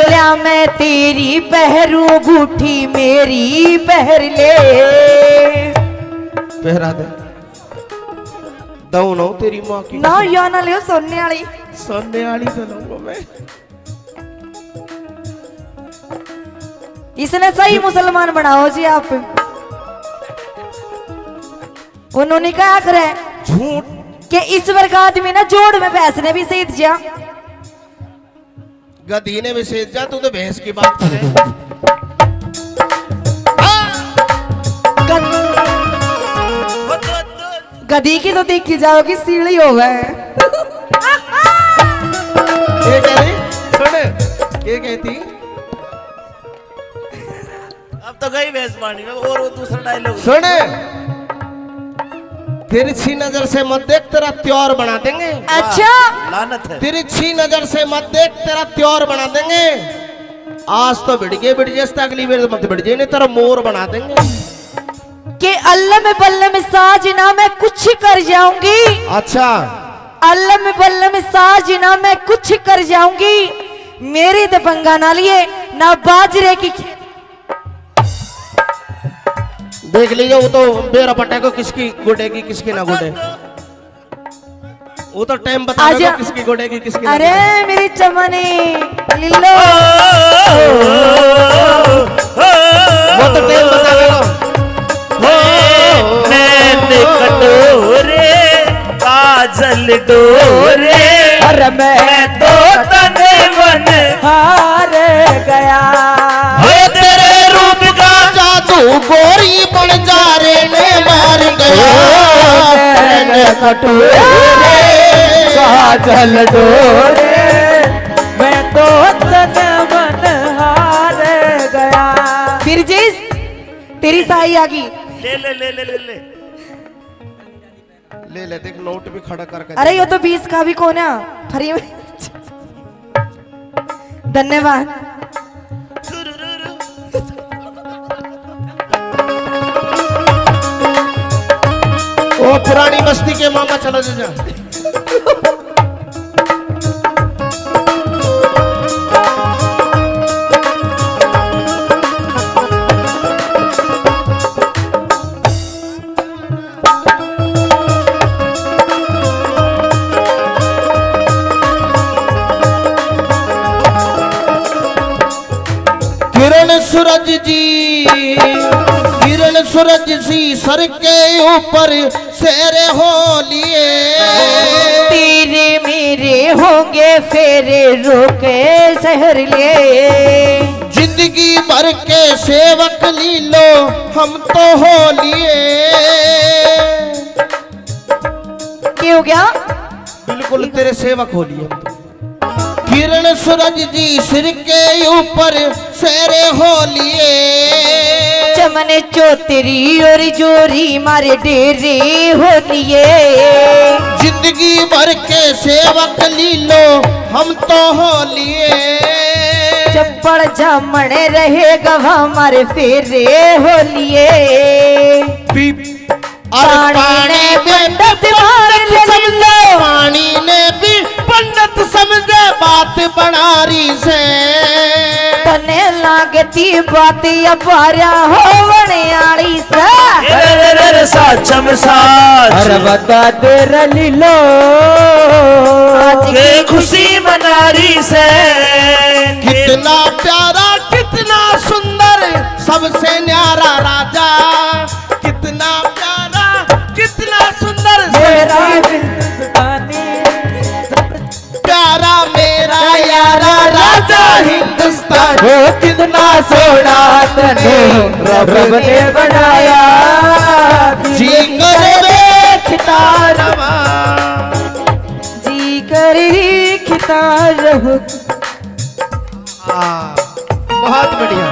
क्या मैं तेरी पहरू गुठी मेरी पहर ले। पहरा दे दऊ ना तेरी माँ की ना या ना लियो सोने वाली। सोने वाली तो लूंगा मैं। इसने सही मुसलमान बनाओ जी आप। उन्होंने कहा करे झूठ कि इस वर्ग आदमी ना जोड़ में भैंस ने भी सही दिया। गधी ने भी सेज जा, तू तो भैंस की बात करे। गधी की तो देखी जाओगी सीढ़ी हो गए। ये कह रही सुन, ये कहती अब तो गई भैंस पानी में। और वो दूसरा डायलॉग सुन, तिरछी नजर से मत देख तेरा त्योर बना देंगे। अच्छा लानत है। तिरछी नजर से मत देख तेरा त्योर बना देंगे। आज तो बिड़ गए अगली बार मत बिड़ जाए, नहीं तेरा मोर बना देंगे। कि अल्लाह में बल्ला में साजना मैं कुछ कर जाऊंगी। अच्छा अल्लाह में बल्ला में साजना मैं कुछ कर जाऊंगी। मेरी तो पंगा ना लिए ना बाजरे की। देख लीजिए वो तो बेरा पटा को किसकी गुडेगी किसकी ना गुडे। वो तो टाइम बता आजा। देगा किसकी गुडेगी किसकी ना अरे गुडेगी। मेरी चमनी लिल्लो वो तो टाइम बता देगा। नैन कटोरे काजल डोरे, अरे मैं तो तन मन हार गया। हे तेरे रूप का जादू गोरी बन जा रे ने मार गया। मैंने कटोरे काजल डोरे, मैं तो तन मन हार गया। फिर जिस तेरी साई आ गई। ले ले ले ले ले ले। ले ले देख नोट भी खड़ा करके। अरे ये तो 20 का भी कोना फ्री में। धन्यवाद। ओ पुरानी बस्ती के मामा चलो जा। सूरज सी सर के ऊपर शेरे हो लिए, तेरे मेरे होंगे फेरे रोके शहर लिए, जिंदगी भर के सेवक लीलो हम तो हो लिए। क्या हो गया? बिल्कुल तेरे सेवक हो लिए हम तो। किरण सूरज जी सिर के ऊपर शेरे हो लिए, चमने चौतरी और जोरी मारे डेरे हो लिए, जिंदगी भर के सेवक लीलो हम तो हो लिए। चप्पड़ जामने रहे गवा मारे फेरे हो लिए, और पानी पंडित समझे, पानी ने भी पंडित समझे बात बनारी से, तने लागती बात अपारा हो बनियाली से। रे साचम साच अरे बता दे लीलो के खुशी मनारी से, कितना प्यारा कितना सुंदर सबसे न्यारा राजा, कितना प्यारा कितना सुंदर मेरा प्यारा मेरा यारा राजा हिंदुस्तान। वो कितना सोना तने रब ने बनाया, जी करे देखता रवा, जी करी खिता रहो। बहुत बढ़िया।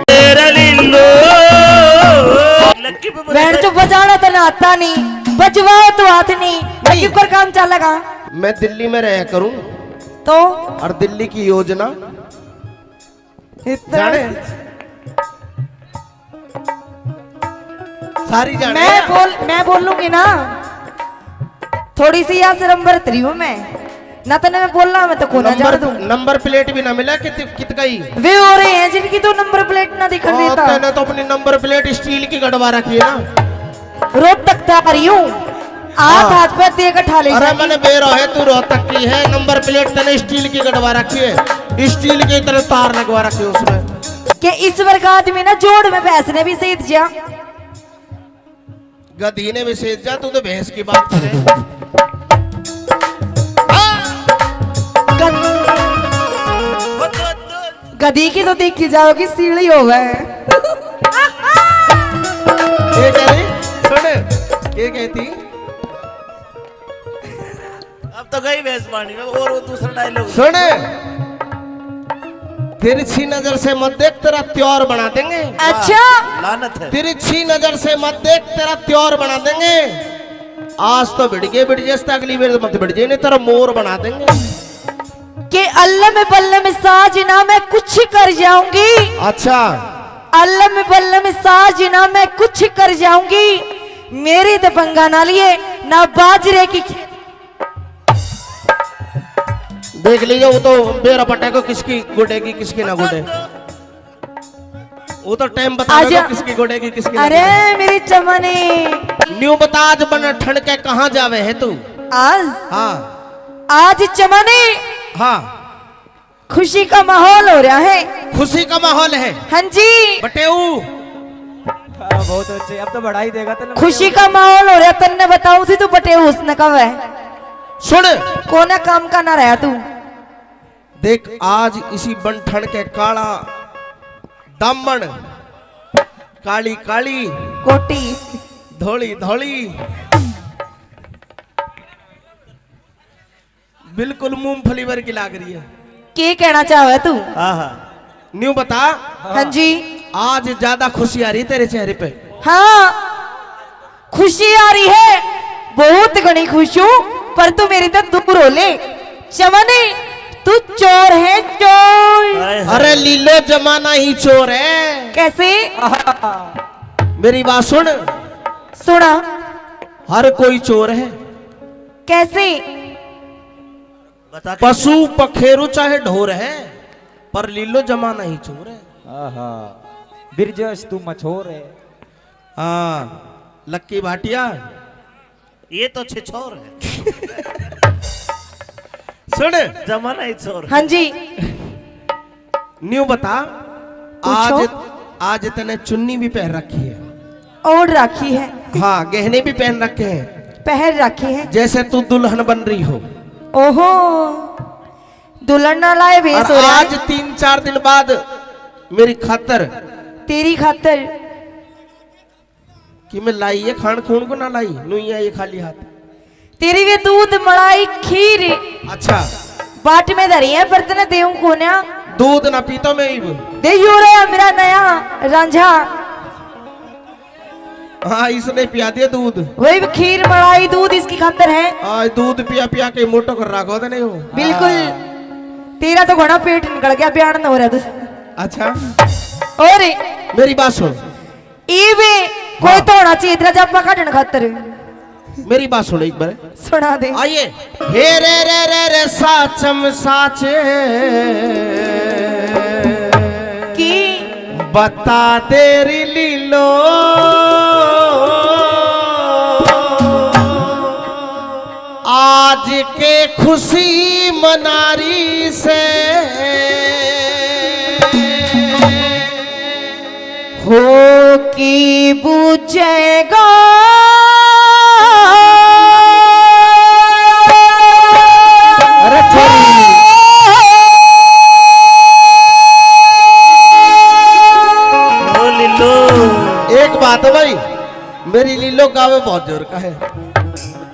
तेरा लीलो लक्की पे बैंड तो बजाना तो ना आता नहीं, बजवाओ तो हाथ नहीं, लकी पर काम चलेगा मैं दिल्ली में रह करूं तो और दिल्ली की योजना जाने सारी जाने। मैं बोल लूंगी ना, थोड़ी सी यहाँ से नंबर 3 हूँ मैं ना, तो मैं बोलना मैं तो कोना जा दूं। नंबर प्लेट भी ना मिला कित गई वे हो रहे हैं जिनकी तो नंबर प्लेट ना दिखा देता। मैंने तो अपनी नंबर प्लेट स्टील की गड़वा रखी है ना, रोहतक था रही हूँ, हाथ पे दे के ठाले। अरे मैंने बेरो है तू रोहतक की है, नंबर प्लेट तने स्टील की गड़वा रखी है, स्टील की तरह तार लगवा रखी है उसमें। कि इस वर्ग आदमी ना जोड़ में भैंस ने भी सेध जा, गधी ने भी सेध जा, तू तो भैंस की बात करे। गधी की तो देखी जाओगी सीढ़ी हो गए। ये कह रही सुन, ये कहती अब तो गई भैंस पानी में, और वो दूसरा डायलॉग सुन, तिरछी नजर से मत देख तेरा त्योर बना देंगे। अच्छा लानत है। तिरछी नजर से मत देख तेरा त्योर बना देंगे, आज तो भिड़ गए अगली बार मत भिड़ जाए नहीं तेरा मोर बना देंगे। कि अल्लाह में बल्ले में साजना मैं कुछ कर जाऊंगी, अच्छा अल्लाह में बल्ले में साजना मैं कुछ कर जाऊंगी, मेरी तो पंगा ना लिए ना बाजरे की। देख लीजिए वो तो बेरा पटे को किसकी गुडेगी किसकी ना गुडे, वो तो टाइम बता देगा किसकी गुडेगी किसकी ना अरे मेरी चमने न्यू बता आज बन ठंड के कहाँ जावे है तू। आज हाँ आज चमने हाँ खुशी का माहौल हो रहा है। खुशी का माहौल है हाँ जी बटेऊ, बहुत अच्छे, अब तो बढ़ाई देगा तो खुशी का माहौल हो रहा है। तन्ने बताऊं थी तू बटे उसने कब है सुन कोना काम का ना रहा तू। देख आज इसी बनठन के काला दामन, काली काली कोटी धोली धोली, बिल्कुल मूंगफली भर की लाग रही है। के कहना चाहे तू? न्यू बता। हाँ जी आज ज्यादा खुशी आ रही तेरे चेहरे पे? हाँ खुशी आ रही है, बहुत घनी खुश हूँ, पर तू मेरी तो दूर हो ले। चमने तू चोर है चोर। अरे लीलो जमाना ही चोर है। कैसे? मेरी बात सुन। सुना। हर कोई चोर है। कैसे? पशु पखेरु चाहे ढोर है, पर लीलो जमाना ही चोर है। बिरजस तू मछोर है। हाँ लक्की भाटिया ये तो छिछोर है। सुन जमाना ही छोर। हाँ जी न्यू बता, पूछो। आज आज तने चुन्नी भी पहन रखी है, और राखी है, हाँ गहने भी पहन रखे हैं, पहन राखी है। जैसे तू दुल्हन बन रही हो। ओहो, दुल्हन ना लाए भेस और हो रहा आज है 3-4 दिन बाद मेरी खातर तेरी खातर। कि मैं लाई है खान खून को ना लाई, नुइया ये खाली हाथ। तेरी वे दूध मलाई खीर अच्छा, बाट में धरी है बर्तन देऊ कोन्या दूध ना पीता मैं इब। दे यू रहा मेरा नया रांझा, हाँ इसने पिया दिया दूध। वही भी खीर मलाई दूध इसकी खातर है। आज दूध पिया पिया के मोटो कर रखो तो नहीं हो। बिल्कुल, तेरा तो घोड़ा पेट निकल गया, बयान हो रहा तुझ। अच्छा और मेरी बात सुन, ये भी कोई तो होना चाहिए तेरा जब काटन खातर। मेरी बात सुन एक बार, सुना दे। आइए। हे रे साचम साचे की बता तेरी लीलो, आज के खुशी मनारी से हो की बुझेगा अरे ओ लिल्लो, एक बात है भाई, मेरी लीलो गावे बहुत जोर का है,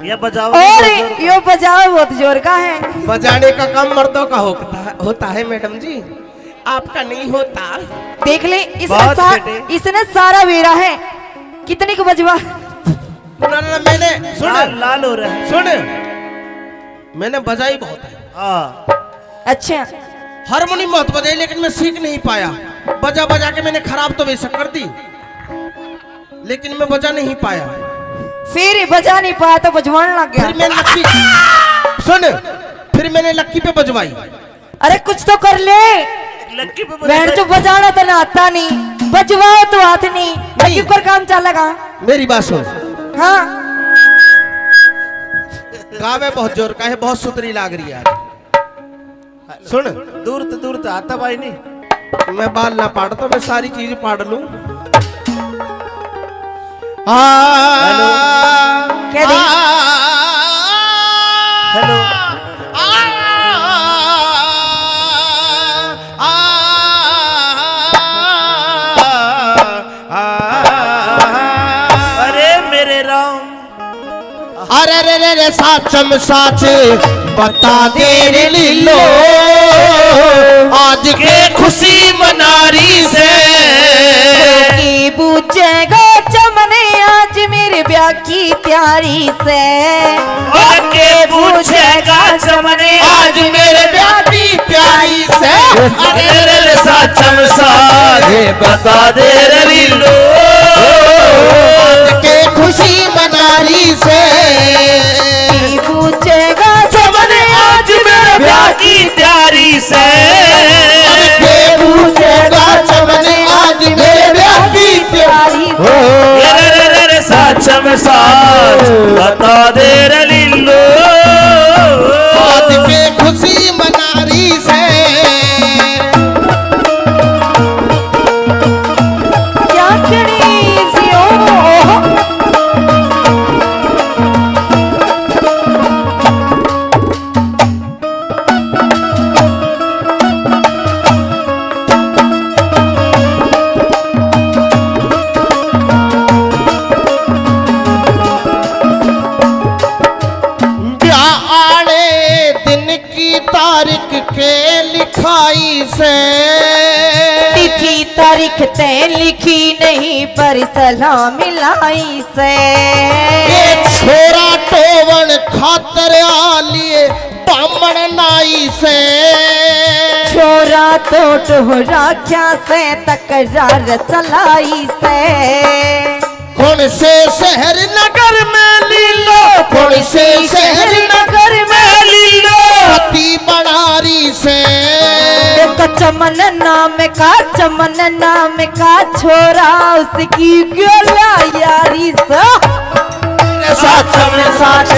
ये बजाओ और यो बजाओ बहुत जोर का है। बजाने का काम मर्दों का होता है मैडम जी, आपका नहीं होता। देख ले बहुत बेटे। इसने सारा वेरा है, कितनी को बजवा। ना मैंने सुन लाल लाल हो रहा है। सुन, मैंने बजाई बहुत है, हाँ अच्छा, हारमोनियम बहुत बजाई, लेकिन मैं सीख नहीं पाया। बजा बजा के मैंने खराब तो बेशक कर दी, लेकिन मैं बजा नहीं पाया। फिर बजा नहीं पाया तो बजवाने लग फिर गया। मैं लक्की सुन, फिर मैंने लक्की पे बजवाई। अरे कुछ तो कर ले, लक्की पे बहन तो बजाना तो ना आता नहीं, बजवाओ तो हाथ नहीं, लकी पर काम चलेगा। मेरी बात सुन, हाँ गावे बहुत जोर का है, बहुत सुतरी लाग रही है आज। सुन, दूर तो आता भाई नहीं। मैं बाल ना पाड़ता, मैं सारी चीज पाड़ लूं। क्या दी? हेलो, अरे मेरे राम, अरे रे साचम साच बता दे रे लीलो, आज के खुशी मनारी से की बुझेगा चमने आज मेरे ब्याह की तैयारी से। और के पूछेगा चमने आज मेरे ब्याह की प्यारी से। अरे रे साचम साजे बता दे रे लीलो, आज के खुशी मनारी से की बुझेगा चमने आज मेरे ब्याह की तैयारी से। के पूछेगा चमने आज मेरे ब्याह की तैयारी से। रे साचम साच बता दे रे लीलो, आज के खुशी मनारी से। क्या करी जियो ब्याह आड़े दिन की तारीख के लिखाई से तिथि तारीख तय लिखी नहीं पर सलाह मिलाई से। ये छोरा टोवन खातर आलिए बामण नाई से। छोरा तो टोहरा क्या से तकरार चलाई से। कौन से शहर नगर में लीलो, कौन से शहर नगर में लीलो, पति बनारी से। चमन नाम का छोरा उसकी गोला यारी से। साचम साच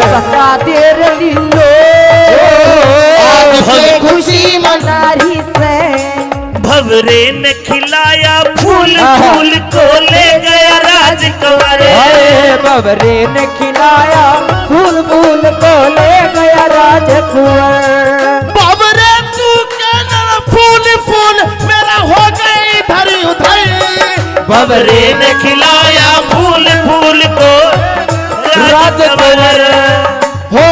बता दे रे लीलो, आज के खुशी मनारी से। बबरे ने खिलाया फूल फूल को ले गया राजकुंवर। अरे बबरे ने खिलाया फूल फूल को ले गया राजकुंवर। बाबरे तू कहना फूल फूल मेरा हो गई धरी उधर। बबरे ने खिलाया फूल फूल को राजकुंवर। हो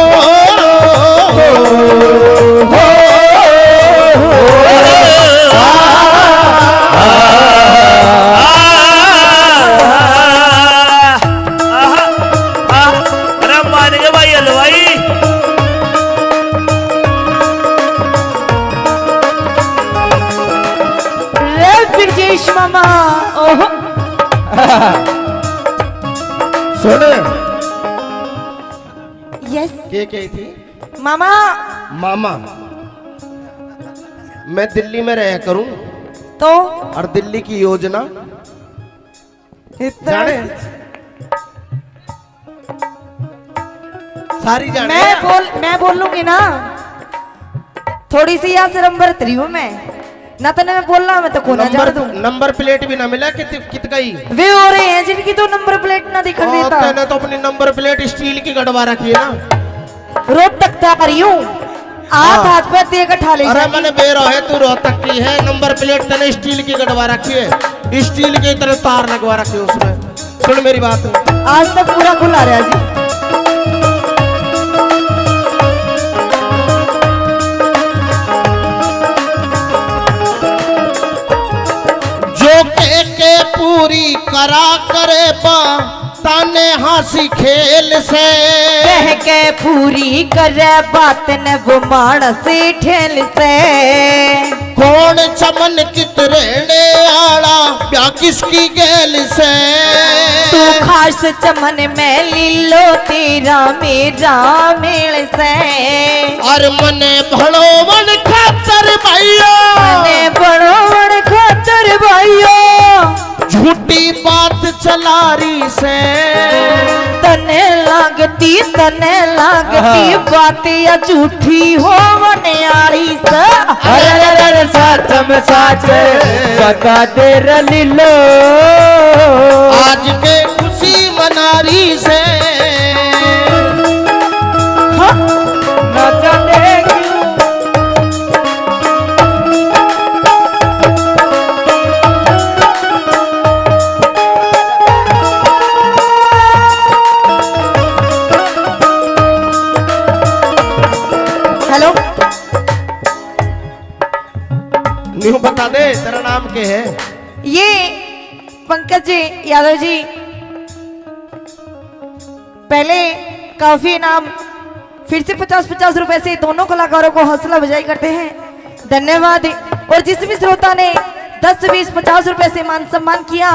मामा ओहो सुन यस के थी मामा। मामा मैं दिल्ली में रहा करूं तो और दिल्ली की योजना इतना जाने सारी जाने मैं बोलूंगी ना थोड़ी सी यहाँ से नंबर 3 हूँ मैं ना तो मैं बोल रहा मैं तो कोना जा दूं। नंबर प्लेट भी ना मिला कित गई वे हो रहे हैं जिनकी तो नंबर प्लेट ना दिखा देता। तूने तो अपनी नंबर प्लेट स्टील की गड़वा रखी है ना। रोहतक तक आ रही हूँ हाथ पे तेग उठा ले। अरे मैंने बेरो है तू रोहतक की है नंबर प्लेट तने स्टील की गड़वा रखी है स्टील की तरह तार लगवा रखी है उसमें। सुन मेरी बात आज तक पूरा खुला रहा जी। के पूरी करा करे बा ताने हंसी खेल से कह के पूरी करे बात न वो मानस ठेल से। कौन चमन कित रहने आड़ा प्या किसकी गैल से। तू खास चमन में लीलो तेरा मेरा मेल से। और मने भड़ो मन खातर भाइयों मने बड़ो बड़ खातर भाइयों झूठी बात चला रही से। तने लागती बात या झूठी हो मनियारी से। अरे सच में सच बता दे रलीलो आज के खुशी मना रही से। न जाने क्यों हेलो न्यू बता दे तेरा नाम क्या है। ये पंकज जी यादव जी पहले काफी नाम फिर से 50-50 रुपए से दोनों कलाकारों को हौसला अफजाई करते हैं धन्यवाद। और जिस भी श्रोता ने 10-20-50 रुपए से मान सम्मान किया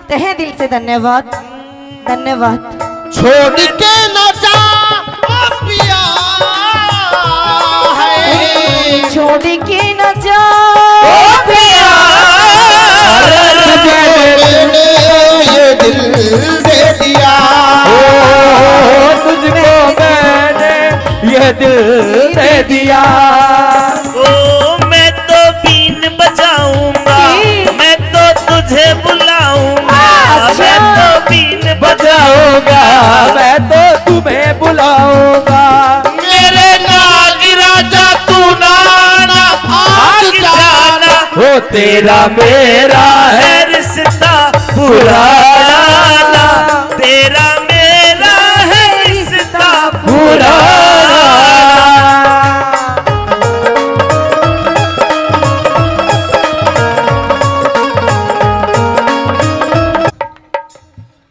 तहे दिल से धन्यवाद धन्यवाद। छोड़ के न जा ओ पिया है छोड़ के न जा मैंने ये दिल दे दिया तुझको मैंने ये दिल दे दिया। ओ मैं तो बीन बजाऊंगा मैं तो तुझे बुलाऊंगा। मैं तो बीन बजाऊंगा मैं तो तुम्हें बुलाऊंगा। मेरे नाग राजा तू नाना भाग जाना। वो तेरा मेरा है रिश्ता पुराना। तेरा मेरा है रिश्ता पुराना।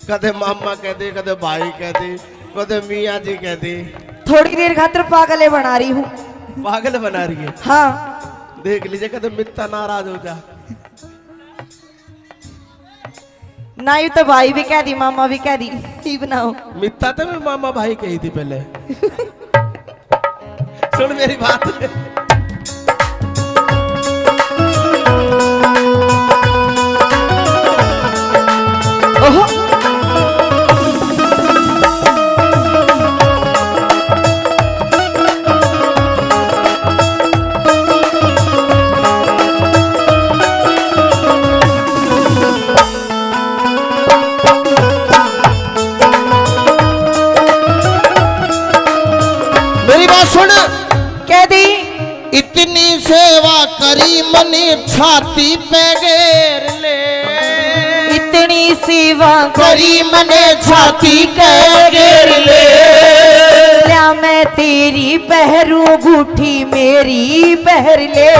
कदे मामा कहते कदे भाई कहते कदे मियाँ जी कहते। थोड़ी देर खातिर पागले बना रही हूँ। पागल बना रही है। हाँ देख लीजिए कदे मित्ता नाराज हो जा। ना यू तो भाई भी कह दी मामा भी कह दी ही बनाओ। मित्ता तो मैं मामा भाई कही थी पहले। सुन मेरी बात ओहो सुन कह दी इतनी सेवा करी मने छाती पे घेर ले, इतनी सेवा करी मने छाती पे घेर ले। क्या मैं तेरी पहरू अंगूठी मेरी पहर ले।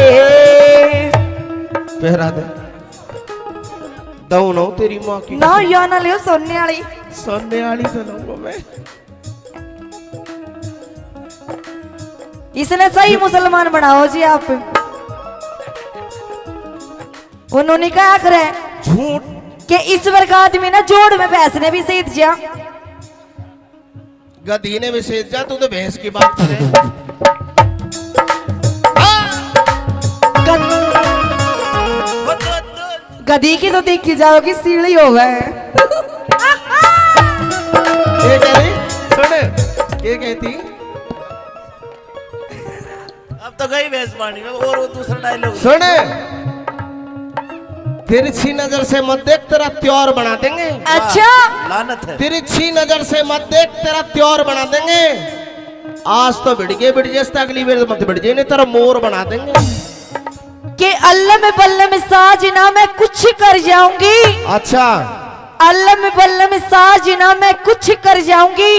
पहरा दे दऊ ना तेरी माँ की ना या ना लियो सोने वाली, सोने वाली तो लूंगा मैं। इसने सही मुसलमान बनाओ जी आप। उन्होंने क्या करे झूठ कि ईश्वर का आदमी ना जोड़ में भैंस ने भी सीध जा। गधी ने भी सेज जा, तू तो भैंस की बात करे। गधी की तो देखी जाओगी सीढ़ी हो गए। ये कह रही सुन, ये कहती अब तो गई भैंस पानी में। और वो दूसरा डायलॉग सुन, तिरछी नजर से मत देख तेरा त्योर बना देंगे। अच्छा लानत है। तिरछी नजर से मत देख तेरा त्योर बना देंगे। आज तो बिड़ गए, बिड़ जैसे अगली बार मत बिड़ जाए, नहीं तेरा मोर बना देंगे। कि अल्लाह में बल्ला में साज ना मैं कुछ कर जाऊंगी। अच्छा अल्लाह में बल्ला में साज ना मैं कुछ कर जाऊंगी।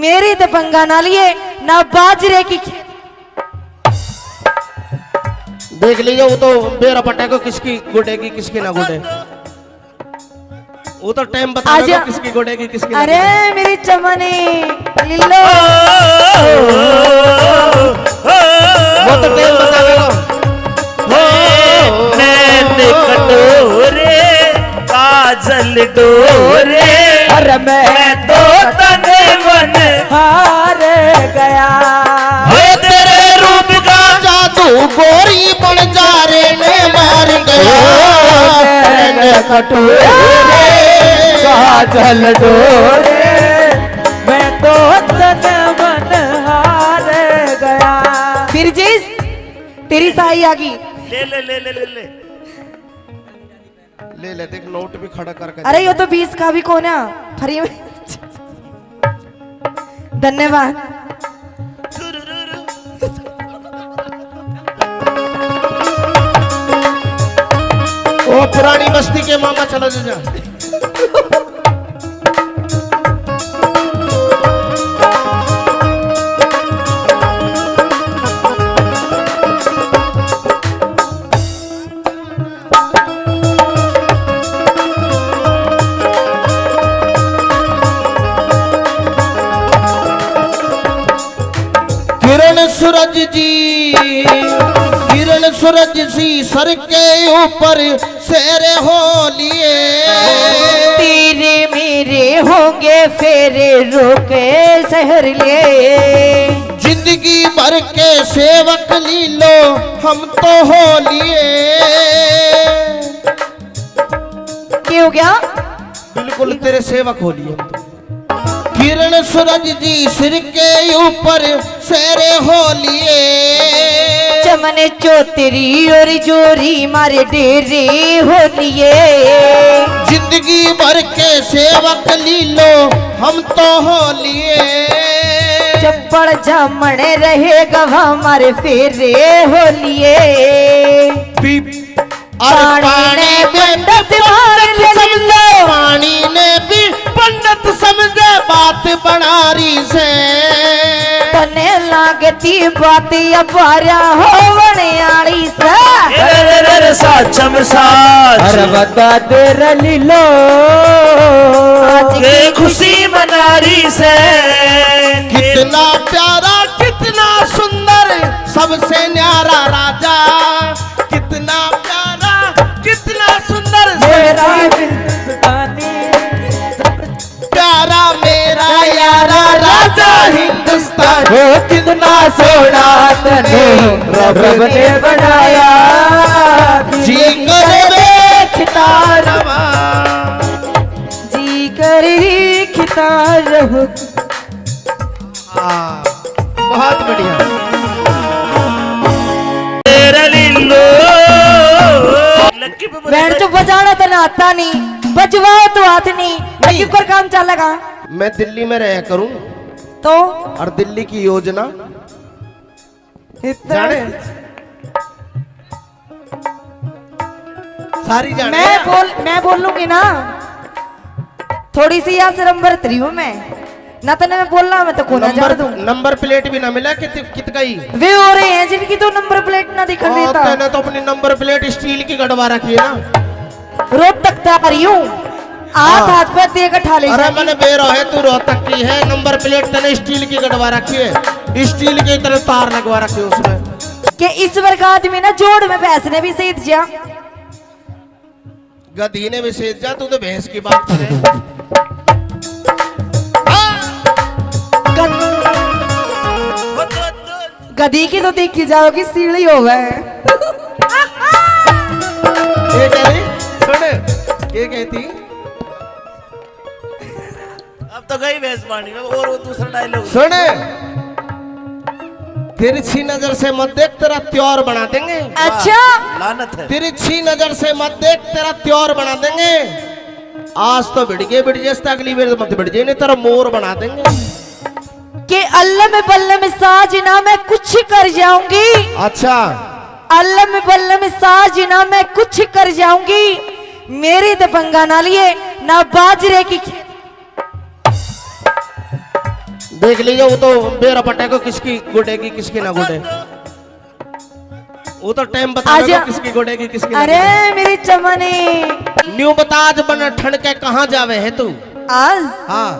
मेरी तो पंगा ना लिए ना बाजरे की। देख लीजिए, वो तो बेरा पटा को किसकी गुडेगी किसकी ना गुडे, वो तो टाइम बता आजा। देगा किसकी गुडेगी किसकी ना अरे गुडे। मेरी चमनी लिल्लो, वो तो टाइम बता देगा। कटोरे काजल डोरे, अरे मैं तो तने मन हार गया। तेरे रूप का जादू गोरी बन जा रे ने मार गया। कटोरे काजल डोरे, मैं तो तन मन हार गया। फिर जिस तेरी साई आ गई। ले ले ले ले ले ले। ले ले देख नोट भी खड़ा करके। अरे ये तो 20 का भी कोना फ्री में। धन्यवाद। वो पुरानी बस्ती के मामा चलो जा। किरण सूरज जी, किरण सूरज सी सर के ऊपर सेरे हो लिए। तेरे मेरे होंगे फेरे रोके शहर ले। जिंदगी भर के सेवक लीलो हम तो हो लिए। क्या हो गया? बिल्कुल तेरे सेवक हो लिए हम तो। किरण सूरज जी सिर के ऊपर सेरे हो लिए। चमने चौतरी और जोरी मारे डेरे हो लिए। जिंदगी भर के सेवक लीलो हम तो हो लिए। चप्पड़ झमने रहेगा हमारे फेरे हो लिए। पानी ने पंडित समझे, पानी ने भी पंडित समझे बात बनारी से। तने लागती बात अपारा हो बनियाड़ी से। साचम साच अरे बता दे रलीलो, के खुशी मनारी से। कितना प्यारा कितना सुंदर सबसे न्यारा राजा। कितना प्यारा कितना सुंदर मेरा हिंदुस्तानी प्यारा मेरा यारा राजा हिंदुस्तान। हो कितना सोना तने रब ने बनाया। जी करे देखता रवा। जी कर खिता रहो। बहुत बढ़िया। तेरा लीलो लक्की पे बैंड तो बजाना तो ना आता नहीं, बजवाओ तो हाथ नहीं। लकी पर काम चलेगा मैं दिल्ली में रहा करूं तो और दिल्ली की योजना इतना जाने सारी जाने मैं बोल लूंगी ना, थोड़ी सी यहाँ शर्म बरत रही हूँ मैं, ना तो मैं बोलना मैं तो कोना जान दूं। नंबर प्लेट भी ना मिला कित गई वे हो रहे हैं जिनकी तो नंबर प्लेट ना दिखा देता। मैंने तो अपनी नंबर प्लेट स्टील की गड़वा रखी है ना, रोड तक आ रही हूँ, हाथ पे देकर ठा ले। अरे मैंने बेरो है तू रोहतक की है, नंबर प्लेट तेने स्टील की गड़वा रखी है, स्टील की तरह तार लगवा रखी है उसमें। कि इस वर्ग आदमी ना जोड़ में भैंस ने भी सीध जा, गधी ने भी सीध जा, तू तो भैंस की बात करे। गधी की तो देखी जाओगी सीढ़ी हो गए। ये कह रही सुन, ये कहती अब तो गई भैंस पानी में, और वो दूसरा डायलॉग सुन, तिरछी नजर से मत देख तेरा त्योर बना देंगे। अच्छा लानत है। तिरछी नजर से मत देख तेरा त्योर बना देंगे, आज तो बिड़ जैसे अगली बार मत बिड़ नहीं तेरा मोर बना देंगे। कि अल्लाह में बल्ला में साज ना मैं कुछ कर जाऊंगी। अच्छा अल्लाह में बल्ला में साज ना मैं कुछ कर जाऊंगी, मेरी तो पंगा ना लिए ना बाजरे की। देख लीजिए वो तो बेरा पटे को किसकी गुडेगी किसकी ना गुडे, वो तो टाइम बता आजा। किसकी गुडेगी किसकी ना अरे गुडे। मेरी चमनी न्यू बता आज बन ठंड के कहाँ जावे है तू। आज हाँ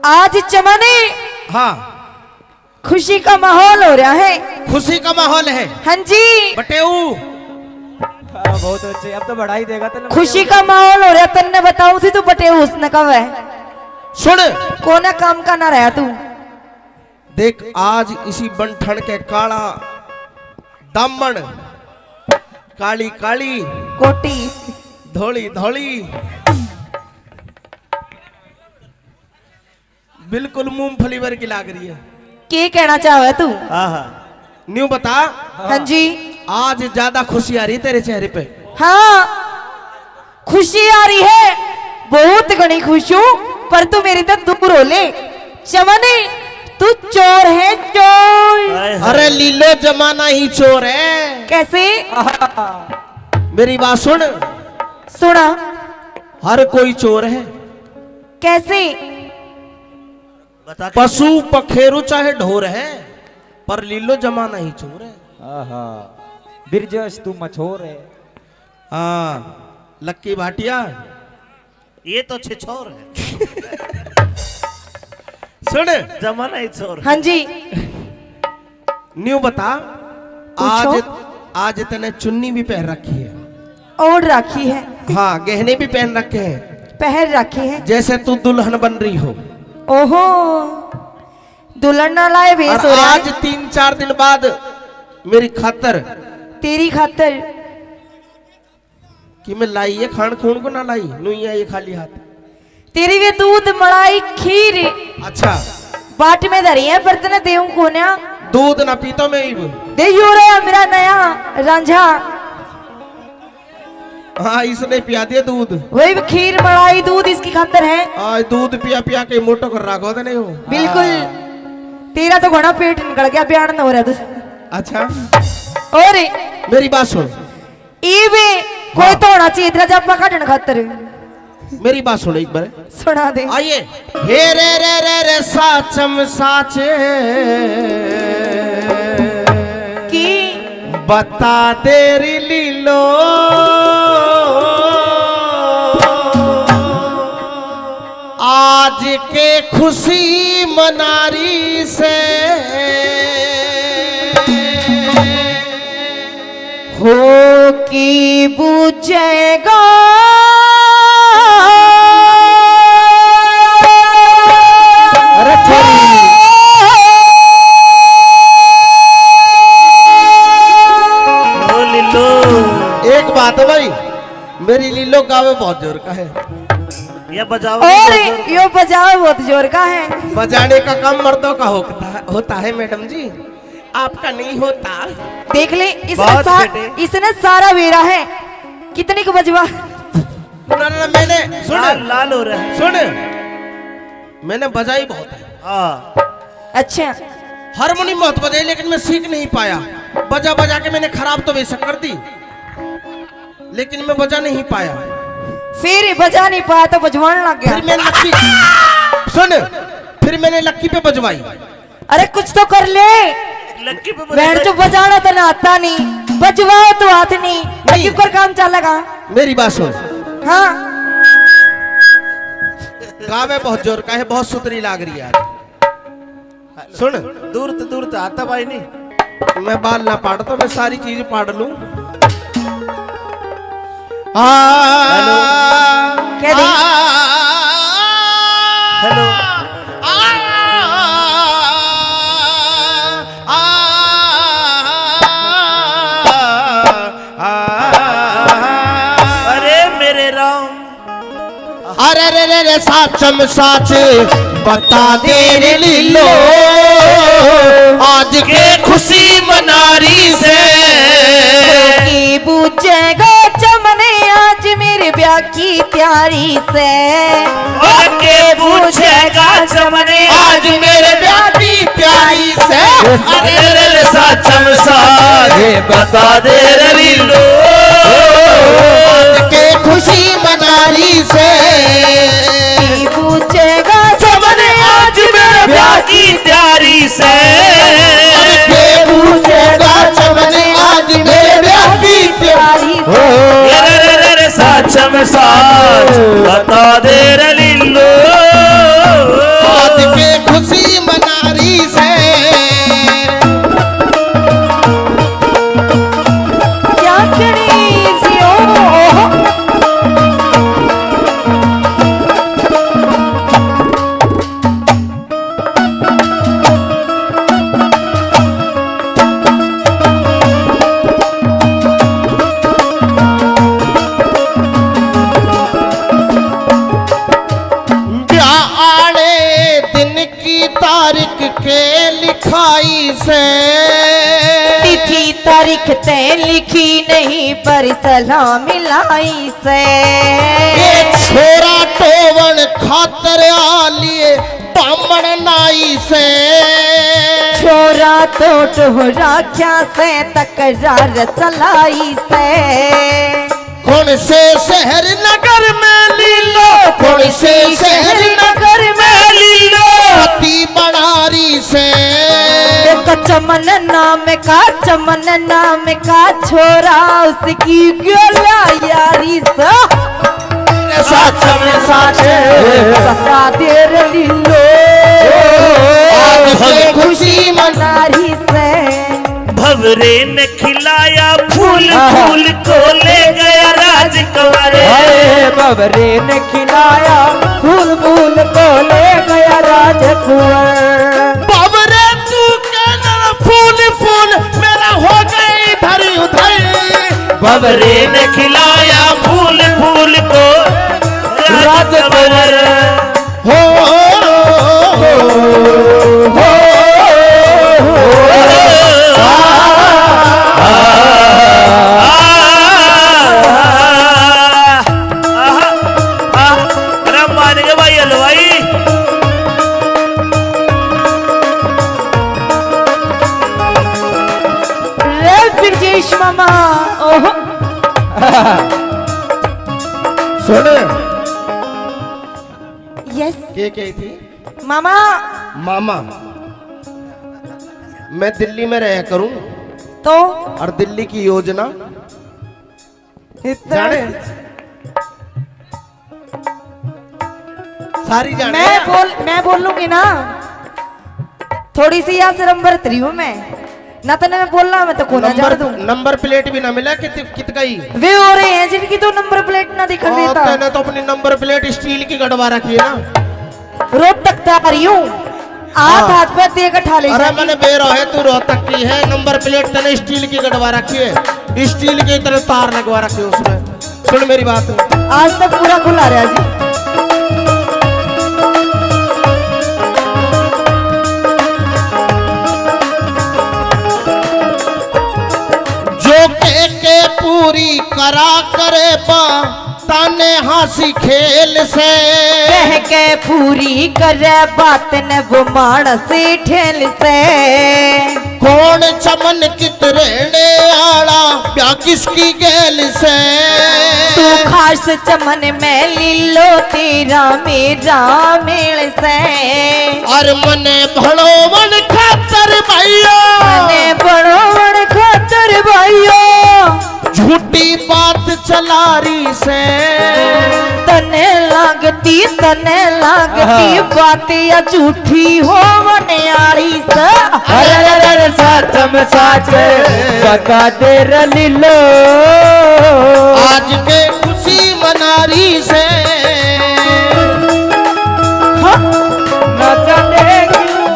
आज चमनी हाँ खुशी का माहौल हो रहा है। खुशी का माहौल है हाँ जी बटेऊ। बहुत अच्छे, अब तो बढ़ाई देगा तो खुशी का माहौल हो रहा, तन्ने बताऊं थी तू बटे उसने कब है सुन कोना काम का ना रहा तू। देख आज इसी बन ठंड के काला दामन, काली काली कोटी धोली धोली, बिल्कुल मूंगफली वर्गी लाग रही है। के कहना चाहे तू। न्यू बता हाँ जी आज ज्यादा खुशी आ रही है तेरे चेहरे पे। हाँ खुशी आ रही है, बहुत घनी खुश हूँ, पर तू मेरी तो दूर हो ले। चमनी तू चोर है चोर। अरे लीलो जमाना ही चोर है। कैसे मेरी बात सुन, सुना हर कोई चोर है, कैसे। बता के पशु पखेरु चाहे ढोर है, पर लीलो जमाना ही चोर है। बिरजस तू मछोर है। हाँ लक्की भाटिया ये तो छिछोर है, सुन जमाना ही छोर। हाँ जी न्यू बता पूछो। आज आज तने चुन्नी भी पहन रखी है, ओढ़ रखी है, हाँ गहने भी पहन रखे हैं, पहन रखी है। जैसे तू दुल्हन बन रही हो। ओहो दुल्हन ना लाए भेस और हो रहा आज है 3-4 दिन बाद मेरी खातर तेरी खातर। कि मैं लाई है खान खून को ना लाई नुइया ये खाली हाथ। तेरी वे दूध मलाई खीर अच्छा बाट में धरी है, पर तने देऊ कोन्या दूध ना पीतो मैं इब। दे यू रहा मेरा नया रांझा, हाँ इसने पिया दिया दूध। वही खीर मलाई दूध इसकी खातर है। आज दूध पिया पिया के मोटो कर रखो तो नहीं हो। बिल्कुल तेरा तो घोड़ा पेट निकल गया, बयान न हो रहा तुझ। अच्छा और मेरी बात सुन, इवे कोई तो होना चाहिए तेरा जब काटने खातर। मेरी बात सुन एक बार सुना दे। आइए। हे रे साचम साचे की बता तेरी लीलो, आज के खुशी मनारी से हो की बुझेगा अरे ओ लीलो एक बात है भाई, मेरी लीलो गावे बहुत जोर का है, ये बजाओ और यो बजाओ बहुत जोर का है। बजाने का काम मर्दों का होता है मैडम जी, आपका नहीं होता। देख ले बहुत बेटे। इसने सारा वेरा है, कितनी को बजवा। ना, मैंने सुन लाल हो रहा है। सुन मैंने बजाई बहुत है। हाँ अच्छा हारमोनियम बहुत बजाई लेकिन मैं सीख नहीं पाया। बजा बजा के मैंने खराब तो बेशक कर दी, लेकिन मैं बजा नहीं पाया। फिर बजा नहीं पाया तो बजवान लग फिर गया। मैं लक्की सुन, फिर मैंने लक्की पे बजवाई। अरे कुछ तो कर ले। लक्की पे बैठ जो बजाना तो ना आता नहीं, बजवाओ तो हाथ नहीं, लक्की पर काम चलेगा। मेरी बात सुन, हाँ गावे बहुत जोर का है, बहुत सुतरी लाग रही है आज। सुन, दूर तो आता भाई नहीं। मैं बाल ना पाड़ तो मैं सारी चीज पाड़ लूं। क्या दी? हेलो अरे मेरे राम, अरे रे रे रे साचम साच बता दे रे लीलो, आज के खुशी मनारी से की पूछेगा चमने आज मेरे ब्याह की तैयारी से। और के पूछेगा चमने आज मेरे ब्याह की प्यारी से। अरे रे रे साचम साजे बता दे रे लीलो, आज के खुशी मनारी से की पूछेगा चमने आज मेरे ब्याह की तैयारी से। के पूछेगा चमने आज मेरे ब्याह की प्यारी से। रे साचम साच बता दे रे लीलो, आज के खुशी मनारी से। क्या करी जियो ब्याह आने दिन की तारीख के लिखाई से तिथि तारीख तय लिखी नहीं पर सलाह मिलाई से। ये छोरा टोवन खातर आ लिए बामण नाई से। छोरा तो टोहरा क्या से तकरार चलाई से। कौन से शहर नगर में लीलो, कौन से शहर नगर में लीलो, पति बनारी से। चमन नाम का छोरा उसकी गोला यारी से। साचम साच बता दे रे लीलो, आज के खुशी मनारी से। भवरे ने खिलाया फूल फूल को ले गया राजकुमार। अरे बबरे ने खिलाया फूल फूल को ले गया राजकुंवर। बाबरे तू कहना फूल फूल मेरा हो गई इधर उधर। भवरे ने खिलाया फूल फूल को राजकुमार। हो मामा ओहो सुन, यस ये क्या थी मामा। मामा? मैं दिल्ली में रहा करूं तो और दिल्ली की योजना इतना जाने सारी जाने। मैं बोल लूंगी ना, थोड़ी सी यहाँ से नंबर 3 हूँ मैं ना, तो मैं बोलना मैं तो कोना जा दूं। नंबर प्लेट भी ना मिला कित गई वे हो रहे हैं जिनकी तो नंबर प्लेट ना दिखा देता। तूने तो अपनी नंबर प्लेट स्टील की गड़वा रखी है ना। रोड तक आ रही हूँ, हाथ पे दे के ठा ले। अरे मैंने बेरो है, तू रोहतक की है, नंबर प्लेट तने स्टील की गड़वा रखी है, स्टील की तरह तार लगवा रखी है उसमें। सुन मेरी बात, आज तक पूरा खुला रहा जी। जो के पूरी करा करे बा ताने हासी खेल से कह के पूरी करे बात न वो मानस ठेल से कौन चमन कित रहने आला प्या किसकी गेल से तू खास चमन में लीलो तेरा मेरा मेल से और मने भड़ो मन खातर भाइयों मने बड़ो बड़ खातर भाइयों झूठी बात चला रही से तने लागती बात या झूठी हो मनियारी से अरे सच में सच बता दे लीलो आज के खुशी मना रही से न जाने क्यों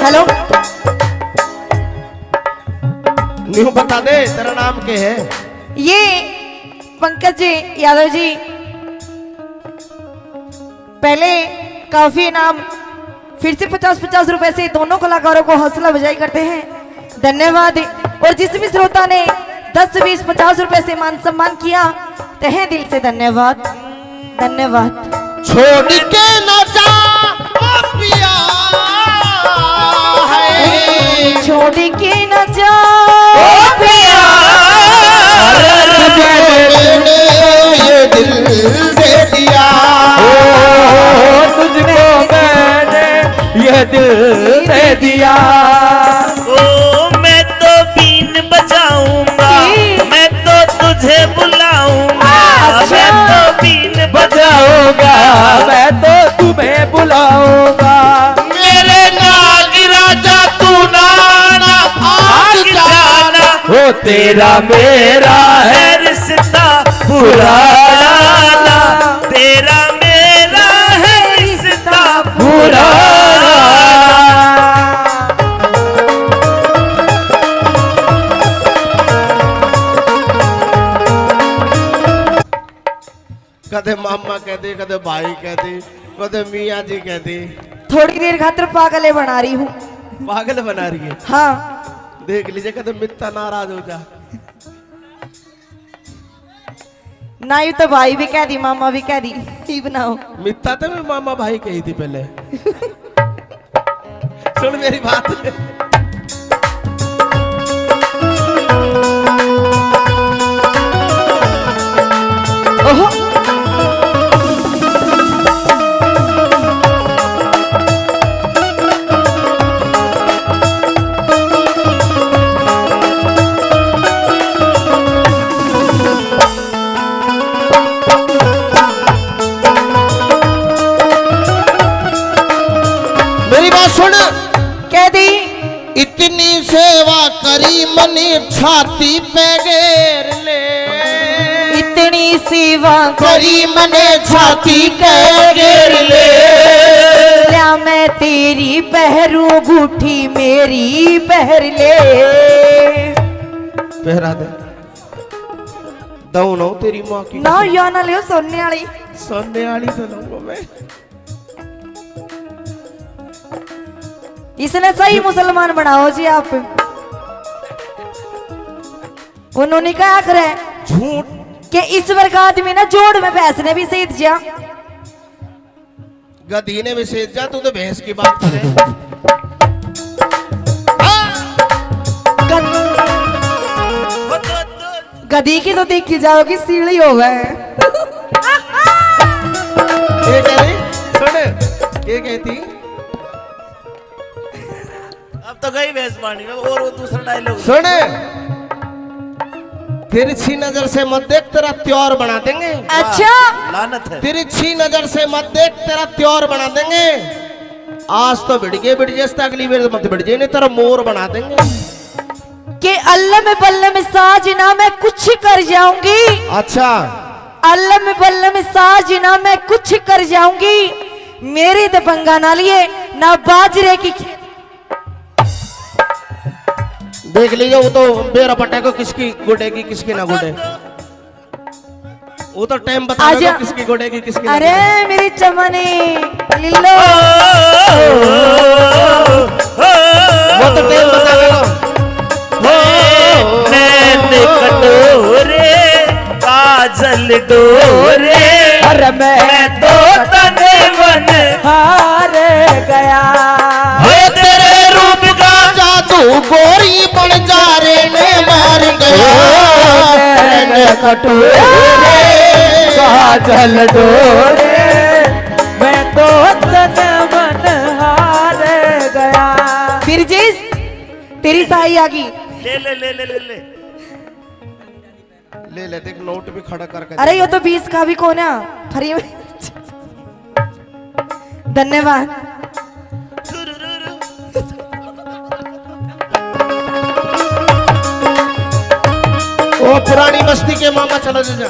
हेलो न्यू बता दे तेरा नाम क्या है? ये पंकज जी यादव जी पहले काफी इनाम फिर से 50-50 रुपए से दोनों कलाकारों को हौसला अफजाई करते हैं। धन्यवाद। और जिस भी श्रोता ने 10, 20, 50 रुपए से मान सम्मान किया तहे दिल से धन्यवाद। धन्यवाद। छोड़ के न जा ओ पिया है छोड़ के न जा मैंने ये दिल दे दिया तुझको मैंने ये दिल दे दिया ओ मैं तो बीन बजाऊंगा मैं तो तुझे बुलाऊंगा मैं तो बीन बजाऊंगा मैं तो तुम्हें बुलाऊंगा मेरे नाग राजा तू नाना भाग जाना वो तेरा मेरा है है रिश्ता पुराना तेरा मेरा है रिश्ता पुराना कदे मामा कहते कदे भाई कहते कदे मियाँ जी कहते थोड़ी देर खातिर पागले बना रही हूँ। पागल बना रही है। हाँ देख लीजिए कदे मित्ता नाराज हो जा ना यू तो भाई भी कह दी मामा भी कह दी ही बनाओ। मित्ता तो मैं मामा भाई कही थी पहले सुन मेरी बात ओहो मेरी बात सुन कह दी इतनी सेवा करी मनी छाती पे घेर ले इतनी सेवा करी मने छाती पे घेर ले क्या मैं तेरी पहरू बूठी मेरी पहर ले। पहरा दे दऊ ना तेरी माँ की ना या ना लियो सोने वाली सोने वाली तो लूंगा मैं इसने सही मुसलमान बनाओ जी आप। उन्होंने क्या करे झूठ कि ईश्वर का आदमी ना जोड़ में भैंस ने भी सही दिया। गधी ने भी सेज जा तू तो भैंस की बात करे गधी की तो देखी जाओगी सीढ़ी हो गए। ये कह रही सुन ये कहती अब तो गई भैंस पानी में और वो दूसरा डायलॉग सुन तिरछी नजर से मत देख तेरा त्योर बना देंगे। अच्छा लानत है तिरछी नजर से मत देख तेरा त्योर बना देंगे। आज तो बिड़ गए अगली बार मत बिड़ जाए नहीं तेरा मोर बना देंगे। कि अल्लम बल्लम साजना मैं कुछ कर जाऊंगी। अच्छा अल्लम बल्लम साजना मैं कुछ कर जाऊंगी। मेरे दबंगा ना लिए ना बाजरे की देख लीजिए वो तो बेरा पट्टे को किसकी गुडेगी किसकी ना गुडे। वो तो टाइम बता आजा। देगा किसकी गोडेगी किसकी अरे मेरी चमनी लिल्लो वो तो टाइम बता देगा। नैन कटोरे काजल डोरे अरे मैं तो तने मन हार गया। हे तेरे रूप का जादू गोरी बन जा रे ने मार गया। नैन कटोरे काजल डोरे मैं तो तन मन हार गया। फिर जिस तेरी साई आ गई। ले ले ले ले ले ले ले ले देख नोट भी खड़ा करके। अरे ये तो 20 का भी कौन है फ्री में। धन्यवाद। वो पुरानी बस्ती के मामा चला जा।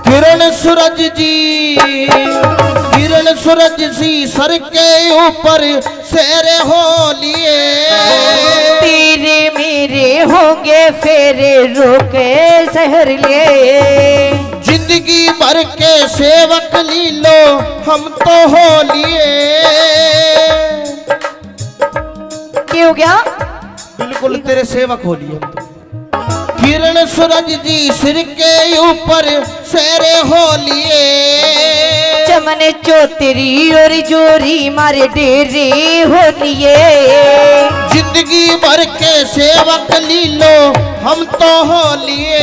किरण सूरज सी सर के ऊपर शेरे हो लिए। तेरे मेरे होंगे फेरे रोके शहर लिए। जिंदगी भर के सेवक लीलो हम तो हो लिए। क्या हो गया? बिल्कुल तेरे सेवक हो लिए हम तो। किरण सूरज जी सिर के ऊपर शेरे हो लिए। चमन चौतरी और जोरी मारे डेरे हो लिए। जिंदगी भर के सेवक लीलो हम तो हो लिए।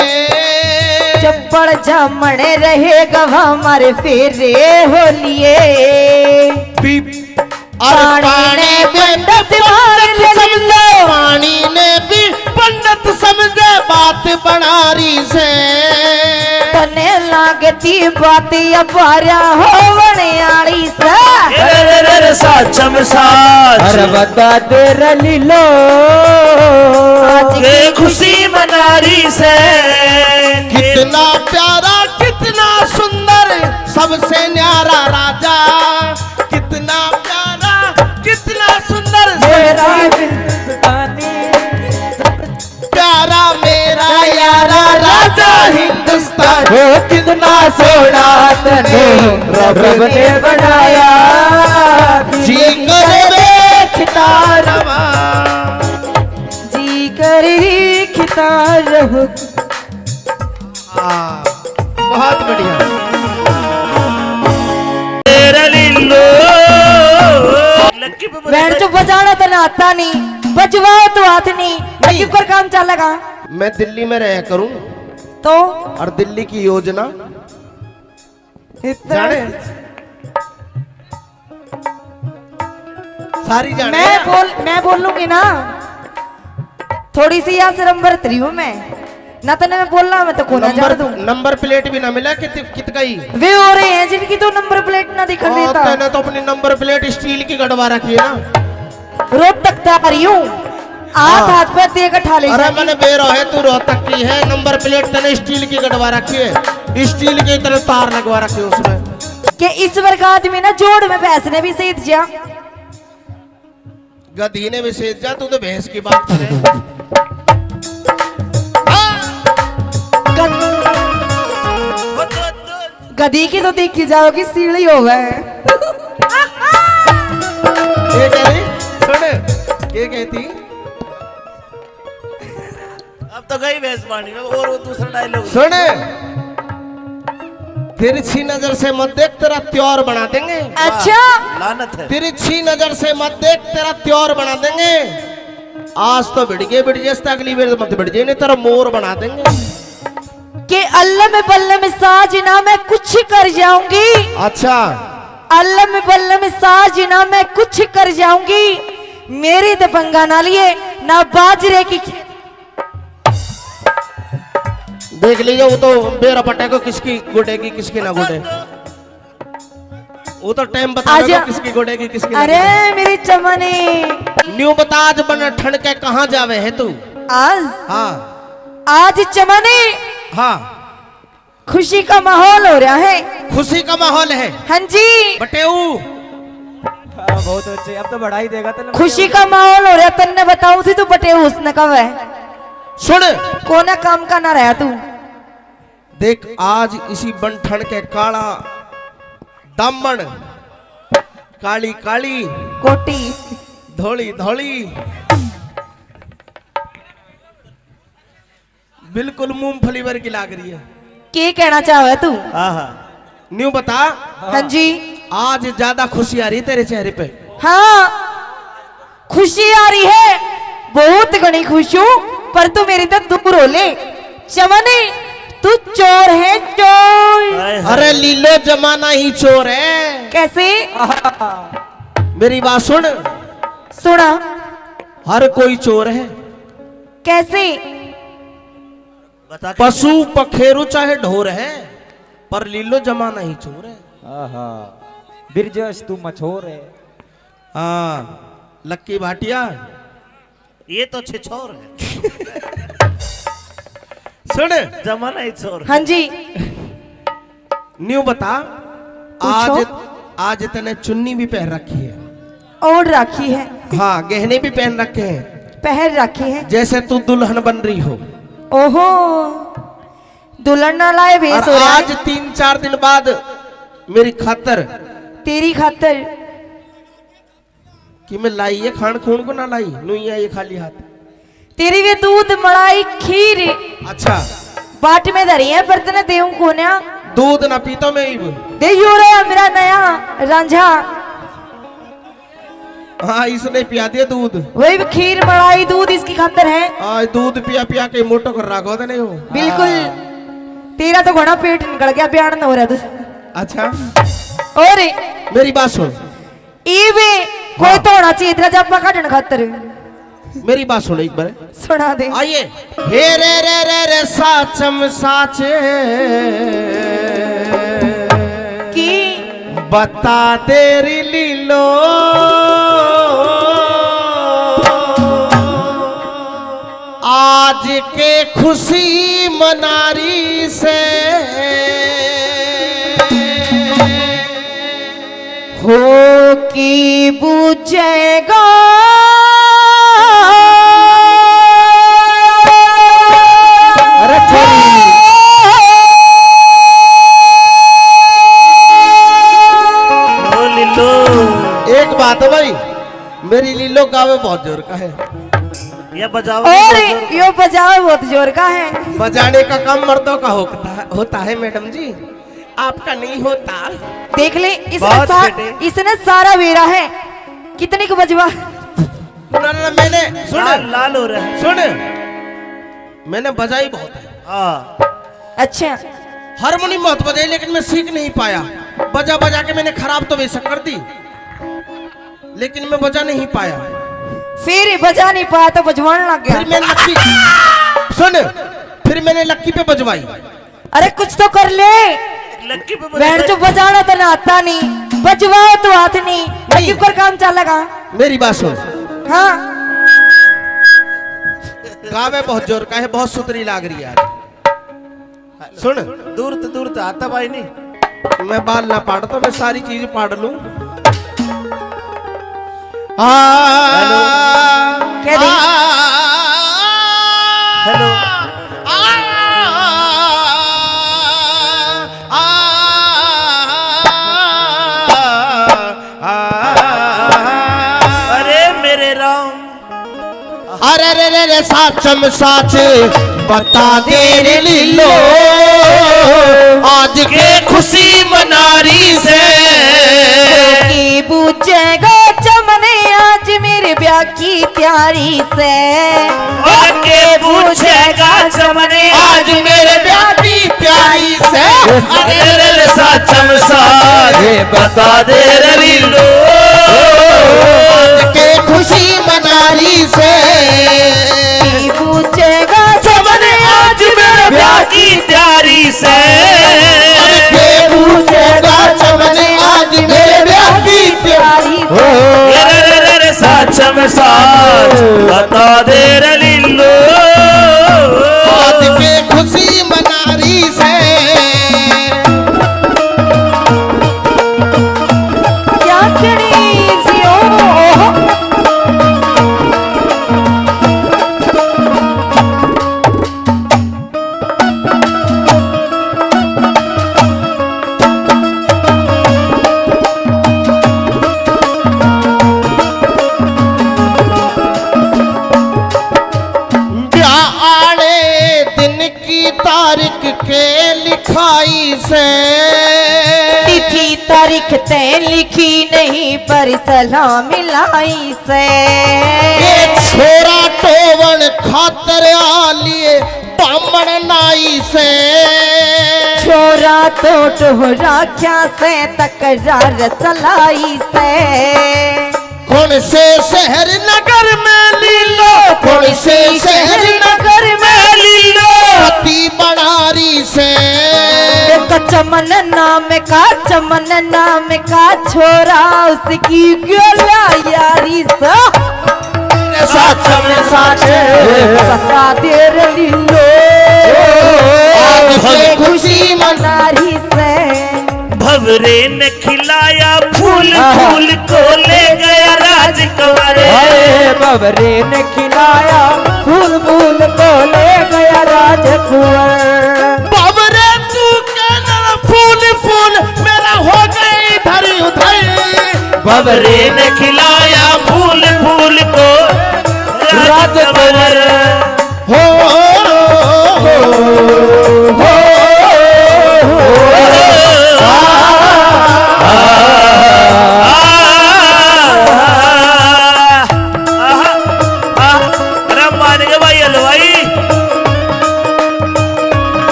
चप्पड़ जामण रहे गवा मारे फेरे हो लिए। पानी ने पंडित समझे। पानी ने भी पंडित समझे बात बनारी से। तने लागती बात अपारा हो बनियाली से। साचम साच अरे बता दे रलीलो के खुशी मनारी से। कितना प्यारा कितना सुंदर सबसे न्यारा राजा। कितना प्यारा कितना सुंदर मेरा हिंदुस्तानी प्यारा मेरा यारा राजा हिंदुस्तान। हो कितना सोना तने रब ने बनाया। जी करे खितारवा जी कर खिता रहो। बहुत बढ़िया। तेरा लिल्लो लक्की पे बैंड जो बजाना तो ना आता नहीं, बजवाओ तो हाथ नहीं। लकी पर काम चलेगा मैं दिल्ली में रहा करूं तो और दिल्ली की योजना जाने सारी जाने। मैं बोल लूंगी ना। थोड़ी सी यहाँ से नंबर 3 हूँ मैं ना। तो मैं बोलना मैं तो कोना जान दूं। नंबर प्लेट भी ना मिला कित गई। वे हो रहे हैं जिनकी तो नंबर प्लेट ना दिखा देता। तैने तो अपनी नंबर प्लेट स्टील की गड़वा रखी है ना। रोहतक तक आ रही हूँ। हाथ पे देकर ठा ले। अरे मैंने बेरो है तू रोहतक की है। नंबर प्लेट तने स्टील की गड़वा रखी है। स्टील की तरह तार लगवा रखी है उसमें। कि इस वर्ग आदमी ना जोड़ में भैंस ने भी सही दिया। गधी ने भी सेज जा। तू तो भैंस की बात करे। गधी की तो देखी जाओगी सीढ़ी हो गए। ये कह रही सुन ये कहती अब तो गई भैंस पानी में। और वो दूसरा डायलॉग सुन तिरछी नजर से मत देख तेरा त्योर बना देंगे। अच्छा लानत है। तिरछी नजर से मत देख तेरा त्योर बना देंगे। आज तो बिड़ गए अगली बार मत बिड़ जाए नहीं तेरा मोर बना देंगे। कि अल्लाह में बल्ले में साजना मैं कुछ कर जाऊंगी। अच्छा अल्लाह में बल्ले में साजना मैं कुछ कर जाऊंगी। मेरी दबंगा ना लिए ना बाजरे की। देख लीजिए वो तो बेरा पटे को किसकी गुडेगी किसकी ना गुडे। वो तो टाइम बता आजा। दो किसकी गोड़ेगी किसकी अरे मेरी चमने न्यू बता आज बन ठंड के कहाँ जावे है तू? आज हाँ आज चमने हाँ खुशी का माहौल हो रहा है। खुशी का माहौल है हाँ जी बटेऊ। बहुत अच्छे, अब तो बढ़ाई देगा तो खुशी का माहौल हो रहा तन्ने बताऊ थी तू बटे उसने कब है सुन कोना काम का ना रहा तू। देख आज इसी बन ठंड के काला दामन काली काली कोटी धोली धोली बिल्कुल मूंगफली वर्गी लाग रही है। के कहना चाहे तू? न्यू बता हाँ जी आज ज्यादा खुशी आ रही है तेरे चेहरे पे? हाँ खुशी आ रही है, बहुत घनी खुश हूँ, पर तू मेरी तो दूर हो ले। चमने तू चोर है चोर। अरे लीलो जमाना ही चोर है। कैसे? मेरी बात सुन, सुना हर कोई चोर है। कैसे? बता के- पशु पखेरु चाहे ढोर है, पर लीलो जमाना ही चोर है। बिरजस तू मछोर है। हाँ लक्की भाटिया ये तो छिछोर है, सुन जमाना ही छोर। हाँ जी न्यू बता पूछो। आज आज तने चुन्नी भी पहन रखी है, ओढ़ रखी है, हाँ गहने भी पहन रखे हैं, पहन रखी है। जैसे तू दुल्हन बन रही हो। ओहो दुल्हन ना लाए भेस और हो रहा आज है 3-4 दिन बाद मेरी खातर तेरी खातर। कि मैं लाई है खान खून को ना लाई नुइया ये खाली हाथ। तेरी वे दूध मलाई खीर अच्छा बाट में धरी है, पर तने देऊ कोन्या दूध ना पीता मैं ही। दे यो रे मेरा नया रांझा। हाँ इसने पिया दिया दूध। वही खीर मलाई दूध इसकी खातर है। आज दूध पिया पिया के मोटो कर रखो तो नहीं हो। बिल्कुल तेरा तो घोड़ा पेट निकल गया, बयान न हो रहा तू। अच्छा और मेरी बात सुन, ई भी कोई तो होना चाहिए तेरा जब काटने खातर। मेरी बात सुन एक बार सुना दे। आइए। हे रे रे रे रे साचम साचे की बता तेरी लीलो आज के खुशी मनारी से हो की बुझेगा अरे ओ लीलो, एक बात है भाई, मेरी लीलो गावे बहुत जोर का है। ये बजाओ और यो बजाओ बहुत जोर का है। बजाने का काम मर्दों का होता है मैडम जी, आपका नहीं होता। देख ले इसने बहुत बेटे। इसने सारा वेरा है। कितने को बजवा? ना, ना, मैंने सुन लाल लाल हो रहा है। सुन मैंने बजाई बहुत है, हाँ अच्छा हारमोनियम बहुत बजाई, लेकिन मैं सीख नहीं पाया। बजा बजा के मैंने खराब तो बेशक कर दी, लेकिन मैं बजा नहीं पाया। फिर बजा नहीं पाया तो बजवाने लग फिर गया। मैं लक्की सुन फिर मैंने लक्की पे बजवाई। अरे कुछ तो कर ले। लक्की पे बैठ जो बजाना तो ना आता नहीं, बजवाओ तो हाथ नहीं, लगी पर काम चलेगा। मेरी बात सुन, हाँ गावे बहुत जोर का है, बहुत सुतरी लाग रही है आज। सुन दूर तो आता भाई नहीं। मैं बाल ना पाड़ता, मैं सारी चीज पाड़ लूं। क्या दी? हेलो अरे मेरे राम, अरे रे रे रे साचम साच बता दे रे लीलो आज के खुशी मनारी से की बुझेगा चमने आज मेरे ब्याह की तैयारी से। और के पूछेगा चमने आज मेरे ब्याह की प्यारी से। अरे रे रे साचम साजे बता दे रे लीलो आज के खुशी मनारी से की बुझेगा चमने आज मेरे ब्याह की तैयारी से के पूछेगा चमने आज मेरे साचम साच बता दे रे लीलो आज के खुशी मनारी से क्या करी जियो तारीख के लिखाई से तिथि तारीख तय लिखी नहीं पर सलाम मिलाई से ये छोरा टोवन खातर आलिए बामण नाई से छोरा तो टोहरा क्या से तकरार चलाई से कौन से शहर नगर में लीलो कौन से शहर नगर में लीलो पति बनारी से चमन नाम का छोरा उसकी गोला यारी सा साचम साच बता दे रे लीलो आज खुशी मनारी से भवरे ने खिलाया फूल फूल को ले गया राजकुमार बबरे ने खिलाया फूल फूल को ले गया राजकुंवर बाबरे तू कहना फूल फूल मेरा हो गई इधर उधर भवरे ने खिलाया फूल फूल को राजकुमार हो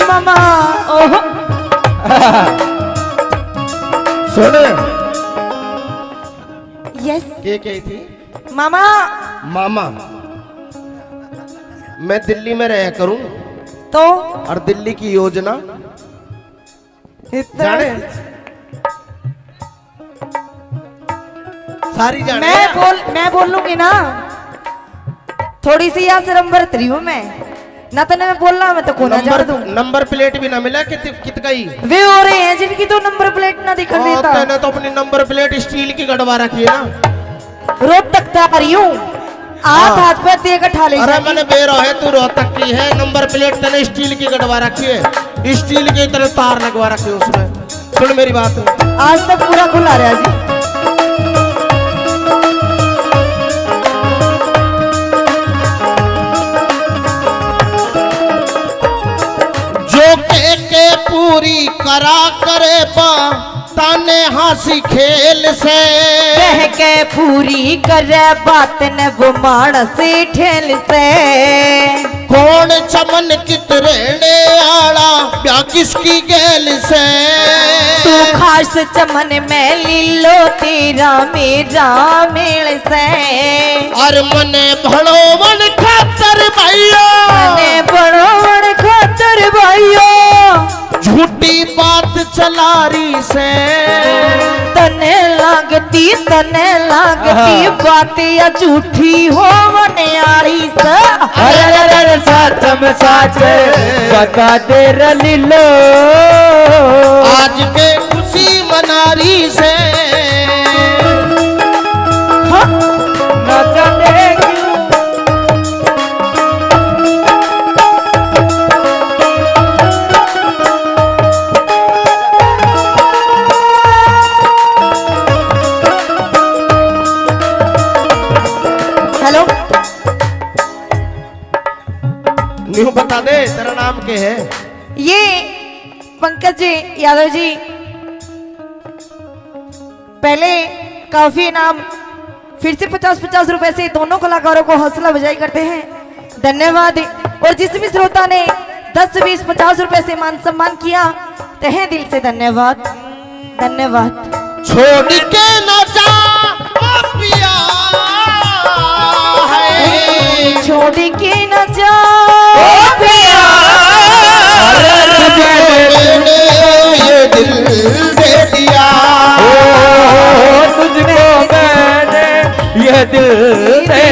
मामा ओहो सुन यस ये कही थी मामा मामा मैं दिल्ली में रह करूं तो और दिल्ली की योजना इतना जाने सारी जाने मैं बोल लूंगी ना थोड़ी सी यहाँ से नंबर 3 हूँ मैं ना तो मैं बोलना मैं तो कोना जा दूं नंबर प्लेट भी ना मिला कित गई वे हो रहे हैं जिनकी तो नंबर प्लेट ना दिखा देता मैंने तो अपनी नंबर प्लेट स्टील की गड़वा रखी है ना रोहतक तक आ रही हूँ हाथ पे दे के ठाले अरे मैंने बेरो है तू रोहतक की है नंबर प्लेट तने स्टील की गड़वा रखी है स्टील की तरह तार लगवा रखी है उसमें सुन मेरी बात आज तक पूरा खुला रहा जी के पूरी करा करे बा ताने हंसी खेल से कह के पूरी करे बात न वो मानस ठेल से कौन चमन कित रहने आला प्या किसकी गेल से तू खास चमन में लीलो तेरा मेरा मेल से और मने भड़ो मन खातर भाइयों मने बड़ो मन खातर भाइयों झूठी बात चला रही से तने लागती बात या झूठी हो मनियारी से अरे साचम साच बता दे रे लीलो आज के खुशी मनारी से न जाने हेलो न्यू बता दे तेरा नाम क्या है ये पंकज जी यादव जी पहले काफी इनाम फिर से 50-50 रुपए से दोनों कलाकारों को हौसला अफजाई करते हैं धन्यवाद और जिस भी श्रोता ने 10-20-50 रुपए से मान सम्मान किया तहे दिल से धन्यवाद धन्यवाद छोड़ के न जा ओ पिया है छोड़ के न जा ये दिल दे दिया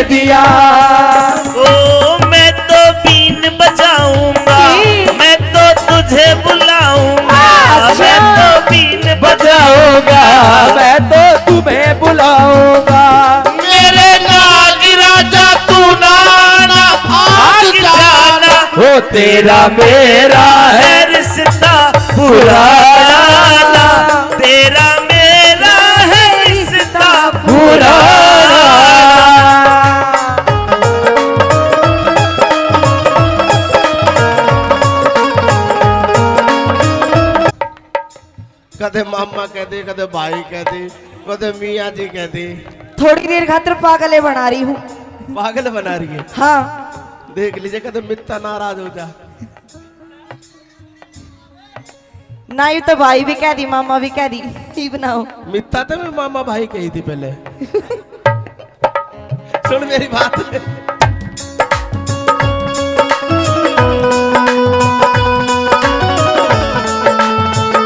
दिया। ओ मैं तो बीन बजाऊंगा, मैं तो तुझे बुलाऊंगा, मैं तो बीन बजाऊंगा, मैं तो तुम्हें बुलाऊंगा। मेरे नाग राजा तू नाना भाग जाना। हो तेरा मेरा है है रिश्ता पुराना, तेरा मेरा है रिश्ता पुराना। कदे मामा कहते, कदे भाई कहते, कदे मियाँ जी कहते। थोड़ी देर खातिर पागले बना रही हूँ। पागल बना रही है। हाँ, देख लीजिए कदे मित्ता नाराज हो जा। ना यू तो भाई भी कह दी, मामा भी कह दी, ही बनाओ। मित्ता तो मैं मामा भाई कही थी पहले। सुन मेरी बात।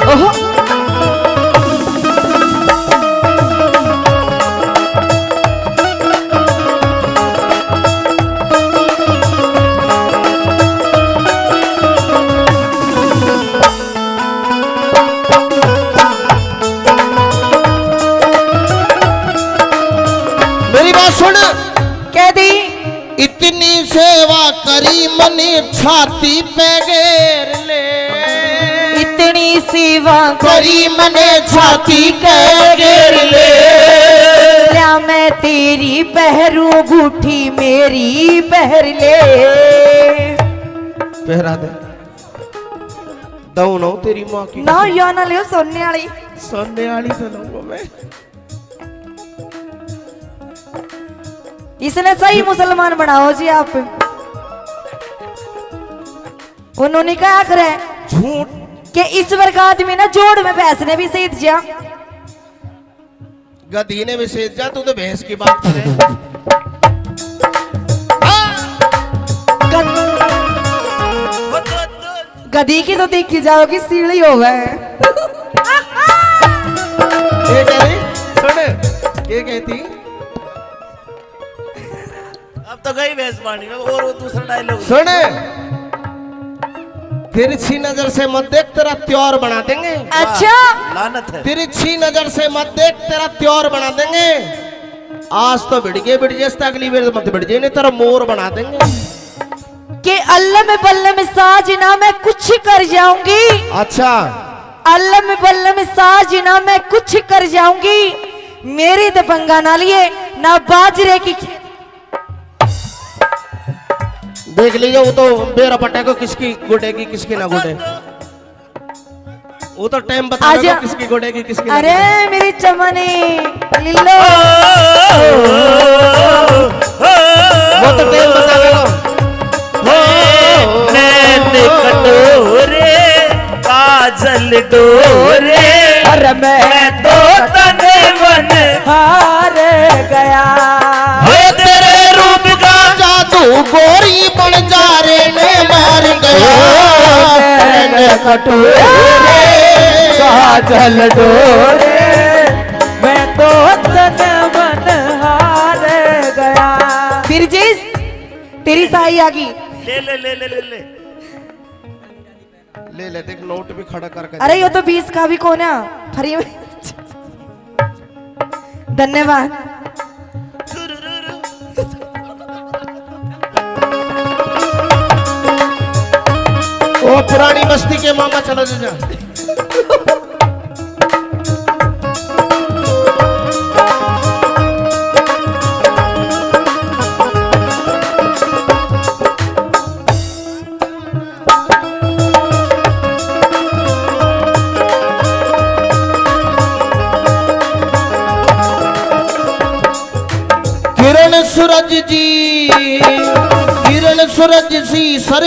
ओहो, मेरी बात सुन। कह दी। इतनी सेवा करी मनी छाती पे घेर ले। इतनी सेवा करी मने छाती पे घेर ले। क्या मैं तेरी पहरू बूठी मेरी पहर ले। पहरा दे। दऊ ना तेरी माँ की ना या ना लियो सोने वाली। सोने वाली तो लूंगा मैं। इसने सही मुसलमान बनाओ जी आप। उन्होंने क्या करे झूठ कि ईश्वर का आदमी ना जोड़ में भैंस ने भी सही दिया। गधी ने भी सेज जा, तू तो भैंस की बात करे। गधी की तो देखी जाओगी सीढ़ी हो गए। ये कह रही सुन, ये कहती अब तो गई भैंस पानी में। और वो दूसरा डायलॉग सुन, तिरछी नजर से मत देख, तेरा त्योहार बना देंगे। अच्छा, लानत है। तिरछी नजर से मत देख, तेरा त्योहार बना देंगे। आज तो भिड़ गए अगली बार मत भिड़ नहीं, तेरा मोर बना देंगे। कि अल्लाह में बल्ला में साजना मैं कुछ कर जाऊंगी। अच्छा, अल्लाह में बल्ला में साजना मैं कुछ कर जाऊंगी। मेरी दबंगा ना लिए ना बाजरे की। देख लीजिए वो तो बेरा पट्टे को किसकी गुडेगी किसकी ना गुडे। वो तो टाइम बता आजा। किसकी गुडेगी किसकी ना अरे गुडे। मेरी चमनी लिल्लो, वो तो टाइम बता देगा। नैन कटोरे काजल डोरे, अरे मैं तो तने मन हार गया। हे तेरे रूप का जादू गोरी बन जा रे ने मार गया। नैन कटोरे काजल डोरे, मैं तो तन मन हार गया। फिर जिस तेरी साई आ गई। ले ले ले ले ले ले। ले ले देख नोट भी खड़ा करके। अरे ये तो 20 का भी कौन है फ्री में। धन्यवाद। वो पुरानी बस्ती के मामा चलो जा। किरण सूरज जी, किरण सूरज सी सर